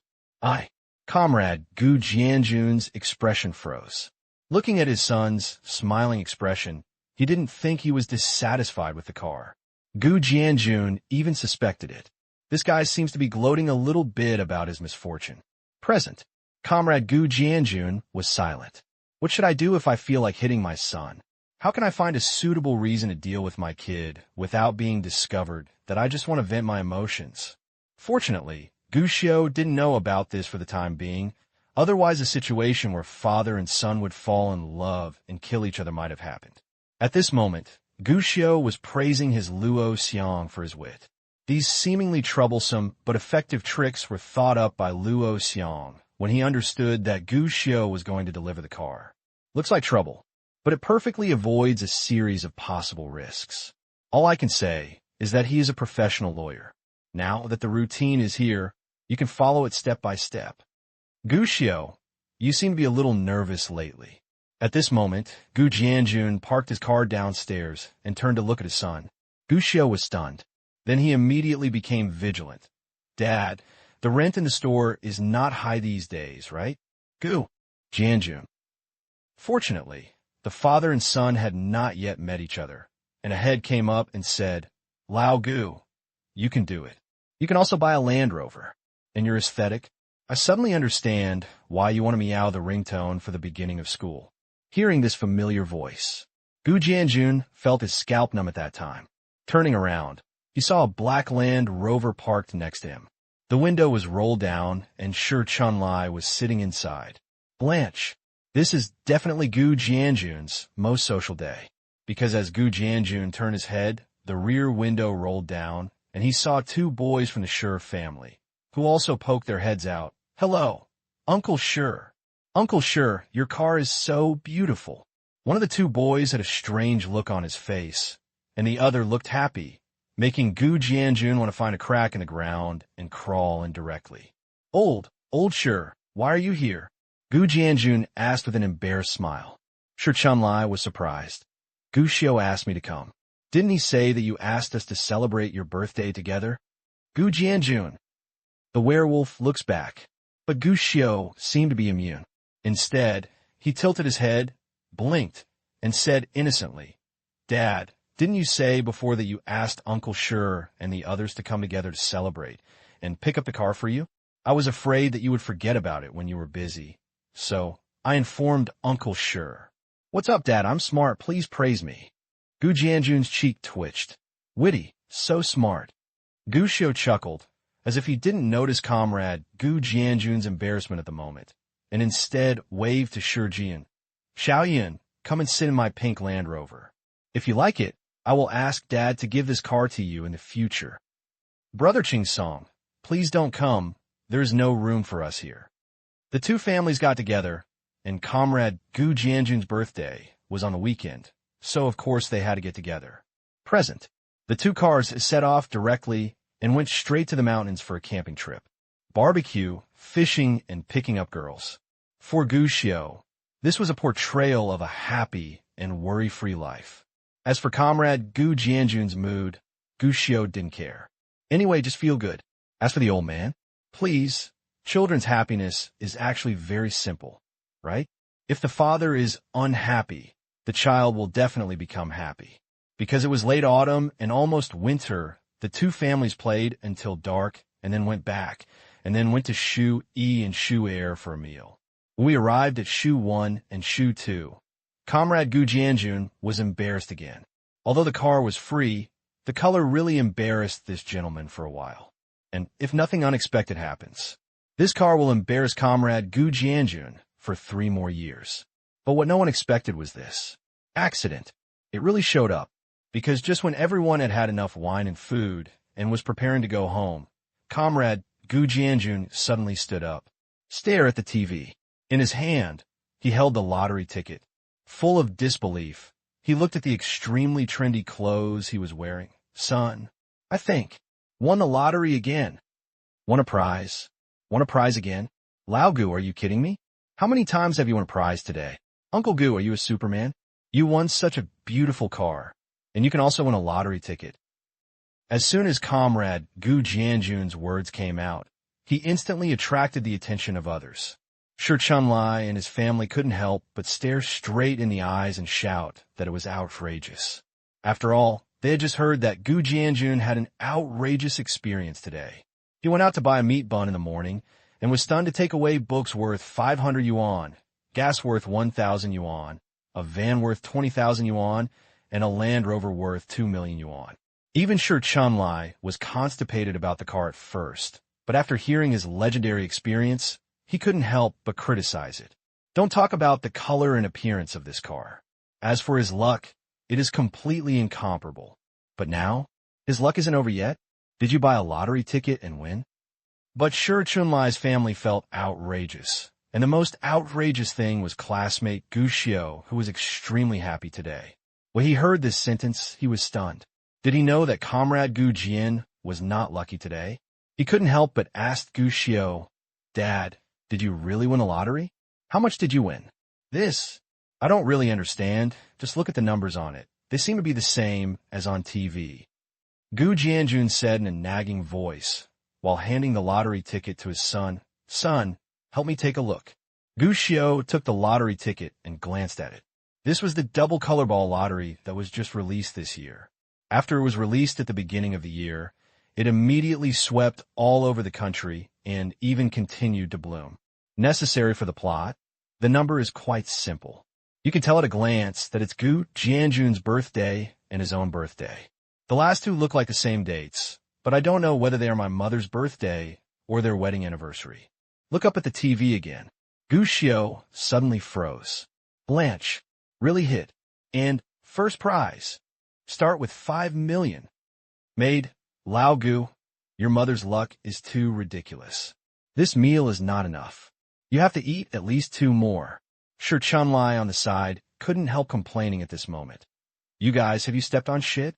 Comrade Gu Jianjun's expression froze. Looking at his son's smiling expression, he didn't think he was dissatisfied with the car. Gu Jianjun even suspected it. This guy seems to be gloating a little bit about his misfortune. Present. Comrade Gu Jianjun was silent. What should I do if I feel like hitting my son? How can I find a suitable reason to deal with my kid without being discovered that I just want to vent my emotions? Fortunately, Gu Xiao didn't know about this for the time being. Otherwise, a situation where father and son would fall in love and kill each other might have happened. At this moment, Gu Xiao was praising his Luo Xiang for his wit. These seemingly troublesome but effective tricks were thought up by Luo Xiang when he understood that Gu Xiao was going to deliver the car. Looks like trouble, but it perfectly avoids a series of possible risks. All I can say is that he is a professional lawyer. Now that the routine is here, you can follow it step by step. Gu Xiao, you seem to be a little nervous lately. At this moment, Gu Jianjun parked his car downstairs and turned to look at his son. Gu Xiao was stunned. Then he immediately became vigilant. Dad, the rent in the store is not high these days, right? Gu Jianjun. Fortunately, the father and son had not yet met each other, and a head came up and said, Lao Gu, you can do it. You can also buy a Land Rover. And your aesthetic? I suddenly understand why you want to meow the ringtone for the beginning of school. Hearing this familiar voice, Gu Jianjun felt his scalp numb at that time. Turning around, he saw a black Land Rover parked next to him. The window was rolled down, and Shi Chunlai was sitting inside. Blanche, this is definitely Gu Jianjun's most social day. Because as Gu Jianjun turned his head, the rear window rolled down, and he saw two boys from the Shi family, who also poked their heads out. Hello, Uncle Shi. Uncle Shi, your car is so beautiful. One of the two boys had a strange look on his face, and the other looked happy, making Gu Jianjun want to find a crack in the ground and crawl in directly. Old Shi, why are you here? Gu Jianjun asked with an embarrassed smile. Shi Chunlai was surprised. Gu Xiu asked me to come. Didn't he say that you asked us to celebrate your birthday together? Gu Jianjun. The werewolf looks back, but Gu Xiu seemed to be immune. Instead, he tilted his head, blinked, and said innocently, Dad, didn't you say before that you asked Uncle Shi and the others to come together to celebrate and pick up the car for you? I was afraid that you would forget about it when you were busy, so I informed Uncle Shi. What's up, Dad? I'm smart. Please praise me. Gu Jianjun's cheek twitched. Witty, so smart. Gu Xiu chuckled, as if he didn't notice comrade Gu Jianjun's embarrassment at the moment, and instead waved to Shi Jian. Xiaoyan, come and sit in my pink Land Rover. If you like it, I will ask Dad to give this car to you in the future. Brother Ching Song, please don't come. There's no room for us here. The two families got together, and comrade Gu Jianjun's birthday was on the weekend, so of course they had to get together. Present. The two cars set off directly and went straight to the mountains for a camping trip. Barbecue, fishing, and picking up girls. For Gu Xiu, this was a portrayal of a happy and worry-free life. As for comrade Gu Jianjun's mood, Gu Xiu didn't care. Anyway, just feel good. As for the old man, please, children's happiness is actually very simple, right? If the father is unhappy, the child will definitely become happy. Because it was late autumn and almost winter, the two families played until dark and then went back, and then went to Shu E and Shu Air for a meal. When we arrived at Shu 1 and Shu 2, comrade Gu Jianjun was embarrassed again. Although the car was free, the color really embarrassed this gentleman for a while. And if nothing unexpected happens, this car will embarrass comrade Gu Jianjun for 3 more years. But what no one expected was this accident. It really showed up, because just when everyone had had enough wine and food and was preparing to go home, comrade Gu Jianjun suddenly stood up, stared at the TV. In his hand, he held the lottery ticket. Full of disbelief, he looked at the extremely trendy clothes he was wearing. Son, I think. Won the lottery again. Won a prize. Won a prize again. Lao Gu, are you kidding me? How many times have you won a prize today? Uncle Gu, are you a Superman? You won such a beautiful car, and you can also win a lottery ticket. As soon as comrade Gu Jianjun's words came out, he instantly attracted the attention of others. Shi Chunlai and his family couldn't help but stare straight in the eyes and shout that it was outrageous. After all, they had just heard that Gu Jianjun had an outrageous experience today. He went out to buy a meat bun in the morning and was stunned to take away books worth 500 yuan, gas worth 1,000 yuan, a van worth 20,000 yuan, and a Land Rover worth 2 million yuan. Even Shi Chunlai was constipated about the car at first, but after hearing his legendary experience, he couldn't help but criticize it. Don't talk about the color and appearance of this car. As for his luck, it is completely incomparable. But now, his luck isn't over yet. Did you buy a lottery ticket and win? But Shi Chunlai's family felt outrageous, and the most outrageous thing was classmate Gu Xiu, who was extremely happy today. When he heard this sentence, he was stunned. Did he know that comrade Gu Jian was not lucky today? He couldn't help but ask Gu Xiu, Dad, did you really win a lottery? How much did you win? This, I don't really understand. Just look at the numbers on it. They seem to be the same as on TV. Gu Jianjun said in a nagging voice, while handing the lottery ticket to his son. Son, help me take a look. Gu Xiu took the lottery ticket and glanced at it. This was the double colorball lottery that was just released this year. After it was released at the beginning of the year, it immediately swept all over the country and even continued to bloom. Necessary for the plot, the number is quite simple. You can tell at a glance that it's Gu Jianjun's birthday and his own birthday. The last two look like the same dates, but I don't know whether they are my mother's birthday or their wedding anniversary. Look up at the TV again. Gu Xiao suddenly froze. Blanche, really hit. And first prize. Start with 5 million. Maid, Lao Gu, your mother's luck is too ridiculous. This meal is not enough. You have to eat at least 2 more. Sure, Chunlai on the side couldn't help complaining at this moment. You guys, have you stepped on shit?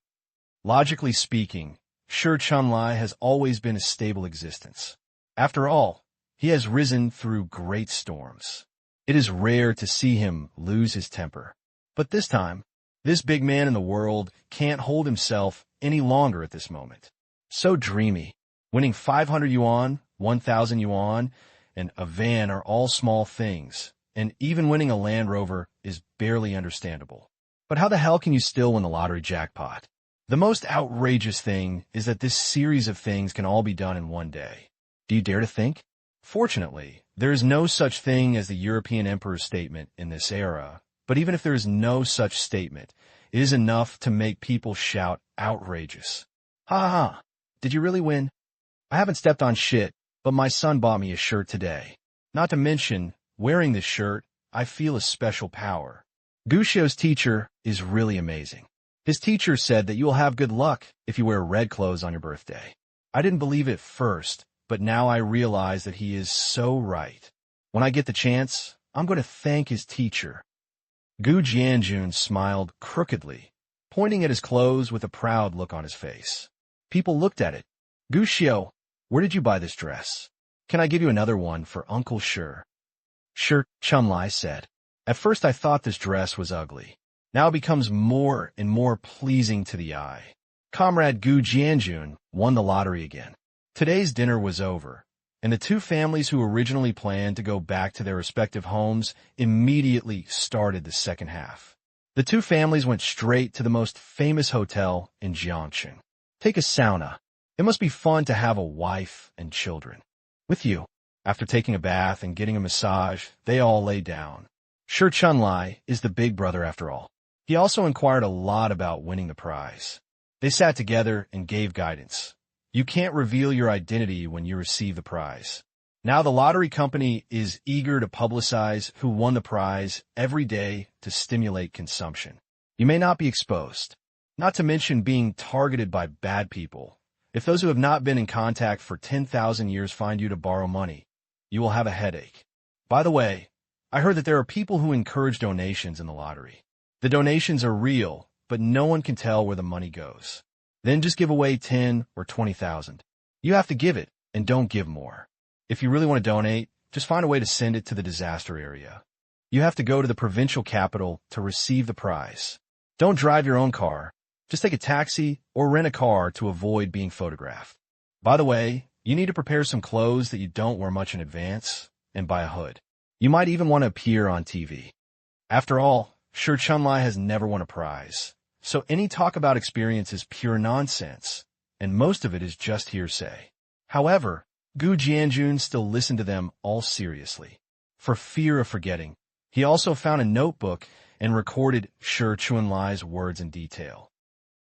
Logically speaking, Sure Chunlai has always been a stable existence. After all, he has risen through great storms. It is rare to see him lose his temper. But this time, this big man in the world can't hold himself any longer at this moment. So dreamy. Winning 500 yuan, 1,000 yuan, and a van are all small things, and even winning a Land Rover is barely understandable. But how the hell can you still win the lottery jackpot? The most outrageous thing is that this series of things can all be done in one day. Do you dare to think? Fortunately, there is no such thing as the European Emperor's statement in this era, but even if there is no such statement, it is enough to make people shout outrageous. Ha ha ha, did you really win? I haven't stepped on shit, but my son bought me a shirt today. Not to mention, wearing this shirt, I feel a special power. Gu Xiao's teacher is really amazing. His teacher said that you will have good luck if you wear red clothes on your birthday. I didn't believe it at first, but now I realize that he is so right. When I get the chance, I'm going to thank his teacher. Gu Jianjun smiled crookedly, pointing at his clothes with a proud look on his face. People looked at it. Gu Xiao, where did you buy this dress? Can I give you another one for Uncle Sure? Sure, Chunlai said. At first I thought this dress was ugly. Now it becomes more and more pleasing to the eye. Comrade Gu Jianjun won the lottery again. Today's dinner was over, and the two families who originally planned to go back to their respective homes immediately started the second half. The two families went straight to the most famous hotel in Jiangcheng. Take a sauna. It must be fun to have a wife and children. With you. After taking a bath and getting a massage, they all lay down. Sure Chunlai is the big brother after all. He also inquired a lot about winning the prize. They sat together and gave guidance. You can't reveal your identity when you receive the prize. Now the lottery company is eager to publicize who won the prize every day to stimulate consumption. You may not be exposed, not to mention being targeted by bad people. If those who have not been in contact for 10,000 years find you to borrow money, you will have a headache. By the way, I heard that there are people who encourage donations in the lottery. The donations are real, but no one can tell where the money goes. Then just give away 10 or 20,000. You have to give it, and don't give more. If you really want to donate, just find a way to send it to the disaster area. You have to go to the provincial capital to receive the prize. Don't drive your own car. Just take a taxi or rent a car to avoid being photographed. By the way, you need to prepare some clothes that you don't wear much in advance, and buy a hood. You might even want to appear on TV. After all, Sure Chunlai has never won a prize, so any talk about experience is pure nonsense, and most of it is just hearsay. However, Gu Jianjun still listened to them all seriously. For fear of forgetting, he also found a notebook and recorded Sure Chunlai's words in detail.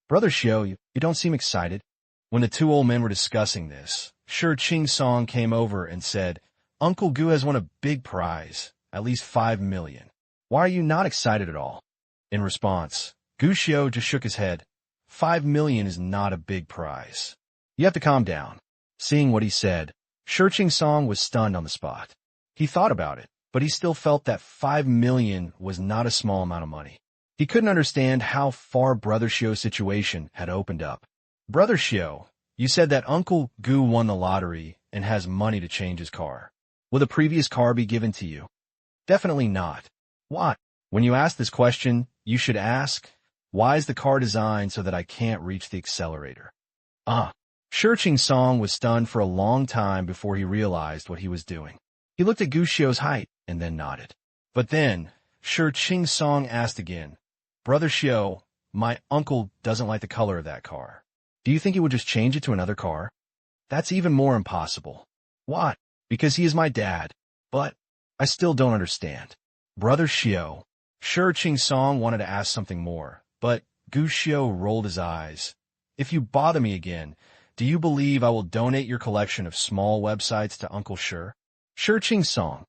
Brother Xiao, you don't seem excited. When the two old men were discussing this, Sure Ching Song came over and said, Uncle Gu has won a big prize, at least 5 million. Why are you not excited at all? In response, Gu Xiao just shook his head. 5 million is not a big prize. You have to calm down. Seeing what he said, Sure Ching Song was stunned on the spot. He thought about it, but he still felt that 5 million was not a small amount of money. He couldn't understand how far Brother Xiao's situation had opened up. Brother Xiao, you said that Uncle Gu won the lottery and has money to change his car. Will the previous car be given to you? Definitely not. Why? When you ask this question, you should ask, why is the car designed so that I can't reach the accelerator? Sure Ching Song was stunned for a long time before he realized what he was doing. He looked at Gu Xiao's height and then nodded. But then, Sure Ching Song asked again, Brother Xiao, my uncle doesn't like the color of that car. Do you think he would just change it to another car? That's even more impossible. Why? Because he is my dad. But I still don't understand. Brother Xiao. Sure Ching Song wanted to ask something more, but Gu Xiao rolled his eyes. If you bother me again, do you believe I will donate your collection of small websites to Uncle Shi? Shi Ching Song.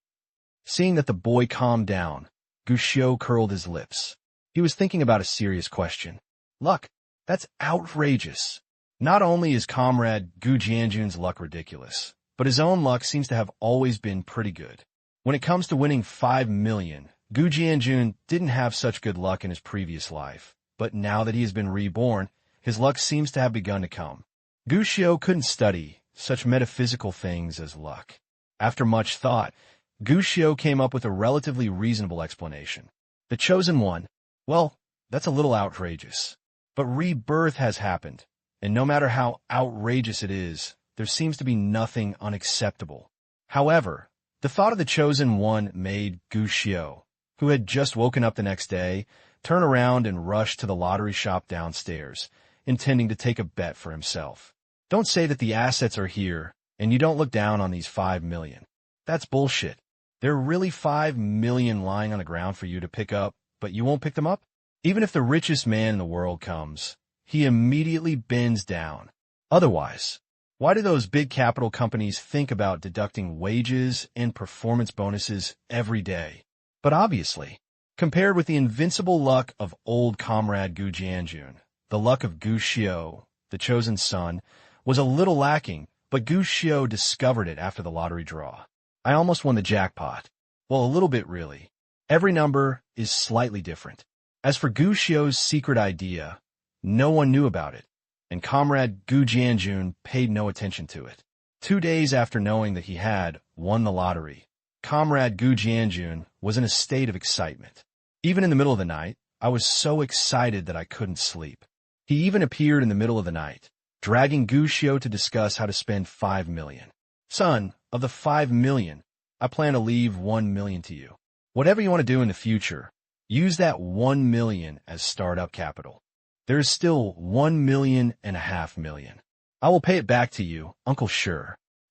Seeing that the boy calmed down, Gu Xiu curled his lips. He was thinking about a serious question. Luck. That's outrageous. Not only is comrade Gu Jianjun's luck ridiculous, but his own luck seems to have always been pretty good. When it comes to winning 5 million, Gu Jianjun didn't have such good luck in his previous life, but now that he has been reborn, his luck seems to have begun to come. Gu Xiu couldn't study such metaphysical things as luck. After much thought, Gu Xiu came up with a relatively reasonable explanation. The chosen one, well, that's a little outrageous. But rebirth has happened, and no matter how outrageous it is, there seems to be nothing unacceptable. However, the thought of the chosen one made Gu Xiu, who had just woken up the next day, turn around and rush to the lottery shop downstairs, intending to take a bet for himself. Don't say that the assets are here, and you don't look down on these 5 million. That's bullshit. There are really 5 million lying on the ground for you to pick up, but you won't pick them up? Even if the richest man in the world comes, he immediately bends down. Otherwise, why do those big capital companies think about deducting wages and performance bonuses every day? But obviously, compared with the invincible luck of old comrade Gu Jianjun, the luck of Gu Xiu, the chosen son, was a little lacking, but Gu Xiu discovered it after the lottery draw. I almost won the jackpot. Well, a little bit really. Every number is slightly different. As for Gu Xiu's secret idea, no one knew about it, and comrade Gu Jianjun paid no attention to it. 2 days after knowing that he had won the lottery, comrade Gu Jianjun was in a state of excitement. Even in the middle of the night, I was so excited that I couldn't sleep. He even appeared in the middle of the night, dragging Gu Xiu to discuss how to spend 5 million. Son, of the 5 million, I plan to leave 1 million to you. Whatever you want to do in the future, use that 1 million as startup capital. There is still 1.5 million. I will pay it back to you, Uncle Shi.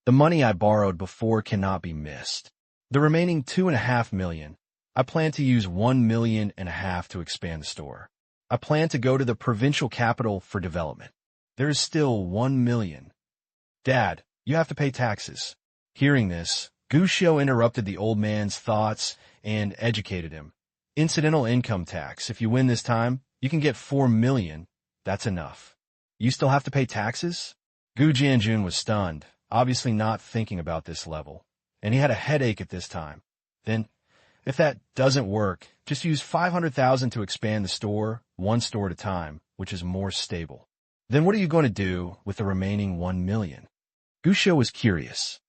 The money I borrowed before cannot be missed. The remaining 2.5 million, I plan to use 1.5 million to expand the store. I plan to go to the provincial capital for development. There is still 1 million. Dad, you have to pay taxes. Hearing this, Gu Xiu interrupted the old man's thoughts and educated him. Incidental income tax. If you win this time, you can get 4 million. That's enough. You still have to pay taxes? Gu Jianjun was stunned, obviously not thinking about this level, and he had a headache at this time. Then, if that doesn't work, just use 500,000 to expand the store, one store at a time, which is more stable. Then what are you going to do with the remaining 1 million? Gu Xiu was curious.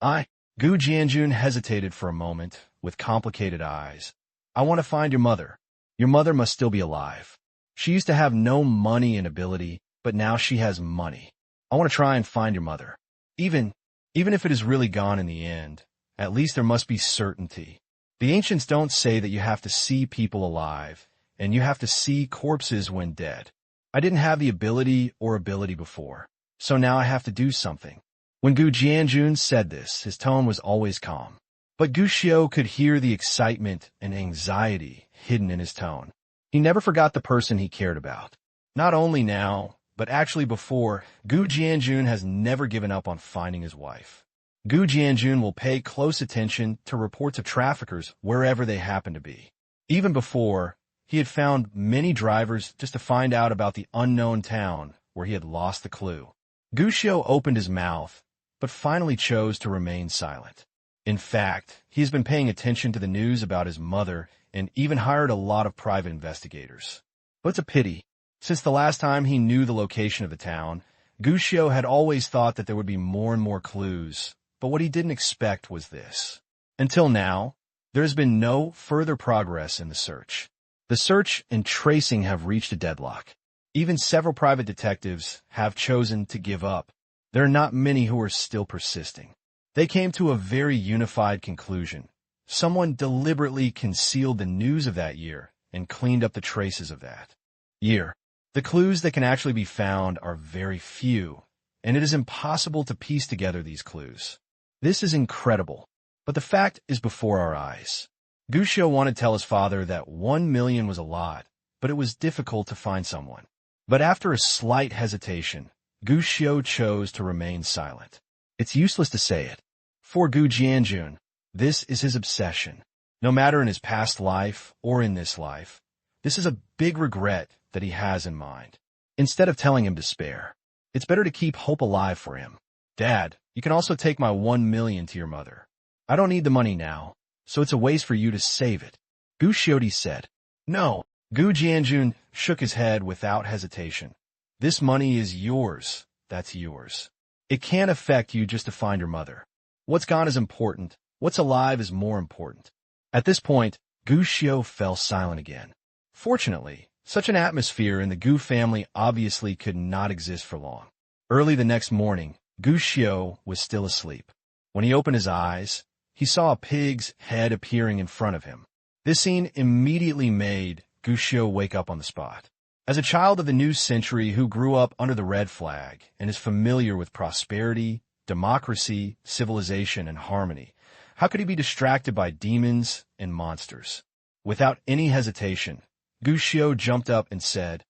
Gu Jianjun hesitated for a moment, with complicated eyes. I want to find your mother. Your mother must still be alive. She used to have no money and ability, but now she has money. I want to try and find your mother. Even if it is really gone in the end, at least there must be certainty. The ancients don't say that you have to see people alive, and you have to see corpses when dead. I didn't have the ability before, so now I have to do something. When Gu Jianjun said this, his tone was always calm. But Gu Xiu could hear the excitement and anxiety hidden in his tone. He never forgot the person he cared about. Not only now, but actually before, Gu Jianjun has never given up on finding his wife. Gu Jianjun will pay close attention to reports of traffickers wherever they happen to be. Even before, he had found many drivers just to find out about the unknown town where he had lost the clue. Gu Xiu opened his mouth, but finally chose to remain silent. In fact, he has been paying attention to the news about his mother and even hired a lot of private investigators. But it's a pity. Since the last time he knew the location of the town, Gu Xiu had always thought that there would be more and more clues, but what he didn't expect was this. Until now, there has been no further progress in the search. The search and tracing have reached a deadlock. Even several private detectives have chosen to give up. There are not many who are still persisting. They came to a very unified conclusion. Someone deliberately concealed the news of that year and cleaned up the traces of that year. The clues that can actually be found are very few, and it is impossible to piece together these clues. This is incredible, but the fact is before our eyes. Gu Xiu wanted to tell his father that 1 million was a lot, but it was difficult to find someone. But after a slight hesitation, Gu Xiu chose to remain silent. It's useless to say it. For Gu Jianjun, this is his obsession. No matter in his past life or in this life, this is a big regret that he has in mind. Instead of telling him to spare, it's better to keep hope alive for him. Dad, you can also take my 1 million to your mother. I don't need the money now, so it's a waste for you to save it. Gu Xiudi said. No. Gu Jianjun shook his head without hesitation. This money is yours. That's yours. It can't affect you just to find your mother. What's gone is important. What's alive is more important. At this point, Gu Xiu fell silent again. Fortunately, such an atmosphere in the Gu family obviously could not exist for long. Early the next morning, Gu Xiu was still asleep. When he opened his eyes, he saw a pig's head appearing in front of him. This scene immediately made Gu Xiu wake up on the spot. As a child of the new century who grew up under the red flag and is familiar with prosperity, democracy, civilization, and harmony, how could he be distracted by demons and monsters? Without any hesitation, Gu Xiu jumped up and said,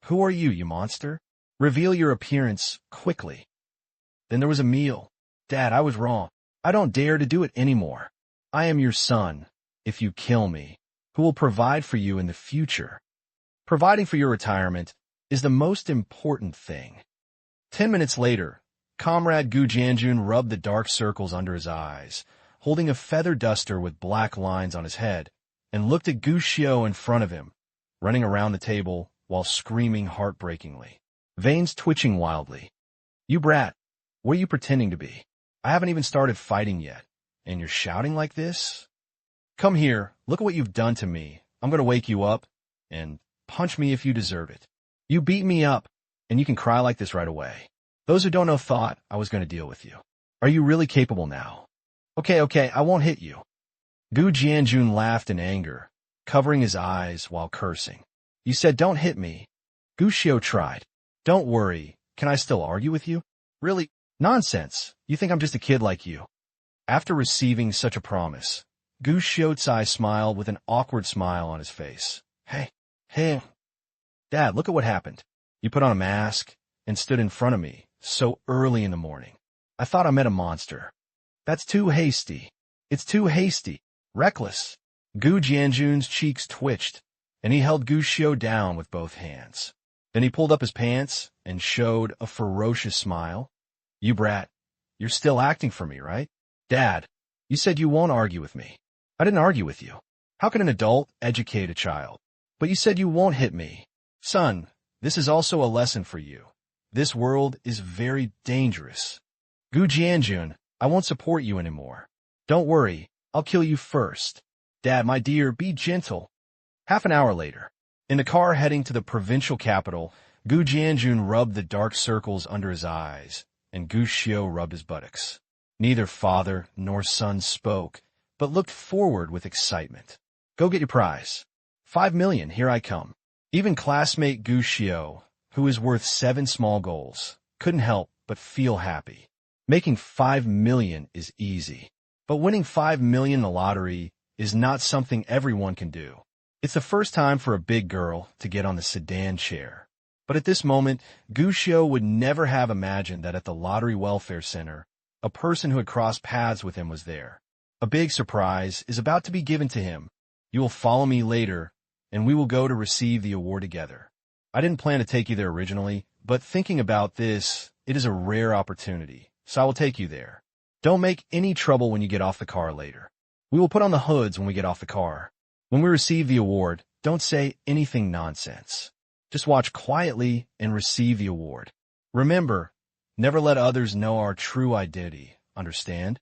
"Who are you, you monster? Reveal your appearance quickly." Then there was a meal. Dad, I was wrong. I don't dare to do it anymore. I am your son, if you kill me, who will provide for you in the future. Providing for your retirement is the most important thing. 10 minutes later, Comrade Gu Jianjun rubbed the dark circles under his eyes, holding a feather duster with black lines on his head, and looked at Gu Xiu in front of him, running around the table while screaming heartbreakingly, veins twitching wildly. You brat, what are you pretending to be? I haven't even started fighting yet, and you're shouting like this? Come here, look at what you've done to me. I'm going to wake you up, and punch me if you deserve it. You beat me up, and you can cry like this right away. Those who don't know thought I was going to deal with you. Are you really capable now? Okay, I won't hit you. Gu Jianjun laughed in anger, covering his eyes while cursing. You said don't hit me. Gu Xiu tried. Don't worry, can I still argue with you? Really? Nonsense. You think I'm just a kid like you. After receiving such a promise, Gu Xiucai smiled with an awkward smile on his face. Hey, Dad, look at what happened. You put on a mask and stood in front of me so early in the morning. I thought I met a monster. That's too hasty. It's too hasty. Reckless. Gu Jianjun's cheeks twitched, and he held Gu Xiu down with both hands. Then he pulled up his pants and showed a ferocious smile. You brat, you're still acting for me, right? Dad, you said you won't argue with me. I didn't argue with you. How can an adult educate a child? But you said you won't hit me. Son, this is also a lesson for you. This world is very dangerous. Gu Jianjun, I won't support you anymore. Don't worry, I'll kill you first. Dad, my dear, be gentle. Half an hour later, in the car heading to the provincial capital, Gu Jianjun rubbed the dark circles under his eyes, and Gu Xiu rubbed his buttocks. Neither father nor son spoke, but looked forward with excitement. Go get your prize. 5 million, here I come. Even classmate Gu Xiu, who is worth 7 small goals, couldn't help but feel happy. Making 5 million is easy, but winning 5 million in the lottery is not something everyone can do. It's the first time for a big girl to get on the sedan chair. But at this moment, Gu Xiu would never have imagined that at the Lottery Welfare Center, a person who had crossed paths with him was there. A big surprise is about to be given to him. You will follow me later, and we will go to receive the award together. I didn't plan to take you there originally, but thinking about this, it is a rare opportunity, so I will take you there. Don't make any trouble when you get off the car later. We will put on the hoods when we get off the car. When we receive the award, don't say anything nonsense. Just watch quietly and receive the award. Remember, never let others know our true identity, understand?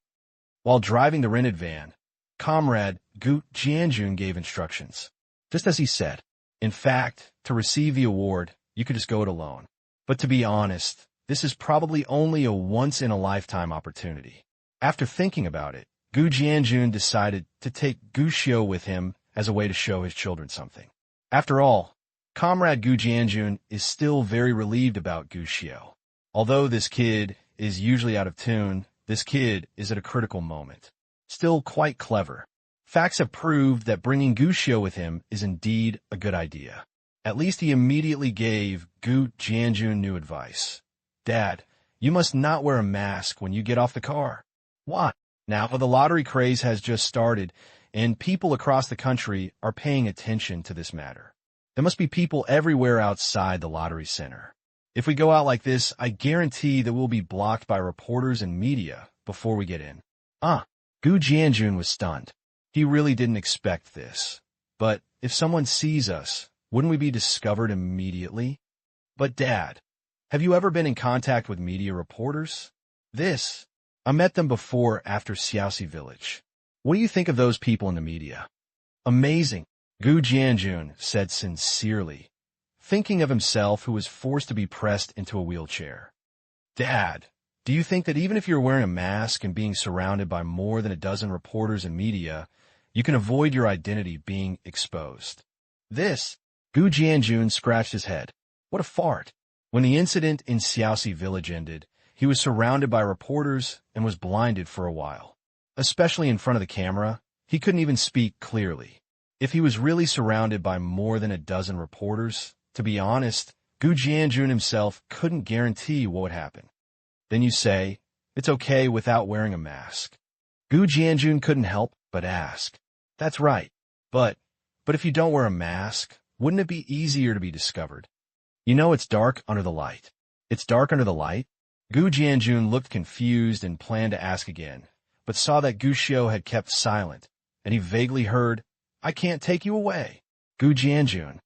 While driving the rented van, Comrade Gu Jianjun gave instructions. Just as he said. In fact, to receive the award, you could just go it alone. But to be honest, this is probably only a once-in-a-lifetime opportunity. After thinking about it, Gu Jianjun decided to take Gu Xiu with him as a way to show his children something. After all, Comrade Gu Jianjun is still very relieved about Gu Xiu. Although this kid is usually out of tune, this kid is at a critical moment. Still quite clever. Facts have proved that bringing Gu Xiu with him is indeed a good idea. At least he immediately gave Gu Jianjun new advice. Dad, you must not wear a mask when you get off the car. Why? Now, the lottery craze has just started, and people across the country are paying attention to this matter. There must be people everywhere outside the lottery center. If we go out like this, I guarantee that we'll be blocked by reporters and media before we get in. Gu Jianjun was stunned. He really didn't expect this. But if someone sees us, wouldn't we be discovered immediately? But Dad, have you ever been in contact with media reporters? I met them before after Xiaoxi village. What do you think of those people in the media? Amazing, Gu Jianjun said sincerely, thinking of himself who was forced to be pressed into a wheelchair. Dad, do you think that even if you're wearing a mask and being surrounded by more than a dozen reporters and media, you can avoid your identity being exposed? Gu Jianjun scratched his head. What a fart. When the incident in Xiaoxi village ended, he was surrounded by reporters and was blinded for a while. Especially in front of the camera, he couldn't even speak clearly. If he was really surrounded by more than a dozen reporters, to be honest, Gu Jianjun himself couldn't guarantee what would happen. Then you say, it's okay without wearing a mask. Gu Jianjun couldn't help but ask. That's right. But if you don't wear a mask, wouldn't it be easier to be discovered? You know it's dark under the light. It's dark under the light? Gu Jianjun looked confused and planned to ask again, but saw that Gu Xiu had kept silent, and he vaguely heard, I can't take you away. Gu Jianjun.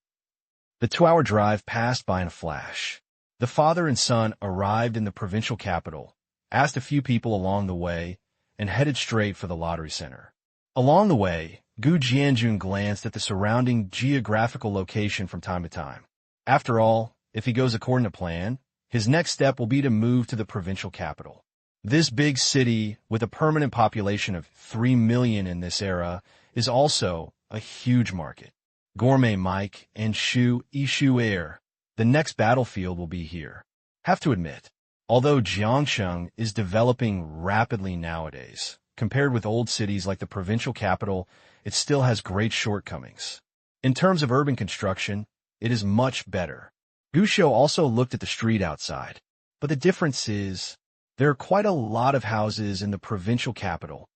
The 2-hour drive passed by in a flash. The father and son arrived in the provincial capital, asked a few people along the way, and headed straight for the lottery center. Along the way, Gu Jianjun glanced at the surrounding geographical location from time to time. After all, if he goes according to plan, his next step will be to move to the provincial capital. This big city, with a permanent population of 3 million in this era, is also a huge market. Gourmet Mike and Ishu Air, the next battlefield will be here. Have to admit, although Jiangsheng is developing rapidly nowadays, compared with old cities like the provincial capital, it still has great shortcomings. In terms of urban construction, it is much better. Gu Xiu also looked at the street outside, but the difference is, there are quite a lot of houses in the provincial capital.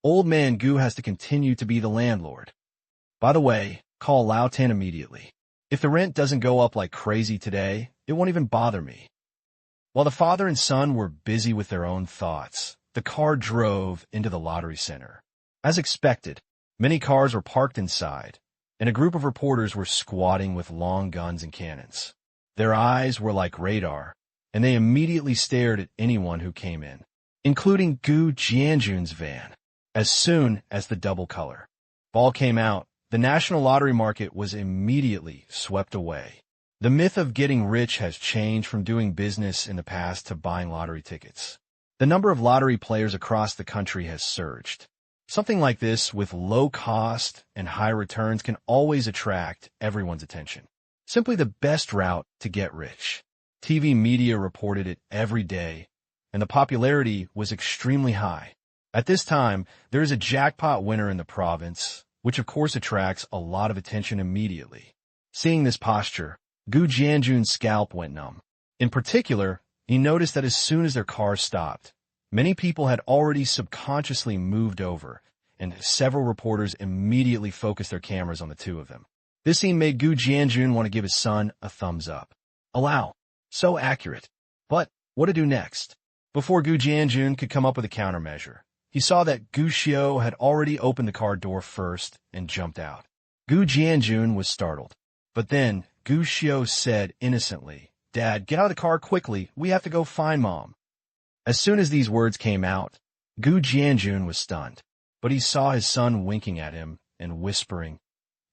Old man Gu has to continue to be the landlord. By the way, call Lao Tan immediately. If the rent doesn't go up like crazy today, it won't even bother me. While the father and son were busy with their own thoughts, the car drove into the lottery center. As expected, many cars were parked inside, and a group of reporters were squatting with long guns and cannons. Their eyes were like radar, and they immediately stared at anyone who came in, including Gu Jianjun's van. As soon as the double color ball came out, the national lottery market was immediately swept away. The myth of getting rich has changed from doing business in the past to buying lottery tickets. The number of lottery players across the country has surged. Something like this, with low cost and high returns, can always attract everyone's attention. Simply the best route to get rich. TV media reported it every day, and the popularity was extremely high. At this time, there is a jackpot winner in the province, which of course attracts a lot of attention immediately. Seeing this posture, Gu Jianjun's scalp went numb. In particular, he noticed that as soon as their car stopped, many people had already subconsciously moved over, and several reporters immediately focused their cameras on the two of them. This scene made Gu Jianjun want to give his son a thumbs up. Allow. So accurate. But what to do next? Before Gu Jianjun could come up with a countermeasure, he saw that Gu Xiu had already opened the car door first and jumped out. Gu Jianjun was startled. But then Gu Xiu said innocently, Dad, get out of the car quickly. We have to go find Mom. As soon as these words came out, Gu Jianjun was stunned. But he saw his son winking at him and whispering,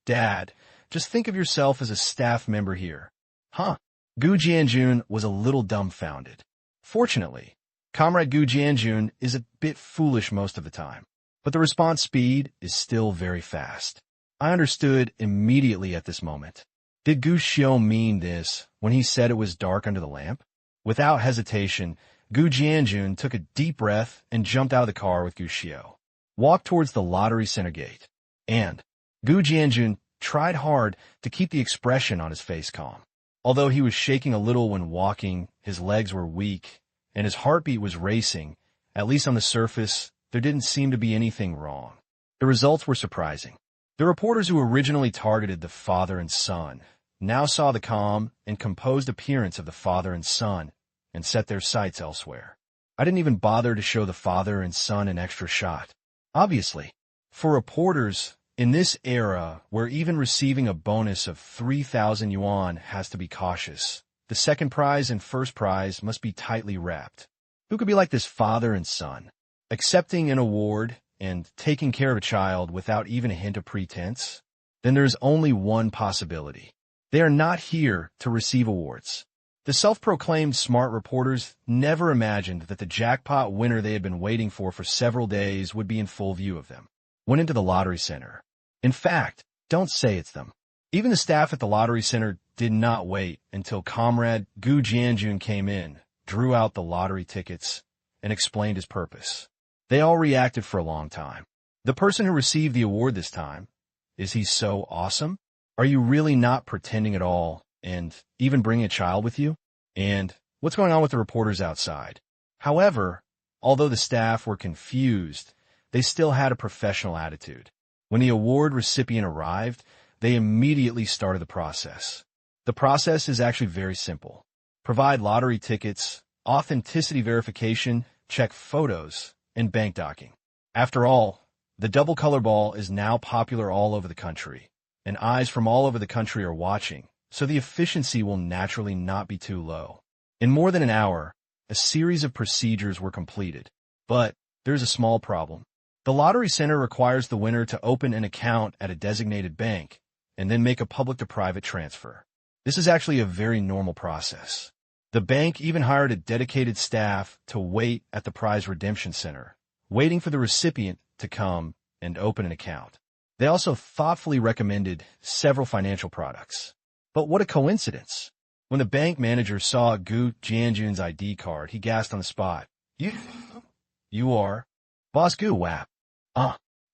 Dad, just think of yourself as a staff member here. Huh? Gu Jianjun was a little dumbfounded. Fortunately, Comrade Gu Jianjun is a bit foolish most of the time, but the response speed is still very fast. I understood immediately at this moment. Did Gu Xiu mean this when he said it was dark under the lamp? Without hesitation, Gu Jianjun took a deep breath and jumped out of the car with Gu Xiu, walked towards the lottery center gate, and Gu Jianjun tried hard to keep the expression on his face calm. Although he was shaking a little when walking, his legs were weak, and his heartbeat was racing, at least on the surface, there didn't seem to be anything wrong. The results were surprising. The reporters who originally targeted the father and son now saw the calm and composed appearance of the father and son and set their sights elsewhere. I didn't even bother to show the father and son an extra shot. Obviously, for reporters, in this era where even receiving a bonus of 3,000 yuan has to be cautious, the second prize and first prize must be tightly wrapped. Who could be like this father and son, accepting an award and taking care of a child without even a hint of pretense? Then there's only one possibility. They are not here to receive awards. The self-proclaimed smart reporters never imagined that the jackpot winner they had been waiting for several days would be in full view of them. Went into the lottery center. In fact, don't say it's them. Even the staff at the lottery center did not wait until Comrade Gu Jianjun came in, drew out the lottery tickets, and explained his purpose. They all reacted for a long time. The person who received the award this time, is he so awesome? Are you really not pretending at all, and even bringing a child with you? And what's going on with the reporters outside? However, although the staff were confused, they still had a professional attitude. When the award recipient arrived, they immediately started the process. The process is actually very simple. Provide lottery tickets, authenticity verification, check photos, and bank docking. After all, the double color ball is now popular all over the country, and eyes from all over the country are watching, so the efficiency will naturally not be too low. In more than an hour, a series of procedures were completed. But there's a small problem. The lottery center requires the winner to open an account at a designated bank and then make a public-to-private transfer. This is actually a very normal process. The bank even hired a dedicated staff to wait at the prize redemption center, waiting for the recipient to come and open an account. They also thoughtfully recommended several financial products. But what a coincidence. When the bank manager saw Gu Jianjun's ID card, he gasped on the spot. You are? Boss Gu, wap.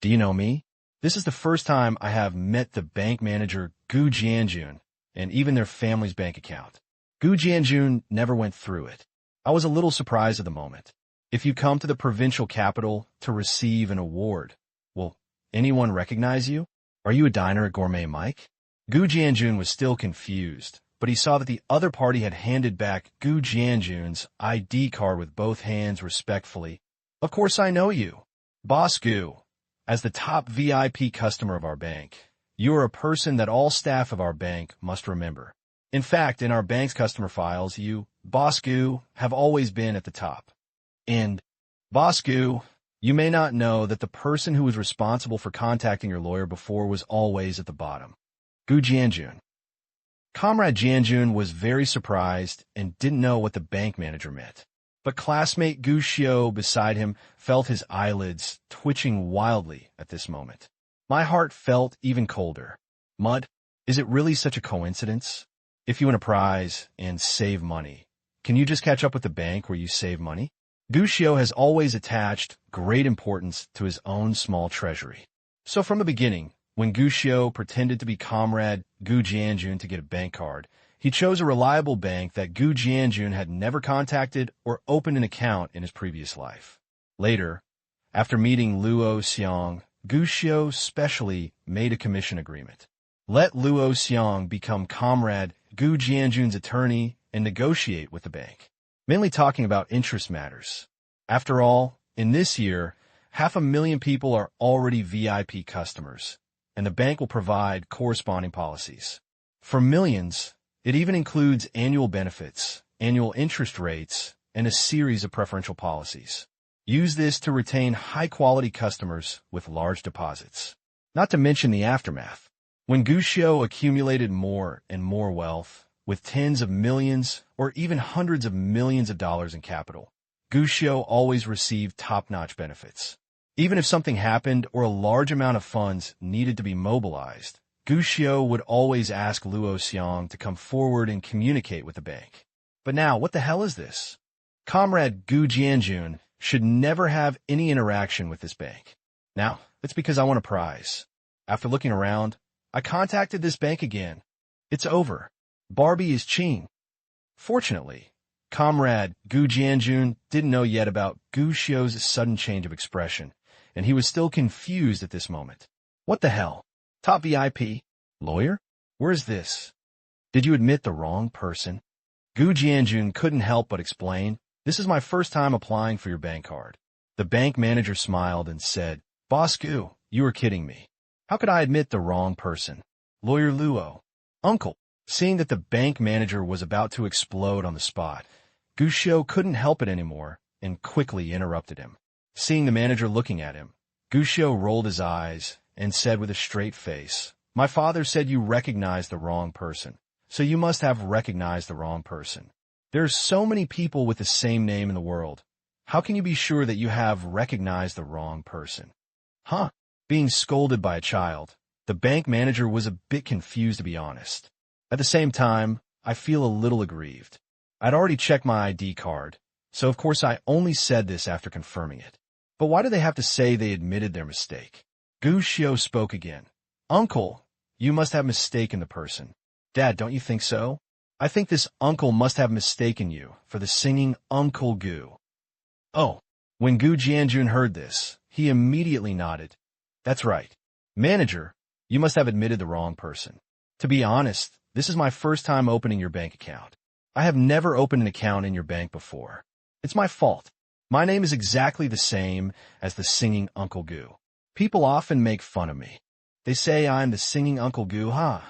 Do you know me? This is the first time I have met the bank manager Gu Jianjun and even their family's bank account. Gu Jianjun never went through it. I was a little surprised at the moment. If you come to the provincial capital to receive an award, will anyone recognize you? Are you a diner at Gourmet Mike? Gu Jianjun was still confused, but he saw that the other party had handed back Gu Jianjun's ID card with both hands respectfully. Of course I know you. Boss Gu, as the top VIP customer of our bank, you are a person that all staff of our bank must remember. In fact, in our bank's customer files, you, Boss Gu, have always been at the top. And, Boss Gu, you may not know that the person who was responsible for contacting your lawyer before was always at the bottom. Gu Jianjun. Comrade Jianjun was very surprised and didn't know what the bank manager meant. But classmate Gu Xiao beside him felt his eyelids twitching wildly at this moment. My heart felt even colder. Mud, is it really such a coincidence? If you win a prize and save money, can you just catch up with the bank where you save money? Gu Xiao has always attached great importance to his own small treasury. So from the beginning, when Gu Xiao pretended to be Comrade Gu Jianjun to get a bank card, he chose a reliable bank that Gu Jianjun had never contacted or opened an account in his previous life. Later, after meeting Luo Xiang, Gu Xiao specially made a commission agreement. Let Luo Xiang become Comrade Gu Jianjun's attorney and negotiate with the bank, mainly talking about interest matters. After all, in this year, 500,000 people are already VIP customers, and the bank will provide corresponding policies. For millions, it even includes annual benefits, annual interest rates, and a series of preferential policies. Use this to retain high-quality customers with large deposits. Not to mention the aftermath. When Gu Xiao accumulated more and more wealth, with tens of millions or even hundreds of millions of dollars in capital, Gu Xiao always received top-notch benefits. Even if something happened or a large amount of funds needed to be mobilized, Gu Xiao would always ask Luo Xiang to come forward and communicate with the bank. But now, what the hell is this? Comrade Gu Jianjun should never have any interaction with this bank. Now, it's because I want a prize. After looking around, I contacted this bank again. It's over. Barbie is Ching. Fortunately, Comrade Gu Jianjun didn't know yet about Gu Xiu's sudden change of expression, and he was still confused at this moment. What the hell? Top VIP? Lawyer? Where's this? Did you admit the wrong person? Gu Jianjun couldn't help but explain, this is my first time applying for your bank card. The bank manager smiled and said, Boss Gu, you are kidding me. How could I admit the wrong person? Lawyer Luo. Uncle. Seeing that the bank manager was about to explode on the spot, Gu Xiu couldn't help it anymore and quickly interrupted him. Seeing the manager looking at him, Gu Xiu rolled his eyes and said with a straight face, My father said you recognized the wrong person, so you must have recognized the wrong person. There's so many people with the same name in the world. How can you be sure that you have recognized the wrong person? Huh? Being scolded by a child, the bank manager was a bit confused, to be honest. At the same time, I feel a little aggrieved. I'd already checked my ID card, so of course I only said this after confirming it. But why do they have to say they admitted their mistake? Gu Xiu spoke again. Uncle, you must have mistaken the person. Dad, don't you think so? I think this uncle must have mistaken you for the singing Uncle Gu. Oh, when Gu Jianjun heard this, he immediately nodded. That's right. Manager, you must have admitted the wrong person. To be honest, this is my first time opening your bank account. I have never opened an account in your bank before. It's my fault. My name is exactly the same as the singing Uncle Gu. People often make fun of me. They say I'm the singing Uncle Gu, huh?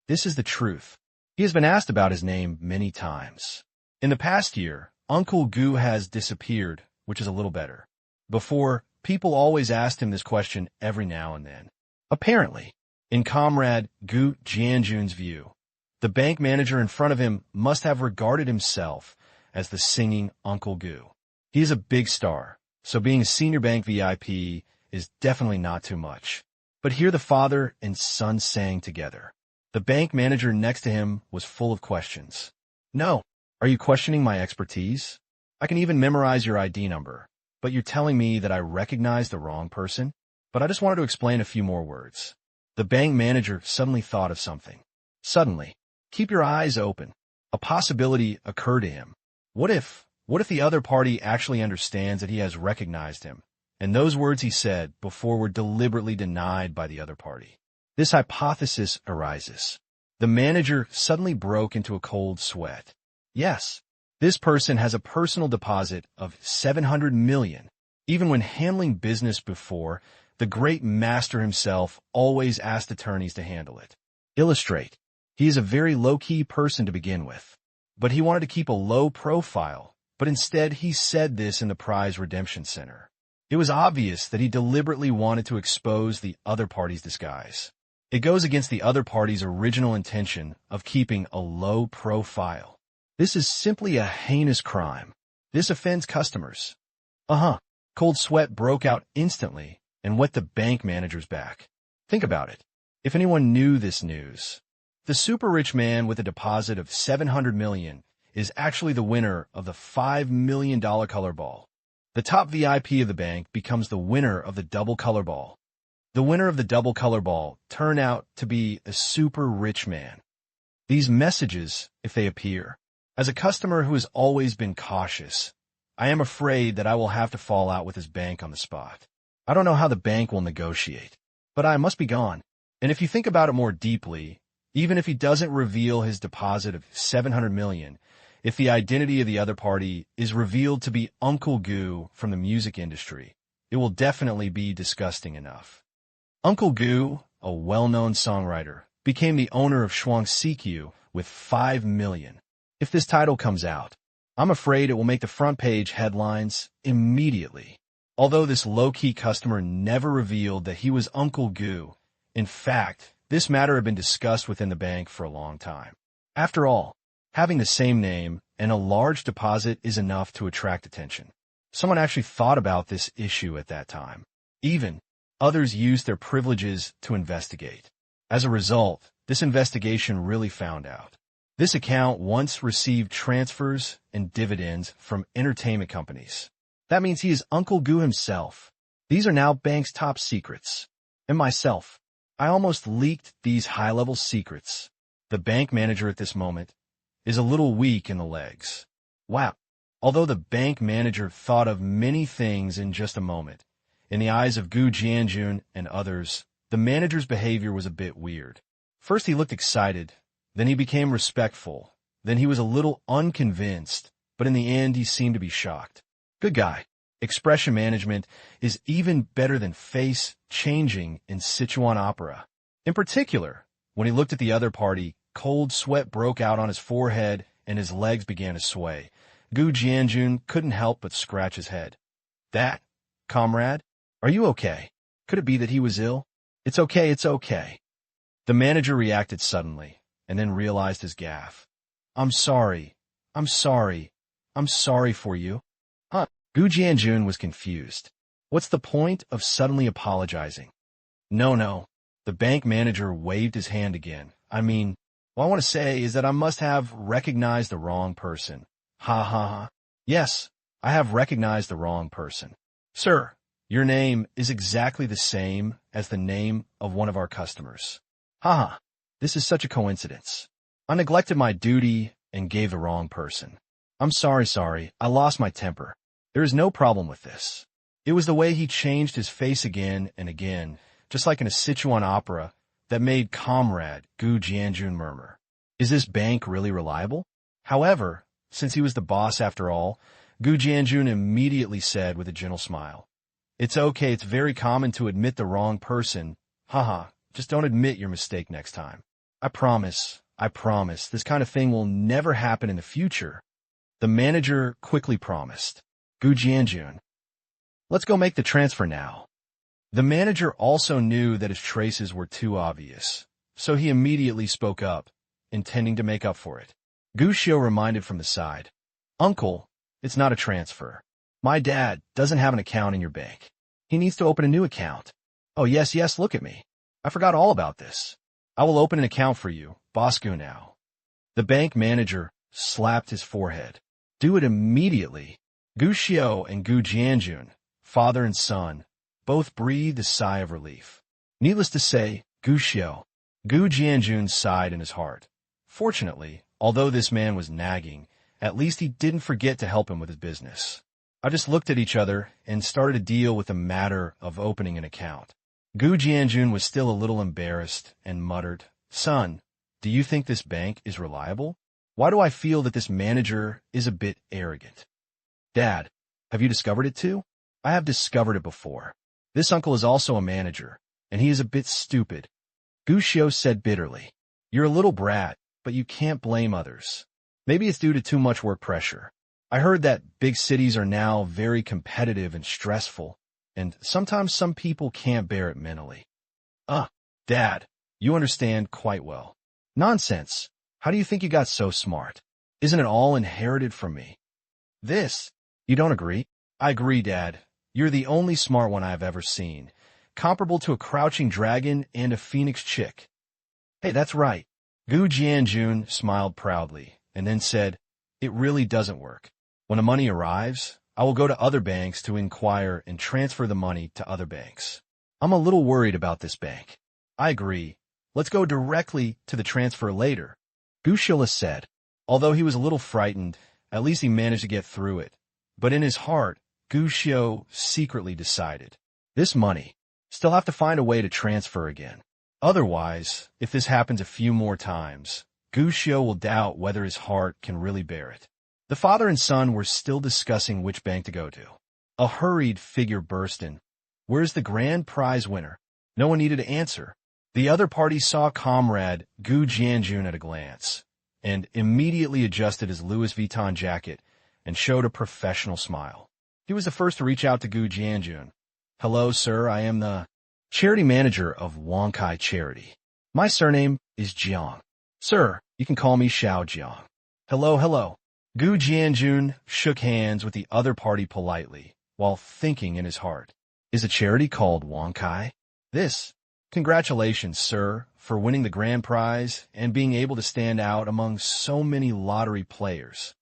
This is the truth. He has been asked about his name many times. In the past year, Uncle Gu has disappeared, which is a little better. Before, people always asked him this question every now and then. Apparently, in Comrade Gu Jianjun's view, the bank manager in front of him must have regarded himself as the singing Uncle Gu. He is a big star, so being a senior bank VIP is definitely not too much. But here the father and son sang together. The bank manager next to him was full of questions. No, are you questioning my expertise? I can even memorize your ID number, but you're telling me that I recognize the wrong person? But I just wanted to explain a few more words. The bank manager suddenly thought of something. Suddenly, keep your eyes open. A possibility occurred to him. What if the other party actually understands that he has recognized him, and those words he said before were deliberately denied by the other party? This hypothesis arises. The manager suddenly broke into a cold sweat. Yes, this person has a personal deposit of 700 million. Even when handling business before, the great master himself always asked attorneys to handle it. Illustrate. He is a very low-key person to begin with, but he wanted to keep a low profile, but instead he said this in the prize redemption center. It was obvious that he deliberately wanted to expose the other party's disguise. It goes against the other party's original intention of keeping a low profile. This is simply a heinous crime. This offends customers. Cold sweat broke out instantly and wet the bank manager's back. Think about it. If anyone knew this news, the super rich man with a deposit of 700 million is actually the winner of the $5 million color ball. The top VIP of the bank becomes the winner of the double color ball. The winner of the double color ball turned out to be a super rich man. These messages, if they appear, as a customer who has always been cautious, I am afraid that I will have to fall out with his bank on the spot. I don't know how the bank will negotiate, but I must be gone. And if you think about it more deeply, even if he doesn't reveal his deposit of 700 million, if the identity of the other party is revealed to be Uncle Gu from the music industry, it will definitely be disgusting enough. Uncle Gu, a well-known songwriter, became the owner of Shuangxiqiu with 5 million. If this title comes out, I'm afraid it will make the front page headlines immediately. Although this low-key customer never revealed that he was Uncle Gu, in fact, this matter had been discussed within the bank for a long time. After all, having the same name and a large deposit is enough to attract attention. Someone actually thought about this issue at that time. Even others used their privileges to investigate. As a result, this investigation really found out. This account once received transfers and dividends from entertainment companies. That means he is Uncle Gu himself. These are now bank's top secrets. And myself, I almost leaked these high-level secrets. The bank manager at this moment is a little weak in the legs. Wow. Although the bank manager thought of many things in just a moment, in the eyes of Gu Jianjun and others, the manager's behavior was a bit weird. First he looked excited, then he became respectful, then he was a little unconvinced, but in the end he seemed to be shocked. Good guy. Expression management is even better than face changing in Sichuan opera. In particular, when he looked at the other party, cold sweat broke out on his forehead and his legs began to sway. Gu Jianjun couldn't help but scratch his head. That, comrade? Are you okay? Could it be that he was ill? It's okay, it's okay. The manager reacted suddenly, and then realized his gaffe. I'm sorry for you. Huh? Gu Jianjun was confused. What's the point of suddenly apologizing? No. The bank manager waved his hand again. What I want to say is that I must have recognized the wrong person. Ha. Yes, I have recognized the wrong person. Sir, your name is exactly the same as the name of one of our customers. Ha. This is such a coincidence. I neglected my duty and gave the wrong person. I'm sorry. I lost my temper. There is no problem with this. It was the way he changed his face again and again, just like in a Sichuan opera, that made Comrade Gu Jianjun murmur. Is this bank really reliable? However, since he was the boss after all, Gu Jianjun immediately said with a gentle smile, It's okay, it's very common to admit the wrong person. Haha, just don't admit your mistake next time. I promise, this kind of thing will never happen in the future. The manager quickly promised. Gu Jianjun, let's go make the transfer now. The manager also knew that his traces were too obvious, so he immediately spoke up, intending to make up for it. Gu Xiu reminded from the side, Uncle, it's not a transfer. My dad doesn't have an account in your bank. He needs to open a new account. Oh yes, look at me. I forgot all about this. I will open an account for you, Boss Gu now. The bank manager slapped his forehead. Do it immediately. Gu Xiu and Gu Jianjun, father and son, both breathed a sigh of relief. Needless to say, Gu Jianjun sighed in his heart. Fortunately, although this man was nagging, at least he didn't forget to help him with his business. I just looked at each other and started to deal with the matter of opening an account. Gu Jianjun was still a little embarrassed and muttered, Son, do you think this bank is reliable? Why do I feel that this manager is a bit arrogant? Dad, have you discovered it too? I have discovered it before. This uncle is also a manager, and he is a bit stupid. Gu Xiu said bitterly, You're a little brat, but you can't blame others. Maybe it's due to too much work pressure. I heard that big cities are now very competitive and stressful, and sometimes some people can't bear it mentally. Dad, you understand quite well. Nonsense. How do you think you got so smart? Isn't it all inherited from me? This, you don't agree? I agree, Dad. You're the only smart one I've ever seen, comparable to a crouching dragon and a phoenix chick. Hey, that's right. Gu Jianjun smiled proudly and then said, It really doesn't work. When the money arrives, I will go to other banks to inquire and transfer the money to other banks. I'm a little worried about this bank. I agree. Let's go directly to the transfer later. Gu Xiu said. Although he was a little frightened, at least he managed to get through it. But in his heart, Gu Xiu secretly decided, this money, still have to find a way to transfer again. Otherwise, if this happens a few more times, Gu Xiu will doubt whether his heart can really bear it. The father and son were still discussing which bank to go to. A hurried figure burst in. Where's the grand prize winner? No one needed to answer. The other party saw Comrade Gu Jianjun at a glance, and immediately adjusted his Louis Vuitton jacket and showed a professional smile. He was the first to reach out to Gu Jianjun. Hello, sir, I am the charity manager of Wangkai Charity. My surname is Jiang. Sir, you can call me Xiao Jiang. Hello. Gu Jianjun shook hands with the other party politely, while thinking in his heart, is a charity called Wangkai? Congratulations, sir, for winning the grand prize and being able to stand out among so many lottery players.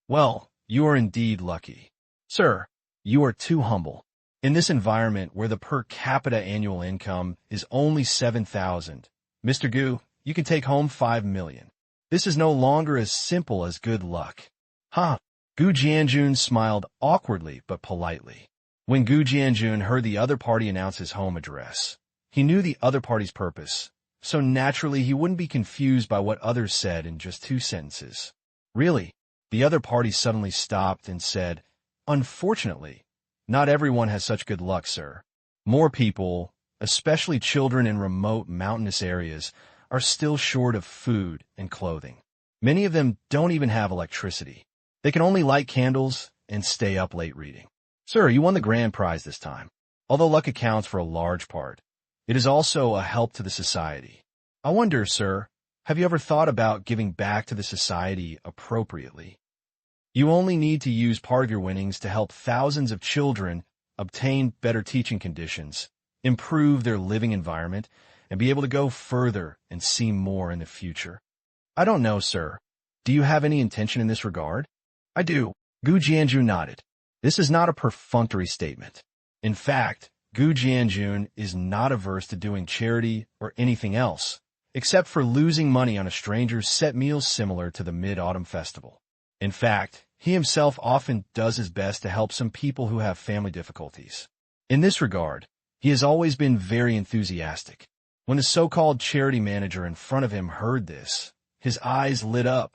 Well, you are indeed lucky. Sir, you are too humble. In this environment where the per capita annual income is only 7,000, Mr. Gu, you can take home 5 million. This is no longer as simple as good luck. Huh? Gu Jianjun smiled awkwardly but politely. When Gu Jianjun heard the other party announce his home address, he knew the other party's purpose, so naturally he wouldn't be confused by what others said in just 2 sentences. Really? The other party suddenly stopped and said, "Unfortunately, not everyone has such good luck, sir. More people, especially children in remote mountainous areas, are still short of food and clothing. Many of them don't even have electricity. They can only light candles and stay up late reading." Sir, you won the grand prize this time. Although luck accounts for a large part, it is also a help to the society. I wonder, sir, have you ever thought about giving back to the society appropriately? You only need to use part of your winnings to help thousands of children obtain better teaching conditions, improve their living environment, and be able to go further and see more in the future. I don't know, sir. Do you have any intention in this regard? I do. Gu Jianjun nodded. This is not a perfunctory statement. In fact, Gu Jianjun is not averse to doing charity or anything else, except for losing money on a stranger's set meals similar to the Mid-Autumn Festival. In fact, he himself often does his best to help some people who have family difficulties. In this regard, he has always been very enthusiastic. When the so-called charity manager in front of him heard this, his eyes lit up.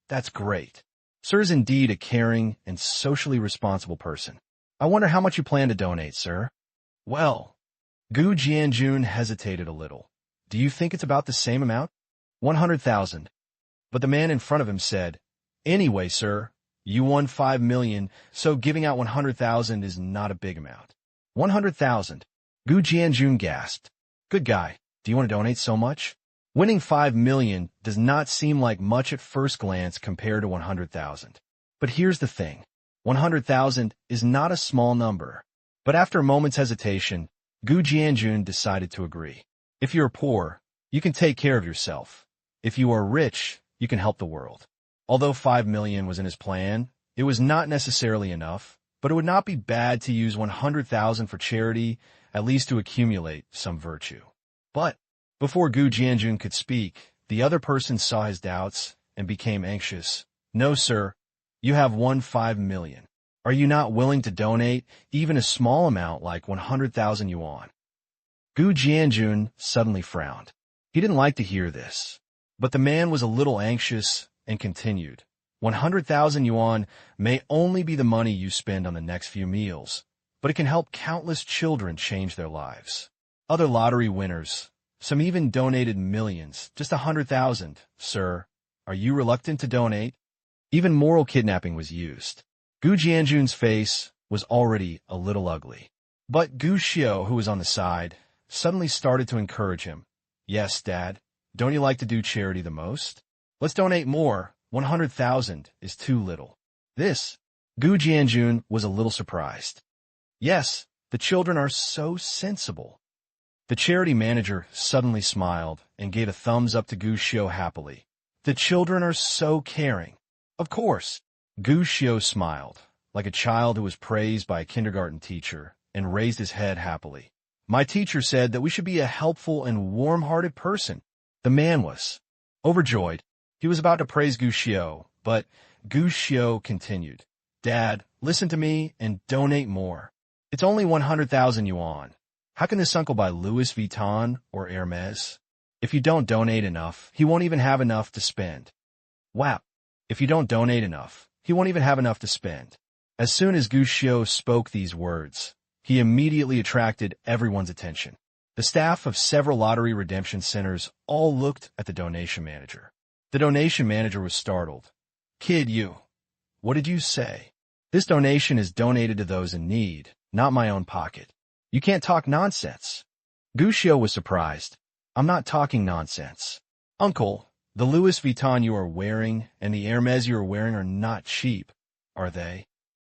That's great. Sir is indeed a caring and socially responsible person. I wonder how much you plan to donate, sir. Well, Gu Jianjun hesitated a little. Do you think it's about the same amount? 100,000. But the man in front of him said, "Anyway, sir, you won 5 million, so giving out 100,000 is not a big amount." 100,000. Gu Jianjun gasped. Good guy. Do you want to donate so much? Winning 5 million does not seem like much at first glance compared to 100,000. But here's the thing. 100,000 is not a small number. But after a moment's hesitation, Gu Jianjun decided to agree. If you're poor, you can take care of yourself. If you are rich, you can help the world. Although 5 million was in his plan, it was not necessarily enough, but it would not be bad to use 100,000 for charity, at least to accumulate some virtue. But before Gu Jianjun could speak, the other person saw his doubts and became anxious. No, sir, you have won 5 million. Are you not willing to donate even a small amount like 100,000 yuan? Gu Jianjun suddenly frowned. He didn't like to hear this. But the man was a little anxious and continued. 100,000 yuan may only be the money you spend on the next few meals, but it can help countless children change their lives. Other lottery winners, some even donated millions, just 100,000. Sir, are you reluctant to donate? Even moral kidnapping was used. Gu Jianjun's face was already a little ugly. But Gu Xiao, who was on the side, suddenly started to encourage him. Yes, Dad. Don't you like to do charity the most? Let's donate more. 100,000 is too little. This, Gu Jianjun was a little surprised. Yes, the children are so sensible. The charity manager suddenly smiled and gave a thumbs up to Gu Xiao happily. The children are so caring. Of course. Gu Xiao smiled, like a child who was praised by a kindergarten teacher, and raised his head happily. My teacher said that we should be a helpful and warm-hearted person. The man was overjoyed. He was about to praise Gu Xiao, but Gu Xiao continued. Dad, listen to me and donate more. It's only 100,000 yuan. How can this uncle buy Louis Vuitton or Hermes? If you don't donate enough, he won't even have enough to spend. Wow. If you don't donate enough, he won't even have enough to spend. As soon as Gu Xiao spoke these words, he immediately attracted everyone's attention. The staff of several lottery redemption centers all looked at the donation manager. The donation manager was startled. Kid, what did you say? This donation is donated to those in need, not my own pocket. You can't talk nonsense. Gu Xiao was surprised. I'm not talking nonsense. Uncle, the Louis Vuitton you are wearing and the Hermes you are wearing are not cheap, are they?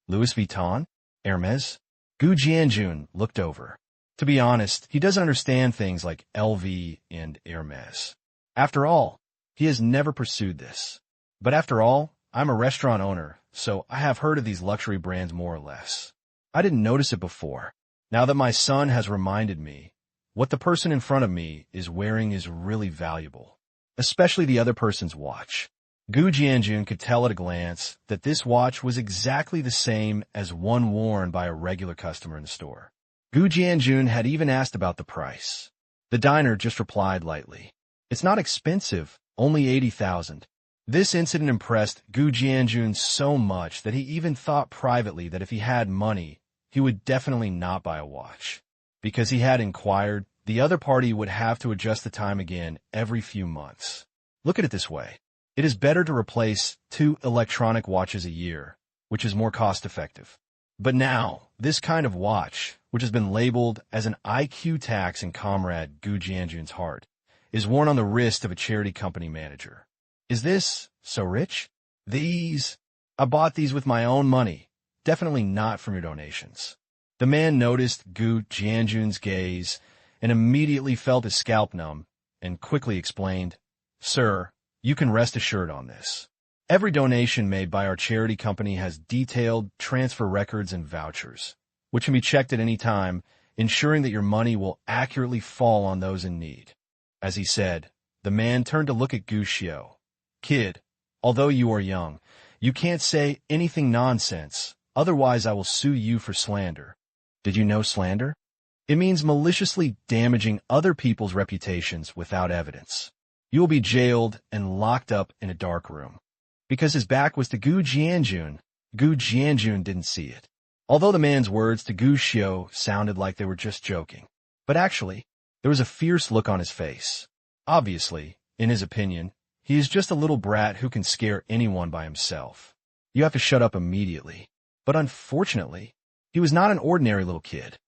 Louis Vuitton? Hermes? Gu Jianjun looked over. To be honest, he doesn't understand things like LV and Hermes. After all, he has never pursued this. But after all, I'm a restaurant owner, so I have heard of these luxury brands more or less. I didn't notice it before. Now that my son has reminded me, what the person in front of me is wearing is really valuable, especially the other person's watch. Gu Jianjun could tell at a glance that this watch was exactly the same as one worn by a regular customer in the store. Gu Jianjun had even asked about the price. The diner just replied lightly, "It's not expensive, only 80,000. This incident impressed Gu Jianjun so much that he even thought privately that if he had money, he would definitely not buy a watch. Because he had inquired, the other party would have to adjust the time again every few months. Look at it this way. It is better to replace 2 electronic watches a year, which is more cost-effective. But now, this kind of watch, which has been labeled as an IQ tax in Comrade Gu Jianjun's heart, is worn on the wrist of a charity company manager. Is this so rich? These? I bought these with my own money, definitely not from your donations." The man noticed Gu Jianjun's gaze and immediately felt his scalp numb and quickly explained, "Sir, you can rest assured on this. Every donation made by our charity company has detailed transfer records and vouchers, which can be checked at any time, ensuring that your money will accurately fall on those in need." As he said, the man turned to look at Gu Xiao. "Kid, although you are young, you can't say anything nonsense, otherwise I will sue you for slander." Did you know slander? It means maliciously damaging other people's reputations without evidence. You will be jailed and locked up in a dark room. Because his back was to Gu Jianjun didn't see it. Although the man's words to Gu Xiao sounded like they were just joking. But actually, there was a fierce look on his face. Obviously, in his opinion, he is just a little brat who can scare anyone by himself. You have to shut up immediately. But unfortunately, he was not an ordinary little kid.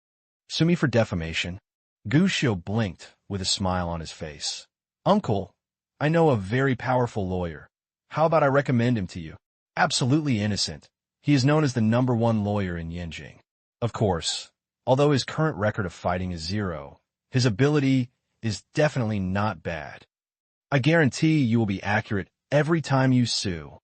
"Sue me for defamation." Gu Xiao blinked with a smile on his face. "Uncle, I know a very powerful lawyer. How about I recommend him to you? Absolutely innocent. He is known as the #1 lawyer in Yanjing. Of course, although his current record of fighting is 0, his ability is definitely not bad. I guarantee you will be accurate every time you sue."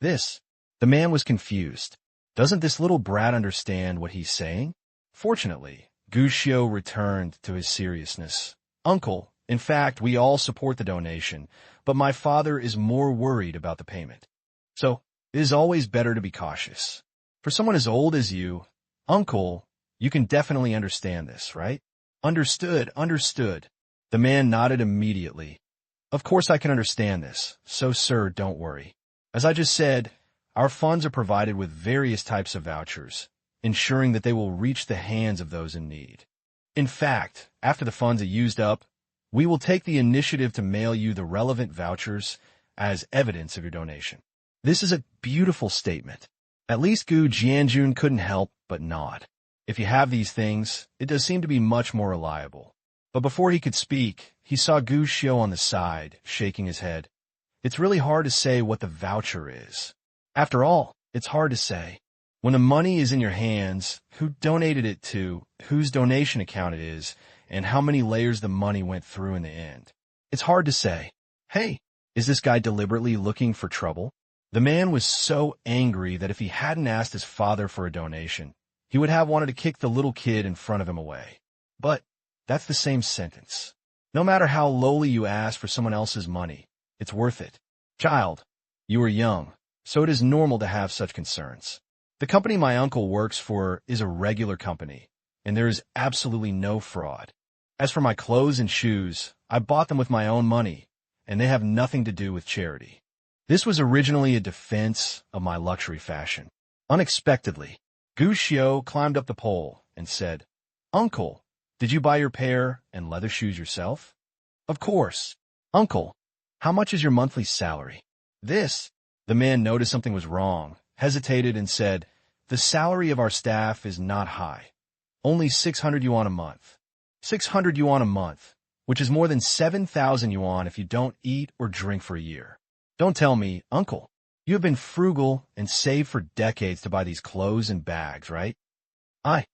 The man was confused. Doesn't this little brat understand what he's saying? Fortunately, Gu Xiao returned to his seriousness. "Uncle, in fact, we all support the donation, but my father is more worried about the payment. So, it is always better to be cautious. For someone as old as you, Uncle, you can definitely understand this, right?" Understood. The man nodded immediately. "Of course I can understand this, so sir, don't worry. As I just said, our funds are provided with various types of vouchers, ensuring that they will reach the hands of those in need. In fact, after the funds are used up, we will take the initiative to mail you the relevant vouchers as evidence of your donation." This is a beautiful statement. At least Gu Jianjun couldn't help but nod. If you have these things, it does seem to be much more reliable. But before he could speak, he saw Gu Xiao on the side, shaking his head. It's really hard to say what the voucher is. After all, it's hard to say. When the money is in your hands, who donated it to, whose donation account it is, and how many layers the money went through in the end. It's hard to say. Hey, is this guy deliberately looking for trouble? The man was so angry that if he hadn't asked his father for a donation, he would have wanted to kick the little kid in front of him away. But that's the same sentence. No matter how lowly you ask for someone else's money, it's worth it. Child, you are young, so it is normal to have such concerns. The company my uncle works for is a regular company, and there is absolutely no fraud. As for my clothes and shoes, I bought them with my own money, and they have nothing to do with charity. This was originally a defense of my luxury fashion. Unexpectedly, Gu Xiao climbed up the pole and said, "Uncle, did you buy your pair and leather shoes yourself?" "Of course." "Uncle, how much is your monthly salary?" The man noticed something was wrong, hesitated, and said, "The salary of our staff is not high. Only 600 yuan a month. 600 yuan a month, which is more than 7,000 yuan if you don't eat or drink for a year. Don't tell me, Uncle, you have been frugal and saved for decades to buy these clothes and bags, right?" I.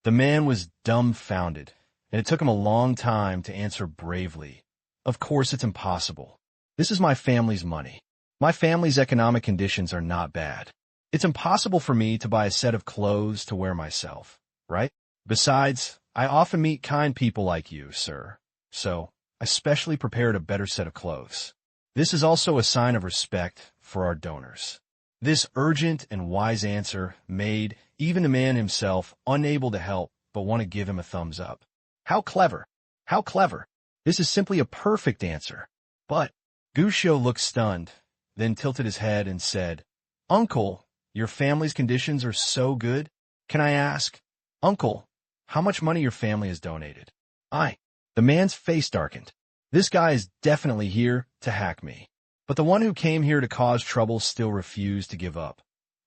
The man was dumbfounded, and it took him a long time to answer bravely. "Of course it's impossible. This is my family's money. My family's economic conditions are not bad. It's impossible for me to buy a set of clothes to wear myself, right? Besides, I often meet kind people like you, sir. So, I specially prepared a better set of clothes. This is also a sign of respect for our donors. This urgent and wise answer made even the man himself unable to help but want to give him a thumbs up. How clever! How clever! This is simply a perfect answer. But Gushio looked stunned, then tilted his head and said, Uncle, your family's conditions are so good. Can I ask, Uncle, how much money your family has donated? The man's face darkened. This guy is definitely here to hack me. But the one who came here to cause trouble still refused to give up.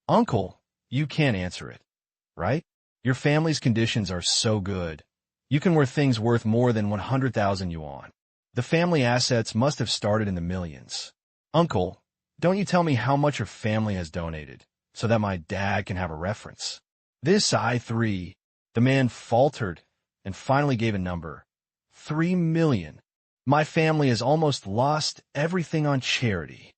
Uncle, you can't answer it, right? Your family's conditions are so good. You can wear things worth more than 100,000 yuan. The family assets must have started in the millions. Uncle, don't you tell me how much your family has donated, so that my dad can have a reference. This I3, the man faltered and finally gave a number. 3 million. My family has almost lost everything on charity.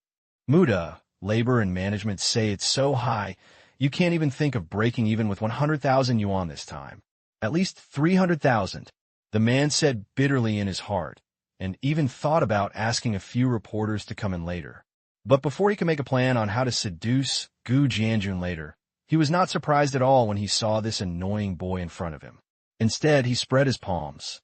Muda, labor and management say it's so high, you can't even think of breaking even with 100,000 yuan this time. At least 300,000, the man said bitterly in his heart, and even thought about asking a few reporters to come in later. But before he could make a plan on how to seduce Gu Jianjun later, he was not surprised at all when he saw this annoying boy in front of him. Instead, he spread his palms.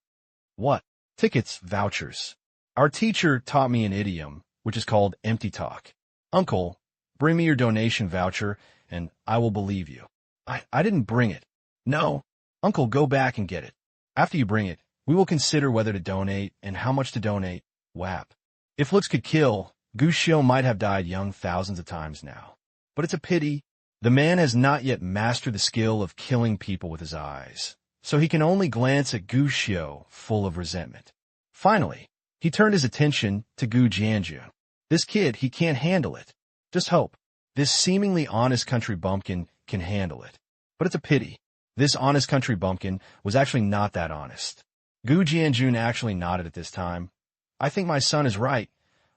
What? Tickets, vouchers. Our teacher taught me an idiom, which is called empty talk. Uncle, bring me your donation voucher, and I will believe you. I didn't bring it. No. Uncle, go back and get it. After you bring it, we will consider whether to donate and how much to donate. Whap. If looks could kill, Gushio might have died young thousands of times now. But it's a pity. The man has not yet mastered the skill of killing people with his eyes, so he can only glance at Gushio full of resentment. Finally, he turned his attention to Gu Jianjun. This kid, he can't handle it. Just hope. This seemingly honest country bumpkin can handle it. But it's a pity. This honest country bumpkin was actually not that honest. Gu Jianjun actually nodded at this time. I think my son is right.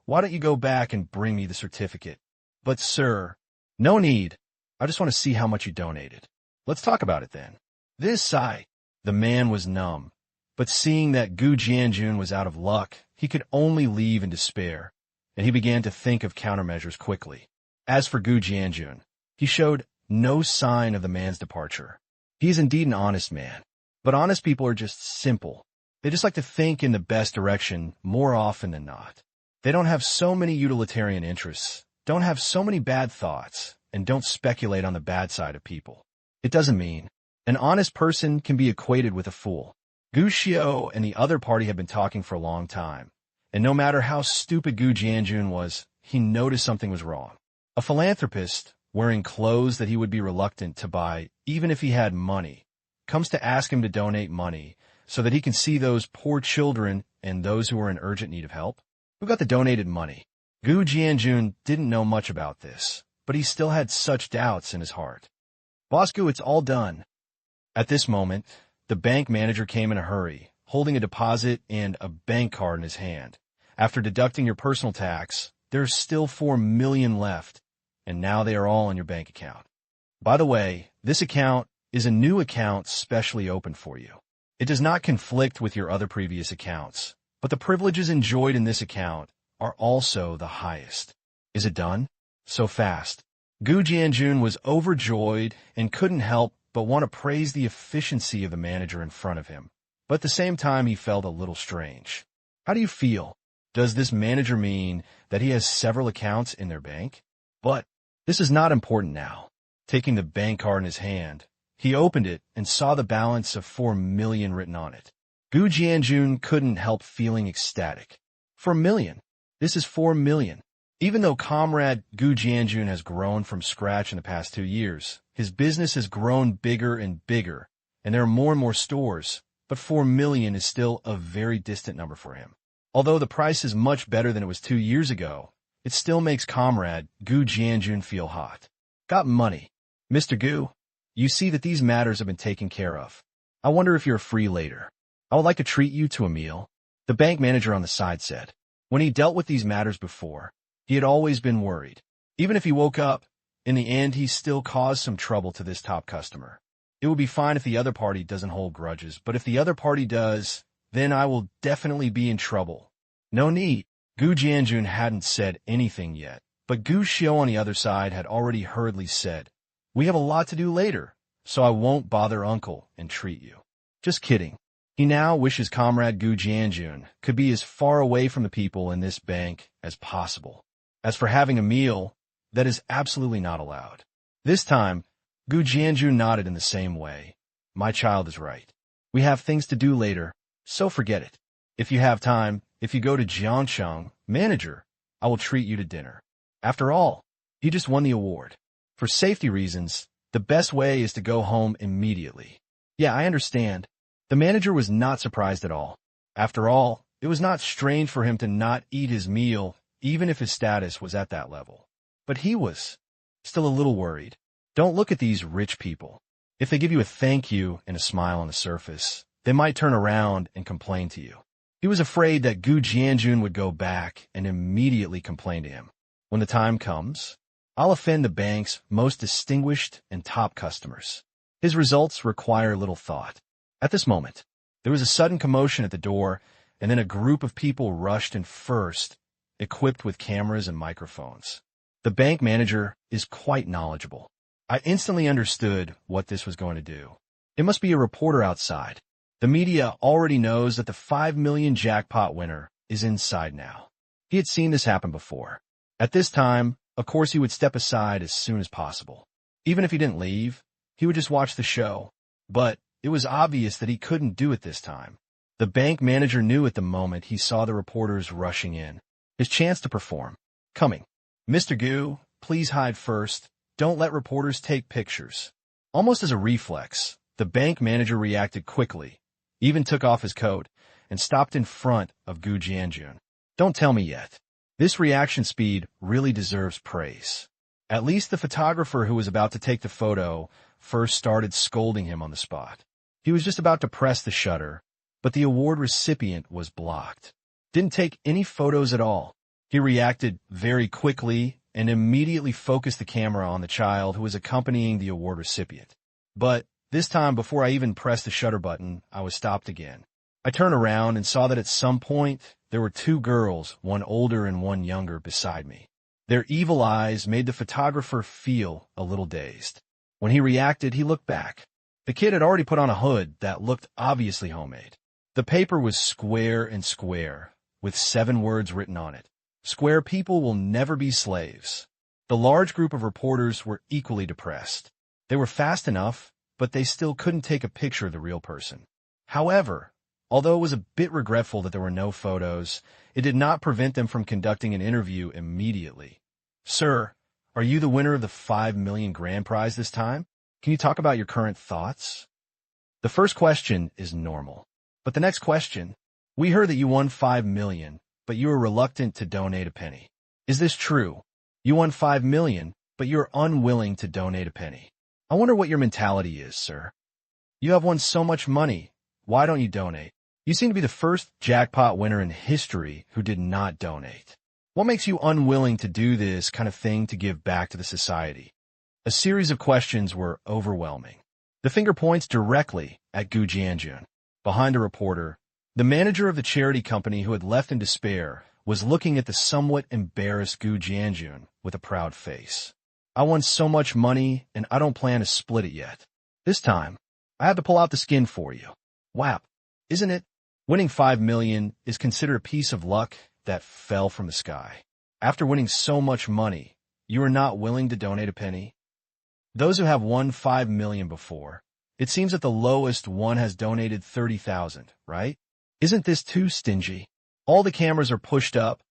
Why don't you go back and bring me the certificate? But sir, no need. I just want to see how much you donated. Let's talk about it then. This sigh. The man was numb. But seeing that Gu Jianjun was out of luck, he could only leave in despair, and he began to think of countermeasures quickly. As for Gu Jianjun, he showed no sign of the man's departure. He is indeed an honest man, but honest people are just simple. They just like to think in the best direction more often than not. They don't have so many utilitarian interests, don't have so many bad thoughts, and don't speculate on the bad side of people. It doesn't mean an honest person can be equated with a fool. Gu Xiao and the other party had been talking for a long time, and no matter how stupid Gu Jianjun was, he noticed something was wrong. A philanthropist, wearing clothes that he would be reluctant to buy even if he had money, comes to ask him to donate money so that he can see those poor children and those who are in urgent need of help. Who got the donated money? Gu Jianjun didn't know much about this, but he still had such doubts in his heart. Boss Gu, it's all done. At this moment, the bank manager came in a hurry, holding a deposit and a bank card in his hand. After deducting your personal tax, there's still 4 million left, and now they are all in your bank account. By the way, this account is a new account specially opened for you. It does not conflict with your other previous accounts, but the privileges enjoyed in this account are also the highest. Is it done? So fast. Gu Jianjun was overjoyed and couldn't help but want to praise the efficiency of the manager in front of him. But at the same time, he felt a little strange. How do you feel? Does this manager mean that he has several accounts in their bank? But this is not important now. Taking the bank card in his hand, he opened it and saw the balance of 4 million written on it. Gu Jianjun couldn't help feeling ecstatic. 4 million. This is 4 million. Even though Comrade Gu Jianjun has grown from scratch in the past 2 years, his business has grown bigger and bigger, and there are more and more stores, but 4 million is still a very distant number for him. Although the price is much better than it was 2 years ago, it still makes Comrade Gu Jianjun feel hot. Got money. Mr. Gu, you see that these matters have been taken care of. I wonder if you're free later. I would like to treat you to a meal. The bank manager on the side said. When he dealt with these matters before, he had always been worried. Even if he woke up, in the end he still caused some trouble to this top customer. It will be fine if the other party doesn't hold grudges, but if the other party does, then I will definitely be in trouble. No need. Gu Jianjun hadn't said anything yet, but Gu Xiu on the other side had already hurriedly said, "We have a lot to do later, so I won't bother Uncle and treat you." Just kidding. He now wishes comrade Gu Jianjun could be as far away from the people in this bank as possible. As for having a meal, that is absolutely not allowed. This time, Gu Jianjun nodded in the same way. My child is right. We have things to do later, so forget it. If you have time, if you go to Jiangcheng, manager, I will treat you to dinner. After all, he just won the award. For safety reasons, the best way is to go home immediately. Yeah, I understand. The manager was not surprised at all. After all, it was not strange for him to not eat his meal, even if his status was at that level. But he was still a little worried. Don't look at these rich people. If they give you a thank you and a smile on the surface, they might turn around and complain to you. He was afraid that Gu Jianjun would go back and immediately complain to him. When the time comes, I'll offend the bank's most distinguished and top customers. His results require little thought. At this moment, there was a sudden commotion at the door, and then a group of people rushed in first, equipped with cameras and microphones. The bank manager is quite knowledgeable. I instantly understood what this was going to do. It must be a reporter outside. The media already knows that the 5 million jackpot winner is inside now. He had seen this happen before. At this time, of course, he would step aside as soon as possible. Even if he didn't leave, he would just watch the show. But it was obvious that he couldn't do it this time. The bank manager knew at the moment he saw the reporters rushing in. His chance to perform. Coming. Mr. Gu, please hide first. Don't let reporters take pictures. Almost as a reflex, the bank manager reacted quickly, even took off his coat, and stopped in front of Gu Jianjun. Don't tell me yet. This reaction speed really deserves praise. At least the photographer who was about to take the photo first started scolding him on the spot. He was just about to press the shutter, but the award recipient was blocked. Didn't take any photos at all. He reacted very quickly and immediately focused the camera on the child who was accompanying the award recipient. But this time, before I even pressed the shutter button, I was stopped again. I turned around and saw that at some point, there were two girls, one older and one younger, beside me. Their evil eyes made the photographer feel a little dazed. When he reacted, he looked back. The kid had already put on a hood that looked obviously homemade. The paper was square and square, with 7 words written on it. Square people will never be slaves. The large group of reporters were equally depressed. They were fast enough, but they still couldn't take a picture of the real person. However, although it was a bit regretful that there were no photos, it did not prevent them from conducting an interview immediately. Sir, are you the winner of the 5 million grand prize this time? Can you talk about your current thoughts? The first question is normal. But the next question, we heard that you won 5 million, but you were reluctant to donate a penny. Is this true? You won 5 million, but you're unwilling to donate a penny. I wonder what your mentality is, sir. You have won so much money. Why don't you donate? You seem to be the first jackpot winner in history who did not donate. What makes you unwilling to do this kind of thing to give back to the society? A series of questions were overwhelming. The finger points directly at Gu Jianjun. Behind a reporter, the manager of the charity company who had left in despair was looking at the somewhat embarrassed Gu Jianjun with a proud face. I won so much money, and I don't plan to split it yet. This time, I have to pull out the skin for you. Wow, isn't it? Winning 5 million is considered a piece of luck that fell from the sky. After winning so much money, you are not willing to donate a penny? Those who have won 5 million before, it seems that the lowest one has donated 30,000, right? Isn't this too stingy? All the cameras are pushed up.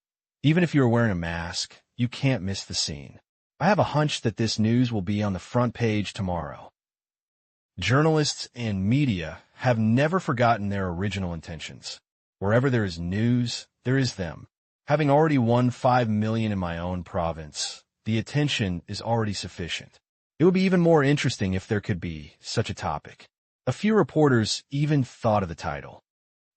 Even if you're wearing a mask, you can't miss the scene. I have a hunch that this news will be on the front page tomorrow. Journalists and media have never forgotten their original intentions. Wherever there is news, there is them. Having already won 5 million in my own province, the attention is already sufficient. It would be even more interesting if there could be such a topic. A few reporters even thought of the title.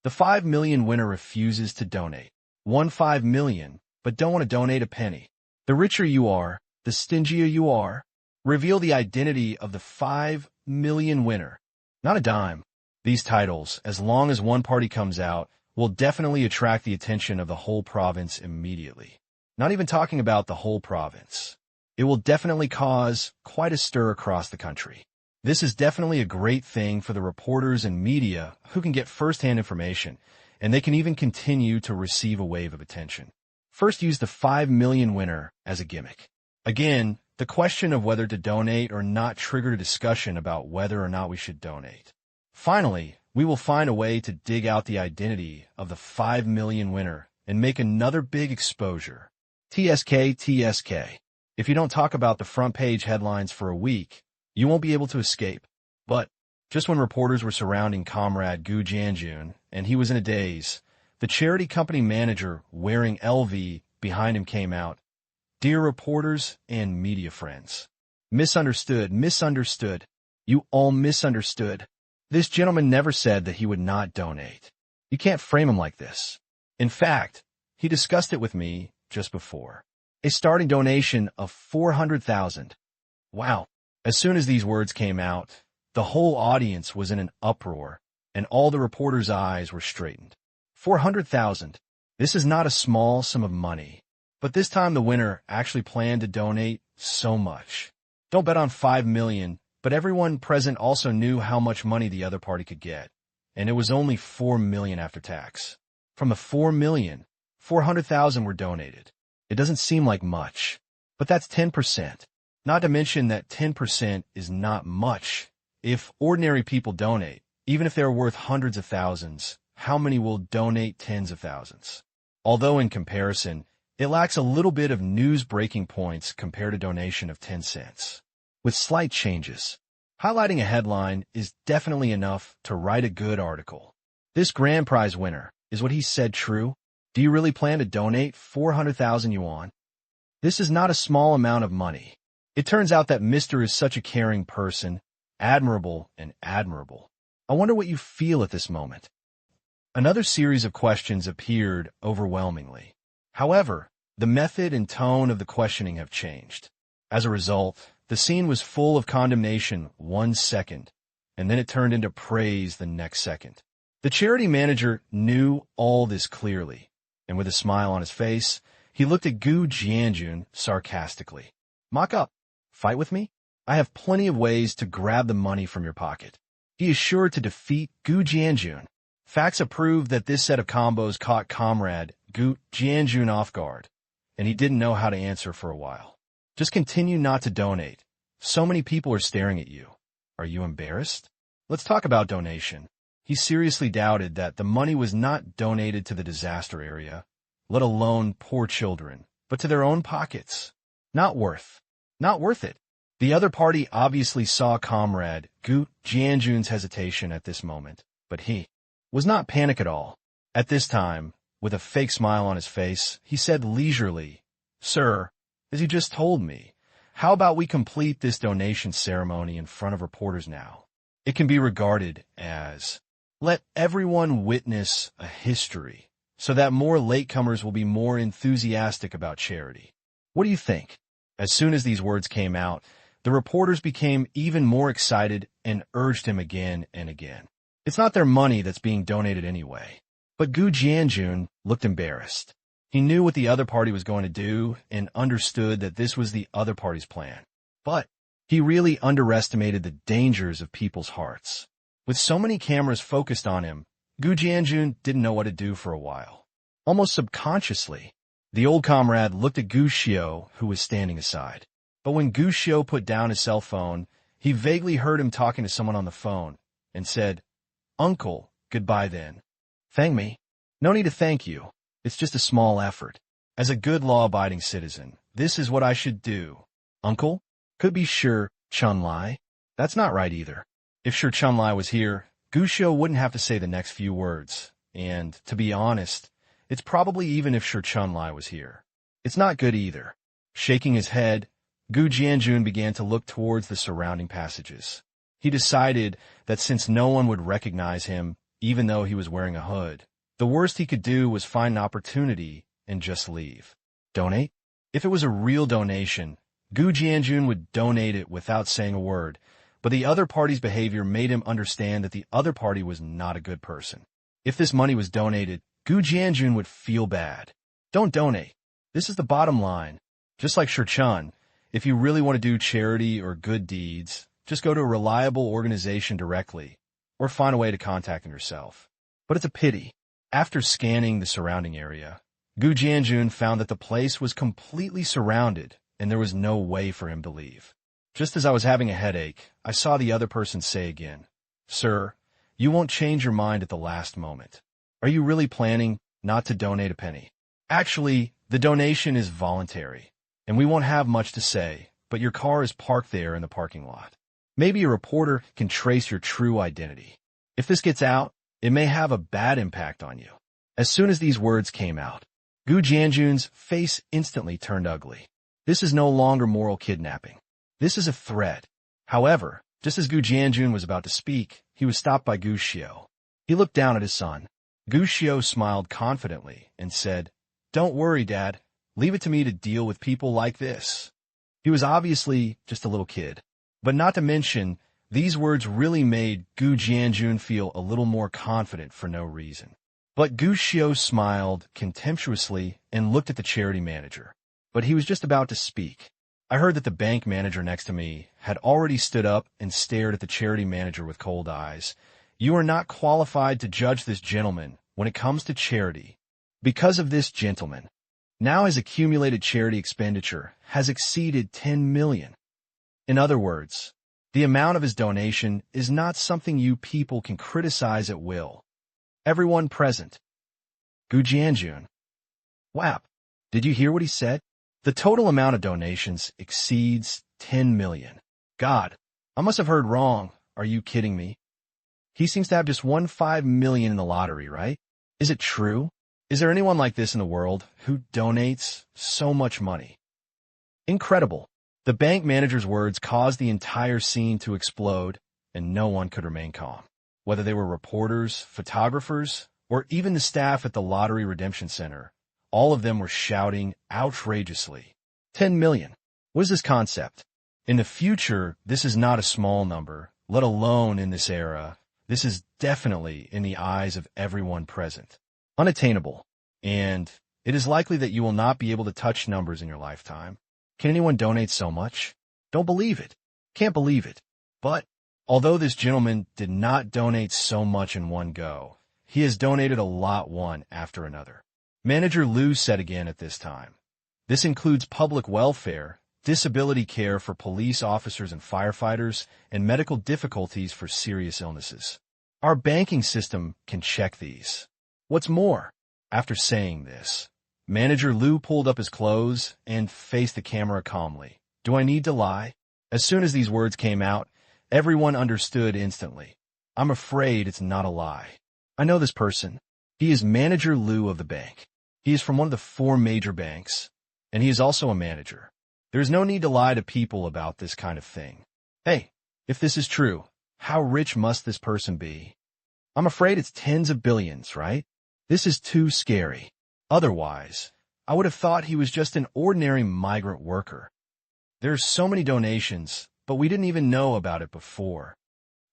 The 5 million winner refuses to donate. Won 5 million, but don't want to donate a penny. The richer you are, the stingier you are. Reveal the identity of the 5 million winner. Not a dime. These titles, as long as one party comes out, will definitely attract the attention of the whole province immediately. Not even talking about the whole province. It will definitely cause quite a stir across the country. This is definitely a great thing for the reporters and media who can get first-hand information, and they can even continue to receive a wave of attention. First, use the 5 million winner as a gimmick. Again, the question of whether to donate or not triggered a discussion about whether or not we should donate. Finally, we will find a way to dig out the identity of the 5 million winner and make another big exposure. TSK. If you don't talk about the front page headlines for a week, you won't be able to escape. But just when reporters were surrounding Comrade Gu Jianjun and he was in a daze, the charity company manager wearing LV behind him came out. Dear reporters and media friends. Misunderstood. You all misunderstood. This gentleman never said that he would not donate. You can't frame him like this. In fact, he discussed it with me just before. A starting donation of 400,000. Wow. As soon as these words came out, the whole audience was in an uproar, and all the reporters' eyes were straightened. 400,000. This is not a small sum of money. But this time the winner actually planned to donate so much. Don't bet on 5 million, but everyone present also knew how much money the other party could get, and it was only 4 million after tax. From the 4 million, 400,000 were donated. It doesn't seem like much, but that's 10%. Not to mention that 10% is not much. If ordinary people donate, even if they're worth hundreds of thousands, how many will donate tens of thousands? Although in comparison, it lacks a little bit of news breaking points compared to donation of 10 cents. With slight changes, highlighting a headline is definitely enough to write a good article. This grand prize winner, is what he said true? Do you really plan to donate 400,000 yuan? This is not a small amount of money. It turns out that Mr. is such a caring person, admirable and admirable. I wonder what you feel at this moment. Another series of questions appeared overwhelmingly. However, the method and tone of the questioning have changed. As a result, the scene was full of condemnation 1 second, and then it turned into praise the next second. The charity manager knew all this clearly, and with a smile on his face, he looked at Gu Jianjun sarcastically. Mock up. Fight with me? I have plenty of ways to grab the money from your pocket. He is sure to defeat Gu Jianjun. Facts have proved that this set of combos caught Comrade Gu Jianjun off guard, and he didn't know how to answer for a while. Just continue not to donate. So many people are staring at you. Are you embarrassed? Let's talk about donation. He seriously doubted that the money was not donated to the disaster area, let alone poor children, but to their own pockets. Not worth it. The other party obviously saw Comrade Gu Jianjun's hesitation at this moment, but he was not panic at all. At this time, with a fake smile on his face, he said leisurely, Sir, as you just told me, how about we complete this donation ceremony in front of reporters now? It can be regarded as, let everyone witness a history, so that more latecomers will be more enthusiastic about charity. What do you think? As soon as these words came out, the reporters became even more excited and urged him again and again. It's not their money that's being donated anyway. But Gu Jianjun looked embarrassed. He knew what the other party was going to do and understood that this was the other party's plan. But he really underestimated the dangers of people's hearts. With so many cameras focused on him, Gu Jianjun didn't know what to do for a while. Almost subconsciously, the old comrade looked at Gu Xiu, who was standing aside. But when Gu Xiu put down his cell phone, he vaguely heard him talking to someone on the phone and said, Uncle, goodbye then. Thank me? No need to thank you. It's just a small effort. As a good law-abiding citizen, this is what I should do. Uncle? Could be Shi Chunlai. That's not right either. If Shi Chunlai was here, Gu Xiu wouldn't have to say the next few words. And, to be honest, it's probably even if Shi Chunlai was here. It's not good either. Shaking his head, Gu Jianjun began to look towards the surrounding passages. He decided that since no one would recognize him, even though he was wearing a hood, the worst he could do was find an opportunity and just leave. Donate? If it was a real donation, Gu Jianjun would donate it without saying a word, but the other party's behavior made him understand that the other party was not a good person. If this money was donated, Gu Jianjun would feel bad. Don't donate. This is the bottom line. Just like Shirchun, if you really want to do charity or good deeds, just go to a reliable organization directly, or find a way to contact them yourself. But it's a pity. After scanning the surrounding area, Gu Jianjun found that the place was completely surrounded and there was no way for him to leave. Just as I was having a headache, I saw the other person say again, "Sir, you won't change your mind at the last moment. Are you really planning not to donate a penny? Actually, the donation is voluntary, and we won't have much to say, but your car is parked there in the parking lot. Maybe a reporter can trace your true identity. If this gets out, it may have a bad impact on you." As soon as these words came out, Gu Jianjun's face instantly turned ugly. This is no longer moral kidnapping. This is a threat. However, just as Gu Jianjun was about to speak, he was stopped by Gu Xiu. He looked down at his son. Gu Xiu smiled confidently and said, "Don't worry, Dad. Leave it to me to deal with people like this." He was obviously just a little kid. But not to mention, these words really made Gu Jianjun feel a little more confident for no reason. But Gu Xiu smiled contemptuously and looked at the charity manager. But he was just about to speak. I heard that the bank manager next to me had already stood up and stared at the charity manager with cold eyes. "You are not qualified to judge this gentleman when it comes to charity. Because of this gentleman, now his accumulated charity expenditure has exceeded 10 million. In other words, the amount of his donation is not something you people can criticize at will. Everyone present." Gu Jianjun. "Wap, did you hear what he said? The total amount of donations exceeds 10 million. God, I must have heard wrong. Are you kidding me? He seems to have just won 5 million in the lottery, right? Is it true? Is there anyone like this in the world who donates so much money?" Incredible. The bank manager's words caused the entire scene to explode, and no one could remain calm. Whether they were reporters, photographers, or even the staff at the Lottery Redemption Center, all of them were shouting outrageously. 10 million. What is this concept? In the future, this is not a small number, let alone in this era. This is definitely in the eyes of everyone present. Unattainable. And it is likely that you will not be able to touch numbers in your lifetime. Can anyone donate so much? Don't believe it. Can't believe it. But although this gentleman did not donate so much in one go, he has donated a lot one after another. Manager Liu said again at this time, "This includes public welfare, disability care for police officers and firefighters, and medical difficulties for serious illnesses. Our banking system can check these. What's more," after saying this, Manager Liu pulled up his clothes and faced the camera calmly. "Do I need to lie?" As soon as these words came out, everyone understood instantly. I'm afraid it's not a lie. I know this person. He is Manager Liu of the bank. He is from one of the 4 major banks, and he is also a manager. There is no need to lie to people about this kind of thing. Hey, if this is true, how rich must this person be? I'm afraid it's tens of billions, right? This is too scary. Otherwise, I would have thought he was just an ordinary migrant worker. There's so many donations, but we didn't even know about it before.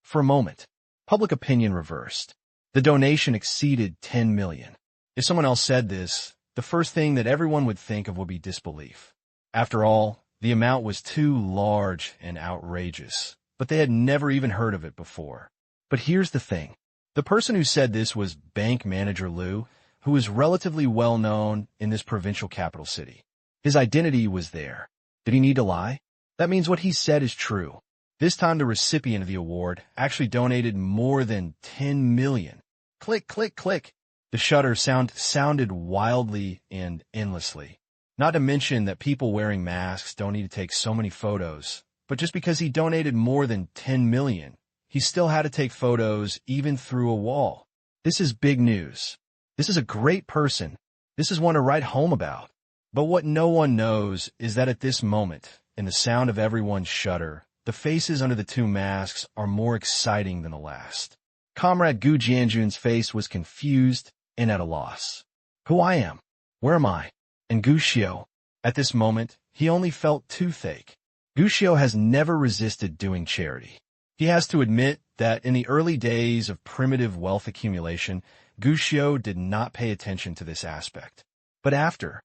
For a moment, public opinion reversed. The donation exceeded 10 million. If someone else said this, the first thing that everyone would think of would be disbelief. After all, the amount was too large and outrageous, but they had never even heard of it before. But here's the thing. The person who said this was Bank Manager Liu, who is relatively well known in this provincial capital city. His identity was there. Did he need to lie? That means what he said is true. This time the recipient of the award actually donated more than 10 million. Click, click, click. The shutter sounded wildly and endlessly. Not to mention that people wearing masks don't need to take so many photos. But just because he donated more than 10 million, he still had to take photos even through a wall. This is big news. This is a great person. This is one to write home about. But what no one knows is that at this moment, in the sound of everyone's shudder, the faces under the 2 masks are more exciting than the last. Comrade Gu Jianjun's face was confused and at a loss. Who I am? Where am I? And Gu Xiu, At this moment, he only felt toothache. Gushio has never resisted doing charity. He has to admit that in the early days of primitive wealth accumulation, Gushio did not pay attention to this aspect. But after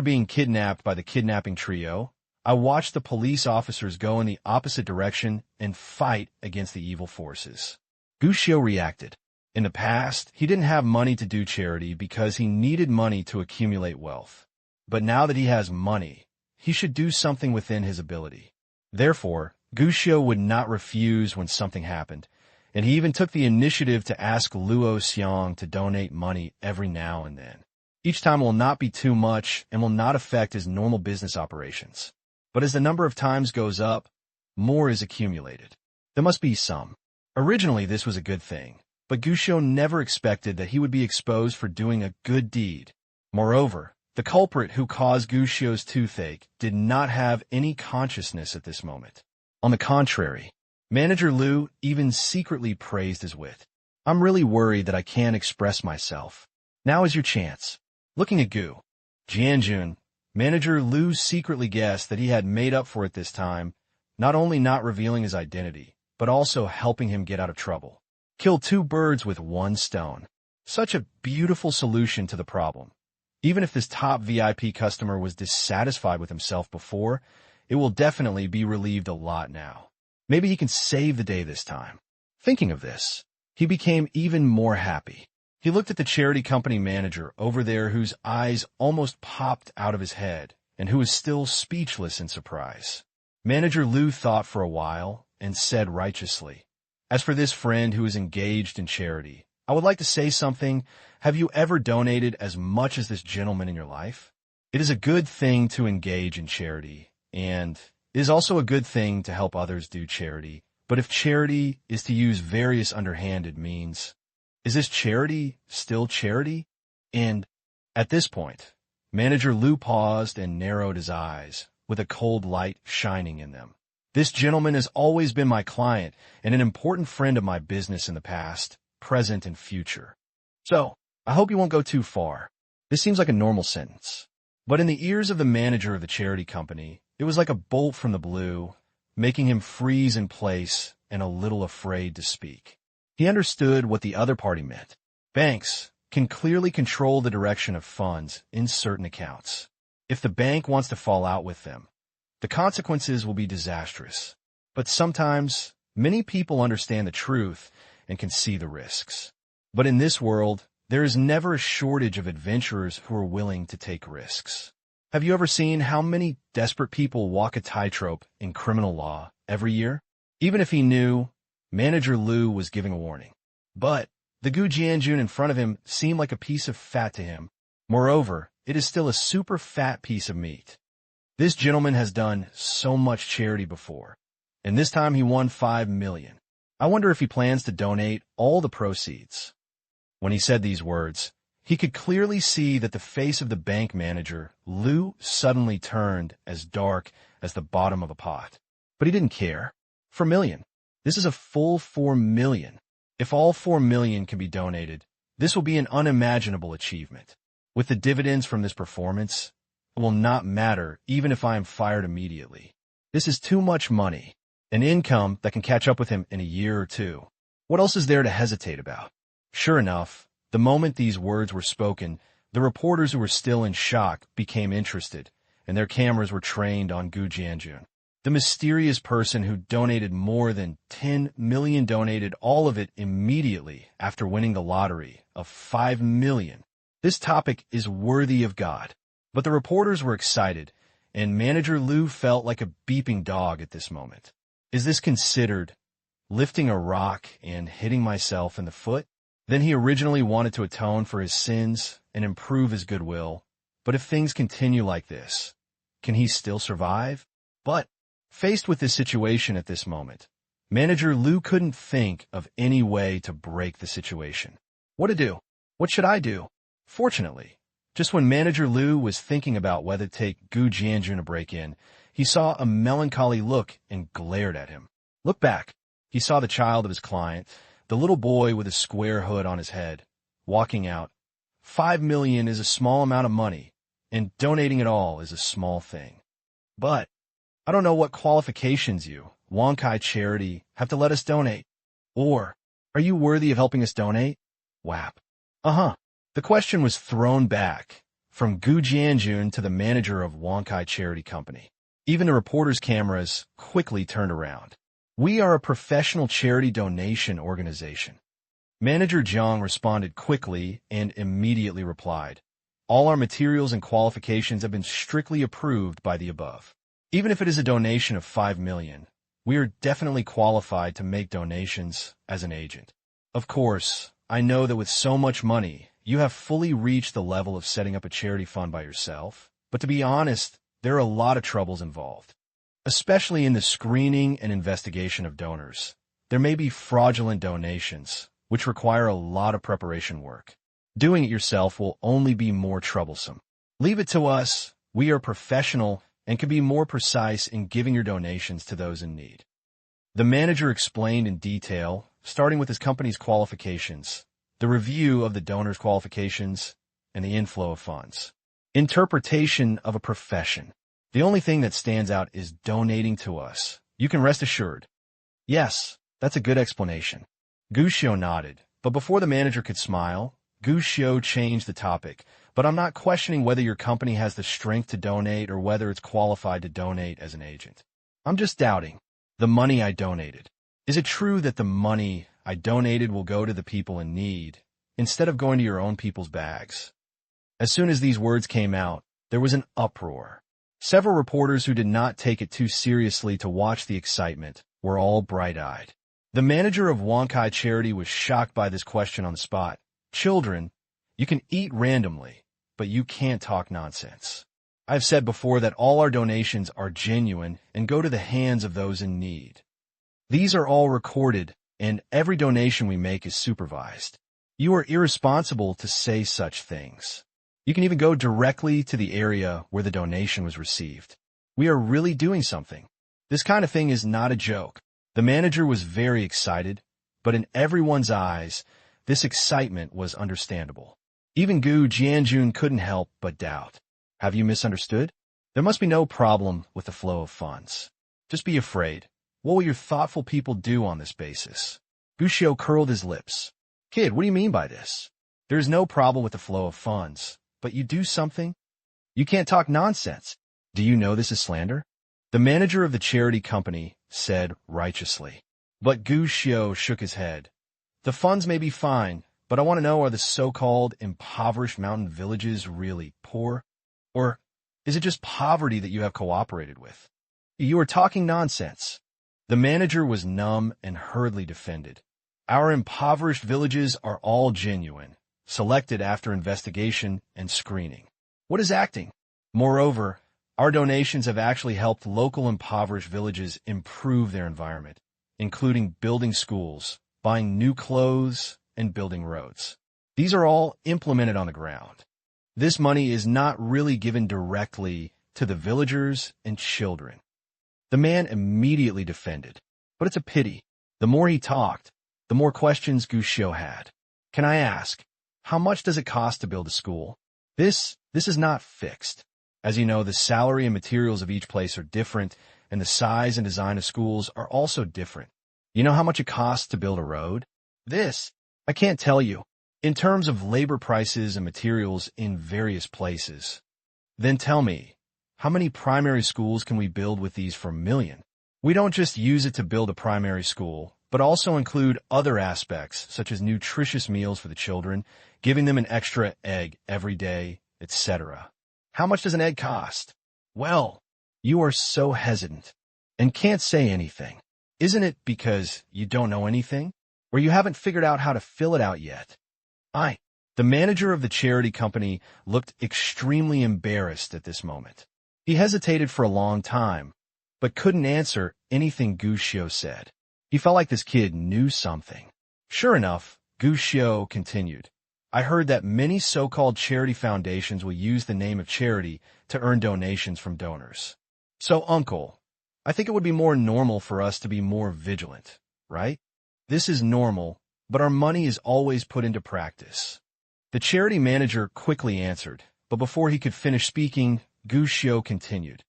being kidnapped by the kidnapping trio, I watched the police officers go in the opposite direction and fight against the evil forces. Gushio reacted. In the past, he didn't have money to do charity because he needed money to accumulate wealth. But now that he has money, he should do something within his ability. Therefore, Gushio would not refuse when something happened, and he even took the initiative to ask Luo Xiang to donate money every now and then. Each time will not be too much and will not affect his normal business operations. But as the number of times goes up, more is accumulated. There must be some. Originally, this was a good thing, but Gushio never expected that he would be exposed for doing a good deed. Moreover, the culprit who caused Gushio's toothache did not have any consciousness at this moment. On the contrary, Manager Lu even secretly praised his wit. I'm really worried that I can't express myself. Now is your chance. Looking at Gu Jianjun, Manager Lu secretly guessed that he had made up for it this time, not only not revealing his identity, but also helping him get out of trouble. Kill two birds with one stone. Such a beautiful solution to the problem. Even if this top VIP customer was dissatisfied with himself before, it will definitely be relieved a lot now. Maybe he can save the day this time. Thinking of this, he became even more happy. He looked at the charity company manager over there whose eyes almost popped out of his head and who was still speechless in surprise. Manager Lu thought for a while and said righteously, "As for this friend who is engaged in charity, I would like to say something. Have you ever donated as much as this gentleman in your life? It is a good thing to engage in charity, and it is also a good thing to help others do charity. But if charity is to use various underhanded means, is this charity still charity?" And at this point, Manager Lu paused and narrowed his eyes, with a cold light shining in them. "This gentleman has always been my client and an important friend of my business in the past, present, and future. So, I hope you won't go too far." This seems like a normal sentence. But in the ears of the manager of the charity company, it was like a bolt from the blue, making him freeze in place and a little afraid to speak. He understood what the other party meant. Banks can clearly control the direction of funds in certain accounts. If the bank wants to fall out with them, the consequences will be disastrous. But sometimes, many people understand the truth and can see the risks. But in this world, there is never a shortage of adventurers who are willing to take risks. Have you ever seen how many desperate people walk a tightrope in criminal law every year? Even if he knew, Manager Lu was giving a warning. But the Gu Jianjun in front of him seemed like a piece of fat to him. Moreover, it is still a super fat piece of meat. This gentleman has done so much charity before, and this time he won 5 million. I wonder if he plans to donate all the proceeds. When he said these words, he could clearly see that the face of the bank manager, Lu, suddenly turned as dark as the bottom of a pot. But he didn't care. 4 million. This is a full 4 million. If all 4 million can be donated, this will be an unimaginable achievement. With the dividends from this performance, it will not matter even if I am fired immediately. This is too much money, an income that can catch up with him in a year or two. What else is there to hesitate about? Sure enough, the moment these words were spoken, the reporters who were still in shock became interested, and their cameras were trained on Gu Jianjun. The mysterious person who donated more than 10 million donated all of it immediately after winning the lottery of 5 million. This topic is worthy of God. But the reporters were excited, and Manager Lu felt like a beeping dog at this moment. Is this considered lifting a rock and hitting myself in the foot? Then he originally wanted to atone for his sins and improve his goodwill. But if things continue like this, can he still survive? But faced with this situation at this moment, Manager Lu couldn't think of any way to break the situation. What to do? What should I do? Fortunately, just when Manager Lu was thinking about whether to take Gu Jianjun to break in, he saw a melancholy look and glared at him. Look back. He saw the child of his client, the little boy with a square hood on his head, walking out. 5 million is a small amount of money, and donating it all is a small thing. But I don't know what qualifications you, Wonkai Charity, have to let us donate. Or, are you worthy of helping us donate? WAP. The question was thrown back from Gu Jianjun to the manager of Wonkai Charity Company. Even the reporter's cameras quickly turned around. We are a professional charity donation organization. Manager Jiang responded quickly and immediately replied, all our materials and qualifications have been strictly approved by the above. Even if it is a donation of 5 million, we are definitely qualified to make donations as an agent. Of course, I know that with so much money, you have fully reached the level of setting up a charity fund by yourself, but to be honest, there are a lot of troubles involved. Especially in the screening and investigation of donors. There may be fraudulent donations, which require a lot of preparation work. Doing it yourself will only be more troublesome. Leave it to us. We are professional and can be more precise in giving your donations to those in need. The manager explained in detail, starting with his company's qualifications, the review of the donor's qualifications, and the inflow of funds. Interpretation of a profession. The only thing that stands out is donating to us. You can rest assured. Yes, that's a good explanation. Gu Xiu nodded, but before the manager could smile, Gu Xiu changed the topic. But I'm not questioning whether your company has the strength to donate or whether it's qualified to donate as an agent. I'm just doubting the money I donated. Is it true that the money I donated will go to the people in need instead of going to your own people's bags? As soon as these words came out, there was an uproar. Several reporters who did not take it too seriously to watch the excitement were all bright-eyed. The manager of Wonkai Charity was shocked by this question on the spot. Children, you can eat randomly, but you can't talk nonsense. I've said before that all our donations are genuine and go to the hands of those in need. These are all recorded, and every donation we make is supervised. You are irresponsible to say such things. You can even go directly to the area where the donation was received. We are really doing something. This kind of thing is not a joke. The manager was very excited, but in everyone's eyes, this excitement was understandable. Even Gu Jianjun couldn't help but doubt. Have you misunderstood? There must be no problem with the flow of funds. Just be afraid. What will your thoughtful people do on this basis? Gu Xiu curled his lips. Kid, what do you mean by this? There is no problem with the flow of funds. But you do something? You can't talk nonsense. Do you know this is slander? The manager of the charity company said righteously. But Gu Xiu shook his head. The funds may be fine, but I want to know, are the so-called impoverished mountain villages really poor? Or is it just poverty that you have cooperated with? You are talking nonsense. The manager was numb and hurriedly defended. Our impoverished villages are all genuine, selected after investigation and screening. What is acting? Moreover, our donations have actually helped local impoverished villages improve their environment, including building schools, buying new clothes, and building roads. These are all implemented on the ground. This money is not really given directly to the villagers and children. The man immediately defended, but it's a pity. The more he talked, the more questions Gu Xiu had. Can I ask, how much does it cost to build a school? This is not fixed. As you know, the salary and materials of each place are different, and the size and design of schools are also different. You know how much it costs to build a road? I can't tell you. In terms of labor prices and materials in various places. Then tell me, how many primary schools can we build with these for a million? We don't just use it to build a primary school, but also include other aspects, such as nutritious meals for the children, giving them an extra egg every day, etc. How much does an egg cost? Well, you are so hesitant and can't say anything. Isn't it because you don't know anything? Or you haven't figured out how to fill it out yet? The manager of the charity company looked extremely embarrassed at this moment. He hesitated for a long time, but couldn't answer anything Gu Xiu said. He felt like this kid knew something. Sure enough, Gu Xiu continued. I heard that many so-called charity foundations will use the name of charity to earn donations from donors. So, uncle, I think it would be more normal for us to be more vigilant, right? This is normal, but our money is always put into practice. The charity manager quickly answered, But before he could finish speaking, Gu Xiu continued.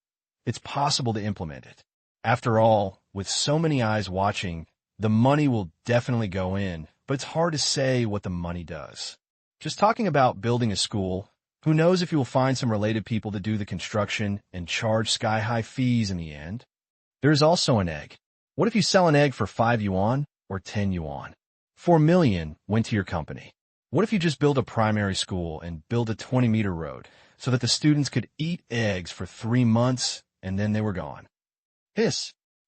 It's possible to implement it. After all, with so many eyes watching, the money will definitely go in, but it's hard to say what the money does. Just talking about building a school, who knows if you will find some related people to do the construction and charge sky-high fees in the end? There is also an egg. What if you sell an egg for 5 yuan or 10 yuan? 4 million went to your company. What if you just build a primary school and build a 20-meter road so that the students could eat eggs for 3 months and then they were gone?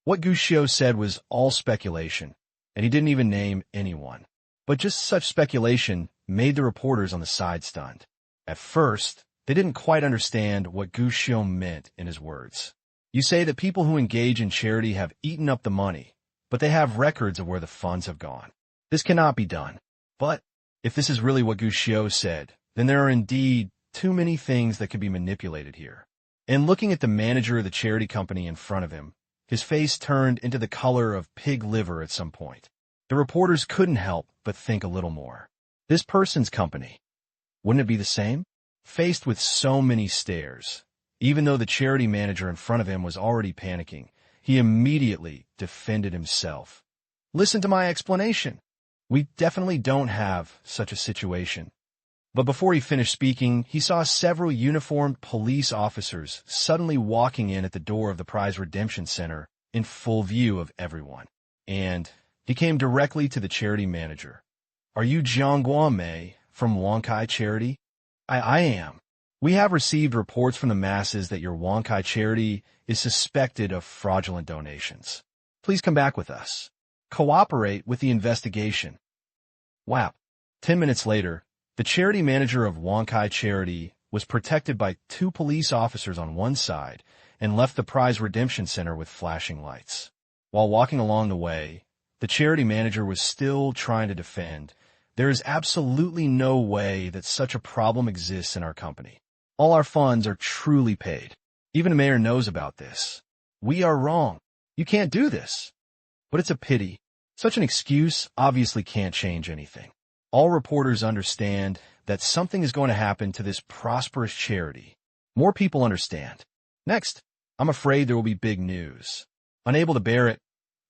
What Gu Xiu said was all speculation, and he didn't even name anyone. But just such speculation made the reporters on the side stunned. At first, they didn't quite understand what Gu Xiu meant in his words. You say that people who engage in charity have eaten up the money, but they have records of where the funds have gone. This cannot be done. But if this is really what Gu Xiu said, then there are indeed too many things that could be manipulated here. And looking at the manager of the charity company in front of him, his face turned into the color of pig liver at some point. The reporters couldn't help but think a little more. This person's company, wouldn't it be the same? Faced with so many stares, even though the charity manager in front of him was already panicking, he immediately defended himself. Listen to my explanation. We definitely don't have such a situation. But before he finished speaking, he saw several uniformed police officers suddenly walking in at the door of the Prize Redemption Center in full view of everyone. And he came directly to the charity manager. Are you Jiang Guomei from Wankai Charity? I am. We have received reports from the masses that your Wankai Charity is suspected of fraudulent donations. Please come back with us. Cooperate with the investigation. Whap. 10 minutes later, the charity manager of Wankai Charity was protected by 2 police officers on one side and left the Prize Redemption Center with flashing lights. While walking along the way, the charity manager was still trying to defend. There is absolutely no way that such a problem exists in our company. All our funds are truly paid. Even the mayor knows about this. We are wrong. You can't do this. But it's a pity. Such an excuse obviously can't change anything. All reporters understand that something is going to happen to this prosperous charity. More people understand. Next, I'm afraid there will be big news. Unable to bear it,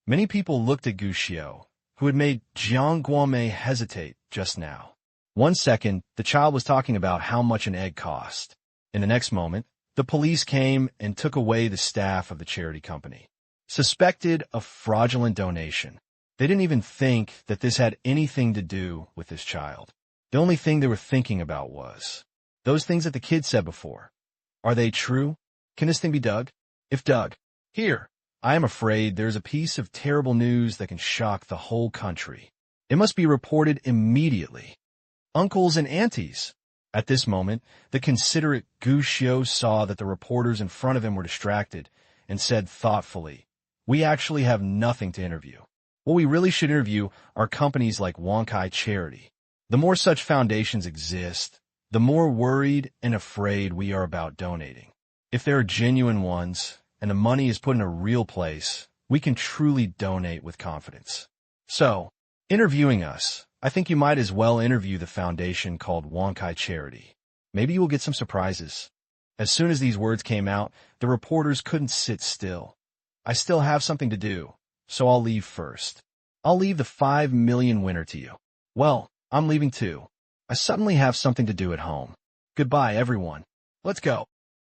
many people looked at Gu Xiu, who had made Jiang Guomei hesitate just now. 1 second, the child was talking about how much an egg cost. In the next moment, the police came and took away the staff of the charity company, suspected of fraudulent donation. They didn't even think that this had anything to do with this child. The only thing they were thinking about was those things that the kid said before. Are they true? Can this thing be dug? If dug, here, I am afraid there's a piece of terrible news that can shock the whole country. It must be reported immediately. Uncles and aunties. At this moment, the considerate Gu Xiu saw that the reporters in front of him were distracted and said thoughtfully, we actually have nothing to interview. What we really should interview are companies like Wankai Charity. The more such foundations exist, the more worried and afraid we are about donating. If there are genuine ones, and the money is put in a real place, we can truly donate with confidence. So, interviewing us, I think you might as well interview the foundation called Wankai Charity. Maybe you will get some surprises. As soon as these words came out, the reporters couldn't sit still. I still have something to do, so I'll leave first. I'll leave the 5 million winner to you. Well, I'm leaving too. I suddenly have something to do at home. Goodbye, everyone. Let's go.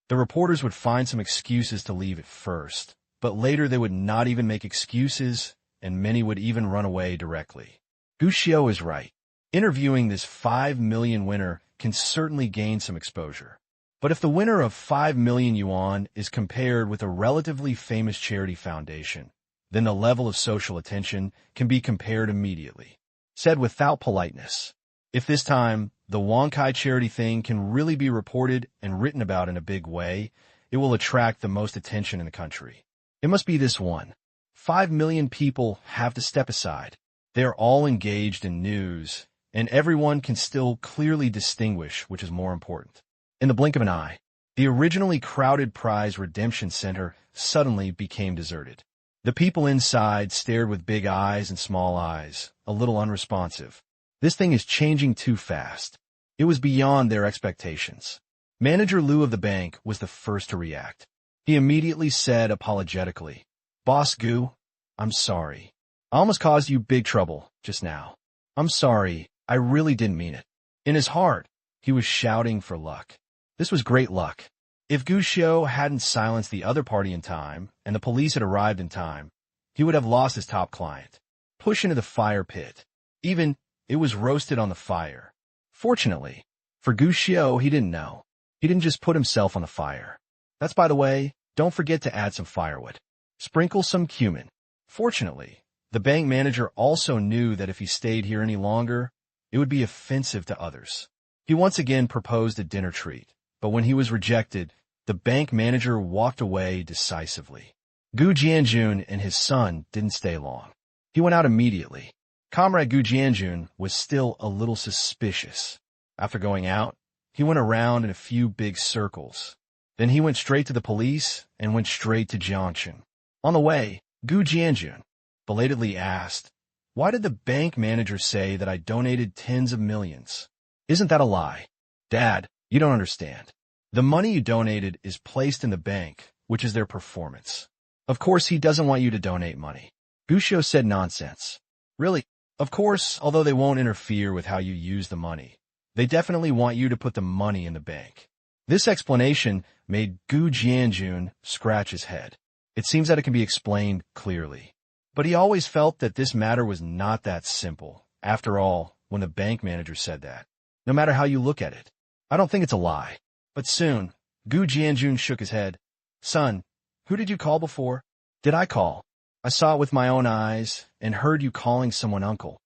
The reporters would find some excuses to leave at first, but later they would not even make excuses, and many would even run away directly. Gu Xiu is right. Interviewing this 5 million winner can certainly gain some exposure. But if the winner of 5 million yuan is compared with a relatively famous charity foundation, then the level of social attention can be compared immediately. Said without politeness, if this time the Wankai charity thing can really be reported and written about in a big way, it will attract the most attention in the country. It must be this one. 5 million people have to step aside. They are all engaged in news, and everyone can still clearly distinguish which is more important. In the blink of an eye, the originally crowded Prize Redemption Center suddenly became deserted. The people inside stared with big eyes and small eyes, a little unresponsive. This thing is changing too fast. It was beyond their expectations. Manager Lou of the bank was the first to react. He immediately said apologetically, "Boss Gu, I'm sorry. I almost caused you big trouble just now. I'm sorry, I really didn't mean it." In his heart, he was shouting for luck. This was great luck. If Gu Xiu hadn't silenced the other party in time, and the police had arrived in time, he would have lost his top client. Pushed into the fire pit. Even, it was roasted on the fire. Fortunately, for Gu Xiu, he didn't know. He didn't just put himself on the fire. That's, by the way, don't forget to add some firewood. Sprinkle some cumin. Fortunately, the bank manager also knew that if he stayed here any longer, it would be offensive to others. He once again proposed a dinner treat, but when he was rejected, the bank manager walked away decisively. Gu Jianjun and his son didn't stay long. He went out immediately. Comrade Gu Jianjun was still a little suspicious. After going out, he went around in a few big circles. Then he went straight to the police and went straight to Jiangcheng. On the way, Gu Jianjun belatedly asked, "Why did the bank manager say that I donated tens of millions? Isn't that a lie?" "Dad, you don't understand. The money you donated is placed in the bank, which is their performance. Of course, he doesn't want you to donate money." Gu Xiu said, "Nonsense." "Really? Of course, although they won't interfere with how you use the money, they definitely want you to put the money in the bank." This explanation made Gu Jianjun scratch his head. It seems that it can be explained clearly. But he always felt that this matter was not that simple. After all, when the bank manager said that, no matter how you look at it, I don't think it's a lie. But soon, Gu Jianjun shook his head. "Son, who did you call before?" "Did I call? I saw it with my own eyes and heard you calling someone uncle."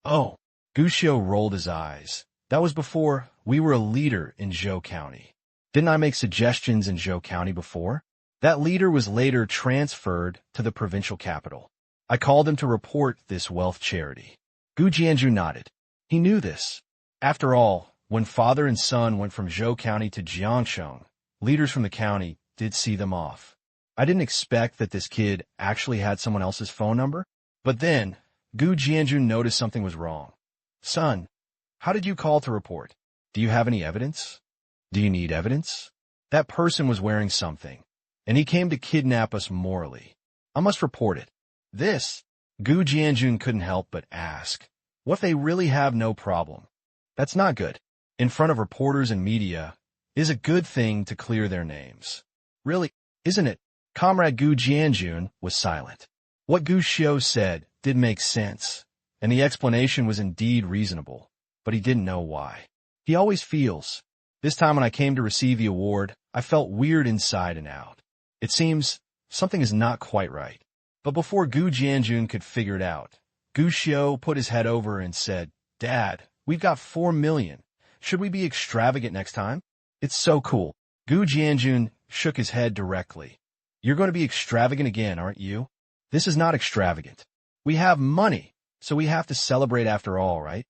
"Oh." Gu Xiu rolled his eyes. "That was before we were a leader in Zhou County. Didn't I make suggestions in Zhou County before? That leader was later transferred to the provincial capital. I called him to report this wealth charity." Gu Jianjun nodded. He knew this. After all, when father and son went from Zhou County to Jiangcheng, leaders from the county did see them off. I didn't expect that this kid actually had someone else's phone number. But then, Gu Jianjun noticed something was wrong. "Son, how did you call to report? Do you have any evidence? Do you need evidence? That person was wearing something, and he came to kidnap us morally. I must report it." This, Gu Jianjun couldn't help but ask, what if they really have no problem? That's not good. In front of reporters and media, it is a good thing to clear their names. Really, isn't it? Comrade Gu Jianjun was silent. What Gu Xiu said did make sense, and the explanation was indeed reasonable, but he didn't know why. He always feels. This time when I came to receive the award, I felt weird inside and out. It seems something is not quite right. But before Gu Jianjun could figure it out, Gu Xiu put his head over and said, "Dad, we've got 4 million. Should we be extravagant next time?" "It's so cool." Gu Jianjun shook his head directly. "You're going to be extravagant again, aren't you? This is not extravagant. We have money, so we have to celebrate after all, right?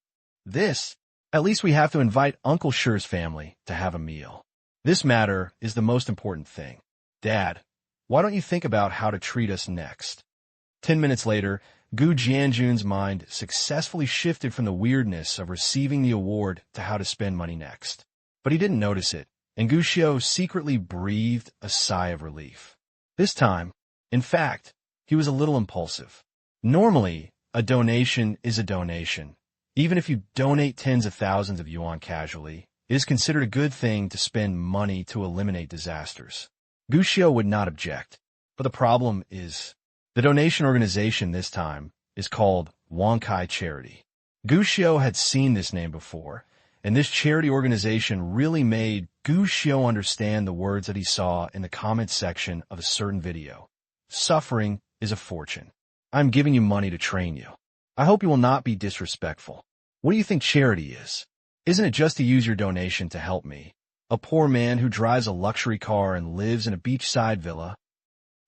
At least we have to invite Uncle Shi's family to have a meal. This matter is the most important thing. Dad, why don't you think about how to treat us next?" 10 minutes later, Gu Jianjun's mind successfully shifted from the weirdness of receiving the award to how to spend money next. But he didn't notice it, and Gu Xiu secretly breathed a sigh of relief. This time, in fact, he was a little impulsive. Normally, a donation is a donation. Even if you donate tens of thousands of yuan casually, it is considered a good thing to spend money to eliminate disasters. Gu Xiu would not object, but the problem is, the donation organization this time is called Wangkai Charity. Gu Xiu had seen this name before, and this charity organization really made Gu Xiu understand the words that he saw in the comments section of a certain video. Suffering is a fortune. I'm giving you money to train you. I hope you will not be disrespectful. What do you think charity is? Isn't it just to use your donation to help me, a poor man who drives a luxury car and lives in a beachside villa?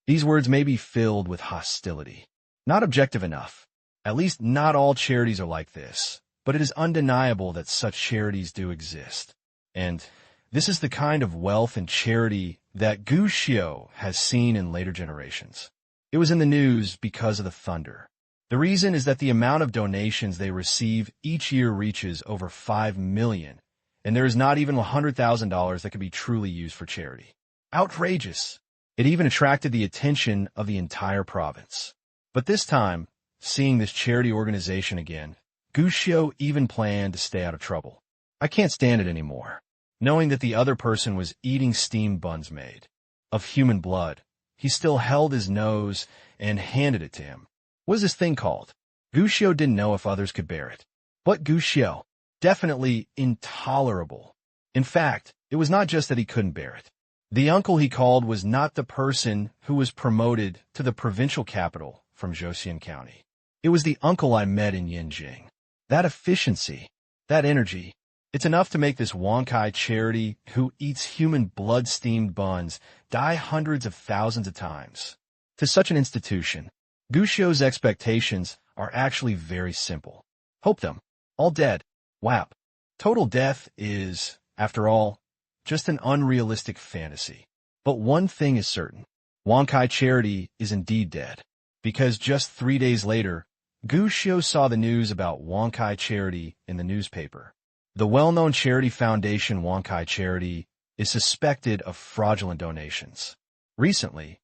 These words may be filled with hostility. Not objective enough. At least not all charities are like this, but it is undeniable that such charities do exist. And this is the kind of wealth and charity that Gu Xiu has seen in later generations. It was in the news because of the thunder. The reason is that the amount of donations they receive each year reaches over 5 million, and there is not even $100,000 that could be truly used for charity. Outrageous! It even attracted the attention of the entire province. But this time, seeing this charity organization again, Gu Xiu even planned to stay out of trouble. I can't stand it anymore. Knowing that the other person was eating steamed buns made of human blood, he still held his nose and handed it to him. What is this thing called? Gu Xiu didn't know if others could bear it. But Gu Xiu, definitely intolerable. In fact, it was not just that he couldn't bear it. The uncle he called was not the person who was promoted to the provincial capital from Zhoushan County. It was the uncle I met in Yinjing. That efficiency, that energy, it's enough to make this Wankai charity who eats human blood-steamed buns die hundreds of thousands of times. To such an institution, Gu Xiu's expectations are actually very simple. Hope them. All dead. Whap. Total death is, after all, just an unrealistic fantasy. But one thing is certain. Wankai charity is indeed dead. Because just 3 days later, Gu Xiu saw the news about Wankai charity in the newspaper. The well-known charity foundation Wankai Charity is suspected of fraudulent donations. Recently,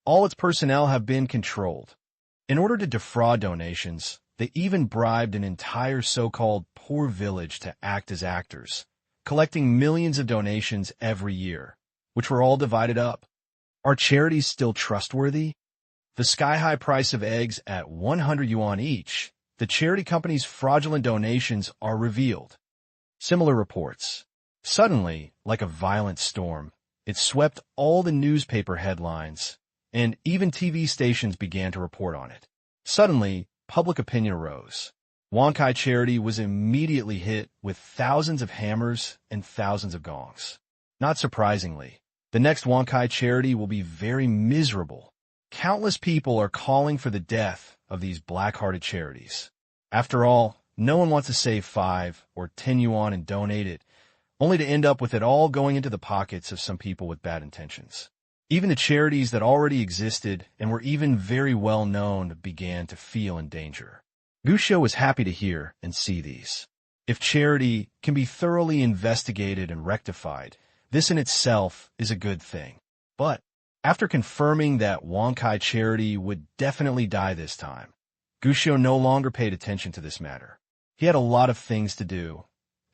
all its personnel have been controlled. In order to defraud donations, they even bribed an entire so-called poor village to act as actors, collecting millions of donations every year, which were all divided up. Are charities still trustworthy? The sky-high price of eggs at 100 yuan each, the charity company's fraudulent donations are revealed. Similar reports. Suddenly, like a violent storm, it swept all the newspaper headlines, and even TV stations began to report on it. Suddenly, public opinion arose. Wankai Charity was immediately hit with thousands of hammers and thousands of gongs. Not surprisingly, the next Wankai Charity will be very miserable. Countless people are calling for the death of these black-hearted charities. After all, no one wants to save 5 or 10 yuan and donate it, only to end up with it all going into the pockets of some people with bad intentions. Even the charities that already existed and were even very well known began to feel in danger. Gu Xiu was happy to hear and see these. If charity can be thoroughly investigated and rectified, this in itself is a good thing. But after confirming that Wankai Charity would definitely die this time, Gu Xiu no longer paid attention to this matter. He had a lot of things to do,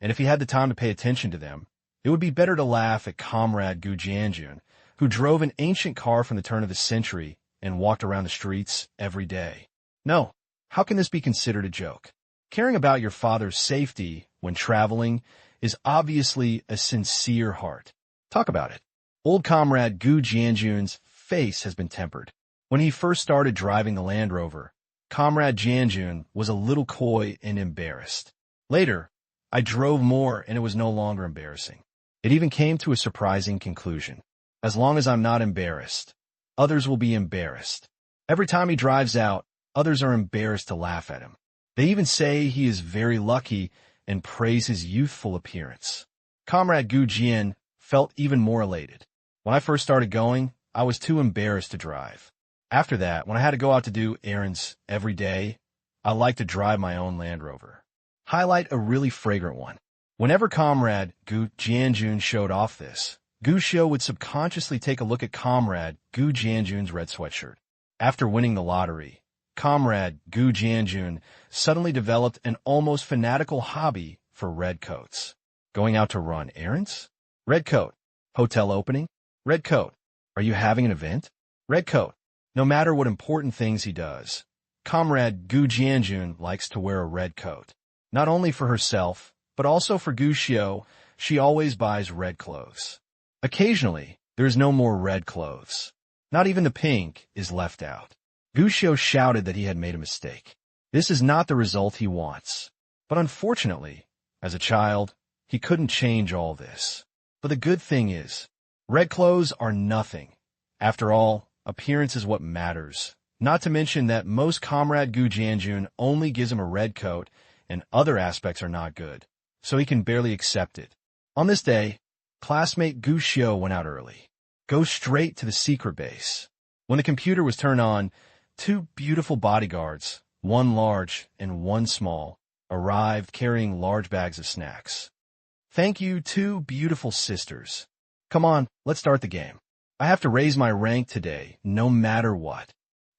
and if he had the time to pay attention to them, it would be better to laugh at Comrade Gu Jianjun, who drove an ancient car from the turn of the century and walked around the streets every day. No, how can this be considered a joke? Caring about your father's safety when traveling is obviously a sincere heart. Talk about it. Old Comrade Gu Jianjun's face has been tempered. When he first started driving the Land Rover, Comrade Jianjun was a little coy and embarrassed. Later, I drove more and it was no longer embarrassing. It even came to a surprising conclusion. As long as I'm not embarrassed, others will be embarrassed. Every time he drives out, others are embarrassed to laugh at him. They even say he is very lucky and praise his youthful appearance. Comrade Gu Jian felt even more elated. When I first started going, I was too embarrassed to drive. After that, when I had to go out to do errands every day, I liked to drive my own Land Rover. Highlight a really fragrant one. Whenever Comrade Gu Jianjun showed off this, Gu Xiu would subconsciously take a look at Comrade Gu Jianjun's red sweatshirt. After winning the lottery, Comrade Gu Jianjun suddenly developed an almost fanatical hobby for red coats. Going out to run errands? Red coat. Hotel opening? Red coat. Are you having an event? Red coat. No matter what important things he does, Comrade Gu Jianjun likes to wear a red coat. Not only for herself, but also for Gu Xiu, she always buys red clothes. Occasionally, there is no more red clothes. Not even the pink is left out. Gu Xiu shouted that he had made a mistake. This is not the result he wants. But unfortunately, as a child, he couldn't change all this. But the good thing is, red clothes are nothing. After all, appearance is what matters. Not to mention that most Comrade Gu Jianjun only gives him a red coat and other aspects are not good, so he can barely accept it. On this day, classmate Gu Xiu went out early. Go straight to the secret base. When the computer was turned on, 2 beautiful bodyguards, one large and one small, arrived carrying large bags of snacks. Thank you, two beautiful sisters. Come on, let's start the game. I have to raise my rank today, no matter what.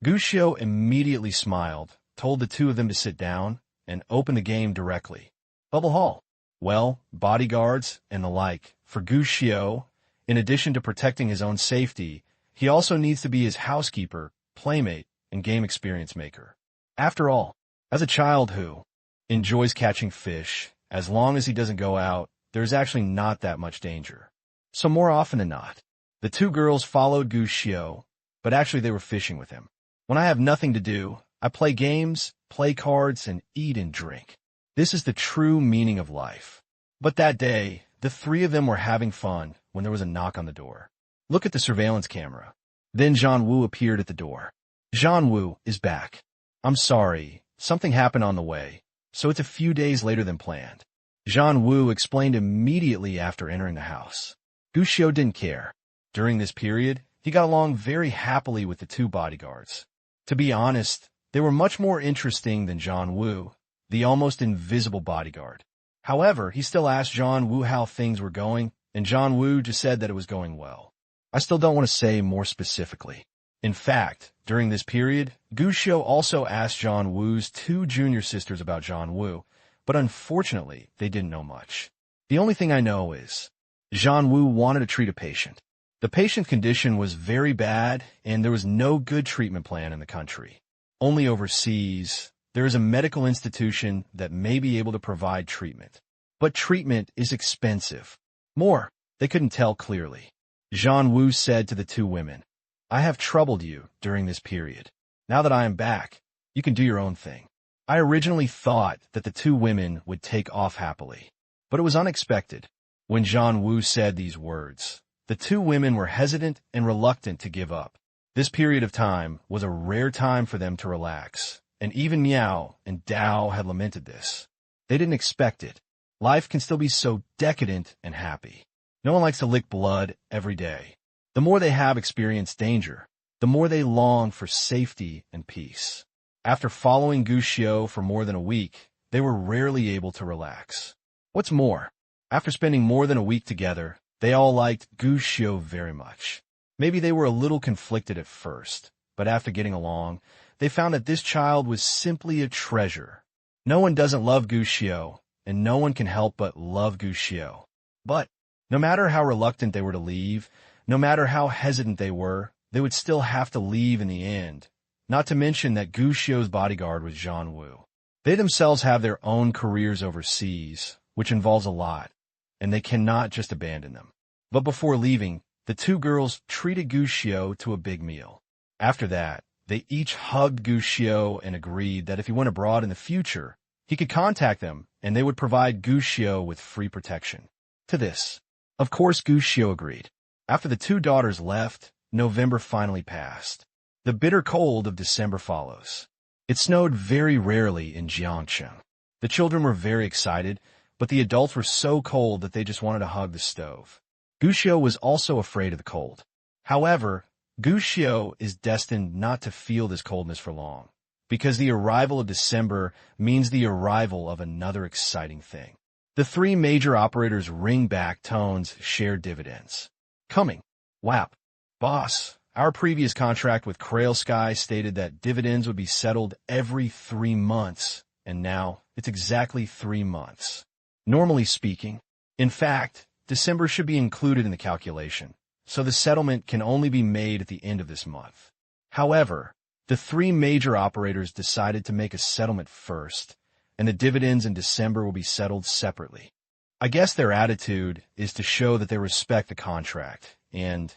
Gushio immediately smiled, told the two of them to sit down, and opened the game directly. Bubble Hall. Well, bodyguards and the like. For Gushio, in addition to protecting his own safety, he also needs to be his housekeeper, playmate, and game experience maker. After all, as a child who enjoys catching fish, as long as he doesn't go out, there's actually not that much danger. So more often than not, the two girls followed Gushio, but actually they were fishing with him. When I have nothing to do, I play games, play cards, and eat and drink. This is the true meaning of life. But that day, the three of them were having fun when there was a knock on the door. Look at the surveillance camera. Then Jean-Woo appeared at the door. Jean-Woo is back. I'm sorry, something happened on the way, so it's a few days later than planned. Jean-Woo explained immediately after entering the house. Gushio didn't care. During this period, he got along very happily with the two bodyguards. To be honest, they were much more interesting than Jean-Woo, the almost invisible bodyguard. However, he still asked Jean-Woo how things were going, and Jean-Woo just said that it was going well. I still don't want to say more specifically. In fact, during this period, Gushio also asked Jean-Woo's two junior sisters about Jean-Woo, but unfortunately, they didn't know much. The only thing I know is, Jean-Woo wanted to treat a patient. The patient's condition was very bad, and there was no good treatment plan in the country. Only overseas, there is a medical institution that may be able to provide treatment. But treatment is expensive. More, they couldn't tell clearly. Jean-Woo said to the two women, I have troubled you during this period. Now that I am back, you can do your own thing. I originally thought that the two women would take off happily, but it was unexpected. When Jean-Woo said these words, the two women were hesitant and reluctant to give up. This period of time was a rare time for them to relax, and even Miao and Dao had lamented this. They didn't expect it. Life can still be so decadent and happy. No one likes to lick blood every day. The more they have experienced danger, the more they long for safety and peace. After following Gushio for more than a week, they were rarely able to relax. What's more, after spending more than a week together, they all liked Gushio very much. Maybe they were a little conflicted at first, but after getting along, they found that this child was simply a treasure. No one doesn't love Gushio, and no one can help but love Gushio. But no matter how reluctant they were to leave, no matter how hesitant they would still have to leave in the end. Not to mention that Gushio's bodyguard was Jean-Woo. They themselves have their own careers overseas, which involves a lot, and they cannot just abandon them. But before leaving, the two girls treated Gushio to a big meal. After that, they each hugged Gushio and agreed that if he went abroad in the future, he could contact them and they would provide Gushio with free protection. To this, of course, Gushio agreed. After the two daughters left, November finally passed. The bitter cold of December follows. It snowed very rarely in Jiangcheng. The children were very excited, but the adults were so cold that they just wanted to hug the stove. Gushio was also afraid of the cold. However, Gushio is destined not to feel this coldness for long, because the arrival of December means the arrival of another exciting thing. The three major operators' ring-back tones share dividends. Coming. WAP. Boss, our previous contract with Krail Sky stated that dividends would be settled every 3 months, and now it's exactly 3 months. Normally speaking, in fact, December should be included in the calculation, so the settlement can only be made at the end of this month. However, the three major operators decided to make a settlement first, and the dividends in December will be settled separately. I guess their attitude is to show that they respect the contract, and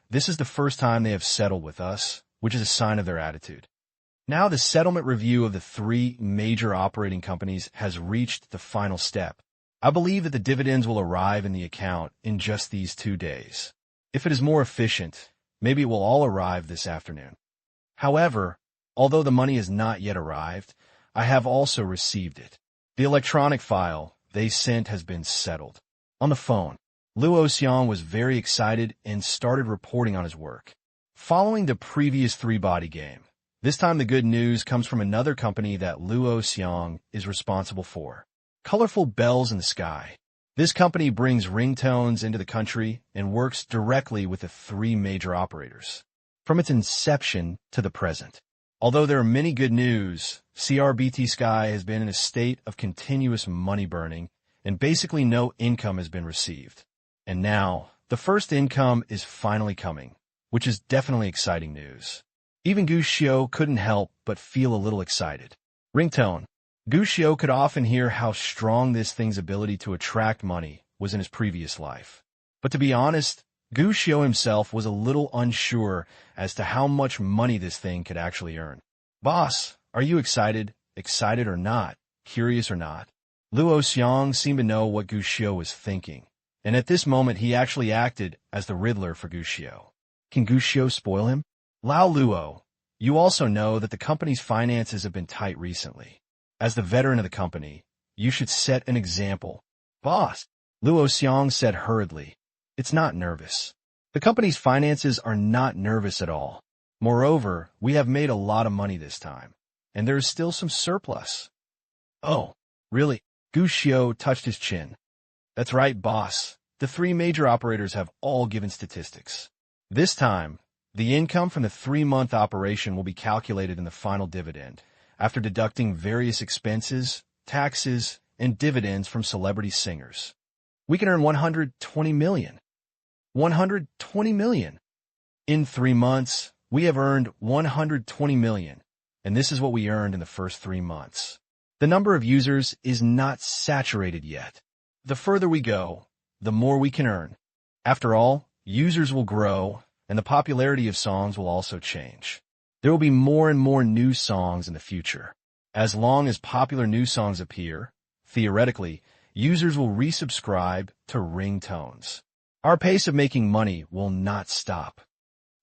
this is the first time they have settled with us, which is a sign of their attitude. Now the settlement review of the three major operating companies has reached the final step. I believe that the dividends will arrive in the account in just these 2 days. If it is more efficient, maybe it will all arrive this afternoon. However, although the money has not yet arrived, I have also received it. The electronic file they sent has been settled. On the phone, Luo Xiang was very excited and started reporting on his work. Following the previous three-body game, this time the good news comes from another company that Luo Xiang is responsible for. Colorful bells in the sky. This company brings ringtones into the country and works directly with the three major operators, from its inception to the present. Although there are many good news, CRBT Sky has been in a state of continuous money burning, and basically no income has been received. And now, the first income is finally coming, which is definitely exciting news. Even Gushio couldn't help but feel a little excited. Ringtone. Gushio could often hear how strong this thing's ability to attract money was in his previous life. But to be honest, Gushio himself was a little unsure as to how much money this thing could actually earn. Boss, are you excited? Excited or not? Curious or not? Luo Xiong seemed to know what Gushio was thinking, and at this moment he actually acted as the Riddler for Gushio. Can Gushio spoil him? Lao Luo, you also know that the company's finances have been tight recently. As the veteran of the company, you should set an example. Boss, Luo Xiong said hurriedly. It's not nervous. The company's finances are not nervous at all. Moreover, we have made a lot of money this time, and there is still some surplus. Oh, really? Gushio touched his chin. That's right, boss. The three major operators have all given statistics. This time, the income from the 3-month operation will be calculated in the final dividend, after deducting various expenses, taxes, and dividends from celebrity singers. We can earn 120 million. 120 million. In 3 months, we have earned 120 million, and this is what we earned in the first 3 months. The number of users is not saturated yet. The further we go, the more we can earn. After all, users will grow, and the popularity of songs will also change. There will be more and more new songs in the future. As long as popular new songs appear, theoretically, users will resubscribe to ringtones. Our pace of making money will not stop.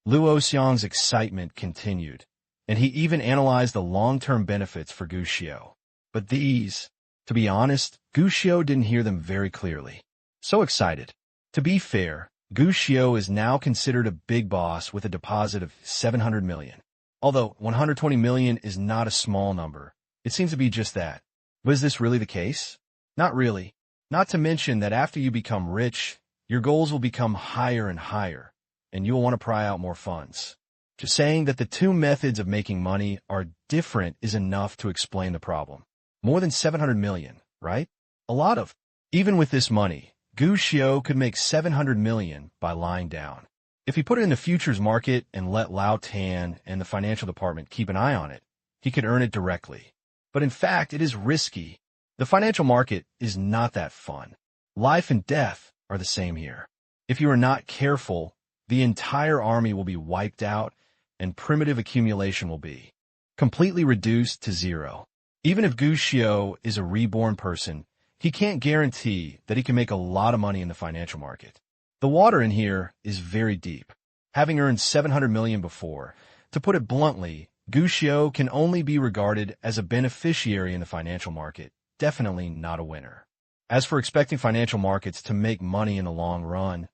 Luo Xiong's excitement continued, and he even analyzed the long-term benefits for Gushio. But these, to be honest, Gushio didn't hear them very clearly. So excited. To be fair, Gushio is now considered a big boss with a deposit of 700 million. Although 120 million is not a small number, it seems to be just that. But is this really the case? Not really. Not to mention that after you become rich, your goals will become higher and higher, and you will want to pry out more funds. Just saying that the two methods of making money are different is enough to explain the problem. More than 700 million, right? A lot of. Even with this money, Gushio could make 700 million by lying down. If he put it in the futures market and let Lao Tan and the financial department keep an eye on it, he could earn it directly. But in fact, it is risky. The financial market is not that fun. Life and death are the same here. If you are not careful, the entire army will be wiped out and primitive accumulation will be completely reduced to zero. Even if Gushio is a reborn person, he can't guarantee that he can make a lot of money in the financial market. The water in here is very deep. Having earned 700 million before, to put it bluntly, Gushio can only be regarded as a beneficiary in the financial market, definitely not a winner. As for expecting financial markets to make money in the long run,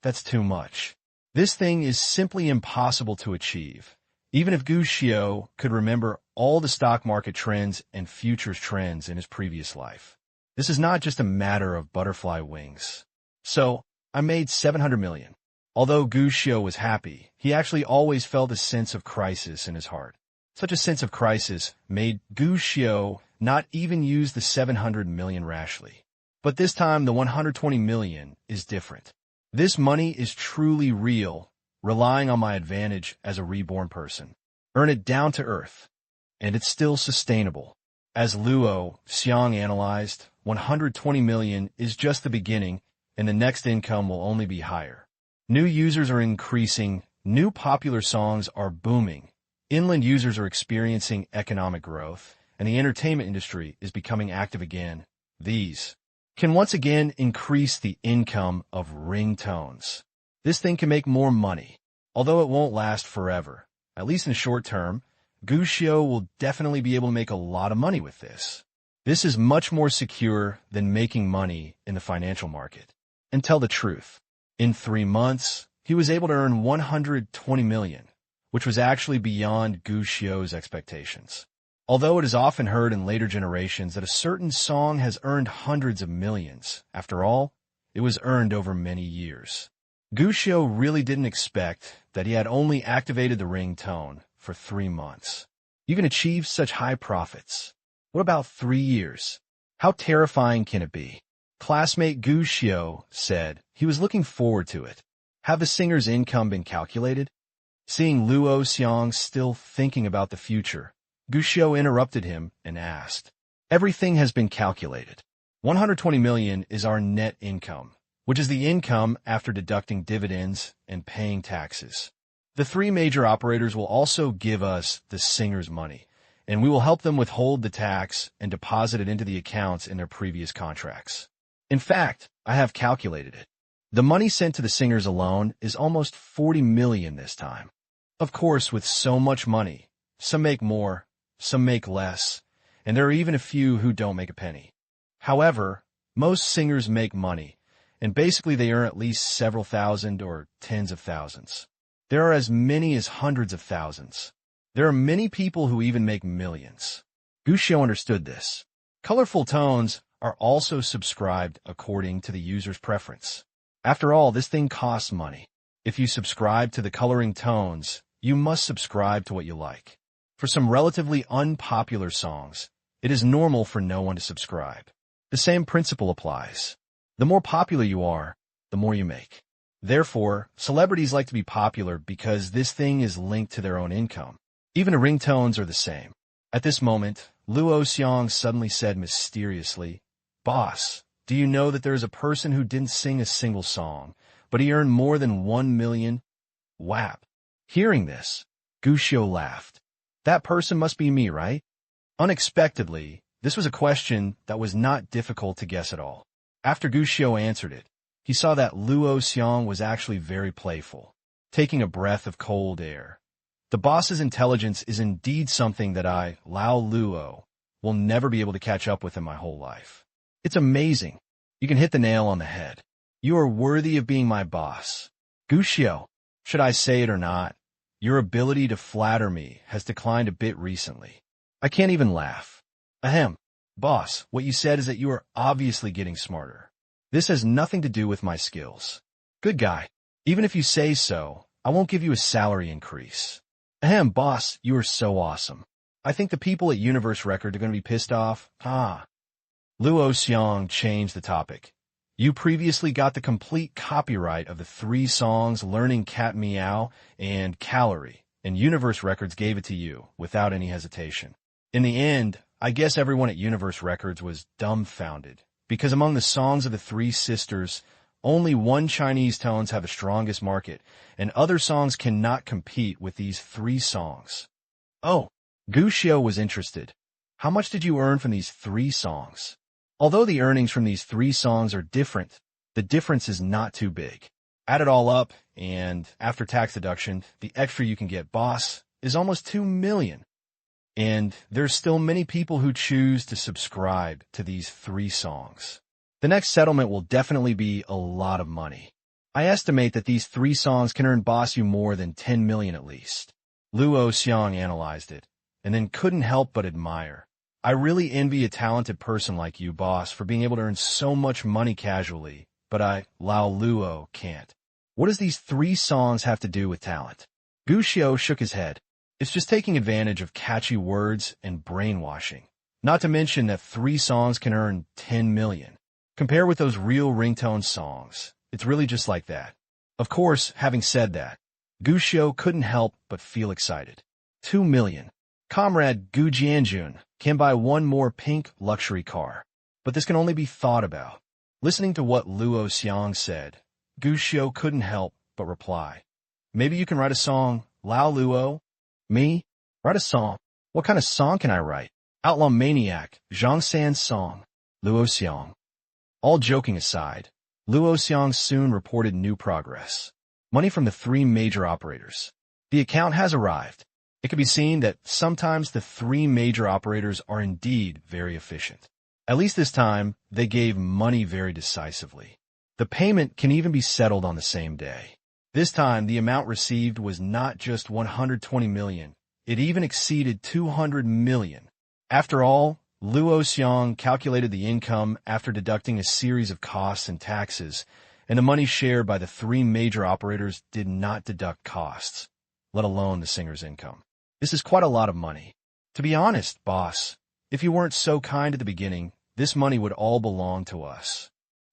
that's too much. This thing is simply impossible to achieve. Even if Gushio could remember all the stock market trends and futures trends in his previous life. This is not just a matter of butterfly wings. So, I made 700 million. Although Gushio was happy, he actually always felt a sense of crisis in his heart. Such a sense of crisis made Gushio not even use the 700 million rashly. But this time, the 120 million is different. This money is truly real, relying on my advantage as a reborn person. Earn it down to earth. And it's still sustainable. As Luo Xiong analyzed, 120 million is just the beginning, and the next income will only be higher. New users are increasing, new popular songs are booming, inland users are experiencing economic growth, and the entertainment industry is becoming active again. These can once again increase the income of ringtones. This thing can make more money, although it won't last forever. At least in the short term, Gushio will definitely be able to make a lot of money with this. This is much more secure than making money in the financial market. And tell the truth, in 3 months, he was able to earn 120 million, which was actually beyond Gushio's expectations. Although it is often heard in later generations that a certain song has earned hundreds of millions, after all, it was earned over many years. Gushio really didn't expect that he had only activated the ringtone for 3 months. You can achieve such high profits. What about 3 years? How terrifying can it be? Classmate Gushio said he was looking forward to it. Have the singer's income been calculated? Seeing Luo Xiang still thinking about the future, Gushio interrupted him and asked, "Everything has been calculated. 120 million is our net income, which is the income after deducting dividends and paying taxes. The 3 major operators will also give us the singer's money, and we will help them withhold the tax and deposit it into the accounts in their previous contracts. In fact, I have calculated it. The money sent to the singers alone is almost 40 million this time. Of course, with so much money, some make more, some make less, and there are even a few who don't make a penny. However, most singers make money, and basically they earn at least several thousand or tens of thousands. There are as many as hundreds of thousands. There are many people who even make millions." Gushio understood this. Colorful tones are also subscribed according to the user's preference. After all, this thing costs money. If you subscribe to the coloring tones, you must subscribe to what you like. For some relatively unpopular songs, it is normal for no one to subscribe. The same principle applies. The more popular you are, the more you make. Therefore, celebrities like to be popular because this thing is linked to their own income. Even the ringtones are the same. At this moment, Luo Xiang suddenly said mysteriously, "Boss, do you know that there is a person who didn't sing a single song, but he earned more than 1 million? Whap." Hearing this, Gushio laughed. "That person must be me, right?" Unexpectedly, this was a question that was not difficult to guess at all. After Gushio answered it, he saw that Luo Xiang was actually very playful, taking a breath of cold air. The boss's intelligence is indeed something that I, Lao Luo, will never be able to catch up with in my whole life. It's amazing. You can hit the nail on the head. You are worthy of being my boss. Gushio, should I say it or not, your ability to flatter me has declined a bit recently. I can't even laugh. Ahem. Boss, what you said is that you are obviously getting smarter. This has nothing to do with my skills. Good guy. Even if you say so, I won't give you a salary increase. Ahem, boss, you are so awesome. I think the people at Universe Record are going to be pissed off. Luo Xiang changed the topic. You previously got the complete copyright of the 3 songs Learning Cat Meow and Calorie, and Universe Records gave it to you without any hesitation. In the end, I guess everyone at Universe Records was dumbfounded, because among the songs of the 3 sisters, only 1 Chinese tones have the strongest market, and other songs cannot compete with these 3 songs. Oh, Gushio was interested. How much did you earn from these 3 songs? Although the earnings from these 3 songs are different, the difference is not too big. Add it all up, and after tax deduction, the extra you can get, boss, is almost 2 million. And there's still many people who choose to subscribe to these 3 songs. The next settlement will definitely be a lot of money. I estimate that these 3 songs can earn boss you more than 10 million at least. Luo Xiang analyzed it, and then couldn't help but admire. I really envy a talented person like you, boss, for being able to earn so much money casually, but I, Lao Luo, can't. What does these 3 songs have to do with talent? Gushio shook his head. It's just taking advantage of catchy words and brainwashing. Not to mention that 3 songs can earn 10 million. Compare with those real ringtone songs. It's really just like that. Of course, having said that, Gushio couldn't help but feel excited. 2 million. Comrade Gu Jianjun can buy 1 more pink luxury car. But this can only be thought about. Listening to what Luo Xiang said, Gushio couldn't help but reply. Maybe you can write a song, Lao Luo? Me? Write a song. What kind of song can I write? Outlaw Maniac, Zhang San's song. Luo Xiang. All joking aside, Luo Xiang soon reported new progress. Money from the 3 major operators. The account has arrived. It can be seen that sometimes the 3 major operators are indeed very efficient. At least this time, they gave money very decisively. The payment can even be settled on the same day. This time, the amount received was not just 120 million. It even exceeded 200 million. After all, Luo Xiang calculated the income after deducting a series of costs and taxes, and the money shared by the three major operators did not deduct costs, let alone the singer's income. This is quite a lot of money. To be honest, boss, if you weren't so kind at the beginning, this money would all belong to us.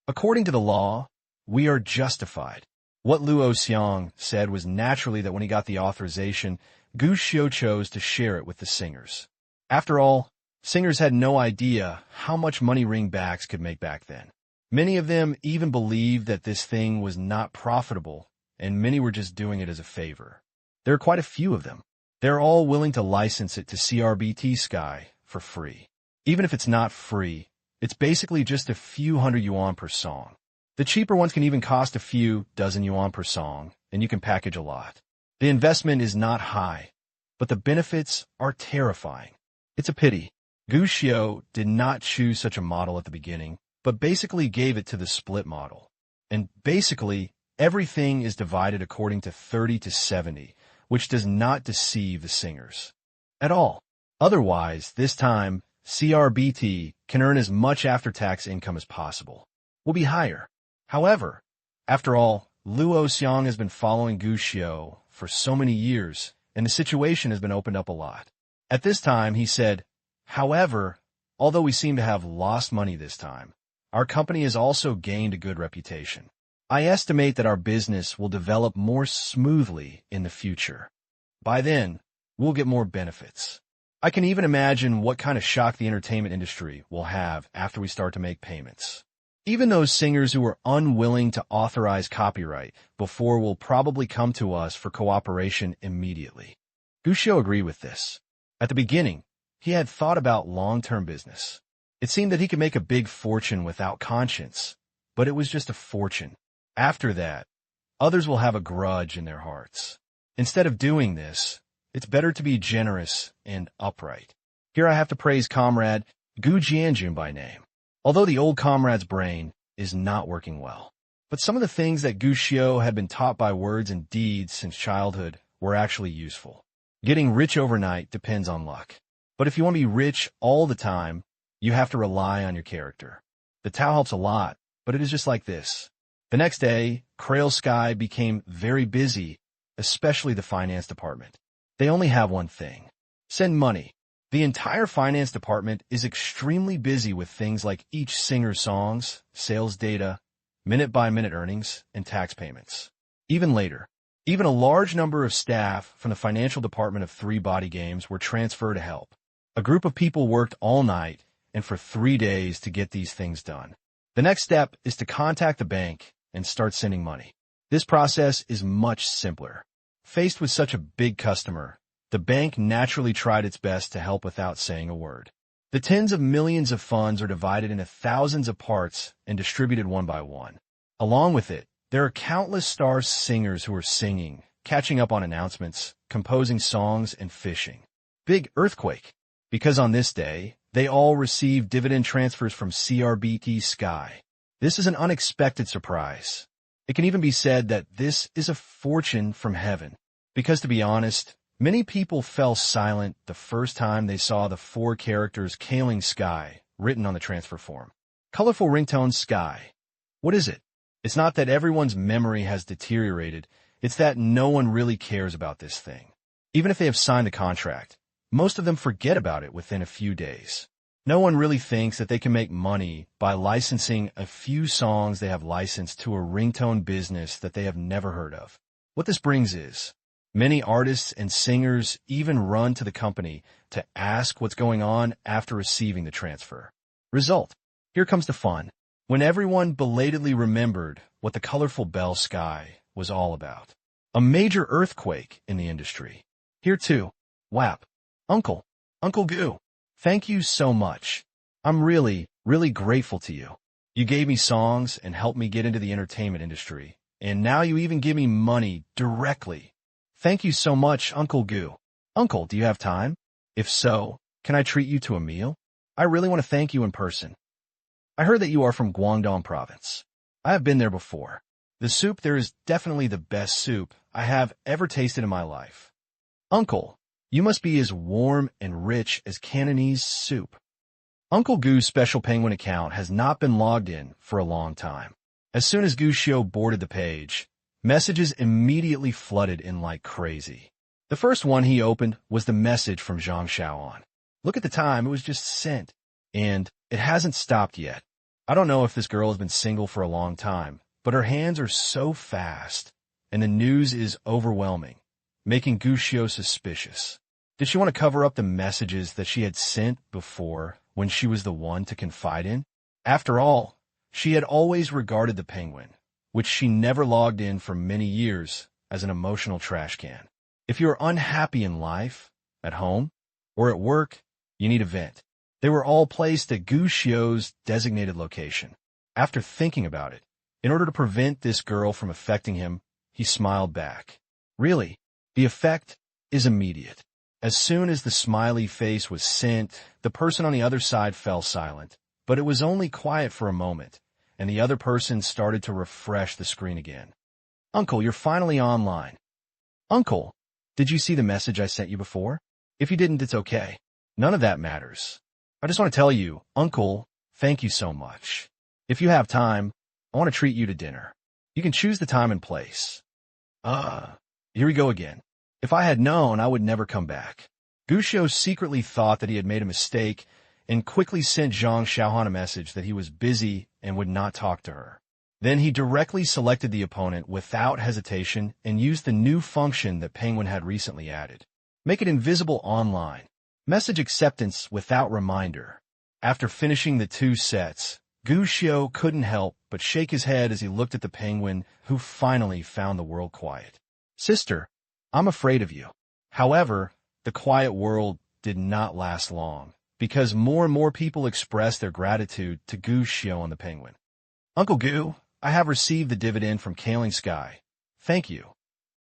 According to the law, we are justified. What Luo Xiang said was naturally that when he got the authorization, Gu Xiu chose to share it with the singers. After all, singers had no idea how much money ringbacks could make back then. Many of them even believed that this thing was not profitable, and many were just doing it as a favor. There are quite a few of them. They're all willing to license it to CRBT Sky for free. Even if it's not free, it's basically just a few hundred yuan per song. The cheaper ones can even cost a few dozen yuan per song, and you can package a lot. The investment is not high, but the benefits are terrifying. It's a pity. Gu Xiu did not choose such a model at the beginning, but basically gave it to the split model. And basically, everything is divided according to 30-70, which does not deceive the singers at all. Otherwise, this time, CRBT can earn as much after-tax income as possible. Will be higher. However, after all, Luo Xiang has been following Gu Xiu for so many years, and the situation has been opened up a lot. At this time, he said, however, although we seem to have lost money this time, our company has also gained a good reputation. I estimate that our business will develop more smoothly in the future. By then, we'll get more benefits. I can even imagine what kind of shock the entertainment industry will have after we start to make payments. Even those singers who are unwilling to authorize copyright before will probably come to us for cooperation immediately. Gu Xiu agreed with this. At the beginning, he had thought about long-term business. It seemed that he could make a big fortune without conscience, but it was just a fortune. After that, others will have a grudge in their hearts. Instead of doing this, it's better to be generous and upright. Here I have to praise Comrade Gu Jianjun by name. Although the old comrade's brain is not working well. But some of the things that Gu Xiu had been taught by words and deeds since childhood were actually useful. Getting rich overnight depends on luck. But if you want to be rich all the time, you have to rely on your character. The Tao helps a lot, but it is just like this. The next day, Crail Sky became very busy, especially the finance department. They only have one thing. Send money. The entire finance department is extremely busy with things like each singer's songs, sales data, minute-by-minute earnings, and tax payments. Even later, even a large number of staff from the financial department of 3 Body Games were transferred to help. A group of people worked all night and for 3 days to get these things done. The next step is to contact the bank and start sending money. This process is much simpler. Faced with such a big customer, the bank naturally tried its best to help without saying a word. The tens of millions of funds are divided into thousands of parts and distributed one by one. Along with it, there are countless star singers who are singing, catching up on announcements, composing songs, and fishing. Big earthquake, because on this day, they all receive dividend transfers from CRBT Sky. This is an unexpected surprise. It can even be said that this is a fortune from heaven. Because to be honest, many people fell silent the first time they saw the 4 characters Kaling Sky written on the transfer form. Colorful ringtone Sky. What is it? It's not that everyone's memory has deteriorated, it's that no one really cares about this thing. Even if they have signed the contract, most of them forget about it within a few days. No one really thinks that they can make money by licensing a few songs they have licensed to a ringtone business that they have never heard of. What this brings is, many artists and singers even run to the company to ask what's going on after receiving the transfer. Result. Here comes the fun. When everyone belatedly remembered what the colorful bell Sky was all about. A major earthquake in the industry. Here too. WAP. Uncle Gu. Thank you so much. I'm really grateful to you. You gave me songs and helped me get into the entertainment industry. And now you even give me money directly. Thank you so much, Uncle Gu. Uncle, do you have time? If so, can I treat you to a meal? I really want to thank you in person. I heard that you are from Guangdong province. I have been there before. The soup there is definitely the best soup I have ever tasted in my life. Uncle, You must be as warm and rich as Cantonese soup. Uncle Goo's special penguin account has not been logged in for a long time. As soon as Gushio boarded the page, messages immediately flooded in like crazy. The first one he opened was the message from Zhang Xiaoan. Look at the time, it was just sent. And it hasn't stopped yet. I don't know if this girl has been single for a long time, but her hands are so fast, and the news is overwhelming, making Gushio suspicious. Did she want to cover up the messages that she had sent before when she was the one to confide in? After all, she had always regarded the penguin, which she never logged in for many years, as an emotional trash can. If you're unhappy in life, at home, or at work, you need a vent. They were all placed at Gushio's designated location. After thinking about it, in order to prevent this girl from affecting him, he smiled back. Really, the effect is immediate. As soon as the smiley face was sent, the person on the other side fell silent. But it was only quiet for a moment, and the other person started to refresh the screen again. Uncle, you're finally online. Uncle, did you see the message I sent you before? If you didn't, it's okay. None of that matters. I just want to tell you, Uncle, thank you so much. If you have time, I want to treat you to dinner. You can choose the time and place. Here we go again. If I had known, I would never come back. Gushio secretly thought that he had made a mistake and quickly sent Zhang Xiaohan a message that he was busy and would not talk to her. Then he directly selected the opponent without hesitation and used the new function that Penguin had recently added. Make it invisible online. Message acceptance without reminder. After finishing the 2 sets, Gushio couldn't help but shake his head as he looked at the penguin, who finally found the world quiet. Sister, I'm afraid of you. However, the quiet world did not last long, because more and more people expressed their gratitude to Gushio and the penguin. Uncle Gu, I have received the dividend from Kaling Sky. Thank you.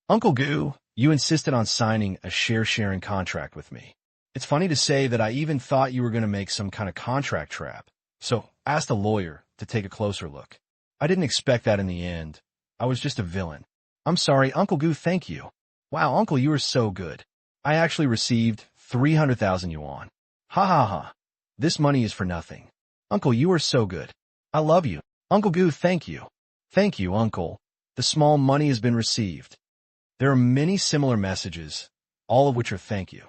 Uncle Gu, you insisted on signing a share-sharing contract with me. It's funny to say that I even thought you were going to make some kind of contract trap, so I asked a lawyer to take a closer look. I didn't expect that in the end. I was just a villain. I'm sorry, Uncle Gu, thank you. Wow, Uncle, you are so good. I actually received 300,000 yuan. Ha ha ha. This money is for nothing. Uncle, you are so good. I love you. Uncle Gu, thank you. Thank you, Uncle. The small money has been received. There are many similar messages, all of which are thank you.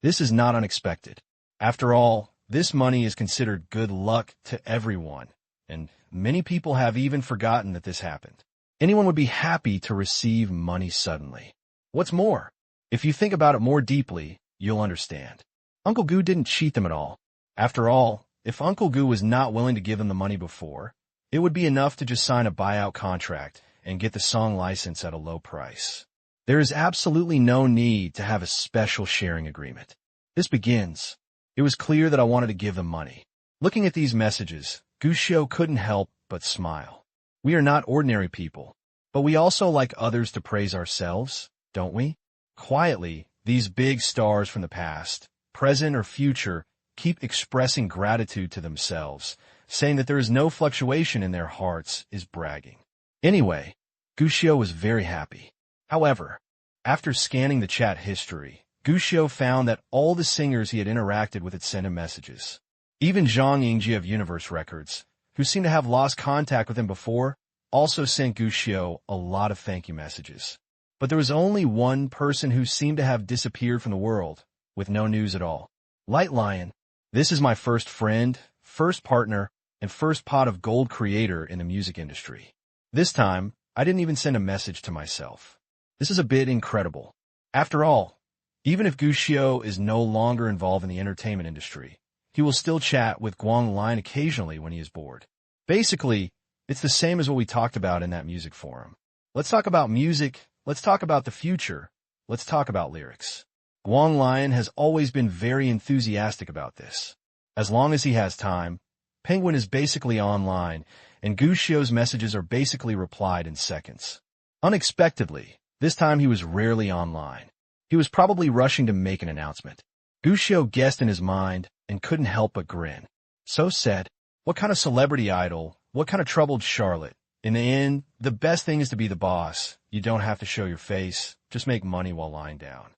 This is not unexpected. After all, this money is considered good luck to everyone, and many people have even forgotten that this happened. Anyone would be happy to receive money suddenly. What's more, if you think about it more deeply, you'll understand. Uncle Gu didn't cheat them at all. After all, if Uncle Gu was not willing to give them the money before, it would be enough to just sign a buyout contract and get the song license at a low price. There is absolutely no need to have a special sharing agreement. This begins. It was clear that I wanted to give them money. Looking at these messages, Gushio couldn't help but smile. We are not ordinary people, but we also like others to praise ourselves, don't we? Quietly, these big stars from the past, present or future, keep expressing gratitude to themselves, saying that there is no fluctuation in their hearts is bragging. Anyway, Gushio was very happy. However, after scanning the chat history, Gushio found that all the singers he had interacted with had sent him messages. Even Zhang Yingji of Universe Records, who seemed to have lost contact with him before, also sent Gushio a lot of thank you messages. But there was only one person who seemed to have disappeared from the world, with no news at all. Light Lion, this is my first friend, first partner, and first pot of gold creator in the music industry. This time, I didn't even send a message to myself. This is a bit incredible. After all, even if Gushio is no longer involved in the entertainment industry, he will still chat with Guang Lion occasionally when he is bored. Basically, it's the same as what we talked about in that music forum. Let's talk about music, let's talk about the future, let's talk about lyrics. Guang Lion has always been very enthusiastic about this. As long as he has time, Penguin is basically online, and Gushio's messages are basically replied in seconds. Unexpectedly, this time he was rarely online. He was probably rushing to make an announcement. Gushio guessed in his mind and couldn't help but grin. So said, what kind of celebrity idol, what kind of troubled Charlotte? In the end, the best thing is to be the boss. You don't have to show your face, just make money while lying down.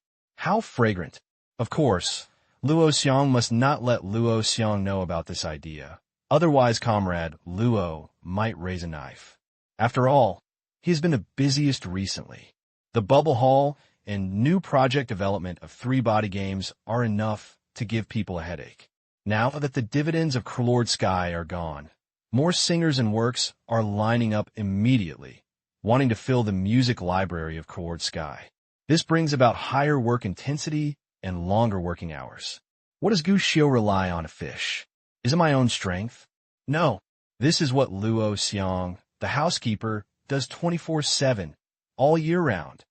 How fragrant. Of course, Luo Xiang must not let Luo Xiang know about this idea. Otherwise, comrade Luo might raise a knife. After all, he has been the busiest recently. The bubble haul and new project development of 3 body games are enough to give people a headache. Now that the dividends of Colored Sky are gone, more singers and works are lining up immediately, wanting to fill the music library of Colored Sky. This brings about higher work intensity and longer working hours. What does Gu Xiu rely on to fish? Is it my own strength? No. This is what Luo Xiang, the housekeeper, does 24/7, all year round.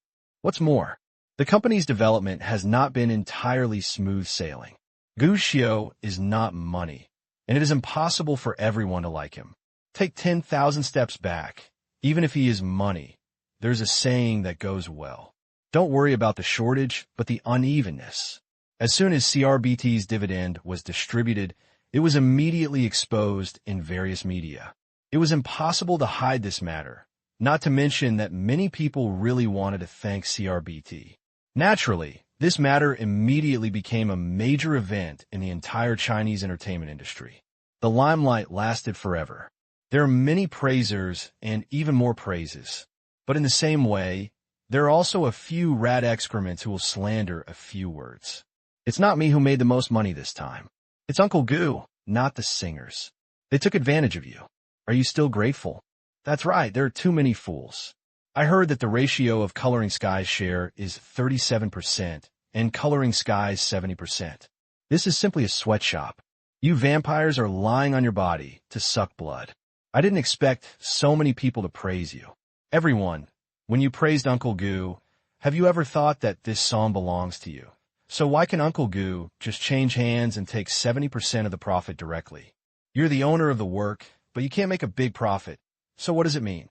What's more, the company's development has not been entirely smooth sailing. Gu Xiu is not money, and it is impossible for everyone to like him. Take 10,000 steps back. Even if he is money, there's a saying that goes well. Don't worry about the shortage, but the unevenness. As soon as CRBT's dividend was distributed, it was immediately exposed in various media. It was impossible to hide this matter, not to mention that many people really wanted to thank CRBT. Naturally, this matter immediately became a major event in the entire Chinese entertainment industry. The limelight lasted forever. There are many praisers and even more praises. But in the same way, there are also a few rat excrements who will slander a few words. It's not me who made the most money this time. It's Uncle Gu, not the singers. They took advantage of you. Are you still grateful? That's right, there are too many fools. I heard that the ratio of Coloring Sky's share is 37% and Coloring Sky's 70%. This is simply a sweatshop. You vampires are lying on your body to suck blood. I didn't expect so many people to praise you. Everyone, when you praised Uncle Gu, have you ever thought that this song belongs to you? So why can Uncle Gu just change hands and take 70% of the profit directly? You're the owner of the work, but you can't make a big profit. So what does it mean?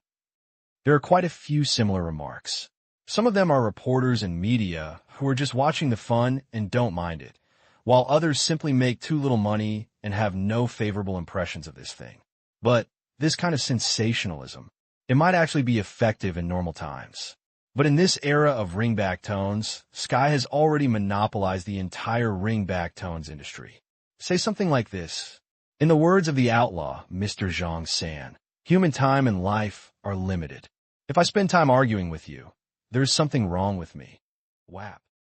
There are quite a few similar remarks. Some of them are reporters and media who are just watching the fun and don't mind it, while others simply make too little money and have no favorable impressions of this thing. But this kind of sensationalism, it might actually be effective in normal times. But in this era of ringback tones, Sky has already monopolized the entire ringback tones industry. Say something like this. In the words of the outlaw, Mr. Zhang San, human time and life are limited. If I spend time arguing with you, there's something wrong with me. WAP.